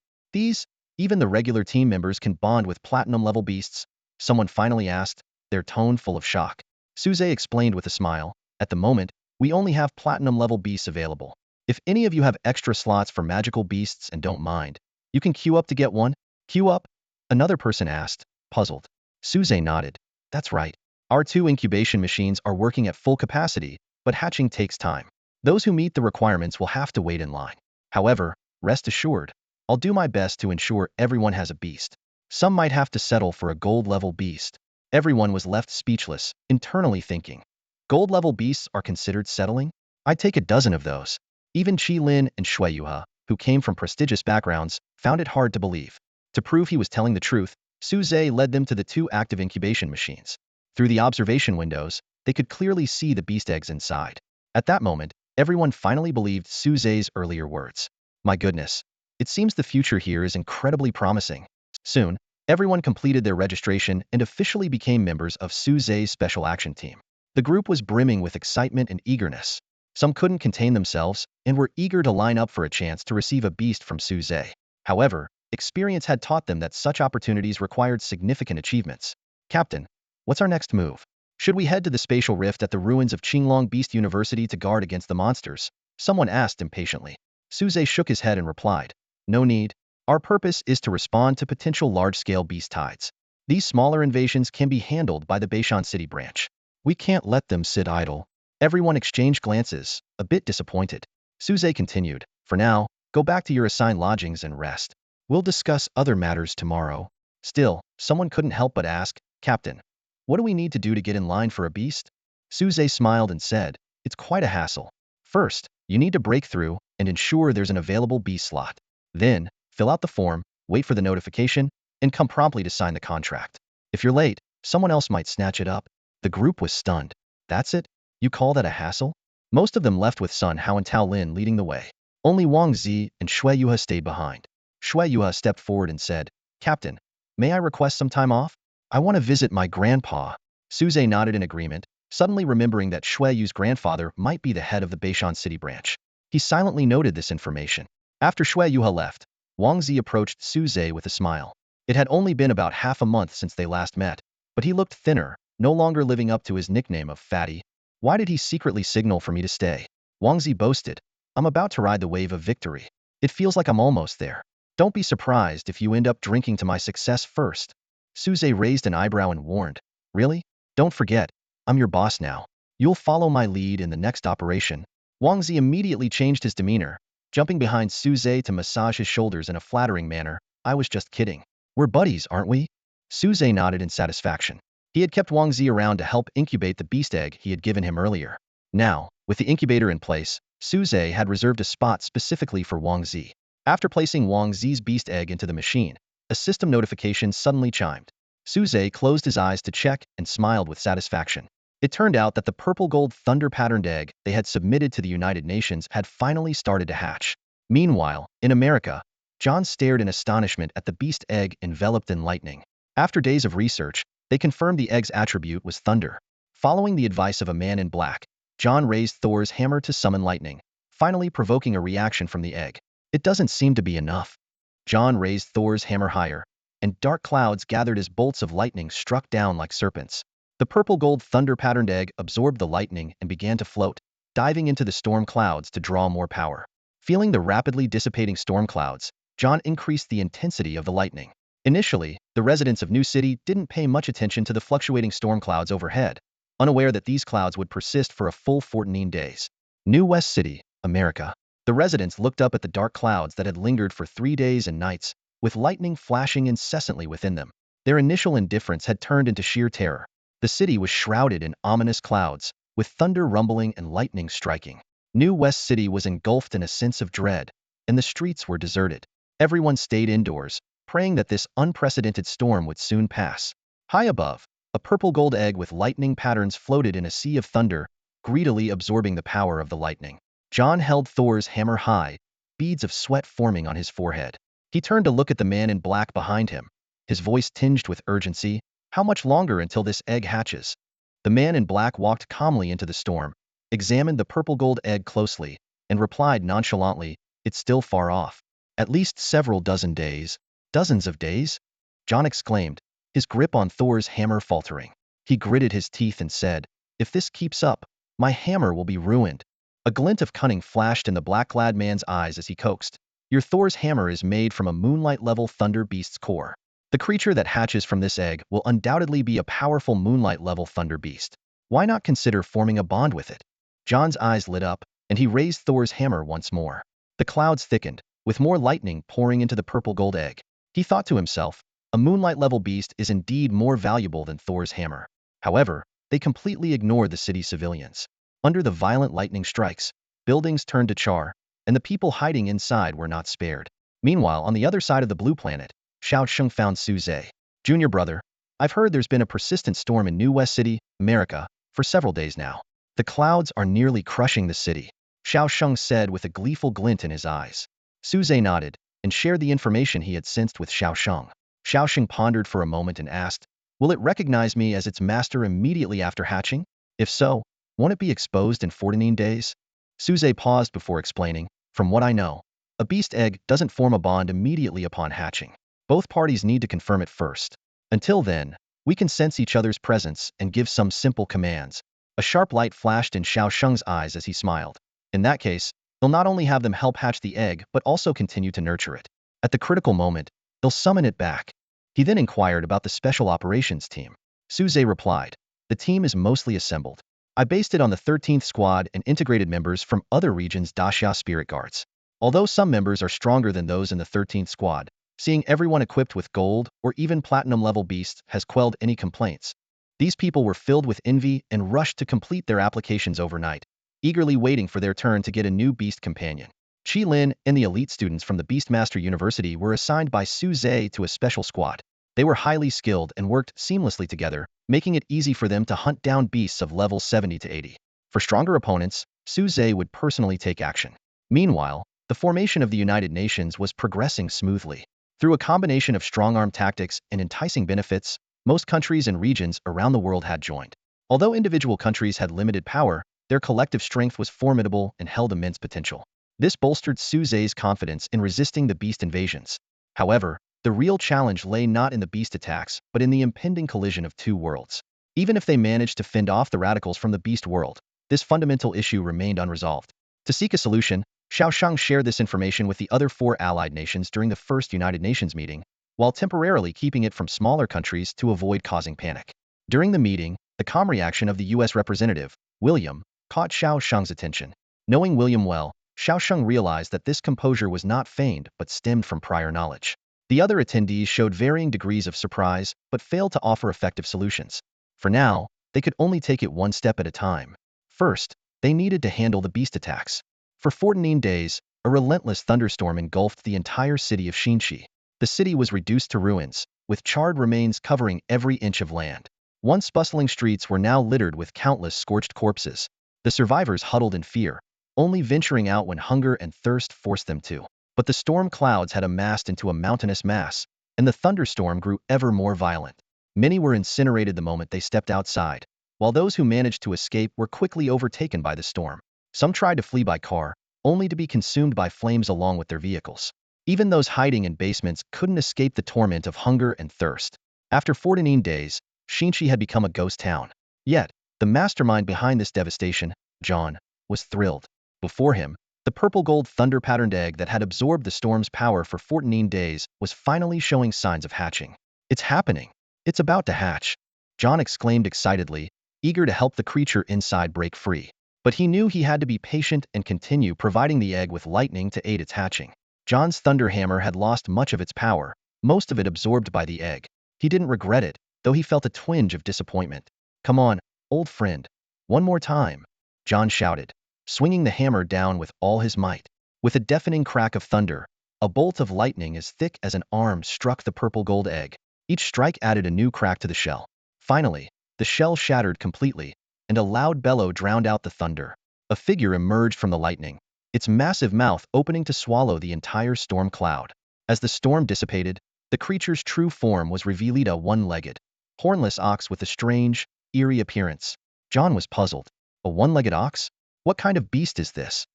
Even the regular team members can bond with platinum-level beasts?" Someone finally asked, their tone full of shock. Su Zhe explained with a smile, "At the moment, we only have platinum-level beasts available. If any of you have extra slots for magical beasts and don't mind, you can queue up to get one." "Queue up?" another person asked, puzzled. Su Zhe nodded. "That's right. Our 2 incubation machines are working at full capacity, but hatching takes time. Those who meet the requirements will have to wait in line. However, rest assured, I'll do my best to ensure everyone has a beast. Some might have to settle for a gold-level beast. Everyone was left speechless, internally thinking. Gold-level beasts are considered settling? I'd take a dozen of those. Even Qi Lin and Shui Yuha, who came from prestigious backgrounds, found it hard to believe. To prove he was telling the truth, Su Zhe led them to the two active incubation machines. Through the observation windows, they could clearly see the beast eggs inside. At that moment, everyone finally believed Su Zhe's earlier words. My goodness, it seems the future here is incredibly promising. Soon, everyone completed their registration and officially became members of Su Zhe's special action team. The group was brimming with excitement and eagerness. Some couldn't contain themselves and were eager to line up for a chance to receive a beast from Su Zhe. However, experience had taught them that such opportunities required significant achievements. Captain, what's our next move? Should we head to the spatial rift at the ruins of Qinglong Beast University to guard against the monsters? Someone asked impatiently. Su Zhe shook his head and replied, no need. Our purpose is to respond to potential large-scale beast tides. These smaller invasions can be handled by the Beishan City branch. We can't let them sit idle. Everyone exchanged glances, a bit disappointed. Su Zhe continued, for now, go back to your assigned lodgings and rest. We'll discuss other matters tomorrow. Still, someone couldn't help but ask, Captain, what do we need to do to get in line for a beast? Su Zhe smiled and said, it's quite a hassle. First, you need to break through and ensure there's an available beast slot. Then, fill out the form, wait for the notification, and come promptly to sign the contract. If you're late, someone else might snatch it up. The group was stunned. That's it? You call that a hassle? Most of them left with Sun Hao and Tao Lin leading the way. Only Wang Zi and Shui Yuha stayed behind. Shui Yuha stepped forward and said, Captain, may I request some time off? I want to visit my grandpa. Su Zhe nodded in agreement, suddenly remembering that Shui Yu's grandfather might be the head of the Beishan City branch. He silently noted this information. After Shui Yuha left, Wang Zi approached Su Zhe with a smile. It had only been about half a month since they last met, but he looked thinner, no longer living up to his nickname of Fatty. Why did he secretly signal for me to stay? Wang Zi boasted. I'm about to ride the wave of victory. It feels like I'm almost there. Don't be surprised if you end up drinking to my success first. Su Zhe raised an eyebrow and warned. Really? Don't forget, I'm your boss now. You'll follow my lead in the next operation. Wang Zi immediately changed his demeanor, jumping behind Su Zhe to massage his shoulders in a flattering manner. I was just kidding. We're buddies, aren't we? Su Zhe nodded in satisfaction. He had kept Wang Zi around to help incubate the beast egg he had given him earlier. Now, with the incubator in place, Su Zhe had reserved a spot specifically for Wang Zi. After placing Wang Zi's beast egg into the machine, a system notification suddenly chimed. Su Zhe closed his eyes to check and smiled with satisfaction. It turned out that the purple-gold thunder-patterned egg they had submitted to the United Nations had finally started to hatch. Meanwhile, in America, John stared in astonishment at the beast egg enveloped in lightning. After days of research, they confirmed the egg's attribute was thunder. Following the advice of a man in black, John raised Thor's hammer to summon lightning, finally provoking a reaction from the egg. It doesn't seem to be enough. John raised Thor's hammer higher, and dark clouds gathered as bolts of lightning struck down like serpents. The purple-gold thunder-patterned egg absorbed the lightning and began to float, diving into the storm clouds to draw more power. Feeling the rapidly dissipating storm clouds, John increased the intensity of the lightning. Initially, the residents of New City didn't pay much attention to the fluctuating storm clouds overhead, unaware that these clouds would persist for a full 14 days. New West City, America. The residents looked up at the dark clouds that had lingered for 3 days and nights, with lightning flashing incessantly within them. Their initial indifference had turned into sheer terror. The city was shrouded in ominous clouds, with thunder rumbling and lightning striking. New West City was engulfed in a sense of dread, and the streets were deserted. Everyone stayed indoors, praying that this unprecedented storm would soon pass. High above, a purple-gold egg with lightning patterns floated in a sea of thunder, greedily absorbing the power of the lightning. John held Thor's hammer high, beads of sweat forming on his forehead. He turned to look at the man in black behind him, his voice tinged with urgency. How much longer until this egg hatches? The man in black walked calmly into the storm, examined the purple-gold egg closely, and replied nonchalantly, it's still far off. At least several dozen days. Dozens of days? John exclaimed, his grip on Thor's hammer faltering. He gritted his teeth and said, if this keeps up, my hammer will be ruined. A glint of cunning flashed in the black-clad man's eyes as he coaxed. Your Thor's hammer is made from a moonlight-level thunder beast's core. The creature that hatches from this egg will undoubtedly be a powerful moonlight-level thunder beast. Why not consider forming a bond with it? John's eyes lit up, and he raised Thor's hammer once more. The clouds thickened, with more lightning pouring into the purple gold egg. He thought to himself, a moonlight-level beast is indeed more valuable than Thor's hammer. However, they completely ignored the city's civilians. Under the violent lightning strikes, buildings turned to char, and the people hiding inside were not spared. Meanwhile, on the other side of the blue planet, Xiao Sheng found Suze. Junior brother, I've heard there's been a persistent storm in New West City, America, for several days now. The clouds are nearly crushing the city, Xiao Sheng said with a gleeful glint in his eyes. Suze nodded and shared the information he had sensed with Xiao Sheng. Xiao Sheng pondered for a moment and asked, will it recognize me as its master immediately after hatching? If so, won't it be exposed in 14 days? Suze paused before explaining, from what I know, a beast egg doesn't form a bond immediately upon hatching. Both parties need to confirm it first. Until then, we can sense each other's presence and give some simple commands. A sharp light flashed in Xiao Sheng's eyes as he smiled. In that case, they'll not only have them help hatch the egg but also continue to nurture it. At the critical moment, they'll summon it back. He then inquired about the special operations team. Suze replied, the team is mostly assembled. I based it on the 13th Squad and integrated members from other regions' Daxia Spirit Guards. Although some members are stronger than those in the 13th Squad, seeing everyone equipped with gold or even platinum-level beasts has quelled any complaints. These people were filled with envy and rushed to complete their applications overnight, eagerly waiting for their turn to get a new beast companion. Qi Lin and the elite students from the Beastmaster University were assigned by Suze to a special squad. They were highly skilled and worked seamlessly together, making it easy for them to hunt down beasts of level 70 to 80. For stronger opponents, Suze would personally take action. Meanwhile, the formation of the United Nations was progressing smoothly. Through a combination of strong-arm tactics and enticing benefits, most countries and regions around the world had joined. Although individual countries had limited power, their collective strength was formidable and held immense potential. This bolstered Suze's confidence in resisting the beast invasions. However, the real challenge lay not in the beast attacks, but in the impending collision of two worlds. Even if they managed to fend off the radicals from the beast world, this fundamental issue remained unresolved. To seek a solution, Xiao Sheng shared this information with the other 4 allied nations during the first United Nations meeting, while temporarily keeping it from smaller countries to avoid causing panic. During the meeting, the calm reaction of the U.S. representative, William, caught Xiao Sheng's attention. Knowing William well, Xiao Sheng realized that this composure was not feigned but stemmed from prior knowledge. The other attendees showed varying degrees of surprise but failed to offer effective solutions. For now, they could only take it one step at a time. First, they needed to handle the beast attacks. For 14 days, a relentless thunderstorm engulfed the entire city of Xinxi. The city was reduced to ruins, with charred remains covering every inch of land. Once bustling streets were now littered with countless scorched corpses. The survivors huddled in fear, only venturing out when hunger and thirst forced them to. But the storm clouds had amassed into a mountainous mass, and the thunderstorm grew ever more violent. Many were incinerated the moment they stepped outside, while those who managed to escape were quickly overtaken by the storm. Some tried to flee by car, only to be consumed by flames along with their vehicles. Even those hiding in basements couldn't escape the torment of hunger and thirst. After 14 days, Xinxi had become a ghost town. Yet, the mastermind behind this devastation, John, was thrilled. Before him, the purple-gold thunder-patterned egg that had absorbed the storm's power for 14 days was finally showing signs of hatching. It's happening. It's about to hatch, John exclaimed excitedly, eager to help the creature inside break free. But he knew he had to be patient and continue providing the egg with lightning to aid its hatching. John's thunder hammer had lost much of its power, most of it absorbed by the egg. He didn't regret it, though he felt a twinge of disappointment. Come on, old friend. One more time, John shouted, swinging the hammer down with all his might. With a deafening crack of thunder, a bolt of lightning as thick as an arm struck the purple gold egg. Each strike added a new crack to the shell. Finally, the shell shattered completely, and a loud bellow drowned out the thunder. A figure emerged from the lightning, its massive mouth opening to swallow the entire storm cloud. As the storm dissipated, the creature's true form was revealed, a one-legged, hornless ox with a strange, eerie appearance. John was puzzled. A one-legged ox? What kind of beast is this?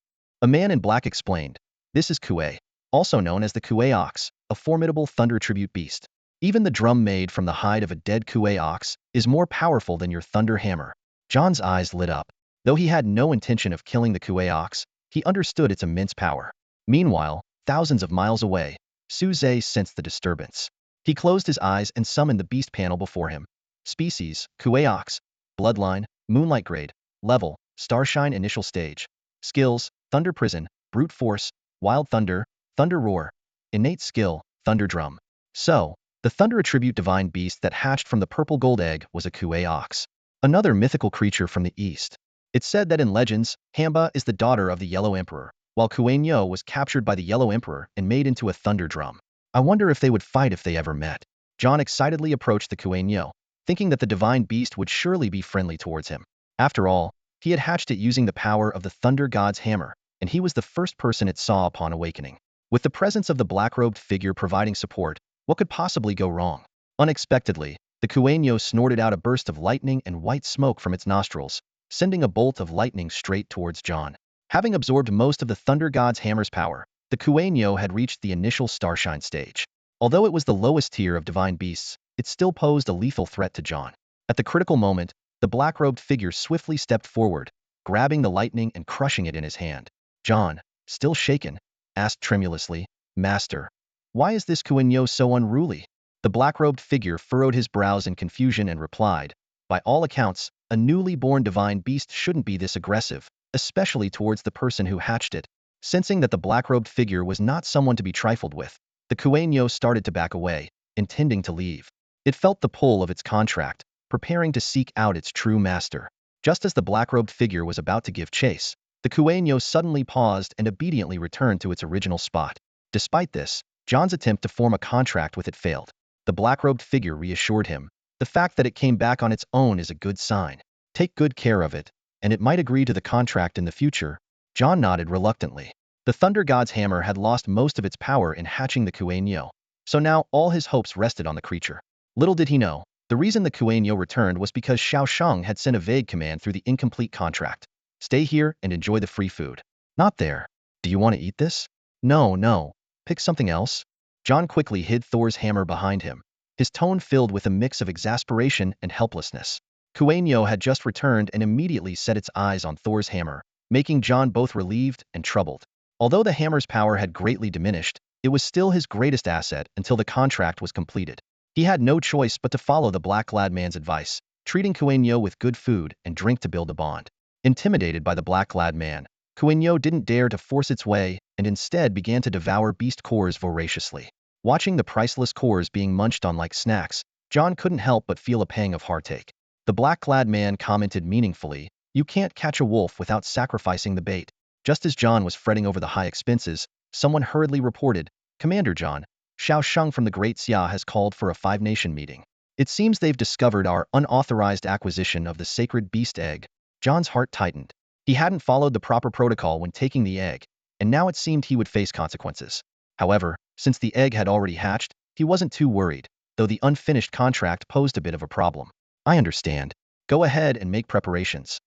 A man in black explained. This is Kuei, also known as the Kuei ox, a formidable thunder tribute beast. Even the drum made from the hide of a dead Kuei ox is more powerful than your thunder hammer. John's eyes lit up. Though he had no intention of killing the Kuei ox, he understood its immense power. Meanwhile, thousands of miles away, Suze sensed the disturbance. He closed his eyes and summoned the beast panel before him. Species, Kuei ox. Bloodline, Moonlight grade. Level, Starshine initial stage. Skills: Thunder Prison, Brute Force, Wild Thunder, Thunder Roar. Innate Skill: Thunder Drum. So, the Thunder attribute divine beast that hatched from the purple gold egg was a Kue ox, another mythical creature from the east. It's said that in legends, Hamba is the daughter of the Yellow Emperor, while Kuei was captured by the Yellow Emperor and made into a thunder drum. I wonder if they would fight if they ever met. John excitedly approached the Kuei, thinking that the divine beast would surely be friendly towards him. After all, he had hatched it using the power of the thunder god's hammer, and he was the first person it saw upon awakening. With the presence of the black-robed figure providing support, what could possibly go wrong? Unexpectedly, the Kuei snorted out a burst of lightning and white smoke from its nostrils, sending a bolt of lightning straight towards John. Having absorbed most of the thunder god's hammer's power, the Kuei had reached the initial starshine stage. Although it was the lowest tier of divine beasts, it still posed a lethal threat to John. At the critical moment, the black-robed figure swiftly stepped forward, grabbing the lightning and crushing it in his hand. John, still shaken, asked tremulously, "Master, why is this Kuei so unruly?" The black-robed figure furrowed his brows in confusion and replied, "By all accounts, a newly born divine beast shouldn't be this aggressive, especially towards the person who hatched it." Sensing that the black-robed figure was not someone to be trifled with, the Kuei started to back away, intending to leave. It felt the pull of its contract, preparing to seek out its true master. Just as the black-robed figure was about to give chase, the Kuei suddenly paused and obediently returned to its original spot. Despite this, John's attempt to form a contract with it failed. The black-robed figure reassured him, "The fact that it came back on its own is a good sign. Take good care of it, and it might agree to the contract in the future." John nodded reluctantly. The Thunder God's hammer had lost most of its power in hatching the Kuei, so now all his hopes rested on the creature. Little did he know, the reason the Kuei returned was because Xiaosheng had sent a vague command through the incomplete contract. "Stay here and enjoy the free food." "Not there. Do you want to eat this?" "No, no. Pick something else." John quickly hid Thor's hammer behind him, his tone filled with a mix of exasperation and helplessness. Kuei had just returned and immediately set its eyes on Thor's hammer, making John both relieved and troubled. Although the hammer's power had greatly diminished, it was still his greatest asset until the contract was completed. He had no choice but to follow the black-clad man's advice, treating Kuei with good food and drink to build a bond. Intimidated by the black-clad man, Kuei didn't dare to force its way and instead began to devour beast cores voraciously. Watching the priceless cores being munched on like snacks, John couldn't help but feel a pang of heartache. The black-clad man commented meaningfully, "You can't catch a wolf without sacrificing the bait." Just as John was fretting over the high expenses, someone hurriedly reported, "Commander John, Xiaosheng from the Great Xia has called for a five-nation meeting. It seems they've discovered our unauthorized acquisition of the sacred beast egg." John's heart tightened. He hadn't followed the proper protocol when taking the egg, and now it seemed he would face consequences. However, since the egg had already hatched, he wasn't too worried, though the unfinished contract posed a bit of a problem. "I understand. Go ahead and make preparations.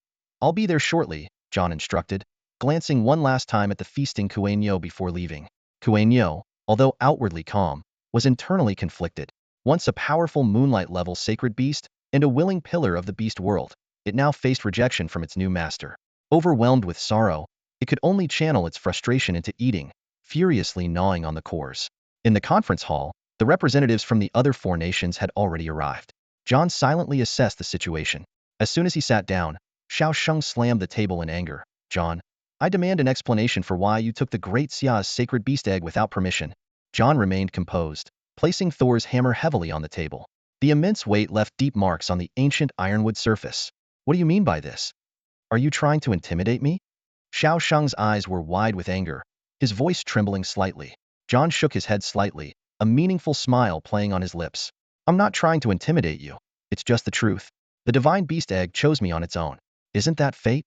I'll be there shortly," John instructed, glancing one last time at the feasting Kuei before leaving. Kuei, although outwardly calm, was internally conflicted. Once a powerful moonlight-level sacred beast and a willing pillar of the beast world, it now faced rejection from its new master. Overwhelmed with sorrow, it could only channel its frustration into eating, furiously gnawing on the cores. In the conference hall, the representatives from the other four nations had already arrived. John silently assessed the situation. As soon as he sat down, Xiaosheng slammed the table in anger. "John, I demand an explanation for why you took the Great Xia's sacred beast egg without permission." John remained composed, placing Thor's hammer heavily on the table. The immense weight left deep marks on the ancient ironwood surface. "What do you mean by this? Are you trying to intimidate me?" Xiaosheng's eyes were wide with anger, his voice trembling slightly. John shook his head slightly, a meaningful smile playing on his lips. "I'm not trying to intimidate you. It's just the truth. The divine beast egg chose me on its own. Isn't that fate?"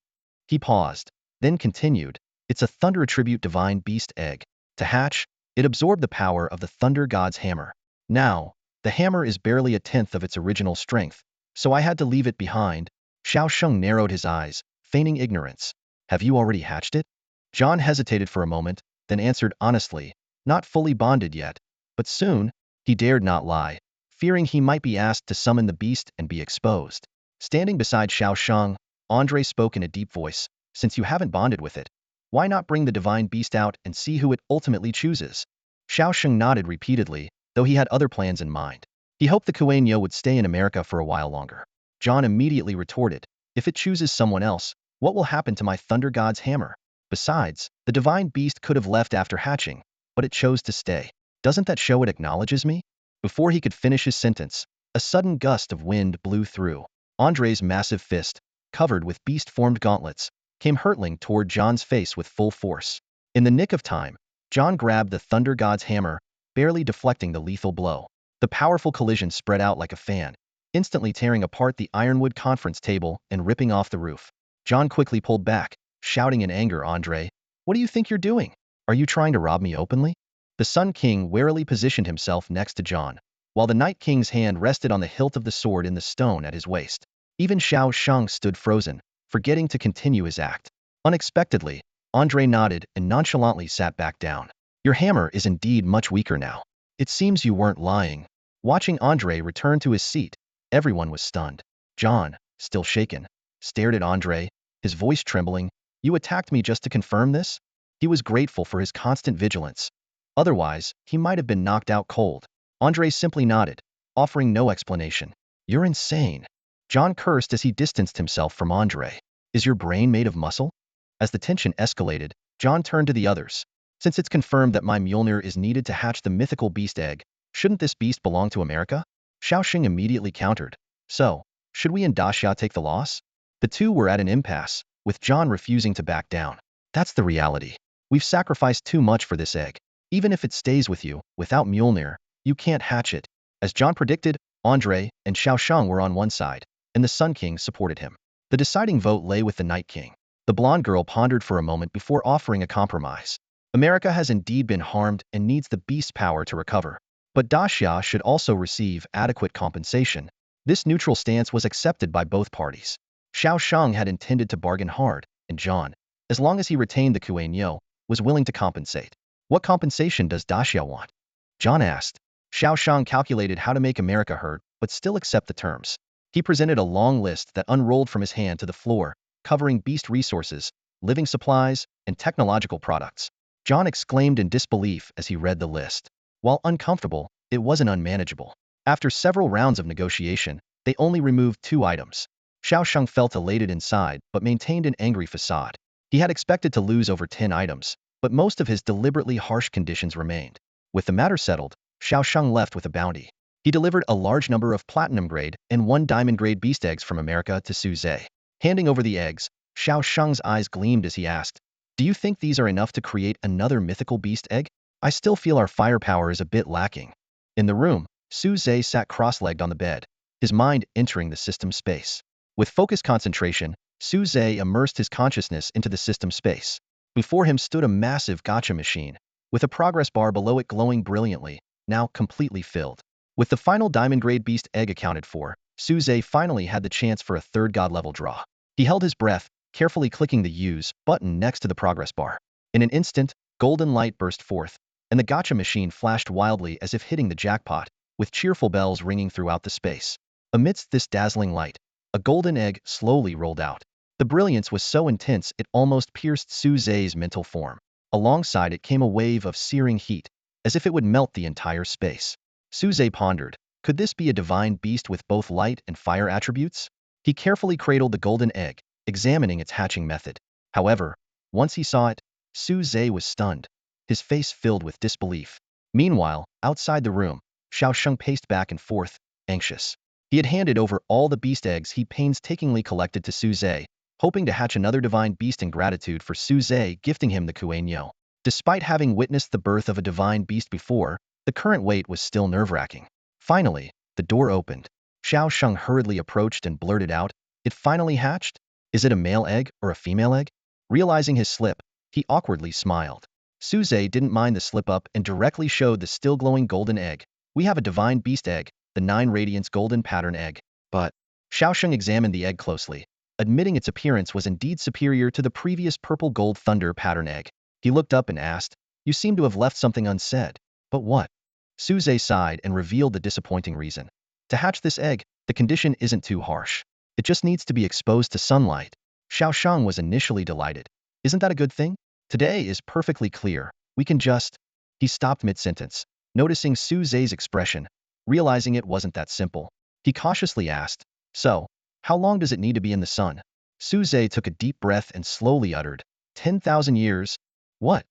He paused, then continued, "It's a thunder attribute divine beast egg. To hatch, it absorbed the power of the thunder god's hammer. Now, the hammer is barely a tenth of its original strength, so I had to leave it behind." Xiaosheng narrowed his eyes, feigning ignorance. "Have you already hatched it?" John hesitated for a moment, then answered honestly, "Not fully bonded yet, but soon." He dared not lie, fearing he might be asked to summon the beast and be exposed. Standing beside Xiaosheng, Andre spoke in a deep voice, "Since you haven't bonded with it, why not bring the divine beast out and see who it ultimately chooses?" Xiaosheng nodded repeatedly, though he had other plans in mind. He hoped the Kuei would stay in America for a while longer. John immediately retorted, "If it chooses someone else, what will happen to my thunder god's hammer?" Besides, the divine beast could have left after hatching, but it chose to stay. Doesn't that show it acknowledges me? Before he could finish his sentence, a sudden gust of wind blew through. Andre's massive fist, covered with beast-formed gauntlets, came hurtling toward John's face with full force. In the nick of time, John grabbed the Thunder God's hammer, barely deflecting the lethal blow. The powerful collision spread out like a fan, instantly tearing apart the ironwood conference table and ripping off the roof. John quickly pulled back, shouting in anger, "Andre, what do you think you're doing? Are you trying to rob me openly?" The Sun King warily positioned himself next to John, while the Night King's hand rested on the hilt of the sword in the stone at his waist. Even Xiao Shang stood frozen, forgetting to continue his act. Unexpectedly, Andre nodded and nonchalantly sat back down. "Your hammer is indeed much weaker now. It seems you weren't lying." Watching Andre return to his seat, everyone was stunned. John, still shaken, stared at Andre, his voice trembling. "You attacked me just to confirm this?" He was grateful for his constant vigilance. Otherwise, he might have been knocked out cold. Andre simply nodded, offering no explanation. "You're insane." John cursed as he distanced himself from Andre. "Is your brain made of muscle?" As the tension escalated, John turned to the others. "Since it's confirmed that my Mjolnir is needed to hatch the mythical beast egg, shouldn't this beast belong to America?" Xiaoxing immediately countered. "So, should we and Daxia take the loss?" The two were at an impasse, with John refusing to back down. "That's the reality. We've sacrificed too much for this egg. Even if it stays with you, without Mjolnir, you can't hatch it." As John predicted, Andre and Xiaoshang were on one side, and the Sun King supported him. The deciding vote lay with the Night King. The blonde girl pondered for a moment before offering a compromise. "America has indeed been harmed and needs the beast's power to recover. But Daxia should also receive adequate compensation." This neutral stance was accepted by both parties. Xiao Shang had intended to bargain hard, and John, as long as he retained the Kuei-Nyo, was willing to compensate. "What compensation does Daxia want?" John asked. Xiao Shang calculated how to make America hurt, but still accept the terms. He presented a long list that unrolled from his hand to the floor, covering beast resources, living supplies, and technological products. John exclaimed in disbelief as he read the list. While uncomfortable, it wasn't unmanageable. After several rounds of negotiation, they only removed 2 items. Xiao Shang felt elated inside, but maintained an angry facade. He had expected to lose over 10 items, but most of his deliberately harsh conditions remained. With the matter settled, Xiao Shang left with a bounty. He delivered a large number of platinum-grade and 1 diamond-grade beast eggs from America to Su Zhe. Handing over the eggs, Xiao Shang's eyes gleamed as he asked, "Do you think these are enough to create another mythical beast egg? I still feel our firepower is a bit lacking." In the room, Su Zhe sat cross-legged on the bed, his mind entering the system space. With focused concentration, Su Zhe immersed his consciousness into the system space. Before him stood a massive gacha machine, with a progress bar below it glowing brilliantly, now completely filled. With the final diamond-grade beast egg accounted for, Su Zhe finally had the chance for a 3rd god-level draw. He held his breath, carefully clicking the Use button next to the progress bar. In an instant, golden light burst forth, and the gacha machine flashed wildly as if hitting the jackpot, with cheerful bells ringing throughout the space. Amidst this dazzling light, a golden egg slowly rolled out. The brilliance was so intense it almost pierced Su Zhe's mental form. Alongside it came a wave of searing heat, as if it would melt the entire space. Su Zhe pondered, could this be a divine beast with both light and fire attributes? He carefully cradled the golden egg, examining its hatching method. However, once he saw it, Su Zhe was stunned, his face filled with disbelief. Meanwhile, outside the room, Xiao Sheng paced back and forth, anxious. He had handed over all the beast eggs he painstakingly collected to Su Zhe, hoping to hatch another divine beast in gratitude for Su Zhe gifting him the Kuei-Nyo. Despite having witnessed the birth of a divine beast before, the current wait was still nerve-wracking. Finally, the door opened. Xiao Sheng hurriedly approached and blurted out, "It finally hatched? Is it a male egg or a female egg?" Realizing his slip, he awkwardly smiled. Su Zhe didn't mind the slip-up and directly showed the still-glowing golden egg. "We have a divine beast egg, the 9 Radiance golden pattern egg." But Xiao Sheng examined the egg closely, admitting its appearance was indeed superior to the previous purple gold thunder pattern egg. He looked up and asked, "You seem to have left something unsaid. But what?" Su Zhe sighed and revealed the disappointing reason. "To hatch this egg, the condition isn't too harsh. It just needs to be exposed to sunlight." Xiao Shang was initially delighted. "Isn't that a good thing? Today is perfectly clear. We can just..." He stopped mid-sentence, noticing Su Zhe's expression. Realizing it wasn't that simple, he cautiously asked, "So, how long does it need to be in the sun?" Su Zhe took a deep breath and slowly uttered, 10,000 years? What?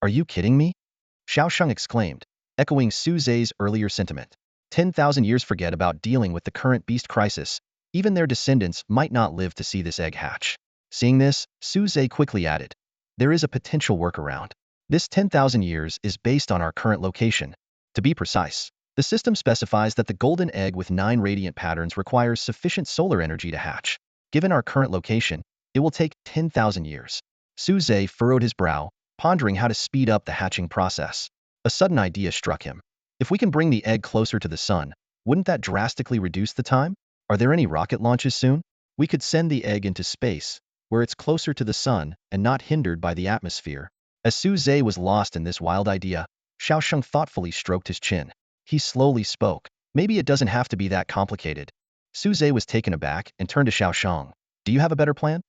Are you kidding me? Xiao Sheng exclaimed, echoing Su Zhe's earlier sentiment. 10,000 years forget about dealing with the current beast crisis. Even their descendants might not live to see this egg hatch. Seeing this, Su Zhe quickly added, there is a potential workaround. This 10,000 years is based on our current location. To be precise, the system specifies that the golden egg with 9 radiant patterns requires sufficient solar energy to hatch. Given our current location, it will take 10,000 years. Su Zhe furrowed his brow, pondering how to speed up the hatching process. A sudden idea struck him. If we can bring the egg closer to the sun, wouldn't that drastically reduce the time? Are there any rocket launches soon? We could send the egg into space, where it's closer to the sun and not hindered by the atmosphere. As Su Zhe was lost in this wild idea, Xiao Sheng thoughtfully stroked his chin. He slowly spoke. Maybe it doesn't have to be that complicated. Su Zhe was taken aback and turned to Xiao Sheng. Do you have a better plan?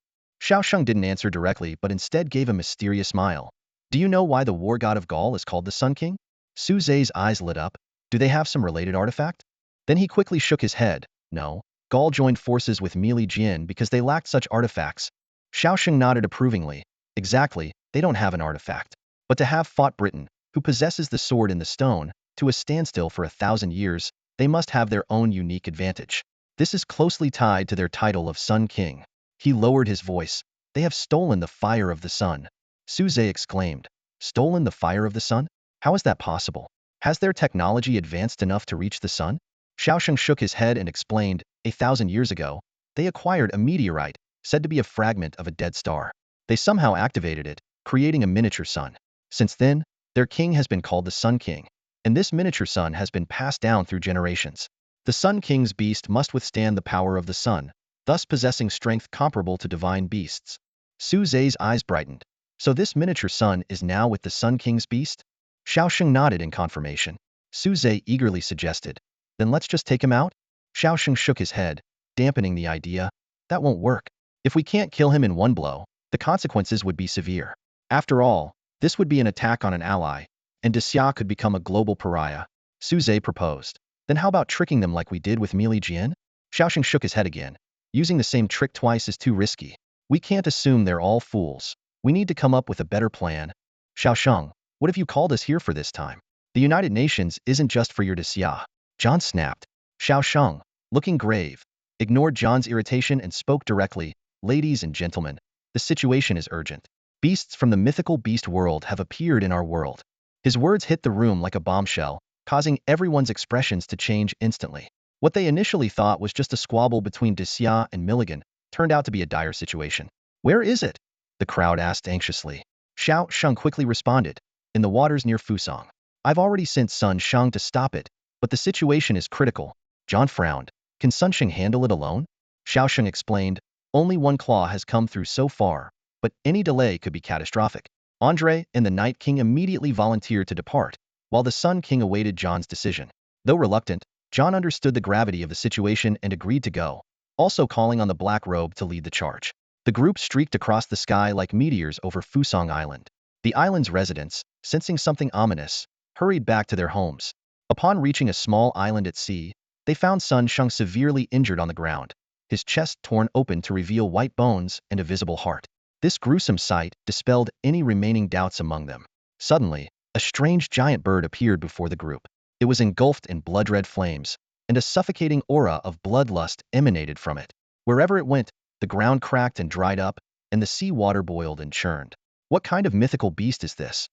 Xiao Sheng didn't answer directly but instead gave a mysterious smile. Do you know why the war god of Gaul is called the Sun King? Su Zhe's eyes lit up. Do they have some related artifact? Then he quickly shook his head. No. Gaul joined forces with Meili Jian because they lacked such artifacts. Xiao Sheng nodded approvingly. Exactly, they don't have an artifact. But to have fought Britain, who possesses the sword in the stone, to a standstill for 1,000 years, they must have their own unique advantage. This is closely tied to their title of Sun King. He lowered his voice. They have stolen the fire of the sun. Su Zhe exclaimed. Stolen the fire of the sun? How is that possible? Has their technology advanced enough to reach the sun? Xiao Sheng shook his head and explained, 1,000 years ago, they acquired a meteorite, said to be a fragment of a dead star. They somehow activated it, creating a miniature sun. Since then, their king has been called the Sun King, and this miniature sun has been passed down through generations. The Sun King's beast must withstand the power of the sun, thus possessing strength comparable to divine beasts. Su Zhe's eyes brightened. So this miniature sun is now with the Sun King's beast? Xiao Sheng nodded in confirmation. Su Zhe eagerly suggested, then let's just take him out? Xiao Sheng shook his head, dampening the idea. That won't work. If we can't kill him in one blow, the consequences would be severe. After all, this would be an attack on an ally, and Xia could become a global pariah. Su Zhe proposed. Then how about tricking them like we did with Meili Jian? Xiao Sheng shook his head again. Using the same trick twice is too risky. We can't assume they're all fools. We need to come up with a better plan. Xiao Sheng, what have you called us here for this time? The United Nations isn't just for your Xia. John snapped. Xiao Sheng, looking grave, ignored John's irritation and spoke directly. Ladies and gentlemen, the situation is urgent. Beasts from the mythical beast world have appeared in our world. His words hit the room like a bombshell, causing everyone's expressions to change instantly. What they initially thought was just a squabble between Xia and Milligan turned out to be a dire situation. Where is it? The crowd asked anxiously. Xiao Sheng quickly responded. In the waters near Fusang. I've already sent Sun Sheng to stop it, but the situation is critical. John frowned. Can Sun Sheng handle it alone? Xiao Sheng explained. Only one claw has come through so far, but any delay could be catastrophic. Andre and the Night King immediately volunteered to depart, while the Sun King awaited John's decision. Though reluctant, John understood the gravity of the situation and agreed to go, also calling on the Black Robe to lead the charge. The group streaked across the sky like meteors over Fusang Island. The island's residents, sensing something ominous, hurried back to their homes. Upon reaching a small island at sea, they found Sun Sheng severely injured on the ground, his chest torn open to reveal white bones and a visible heart. This gruesome sight dispelled any remaining doubts among them. Suddenly, a strange giant bird appeared before the group. It was engulfed in blood-red flames, and a suffocating aura of bloodlust emanated from it. Wherever it went, the ground cracked and dried up, and the sea water boiled and churned. What kind of mythical beast is this?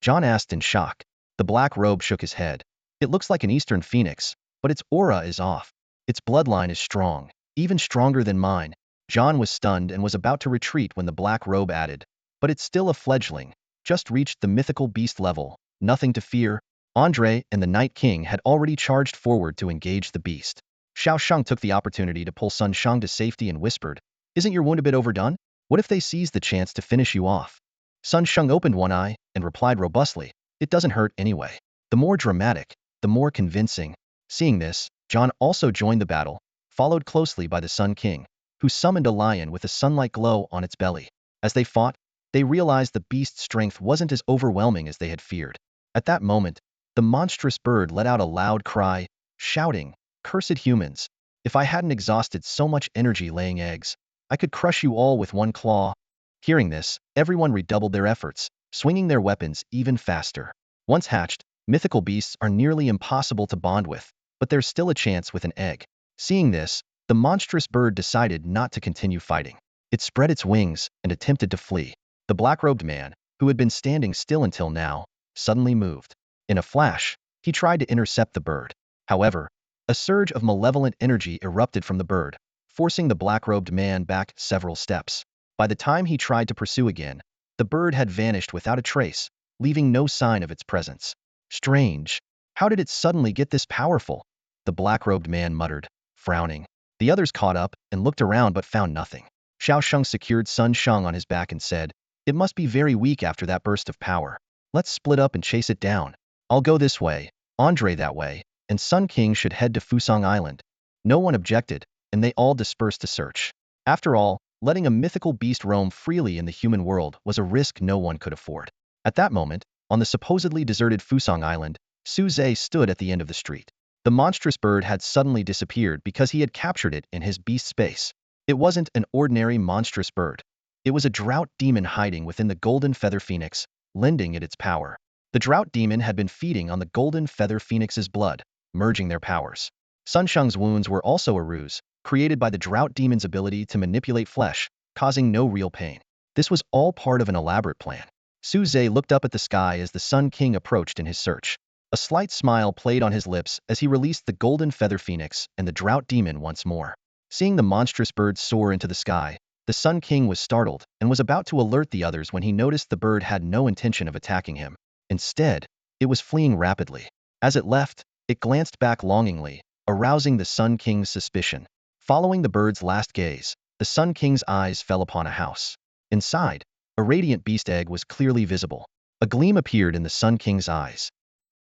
John asked in shock. The Black Robe shook his head. It looks like an eastern phoenix, but its aura is off. Its bloodline is strong, even stronger than mine. John was stunned and was about to retreat when the Black Robe added, but it's still a fledgling, just reached the mythical beast level, nothing to fear. Andre and the Night King had already charged forward to engage the beast. Xiao Sheng took the opportunity to pull Sun Sheng to safety and whispered, Isn't your wound a bit overdone? What if they seize the chance to finish you off? Sun Sheng opened one eye and replied robustly, It doesn't hurt anyway. The more dramatic, the more convincing. Seeing this, John also joined the battle, followed closely by the Sun King, who summoned a lion with a sunlight glow on its belly. As they fought, they realized the beast's strength wasn't as overwhelming as they had feared. At that moment, the monstrous bird let out a loud cry, shouting, Cursed humans! If I hadn't exhausted so much energy laying eggs, I could crush you all with one claw. Hearing this, everyone redoubled their efforts, swinging their weapons even faster. Once hatched, mythical beasts are nearly impossible to bond with, but there's still a chance with an egg. Seeing this, the monstrous bird decided not to continue fighting. It spread its wings and attempted to flee. The black-robed man, who had been standing still until now, suddenly moved. In a flash, he tried to intercept the bird. However, a surge of malevolent energy erupted from the bird, forcing the black-robed man back several steps. By the time he tried to pursue again, the bird had vanished without a trace, leaving no sign of its presence. Strange. How did it suddenly get this powerful? The black-robed man muttered, frowning. The others caught up and looked around but found nothing. Xiao Sheng secured Sun Sheng on his back and said, "It must be very weak after that burst of power. Let's split up and chase it down. I'll go this way, Andre that way, and Sun King should head to Fusang Island." No one objected, and they all dispersed to search. After all, letting a mythical beast roam freely in the human world was a risk no one could afford. At that moment, on the supposedly deserted Fusang Island, Su Zhe stood at the end of the street. The monstrous bird had suddenly disappeared because he had captured it in his beast space. It wasn't an ordinary monstrous bird. It was a drought demon hiding within the golden feather phoenix, lending it its power. The drought demon had been feeding on the golden feather phoenix's blood, merging their powers. Sun Sheng's wounds were also a ruse, created by the drought demon's ability to manipulate flesh, causing no real pain. This was all part of an elaborate plan. Su Zhe looked up at the sky as the Sun King approached in his search. A slight smile played on his lips as he released the golden feather phoenix and the drought demon once more. Seeing the monstrous bird soar into the sky, the Sun King was startled and was about to alert the others when he noticed the bird had no intention of attacking him. Instead, it was fleeing rapidly. As it left, it glanced back longingly, arousing the Sun King's suspicion. Following the bird's last gaze, the Sun King's eyes fell upon a house. Inside, a radiant beast egg was clearly visible. A gleam appeared in the Sun King's eyes.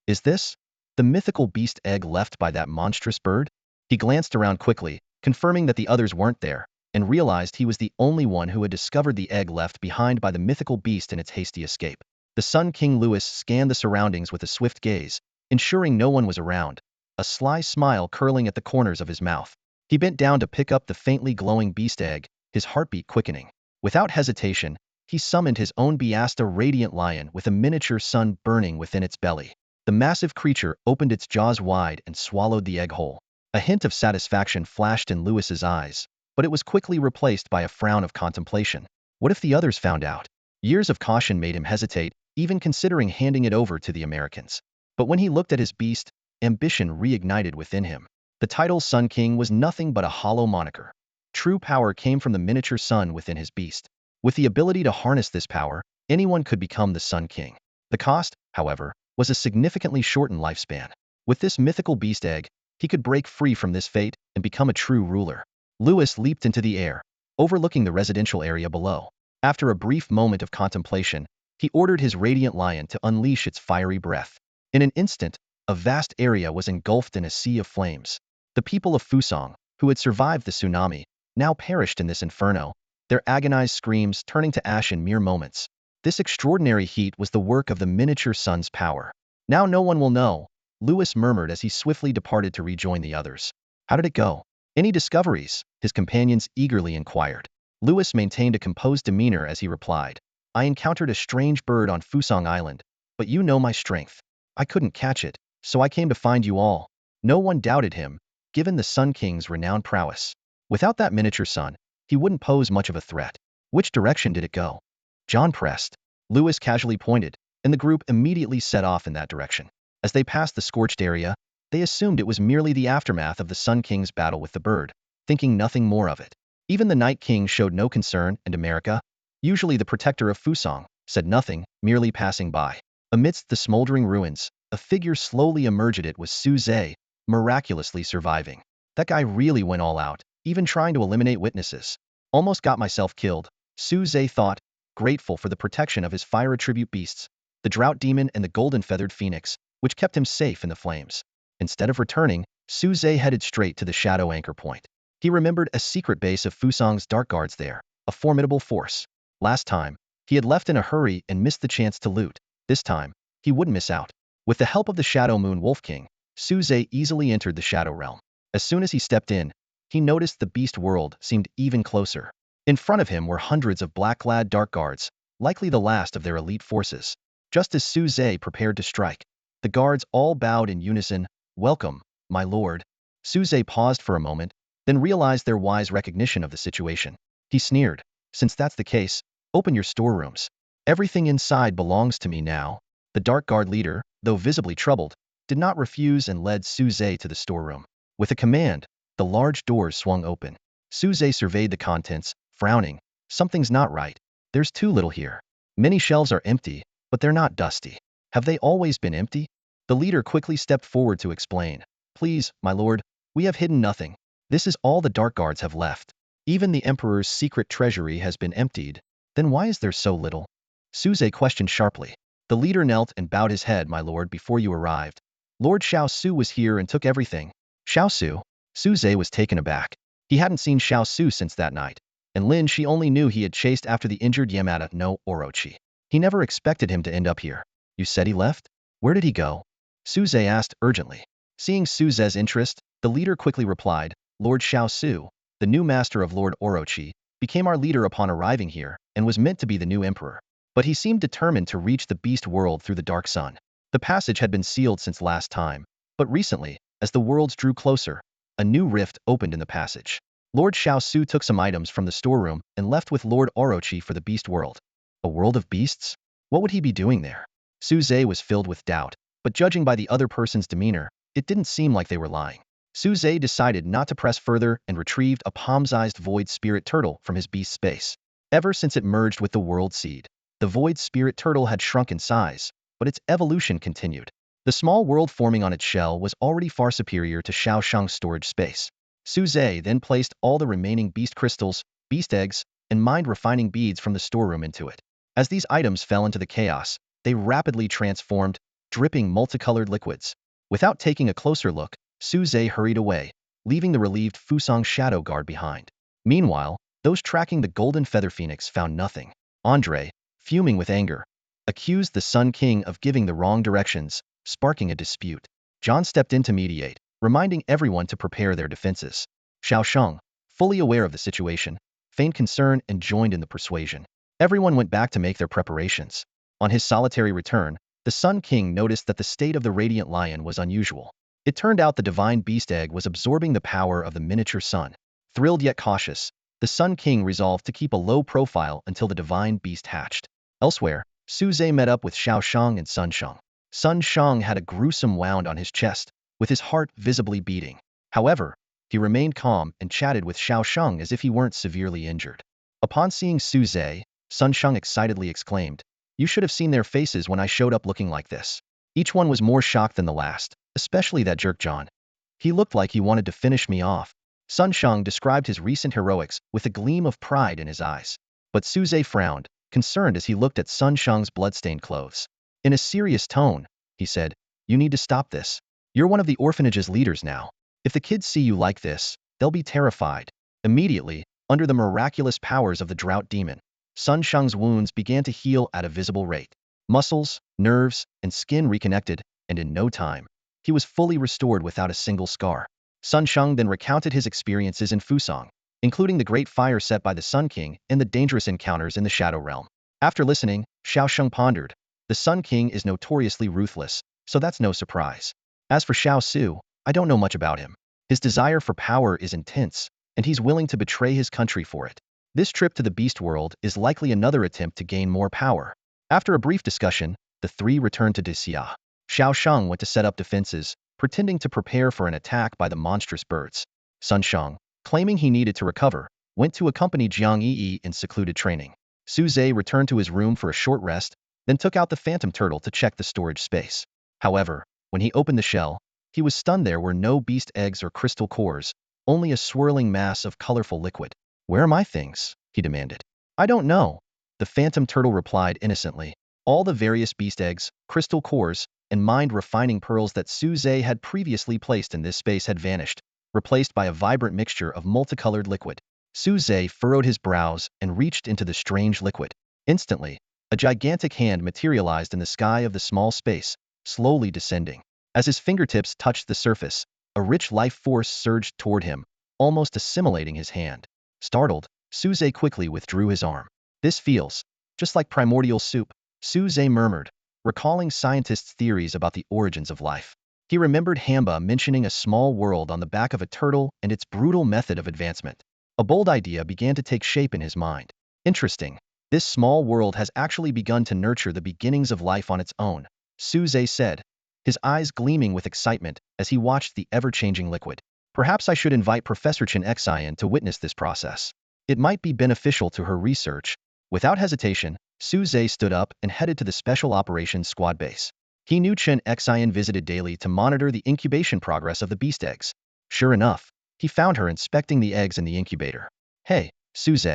Is this the mythical beast egg left by that monstrous bird? He glanced around quickly, confirming that the others weren't there, and realized he was the only one who had discovered the egg left behind by the mythical beast in its hasty escape. The Sun King Louis scanned the surroundings with a swift gaze, ensuring no one was around, a sly smile curling at the corners of his mouth. He bent down to pick up the faintly glowing beast egg, his heartbeat quickening. Without hesitation, he summoned his own Biasta radiant lion with a miniature sun burning within its belly. The massive creature opened its jaws wide and swallowed the egg whole. A hint of satisfaction flashed in Louis's eyes, but it was quickly replaced by a frown of contemplation. What if the others found out? Years of caution made him hesitate, even considering handing it over to the Americans. But when he looked at his beast, ambition reignited within him. The title Sun King was nothing but a hollow moniker. True power came from the miniature sun within his beast. With the ability to harness this power, anyone could become the Sun King. The cost, however, was a significantly shortened lifespan. With this mythical beast egg, he could break free from this fate and become a true ruler. Louis leaped into the air, overlooking the residential area below. After a brief moment of contemplation, he ordered his radiant lion to unleash its fiery breath. In an instant, a vast area was engulfed in a sea of flames. The people of Fusang, who had survived the tsunami, now perished in this inferno, their agonized screams turning to ash in mere moments. This extraordinary heat was the work of the miniature sun's power. Now no one will know, Louis murmured as he swiftly departed to rejoin the others. How did it go? Any discoveries? His companions eagerly inquired. Louis maintained a composed demeanor as he replied. I encountered a strange bird on Fusang Island, but you know my strength. I couldn't catch it, so I came to find you all. No one doubted him, given the Sun King's renowned prowess. Without that miniature sun, he wouldn't pose much of a threat. Which direction did it go? John pressed. Louis casually pointed, and the group immediately set off in that direction. As they passed the scorched area, they assumed it was merely the aftermath of the Sun King's battle with the bird, thinking nothing more of it. Even the Night King showed no concern, and America, usually the protector of Fusang, said nothing, merely passing by. Amidst the smoldering ruins, a figure slowly emerged. It was Su Zhe, miraculously surviving. That guy really went all out, even trying to eliminate witnesses. Almost got myself killed, Su Zhe thought, grateful for the protection of his fire attribute beasts, the drought demon and the golden feathered phoenix, which kept him safe in the flames. Instead of returning, Su Zhe headed straight to the shadow anchor point. He remembered a secret base of Fusang's dark guards there, a formidable force. Last time, he had left in a hurry and missed the chance to loot. This time, he wouldn't miss out. With the help of the Shadow Moon Wolf King, Su Zhe easily entered the Shadow Realm. As soon as he stepped in, he noticed the beast world seemed even closer. In front of him were hundreds of black-clad dark guards, likely the last of their elite forces. Just as Su Zhe prepared to strike, the guards all bowed in unison. "Welcome, my lord." Su Zhe paused for a moment, then realized their wise recognition of the situation. He sneered, "Since that's the case, open your storerooms. Everything inside belongs to me now." The dark guard leader, though visibly troubled, did not refuse and led Su Zhe to the storeroom. With a command, the large doors swung open. Su Zhe surveyed the contents, frowning. "Something's not right. There's too little here. Many shelves are empty, but they're not dusty. Have they always been empty?" The leader quickly stepped forward to explain. "Please, my lord, we have hidden nothing. This is all the dark guards have left. Even the emperor's secret treasury has been emptied. Then why is there so little?" Su Zhe questioned sharply. The leader knelt and bowed his head. "My lord, before you arrived, Lord Xiao Su was here and took everything." "Xiao Su?" Su Zhe was taken aback. He hadn't seen Xiao Su since that night, and Lin Shi only knew he had chased after the injured Yamada no Orochi. He never expected him to end up here. "You said he left? Where did he go?" Su Zhe asked urgently. Seeing Su Zhe's interest, the leader quickly replied, "Lord Xiao Su, the new master of Lord Orochi, became our leader upon arriving here and was meant to be the new emperor. But he seemed determined to reach the beast world through the dark sun. The passage had been sealed since last time, but recently, as the worlds drew closer, a new rift opened in the passage. Lord Xiao Su took some items from the storeroom and left with Lord Orochi for the beast world." A world of beasts? What would he be doing there? Su Zhe was filled with doubt, but judging by the other person's demeanor, it didn't seem like they were lying. Su Zhe decided not to press further and retrieved a palm-sized void spirit turtle from his beast space. Ever since it merged with the world seed, the void spirit turtle had shrunk in size, but its evolution continued. The small world forming on its shell was already far superior to Xiao Shang's storage space. Su Zhe then placed all the remaining beast crystals, beast eggs, and mind-refining beads from the storeroom into it. As these items fell into the chaos, they rapidly transformed, dripping multicolored liquids. Without taking a closer look, Su Zhe hurried away, leaving the relieved Fusang Shadow Guard behind. Meanwhile, those tracking the Golden Feather Phoenix found nothing. Andre, fuming with anger, accused the Sun King of giving the wrong directions, sparking a dispute. John stepped in to mediate, reminding everyone to prepare their defenses. Xiao Shang, fully aware of the situation, feigned concern and joined in the persuasion. Everyone went back to make their preparations. On his solitary return, the Sun King noticed that the state of the Radiant Lion was unusual. It turned out the divine beast egg was absorbing the power of the miniature sun. Thrilled yet cautious, the Sun King resolved to keep a low profile until the divine beast hatched. Elsewhere, Su Zhe met up with Xiao Shang and Sun Shang. Sun Shang had a gruesome wound on his chest, with his heart visibly beating. However, he remained calm and chatted with Xiao Shang as if he weren't severely injured. Upon seeing Su Zhe, Sun Shang excitedly exclaimed, "You should have seen their faces when I showed up looking like this." Each one was more shocked than the last, especially that jerk John. "He looked like he wanted to finish me off." Sun Shang described his recent heroics with a gleam of pride in his eyes. But Su Zhe frowned, concerned as he looked at Sun Shang's bloodstained clothes. In a serious tone, he said, "You need to stop this. You're one of the orphanage's leaders now. If the kids see you like this, they'll be terrified." Immediately, under the miraculous powers of the drought demon, Sun Shang's wounds began to heal at a visible rate. Muscles, nerves, and skin reconnected, and in no time, he was fully restored without a single scar. Sun Shang then recounted his experiences in Fusang, including the great fire set by the Sun King and the dangerous encounters in the Shadow Realm. After listening, Xiao Shang pondered. The Sun King is notoriously ruthless, so that's no surprise. As for Xiao Su, I don't know much about him. His desire for power is intense, and he's willing to betray his country for it. This trip to the Beast World is likely another attempt to gain more power. After a brief discussion, the three returned to Dixia. Xiao Shang went to set up defenses, pretending to prepare for an attack by the monstrous birds. Sun Shang, claiming he needed to recover, went to accompany Jiang Yi in secluded training. Su Zhe returned to his room for a short rest, then took out the phantom turtle to check the storage space. However, when he opened the shell, he was stunned. There were no beast eggs or crystal cores, only a swirling mass of colorful liquid. "Where are my things?" he demanded. "I don't know," the phantom turtle replied innocently. All the various beast eggs, crystal cores, and mind-refining pearls that Su Zhe had previously placed in this space had vanished, replaced by a vibrant mixture of multicolored liquid. Su Zhe furrowed his brows and reached into the strange liquid. Instantly, a gigantic hand materialized in the sky of the small space, slowly descending. As his fingertips touched the surface, a rich life force surged toward him, almost assimilating his hand. Startled, Suze quickly withdrew his arm. This feels just like primordial soup, Suze murmured, recalling scientists' theories about the origins of life. He remembered Hamba mentioning a small world on the back of a turtle and its brutal method of advancement. A bold idea began to take shape in his mind. Interesting. This small world has actually begun to nurture the beginnings of life on its own, Suze said, his eyes gleaming with excitement as he watched the ever-changing liquid. Perhaps I should invite Professor Chen Xian to witness this process. It might be beneficial to her research. Without hesitation, Suze stood up and headed to the Special Operations Squad base. He knew Chen Xian visited daily to monitor the incubation progress of the beast eggs. Sure enough, he found her inspecting the eggs in the incubator. Hey, Suze,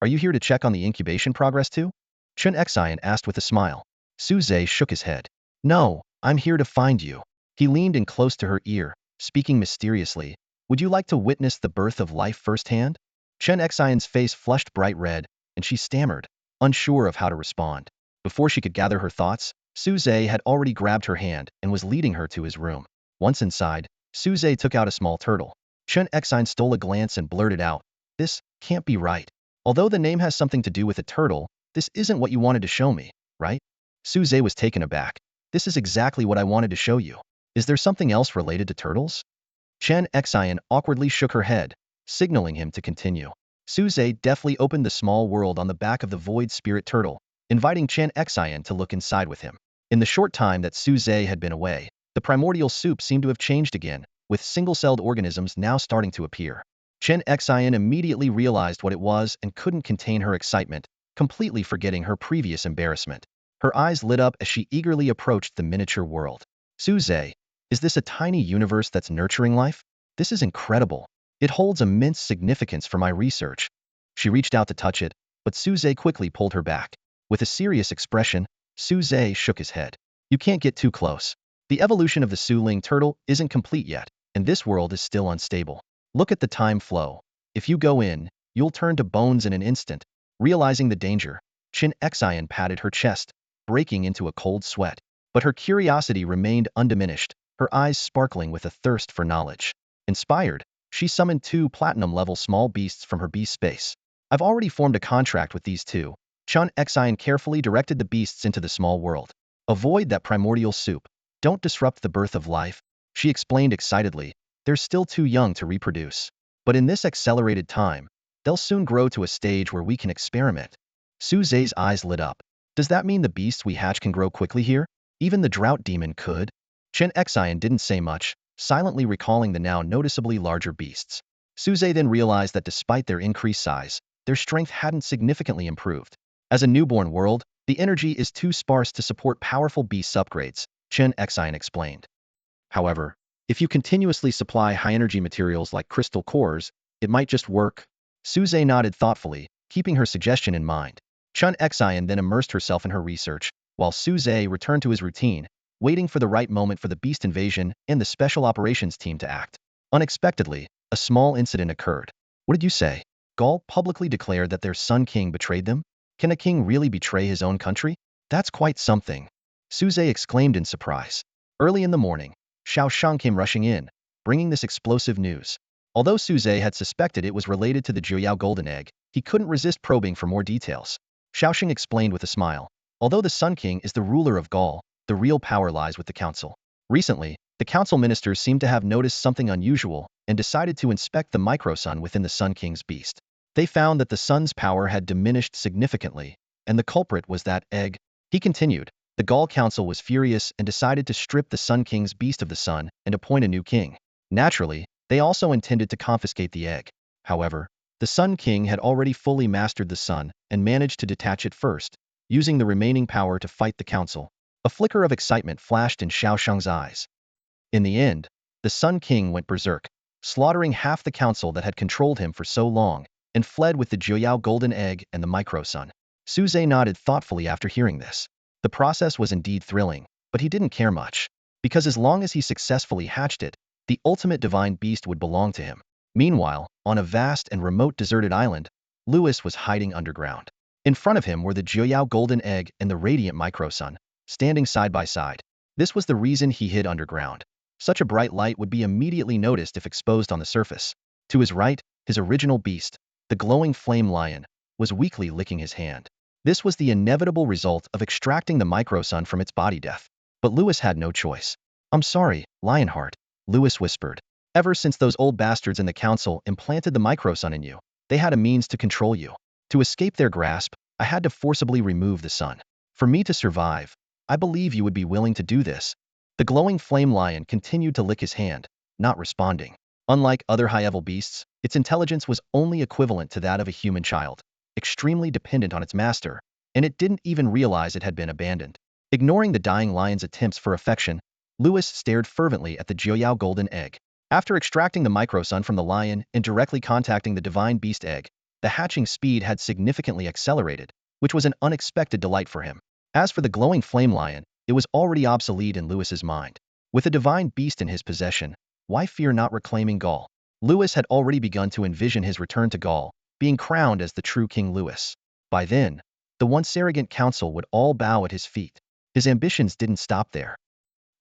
are you here to check on the incubation progress too? Chen Xian asked with a smile. Suze shook his head. No, I'm here to find you. He leaned in close to her ear, speaking mysteriously. Would you like to witness the birth of life firsthand? Chen Xian's face flushed bright red, and she stammered, unsure of how to respond. Before she could gather her thoughts, Suze had already grabbed her hand and was leading her to his room. Once inside, Suze took out a small turtle. Chen Xian stole a glance and blurted out, "This can't be right. Although the name has something to do with a turtle, this isn't what you wanted to show me, right?" Suze was taken aback. "This is exactly what I wanted to show you. Is there something else related to turtles?" Chen Xian awkwardly shook her head, signaling him to continue. Suze deftly opened the small world on the back of the void spirit turtle, inviting Chen Xian to look inside with him. In the short time that Suze had been away, the primordial soup seemed to have changed again, with single-celled organisms now starting to appear. Chen Xian immediately realized what it was and couldn't contain her excitement, completely forgetting her previous embarrassment. Her eyes lit up as she eagerly approached the miniature world. Suze, is this a tiny universe that's nurturing life? This is incredible. It holds immense significance for my research. She reached out to touch it, but Suze quickly pulled her back. With a serious expression, Suze shook his head. You can't get too close. The evolution of the Suling turtle isn't complete yet, and this world is still unstable. Look at the time flow. If you go in, you'll turn to bones in an instant. Realizing the danger, Chen Xian patted her chest, breaking into a cold sweat. But her curiosity remained undiminished, her eyes sparkling with a thirst for knowledge. Inspired, she summoned 2 platinum-level small beasts from her beast space. I've already formed a contract with these 2. Chen Xian carefully directed the beasts into the small world. Avoid that primordial soup. Don't disrupt the birth of life, she explained excitedly. They're still too young to reproduce. But in this accelerated time, they'll soon grow to a stage where we can experiment. Suze's eyes lit up. Does that mean the beasts we hatch can grow quickly here? Even the drought demon could? Chen Xian didn't say much, silently recalling the now noticeably larger beasts. Suze then realized that despite their increased size, their strength hadn't significantly improved. As a newborn world, the energy is too sparse to support powerful beast upgrades, Chen Xian explained. However, if you continuously supply high-energy materials like crystal cores, it might just work. Suze nodded thoughtfully, keeping her suggestion in mind. Chen Xian then immersed herself in her research, while Suze returned to his routine, waiting for the right moment for the beast invasion and the special operations team to act. Unexpectedly, a small incident occurred. What did you say? Gaul publicly declared that their Sun King betrayed them? Can a king really betray his own country? That's quite something. Suze exclaimed in surprise. Early in the morning, Xiao Shang came rushing in, bringing this explosive news. Although Suze had suspected it was related to the Jiuyao golden egg, he couldn't resist probing for more details. Xiao Shang explained with a smile. Although the Sun King is the ruler of Gaul, the real power lies with the council. Recently, the council ministers seemed to have noticed something unusual and decided to inspect the microsun within the Sun King's beast. They found that the sun's power had diminished significantly, and the culprit was that egg. He continued. The Gaul council was furious and decided to strip the Sun King's beast of the sun and appoint a new king. Naturally, they also intended to confiscate the egg. However, the Sun King had already fully mastered the sun and managed to detach it first, using the remaining power to fight the council. A flicker of excitement flashed in Xiao Shang's eyes. In the end, the Sun King went berserk, slaughtering half the council that had controlled him for so long, and fled with the Jiuyao golden egg and the microsun. Suze nodded thoughtfully after hearing this. The process was indeed thrilling, but he didn't care much, because as long as he successfully hatched it, the ultimate divine beast would belong to him. Meanwhile, on a vast and remote deserted island, Lewis was hiding underground. In front of him were the Jiuyao golden egg and the radiant microsun, standing side by side. This was the reason he hid underground. Such a bright light would be immediately noticed if exposed on the surface. To his right, his original beast, the glowing flame lion, was weakly licking his hand. This was the inevitable result of extracting the microsun from its body death. But Lewis had no choice. I'm sorry, Lionheart, Lewis whispered. Ever since those old bastards in the council implanted the microsun in you, they had a means to control you. To escape their grasp, I had to forcibly remove the sun. For me to survive, I believe you would be willing to do this. The glowing flame lion continued to lick his hand, not responding. Unlike other high-level beasts, its intelligence was only equivalent to that of a human child, extremely dependent on its master, and it didn't even realize it had been abandoned. Ignoring the dying lion's attempts for affection, Lewis stared fervently at the Joyao golden egg. After extracting the microsun from the lion and directly contacting the divine beast egg, the hatching speed had significantly accelerated, which was an unexpected delight for him. As for the glowing flame lion, it was already obsolete in Lewis's mind. With a divine beast in his possession, why fear not reclaiming Gaul? Lewis had already begun to envision his return to Gaul, being crowned as the true King Louis. By then, the once arrogant council would all bow at his feet. His ambitions didn't stop there.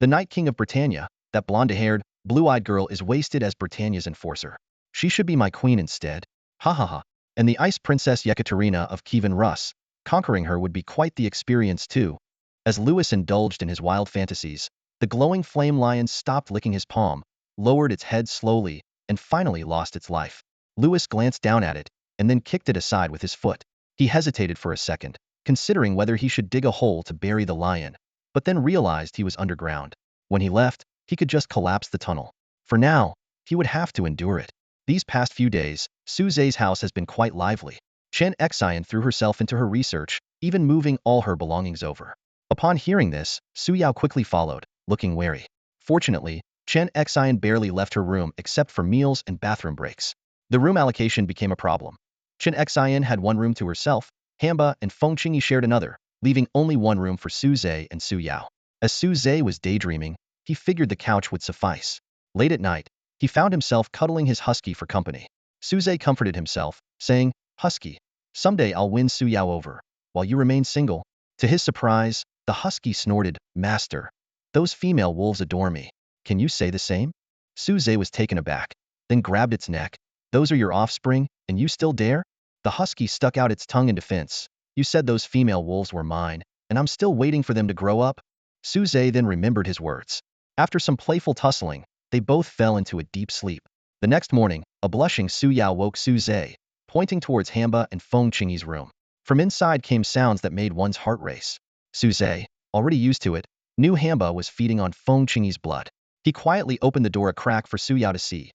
The Night King of Britannia, that blonde-haired, blue-eyed girl, is wasted as Britannia's enforcer. She should be my queen instead. Ha ha ha. And the Ice Princess Yekaterina of Kievan Rus, conquering her would be quite the experience too. As Lewis indulged in his wild fantasies, the glowing flame lion stopped licking his palm, lowered its head slowly, and finally lost its life. Lewis glanced down at it, and then kicked it aside with his foot. He hesitated for a second, considering whether he should dig a hole to bury the lion, but then realized he was underground. When he left, he could just collapse the tunnel. For now, he would have to endure it. These past few days, Su Zhe's house has been quite lively. Chen Xian threw herself into her research, even moving all her belongings over. Upon hearing this, Su Yao quickly followed, looking wary. Fortunately, Chen Xian barely left her room except for meals and bathroom breaks. The room allocation became a problem. Chen Xian had one room to herself, Hamba and Feng Qingyi shared another, leaving only one room for Su Zhe and Su Yao. As Su Zhe was daydreaming, he figured the couch would suffice. Late at night, he found himself cuddling his husky for company. Su Zhe comforted himself, saying, "Husky, someday I'll win Su Yao over, while you remain single." To his surprise, the husky snorted, "Master, those female wolves adore me. Can you say the same?" Su Zhe was taken aback, then grabbed its neck. "Those are your offspring, and you still dare?" The husky stuck out its tongue in defense. "You said those female wolves were mine, and I'm still waiting for them to grow up." Su Zhe then remembered his words. After some playful tussling, they both fell into a deep sleep. The next morning, a blushing Su Yao woke Su Zhe, pointing towards Hamba and Feng Qingyi's room. From inside came sounds that made one's heart race. Su Zhe, already used to it, knew Hamba was feeding on Feng Qingyi's blood. He quietly opened the door a crack for Su Yao to see.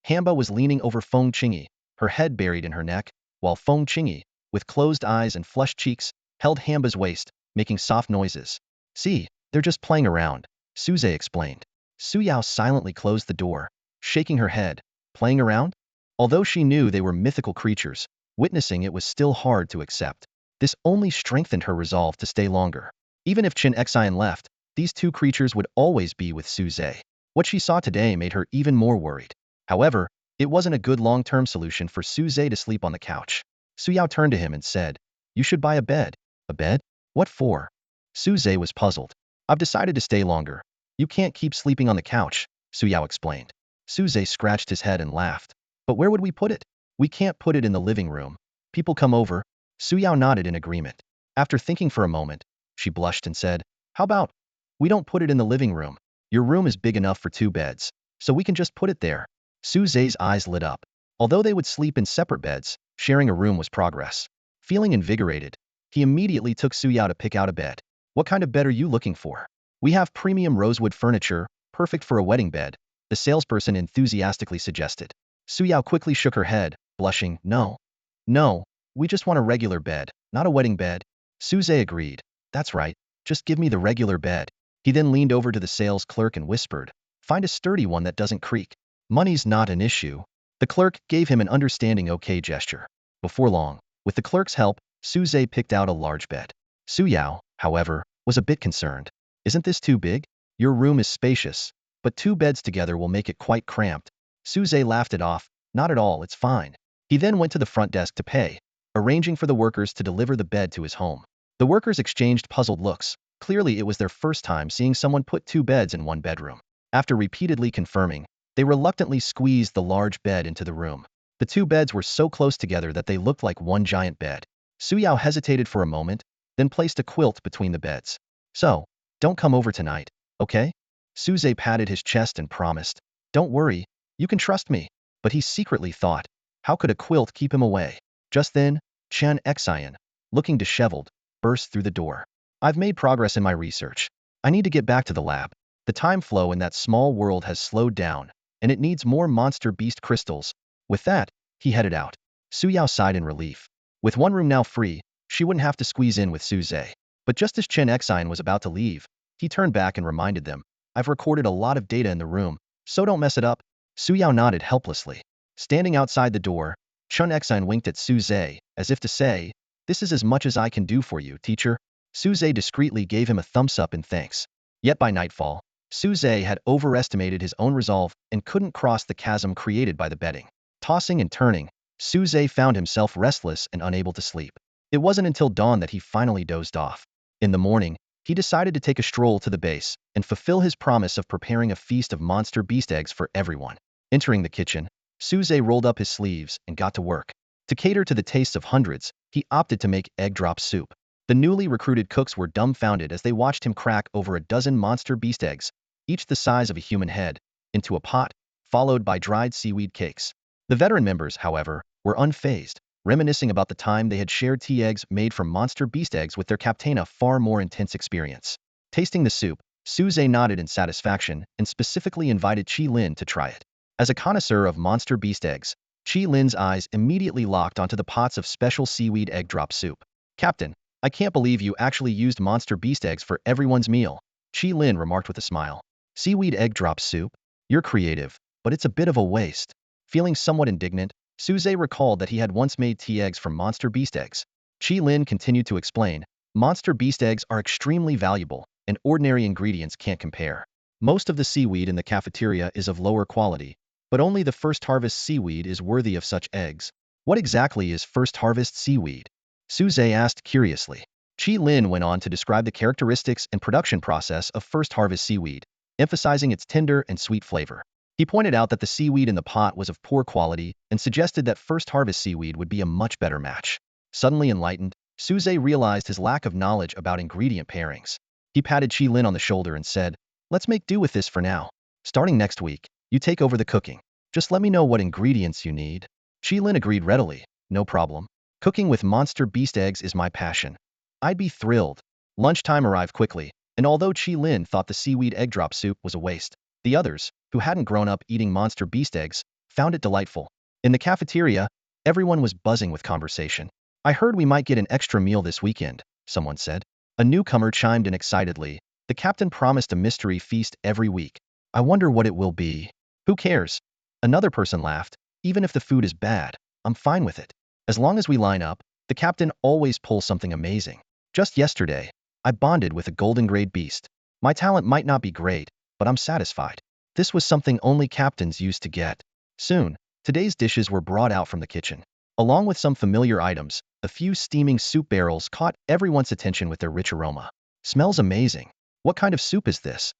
Hamba was leaning over Feng Qingyi, her head buried in her neck, while Feng Qingyi, with closed eyes and flushed cheeks, held Hamba's waist, making soft noises. "See, they're just playing around," Su Zhe explained. Su Yao silently closed the door, shaking her head. Playing around? Although she knew they were mythical creatures, witnessing it was still hard to accept. This only strengthened her resolve to stay longer. Even if Chen Xian left, these two creatures would always be with Su Zhe. What she saw today made her even more worried. However, it wasn't a good long-term solution for Su Zhe to sleep on the couch. Su Yao turned to him and said, "You should buy a bed." "A bed? What for?" Su Zhe was puzzled. "I've decided to stay longer. You can't keep sleeping on the couch," Su Yao explained. Su Zhe scratched his head and laughed. "But where would we put it?" "We can't put it in the living room. People come over." Su Yao nodded in agreement. After thinking for a moment, she blushed and said, "How about we don't put it in the living room? Your room is big enough for 2 beds, so we can just put it there." Su Zhe's eyes lit up. Although they would sleep in separate beds, sharing a room was progress. Feeling invigorated, he immediately took Su Yao to pick out a bed. "What kind of bed are you looking for?" "We have premium rosewood furniture, perfect for a wedding bed," the salesperson enthusiastically suggested. Su Yao quickly shook her head, blushing. No, we just want a regular bed, not a wedding bed." Su Zhe agreed. "That's right, just give me the regular bed." He then leaned over to the sales clerk and whispered, "Find a sturdy one that doesn't creak. Money's not an issue." The clerk gave him an understanding okay gesture. Before long, with the clerk's help, Su Zhe picked out a large bed. Su Yao, however, was a bit concerned. "Isn't this too big? Your room is spacious, but 2 beds together will make it quite cramped." Su Zhe laughed it off. "Not at all, it's fine." He then went to the front desk to pay, arranging for the workers to deliver the bed to his home. The workers exchanged puzzled looks. Clearly it was their first time seeing someone put 2 beds in one bedroom. After repeatedly confirming, they reluctantly squeezed the large bed into the room. The two beds were so close together that they looked like one giant bed. Suyao hesitated for a moment, then placed a quilt between the beds. So, don't come over tonight, okay? Suze patted his chest and promised. Don't worry, you can trust me. But he secretly thought, how could a quilt keep him away? Just then, Chen Xian, looking disheveled, burst through the door. I've made progress in my research. I need to get back to the lab. The time flow in that small world has slowed down, and it needs more monster beast crystals. With that, he headed out. Suyao sighed in relief. With one room now free, she wouldn't have to squeeze in with Suze. But just as Chen Xian was about to leave, he turned back and reminded them, I've recorded a lot of data in the room, so don't mess it up. Suyao nodded helplessly. Standing outside the door, Chen Xian winked at Suze, as if to say, this is as much as I can do for you, teacher. Suze discreetly gave him a thumbs up in thanks. Yet by nightfall, Suze had overestimated his own resolve and couldn't cross the chasm created by the betting. Tossing and turning, Suze found himself restless and unable to sleep. It wasn't until dawn that he finally dozed off. In the morning, he decided to take a stroll to the base and fulfill his promise of preparing a feast of monster beast eggs for everyone. Entering the kitchen, Suze rolled up his sleeves and got to work. To cater to the tastes of hundreds, he opted to make egg drop soup. The newly recruited cooks were dumbfounded as they watched him crack over a dozen monster beast eggs, each the size of a human head, into a pot, followed by dried seaweed cakes. The veteran members, however, were unfazed, reminiscing about the time they had shared tea eggs made from monster beast eggs with their captain, a far more intense experience. Tasting the soup, Suze nodded in satisfaction and specifically invited Qi Lin to try it. As a connoisseur of monster beast eggs, Qi Lin's eyes immediately locked onto the pots of special seaweed egg drop soup. Captain, I can't believe you actually used monster beast eggs for everyone's meal, Qi Lin remarked with a smile. Seaweed egg drop soup? You're creative, but it's a bit of a waste. Feeling somewhat indignant, Suze recalled that he had once made tea eggs from monster beast eggs. Qi Lin continued to explain, monster beast eggs are extremely valuable, and ordinary ingredients can't compare. Most of the seaweed in the cafeteria is of lower quality, but only the first harvest seaweed is worthy of such eggs. What exactly is first harvest seaweed? Suze asked curiously. Qi Lin went on to describe the characteristics and production process of first harvest seaweed, emphasizing its tender and sweet flavor. He pointed out that the seaweed in the pot was of poor quality and suggested that first harvest seaweed would be a much better match. Suddenly enlightened, Suze realized his lack of knowledge about ingredient pairings. He patted Qi Lin on the shoulder and said, let's make do with this for now. Starting next week, you take over the cooking. Just let me know what ingredients you need. Qi Lin agreed readily. No problem. Cooking with monster beast eggs is my passion. I'd be thrilled. Lunchtime arrived quickly, and although Qi Lin thought the seaweed egg drop soup was a waste, the others, who hadn't grown up eating monster beast eggs, found it delightful. In the cafeteria, everyone was buzzing with conversation. I heard we might get an extra meal this weekend, someone said. A newcomer chimed in excitedly. The captain promised a mystery feast every week. I wonder what it will be. Who cares? Another person laughed. Even if the food is bad, I'm fine with it. As long as we line up, the captain always pulls something amazing. Just yesterday, I bonded with a golden grade beast. My talent might not be great, but I'm satisfied. This was something only captains used to get. Soon, today's dishes were brought out from the kitchen. Along with some familiar items, a few steaming soup barrels caught everyone's attention with their rich aroma. Smells amazing. What kind of soup is this?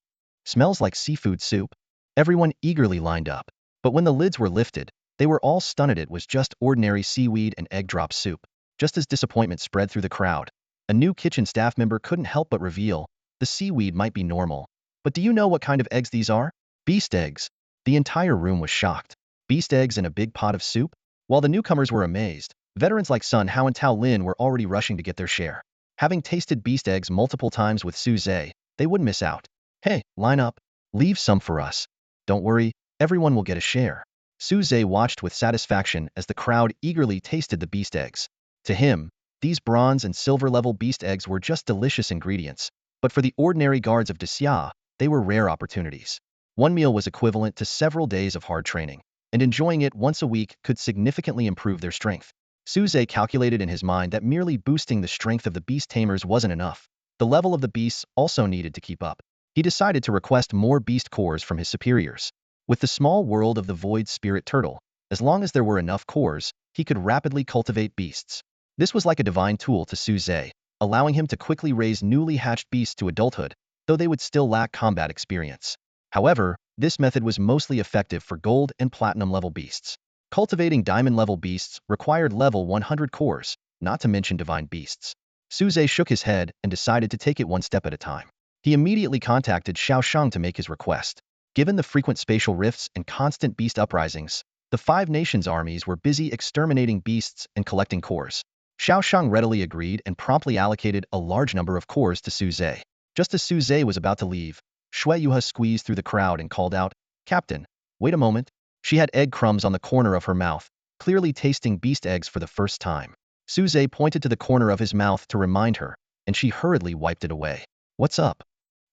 Smells like seafood soup. Everyone eagerly lined up. But when the lids were lifted, they were all stunned. It was just ordinary seaweed and egg drop soup. Just as disappointment spread through the crowd, a new kitchen staff member couldn't help but reveal, the seaweed might be normal. But do you know what kind of eggs these are? Beast eggs. The entire room was shocked. Beast eggs in a big pot of soup? While the newcomers were amazed, veterans like Sun Hao and Tao Lin were already rushing to get their share. Having tasted beast eggs multiple times with Suze, they wouldn't miss out. Hey, line up. Leave some for us. Don't worry, everyone will get a share. Suze watched with satisfaction as the crowd eagerly tasted the beast eggs. To him, these bronze and silver-level beast eggs were just delicious ingredients, but for the ordinary guards of Desya, they were rare opportunities. One meal was equivalent to several days of hard training, and enjoying it once a week could significantly improve their strength. Suze calculated in his mind that merely boosting the strength of the beast tamers wasn't enough. The level of the beasts also needed to keep up. He decided to request more beast cores from his superiors. With the small world of the void spirit turtle, as long as there were enough cores, he could rapidly cultivate beasts. This was like a divine tool to Suze, allowing him to quickly raise newly hatched beasts to adulthood, though they would still lack combat experience. However, this method was mostly effective for gold and platinum level beasts. Cultivating diamond-level beasts required level 100 cores, not to mention divine beasts. Suze shook his head and decided to take it one step at a time. He immediately contacted Xiaoshang to make his request. Given the frequent spatial rifts and constant beast uprisings, the Five Nations armies were busy exterminating beasts and collecting cores. Xiaoshang readily agreed and promptly allocated a large number of cores to Suze. Just as Suze was about to leave, Shui Yuha squeezed through the crowd and called out, "Captain, wait a moment." She had egg crumbs on the corner of her mouth, clearly tasting beast eggs for the first time. Suze pointed to the corner of his mouth to remind her, and she hurriedly wiped it away. "What's up?"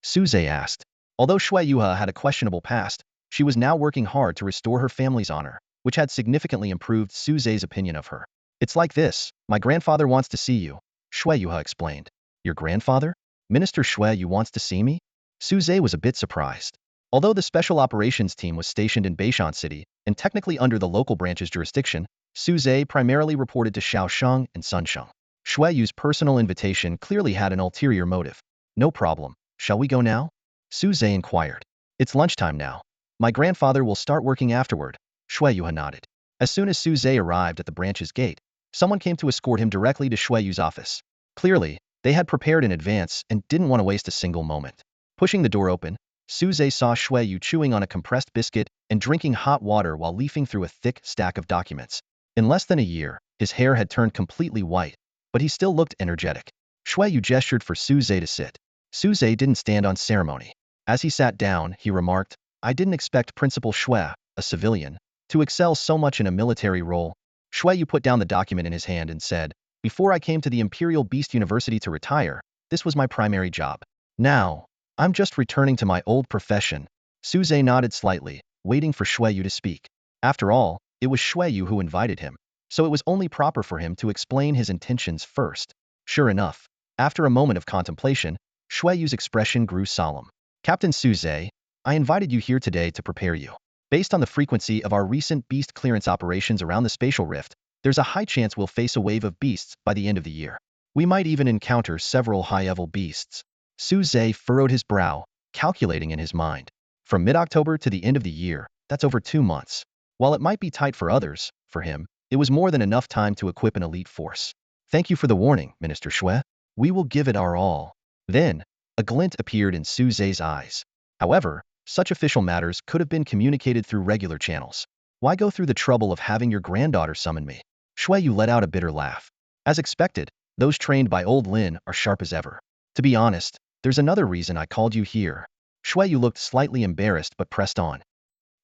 Suze asked. Although Shui Yuha had a questionable past, she was now working hard to restore her family's honor, which had significantly improved Suze's opinion of her. "It's like this, my grandfather wants to see you," Shui Yuha explained. "Your grandfather? Minister Shui Yu wants to see me?" Suze was a bit surprised. Although the special operations team was stationed in Beishan City, and technically under the local branch's jurisdiction, Suze primarily reported to Xiaoshang and Sunsheng. Shui Yu's personal invitation clearly had an ulterior motive. "No problem. Shall we go now?" Suze inquired. "It's lunchtime now. My grandfather will start working afterward," Shui Yu nodded. As soon as Suze arrived at the branch's gate, someone came to escort him directly to Shui Yu's office. Clearly, they had prepared in advance and didn't want to waste a single moment. Pushing the door open, Suze saw Shui Yu chewing on a compressed biscuit and drinking hot water while leafing through a thick stack of documents. In less than a year, his hair had turned completely white, but he still looked energetic. Shui Yu gestured for Suze to sit. Suze didn't stand on ceremony. As he sat down, he remarked, "I didn't expect Principal Shui, a civilian, to excel so much in a military role." Shui Yu put down the document in his hand and said, "Before I came to the Imperial Beast University to retire, this was my primary job. Now, I'm just returning to my old profession." Suze nodded slightly, waiting for Shui Yu to speak. After all, it was Shui Yu who invited him, so it was only proper for him to explain his intentions first. Sure enough, after a moment of contemplation, Shui Yu's expression grew solemn. "Captain Suze, I invited you here today to prepare you. Based on the frequency of our recent beast clearance operations around the spatial rift, there's a high chance we'll face a wave of beasts by the end of the year. We might even encounter several high-level beasts." Suze furrowed his brow, calculating in his mind. From mid-October to the end of the year, that's over 2 months. While it might be tight for others, for him, it was more than enough time to equip an elite force. "Thank you for the warning, Minister Shui. We will give it our all." Then, a glint appeared in Suze's eyes. However, such official matters could have been communicated through regular channels. Why go through the trouble of having your granddaughter summon me? Shui Yu let out a bitter laugh. As expected, those trained by old Lin are sharp as ever. "To be honest, there's another reason I called you here." Shui Yu looked slightly embarrassed but pressed on.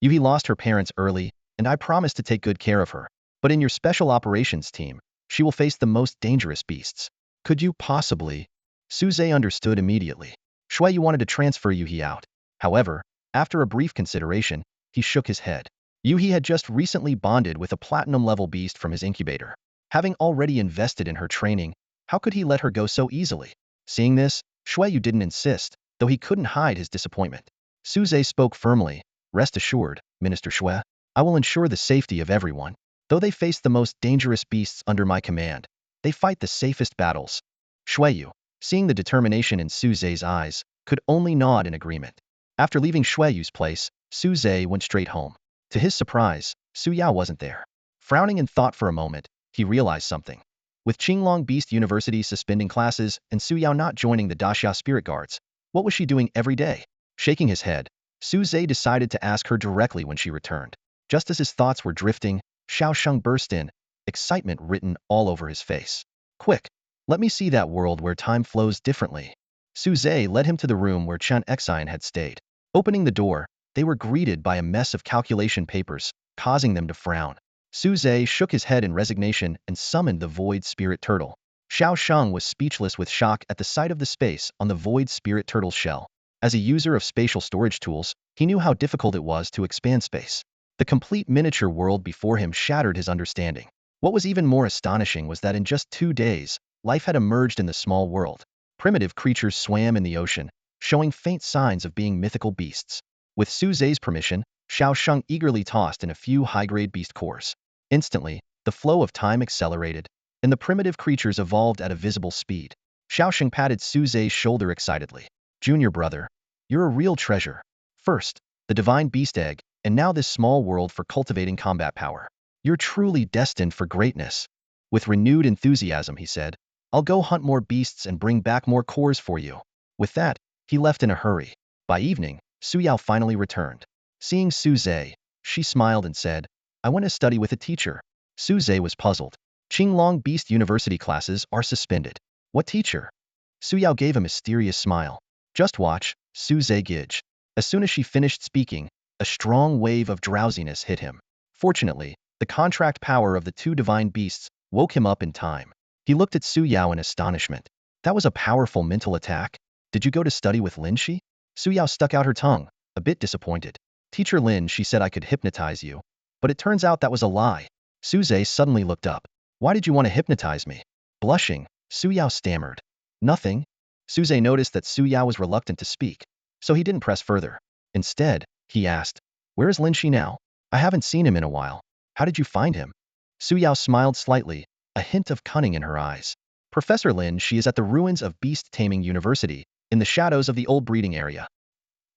"Yuhi lost her parents early, and I promised to take good care of her. But in your special operations team, she will face the most dangerous beasts. Could you possibly?" Suze understood immediately. Shui Yu wanted to transfer Yuhi out. However, after a brief consideration, he shook his head. Yuhi had just recently bonded with a platinum-level beast from his incubator. Having already invested in her training, how could he let her go so easily? Seeing this, Shui Yu didn't insist, though he couldn't hide his disappointment. Suze spoke firmly, "Rest assured, Minister Shui, I will ensure the safety of everyone. Though they face the most dangerous beasts under my command, they fight the safest battles." Shui Yu, seeing the determination in Suze's eyes, could only nod in agreement. After leaving Shui Yu's place, Suze went straight home. To his surprise, Su Yao wasn't there. Frowning in thought for a moment, he realized something. With Qinglong Beast University suspending classes and Su Yao not joining the Daxia Spirit Guards, what was she doing every day? Shaking his head, Suze decided to ask her directly when she returned. Just as his thoughts were drifting, Xiaosheng burst in, excitement written all over his face. "Quick, let me see that world where time flows differently." Suze led him to the room where Chen Xian had stayed. Opening the door, they were greeted by a mess of calculation papers, causing them to frown. Suze shook his head in resignation and summoned the Void Spirit Turtle. Xiaosheng was speechless with shock at the sight of the space on the Void Spirit Turtle's shell. As a user of spatial storage tools, he knew how difficult it was to expand space. The complete miniature world before him shattered his understanding. What was even more astonishing was that in just 2 days, life had emerged in the small world. Primitive creatures swam in the ocean, showing faint signs of being mythical beasts. With Suze's permission, Xiaosheng eagerly tossed in a few high-grade beast cores. Instantly, the flow of time accelerated, and the primitive creatures evolved at a visible speed. Xiaosheng patted Suze's shoulder excitedly. "Junior brother, you're a real treasure. First, the divine beast egg, and now this small world for cultivating combat power. You're truly destined for greatness. With renewed enthusiasm, he said, I'll go hunt more beasts and bring back more cores for you. With that, he left in a hurry. By evening, Su Yao finally returned. Seeing Su Zhe, she smiled and said, I want to study with a teacher. Su Zhe was puzzled. Qinglong Beast University classes are suspended. What teacher? Su Yao gave a mysterious smile. Just watch, Su Zhe Gij. As soon as she finished speaking, a strong wave of drowsiness hit him. Fortunately, the contract power of the two divine beasts woke him up in time. He looked at Su Yao in astonishment. That was a powerful mental attack. Did you go to study with Lin Shi? Su Yao stuck out her tongue, a bit disappointed. Teacher Lin, she said I could hypnotize you. But it turns out that was a lie. Su Zhe suddenly looked up. Why did you want to hypnotize me? Blushing, Su Yao stammered. Nothing. Su Zhe noticed that Su Yao was reluctant to speak, so he didn't press further. Instead, he asked, where is Lin Shi now? I haven't seen him in a while. How did you find him? Su Yao smiled slightly, a hint of cunning in her eyes. Professor Lin Shi is at the ruins of Beast Taming University, in the shadows of the old breeding area.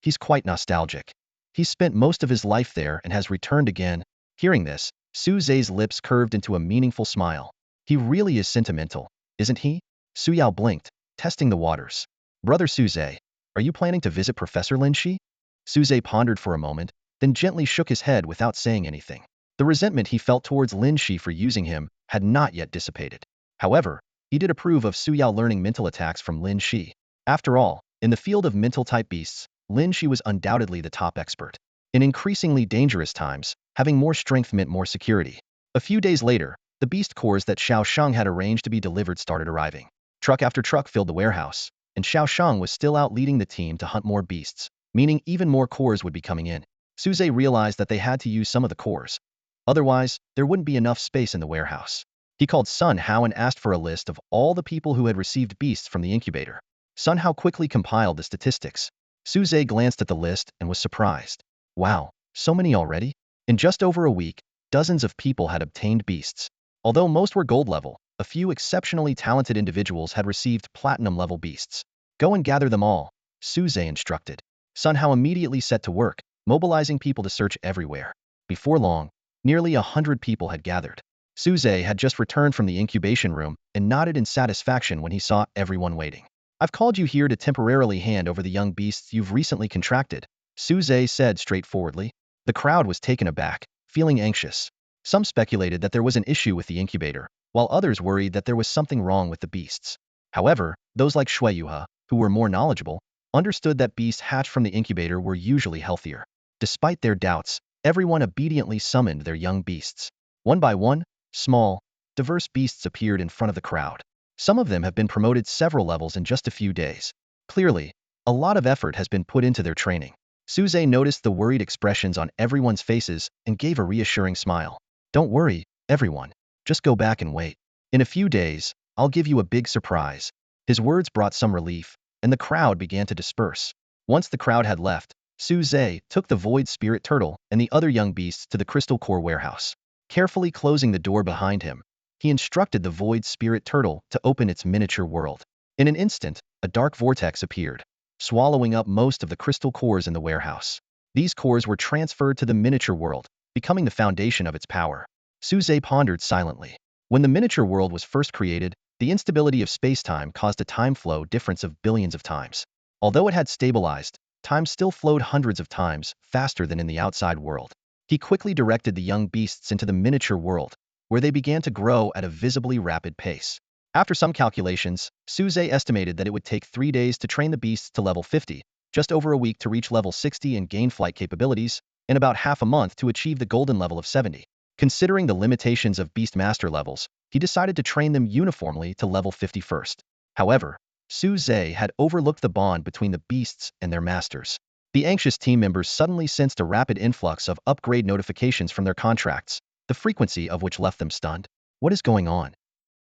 He's quite nostalgic. He's spent most of his life there and has returned again. Hearing this, Su Zhe's lips curved into a meaningful smile. He really is sentimental, isn't he? Su Yao blinked, testing the waters. Brother Su Zhe, are you planning to visit Professor Lin Shi? Su Zhe pondered for a moment, then gently shook his head without saying anything. The resentment he felt towards Lin Shi for using him had not yet dissipated. However, he did approve of Su Yao learning mental attacks from Lin Shi. After all, in the field of mental-type beasts, Lin Shi was undoubtedly the top expert. In increasingly dangerous times, having more strength meant more security. A few days later, the beast cores that Xiao Shang had arranged to be delivered started arriving. Truck after truck filled the warehouse, and Xiao Shang was still out leading the team to hunt more beasts, meaning even more cores would be coming in. Su Zhe realized that they had to use some of the cores. Otherwise, there wouldn't be enough space in the warehouse. He called Sun Hao and asked for a list of all the people who had received beasts from the incubator. Sun Hao quickly compiled the statistics. Su Zhe glanced at the list and was surprised. Wow, so many already? In just over a week, dozens of people had obtained beasts. Although most were gold level, a few exceptionally talented individuals had received platinum level beasts. Go and gather them all, Su Zhe instructed. Sun Hao immediately set to work, mobilizing people to search everywhere. Before long, nearly 100 people had gathered. Su Zhe had just returned from the incubation room and nodded in satisfaction when he saw everyone waiting. I've called you here to temporarily hand over the young beasts you've recently contracted, Su Zhe said straightforwardly. The crowd was taken aback, feeling anxious. Some speculated that there was an issue with the incubator, while others worried that there was something wrong with the beasts. However, those like Shui Yuhe, who were more knowledgeable, understood that beasts hatched from the incubator were usually healthier. Despite their doubts, everyone obediently summoned their young beasts. One by one, small, diverse beasts appeared in front of the crowd. Some of them have been promoted several levels in just a few days. Clearly, a lot of effort has been put into their training. Su Zhe noticed the worried expressions on everyone's faces and gave a reassuring smile. Don't worry, everyone. Just go back and wait. In a few days, I'll give you a big surprise. His words brought some relief, and the crowd began to disperse. Once the crowd had left, Su Zhe took the Void Spirit Turtle and the other young beasts to the Crystal Core warehouse. Carefully closing the door behind him, he instructed the Void Spirit Turtle to open its miniature world. In an instant, a dark vortex appeared, swallowing up most of the crystal cores in the warehouse. These cores were transferred to the miniature world, becoming the foundation of its power. Su Zhe pondered silently. When the miniature world was first created, the instability of space-time caused a time flow difference of billions of times. Although it had stabilized, time still flowed hundreds of times faster than in the outside world. He quickly directed the young beasts into the miniature world, where they began to grow at a visibly rapid pace. After some calculations, Su Zhe estimated that it would take 3 days to train the beasts to level 50, just over a week to reach level 60 and gain flight capabilities, and about half a month to achieve the golden level of 70. Considering the limitations of beast master levels, he decided to train them uniformly to level 50 first. However, Su Zhe had overlooked the bond between the beasts and their masters. The anxious team members suddenly sensed a rapid influx of upgrade notifications from their contracts, the frequency of which left them stunned. What is going on?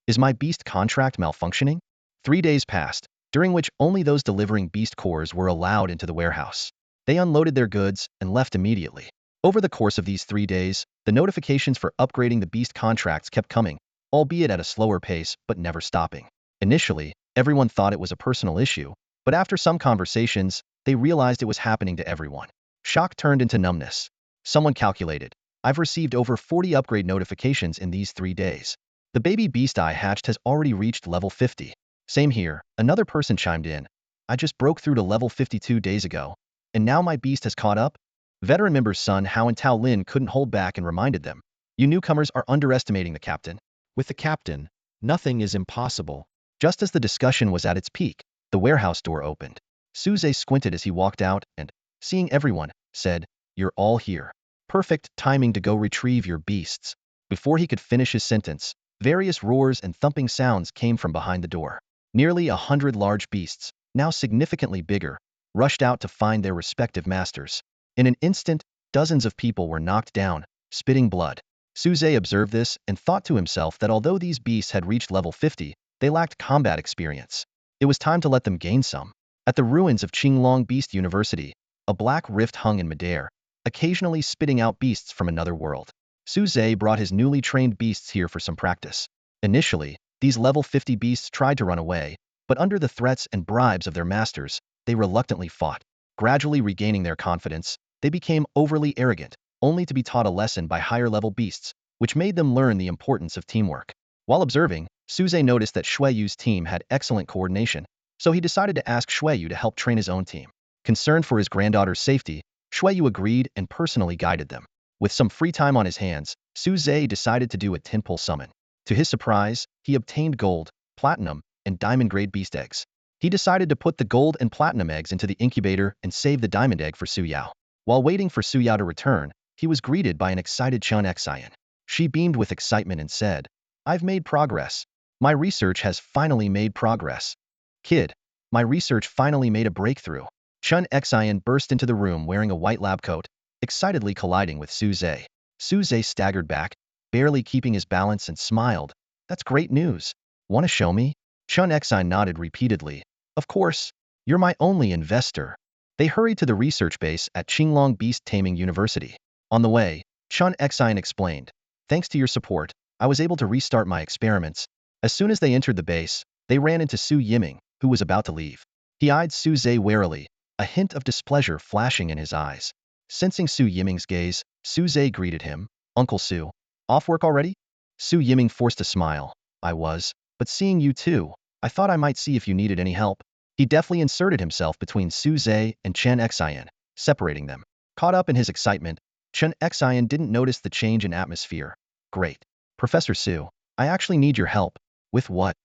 Is my beast contract malfunctioning? 3 days passed, during which only those delivering beast cores were allowed into the warehouse. They unloaded their goods and left immediately. Over the course of these 3 days, the notifications for upgrading the beast contracts kept coming, albeit at a slower pace but never stopping. Initially, everyone thought it was a personal issue, but after some conversations, they realized it was happening to everyone. Shock turned into numbness. Someone calculated. I've received over 40 upgrade notifications in these 3 days. The baby beast I hatched has already reached level 50. Same here, another person chimed in. I just broke through to level 52 days ago, and now my beast has caught up? Veteran members Sun Hao and Tao Lin couldn't hold back and reminded them. You newcomers are underestimating the captain. With the captain, nothing is impossible. Just as the discussion was at its peak, the warehouse door opened. Suze squinted as he walked out and, seeing everyone, said, You're all here. Perfect timing to go retrieve your beasts. Before he could finish his sentence, various roars and thumping sounds came from behind the door. Nearly 100 large beasts, now significantly bigger, rushed out to find their respective masters. In an instant, dozens of people were knocked down, spitting blood. Suze observed this and thought to himself that although these beasts had reached level 50, they lacked combat experience. It was time to let them gain some. At the ruins of Qinglong Beast University, a black rift hung in midair, occasionally spitting out beasts from another world. Suze brought his newly trained beasts here for some practice. Initially, these level 50 beasts tried to run away, but under the threats and bribes of their masters, they reluctantly fought. Gradually regaining their confidence, they became overly arrogant, only to be taught a lesson by higher-level beasts, which made them learn the importance of teamwork. While observing, Suze noticed that Shueyu's team had excellent coordination, so he decided to ask Shueyu to help train his own team. Concerned for his granddaughter's safety, Shueyu agreed and personally guided them. With some free time on his hands, Suze decided to do a tentpole summon. To his surprise, he obtained gold, platinum, and diamond-grade beast eggs. He decided to put the gold and platinum eggs into the incubator and save the diamond egg for Su Yao. While waiting for Su Yao to return, he was greeted by an excited Chun Xian. She beamed with excitement and said, I've made progress. My research has finally made progress. Kid, my research finally made a breakthrough. Chun Xian burst into the room wearing a white lab coat, excitedly colliding with Suze. Suze staggered back, barely keeping his balance and smiled. That's great news. Want to show me? Chun Xian nodded repeatedly. Of course. You're my only investor. They hurried to the research base at Qinglong Beast Taming University. On the way, Chun Xian explained, Thanks to your support, I was able to restart my experiments. As soon as they entered the base, they ran into Su Yiming, who was about to leave. He eyed Suze warily, a hint of displeasure flashing in his eyes. Sensing Su Yiming's gaze, Suze greeted him, Uncle Su. Off work already? Su Yiming forced a smile. I was, but seeing you too, I thought I might see if you needed any help. He deftly inserted himself between Suze and Chen Xian, separating them. Caught up in his excitement, Chen Xian didn't notice the change in atmosphere. Great. Professor Su, I actually need your help. With what?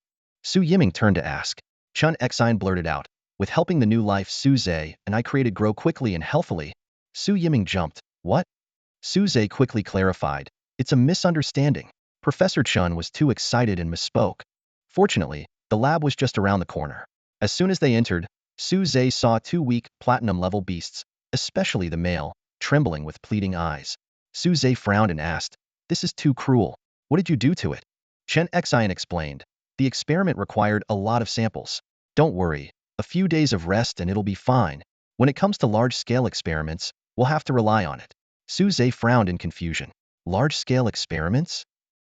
Su Yiming turned to ask. Chen Xian blurted out. With helping the new life Suze and I created grow quickly and healthily. Su Yiming jumped. What? Suze quickly clarified. It's a misunderstanding. Professor Chun was too excited and misspoke. Fortunately, the lab was just around the corner. As soon as they entered, Suze saw 2 weak, platinum-level beasts, especially the male, trembling with pleading eyes. Suze frowned and asked, This is too cruel. What did you do to it? Chen Xian explained. The experiment required a lot of samples. Don't worry, a few days of rest and it'll be fine. When it comes to large-scale experiments, we'll have to rely on it. Suze frowned in confusion. Large-scale experiments?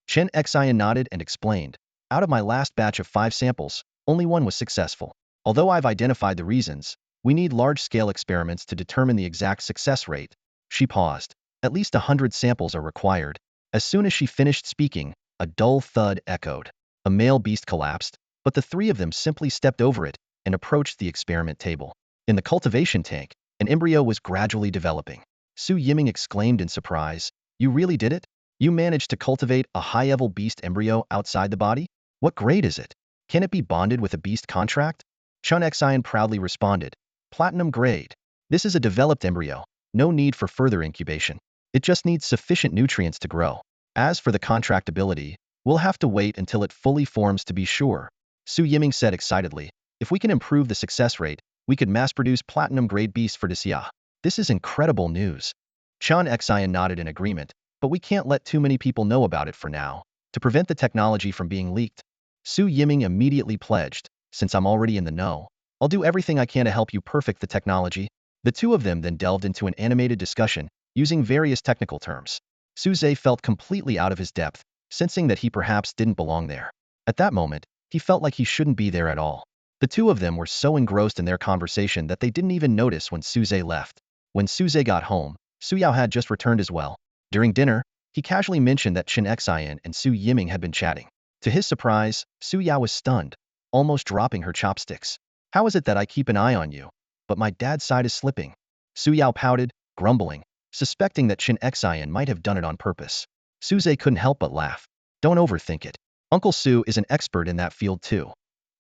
Chen Xian nodded and explained. Out of my last batch of 5 samples, only 1 was successful. Although I've identified the reasons, we need large-scale experiments to determine the exact success rate. She paused. At least 100 samples are required. As soon as she finished speaking, a dull thud echoed. A male beast collapsed, but the 3 of them simply stepped over it and approached the experiment table. In the cultivation tank, an embryo was gradually developing. Su Yiming exclaimed in surprise, You really did it? You managed to cultivate a high-level beast embryo outside the body? What grade is it? Can it be bonded with a beast contract? Chun Xian proudly responded, Platinum grade. This is a developed embryo. No need for further incubation. It just needs sufficient nutrients to grow. As for the contractability, we'll have to wait until it fully forms to be sure. Su Yiming said excitedly, If we can improve the success rate, we could mass-produce platinum-grade beasts for Disya. This is incredible news. Chun Xian nodded in agreement, but we can't let too many people know about it for now, to prevent the technology from being leaked. Su Yiming immediately pledged, Since I'm already in the know, I'll do everything I can to help you perfect the technology. The 2 of them then delved into an animated discussion, using various technical terms. Suze felt completely out of his depth, sensing that he perhaps didn't belong there. At that moment, he felt like he shouldn't be there at all. The 2 of them were so engrossed in their conversation that they didn't even notice when Suze left. When Suze got home, Su Yao had just returned as well. During dinner, he casually mentioned that Chen Xian and Su Yiming had been chatting. To his surprise, Su Yao was stunned, almost dropping her chopsticks. How is it that I keep an eye on you, but my dad's side is slipping? Su Yao pouted, grumbling, suspecting that Chen Xian might have done it on purpose. Su Zhe couldn't help but laugh. Don't overthink it. Uncle Su is an expert in that field too.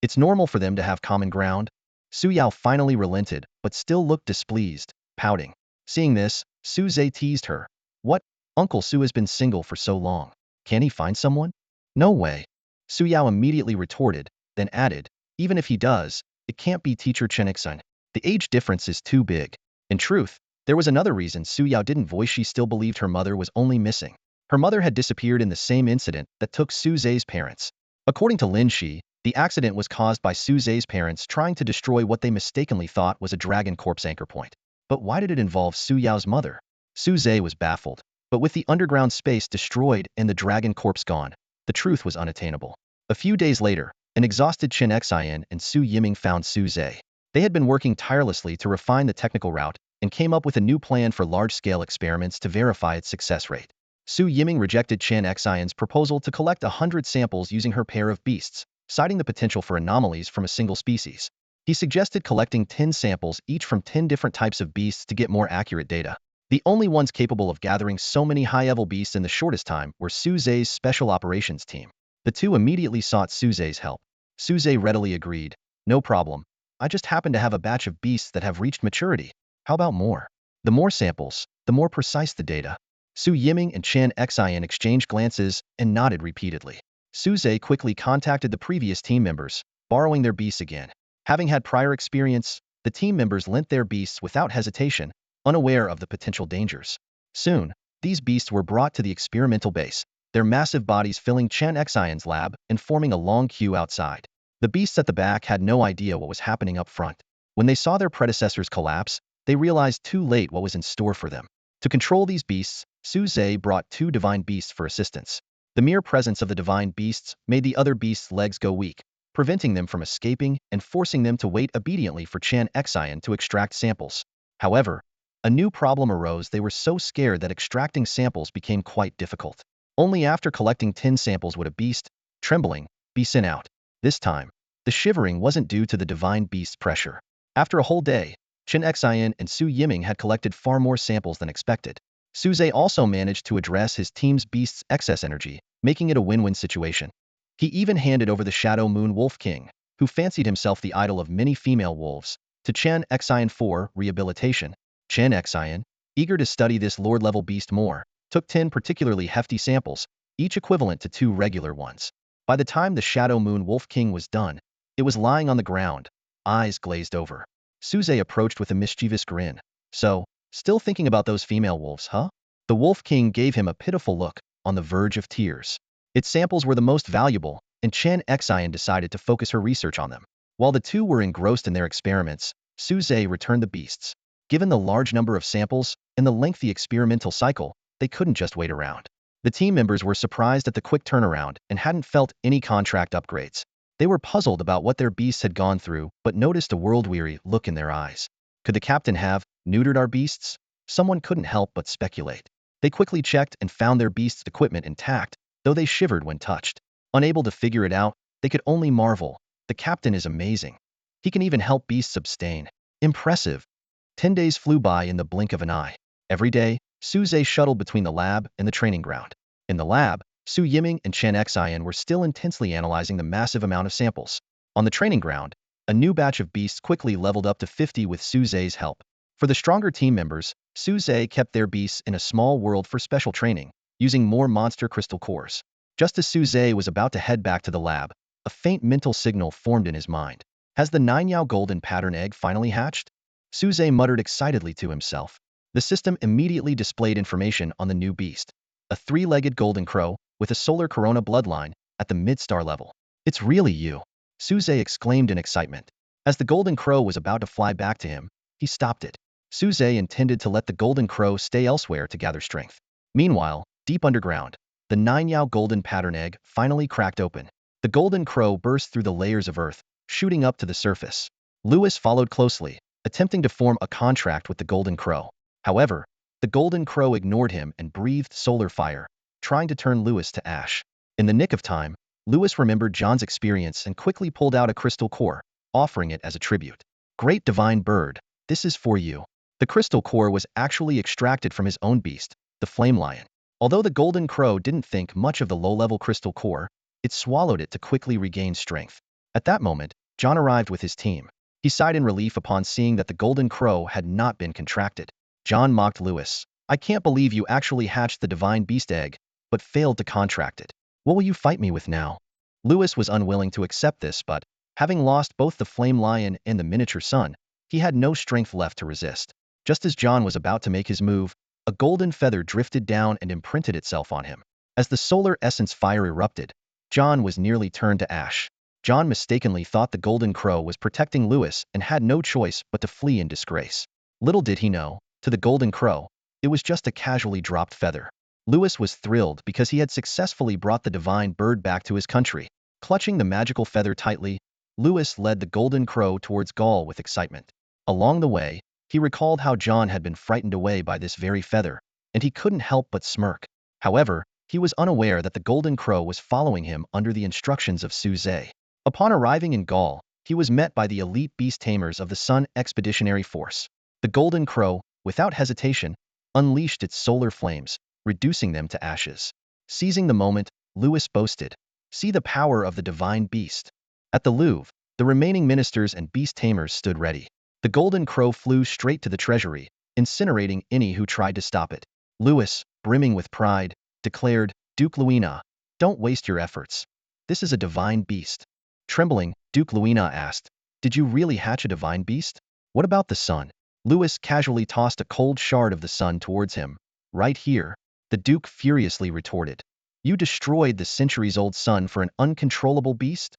It's normal for them to have common ground. Su Yao finally relented, but still looked displeased, pouting. Seeing this, Su Zhe teased her. What? Uncle Su has been single for so long. Can he find someone? No way. Su Yao immediately retorted, then added, even if he does, it can't be teacher Chen Xian. The age difference is too big. In truth, there was another reason Su Yao didn't voice. She still believed her mother was only missing. Her mother had disappeared in the same incident that took Su Zhe's parents. According to Lin Shi, the accident was caused by Su Zhe's parents trying to destroy what they mistakenly thought was a dragon corpse anchor point. But why did it involve Su Yao's mother? Su Zhe was baffled. But with the underground space destroyed and the dragon corpse gone, the truth was unattainable. A few days later, an exhausted Chen Xian and Su Yiming found Su Zhe. They had been working tirelessly to refine the technical route and came up with a new plan for large-scale experiments to verify its success rate. Su Yiming rejected Chen Xian's proposal to collect 100 samples using her pair of beasts, citing the potential for anomalies from a single species. He suggested collecting 10 samples each from 10 different types of beasts to get more accurate data. The only ones capable of gathering so many high-level beasts in the shortest time were Su Zhe's special operations team. The two immediately sought Su Zhe's help. Su Zhe readily agreed. No problem. I just happen to have a batch of beasts that have reached maturity. How about more? The more samples, the more precise the data. Su Yiming and Chen Xian exchanged glances and nodded repeatedly. Su Zhe quickly contacted the previous team members, borrowing their beasts again. Having had prior experience, the team members lent their beasts without hesitation, unaware of the potential dangers. Soon, these beasts were brought to the experimental base, their massive bodies filling Chen Xian's lab and forming a long queue outside. The beasts at the back had no idea what was happening up front. When they saw their predecessors collapse, they realized too late what was in store for them. To control these beasts, Su Zhe brought 2 divine beasts for assistance. The mere presence of the divine beasts made the other beasts' legs go weak, preventing them from escaping and forcing them to wait obediently for Chen Xian to extract samples. However, a new problem arose. They were so scared that extracting samples became quite difficult. Only after collecting 10 samples would a beast, trembling, be sent out. This time, the shivering wasn't due to the divine beast's pressure. After a whole day, Chen Xian and Su Yiming had collected far more samples than expected. Su Zhe also managed to address his team's beast's excess energy, making it a win-win situation. He even handed over the Shadow Moon Wolf King, who fancied himself the idol of many female wolves, to Chen Xian for rehabilitation. Chen Xian, eager to study this Lord-level beast more, took 10 particularly hefty samples, each equivalent to 2 regular ones. By the time the Shadow Moon Wolf King was done, it was lying on the ground, eyes glazed over. Su Zhe approached with a mischievous grin. So, still thinking about those female wolves, huh? The Wolf King gave him a pitiful look, on the verge of tears. Its samples were the most valuable, and Chen Xian decided to focus her research on them. While the two were engrossed in their experiments, Su Zhe returned the beasts. Given the large number of samples and the lengthy experimental cycle, they couldn't just wait around. The team members were surprised at the quick turnaround and hadn't felt any contract upgrades. They were puzzled about what their beasts had gone through, but noticed a world-weary look in their eyes. Could the captain have neutered our beasts? Someone couldn't help but speculate. They quickly checked and found their beasts' equipment intact, though they shivered when touched. Unable to figure it out, they could only marvel. The captain is amazing. He can even help beasts abstain. Impressive. 10 days flew by in the blink of an eye. Every day, Su Zhe shuttled between the lab and the training ground. In the lab, Su Yiming and Chen Xian were still intensely analyzing the massive amount of samples. On the training ground, a new batch of beasts quickly leveled up to 50 with Su Zhe's help. For the stronger team members, Su Zhe kept their beasts in a small world for special training, using more monster crystal cores. Just as Su Zhe was about to head back to the lab, a faint mental signal formed in his mind. Has the 9-Yao golden pattern egg finally hatched? Su Zhe muttered excitedly to himself. The system immediately displayed information on the new beast. A 3-legged golden crow, with a solar corona bloodline, at the mid-star level. It's really you! Su Zhe exclaimed in excitement. As the golden crow was about to fly back to him, he stopped it. Su Zhe intended to let the golden crow stay elsewhere to gather strength. Meanwhile, deep underground, the 9-Yao golden pattern egg finally cracked open. The golden crow burst through the layers of earth, shooting up to the surface. Lewis followed closely, attempting to form a contract with the golden crow. However, The golden crow ignored him and breathed solar fire, trying to turn Lewis to ash. In the nick of time, Lewis remembered John's experience and quickly pulled out a crystal core, offering it as a tribute. Great divine bird, this is for you. The crystal core was actually extracted from his own beast, the flame lion. Although the golden crow didn't think much of the low-level crystal core, it swallowed it to quickly regain strength. At that moment, John arrived with his team. He sighed in relief upon seeing that the golden crow had not been contracted. John mocked Lewis. I can't believe you actually hatched the divine beast egg, but failed to contract it. What will you fight me with now? Lewis was unwilling to accept this, but, having lost both the flame lion and the miniature sun, he had no strength left to resist. Just as John was about to make his move, a golden feather drifted down and imprinted itself on him. As the solar essence fire erupted, John was nearly turned to ash. John mistakenly thought the golden crow was protecting Lewis and had no choice but to flee in disgrace. Little did he know, to the golden crow, it was just a casually dropped feather. Lewis was thrilled because he had successfully brought the divine bird back to his country. Clutching the magical feather tightly, Lewis led the golden crow towards Gaul with excitement. Along the way, he recalled how John had been frightened away by this very feather, and he couldn't help but smirk. However, he was unaware that the golden crow was following him under the instructions of Suze. Upon arriving in Gaul, he was met by the elite beast tamers of the Sun Expeditionary Force. The golden crow, without hesitation, unleashed its solar flames, reducing them to ashes. Seizing the moment, Lewis boasted, "See the power of the divine beast." At the Louvre, the remaining ministers and beast tamers stood ready. The golden crow flew straight to the treasury, incinerating any who tried to stop it. Lewis, brimming with pride, declared, "Duke Luina, don't waste your efforts. This is a divine beast." Trembling, Duke Luina asked, "Did you really hatch a divine beast? What about the sun?" Lewis casually tossed a cold shard of the sun towards him. "Right here," the Duke furiously retorted. "You destroyed the centuries-old sun for an uncontrollable beast?"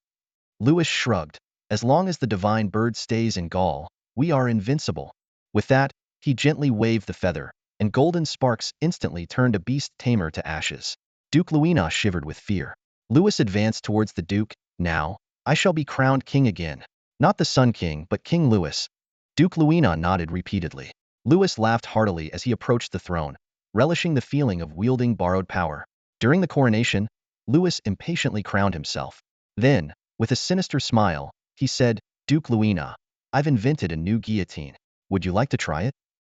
Lewis shrugged. "As long as the divine bird stays in Gaul, we are invincible." With that, he gently waved the feather, and golden sparks instantly turned a beast tamer to ashes. Duke Luina shivered with fear. Lewis advanced towards the Duke. "Now, I shall be crowned king again. Not the Sun King, but King Lewis." Duke Luina nodded repeatedly. Lewis laughed heartily as he approached the throne, relishing the feeling of wielding borrowed power. During the coronation, Lewis impatiently crowned himself. Then, with a sinister smile, he said, "Duke Luina, I've invented a new guillotine. Would you like to try it?"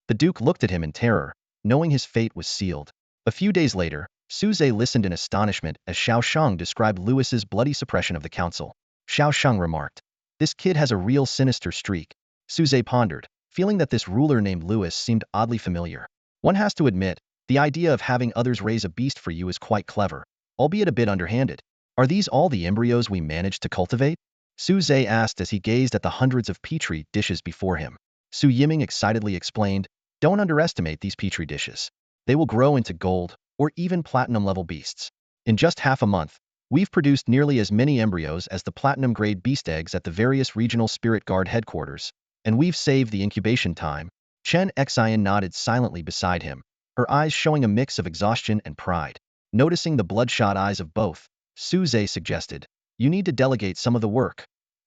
The Duke looked at him in terror, knowing his fate was sealed. A few days later, Suze listened in astonishment as Xiao Shang described Lewis's bloody suppression of the council. Xiao Shang remarked, "This kid has a real sinister streak." Suze pondered, feeling that this ruler named Lewis seemed oddly familiar. One has to admit, the idea of having others raise a beast for you is quite clever, albeit a bit underhanded. "Are these all the embryos we managed to cultivate?" Suze asked as he gazed at the hundreds of petri dishes before him. Su Yiming excitedly explained, "Don't underestimate these petri dishes. They will grow into gold, or even platinum-level beasts. In just half a month, we've produced nearly as many embryos as the platinum-grade beast eggs at the various regional spirit guard headquarters, and we've saved the incubation time." Chen Xian nodded silently beside him, her eyes showing a mix of exhaustion and pride. Noticing the bloodshot eyes of both, Suze suggested, "You need to delegate some of the work.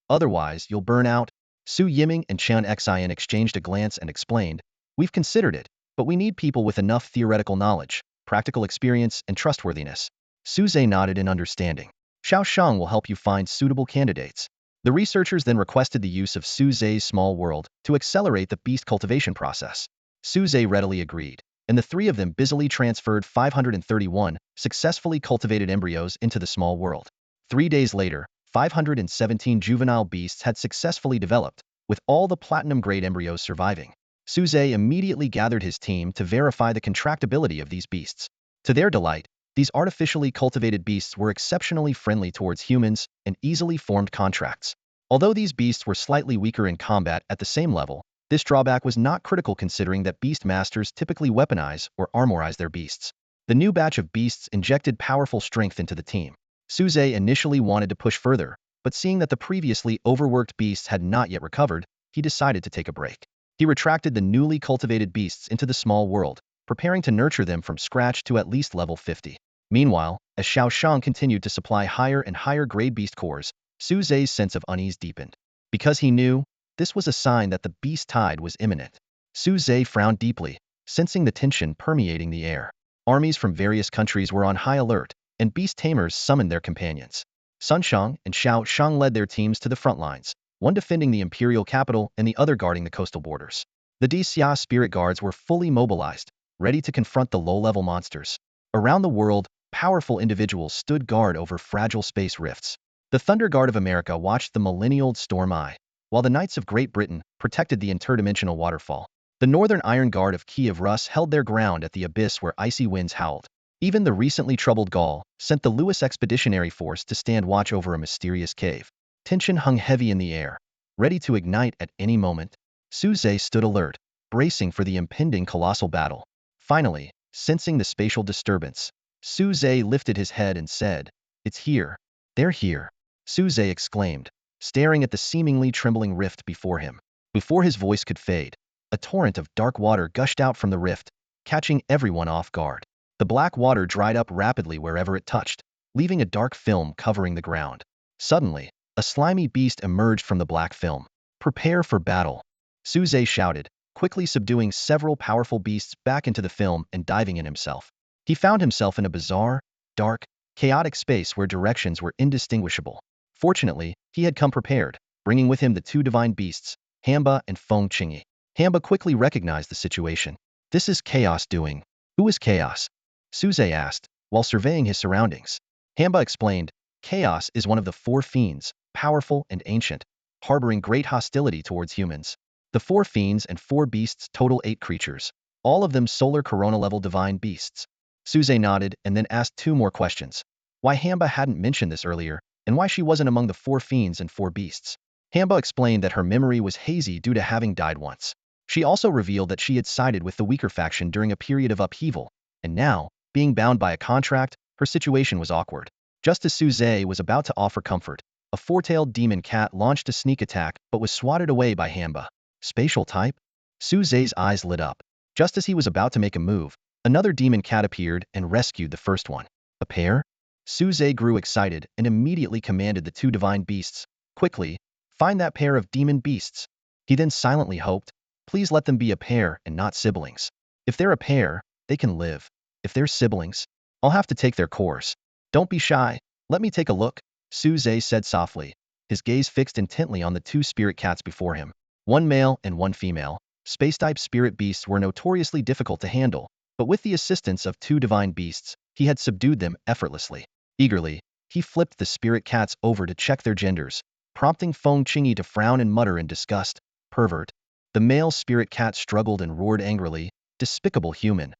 Otherwise, you'll burn out." Su Yiming and Chen Xian exchanged a glance and explained, "We've considered it, but we need people with enough theoretical knowledge, practical experience, and trustworthiness." Suze nodded in understanding. "Xiao Shang will help you find suitable candidates." The researchers then requested the use of Suze's small world to accelerate the beast cultivation process. Suze readily agreed, and the three of them busily transferred 531 successfully cultivated embryos into the small world. 3 days later, 517 juvenile beasts had successfully developed, with all the platinum-grade embryos surviving. Suze immediately gathered his team to verify the contractability of these beasts. To their delight, these artificially cultivated beasts were exceptionally friendly towards humans and easily formed contracts. Although these beasts were slightly weaker in combat at the same level, this drawback was not critical considering that beast masters typically weaponize or armorize their beasts. The new batch of beasts injected powerful strength into the team. Suze initially wanted to push further, but seeing that the previously overworked beasts had not yet recovered, he decided to take a break. He retracted the newly cultivated beasts into the small world, preparing to nurture them from scratch to at least level 50. Meanwhile, as Xiao Shang continued to supply higher and higher grade beast cores, Suze's sense of unease deepened. Because he knew, this was a sign that the beast tide was imminent. Suze frowned deeply, sensing the tension permeating the air. Armies from various countries were on high alert, and beast tamers summoned their companions. Sun Shang and Xiao Shang led their teams to the front lines, one defending the imperial capital and the other guarding the coastal borders. The Xia spirit guards were fully mobilized, ready to confront the low-level monsters. Around the world, powerful individuals stood guard over fragile space rifts. The Thunder Guard of America watched the millennial storm eye, while the Knights of Great Britain protected the interdimensional waterfall. The Northern Iron Guard of Kiev Rus held their ground at the abyss where icy winds howled. Even the recently troubled Gaul sent the Lewis Expeditionary Force to stand watch over a mysterious cave. Tension hung heavy in the air, ready to ignite at any moment. Su Zhe stood alert, bracing for the impending colossal battle. Finally, sensing the spatial disturbance, Su Zhe lifted his head and said, "It's here. They're here." Su Zhe exclaimed, staring at the seemingly trembling rift before him. Before his voice could fade, a torrent of dark water gushed out from the rift, catching everyone off guard. The black water dried up rapidly wherever it touched, leaving a dark film covering the ground. Suddenly, a slimy beast emerged from the black film. "Prepare for battle," Su Zhe shouted, quickly subduing several powerful beasts back into the film and diving in himself. He found himself in a bizarre, dark, chaotic space where directions were indistinguishable. Fortunately, he had come prepared, bringing with him the two divine beasts, Hamba and Feng Qingyi. Hamba quickly recognized the situation. "This is Chaos doing." "Who is Chaos?" Su Zhe asked, while surveying his surroundings. Hamba explained, "Chaos is one of the four fiends, powerful and ancient, harboring great hostility towards humans. The four fiends and four beasts total 8 creatures, all of them solar corona-level divine beasts." Su Zhe nodded and then asked 2 more questions. Why Hamba hadn't mentioned this earlier, and why she wasn't among the 4 fiends and 4 beasts. Hamba explained that her memory was hazy due to having died once. She also revealed that she had sided with the weaker faction during a period of upheaval, and now, being bound by a contract, her situation was awkward. Just as Su Zhe was about to offer comfort, a 4-tailed demon cat launched a sneak attack but was swatted away by Hamba. Spatial type? Su Zhe's eyes lit up. Just as he was about to make a move, another demon cat appeared and rescued the first one. A pair? Su Zhe grew excited and immediately commanded the 2 divine beasts, "Quickly, find that pair of demon beasts." He then silently hoped, "Please let them be a pair and not siblings. If they're a pair, they can live. If they're siblings, I'll have to take their course." "Don't be shy. Let me take a look," Su Zhe said softly, his gaze fixed intently on the 2 spirit cats before him. One male and one female. Space-type spirit beasts were notoriously difficult to handle, but with the assistance of 2 divine beasts, he had subdued them effortlessly. Eagerly, he flipped the spirit cats over to check their genders, prompting Feng Qingyi to frown and mutter in disgust, "Pervert." The male spirit cat struggled and roared angrily, "Despicable human.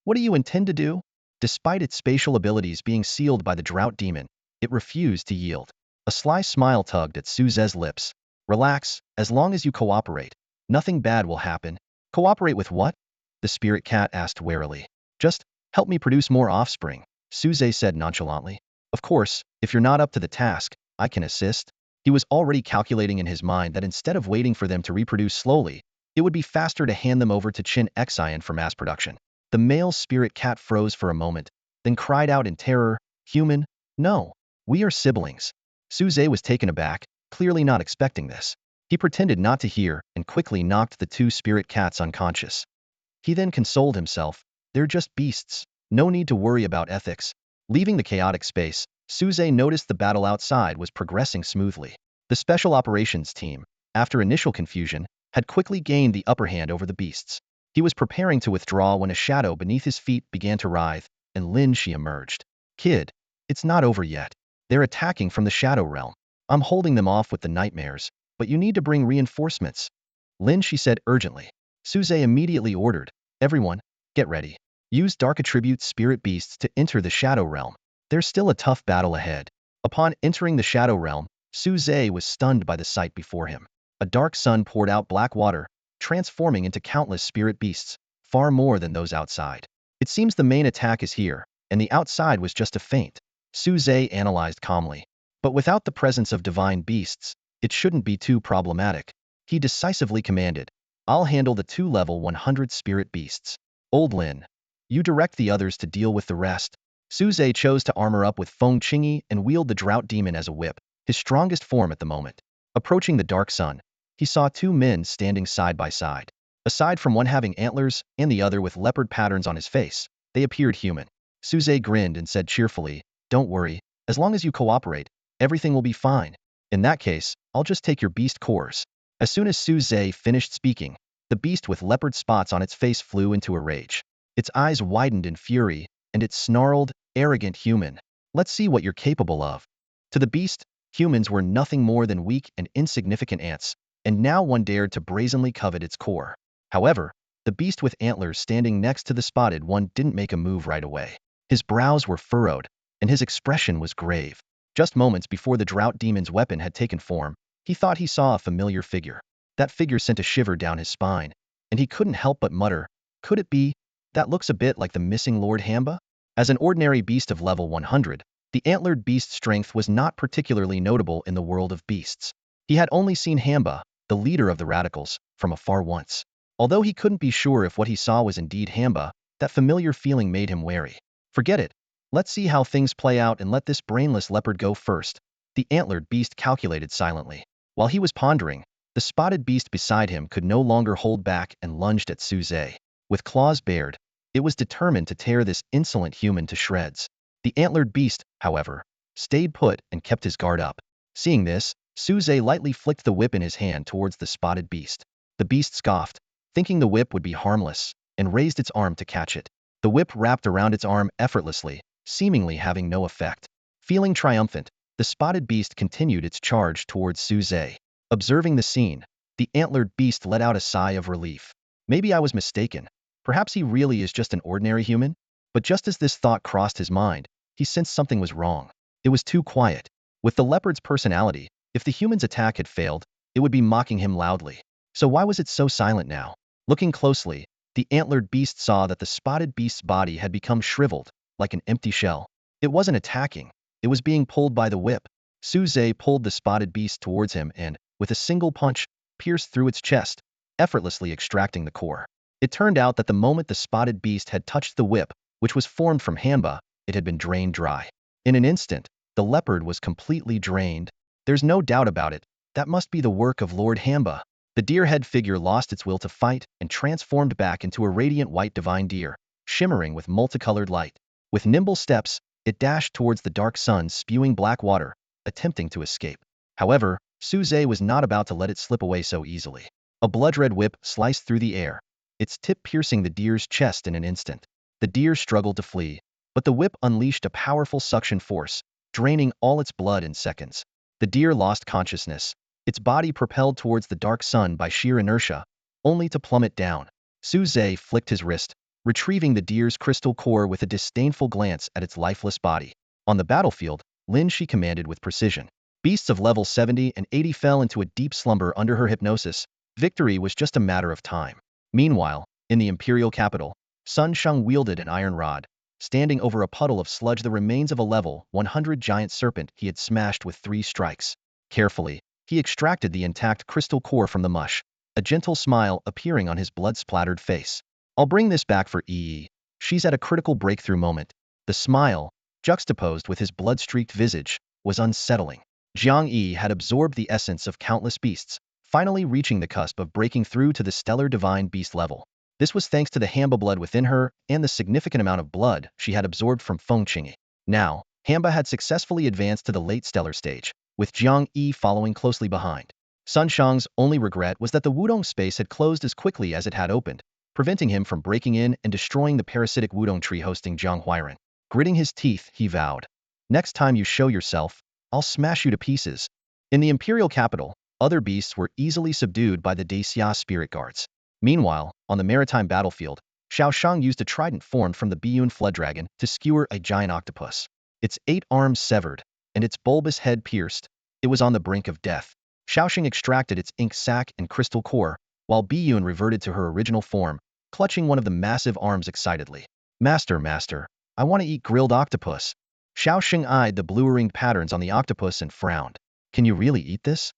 What do you intend to do?" Despite its spatial abilities being sealed by the drought demon, it refused to yield. A sly smile tugged at Su Zhe's lips. "Relax, as long as you cooperate. Nothing bad will happen." "Cooperate with what?" the spirit cat asked warily. "Just help me produce more offspring," Su Zhe said nonchalantly. "Of course, if you're not up to the task, I can assist." He was already calculating in his mind that instead of waiting for them to reproduce slowly, it would be faster to hand them over to Qin Xian for mass production. The male spirit cat froze for a moment, then cried out in terror, "Human? No, we are siblings." Su Zhe was taken aback, clearly not expecting this. He pretended not to hear and quickly knocked the 2 spirit cats unconscious. He then consoled himself, "They're just beasts. No need to worry about ethics." Leaving the chaotic space, Su Zhe noticed the battle outside was progressing smoothly. The Special Operations Team, after initial confusion, had quickly gained the upper hand over the beasts. He was preparing to withdraw when a shadow beneath his feet began to writhe, and Lin Shi emerged. "Kid, it's not over yet. They're attacking from the Shadow Realm. I'm holding them off with the nightmares, but you need to bring reinforcements," Lin Shi said urgently. Su Zhe immediately ordered, "Everyone, get ready. Use Dark Attribute Spirit Beasts to enter the Shadow Realm. There's still a tough battle ahead." Upon entering the Shadow Realm, Su Zhe was stunned by the sight before him. A dark sun poured out black water, transforming into countless spirit beasts, far more than those outside. "It seems the main attack is here, and the outside was just a feint," Su Zhe analyzed calmly. "But without the presence of divine beasts, it shouldn't be too problematic." He decisively commanded, "I'll handle the 2 level 100 spirit beasts. Old Lin, you direct the others to deal with the rest." Su Zhe chose to armor up with Feng Qingyi and wield the drought demon as a whip, his strongest form at the moment. Approaching the dark sun, he saw 2 men standing side by side. Aside from one having antlers and the other with leopard patterns on his face, they appeared human. Suze grinned and said cheerfully, "Don't worry, as long as you cooperate, everything will be fine. In that case, I'll just take your beast cores." As soon as Suze finished speaking, the beast with leopard spots on its face flew into a rage. Its eyes widened in fury, and it snarled, "Arrogant human. Let's see what you're capable of." To the beast, humans were nothing more than weak and insignificant ants, and now one dared to brazenly covet its core. However, the beast with antlers standing next to the spotted one didn't make a move right away. His brows were furrowed, and his expression was grave. Just moments before the drought demon's weapon had taken form, he thought he saw a familiar figure. That figure sent a shiver down his spine, and he couldn't help but mutter, "Could it be? That looks a bit like the missing Lord Hamba?" As an ordinary beast of level 100, the antlered beast's strength was not particularly notable in the world of beasts. He had only seen Hamba, the leader of the radicals, from afar once. Although he couldn't be sure if what he saw was indeed Hamba, that familiar feeling made him wary. "Forget it. Let's see how things play out and let this brainless leopard go first." The antlered beast calculated silently. While he was pondering, the spotted beast beside him could no longer hold back and lunged at Suze. With claws bared, it was determined to tear this insolent human to shreds. The antlered beast, however, stayed put and kept his guard up. Seeing this, Suze lightly flicked the whip in his hand towards the spotted beast. The beast scoffed, thinking the whip would be harmless, and raised its arm to catch it. The whip wrapped around its arm effortlessly, seemingly having no effect. Feeling triumphant, the spotted beast continued its charge towards Suze. Observing the scene, the antlered beast let out a sigh of relief. Maybe I was mistaken. Perhaps he really is just an ordinary human? But just as this thought crossed his mind, he sensed something was wrong. It was too quiet. With the leopard's personality, if the human's attack had failed, it would be mocking him loudly. So why was it so silent now? Looking closely, the antlered beast saw that the spotted beast's body had become shriveled, like an empty shell. It wasn't attacking. It was being pulled by the whip. Suze pulled the spotted beast towards him and, with a single punch, pierced through its chest, effortlessly extracting the core. It turned out that the moment the spotted beast had touched the whip, which was formed from Hamba, it had been drained dry. In an instant, the leopard was completely drained. There's no doubt about it. That must be the work of Lord Hamba. The deer-head figure lost its will to fight and transformed back into a radiant white divine deer, shimmering with multicolored light. With nimble steps, it dashed towards the dark sun spewing black water, attempting to escape. However, Suze was not about to let it slip away so easily. A blood-red whip sliced through the air, its tip piercing the deer's chest in an instant. The deer struggled to flee, but the whip unleashed a powerful suction force, draining all its blood in seconds. The deer lost consciousness, its body propelled towards the dark sun by sheer inertia, only to plummet down. Suze flicked his wrist, retrieving the deer's crystal core with a disdainful glance at its lifeless body. On the battlefield, she commanded with precision. Beasts of level 70 and 80 fell into a deep slumber under her hypnosis. Victory was just a matter of time. Meanwhile, in the imperial capital, Sun Shang wielded an iron rod, standing over a puddle of sludge, the remains of a level 100 giant serpent he had smashed with 3 strikes. Carefully, he extracted the intact crystal core from the mush, a gentle smile appearing on his blood-splattered face. "I'll bring this back for Yi. She's at a critical breakthrough moment." The smile, juxtaposed with his blood-streaked visage, was unsettling. Jiang Yi had absorbed the essence of countless beasts, finally reaching the cusp of breaking through to the stellar divine beast level. This was thanks to the Hamba blood within her and the significant amount of blood she had absorbed from Feng Qingyi. Now, Hamba had successfully advanced to the late stellar stage, with Jiang Yi following closely behind. Sun Shang's only regret was that the Wudong space had closed as quickly as it had opened, preventing him from breaking in and destroying the parasitic Wudong tree hosting Jiang Huiran. Gritting his teeth, he vowed, "Next time you show yourself, I'll smash you to pieces." In the imperial capital, other beasts were easily subdued by the Daxia spirit guards. Meanwhile, on the maritime battlefield, Xiao Shang used a trident formed from the Biyun flood dragon to skewer a giant octopus. Its 8 arms severed, and its bulbous head pierced, it was on the brink of death. Xiaoxing extracted its ink sac and crystal core, while Biyun reverted to her original form, clutching one of the massive arms excitedly. "Master, master, I want to eat grilled octopus." Xiaoxing eyed the blue-ringed patterns on the octopus and frowned. "Can you really eat this?"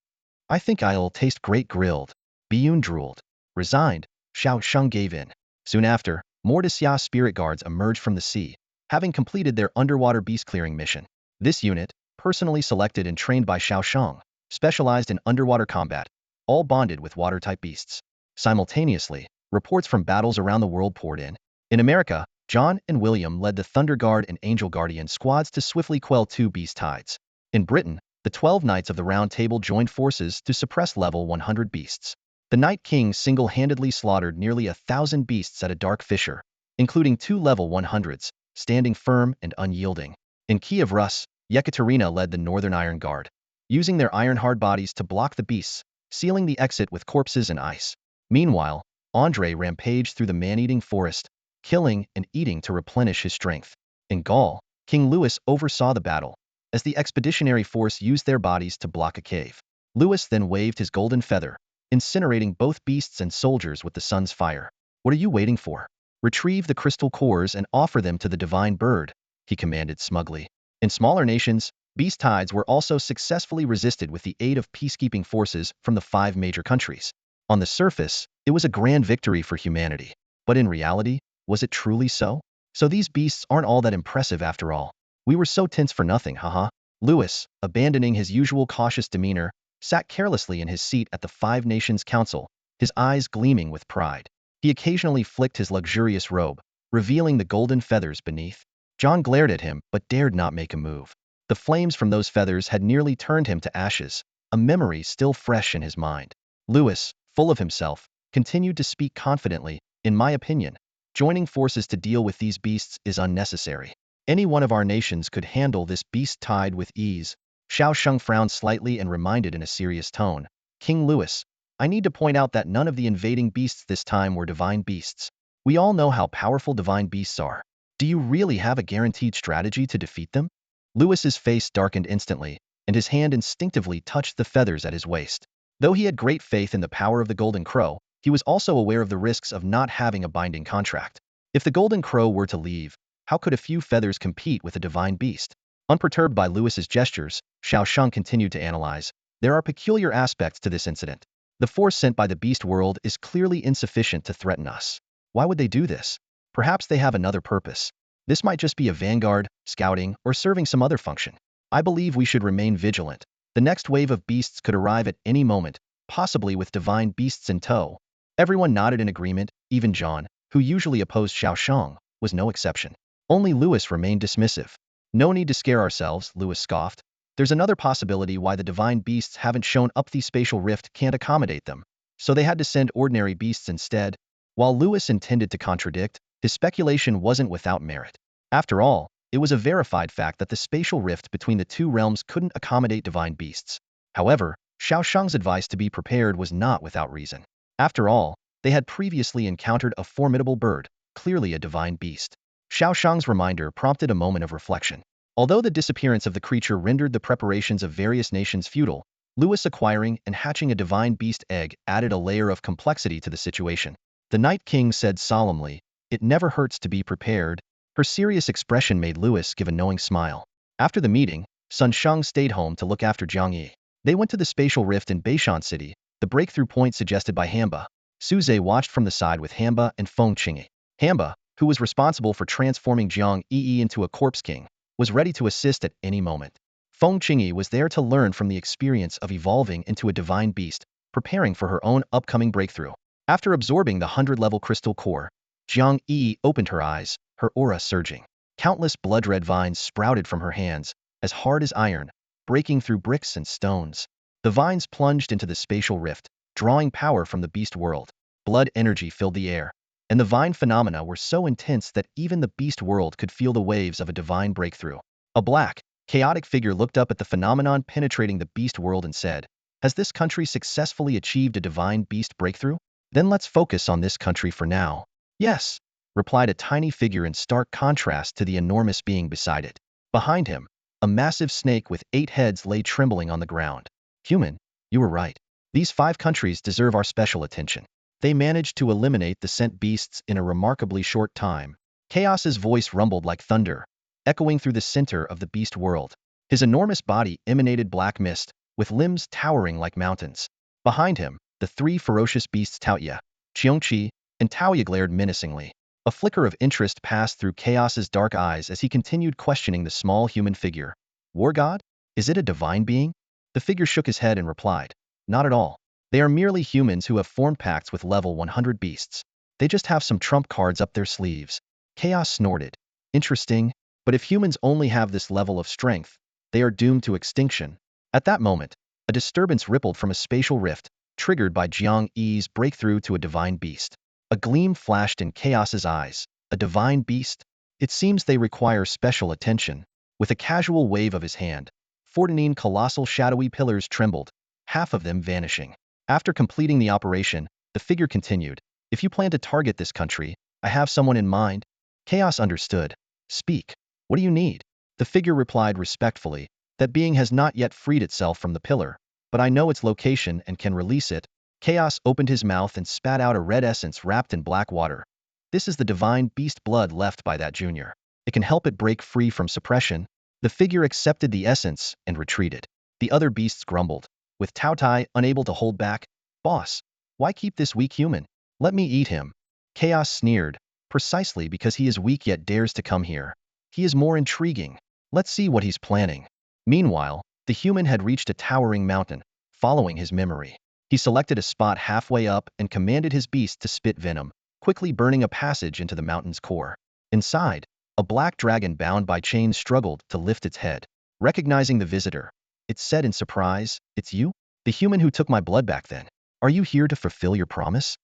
"I think I'll taste great grilled." Biyun drooled. Resigned, Xiaoxing gave in. Soon after, more Daxia spirit guards emerged from the sea, having completed their underwater beast clearing mission. This unit, personally selected and trained by Xiaoxing, specialized in underwater combat, all bonded with water-type beasts. Simultaneously, reports from battles around the world poured in. In America, John and William led the Thunder Guard and Angel Guardian squads to swiftly quell two beast tides. In Britain, the 12 Knights of the Round Table joined forces to suppress level 100 beasts. The Night King single-handedly slaughtered nearly 1,000 beasts at a dark fissure, including two level 100s, standing firm and unyielding. In Kiev Rus, Yekaterina led the Northern Iron Guard, using their iron-hard bodies to block the beasts, sealing the exit with corpses and ice. Meanwhile, Andrei rampaged through the man-eating forest, killing and eating to replenish his strength. In Gaul, King Louis oversaw the battle, as the expeditionary force used their bodies to block a cave. Louis then waved his golden feather, incinerating both beasts and soldiers with the sun's fire. "What are you waiting for? Retrieve the crystal cores and offer them to the divine bird," he commanded smugly. In smaller nations, beast tides were also successfully resisted with the aid of peacekeeping forces from the 5 major countries. On the surface, it was a grand victory for humanity. But in reality, was it truly so? So these beasts aren't all that impressive after all. We were so tense for nothing, haha. Louis, abandoning his usual cautious demeanor, sat carelessly in his seat at the 5 Nations Council, his eyes gleaming with pride. He occasionally flicked his luxurious robe, revealing the golden feathers beneath. John glared at him but dared not make a move. The flames from those feathers had nearly turned him to ashes, a memory still fresh in his mind. Louis, full of himself, continued to speak confidently. "In my opinion, joining forces to deal with these beasts is unnecessary. Any one of our nations could handle this beast tide with ease." Xiao Sheng frowned slightly and reminded in a serious tone, "King Louis, I need to point out that none of the invading beasts this time were divine beasts. We all know how powerful divine beasts are. Do you really have a guaranteed strategy to defeat them?" Louis's face darkened instantly, and his hand instinctively touched the feathers at his waist. Though he had great faith in the power of the Golden Crow, he was also aware of the risks of not having a binding contract. If the Golden Crow were to leave, how could a few feathers compete with a divine beast? Unperturbed by Louis's gestures, Xiao Sheng continued to analyze. "There are peculiar aspects to this incident. The force sent by the beast world is clearly insufficient to threaten us. Why would they do this? Perhaps they have another purpose. This might just be a vanguard, scouting, or serving some other function. I believe we should remain vigilant. The next wave of beasts could arrive at any moment, possibly with divine beasts in tow." Everyone nodded in agreement, even John, who usually opposed Xiao Sheng, was no exception. Only Louis remained dismissive. "No need to scare ourselves," Louis scoffed. "There's another possibility why the divine beasts haven't shown up. The spatial rift can't accommodate them, so they had to send ordinary beasts instead." While Louis intended to contradict, his speculation wasn't without merit. After all, it was a verified fact that the spatial rift between the two realms couldn't accommodate divine beasts. However, Xiao Sheng's advice to be prepared was not without reason. After all, they had previously encountered a formidable bird, clearly a divine beast. Xiao Sheng's reminder prompted a moment of reflection. Although the disappearance of the creature rendered the preparations of various nations futile, Louis acquiring and hatching a divine beast egg added a layer of complexity to the situation. The Night King said solemnly, "It never hurts to be prepared." Her serious expression made Louis give a knowing smile. After the meeting, Sun Sheng stayed home to look after Jiang Yi. They went to the spatial rift in Beishan City, the breakthrough point suggested by Hamba. Suze watched from the side with Hamba and Feng Qingyi. Hamba, who was responsible for transforming Jiang Yi into a corpse king, was ready to assist at any moment. Feng Qingyi was there to learn from the experience of evolving into a divine beast, preparing for her own upcoming breakthrough. After absorbing the 100-level crystal core, Jiang Yi opened her eyes, her aura surging. Countless blood-red vines sprouted from her hands, as hard as iron, breaking through bricks and stones. The vines plunged into the spatial rift, drawing power from the beast world. Blood energy filled the air, and the vine phenomena were so intense that even the beast world could feel the waves of a divine breakthrough. A black, chaotic figure looked up at the phenomenon penetrating the beast world and said, "Has this country successfully achieved a divine beast breakthrough? Then let's focus on this country for now." "Yes," replied a tiny figure in stark contrast to the enormous being beside it. Behind him, a massive snake with 8 heads lay trembling on the ground. "Human, you were right. These 5 countries deserve our special attention. They managed to eliminate the scent beasts in a remarkably short time." Chaos's voice rumbled like thunder, echoing through the center of the beast world. His enormous body emanated black mist, with limbs towering like mountains. Behind him, the 3 ferocious beasts Taoya, Qiongqi, and Taoya glared menacingly. A flicker of interest passed through Chaos's dark eyes as he continued questioning the small human figure. "War god? Is it a divine being?" The figure shook his head and replied, "Not at all. They are merely humans who have formed pacts with level 100 beasts. They just have some trump cards up their sleeves. Chaos snorted. Interesting, but if humans only have this level of strength, they are doomed to extinction. At that moment, a disturbance rippled from a spatial rift, triggered by Jiang Yi's breakthrough to a divine beast. A gleam flashed in Chaos's eyes. A divine beast? It seems they require special attention. With a casual wave of his hand, 14 colossal shadowy pillars trembled, half of them vanishing. After completing the operation, the figure continued, "If you plan to target this country, I have someone in mind." Chaos understood. "Speak. What do you need?" The figure replied respectfully, "That being has not yet freed itself from the pillar, but I know its location and can release it." Chaos opened his mouth and spat out a red essence wrapped in black water. "This is the divine beast blood left by that junior. It can help it break free from suppression." The figure accepted the essence and retreated. The other beasts grumbled, with Tao Tai unable to hold back. "Boss, why keep this weak human? Let me eat him." Chaos sneered, "Precisely because he is weak yet dares to come here. He is more intriguing. Let's see what he's planning." Meanwhile, the human had reached a towering mountain, following his memory. He selected a spot halfway up and commanded his beast to spit venom, quickly burning a passage into the mountain's core. Inside, a black dragon bound by chains struggled to lift its head. Recognizing the visitor, it said in surprise, "It's you? The human who took my blood back then. Are you here to fulfill your promise?"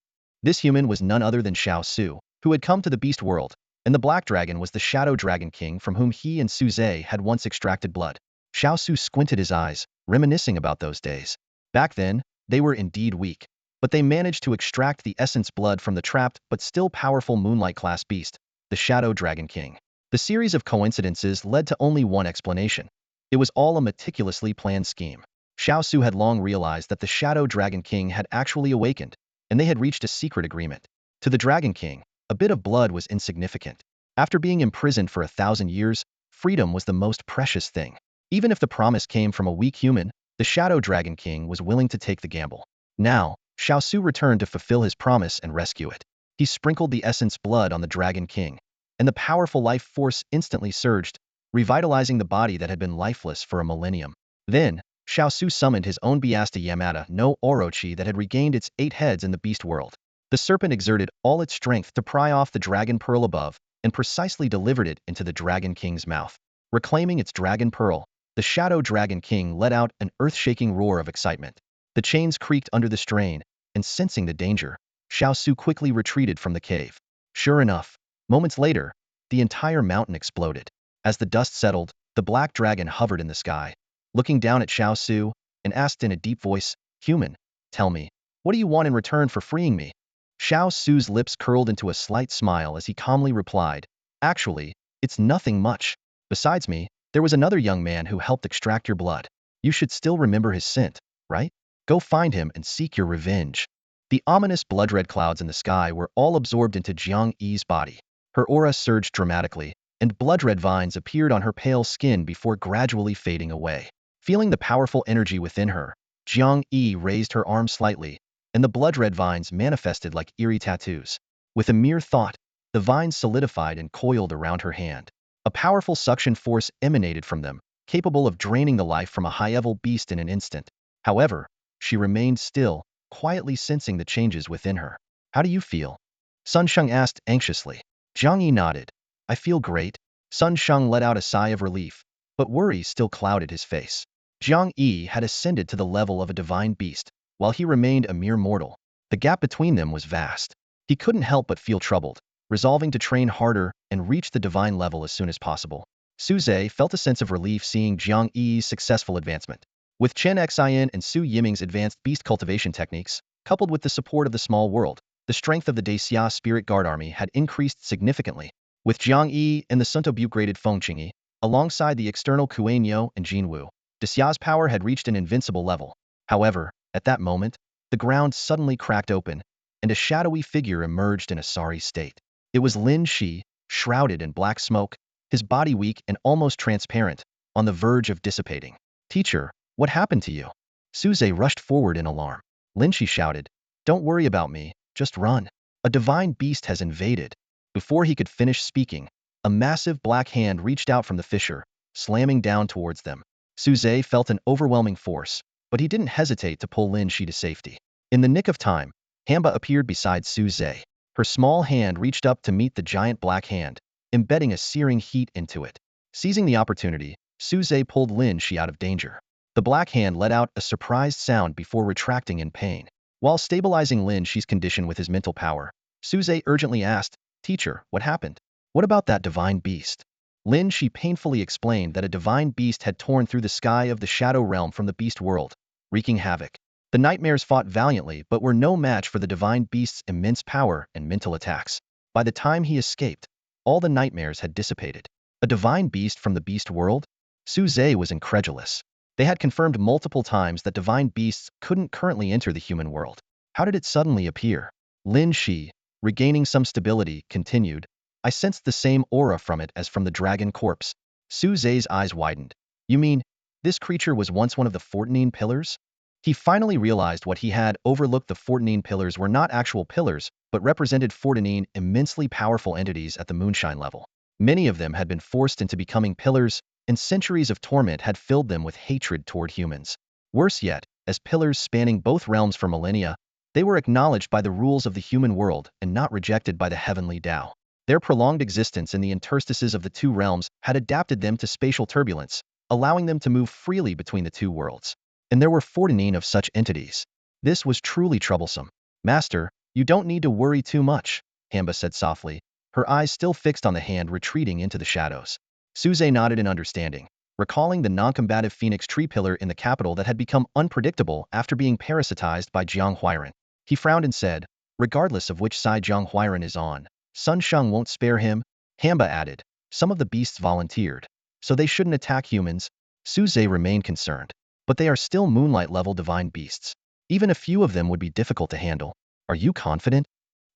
This human was none other than Xiao Su, who had come to the beast world, and the black dragon was the shadow dragon king from whom he and Su Zhe had once extracted blood. Xiao Su squinted his eyes, reminiscing about those days. Back then, they were indeed weak, but they managed to extract the essence blood from the trapped but still powerful Moonlight-class beast, the Shadow Dragon King. The series of coincidences led to only one explanation. It was all a meticulously planned scheme. Xiao Su had long realized that the Shadow Dragon King had actually awakened, and they had reached a secret agreement. To the Dragon King, a bit of blood was insignificant. After being imprisoned for 1,000 years, freedom was the most precious thing. Even if the promise came from a weak human, the Shadow Dragon King was willing to take the gamble. Now, Xiao Su returned to fulfill his promise and rescue it. He sprinkled the essence blood on the Dragon King, and the powerful life force instantly surged, revitalizing the body that had been lifeless for a millennium. Then, Xiao Su summoned his own Biasta Yamata no Orochi that had regained its 8 heads in the beast world. The serpent exerted all its strength to pry off the dragon pearl above, and precisely delivered it into the Dragon King's mouth. Reclaiming its dragon pearl, the Shadow Dragon King let out an earth-shaking roar of excitement. The chains creaked under the strain, and sensing the danger, Xiao Su quickly retreated from the cave. Sure enough, moments later, the entire mountain exploded. As the dust settled, the black dragon hovered in the sky, looking down at Xiao Su, and asked in a deep voice, "Human, tell me, what do you want in return for freeing me?" Xiao Su's lips curled into a slight smile as he calmly replied, "Actually, it's nothing much. Besides me, there was another young man who helped extract your blood. You should still remember his scent, right? Go find him and seek your revenge." The ominous blood-red clouds in the sky were all absorbed into Jiang Yi's body. Her aura surged dramatically, and blood-red vines appeared on her pale skin before gradually fading away. Feeling the powerful energy within her, Jiang Yi raised her arm slightly, and the blood-red vines manifested like eerie tattoos. With a mere thought, the vines solidified and coiled around her hand. A powerful suction force emanated from them, capable of draining the life from a high-level beast in an instant. However, she remained still, quietly sensing the changes within her. "How do you feel?" Sun Sheng asked anxiously. Jiang Yi nodded. "I feel great." Sun Sheng let out a sigh of relief, but worry still clouded his face. Jiang Yi had ascended to the level of a divine beast, while he remained a mere mortal. The gap between them was vast. He couldn't help but feel troubled, resolving to train harder and reach the divine level as soon as possible. Su Zhe felt a sense of relief seeing Jiang Yi's successful advancement. With Chen Xin and Su Yiming's advanced beast cultivation techniques, coupled with the support of the small world, the strength of the Daxia Spirit Guard army had increased significantly. With Jiang Yi and the Sunto Bu-graded Feng Qingyi, alongside the external Kuan Yo and Jin Wu, Daxia's power had reached an invincible level. However, at that moment, the ground suddenly cracked open, and a shadowy figure emerged in a sorry state. It was Lin Shi, shrouded in black smoke, his body weak and almost transparent, on the verge of dissipating. "Teacher, what happened to you?" Su Zhe rushed forward in alarm. Lin Shi shouted, "Don't worry about me, just run. A divine beast has invaded." Before he could finish speaking, a massive black hand reached out from the fissure, slamming down towards them. Su Zhe felt an overwhelming force, but he didn't hesitate to pull Lin Shi to safety. In the nick of time, Hamba appeared beside Su Zhe. Her small hand reached up to meet the giant black hand, embedding a searing heat into it. Seizing the opportunity, Suze pulled Lin Shi out of danger. The black hand let out a surprised sound before retracting in pain. While stabilizing Lin Shi's condition with his mental power, Suze urgently asked, "Teacher, what happened? What about that divine beast?" Lin Shi painfully explained that a divine beast had torn through the sky of the Shadow Realm from the beast world, wreaking havoc. The nightmares fought valiantly but were no match for the divine beast's immense power and mental attacks. By the time he escaped, all the nightmares had dissipated. A divine beast from the beast world? Suze was incredulous. They had confirmed multiple times that divine beasts couldn't currently enter the human world. How did it suddenly appear? Lin Shi, regaining some stability, continued, "I sensed the same aura from it as from the dragon corpse." Suze's eyes widened. "You mean, this creature was once one of the 14 pillars?" He finally realized what he had overlooked. The 14 pillars were not actual pillars, but represented 14 immensely powerful entities at the moonshine level. Many of them had been forced into becoming pillars, and centuries of torment had filled them with hatred toward humans. Worse yet, as pillars spanning both realms for millennia, they were acknowledged by the rules of the human world and not rejected by the heavenly Tao. Their prolonged existence in the interstices of the two realms had adapted them to spatial turbulence, allowing them to move freely between the two worlds. And there were 14 of such entities. This was truly troublesome. "Master, you don't need to worry too much," Hamba said softly, her eyes still fixed on the hand retreating into the shadows. Suze nodded in understanding, recalling the non-combative phoenix tree pillar in the capital that had become unpredictable after being parasitized by Jiang Huiran. He frowned and said, "Regardless of which side Jiang Huiran is on, Sun Sheng won't spare him." Hamba added, "Some of the beasts volunteered, so they shouldn't attack humans." Suze remained concerned. "But they are still moonlight-level divine beasts. Even a few of them would be difficult to handle. Are you confident?"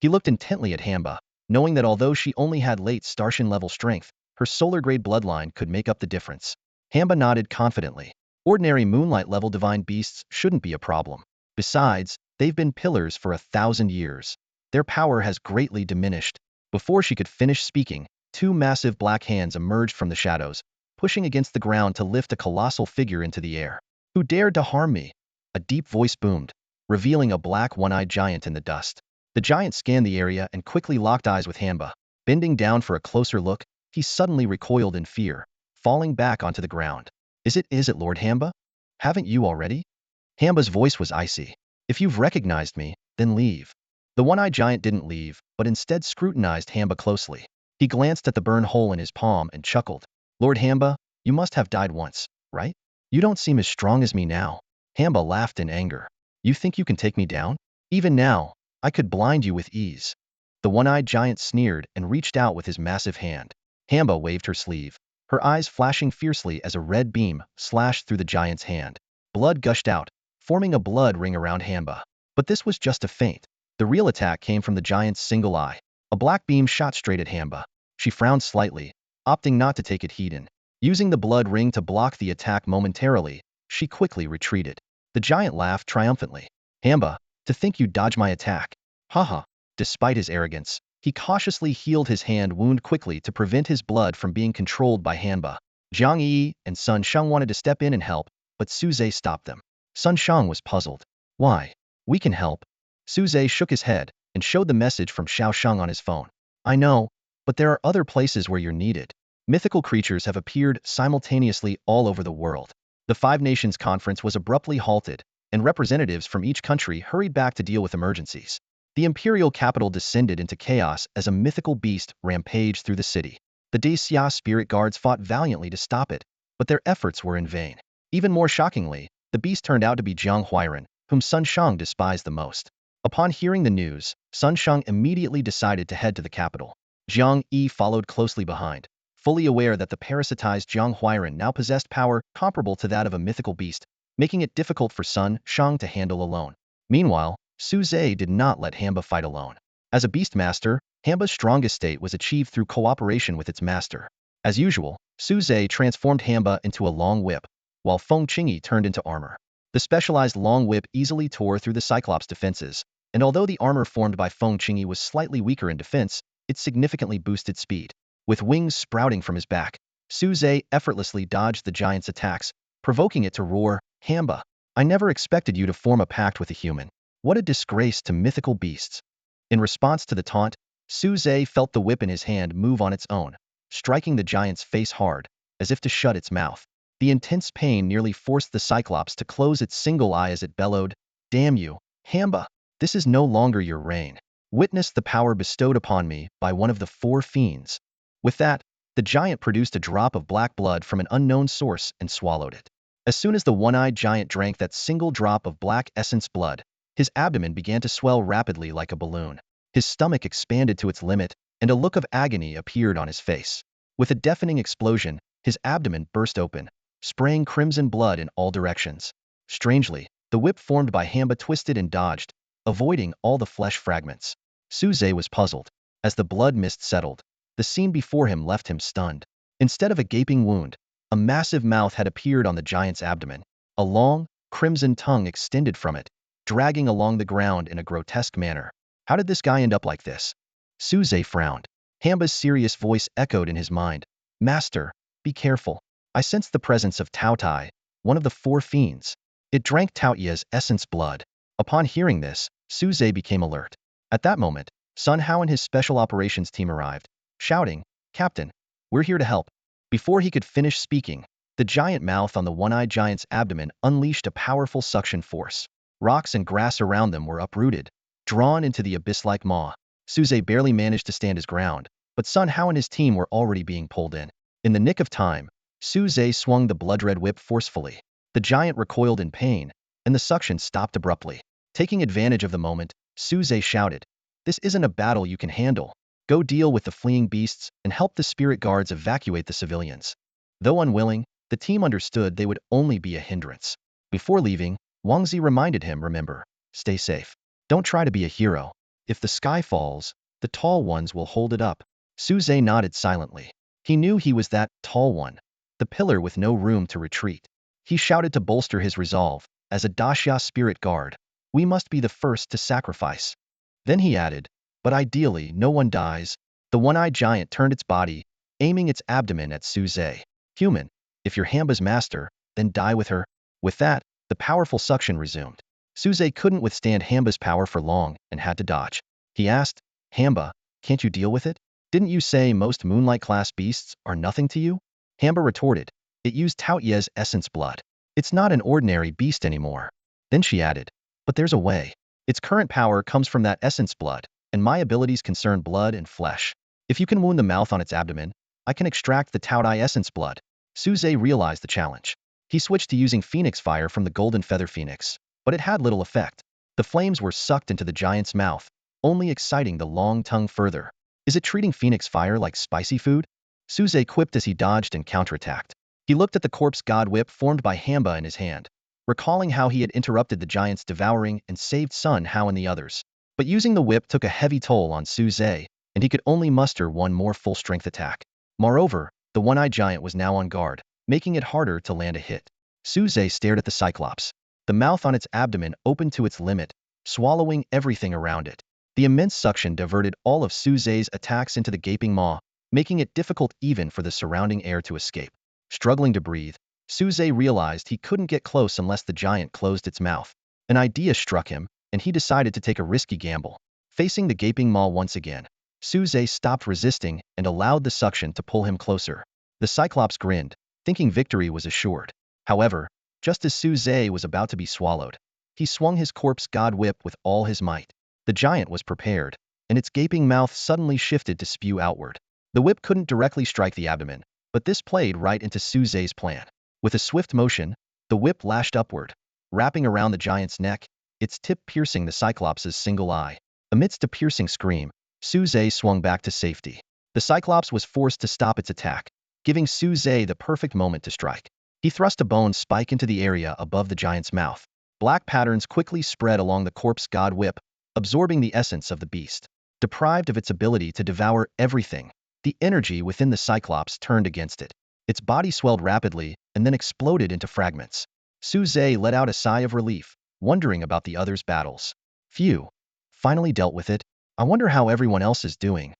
He looked intently at Hamba, knowing that although she only had late Starshin-level strength, her solar-grade bloodline could make up the difference. Hamba nodded confidently. Ordinary moonlight-level divine beasts shouldn't be a problem. Besides, they've been pillars for 1,000 years. Their power has greatly diminished. Before she could finish speaking, two massive black hands emerged from the shadows, pushing against the ground to lift a colossal figure into the air. "Who dared to harm me?" A deep voice boomed, revealing a black one-eyed giant in the dust. The giant scanned the area and quickly locked eyes with Hamba. Bending down for a closer look, he suddenly recoiled in fear, falling back onto the ground. Is it Lord Hamba? Haven't you already?" Hamba's voice was icy. "If you've recognized me, then leave." The one-eyed giant didn't leave, but instead scrutinized Hamba closely. He glanced at the burn hole in his palm and chuckled. "Lord Hamba, you must have died once, right? You don't seem as strong as me now." Hamba laughed in anger. "You think you can take me down? Even now, I could blind you with ease." The one-eyed giant sneered and reached out with his massive hand. Hamba waved her sleeve, her eyes flashing fiercely as a red beam slashed through the giant's hand. Blood gushed out, forming a blood ring around Hamba. But this was just a feint. The real attack came from the giant's single eye. A black beam shot straight at Hamba. She frowned slightly, opting not to take it heed in. Using the blood ring to block the attack momentarily, she quickly retreated. The giant laughed triumphantly. "Hamba, to think you dodged my attack. Haha." Despite his arrogance, he cautiously healed his hand wound quickly to prevent his blood from being controlled by Hamba. Jiang Yi and Sun Sheng wanted to step in and help, but Suze stopped them. Sun Sheng was puzzled. "Why? We can help." Suze shook his head and showed the message from Xiao Sheng on his phone. "I know, but there are other places where you're needed. Mythical creatures have appeared simultaneously all over the world." The Five Nations Conference was abruptly halted, and representatives from each country hurried back to deal with emergencies. The imperial capital descended into chaos as a mythical beast rampaged through the city. The Daxia spirit guards fought valiantly to stop it, but their efforts were in vain. Even more shockingly, the beast turned out to be Jiang Huiran, whom Sun Sheng despised the most. Upon hearing the news, Sun Sheng immediately decided to head to the capital. Jiang Yi followed closely behind, fully aware that the parasitized Jiang Huiran now possessed power comparable to that of a mythical beast, making it difficult for Sun Sheng to handle alone. Meanwhile, Suze did not let Hamba fight alone. As a beast master, Hamba's strongest state was achieved through cooperation with its master. As usual, Suze transformed Hamba into a long whip, while Feng Qingyi turned into armor. The specialized long whip easily tore through the Cyclops' defenses, and although the armor formed by Feng Qingyi was slightly weaker in defense, it significantly boosted speed. With wings sprouting from his back, Suze effortlessly dodged the giant's attacks, provoking it to roar, "Hamba, I never expected you to form a pact with a human. What a disgrace to mythical beasts." In response to the taunt, Suze felt the whip in his hand move on its own, striking the giant's face hard, as if to shut its mouth. The intense pain nearly forced the Cyclops to close its single eye as it bellowed, "Damn you, Hamba! This is no longer your reign. Witness the power bestowed upon me by one of the four fiends." With that, the giant produced a drop of black blood from an unknown source and swallowed it. As soon as the one-eyed giant drank that single drop of black essence blood, his abdomen began to swell rapidly like a balloon. His stomach expanded to its limit, and a look of agony appeared on his face. With a deafening explosion, his abdomen burst open, spraying crimson blood in all directions. Strangely, the whip formed by Hamba twisted and dodged, avoiding all the flesh fragments. Suze was puzzled. As the blood mist settled, the scene before him left him stunned. Instead of a gaping wound, a massive mouth had appeared on the giant's abdomen. A long, crimson tongue extended from it, dragging along the ground in a grotesque manner. How did this guy end up like this? Suze frowned. Hamba's serious voice echoed in his mind. "Master, be careful. I sensed the presence of Tao Tai, one of the four fiends. It drank Tao Ye's essence blood." Upon hearing this, Suze became alert. At that moment, Sun Hao and his special operations team arrived, shouting, "Captain, we're here to help." Before he could finish speaking, the giant mouth on the one-eyed giant's abdomen unleashed a powerful suction force. Rocks and grass around them were uprooted, drawn into the abyss-like maw. Suze barely managed to stand his ground, but Sun Hao and his team were already being pulled in. In the nick of time, Suze swung the blood-red whip forcefully. The giant recoiled in pain, and the suction stopped abruptly. Taking advantage of the moment, Suze shouted, "This isn't a battle you can handle. Go deal with the fleeing beasts and help the spirit guards evacuate the civilians." Though unwilling, the team understood they would only be a hindrance. Before leaving, Wangzi reminded him, "Remember, stay safe. Don't try to be a hero. If the sky falls, the tall ones will hold it up." Suze nodded silently. He knew he was that tall one, the pillar with no room to retreat. He shouted to bolster his resolve, "As a Daxia spirit guard, we must be the first to sacrifice." Then he added, "But ideally, no one dies." The one-eyed giant turned its body, aiming its abdomen at Suze. "Human, if you're Hamba's master, then die with her." With that, the powerful suction resumed. Suze couldn't withstand Hamba's power for long and had to dodge. He asked, "Hamba, can't you deal with it? Didn't you say most Moonlight-class beasts are nothing to you?" Hamba retorted, "It used Tao Ye's essence blood. It's not an ordinary beast anymore." Then she added, "But there's a way. Its current power comes from that essence blood, and my abilities concern blood and flesh. If you can wound the mouth on its abdomen, I can extract the Tao Tai essence blood." Suze realized the challenge. He switched to using phoenix fire from the golden feather phoenix, but it had little effect. The flames were sucked into the giant's mouth, only exciting the long tongue further. "Is it treating phoenix fire like spicy food?" Suze quipped as he dodged and counterattacked. He looked at the corpse god whip formed by Hamba in his hand, recalling how he had interrupted the giant's devouring and saved Sun Hao and the others. But using the whip took a heavy toll on Suze, and he could only muster one more full-strength attack. Moreover, the one-eyed giant was now on guard, making it harder to land a hit. Suze stared at the Cyclops. The mouth on its abdomen opened to its limit, swallowing everything around it. The immense suction diverted all of Suze's attacks into the gaping maw, making it difficult even for the surrounding air to escape. Struggling to breathe, Suze realized he couldn't get close unless the giant closed its mouth. An idea struck him, and he decided to take a risky gamble. Facing the gaping maw once again, Suze stopped resisting and allowed the suction to pull him closer. The Cyclops grinned, thinking victory was assured. However, just as Suze was about to be swallowed, he swung his corpse god whip with all his might. The giant was prepared, and its gaping mouth suddenly shifted to spew outward. The whip couldn't directly strike the abdomen, but this played right into Suze's plan. With a swift motion, the whip lashed upward, wrapping around the giant's neck, its tip piercing the Cyclops' single eye. Amidst a piercing scream, Suze swung back to safety. The Cyclops was forced to stop its attack, giving Suze the perfect moment to strike. He thrust a bone spike into the area above the giant's mouth. Black patterns quickly spread along the corpse god whip, absorbing the essence of the beast. Deprived of its ability to devour everything, the energy within the Cyclops turned against it. Its body swelled rapidly and then exploded into fragments. Suze let out a sigh of relief, wondering about the others' battles. "Phew. Finally dealt with it. I wonder how everyone else is doing."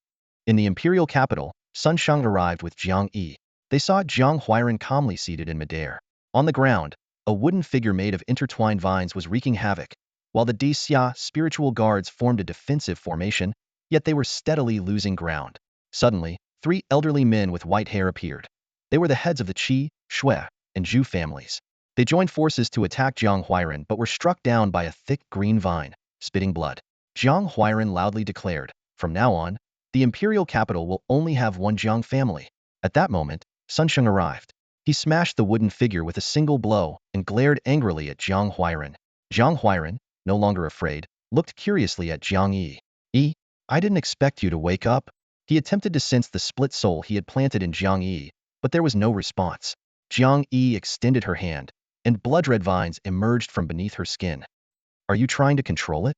In the imperial capital, Sun Shang arrived with Jiang Yi. They saw Jiang Huiran calmly seated in midair. On the ground, a wooden figure made of intertwined vines was wreaking havoc, while the Xia spiritual guards formed a defensive formation, yet they were steadily losing ground. Suddenly, 3 elderly men with white hair appeared. They were the heads of the Qi, Shui, and Zhu families. They joined forces to attack Jiang Huairan but were struck down by a thick green vine, spitting blood. Jiang Huairan loudly declared, "From now on, the imperial capital will only have one Jiang family." At that moment, Sun Sheng arrived. He smashed the wooden figure with a single blow and glared angrily at Jiang Huairan. Jiang Huairan, no longer afraid, looked curiously at Jiang Yi. "Yi, I didn't expect you to wake up." He attempted to sense the split soul he had planted in Jiang Yi, but there was no response. Jiang Yi extended her hand, and blood-red vines emerged from beneath her skin. "Are you trying to control it?"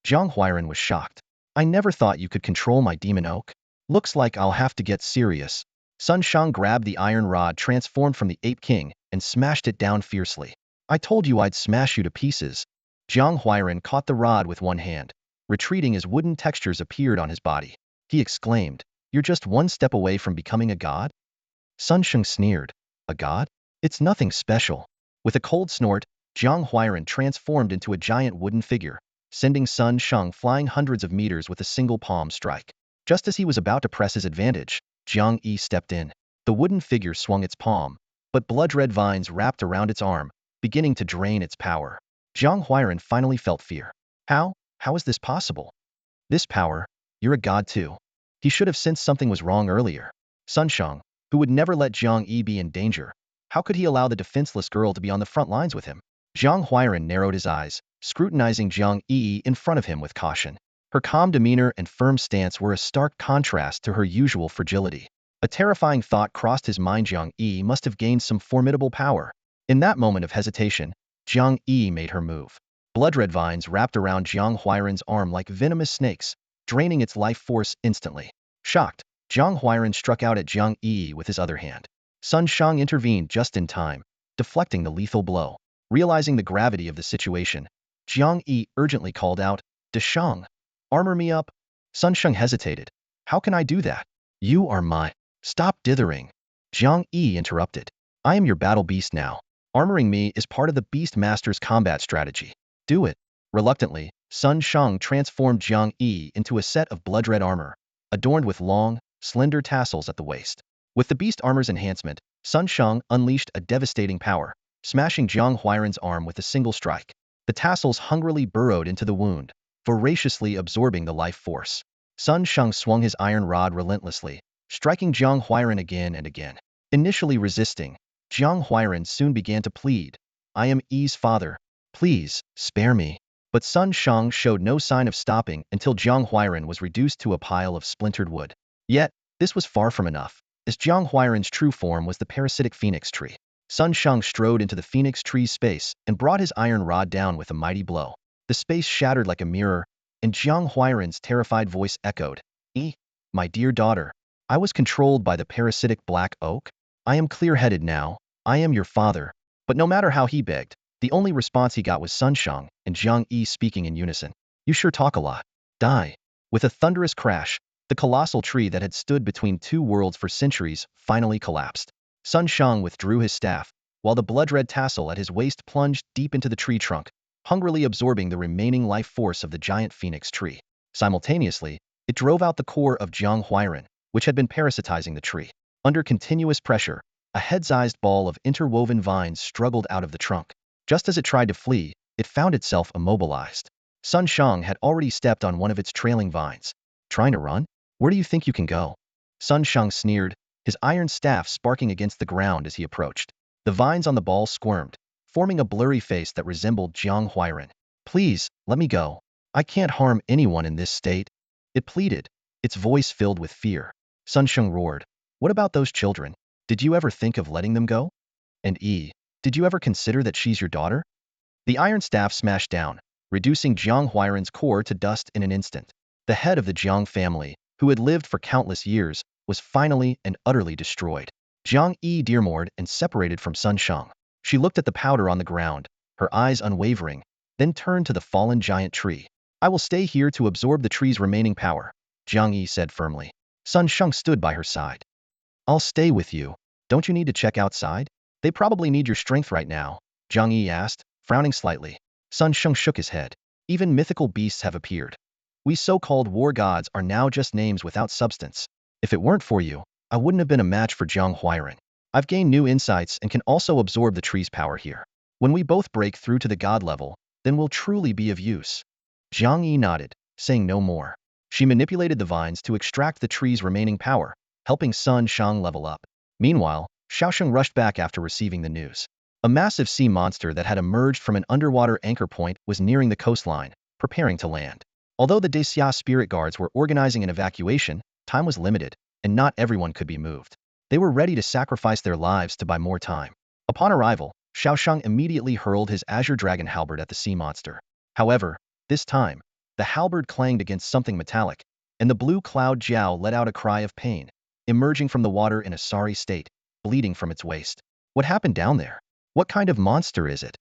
Jiang Huairan was shocked. "I never thought you could control my demon oak. Looks like I'll have to get serious." Sun Shang grabbed the iron rod transformed from the Ape King and smashed it down fiercely. "I told you I'd smash you to pieces." Jiang Huairan caught the rod with one hand, retreating as wooden textures appeared on his body. He exclaimed, "You're just one step away from becoming a god?" Sun Sheng sneered, "A god? It's nothing special." With a cold snort, Jiang Huairan transformed into a giant wooden figure, sending Sun Sheng flying hundreds of meters with a single palm strike. Just as he was about to press his advantage, Jiang Yi stepped in. The wooden figure swung its palm, but blood-red vines wrapped around its arm, beginning to drain its power. Jiang Huairan finally felt fear. How is this possible? This power? You're a god too. He should have sensed something was wrong earlier. Sun Sheng, who would never let Jiang Yi be in danger, how could he allow the defenseless girl to be on the front lines with him? Jiang Huairan narrowed his eyes, scrutinizing Jiang Yi in front of him with caution. Her calm demeanor and firm stance were a stark contrast to her usual fragility. A terrifying thought crossed his mind. Jiang Yi must have gained some formidable power. In that moment of hesitation, Jiang Yi made her move. Blood-red vines wrapped around Jiang Huairan's arm like venomous snakes, draining its life force instantly. Shocked, Jiang Huairan struck out at Jiang Yi with his other hand. Sun Shang intervened just in time, deflecting the lethal blow. Realizing the gravity of the situation, Jiang Yi urgently called out, "De Shang, armor me up." Sun Sheng hesitated. "How can I do that? You are my—" "Stop dithering." Jiang Yi interrupted. "I am your battle beast now. Armoring me is part of the Beast Master's combat strategy. Do it." Reluctantly, Sun Shang transformed Jiang Yi into a set of blood-red armor, adorned with long, slender tassels at the waist. With the beast armor's enhancement, Sun Shang unleashed a devastating power, smashing Jiang Huairan's arm with a single strike. The tassels hungrily burrowed into the wound, voraciously absorbing the life force. Sun Shang swung his iron rod relentlessly, striking Jiang Huairan again and again. Initially resisting, Jiang Huairan soon began to plead, "I am Yi's father. Please, spare me." But Sun Shang showed no sign of stopping until Jiang Huairan was reduced to a pile of splintered wood. Yet, this was far from enough, as Jiang Huairan's true form was the parasitic phoenix tree. Sun Shang strode into the phoenix tree's space and brought his iron rod down with a mighty blow. The space shattered like a mirror, and Jiang Huairan's terrified voice echoed, "E, my dear daughter, I was controlled by the parasitic black oak. I am clear-headed now. I am your father." But no matter how he begged, the only response he got was Sun Shang and Jiang Yi speaking in unison. "You sure talk a lot. Die." With a thunderous crash, the colossal tree that had stood between two worlds for centuries finally collapsed. Sun Shang withdrew his staff, while the blood-red tassel at his waist plunged deep into the tree trunk, hungrily absorbing the remaining life force of the giant phoenix tree. Simultaneously, it drove out the core of Jiang Huairan, which had been parasitizing the tree. Under continuous pressure, a head-sized ball of interwoven vines struggled out of the trunk. Just as it tried to flee, it found itself immobilized. Sun Shang had already stepped on one of its trailing vines. "Trying to run? Where do you think you can go?" Sun Shang sneered, his iron staff sparking against the ground as he approached. The vines on the ball squirmed, forming a blurry face that resembled Jiang Huairan. "Please, let me go. I can't harm anyone in this state," it pleaded, its voice filled with fear. Sun Shang roared, "What about those children? Did you ever think of letting them go? And did you ever consider that she's your daughter?" The iron staff smashed down, reducing Jiang Huairan's core to dust in an instant. The head of the Jiang family, who had lived for countless years, was finally and utterly destroyed. Jiang Yi dearmored and separated from Sun Shang. She looked at the powder on the ground, her eyes unwavering, then turned to the fallen giant tree. "I will stay here to absorb the tree's remaining power," Jiang Yi said firmly. Sun Shang stood by her side. "I'll stay with you. Don't you need to check outside? They probably need your strength right now," Jiang Yi asked, frowning slightly. Sun Shang shook his head. Even mythical beasts have appeared. We so-called war gods are now just names without substance. If it weren't for you, I wouldn't have been a match for Jiang Huiren. I've gained new insights and can also absorb the tree's power here. When we both break through to the god level, then we'll truly be of use. Jiang Yi nodded, saying no more. She manipulated the vines to extract the tree's remaining power, helping Sun Shang level up. Meanwhile, Xiaosheng rushed back after receiving the news. A massive sea monster that had emerged from an underwater anchor point was nearing the coastline, preparing to land. Although the Daxia spirit guards were organizing an evacuation, time was limited, and not everyone could be moved. They were ready to sacrifice their lives to buy more time. Upon arrival, Xiaosheng immediately hurled his azure dragon halberd at the sea monster. However, this time, the halberd clanged against something metallic, and the blue cloud Jiao let out a cry of pain, emerging from the water in a sorry state, bleeding from its waist. What happened down there? What kind of monster is it?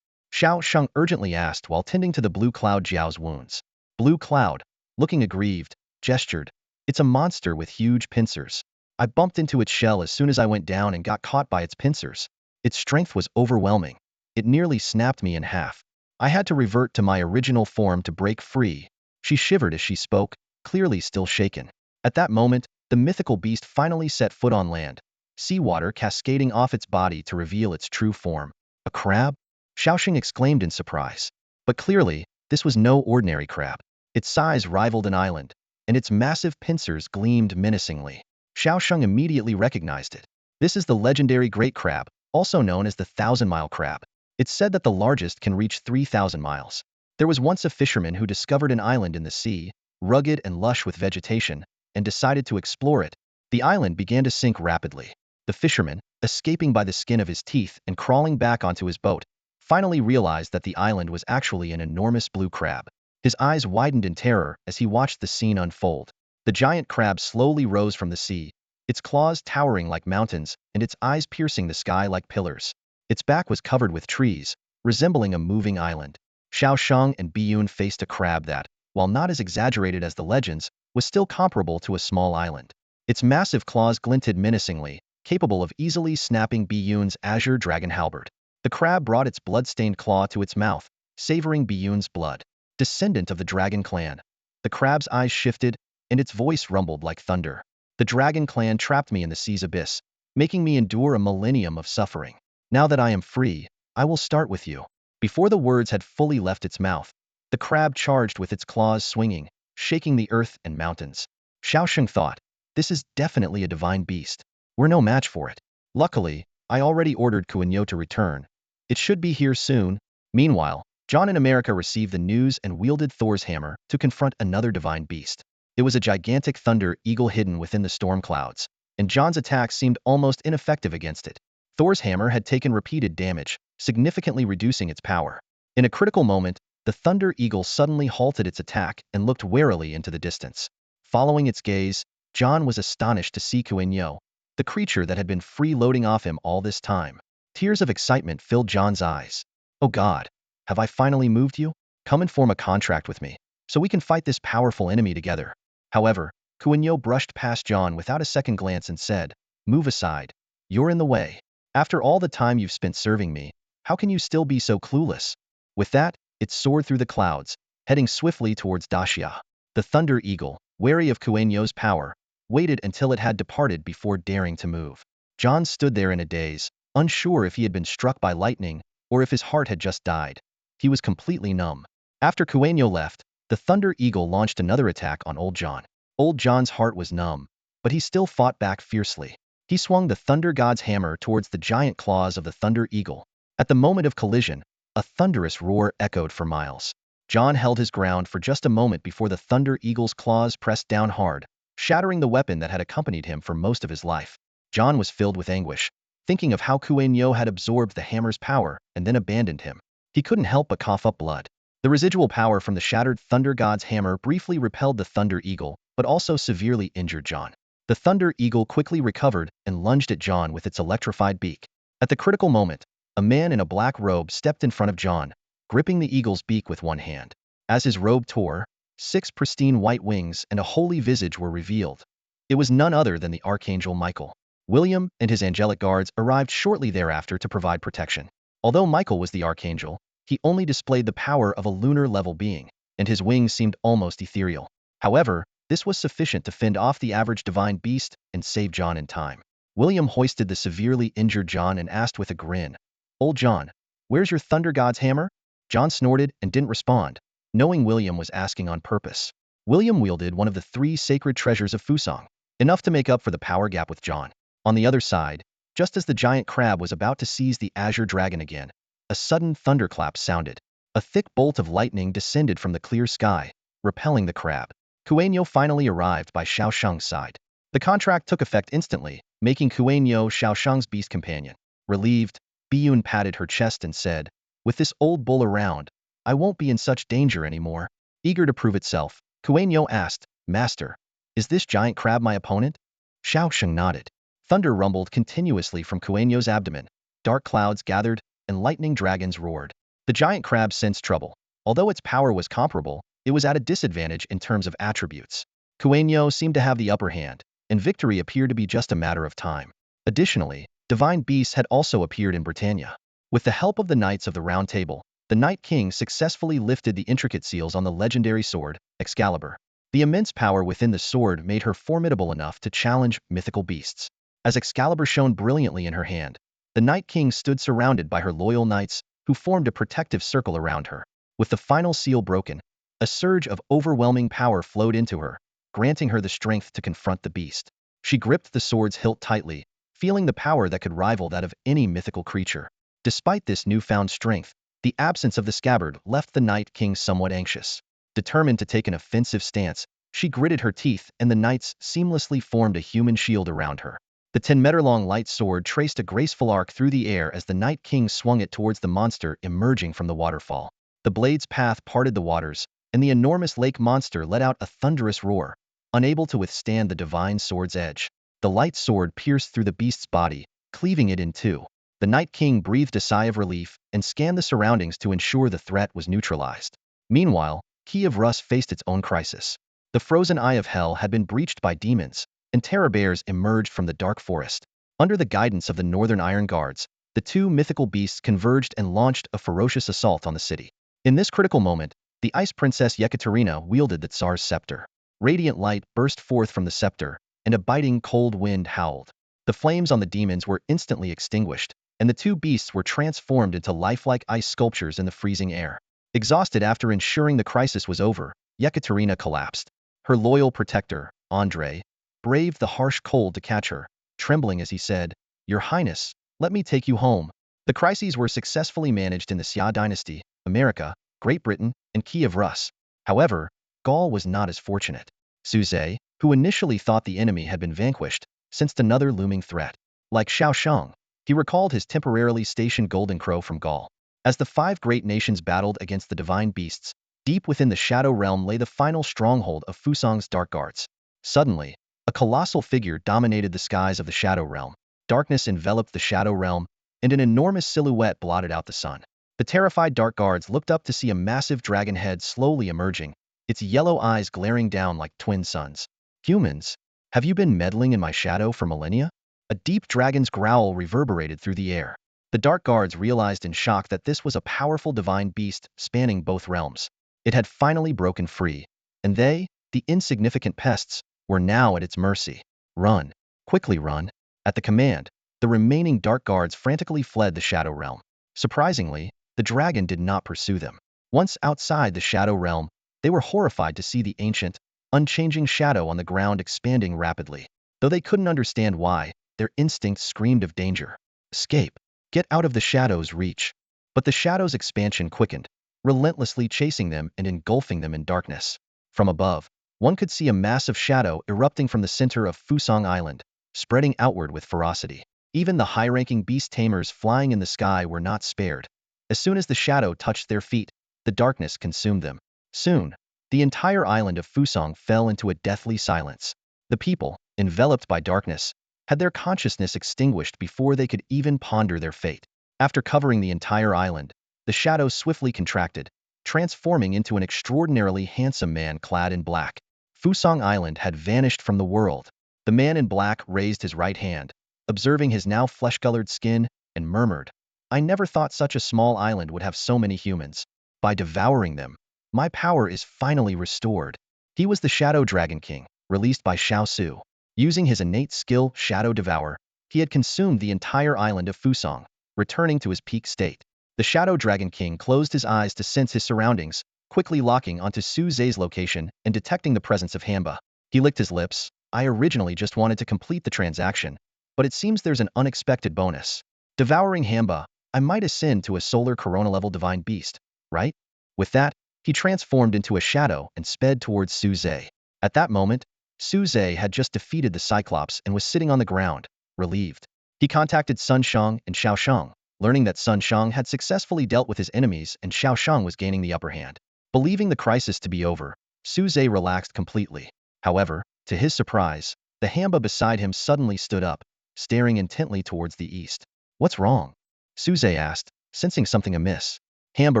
Xiaosheng urgently asked while tending to the blue cloud Jiao's wounds. Blue cloud, looking aggrieved, gestured. It's a monster with huge pincers. I bumped into its shell as soon as I went down and got caught by its pincers. Its strength was overwhelming. It nearly snapped me in half. I had to revert to my original form to break free. She shivered as she spoke, clearly still shaken. At that moment, the mythical beast finally set foot on land, seawater cascading off its body to reveal its true form. A crab? Xiaosheng exclaimed in surprise. But clearly, this was no ordinary crab. Its size rivaled an island, and its massive pincers gleamed menacingly. Xiaosheng immediately recognized it. This is the legendary great crab, also known as the 1,000-mile crab. It's said that the largest can reach 3,000 miles. There was once a fisherman who discovered an island in the sea, rugged and lush with vegetation, and decided to explore it. The island began to sink rapidly. The fisherman, escaping by the skin of his teeth and crawling back onto his boat, finally realized that the island was actually an enormous blue crab. His eyes widened in terror as he watched the scene unfold. The giant crab slowly rose from the sea, its claws towering like mountains and its eyes piercing the sky like pillars. Its back was covered with trees, resembling a moving island. Xiaosheng and Biyun faced a crab that, while not as exaggerated as the legends, was still comparable to a small island. Its massive claws glinted menacingly, capable of easily snapping Biyun's azure dragon halberd. The crab brought its blood-stained claw to its mouth, savoring Biyun's blood. Descendant of the dragon clan. The crab's eyes shifted, and its voice rumbled like thunder. The dragon clan trapped me in the sea's abyss, making me endure a millennium of suffering. Now that I am free, I will start with you. Before the words had fully left its mouth, the crab charged with its claws swinging, shaking the earth and mountains. Xiaosheng thought, this is definitely a divine beast. We're no match for it. Luckily, I already ordered Kuinyo to return. It should be here soon. Meanwhile, John in America received the news and wielded Thor's hammer to confront another divine beast. It was a gigantic thunder eagle hidden within the storm clouds, and John's attack seemed almost ineffective against it. Thor's hammer had taken repeated damage, significantly reducing its power. In a critical moment, the thunder eagle suddenly halted its attack and looked warily into the distance. Following its gaze, John was astonished to see Kuinyo, the creature that had been freeloading off him all this time. Tears of excitement filled John's eyes. Oh God! Have I finally moved you? Come and form a contract with me, so we can fight this powerful enemy together. However, Kuinyo brushed past John without a second glance and said, move aside. You're in the way. After all the time you've spent serving me, how can you still be so clueless? With that, it soared through the clouds, heading swiftly towards Daxia. The Thunder Eagle, wary of Kuinyo's power, waited until it had departed before daring to move. John stood there in a daze, unsure if he had been struck by lightning or if his heart had just died. He was completely numb. After Kuinyo left, the Thunder Eagle launched another attack on Old John. Old John's heart was numb, but he still fought back fiercely. He swung the Thunder God's hammer towards the giant claws of the Thunder Eagle. At the moment of collision, a thunderous roar echoed for miles. John held his ground for just a moment before the Thunder Eagle's claws pressed down hard, shattering the weapon that had accompanied him for most of his life. John was filled with anguish, thinking of how Kuinyo had absorbed the hammer's power and then abandoned him. He couldn't help but cough up blood. The residual power from the shattered Thunder God's hammer briefly repelled the Thunder Eagle, but also severely injured John. The Thunder Eagle quickly recovered and lunged at John with its electrified beak. At the critical moment, a man in a black robe stepped in front of John, gripping the eagle's beak with one hand. As his robe tore, 6 pristine white wings and a holy visage were revealed. It was none other than the Archangel Michael. William and his angelic guards arrived shortly thereafter to provide protection. Although Michael was the Archangel, he only displayed the power of a lunar-level being. and his wings seemed almost ethereal. However, this was sufficient to fend off the average divine beast and save John in time. William hoisted the severely injured John and asked with a grin, "Old John, where's your thunder god's hammer?" John snorted and didn't respond, knowing William was asking on purpose. William wielded one of the 3 sacred treasures of Fusang, enough to make up for the power gap with John. On the other side, just as the giant crab was about to seize the azure dragon again, a sudden thunderclap sounded. A thick bolt of lightning descended from the clear sky, repelling the crab. Kueino finally arrived by Xiao Sheng's side. The contract took effect instantly, making Kueino Xiao Sheng's beast companion. Relieved, Biyun patted her chest and said, "With this old bull around, I won't be in such danger anymore." Eager to prove itself, Kueino asked, "Master, is this giant crab my opponent?" Xiao Sheng nodded. Thunder rumbled continuously from Kueino's abdomen. Dark clouds gathered, and lightning dragons roared. The giant crab sensed trouble. Although its power was comparable, it was at a disadvantage in terms of attributes. Kueino seemed to have the upper hand, and victory appeared to be just a matter of time. Additionally, divine beasts had also appeared in Britannia. With the help of the Knights of the Round Table, the Night King successfully lifted the intricate seals on the legendary sword, Excalibur. The immense power within the sword made her formidable enough to challenge mythical beasts. As Excalibur shone brilliantly in her hand, the Night King stood surrounded by her loyal knights, who formed a protective circle around her. With the final seal broken, a surge of overwhelming power flowed into her, granting her the strength to confront the beast. She gripped the sword's hilt tightly, feeling the power that could rival that of any mythical creature. Despite this newfound strength, the absence of the scabbard left the Night King somewhat anxious. Determined to take an offensive stance, she gritted her teeth and the knights seamlessly formed a human shield around her. The 10-meter-long light sword traced a graceful arc through the air as the Night King swung it towards the monster emerging from the waterfall. The blade's path parted the waters, and the enormous lake monster let out a thunderous roar. Unable to withstand the divine sword's edge, the light sword pierced through the beast's body, cleaving it in two. The Night King breathed a sigh of relief and scanned the surroundings to ensure the threat was neutralized. Meanwhile, Key of Rus faced its own crisis. The frozen eye of hell had been breached by demons, and terror bears emerged from the dark forest. Under the guidance of the Northern Iron Guards, the 2 mythical beasts converged and launched a ferocious assault on the city. In this critical moment, the Ice Princess Yekaterina wielded the Tsar's scepter. Radiant light burst forth from the scepter, and a biting cold wind howled. The flames on the demons were instantly extinguished, and the 2 beasts were transformed into lifelike ice sculptures in the freezing air. Exhausted after ensuring the crisis was over, Yekaterina collapsed. Her loyal protector, Andrei, braved the harsh cold to catch her, trembling as he said, "Your Highness, let me take you home." The crises were successfully managed in the Xia dynasty, America, Great Britain, and Key of Rus. However, Gaul was not as fortunate. Suze, who initially thought the enemy had been vanquished, sensed another looming threat. Like Xiao Sheng, he recalled his temporarily stationed Golden Crow from Gaul. As the 5 great nations battled against the divine beasts, deep within the Shadow Realm lay the final stronghold of Fusang's Dark Guards. Suddenly, a colossal figure dominated the skies of the Shadow Realm. Darkness enveloped the Shadow Realm, and an enormous silhouette blotted out the sun. The terrified Dark Guards looked up to see a massive dragon head slowly emerging, its yellow eyes glaring down like twin suns. "Humans, have you been meddling in my shadow for millennia?" A deep dragon's growl reverberated through the air. The Dark Guards realized in shock that this was a powerful divine beast spanning both realms. It had finally broken free, and they, the insignificant pests, were now at its mercy. "Run! Quickly run!" At the command, the remaining Dark Guards frantically fled the Shadow Realm. Surprisingly, the dragon did not pursue them. Once outside the Shadow Realm, they were horrified to see the ancient, unchanging shadow on the ground expanding rapidly. Though they couldn't understand why, their instincts screamed of danger. Escape! Get out of the shadow's reach! But the shadow's expansion quickened, relentlessly chasing them and engulfing them in darkness. From above, one could see a massive shadow erupting from the center of Fusang Island, spreading outward with ferocity. Even the high-ranking beast tamers flying in the sky were not spared. As soon as the shadow touched their feet, the darkness consumed them. Soon, the entire island of Fusang fell into a deathly silence. The people, enveloped by darkness, had their consciousness extinguished before they could even ponder their fate. After covering the entire island, the shadow swiftly contracted, transforming into an extraordinarily handsome man clad in black. Fusang Island had vanished from the world. The man in black raised his right hand, observing his now flesh-colored skin, and murmured, "I never thought such a small island would have so many humans. By devouring them, My power is finally restored. He was the Shadow Dragon King, released by Xiao Su. Using his innate skill, Shadow Devour, he had consumed the entire island of Fusong, returning to his peak state. The Shadow Dragon King closed his eyes to sense his surroundings, quickly locking onto Su Zhe's location and detecting the presence of Hamba. He licked his lips. I originally just wanted to complete the transaction, but it seems there's an unexpected bonus. Devouring Hamba, I might ascend to a solar corona-level divine beast, right? With that, he transformed into a shadow and sped towards Su Zhe. At that moment, Su Zhe had just defeated the Cyclops and was sitting on the ground, relieved. He contacted Sun Shang and Xiao Shang, learning that Sun Shang had successfully dealt with his enemies and Xiao Shang was gaining the upper hand. Believing the crisis to be over, Su Zhe relaxed completely. However, to his surprise, the Hamba beside him suddenly stood up, staring intently towards the east. What's wrong? Su Zhe asked, sensing something amiss. Hamba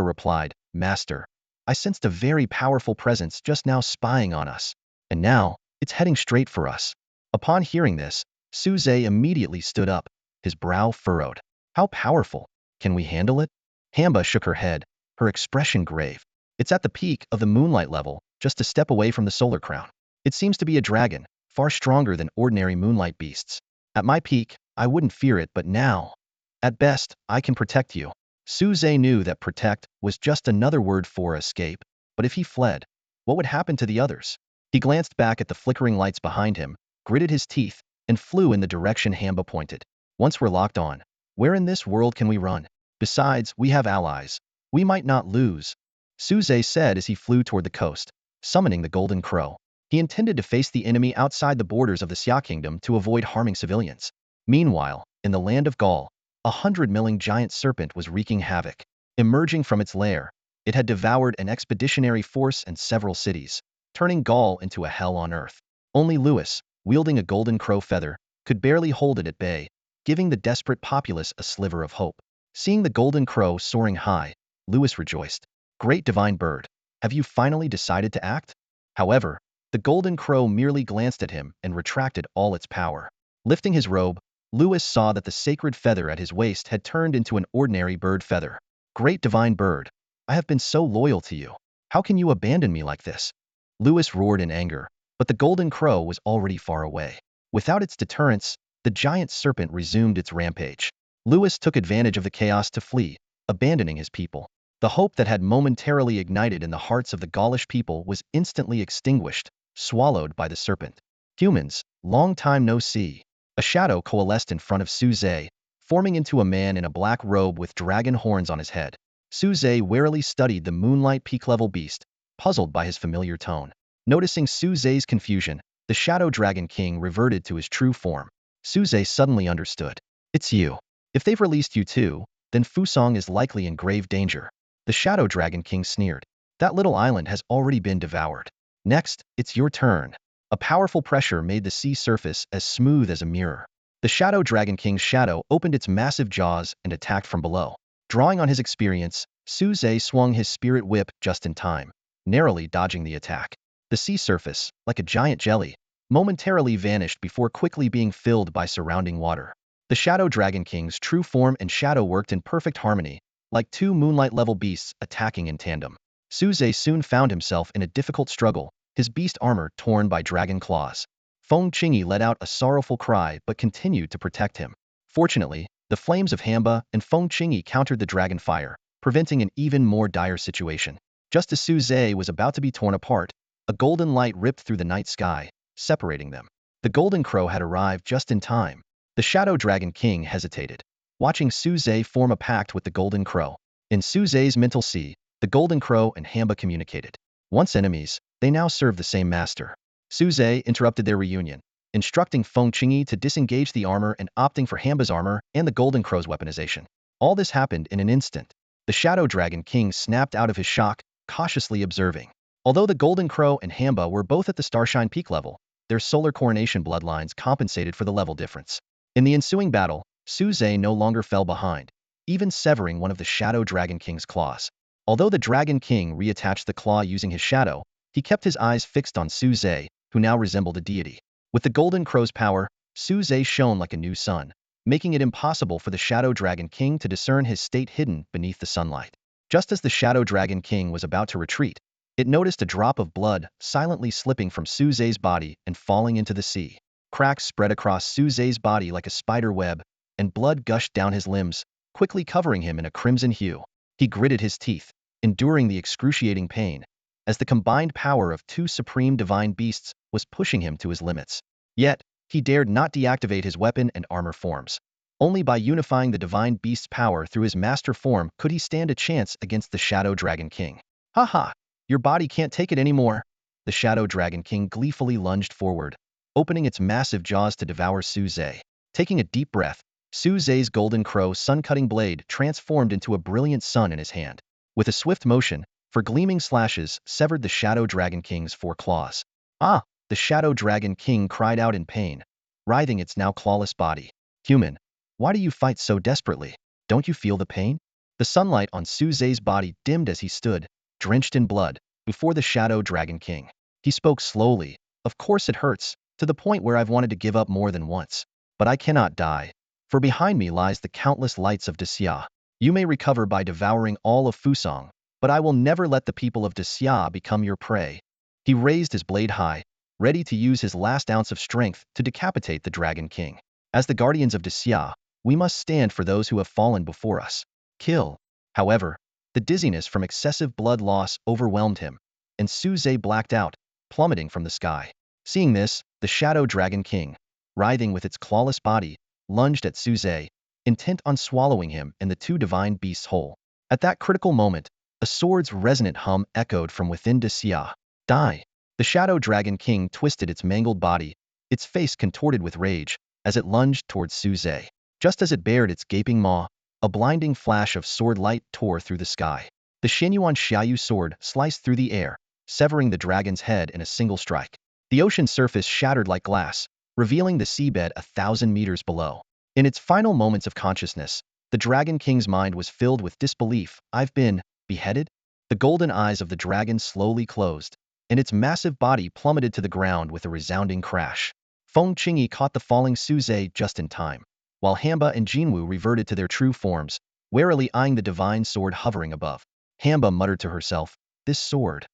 replied, Master, I sensed a very powerful presence just now spying on us. And now, it's heading straight for us. Upon hearing this, Su Zhe immediately stood up, his brow furrowed. How powerful? Can we handle it? Hamba shook her head, her expression grave. It's at the peak of the moonlight level, just a step away from the solar crown. It seems to be a dragon, far stronger than ordinary moonlight beasts. At my peak, I wouldn't fear it, but now, at best, I can protect you. Su Zhe knew that protect was just another word for escape, but if he fled, what would happen to the others? He glanced back at the flickering lights behind him, gritted his teeth, and flew in the direction Hamba pointed. Once we're locked on, where in this world can we run? Besides, we have allies. We might not lose. Su Zhe said as he flew toward the coast, summoning the Golden Crow. He intended to face the enemy outside the borders of the Xia Kingdom to avoid harming civilians. Meanwhile, in the land of Gaul, 100-milling giant serpent was wreaking havoc. Emerging from its lair, it had devoured an expeditionary force and several cities, turning Gaul into a hell on earth. Only Lewis, wielding a golden crow feather, could barely hold it at bay, giving the desperate populace a sliver of hope. Seeing the golden crow soaring high, Lewis rejoiced. Great divine bird, have you finally decided to act? However, the golden crow merely glanced at him and retracted all its power. Lifting his robe, Lewis saw that the sacred feather at his waist had turned into an ordinary bird feather. Great divine bird, I have been so loyal to you. How can you abandon me like this? Lewis roared in anger, but the golden crow was already far away. Without its deterrence, the giant serpent resumed its rampage. Lewis took advantage of the chaos to flee, abandoning his people. The hope that had momentarily ignited in the hearts of the Gaulish people was instantly extinguished, swallowed by the serpent. Humans, long time no see. A shadow coalesced in front of Su Zhe, forming into a man in a black robe with dragon horns on his head. Su Zhe warily studied the moonlight peak-level beast, puzzled by his familiar tone. Noticing Su Zhe's confusion, the Shadow Dragon King reverted to his true form. Su Zhe suddenly understood. It's you. If they've released you too, then Fusong is likely in grave danger. The Shadow Dragon King sneered. That little island has already been devoured. Next, it's your turn. A powerful pressure made the sea surface as smooth as a mirror. The Shadow Dragon King's shadow opened its massive jaws and attacked from below. Drawing on his experience, Su Zhe swung his spirit whip just in time, narrowly dodging the attack. The sea surface, like a giant jelly, momentarily vanished before quickly being filled by surrounding water. The Shadow Dragon King's true form and shadow worked in perfect harmony, like two moonlight-level beasts attacking in tandem. Su Zhe soon found himself in a difficult struggle, his beast armor torn by dragon claws. Feng Qingyi let out a sorrowful cry but continued to protect him. Fortunately, the flames of Hamba and Feng Qingyi countered the dragon fire, preventing an even more dire situation. Just as Su Zhe was about to be torn apart, a golden light ripped through the night sky, separating them. The golden crow had arrived just in time. The Shadow Dragon King hesitated, watching Su Zhe form a pact with the golden crow. In Su Zhe's mental sea, the golden crow and Hamba communicated. Once enemies, they now serve the same master. Su Zhe interrupted their reunion, instructing Feng Qingyi to disengage the armor and opting for Hamba's armor and the golden crow's weaponization. All this happened in an instant. The Shadow Dragon King snapped out of his shock, cautiously observing. Although the golden crow and Hamba were both at the Starshine peak level, their solar coronation bloodlines compensated for the level difference. In the ensuing battle, Su Zhe no longer fell behind, even severing one of the Shadow Dragon King's claws. Although the Dragon King reattached the claw using his shadow, he kept his eyes fixed on Su Zhe, who now resembled a deity. With the Golden Crow's power, Su Zhe shone like a new sun, making it impossible for the Shadow Dragon King to discern his state hidden beneath the sunlight. Just as the Shadow Dragon King was about to retreat, It noticed a drop of blood silently slipping from Suzei's body and falling into the sea. Cracks spread across Suzei's body like a spider web, and blood gushed down his limbs, quickly covering him in a crimson hue. He gritted his teeth, enduring the excruciating pain, as the combined power of two supreme divine beasts was pushing him to his limits. Yet, he dared not deactivate his weapon and armor forms. Only by unifying the divine beast's power through his master form could he stand a chance against the Shadow Dragon King. Haha! Your body can't take it anymore. The Shadow Dragon King gleefully lunged forward, opening its massive jaws to devour Suzei. Taking a deep breath, Suzei's golden crow sun-cutting blade transformed into a brilliant sun in his hand. With a swift motion, for gleaming slashes severed the Shadow Dragon King's four claws. Ah! The Shadow Dragon King cried out in pain, writhing its now clawless body. Human, why do you fight so desperately? Don't you feel the pain? The sunlight on Suzei's body dimmed as he stood, drenched in blood, before the Shadow Dragon King. He spoke slowly. Of course it hurts, to the point where I've wanted to give up more than once. But I cannot die. For behind me lies the countless lights of Daxia. You may recover by devouring all of Fusang, but I will never let the people of Daxia become your prey. He raised his blade high, ready to use his last ounce of strength to decapitate the Dragon King. As the guardians of Daxia, we must stand for those who have fallen before us. Kill. However, the dizziness from excessive blood loss overwhelmed him, and Suzei blacked out, plummeting from the sky. Seeing this, the Shadow Dragon King, writhing with its clawless body, lunged at Suzei, intent on swallowing him and the two divine beasts whole. At that critical moment, a sword's resonant hum echoed from within Daxia. Die! The Shadow Dragon King twisted its mangled body, its face contorted with rage, as it lunged towards Suzei. Just as it bared its gaping maw, a blinding flash of sword light tore through the sky. The Xianyuan Xiaoyu sword sliced through the air, severing the dragon's head in a single strike. The ocean surface shattered like glass, revealing the seabed 1,000 meters below. In its final moments of consciousness, the Dragon King's mind was filled with disbelief. I've been beheaded? The golden eyes of the dragon slowly closed, and its massive body plummeted to the ground with a resounding crash. Feng Qingyi caught the falling Suzei just in time, while Hamba and Jinwu reverted to their true forms, warily eyeing the divine sword hovering above. Hamba muttered to herself, this sword.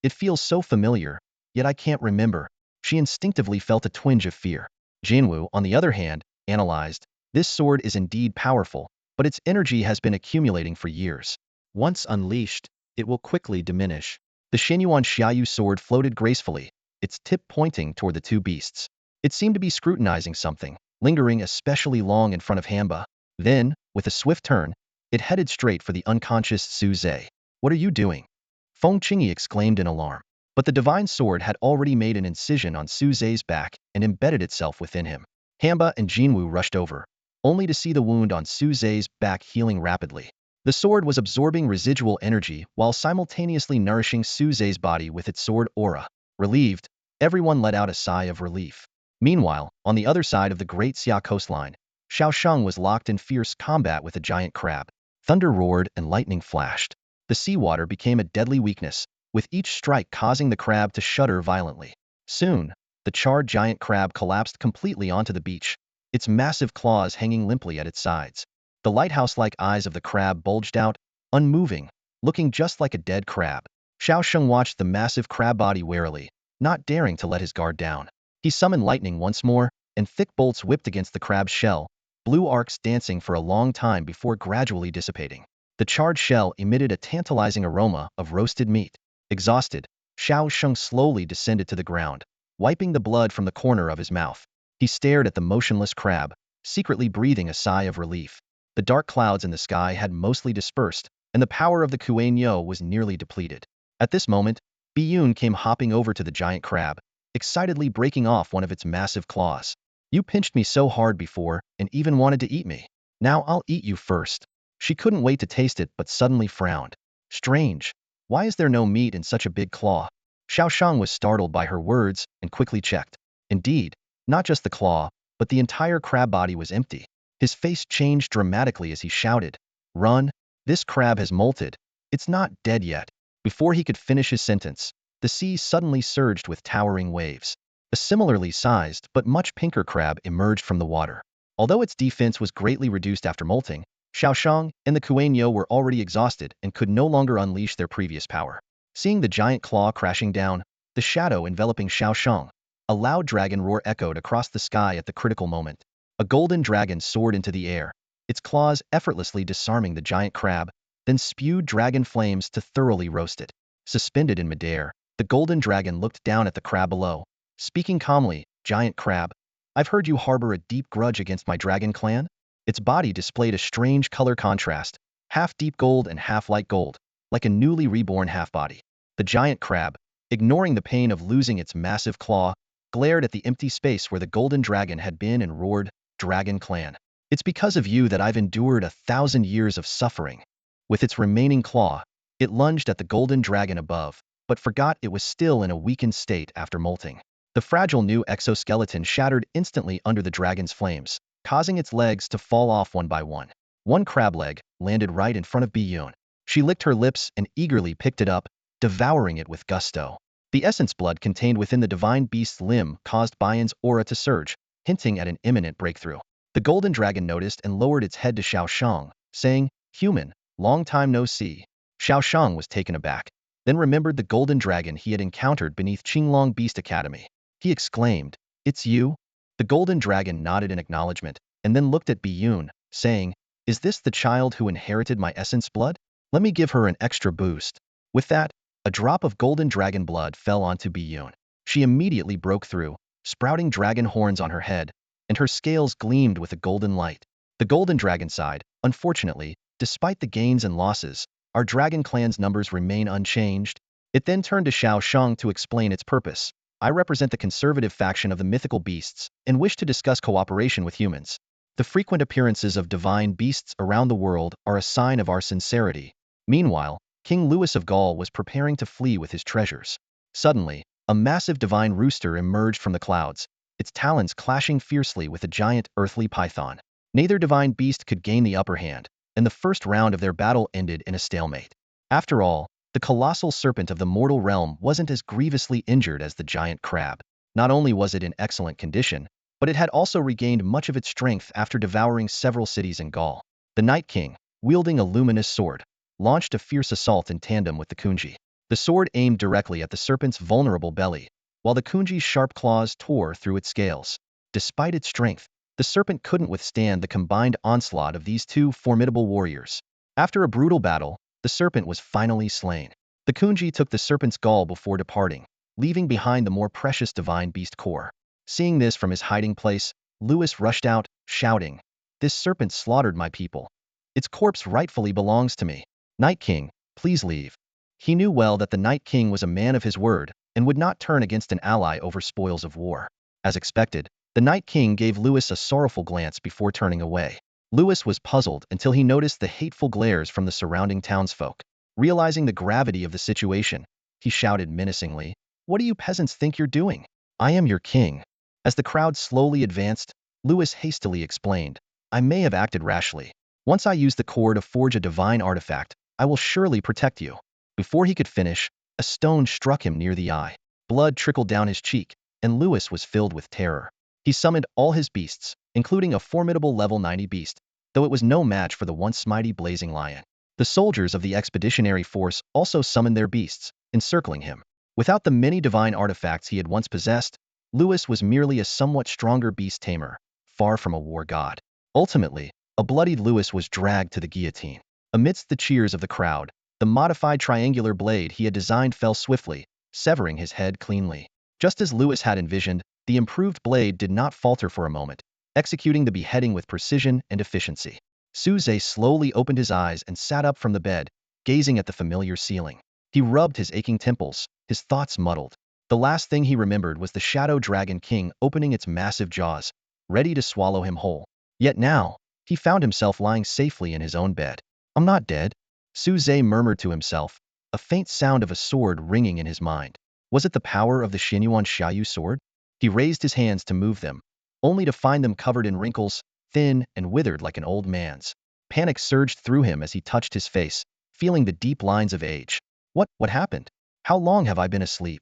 It feels so familiar, yet I can't remember. She instinctively felt a twinge of fear. Jinwu, on the other hand, analyzed, this sword is indeed powerful, but its energy has been accumulating for years. Once unleashed, it will quickly diminish. The Xianyuan Xiaoyu sword floated gracefully, its tip pointing toward the two beasts. It seemed to be scrutinizing something, lingering especially long in front of Hamba. Then, with a swift turn, it headed straight for the unconscious Suzei. What are you doing? Feng Qingyi exclaimed in alarm. But the divine sword had already made an incision on Suzei's back and embedded itself within him. Hamba and Jinwu rushed over, only to see the wound on Suzei's back healing rapidly. The sword was absorbing residual energy while simultaneously nourishing Suzei's body with its sword aura. Relieved, everyone let out a sigh of relief. Meanwhile, on the other side of the Great Xia coastline, Xiaosheng was locked in fierce combat with a giant crab. Thunder roared and lightning flashed. The seawater became a deadly weakness, with each strike causing the crab to shudder violently. Soon, the charred giant crab collapsed completely onto the beach, its massive claws hanging limply at its sides. The lighthouse-like eyes of the crab bulged out, unmoving, looking just like a dead crab. Xiaosheng watched the massive crab body warily, not daring to let his guard down. He summoned lightning once more, and thick bolts whipped against the crab's shell, blue arcs dancing for a long time before gradually dissipating. The charred shell emitted a tantalizing aroma of roasted meat. Exhausted, Xiaosheng slowly descended to the ground, wiping the blood from the corner of his mouth. He stared at the motionless crab, secretly breathing a sigh of relief. The dark clouds in the sky had mostly dispersed, and the power of the Kuei-Nyo was nearly depleted. At this moment, Biyun came hopping over to the giant crab, excitedly breaking off one of its massive claws. You pinched me so hard before, and even wanted to eat me. Now I'll eat you first. She couldn't wait to taste it but suddenly frowned. Strange. Why is there no meat in such a big claw? Xiaosheng was startled by her words and quickly checked. Indeed, not just the claw, but the entire crab body was empty. His face changed dramatically as he shouted, Run! This crab has molted. It's not dead yet. Before he could finish his sentence, the sea suddenly surged with towering waves. A similarly sized but much pinker crab emerged from the water. Although its defense was greatly reduced after molting, Xiaosheng and the Kuei-Nyo were already exhausted and could no longer unleash their previous power. Seeing the giant claw crashing down, the shadow enveloping Xiaoshang, a loud dragon roar echoed across the sky at the critical moment. A golden dragon soared into the air, its claws effortlessly disarming the giant crab, then spewed dragon flames to thoroughly roast it. Suspended in midair, the golden dragon looked down at the crab below, speaking calmly, "Giant crab, I've heard you harbor a deep grudge against my dragon clan." Its body displayed a strange color contrast, half deep gold and half light gold, like a newly reborn half-body. The giant crab, ignoring the pain of losing its massive claw, glared at the empty space where the golden dragon had been and roared, "Dragon clan, it's because of you that I've endured 1,000 years of suffering." With its remaining claw, it lunged at the golden dragon above, but forgot it was still in a weakened state after molting. The fragile new exoskeleton shattered instantly under the dragon's flames, causing its legs to fall off one by one. One crab leg landed right in front of Biyun. She licked her lips and eagerly picked it up, devouring it with gusto. The essence blood contained within the divine beast's limb caused Biyun's aura to surge, hinting at an imminent breakthrough. The golden dragon noticed and lowered its head to Xiaoshang, saying, "Human, long time no see." Xiaoshang was taken aback, then remembered the golden dragon he had encountered beneath Qinglong Beast Academy. He exclaimed, "It's you?" The golden dragon nodded in acknowledgement, and then looked at Biyun, saying, "Is this the child who inherited my essence blood? Let me give her an extra boost." With that, a drop of golden dragon blood fell onto Biyun. She immediately broke through, sprouting dragon horns on her head, and her scales gleamed with a golden light. The golden dragon sighed, "Unfortunately, despite the gains and losses, our dragon clan's numbers remain unchanged." It then turned to Xiaoshang to explain its purpose. "I represent the conservative faction of the mythical beasts and wish to discuss cooperation with humans. The frequent appearances of divine beasts around the world are a sign of our sincerity." Meanwhile, King Louis of Gaul was preparing to flee with his treasures. Suddenly, a massive divine rooster emerged from the clouds, its talons clashing fiercely with a giant earthly python. Neither divine beast could gain the upper hand, and the first round of their battle ended in a stalemate. After all, the colossal serpent of the mortal realm wasn't as grievously injured as the giant crab. Not only was it in excellent condition, but it had also regained much of its strength after devouring several cities in Gaul. The Night King, wielding a luminous sword, launched a fierce assault in tandem with the Kunji. The sword aimed directly at the serpent's vulnerable belly, while the Kunji's sharp claws tore through its scales. Despite its strength, the serpent couldn't withstand the combined onslaught of these two formidable warriors. After a brutal battle, the serpent was finally slain. The Kunji took the serpent's gall before departing, leaving behind the more precious divine beast core. Seeing this from his hiding place, Louis rushed out, shouting, "This serpent slaughtered my people. Its corpse rightfully belongs to me. Night King, please leave." He knew well that the Night King was a man of his word and would not turn against an ally over spoils of war. As expected, the Night King gave Louis a sorrowful glance before turning away. Louis was puzzled until he noticed the hateful glares from the surrounding townsfolk. Realizing the gravity of the situation, he shouted menacingly, "What do you peasants think you're doing? I am your king." As the crowd slowly advanced, Louis hastily explained, "I may have acted rashly. Once I use the core to forge a divine artifact, I will surely protect you." Before he could finish, a stone struck him near the eye. Blood trickled down his cheek, and Louis was filled with terror. He summoned all his beasts, including a formidable level 90 beast, though it was no match for the once mighty blazing lion. The soldiers of the expeditionary force also summoned their beasts, encircling him. Without the many divine artifacts he had once possessed, Louis was merely a somewhat stronger beast tamer, far from a war god. Ultimately, a bloodied Louis was dragged to the guillotine. Amidst the cheers of the crowd, the modified triangular blade he had designed fell swiftly, severing his head cleanly. Just as Louis had envisioned, the improved blade did not falter for a moment, executing the beheading with precision and efficiency. Suze slowly opened his eyes and sat up from the bed, gazing at the familiar ceiling. He rubbed his aching temples, his thoughts muddled. The last thing he remembered was the Shadow Dragon King opening its massive jaws, ready to swallow him whole. Yet now, he found himself lying safely in his own bed. "I'm not dead," Suze murmured to himself, a faint sound of a sword ringing in his mind. Was it the power of the Xinyuan Xiaoyu sword? He raised his hands to move them, only to find them covered in wrinkles, thin and withered like an old man's. Panic surged through him as he touched his face, feeling the deep lines of age. What happened? How long have I been asleep?"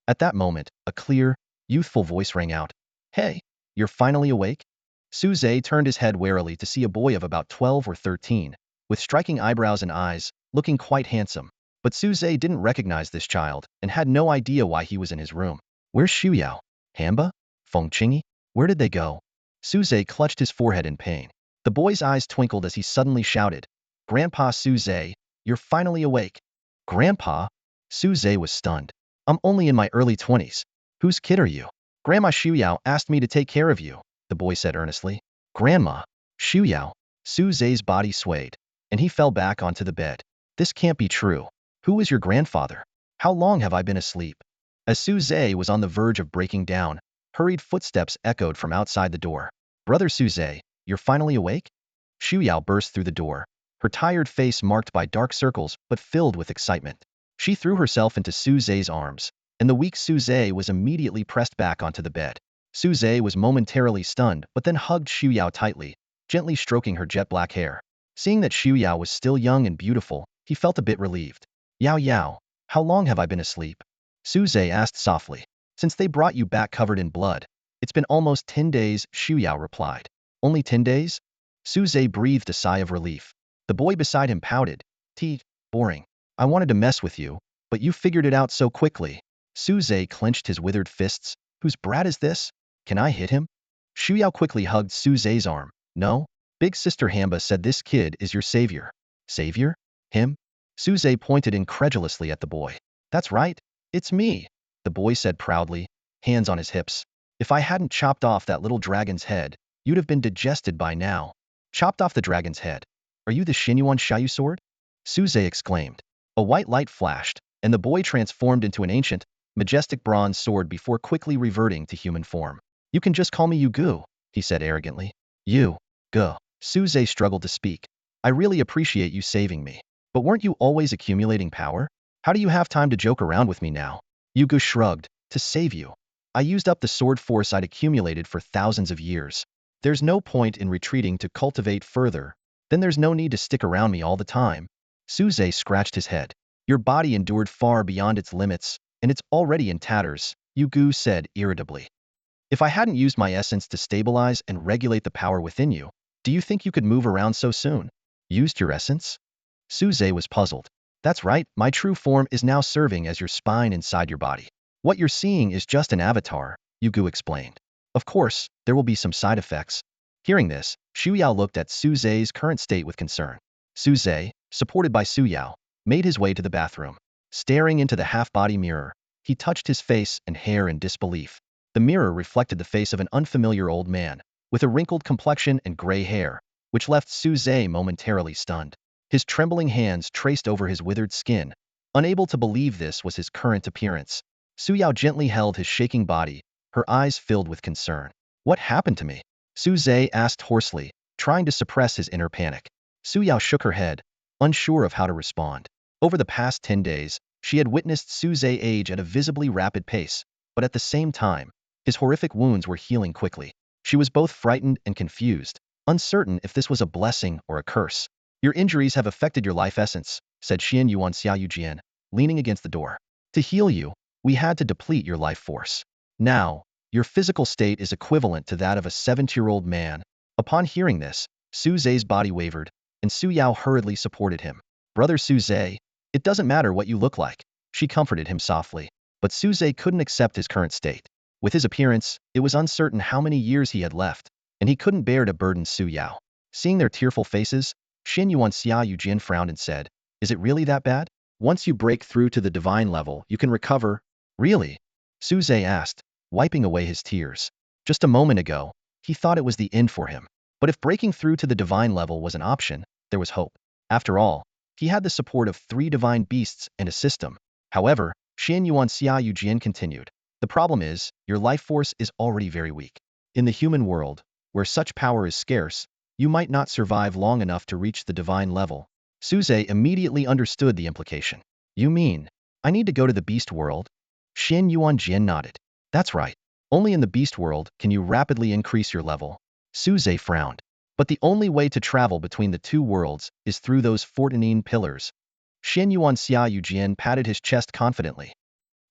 At that moment, a clear, youthful voice rang out. "Hey, you're finally awake?" Suze turned his head warily to see a boy of about 12 or 13, with striking eyebrows and eyes, looking quite handsome. But Suze didn't recognize this child and had no idea why he was in his room. Where's Xiuyao? Hamba? Feng Qingyi? Where did they go? Suze clutched his forehead in pain. The boy's eyes twinkled as he suddenly shouted, Grandpa Suze, you're finally awake. Grandpa? Suze was stunned. I'm only in my early 20s. Whose kid are you? Grandma Xiuyao asked me to take care of you, the boy said earnestly. Grandma? Xiuyao? Suze's body swayed, and he fell back onto the bed. This can't be true. Who is your grandfather? How long have I been asleep? As Suze was on the verge of breaking down, hurried footsteps echoed from outside the door. Brother Suze, you're finally awake? Xiuyao burst through the door, her tired face marked by dark circles but filled with excitement. She threw herself into Suze's arms, and the weak Suze was immediately pressed back onto the bed. Suze was momentarily stunned but then hugged Xiuyao tightly, gently stroking her jet black hair. Seeing that Xiuyao was still young and beautiful, he felt a bit relieved. Yao Yao, how long have I been asleep? Suze asked softly. Since they brought you back covered in blood. It's been almost 10 days, Xiuyao replied. Only 10 days? Suze breathed a sigh of relief. The boy beside him pouted. Boring. I wanted to mess with you, but you figured it out so quickly. Suze clenched his withered fists. Whose brat is this? Can I hit him? Xiuyao quickly hugged Suze's arm. No? Big Sister Hamba said this kid is your savior. Savior? Him? Suze pointed incredulously at the boy. That's right. It's me, the boy said proudly, hands on his hips. If I hadn't chopped off that little dragon's head, you'd have been digested by now. Chopped off the dragon's head. Are you the Xinyuan Xiaoyu sword? Suze exclaimed. A white light flashed, and the boy transformed into an ancient, majestic bronze sword before quickly reverting to human form. You can just call me Yu Gu, he said arrogantly. You, Gu. Suze struggled to speak. I really appreciate you saving me. But weren't you always accumulating power? How do you have time to joke around with me now? Yu Gu shrugged. To save you. I used up the sword force I'd accumulated for thousands of years. There's no point in retreating to cultivate further. Then there's no need to stick around me all the time. Suze scratched his head. Your body endured far beyond its limits, and it's already in tatters, Yu Gu said irritably. If I hadn't used my essence to stabilize and regulate the power within you, do you think you could move around so soon? Used your essence? Suze was puzzled. That's right, my true form is now serving as your spine inside your body. What you're seeing is just an avatar, Yu Gu explained. Of course, there will be some side effects. Hearing this, Xiuyao looked at Suze's current state with concern. Suze, supported by Suyao, made his way to the bathroom. Staring into the half-body mirror, he touched his face and hair in disbelief. The mirror reflected the face of an unfamiliar old man, with a wrinkled complexion and gray hair, which left Suze momentarily stunned. His trembling hands traced over his withered skin, unable to believe this was his current appearance. Suyao gently held his shaking body, her eyes filled with concern. What happened to me? Suze asked hoarsely, trying to suppress his inner panic. Suyao shook her head, unsure of how to respond. Over the past 10 days, she had witnessed Suze age at a visibly rapid pace, but at the same time, his horrific wounds were healing quickly. She was both frightened and confused, uncertain if this was a blessing or a curse. Your injuries have affected your life essence, said Xinyuan Xiaoyu Jian, leaning against the door. To heal you, we had to deplete your life force. Now, your physical state is equivalent to that of a 70-year-old man. Upon hearing this, Suze's body wavered, and Suyao hurriedly supported him. Brother Suze, it doesn't matter what you look like, she comforted him softly. But Suze couldn't accept his current state. With his appearance, it was uncertain how many years he had left, and he couldn't bear to burden Suyao. Seeing their tearful faces, Xinyuan Xiaoyu Jian frowned and said, Is it really that bad? Once you break through to the divine level, you can recover. Really? Suze asked, wiping away his tears. Just a moment ago, he thought it was the end for him. But if breaking through to the divine level was an option, there was hope. After all, he had the support of 3 divine beasts and a system. However, Xinyuan Xiaoyu Jian continued. The problem is, your life force is already very weak. In the human world, where such power is scarce, you might not survive long enough to reach the divine level. Suze immediately understood the implication. You mean, I need to go to the beast world? Xinyuan Jian nodded. That's right. Only in the beast world can you rapidly increase your level. Suze frowned. But the only way to travel between the 2 worlds is through those 14 pillars. Xinyuan Xiaoyu Jian patted his chest confidently.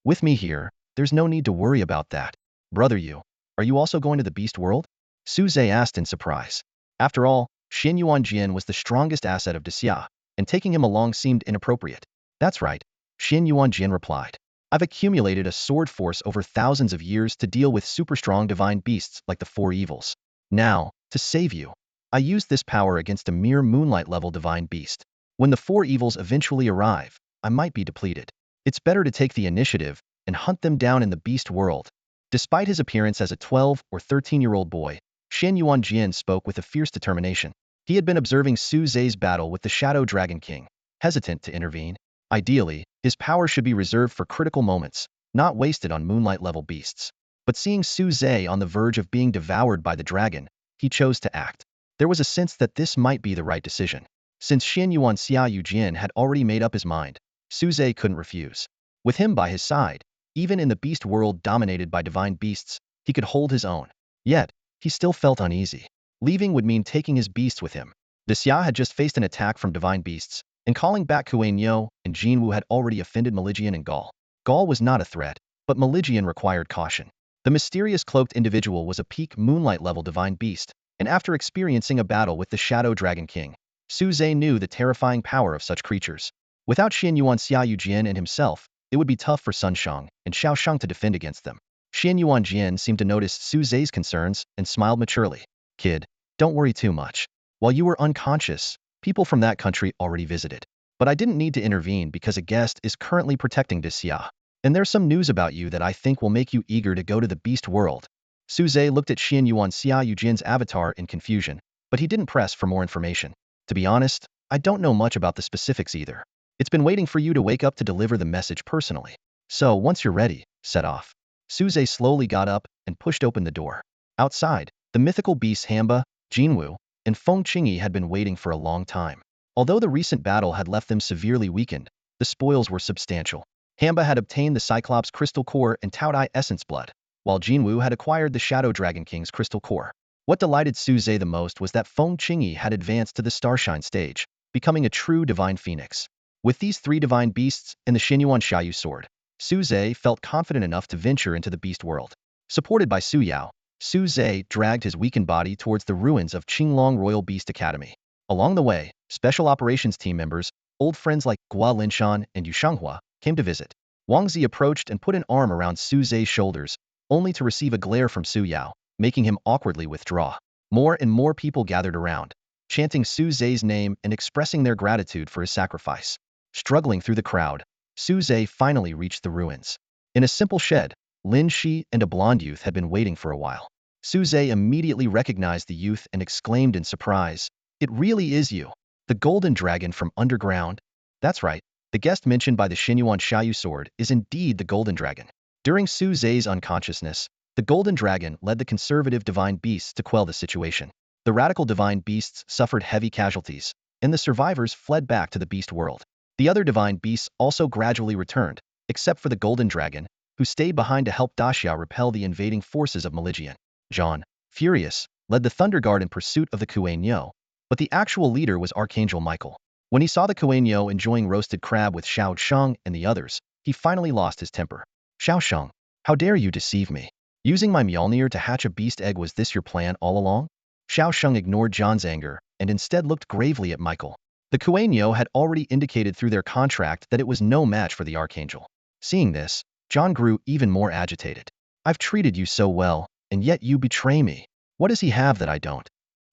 With me here, there's no need to worry about that. Brother Yu, are you also going to the beast world? Suze asked in surprise. After all, Xinyuan Jian was the strongest asset of Dixia, and taking him along seemed inappropriate. That's right, Xin Yuanjin replied. I've accumulated a sword force over thousands of years to deal with super strong divine beasts like the four evils. Now, to save you, I used this power against a mere moonlight-level divine beast. When the four evils eventually arrive, I might be depleted. It's better to take the initiative and hunt them down in the beast world. Despite his appearance as a 12 or 13-year-old boy, Shen Yuanjian spoke with a fierce determination. He had been observing Su Zhe's battle with the Shadow Dragon King, hesitant to intervene. Ideally, his power should be reserved for critical moments, not wasted on moonlight-level beasts. But seeing Su Zhe on the verge of being devoured by the dragon, he chose to act. There was a sense that this might be the right decision. Since Xin Yuan Xia Yujin had already made up his mind, Su Zhe couldn't refuse. With him by his side, even in the beast world dominated by divine beasts, he could hold his own. Yet, he still felt uneasy. Leaving would mean taking his beast with him. De Xia had just faced an attack from divine beasts, and calling back Kuei Nyo and Jinwu had already offended Meligian and Gaul. Gaul was not a threat, but Meligian required caution. The mysterious cloaked individual was a peak moonlight-level divine beast, and after experiencing a battle with the Shadow Dragon King, Su Zhe knew the terrifying power of such creatures. Without Xin Yuan Xia Yujian and himself, it would be tough for Sun Shang and Xiao Shang to defend against them. Xin Yuanjian seemed to notice Su Zhe's concerns and smiled maturely. Kid, don't worry too much. While you were unconscious, people from that country already visited. But I didn't need to intervene because a guest is currently protecting De Xia. And there's some news about you that I think will make you eager to go to the beast world. Su Zhe looked at Xin Yuan Xia Yujin's avatar in confusion, but he didn't press for more information. To be honest, I don't know much about the specifics either. It's been waiting for you to wake up to deliver the message personally. So, once you're ready, set off. Su Zhe slowly got up and pushed open the door. Outside, the mythical beasts Hamba, Jinwu, and Feng Qingyi had been waiting for a long time. Although the recent battle had left them severely weakened, the spoils were substantial. Hamba had obtained the Cyclops Crystal Core and Taodai Essence Blood, while Jinwu had acquired the Shadow Dragon King's Crystal Core. What delighted Su Zhe the most was that Feng Qingyi had advanced to the Starshine stage, becoming a true divine phoenix. With these three divine beasts and the Xinyuan Xiaoyu sword, Su Zhe felt confident enough to venture into the beast world. Supported by Su Yao, Su Zhe dragged his weakened body towards the ruins of Qinglong Royal Beast Academy. Along the way, special operations team members, old friends like Gua Linshan and Yu Shanghua, came to visit. Wang Zi approached and put an arm around Su Zhe's shoulders, only to receive a glare from Su Yao, making him awkwardly withdraw. More and more people gathered around, chanting Su Zhe's name and expressing their gratitude for his sacrifice. Struggling through the crowd, Su Zhe finally reached the ruins. In a simple shed, Lin Shi and a blonde youth had been waiting for a while. Su Zhe immediately recognized the youth and exclaimed in surprise, "It really is you, the golden dragon from underground?" That's right, the guest mentioned by the Xinyuan Xiaoyu sword is indeed the golden dragon. During Su Zhe's unconsciousness, the golden dragon led the conservative divine beasts to quell the situation. The radical divine beasts suffered heavy casualties, and the survivors fled back to the beast world. The other divine beasts also gradually returned, except for the golden dragon, who stayed behind to help Daxia repel the invading forces of Meligian. Zhan, furious, led the Thunder Guard in pursuit of the Kuei Nyo, but the actual leader was Archangel Michael. When he saw the Kuei Nyo enjoying roasted crab with Xiao Shang and the others, he finally lost his temper. Xiao Shang, how dare you deceive me? Using my Mjolnir to hatch a beast egg, was this your plan all along? Xiao Shang ignored Zhan's anger and instead looked gravely at Michael. The Kuei Nyo had already indicated through their contract that it was no match for the Archangel. Seeing this, Zhan grew even more agitated. I've treated you so well, and yet you betray me. What does he have that I don't?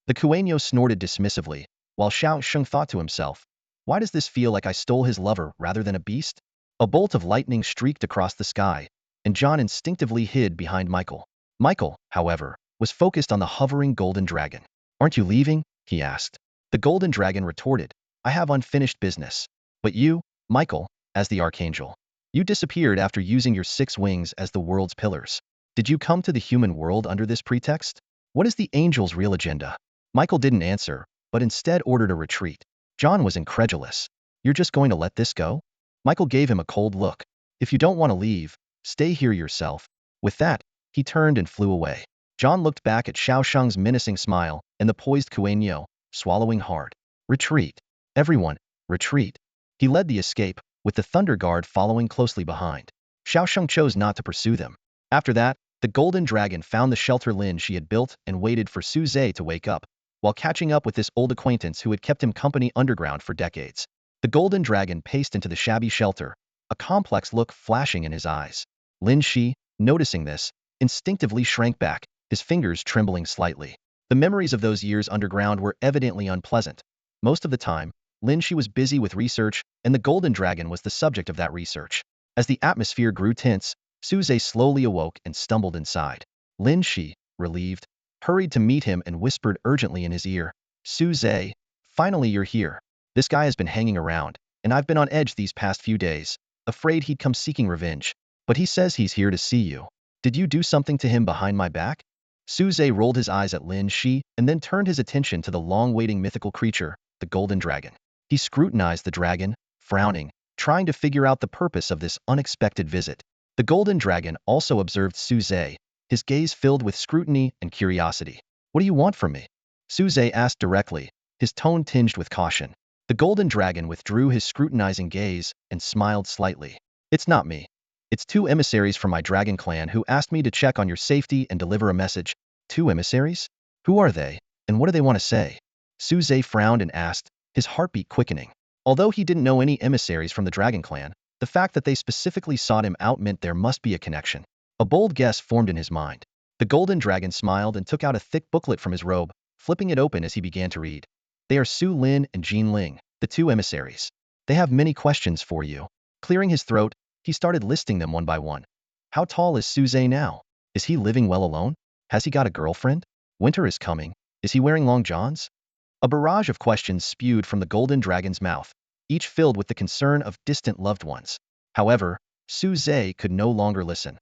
The Kuei Nyo snorted dismissively, while Xiao Sheng thought to himself, why does this feel like I stole his lover rather than a beast? A bolt of lightning streaked across the sky, and Zhan instinctively hid behind Michael. Michael, however, was focused on the hovering golden dragon. Aren't you leaving? He asked. The golden dragon retorted, I have unfinished business. But you, Michael, as the Archangel, you disappeared after using your 6 wings as the world's pillars. Did you come to the human world under this pretext? What is the angel's real agenda? Michael didn't answer, but instead ordered a retreat. Zhan was incredulous. You're just going to let this go? Michael gave him a cold look. If you don't want to leave, stay here yourself. With that, he turned and flew away. Zhan looked back at Xiao Shang's menacing smile and the poised Kuei Nyo, swallowing hard. Retreat. Everyone, retreat. He led the escape, with the Thunder Guard following closely behind. Xiao Shang chose not to pursue them. After that, the golden dragon found the shelter Lin Shi had built and waited for Su Zhe to wake up, while catching up with this old acquaintance who had kept him company underground for decades. The golden dragon paced into the shabby shelter, a complex look flashing in his eyes. Lin Shi, noticing this, instinctively shrank back, his fingers trembling slightly. The memories of those years underground were evidently unpleasant. Most of the time, Lin Shi was busy with research, and the golden dragon was the subject of that research. As the atmosphere grew tense, Suze slowly awoke and stumbled inside. Lin Shi, relieved, hurried to meet him and whispered urgently in his ear, "Suze, finally you're here. This guy has been hanging around, and I've been on edge these past few days, afraid he'd come seeking revenge. But he says he's here to see you. Did you do something to him behind my back?" Suze rolled his eyes at Lin Shi and then turned his attention to the long-waiting mythical creature, the golden dragon. He scrutinized the dragon, frowning, trying to figure out the purpose of this unexpected visit. The golden dragon also observed Suze, his gaze filled with scrutiny and curiosity. "What do you want from me?" Suze asked directly, his tone tinged with caution. The golden dragon withdrew his scrutinizing gaze and smiled slightly. "It's not me. It's two emissaries from my dragon clan who asked me to check on your safety and deliver a message." "Two emissaries? Who are they, and what do they want to say?" Suze frowned and asked, his heartbeat quickening. Although he didn't know any emissaries from the dragon clan, the fact that they specifically sought him out meant there must be a connection. A bold guess formed in his mind. The golden dragon smiled and took out a thick booklet from his robe, flipping it open as he began to read. "They are Su Lin and Jin Ling, the two emissaries. They have many questions for you." Clearing his throat, he started listing them one by one. "How tall is Suze now? Is he living well alone? Has he got a girlfriend? Winter is coming. Is he wearing long johns?" A barrage of questions spewed from the golden dragon's mouth, each filled with the concern of distant loved ones. However, Suze could no longer listen.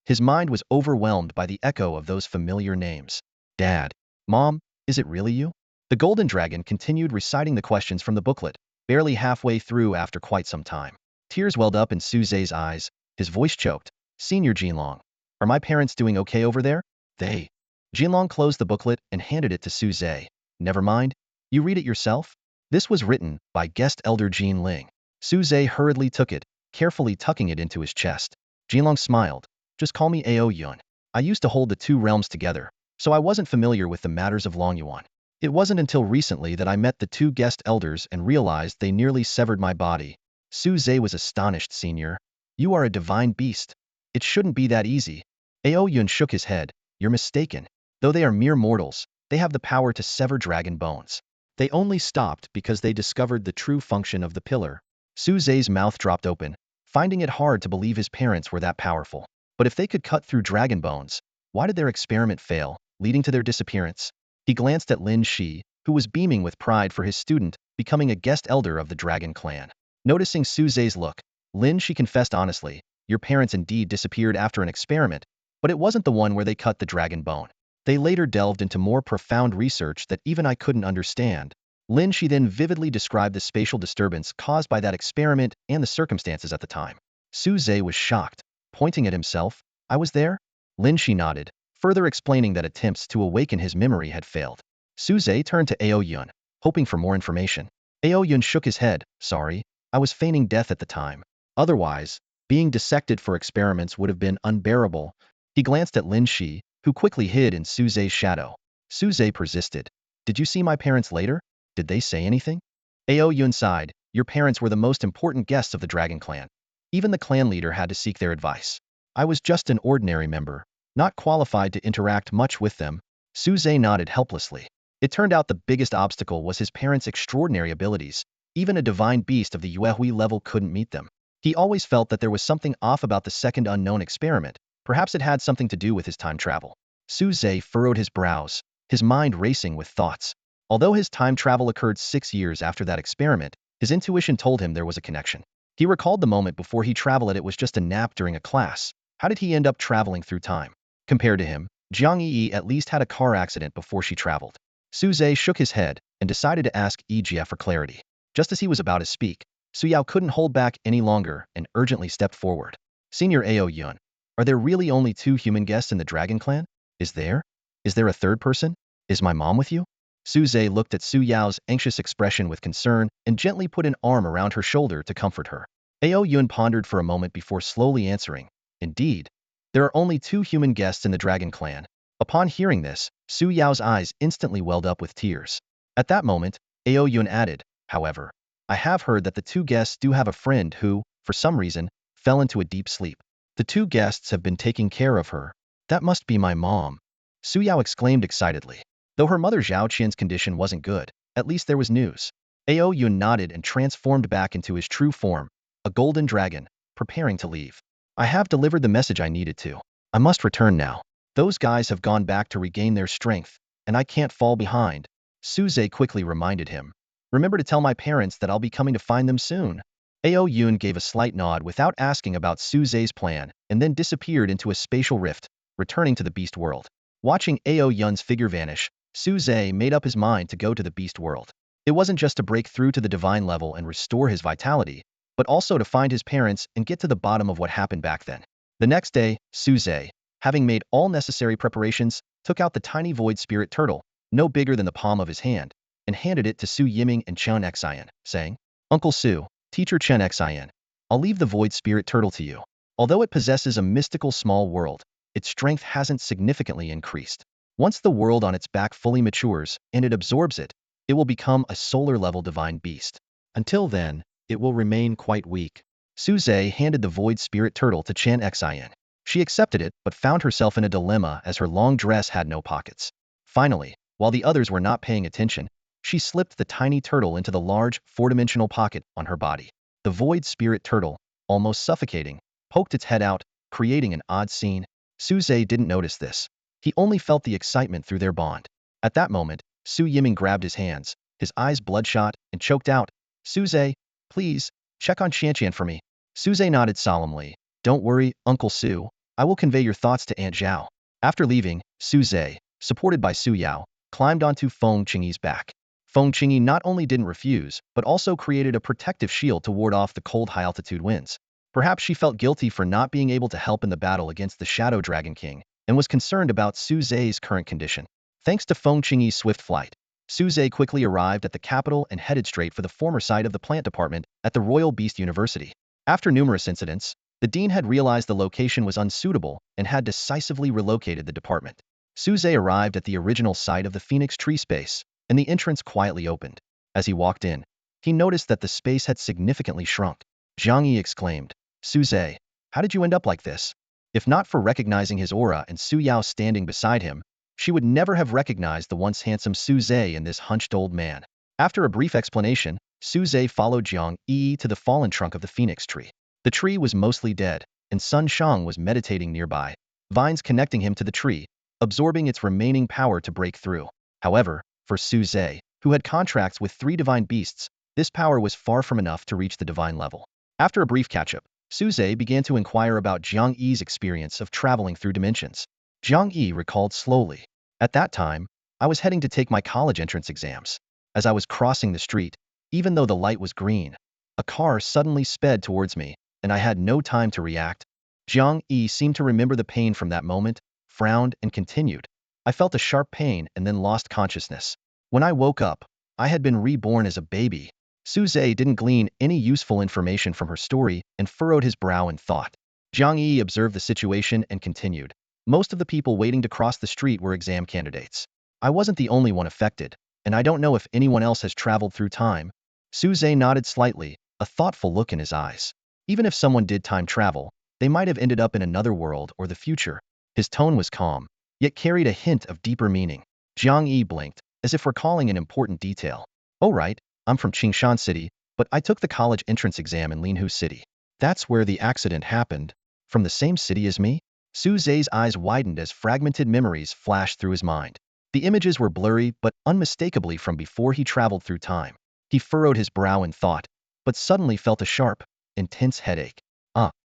His mind was overwhelmed by the echo of those familiar names. "Dad, Mom, is it really you?" The golden dragon continued reciting the questions from the booklet, barely halfway through after quite some time. Tears welled up in Suze's eyes, his voice choked. "Senior Jinlong, are my parents doing okay over there?" "They." Jinlong closed the booklet and handed it to Suze. "Never mind. You read it yourself." This was written by guest elder Jin Ling. Suze hurriedly took it, carefully tucking it into his chest. Jinlong smiled. "Just call me Ao Yun. I used to hold the two realms together, so I wasn't familiar with the matters of Long Yuan. It wasn't until recently that I met the two guest elders and realized they nearly severed my body." Suze was astonished. "Senior, you are a divine beast. It shouldn't be that easy." Ao Yun shook his head. "You're mistaken. Though they are mere mortals, they have the power to sever dragon bones. They only stopped because they discovered the true function of the pillar." Suze's mouth dropped open, finding it hard to believe his parents were that powerful. But if they could cut through dragon bones, why did their experiment fail, leading to their disappearance? He glanced at Lin Shi, who was beaming with pride for his student becoming a guest elder of the dragon clan. Noticing Suze's look, Lin Shi confessed honestly, "Your parents indeed disappeared after an experiment, but it wasn't the one where they cut the dragon bone. They later delved into more profound research that even I couldn't understand." Lin Shi then vividly described the spatial disturbance caused by that experiment and the circumstances at the time. Suze was shocked, pointing at himself. "I was there?" Lin Shi nodded, further explaining that attempts to awaken his memory had failed. Suze turned to Ao Yun, hoping for more information. Ao Yun shook his head. "Sorry, I was feigning death at the time. Otherwise, being dissected for experiments would have been unbearable." He glanced at Lin Shi, who quickly hid in Suze's shadow. Suze persisted. "Did you see my parents later? Did they say anything?" Ao Yun sighed. "Your parents were the most important guests of the dragon clan. Even the clan leader had to seek their advice. I was just an ordinary member, not qualified to interact much with them." Suze nodded helplessly. It turned out the biggest obstacle was his parents' extraordinary abilities. Even a divine beast of the Yuehui level couldn't meet them. He always felt that there was something off about the second unknown experiment. Perhaps it had something to do with his time travel. Suze furrowed his brows, his mind racing with thoughts. Although his time travel occurred 6 years after that experiment, his intuition told him there was a connection. He recalled the moment before he traveled. It was just a nap during a class. How did he end up traveling through time? Compared to him, Jiang Yi at least had a car accident before she traveled. Suze shook his head and decided to ask Yijia for clarity. Just as he was about to speak, Su Yao couldn't hold back any longer and urgently stepped forward. "Senior Ao Yun, are there really only 2 human guests in the dragon clan? Is there? Is there a third person? Is my mom with you?" Suze looked at Su Yao's anxious expression with concern and gently put an arm around her shoulder to comfort her. Ao Yun pondered for a moment before slowly answering, "Indeed, there are only 2 human guests in the dragon clan." Upon hearing this, Su Yao's eyes instantly welled up with tears. At that moment, Ao Yun added, "However, I have heard that the two guests do have a friend who, for some reason, fell into a deep sleep. The two guests have been taking care of her. That must be my mom. Su Yao exclaimed excitedly. Though her mother Zhao Qian's condition wasn't good, at least there was news. Ao Yun nodded and transformed back into his true form, a golden dragon, preparing to leave. I have delivered the message I needed to. I must return now. Those guys have gone back to regain their strength, and I can't fall behind. Su Zhe quickly reminded him. Remember to tell my parents that I'll be coming to find them soon. Ao Yun gave a slight nod without asking about Su Zhe's plan and then disappeared into a spatial rift, returning to the beast world. Watching Ao Yun's figure vanish, Su Zhe made up his mind to go to the beast world. It wasn't just to break through to the divine level and restore his vitality, but also to find his parents and get to the bottom of what happened back then. The next day, Su Zhe, having made all necessary preparations, took out the tiny void spirit turtle, no bigger than the palm of his hand, and handed it to Su Yiming and Chen Xian, saying, Uncle Su, Teacher Chen Xian, I'll leave the void spirit turtle to you. Although it possesses a mystical small world, its strength hasn't significantly increased. Once the world on its back fully matures and it absorbs it, it will become a solar-level divine beast. Until then, it will remain quite weak. Su Zhe handed the void spirit turtle to Chen Xian. She accepted it but found herself in a dilemma as her long dress had no pockets. Finally, while the others were not paying attention, she slipped the tiny turtle into the large, four-dimensional pocket on her body. The void spirit turtle, almost suffocating, poked its head out, creating an odd scene. Su Zhe didn't notice this. He only felt the excitement through their bond. At that moment, Su Yiming grabbed his hands, his eyes bloodshot, and choked out, Su Zhe, please, check on Qianqian for me. Su Zhe nodded solemnly. Don't worry, Uncle Su. I will convey your thoughts to Aunt Zhao. After leaving, Su Zhe, supported by Su Yao, climbed onto Feng Qingyi's back. Feng Qingyi not only didn't refuse, but also created a protective shield to ward off the cold high-altitude winds. Perhaps she felt guilty for not being able to help in the battle against the Shadow Dragon King, and was concerned about Su Zhe's current condition. Thanks to Feng Qingyi's swift flight, Su Zhe quickly arrived at the capital and headed straight for the former site of the plant department at the Royal Beast University. After numerous incidents, the dean had realized the location was unsuitable and had decisively relocated the department. Su Zhe arrived at the original site of the Phoenix Tree space, and the entrance quietly opened. As he walked in, he noticed that the space had significantly shrunk. Zhang Yi exclaimed, Su Zhe, how did you end up like this? If not for recognizing his aura and Su Yao standing beside him, she would never have recognized the once handsome Su Zhe in this hunched old man. After a brief explanation, Su Zhe followed Zhang Yi to the fallen trunk of the phoenix tree. The tree was mostly dead, and Sun Shang was meditating nearby, vines connecting him to the tree, absorbing its remaining power to break through. However, for Su Zhe, who had contracts with 3 divine beasts, this power was far from enough to reach the divine level. After a brief catch-up, Su Zhe began to inquire about Zhang Yi's experience of traveling through dimensions. Zhang Yi recalled slowly. At that time, I was heading to take my college entrance exams. As I was crossing the street, even though the light was green, a car suddenly sped towards me, and I had no time to react. Zhang Yi seemed to remember the pain from that moment, frowned, and continued. I felt a sharp pain and then lost consciousness. When I woke up, I had been reborn as a baby. Su Zhe didn't glean any useful information from her story and furrowed his brow in thought. Zhang Yi observed the situation and continued. Most of the people waiting to cross the street were exam candidates. I wasn't the only one affected, and I don't know if anyone else has traveled through time. Su Zhe nodded slightly, a thoughtful look in his eyes. Even if someone did time travel, they might have ended up in another world or the future. His tone was calm, yet carried a hint of deeper meaning. Zhang Yi blinked, as if recalling an important detail. Oh right, I'm from Qingshan City, but I took the college entrance exam in Linhu City. That's where the accident happened. From the same city as me? Su Zhe's eyes widened as fragmented memories flashed through his mind. The images were blurry but unmistakably from before he traveled through time. He furrowed his brow in thought, but suddenly felt a sharp, intense headache.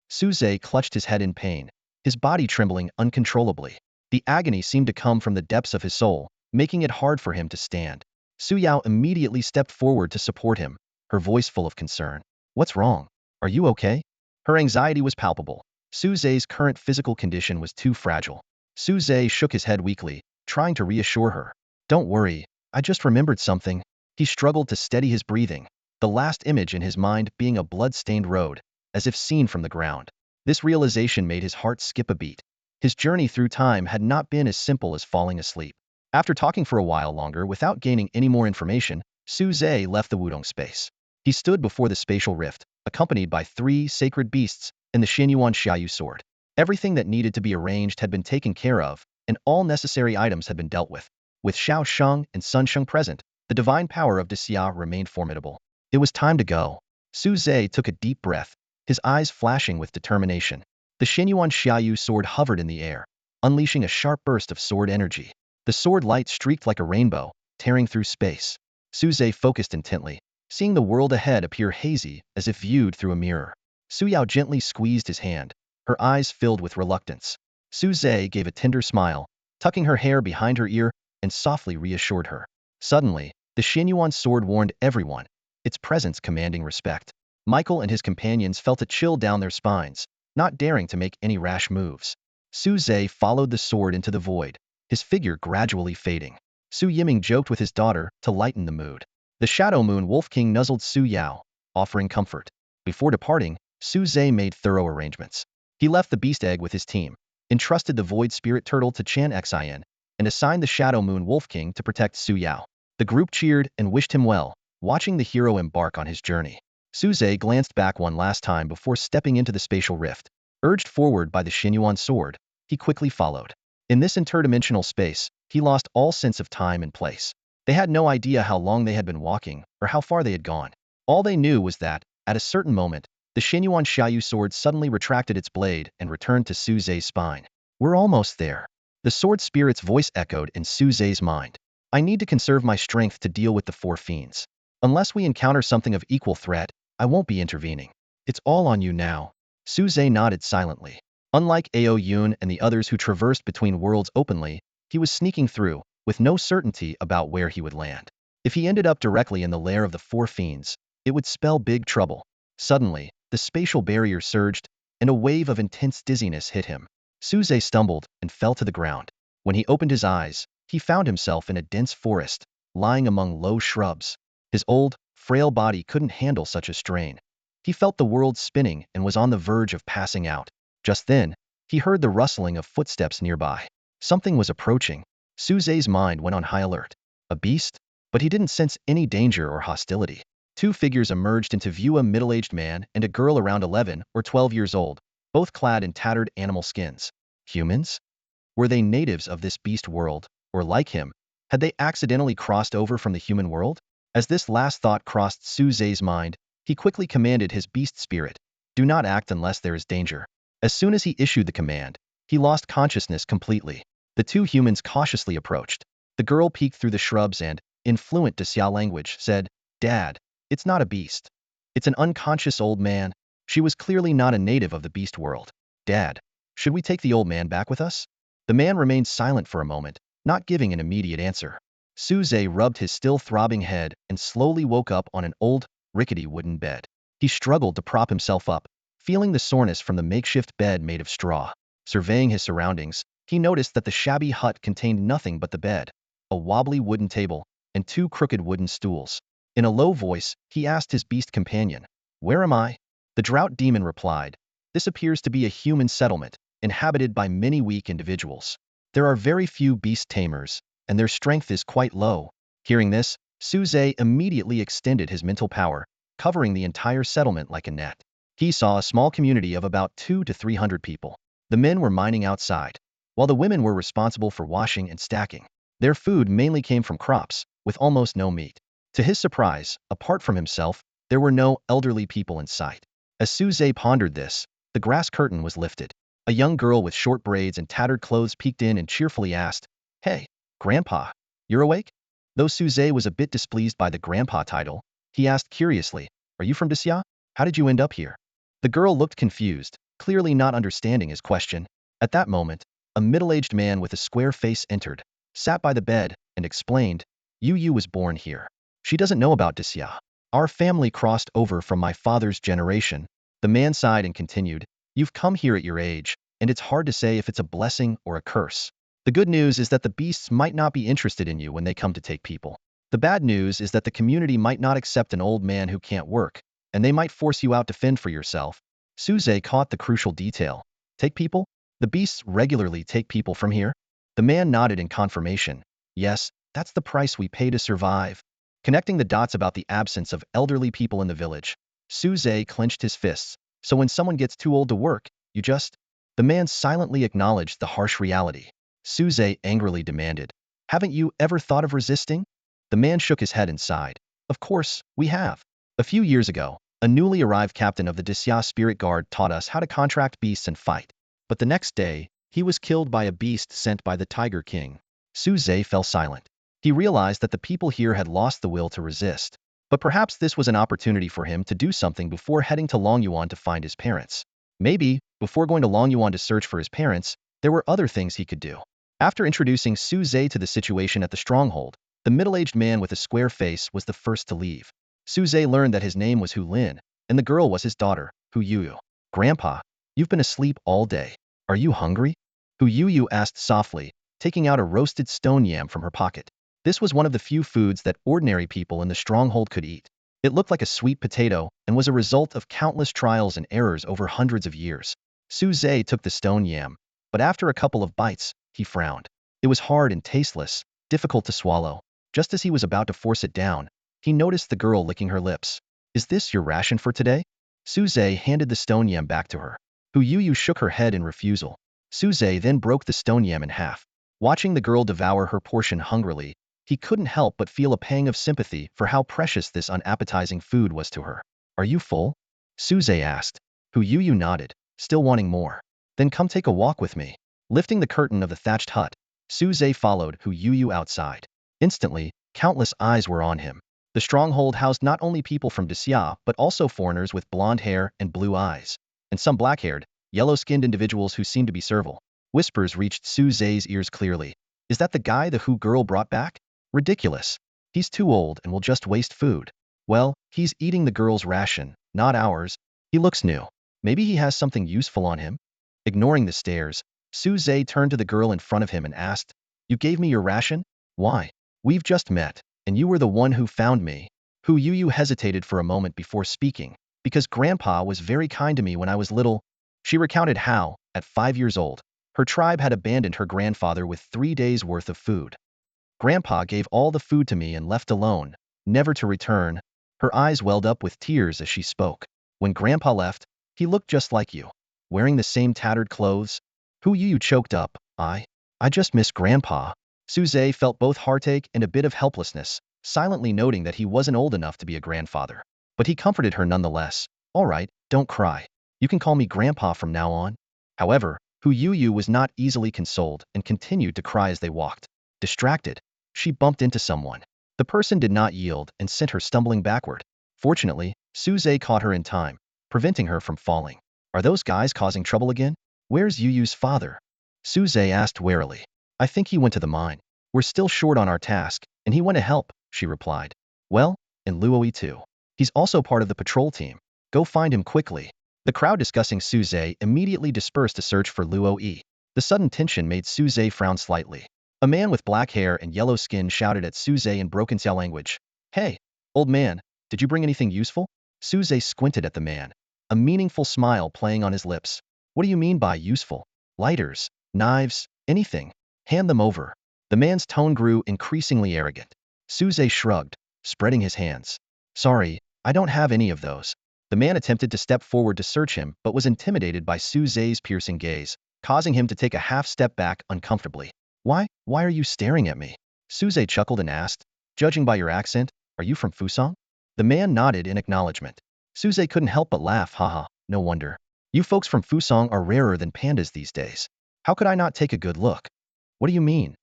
Su Zhe clutched his head in pain, his body trembling uncontrollably. The agony seemed to come from the depths of his soul, making it hard for him to stand. Su Yao immediately stepped forward to support him, her voice full of concern. What's wrong? Are you okay? Her anxiety was palpable. Su Zhe's current physical condition was too fragile. Su Zhe shook his head weakly, trying to reassure her. Don't worry, I just remembered something. He struggled to steady his breathing, the last image in his mind being a blood-stained road, as if seen from the ground. This realization made his heart skip a beat. His journey through time had not been as simple as falling asleep. After talking for a while longer without gaining any more information, Su Zhe left the Wudong space. He stood before the spatial rift, accompanied by 3 sacred beasts and the Xianyuan Xiaoyu sword. Everything that needed to be arranged had been taken care of, and all necessary items had been dealt with. With Xiao Sheng and Sun Sheng present, the divine power of Xia remained formidable. It was time to go. Su Zhe took a deep breath, his eyes flashing with determination. The Xianyuan Xiaoyu sword hovered in the air, unleashing a sharp burst of sword energy. The sword light streaked like a rainbow, tearing through space. Su Zhe focused intently, seeing the world ahead appear hazy as if viewed through a mirror. Su Yao gently squeezed his hand, her eyes filled with reluctance. Su Zhe gave a tender smile, tucking her hair behind her ear, and softly reassured her. Suddenly, the Xianyuan sword warned everyone, its presence commanding respect. Michael and his companions felt a chill down their spines, not daring to make any rash moves. Su Zhe followed the sword into the void, his figure gradually fading. Su Yiming joked with his daughter to lighten the mood. The Shadow Moon Wolf King nuzzled Su Yao, offering comfort. Before departing, Su Zhe made thorough arrangements. He left the beast egg with his team, entrusted the Void Spirit Turtle to Chan Xin, and assigned the Shadow Moon Wolf King to protect Su Yao. The group cheered and wished him well, watching the hero embark on his journey. Su Zhe glanced back one last time before stepping into the spatial rift. Urged forward by the Xianyuan sword, he quickly followed. In this interdimensional space, he lost all sense of time and place. They had no idea how long they had been walking or how far they had gone. All they knew was that, at a certain moment, the Xianyuan Xiaoyu sword suddenly retracted its blade and returned to Su Zhe's spine. We're almost there. The sword spirit's voice echoed in Su Zhe's mind. I need to conserve my strength to deal with the 4 fiends. Unless we encounter something of equal threat, I won't be intervening. It's all on you now. Su Zhe nodded silently. Unlike Ao Yun and the others who traversed between worlds openly, he was sneaking through, with no certainty about where he would land. If he ended up directly in the lair of the 4 fiends, it would spell big trouble. Suddenly, the spatial barrier surged, and a wave of intense dizziness hit him. Su Zhe stumbled and fell to the ground. When he opened his eyes, he found himself in a dense forest, lying among low shrubs. His old, frail body couldn't handle such a strain. He felt the world spinning and was on the verge of passing out. Just then, he heard the rustling of footsteps nearby. Something was approaching. Su Zhe's mind went on high alert. A beast? But he didn't sense any danger or hostility. 2 figures emerged into view, a middle-aged man and a girl around 11 or 12 years old, both clad in tattered animal skins. Humans? Were they natives of this beast world, or like him, had they accidentally crossed over from the human world? As this last thought crossed Su Zhe's mind, he quickly commanded his beast spirit, do not act unless there is danger. As soon as he issued the command, he lost consciousness completely. The 2 humans cautiously approached. The girl peeked through the shrubs and, in fluent Xia language, said, Dad, it's not a beast. It's an unconscious old man. She was clearly not a native of the beast world. Dad, should we take the old man back with us? The man remained silent for a moment, not giving an immediate answer. Su Zhe rubbed his still throbbing head and slowly woke up on an old, rickety wooden bed. He struggled to prop himself up, feeling the soreness from the makeshift bed made of straw. Surveying his surroundings, he noticed that the shabby hut contained nothing but the bed, a wobbly wooden table, and 2 crooked wooden stools. In a low voice, he asked his beast companion, Where am I? The drought demon replied, This appears to be a human settlement, inhabited by many weak individuals. There are very few beast tamers, and their strength is quite low. Hearing this, Su Zhe immediately extended his mental power, covering the entire settlement like a net. He saw a small community of about 200 to 300 people. The men were mining outside, while the women were responsible for washing and stacking. Their food mainly came from crops, with almost no meat. To his surprise, apart from himself, there were no elderly people in sight. As Su Zhe pondered this, the grass curtain was lifted. A young girl with short braids and tattered clothes peeked in and cheerfully asked, Hey, Grandpa, you're awake? Though Su Zhe was a bit displeased by the grandpa title, he asked curiously, Are you from Xia? How did you end up here? The girl looked confused, clearly not understanding his question. At that moment, a middle-aged man with a square face entered, sat by the bed, and explained, Yu was born here. She doesn't know about Xia. Our family crossed over from my father's generation. The man sighed and continued, You've come here at your age, and it's hard to say if it's a blessing or a curse. The good news is that the beasts might not be interested in you when they come to take people. The bad news is that the community might not accept an old man who can't work, and they might force you out to fend for yourself. Su Zhe caught the crucial detail. Take people? The beasts regularly take people from here? The man nodded in confirmation. Yes, that's the price we pay to survive. Connecting the dots about the absence of elderly people in the village, Suze clenched his fists. So when someone gets too old to work, you just... The man silently acknowledged the harsh reality. Suze angrily demanded, haven't you ever thought of resisting? The man shook his head and sighed. Of course, we have. A few years ago, a newly arrived captain of the Disya Spirit Guard taught us how to contract beasts and fight. But the next day, he was killed by a beast sent by the Tiger King. Suze fell silent. He realized that the people here had lost the will to resist. But perhaps this was an opportunity for him to do something before heading to Longyuan to find his parents. Maybe, before going to Longyuan to search for his parents, there were other things he could do. After introducing Suze to the situation at the stronghold, the middle-aged man with a square face was the first to leave. Suze learned that his name was Hu Lin, and the girl was his daughter, Hu Yuyu. Grandpa, you've been asleep all day. Are you hungry? Hu Yuyu asked softly, taking out a roasted stone yam from her pocket. This was one of the few foods that ordinary people in the stronghold could eat. It looked like a sweet potato and was a result of countless trials and errors over hundreds of years. Suze took the stone yam, but after a couple of bites, he frowned. It was hard and tasteless, difficult to swallow. Just as he was about to force it down, he noticed the girl licking her lips. Is this your ration for today? Suze handed the stone yam back to her. Hu Yuyu shook her head in refusal. Suze then broke the stone yam in half. Watching the girl devour her portion hungrily, he couldn't help but feel a pang of sympathy for how precious this unappetizing food was to her. Are you full? Suze asked. Hu Yuyu nodded, still wanting more. Then come take a walk with me. Lifting the curtain of the thatched hut, Suze followed Hu Yuyu outside. Instantly, countless eyes were on him. The stronghold housed not only people from Disya but also foreigners with blonde hair and blue eyes, and some black-haired, yellow-skinned individuals who seemed to be servile. Whispers reached Suze's ears clearly. Is that the guy the Hu girl brought back? Ridiculous. He's too old and will just waste food. Well, he's eating the girl's ration, not ours. He looks new. Maybe he has something useful on him? Ignoring the stares, Suze turned to the girl in front of him and asked, you gave me your ration? Why? We've just met, and you were the one who found me. Hu Yuyu hesitated for a moment before speaking. Because Grandpa was very kind to me when I was little. She recounted how, at 5 years old, her tribe had abandoned her grandfather with 3 days' worth of food. Grandpa gave all the food to me and left alone, never to return. Her eyes welled up with tears as she spoke. When Grandpa left, he looked just like you, wearing the same tattered clothes. Hu Yuyu choked up. I just miss Grandpa. Suze felt both heartache and a bit of helplessness, silently noting that he wasn't old enough to be a grandfather. But he comforted her nonetheless. All right, don't cry. You can call me Grandpa from now on. However, Hu Yuyu was not easily consoled and continued to cry as they walked. Distracted, she bumped into someone. The person did not yield and sent her stumbling backward. Fortunately, Suze caught her in time, preventing her from falling. Are those guys causing trouble again? Where's Yuyu's father? Suze asked warily. I think he went to the mine. We're still short on our task, and he went to help, she replied. Well, and Luoi too. He's also part of the patrol team. Go find him quickly. The crowd discussing Suze immediately dispersed to search for Luoi. The sudden tension made Suze frown slightly. A man with black hair and yellow skin shouted at Suze in broken Xiao language. Hey, old man, did you bring anything useful? Suze squinted at the man, a meaningful smile playing on his lips. What do you mean by useful? Lighters, knives, anything. Hand them over. The man's tone grew increasingly arrogant. Suze shrugged, spreading his hands. Sorry, I don't have any of those. The man attempted to step forward to search him but was intimidated by Suze's piercing gaze, causing him to take a half step back uncomfortably. Why are you staring at me? Suze chuckled and asked. Judging by your accent, are you from Fusang? The man nodded in acknowledgement. Suze couldn't help but laugh. Haha, no wonder. You folks from Fusang are rarer than pandas these days. How could I not take a good look? What do you mean?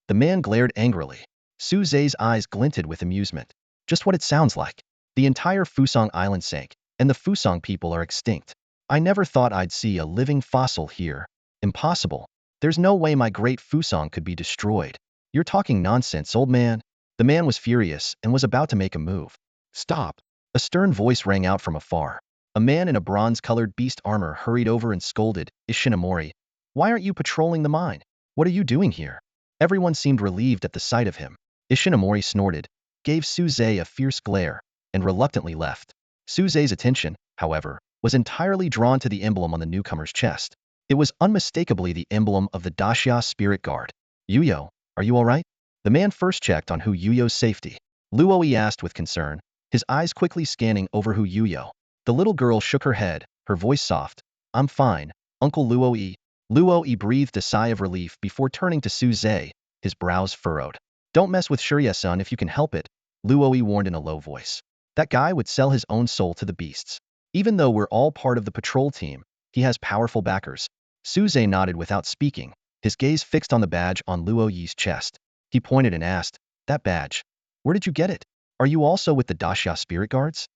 The man glared angrily. Suze's eyes glinted with amusement. Just what it sounds like. The entire Fusang island sank, and the Fusang people are extinct. I never thought I'd see a living fossil here. Impossible. There's no way my great Fusang could be destroyed. You're talking nonsense, old man. The man was furious and was about to make a move. Stop. A stern voice rang out from afar. A man in a bronze-colored beast armor hurried over and scolded, Ishinomori. Why aren't you patrolling the mine? What are you doing here? Everyone seemed relieved at the sight of him. Ishinomori snorted, gave Suze a fierce glare, and reluctantly left. Suze's attention, however, was entirely drawn to the emblem on the newcomer's chest. It was unmistakably the emblem of the Dasha Spirit Guard. Yuyo, are you all right? The man first checked on Hu Yuyo's safety. Luoyi asked with concern, his eyes quickly scanning over Hu Yuyo. The little girl shook her head, her voice soft. I'm fine, Uncle Luoyi. Luoyi breathed a sigh of relief before turning to Suze, his brows furrowed. Don't mess with Shirya-san if you can help it, Luoyi warned in a low voice. That guy would sell his own soul to the beasts. Even though we're all part of the patrol team, he has powerful backers. Suze nodded without speaking, his gaze fixed on the badge on Luoyi's chest. He pointed and asked, that badge, where did you get it? Are you also with the Daxia spirit guards?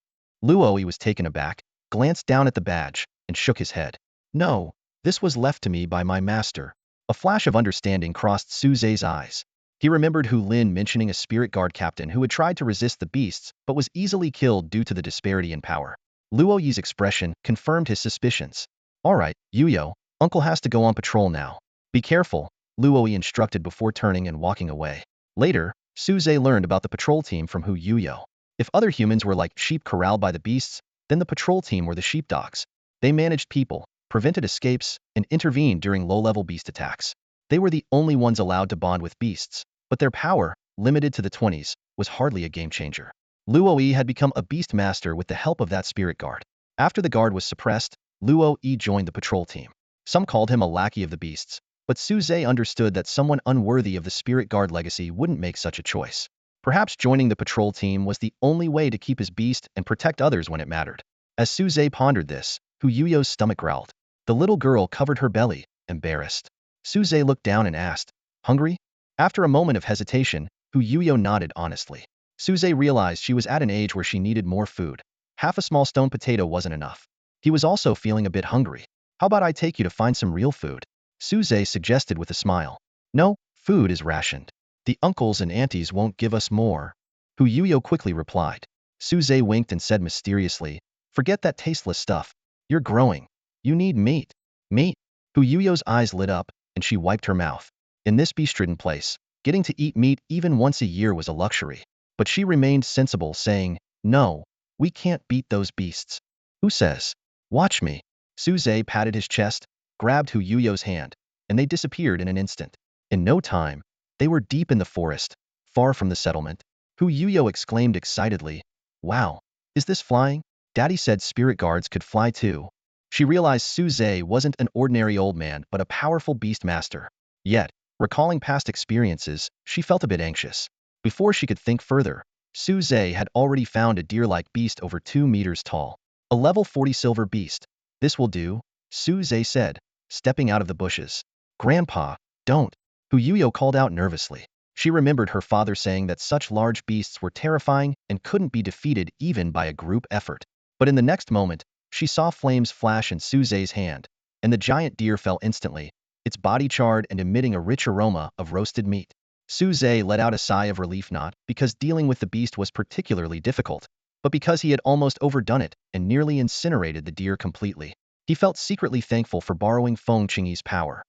Luoyi was taken aback, glanced down at the badge, and shook his head. No, this was left to me by my master. A flash of understanding crossed Suze's eyes. He remembered Hu Lin mentioning a spirit guard captain who had tried to resist the beasts but was easily killed due to the disparity in power. Luoyi's expression confirmed his suspicions. All right, Yuyo, Uncle has to go on patrol now. Be careful, Luoyi instructed before turning and walking away. Later, Suze learned about the patrol team from Hu Yuyo. If other humans were like sheep corralled by the beasts, then the patrol team were the sheepdogs. They managed people, prevented escapes, and intervened during low-level beast attacks. They were the only ones allowed to bond with beasts, but their power, limited to the 20s, was hardly a game-changer. Luoyi had become a beast master with the help of that spirit guard. After the guard was suppressed, Luoyi joined the patrol team. Some called him a lackey of the beasts, but Suze understood that someone unworthy of the spirit guard legacy wouldn't make such a choice. Perhaps joining the patrol team was the only way to keep his beast and protect others when it mattered. As Suze pondered this, Hu Yuyo's stomach growled. The little girl covered her belly, embarrassed. Suze looked down and asked, hungry? After a moment of hesitation, Hu Yuyo nodded honestly. Suze realized she was at an age where she needed more food. Half a small stone potato wasn't enough. He was also feeling a bit hungry. How about I take you to find some real food? Suze suggested with a smile. No, food is rationed. The uncles and aunties won't give us more. Hu Yuyo quickly replied. Suze winked and said mysteriously, forget that tasteless stuff. You're growing. You need meat. Meat? Hu Yuyo's eyes lit up, and she wiped her mouth. In this beast-ridden place, getting to eat meat even once a year was a luxury. But she remained sensible, saying, no, we can't beat those beasts. Who says? Watch me. Suze patted his chest, grabbed Hu Yuyo's hand, and they disappeared in an instant. In no time, they were deep in the forest, far from the settlement. Hu Yuyo exclaimed excitedly, wow, is this flying? Daddy said spirit guards could fly too. She realized Suze wasn't an ordinary old man but a powerful beast master. Yet, recalling past experiences, she felt a bit anxious. Before she could think further, Suze had already found a deer-like beast over 2 meters tall. A level 40 silver beast. This will do, Suze said, stepping out of the bushes. Grandpa, don't. Hu Yuyo called out nervously. She remembered her father saying that such large beasts were terrifying and couldn't be defeated even by a group effort. But in the next moment, she saw flames flash in Suze's hand, and the giant deer fell instantly, its body charred and emitting a rich aroma of roasted meat. Suze let out a sigh of relief, not because dealing with the beast was particularly difficult, but because he had almost overdone it and nearly incinerated the deer completely. He felt secretly thankful for borrowing Feng Qingyi's power.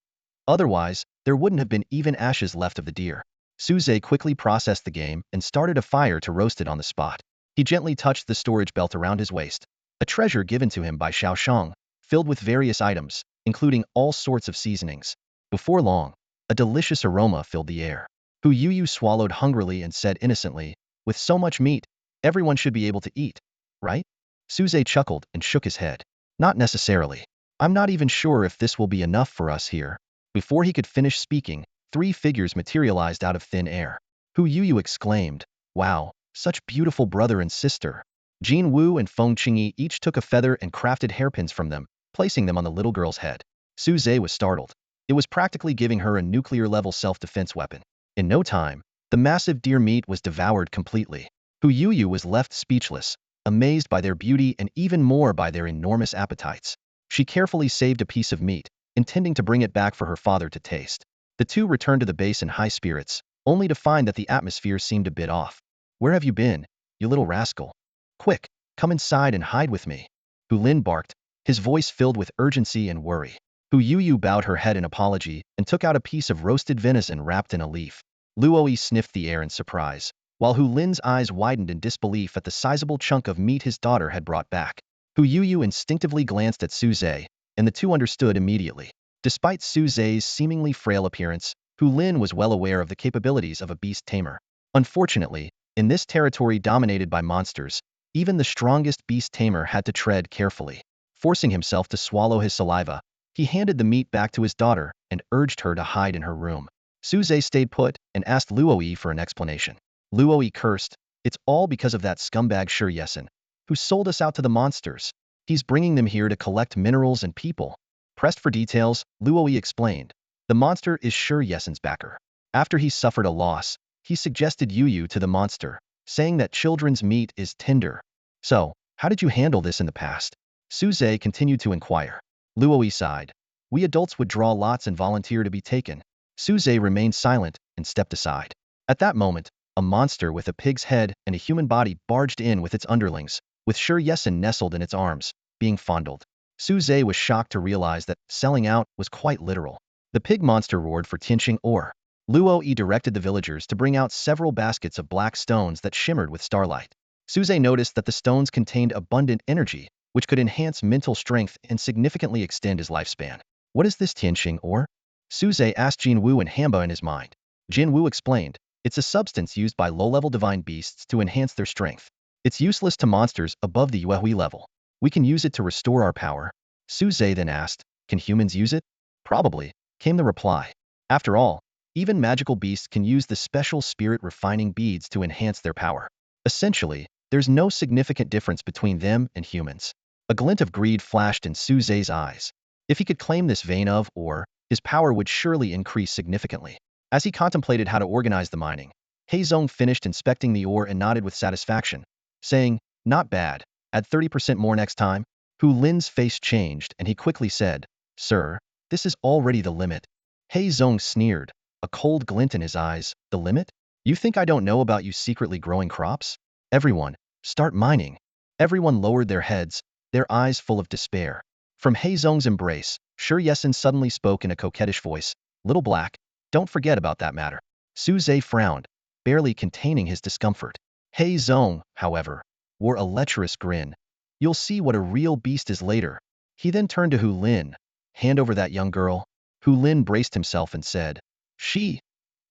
Otherwise, there wouldn't have been even ashes left of the deer. Suze quickly processed the game and started a fire to roast it on the spot. He gently touched the storage belt around his waist, a treasure given to him by Xiaoshang, filled with various items, including all sorts of seasonings. Before long, a delicious aroma filled the air. Hu Yuyu swallowed hungrily and said innocently, with so much meat, everyone should be able to eat, right? Suze chuckled and shook his head. Not necessarily. I'm not even sure if this will be enough for us here. Before he could finish speaking, 3 figures materialized out of thin air. Hu Yuyu exclaimed, wow, such beautiful brother and sister. Jin Wu and Feng Qingyi each took a feather and crafted hairpins from them, placing them on the little girl's head. Suze was startled. It was practically giving her a nuclear-level self-defense weapon. In no time, the massive deer meat was devoured completely. Hu Yuyu was left speechless, amazed by their beauty and even more by their enormous appetites. She carefully saved a piece of meat, intending to bring it back for her father to taste. The two returned to the base in high spirits, only to find that the atmosphere seemed a bit off. Where have you been, you little rascal? Quick, come inside and hide with me. Hu Lin barked, his voice filled with urgency and worry. Hu Yuyu bowed her head in apology and took out a piece of roasted venison wrapped in a leaf. Luoyi sniffed the air in surprise, while Hu Lin's eyes widened in disbelief at the sizable chunk of meat his daughter had brought back. Hu Yuyu instinctively glanced at Suze, and the two understood immediately. Despite Suze's seemingly frail appearance, Hu Lin was well aware of the capabilities of a beast tamer. Unfortunately, In this territory dominated by monsters, even the strongest beast tamer had to tread carefully. Forcing himself to swallow his saliva, he handed the meat back to his daughter and urged her to hide in her room. Suze stayed put and asked Luoyi for an explanation. Luoyi cursed, "It's all because of that scumbag Yesin, who sold us out to the monsters. He's bringing them here to collect minerals and people." Pressed for details, Luoyi explained, "The monster is Yesin's backer. After he suffered a loss, he suggested Yu to the monster, saying that children's meat is tender. So, how did you handle this in the past?" Suze continued to inquire. Luoyi sighed. "We adults would draw lots and volunteer to be taken." Suze remained silent and stepped aside. At that moment, a monster with a pig's head and a human body barged in with its underlings, with Yesin nestled in its arms, being fondled. Suze was shocked to realize that selling out was quite literal. The pig monster roared for Tianqing ore. Luoyi directed the villagers to bring out several baskets of black stones that shimmered with starlight. Suze noticed that the stones contained abundant energy, which could enhance mental strength and significantly extend his lifespan. "What is this Tianqing ore?" Suze asked Jinwu and Hamba in his mind. Jinwu explained, "It's a substance used by low-level divine beasts to enhance their strength. It's useless to monsters above the Yuehui level. We can use it to restore our power." Suze then asked, "Can humans use it?" "Probably," came the reply. After all, even magical beasts can use the special spirit-refining beads to enhance their power. Essentially, there's no significant difference between them and humans. A glint of greed flashed in Suze's eyes. If he could claim this vein of ore, his power would surely increase significantly. As he contemplated how to organize the mining, Heizong finished inspecting the ore and nodded with satisfaction, saying, "Not bad, add 30% more next time." Hu Lin's face changed and he quickly said, "Sir, this is already the limit." Heizong sneered, a cold glint in his eyes. "The limit? You think I don't know about you secretly growing crops? Everyone, start mining." Everyone lowered their heads, their eyes full of despair. From Heizong's embrace, Yesin suddenly spoke in a coquettish voice, "Little Black, don't forget about that matter." Suze frowned, barely containing his discomfort. Heizong, however, wore a lecherous grin. "You'll see what a real beast is later." He then turned to Hu Lin. "Hand over that young girl." Hu Lin braced himself and said, "She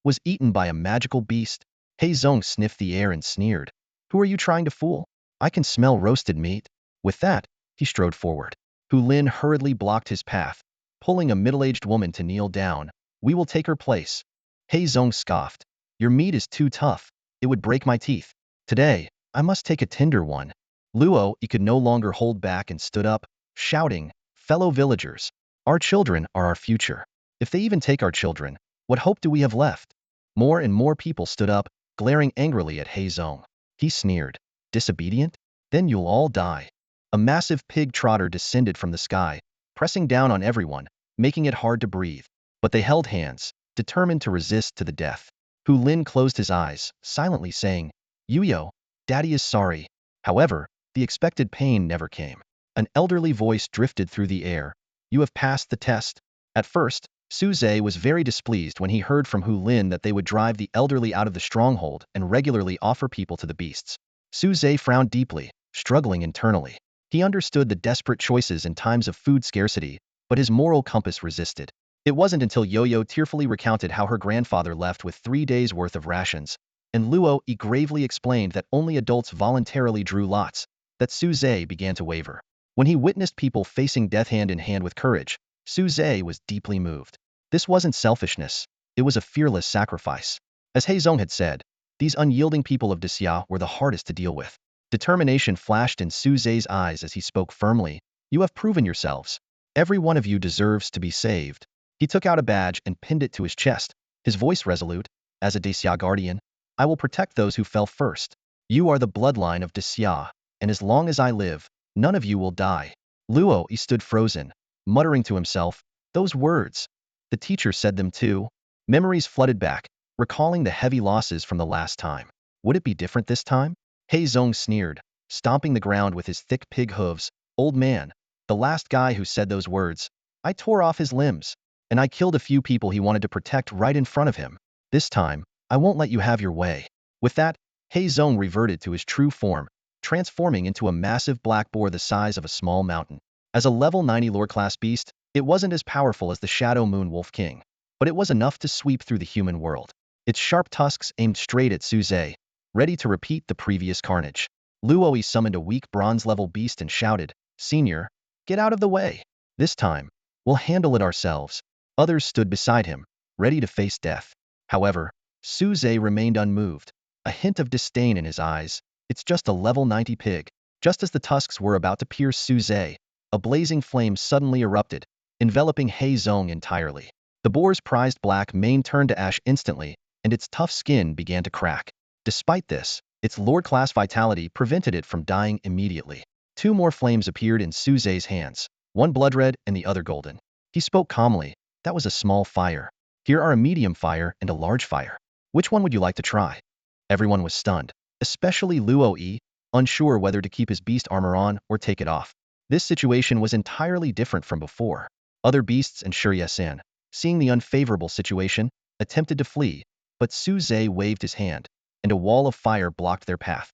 was eaten by a magical beast." Heizong sniffed the air and sneered, "Who are you trying to fool? I can smell roasted meat." With that, he strode forward. Hu Lin hurriedly blocked his path, pulling a middle-aged woman to kneel down. "We will take her place." Heizong scoffed, "Your meat is too tough. It would break my teeth. Today, I must take a tender one." Luoyi could no longer hold back and stood up, shouting, "Fellow villagers, our children are our future. If they even take our children, what hope do we have left?" More and more people stood up, glaring angrily at Heizong. He sneered, "Disobedient? Then you'll all die." A massive pig trotter descended from the sky, pressing down on everyone, making it hard to breathe. But they held hands, determined to resist to the death. Hu Lin closed his eyes, silently saying, "Yuyo, Daddy is sorry." However, the expected pain never came. An elderly voice drifted through the air. "You have passed the test." At first, Suze was very displeased when he heard from Hu Lin that they would drive the elderly out of the stronghold and regularly offer people to the beasts. Suze frowned deeply, struggling internally. He understood the desperate choices in times of food scarcity, but his moral compass resisted. It wasn't until Yo-Yo tearfully recounted how her grandfather left with 3 days' worth of rations, and Luoyi gravely explained that only adults voluntarily drew lots, that Suze began to waver. When he witnessed people facing death hand in hand with courage, Suze was deeply moved. This wasn't selfishness, it was a fearless sacrifice. As Heizong had said, these unyielding people of Disya were the hardest to deal with. Determination flashed in Suze's eyes as he spoke firmly, "You have proven yourselves. Every one of you deserves to be saved." He took out a badge and pinned it to his chest, his voice resolute, "As a Disya guardian, I will protect those who fell first. You are the bloodline of Disya, and as long as I live, none of you will die." Luoyi stood frozen, muttering to himself, "Those words. The teacher said them too." Memories flooded back, recalling the heavy losses from the last time. Would it be different this time? Heizong sneered, stomping the ground with his thick pig hooves. "Old man, the last guy who said those words, I tore off his limbs, and I killed a few people he wanted to protect right in front of him. This time, I won't let you have your way." With that, Heizong reverted to his true form, transforming into a massive black boar the size of a small mountain. As a level 90 lore-class beast, it wasn't as powerful as the Shadow Moon Wolf King, but it was enough to sweep through the human world. Its sharp tusks aimed straight at Suze, ready to repeat the previous carnage. Luoyi summoned a weak bronze-level beast and shouted, "Senior, get out of the way. This time, we'll handle it ourselves." Others stood beside him, ready to face death. However, Suze remained unmoved, a hint of disdain in his eyes. "It's just a level 90 pig." Just as the tusks were about to pierce Suze, a blazing flame suddenly erupted, enveloping He Zong entirely. The boar's prized black mane turned to ash instantly, and its tough skin began to crack. Despite this, its Lord-class vitality prevented it from dying immediately. Two more flames appeared in Suze's hands, one blood-red and the other golden. He spoke calmly, "That was a small fire. Here are a medium fire and a large fire. Which one would you like to try?" Everyone was stunned, especially Luoyi, unsure whether to keep his beast armor on or take it off. This situation was entirely different from before. Other beasts and Shuryesan, seeing the unfavorable situation, attempted to flee, but Suze waved his hand, and a wall of fire blocked their path.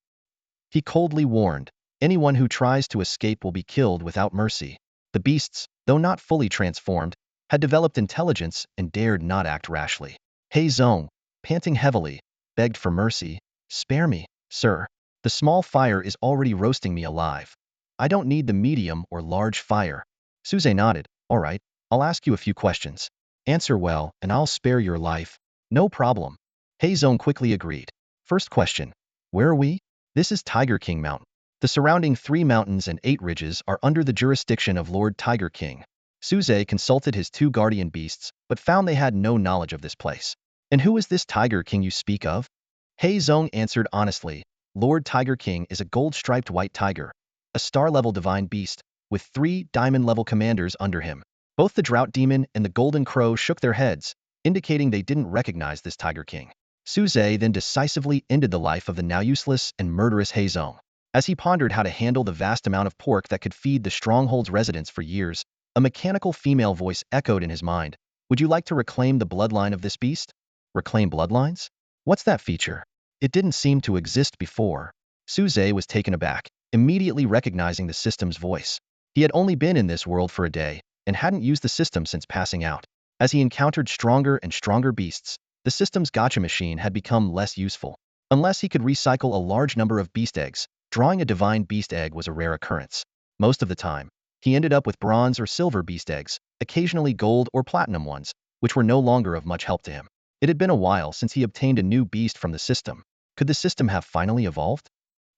He coldly warned, "Anyone who tries to escape will be killed without mercy." The beasts, though not fully transformed, had developed intelligence and dared not act rashly. He Zong, panting heavily, begged for mercy. "Spare me, sir. The small fire is already roasting me alive. I don't need the medium or large fire." Suze nodded. "All right, I'll ask you a few questions. Answer well, and I'll spare your life." "No problem." He Zong quickly agreed. First question, where are we? This is Tiger King Mountain. The surrounding 3 mountains and 8 ridges are under the jurisdiction of Lord Tiger King. Suze consulted his 2 guardian beasts, but found they had no knowledge of this place. "And who is this Tiger King you speak of?" He Zong answered honestly, "Lord Tiger King is a gold-striped white tiger, a star-level divine beast, with 3 diamond-level commanders under him." Both the Drought Demon and the Golden Crow shook their heads, indicating they didn't recognize this Tiger King. Suze then decisively ended the life of the now useless and murderous He Zong. As he pondered how to handle the vast amount of pork that could feed the stronghold's residents for years, a mechanical female voice echoed in his mind. "Would you like to reclaim the bloodline of this beast?" Reclaim bloodlines? What's that feature? It didn't seem to exist before. Suze was taken aback, immediately recognizing the system's voice. He had only been in this world for a day, and hadn't used the system since passing out. As he encountered stronger and stronger beasts, the system's gacha machine had become less useful. Unless he could recycle a large number of beast eggs, drawing a divine beast egg was a rare occurrence. Most of the time, he ended up with bronze or silver beast eggs, occasionally gold or platinum ones, which were no longer of much help to him. It had been a while since he obtained a new beast from the system. Could the system have finally evolved?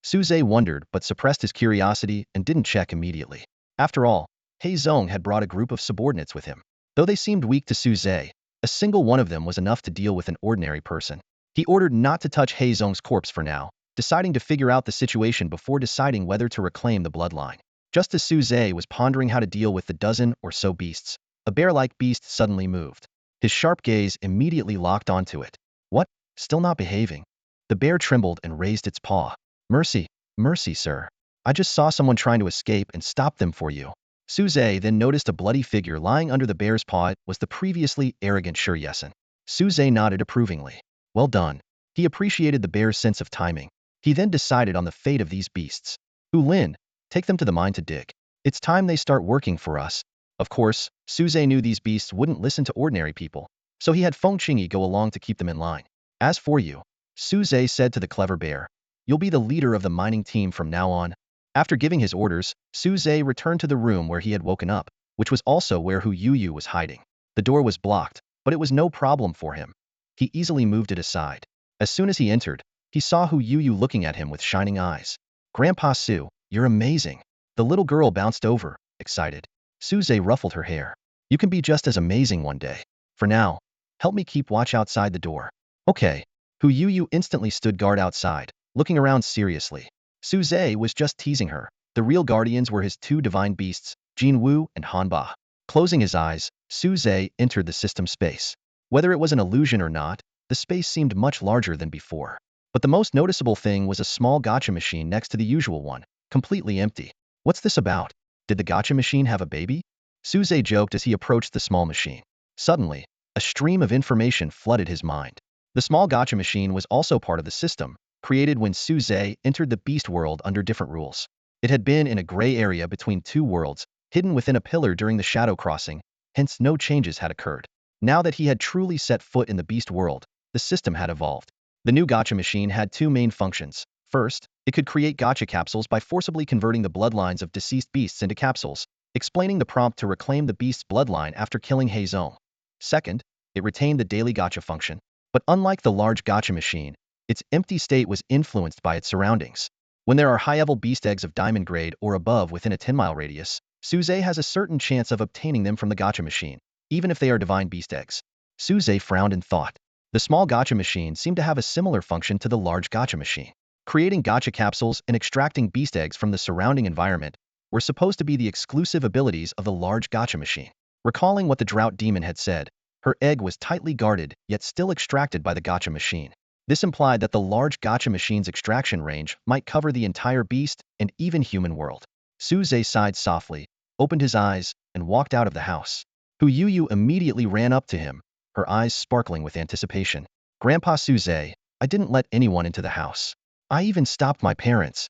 Suze wondered but suppressed his curiosity and didn't check immediately. After all, He Zong had brought a group of subordinates with him. Though they seemed weak to Suze, a single one of them was enough to deal with an ordinary person. He ordered not to touch He Zong's corpse for now, deciding to figure out the situation before deciding whether to reclaim the bloodline. Just as Suze was pondering how to deal with the dozen or so beasts, a bear-like beast suddenly moved. His sharp gaze immediately locked onto it. "What? Still not behaving?" The bear trembled and raised its paw. "Mercy, mercy, sir. I just saw someone trying to escape and stopped them for you." Suze then noticed a bloody figure lying under the bear's paw. It was the previously arrogant Shuryesan. Suze nodded approvingly. Well done. He appreciated the bear's sense of timing. He then decided on the fate of these beasts. "Ulin, take them to the mine to dig. It's time they start working for us." Of course, Suze knew these beasts wouldn't listen to ordinary people, so he had Feng Qingyi go along to keep them in line. "As for you," Suze said to the clever bear, "you'll be the leader of the mining team from now on." After giving his orders, Suze returned to the room where he had woken up, which was also where Hu Yuyu was hiding. The door was blocked, but it was no problem for him. He easily moved it aside. As soon as he entered, he saw Hu Yuyu looking at him with shining eyes. "Grandpa Su, you're amazing." The little girl bounced over, excited. Suze ruffled her hair. "You can be just as amazing one day. For now, help me keep watch outside the door." "Okay." Hu Yuyu instantly stood guard outside, looking around seriously. Suze was just teasing her. The real guardians were his 2 divine beasts, Jin Wu and Hanba. Closing his eyes, Suze entered the system space. Whether it was an illusion or not, the space seemed much larger than before. But the most noticeable thing was a small gacha machine next to the usual one, completely empty. What's this about? Did the gacha machine have a baby? Suze joked as he approached the small machine. Suddenly, a stream of information flooded his mind. The small gacha machine was also part of the system, created when Suze entered the beast world under different rules. It had been in a gray area between 2 worlds, hidden within a pillar during the shadow crossing, hence no changes had occurred. Now that he had truly set foot in the beast world, the system had evolved. The new gacha machine had two main functions. First, it could create gacha capsules by forcibly converting the bloodlines of deceased beasts into capsules, explaining the prompt to reclaim the beast's bloodline after killing Heizong. Second, it retained the daily gacha function. But unlike the large gacha machine, its empty state was influenced by its surroundings. When there are high-level beast eggs of diamond grade or above within a 10-mile radius, Suze has a certain chance of obtaining them from the gacha machine, even if they are divine beast eggs. Suze frowned in thought. The small gacha machine seemed to have a similar function to the large gacha machine. Creating gacha capsules and extracting beast eggs from the surrounding environment were supposed to be the exclusive abilities of the large gacha machine. Recalling what the drought demon had said, her egg was tightly guarded yet still extracted by the gacha machine. This implied that the large gacha machine's extraction range might cover the entire beast and even human world. Suze sighed softly, opened his eyes, and walked out of the house. Hu Yu immediately ran up to him, her eyes sparkling with anticipation. Grandpa Suze, I didn't let anyone into the house. I even stopped my parents.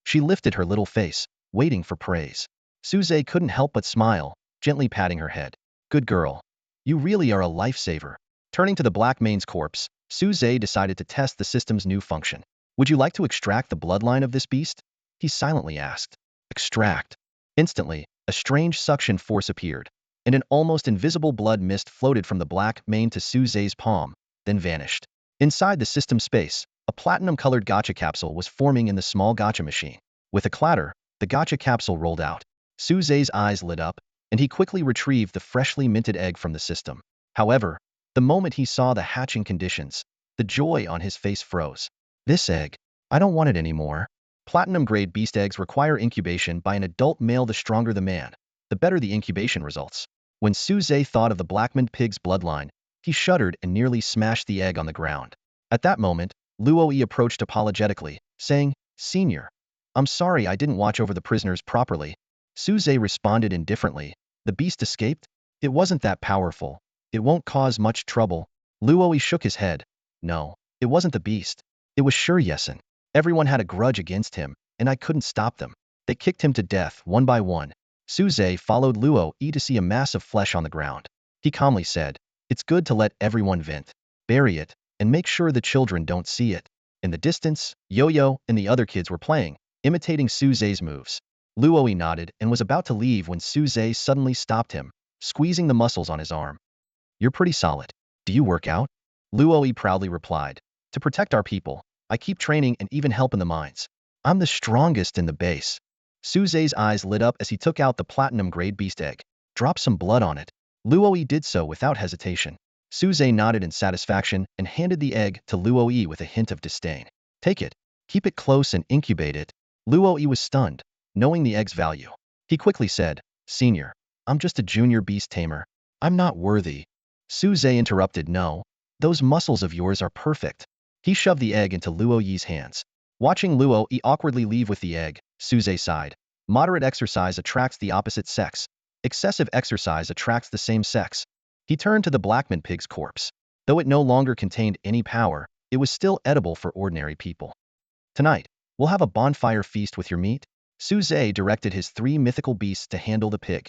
She lifted her little face, waiting for praise. Suze couldn't help but smile, gently patting her head. Good girl. You really are a lifesaver. Turning to the black man's corpse, Suze decided to test the system's new function. Would you like to extract the bloodline of this beast? He silently asked. Extract. Instantly, a strange suction force appeared, and an almost invisible blood mist floated from the black mane to Suze's palm, then vanished. Inside the system space, a platinum-colored gacha capsule was forming in the small gacha machine. With a clatter, the gacha capsule rolled out. Suze's eyes lit up, and he quickly retrieved the freshly minted egg from the system. However, the moment he saw the hatching conditions, the joy on his face froze. This egg, I don't want it anymore. Platinum-grade beast eggs require incubation by an adult male. The stronger the man, the better the incubation results. When Suze thought of the black-maned pig's bloodline, he shuddered and nearly smashed the egg on the ground. At that moment, Luoyi approached apologetically, saying, Senior, I'm sorry I didn't watch over the prisoners properly. Suze responded indifferently. The beast escaped? It wasn't that powerful. It won't cause much trouble. Luoyi shook his head. No, it wasn't the beast. It was sure Yesen. Everyone had a grudge against him, and I couldn't stop them. They kicked him to death one by one. Suze followed Luoyi to see a mass of flesh on the ground. He calmly said, It's good to let everyone vent. Bury it, and make sure the children don't see it. In the distance, Yo-Yo and the other kids were playing, imitating Suze's moves. Luoyi nodded and was about to leave when Suze suddenly stopped him, squeezing the muscles on his arm. You're pretty solid. Do you work out? Luoyi proudly replied. To protect our people, I keep training and even help in the mines. I'm the strongest in the base. Suze's eyes lit up as he took out the platinum-grade beast egg. Drop some blood on it. Luoyi did so without hesitation. Suze nodded in satisfaction and handed the egg to Luoyi with a hint of disdain. Take it. Keep it close and incubate it. Luoyi was stunned, knowing the egg's value. He quickly said, Senior, I'm just a junior beast tamer. I'm not worthy. Suze interrupted. No, those muscles of yours are perfect. He shoved the egg into Luoyi's hands. Watching Luoyi awkwardly leave with the egg, Suze sighed. Moderate exercise attracts the opposite sex. Excessive exercise attracts the same sex. He turned to the black-maned pig's corpse. Though it no longer contained any power, it was still edible for ordinary people. Tonight, we'll have a bonfire feast with your meat. Suze directed his 3 mythical beasts to handle the pig.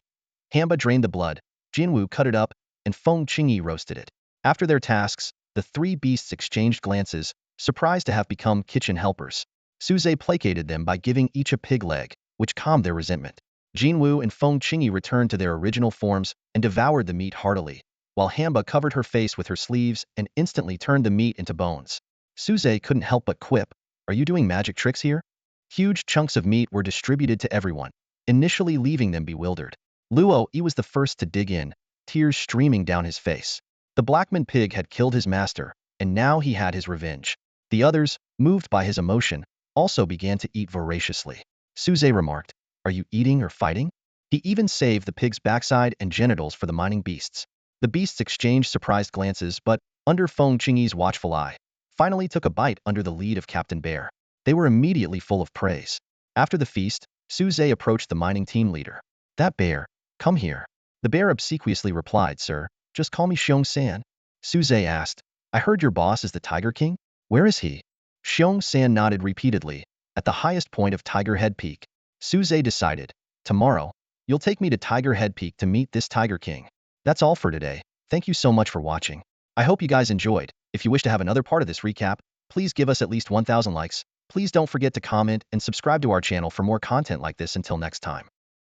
Hamba drained the blood, Jinwu cut it up, and Feng Qingyi roasted it. After their tasks, the 3 beasts exchanged glances, surprised to have become kitchen helpers. Suze placated them by giving each a pig leg, which calmed their resentment. Jinwu and Feng Qingyi returned to their original forms and devoured the meat heartily, while Hamba covered her face with her sleeves and instantly turned the meat into bones. Suze couldn't help but quip, Are you doing magic tricks here? Huge chunks of meat were distributed to everyone, initially leaving them bewildered. Luoyi was the first to dig in, tears streaming down his face. The black-maned pig had killed his master, and now he had his revenge. The others, moved by his emotion, also began to eat voraciously. Suze remarked, Are you eating or fighting? He even saved the pig's backside and genitals for the mining beasts. The beasts exchanged surprised glances but, under Feng Qingyi's watchful eye, finally took a bite under the lead of Captain Bear. They were immediately full of praise. After the feast, Suze approached the mining team leader. That bear, come here. The bear obsequiously replied, Sir, just call me Xiong-san. Suze asked, I heard your boss is the Tiger King? Where is he? Xiong-san nodded repeatedly, at the highest point of Tiger Head Peak. Suze decided, tomorrow, you'll take me to Tiger Head Peak to meet this Tiger King. That's all for today. Thank you so much for watching. I hope you guys enjoyed. If you wish to have another part of this recap, please give us at least 1,000 likes. Please don't forget to comment and subscribe to our channel for more content like this. Until next time.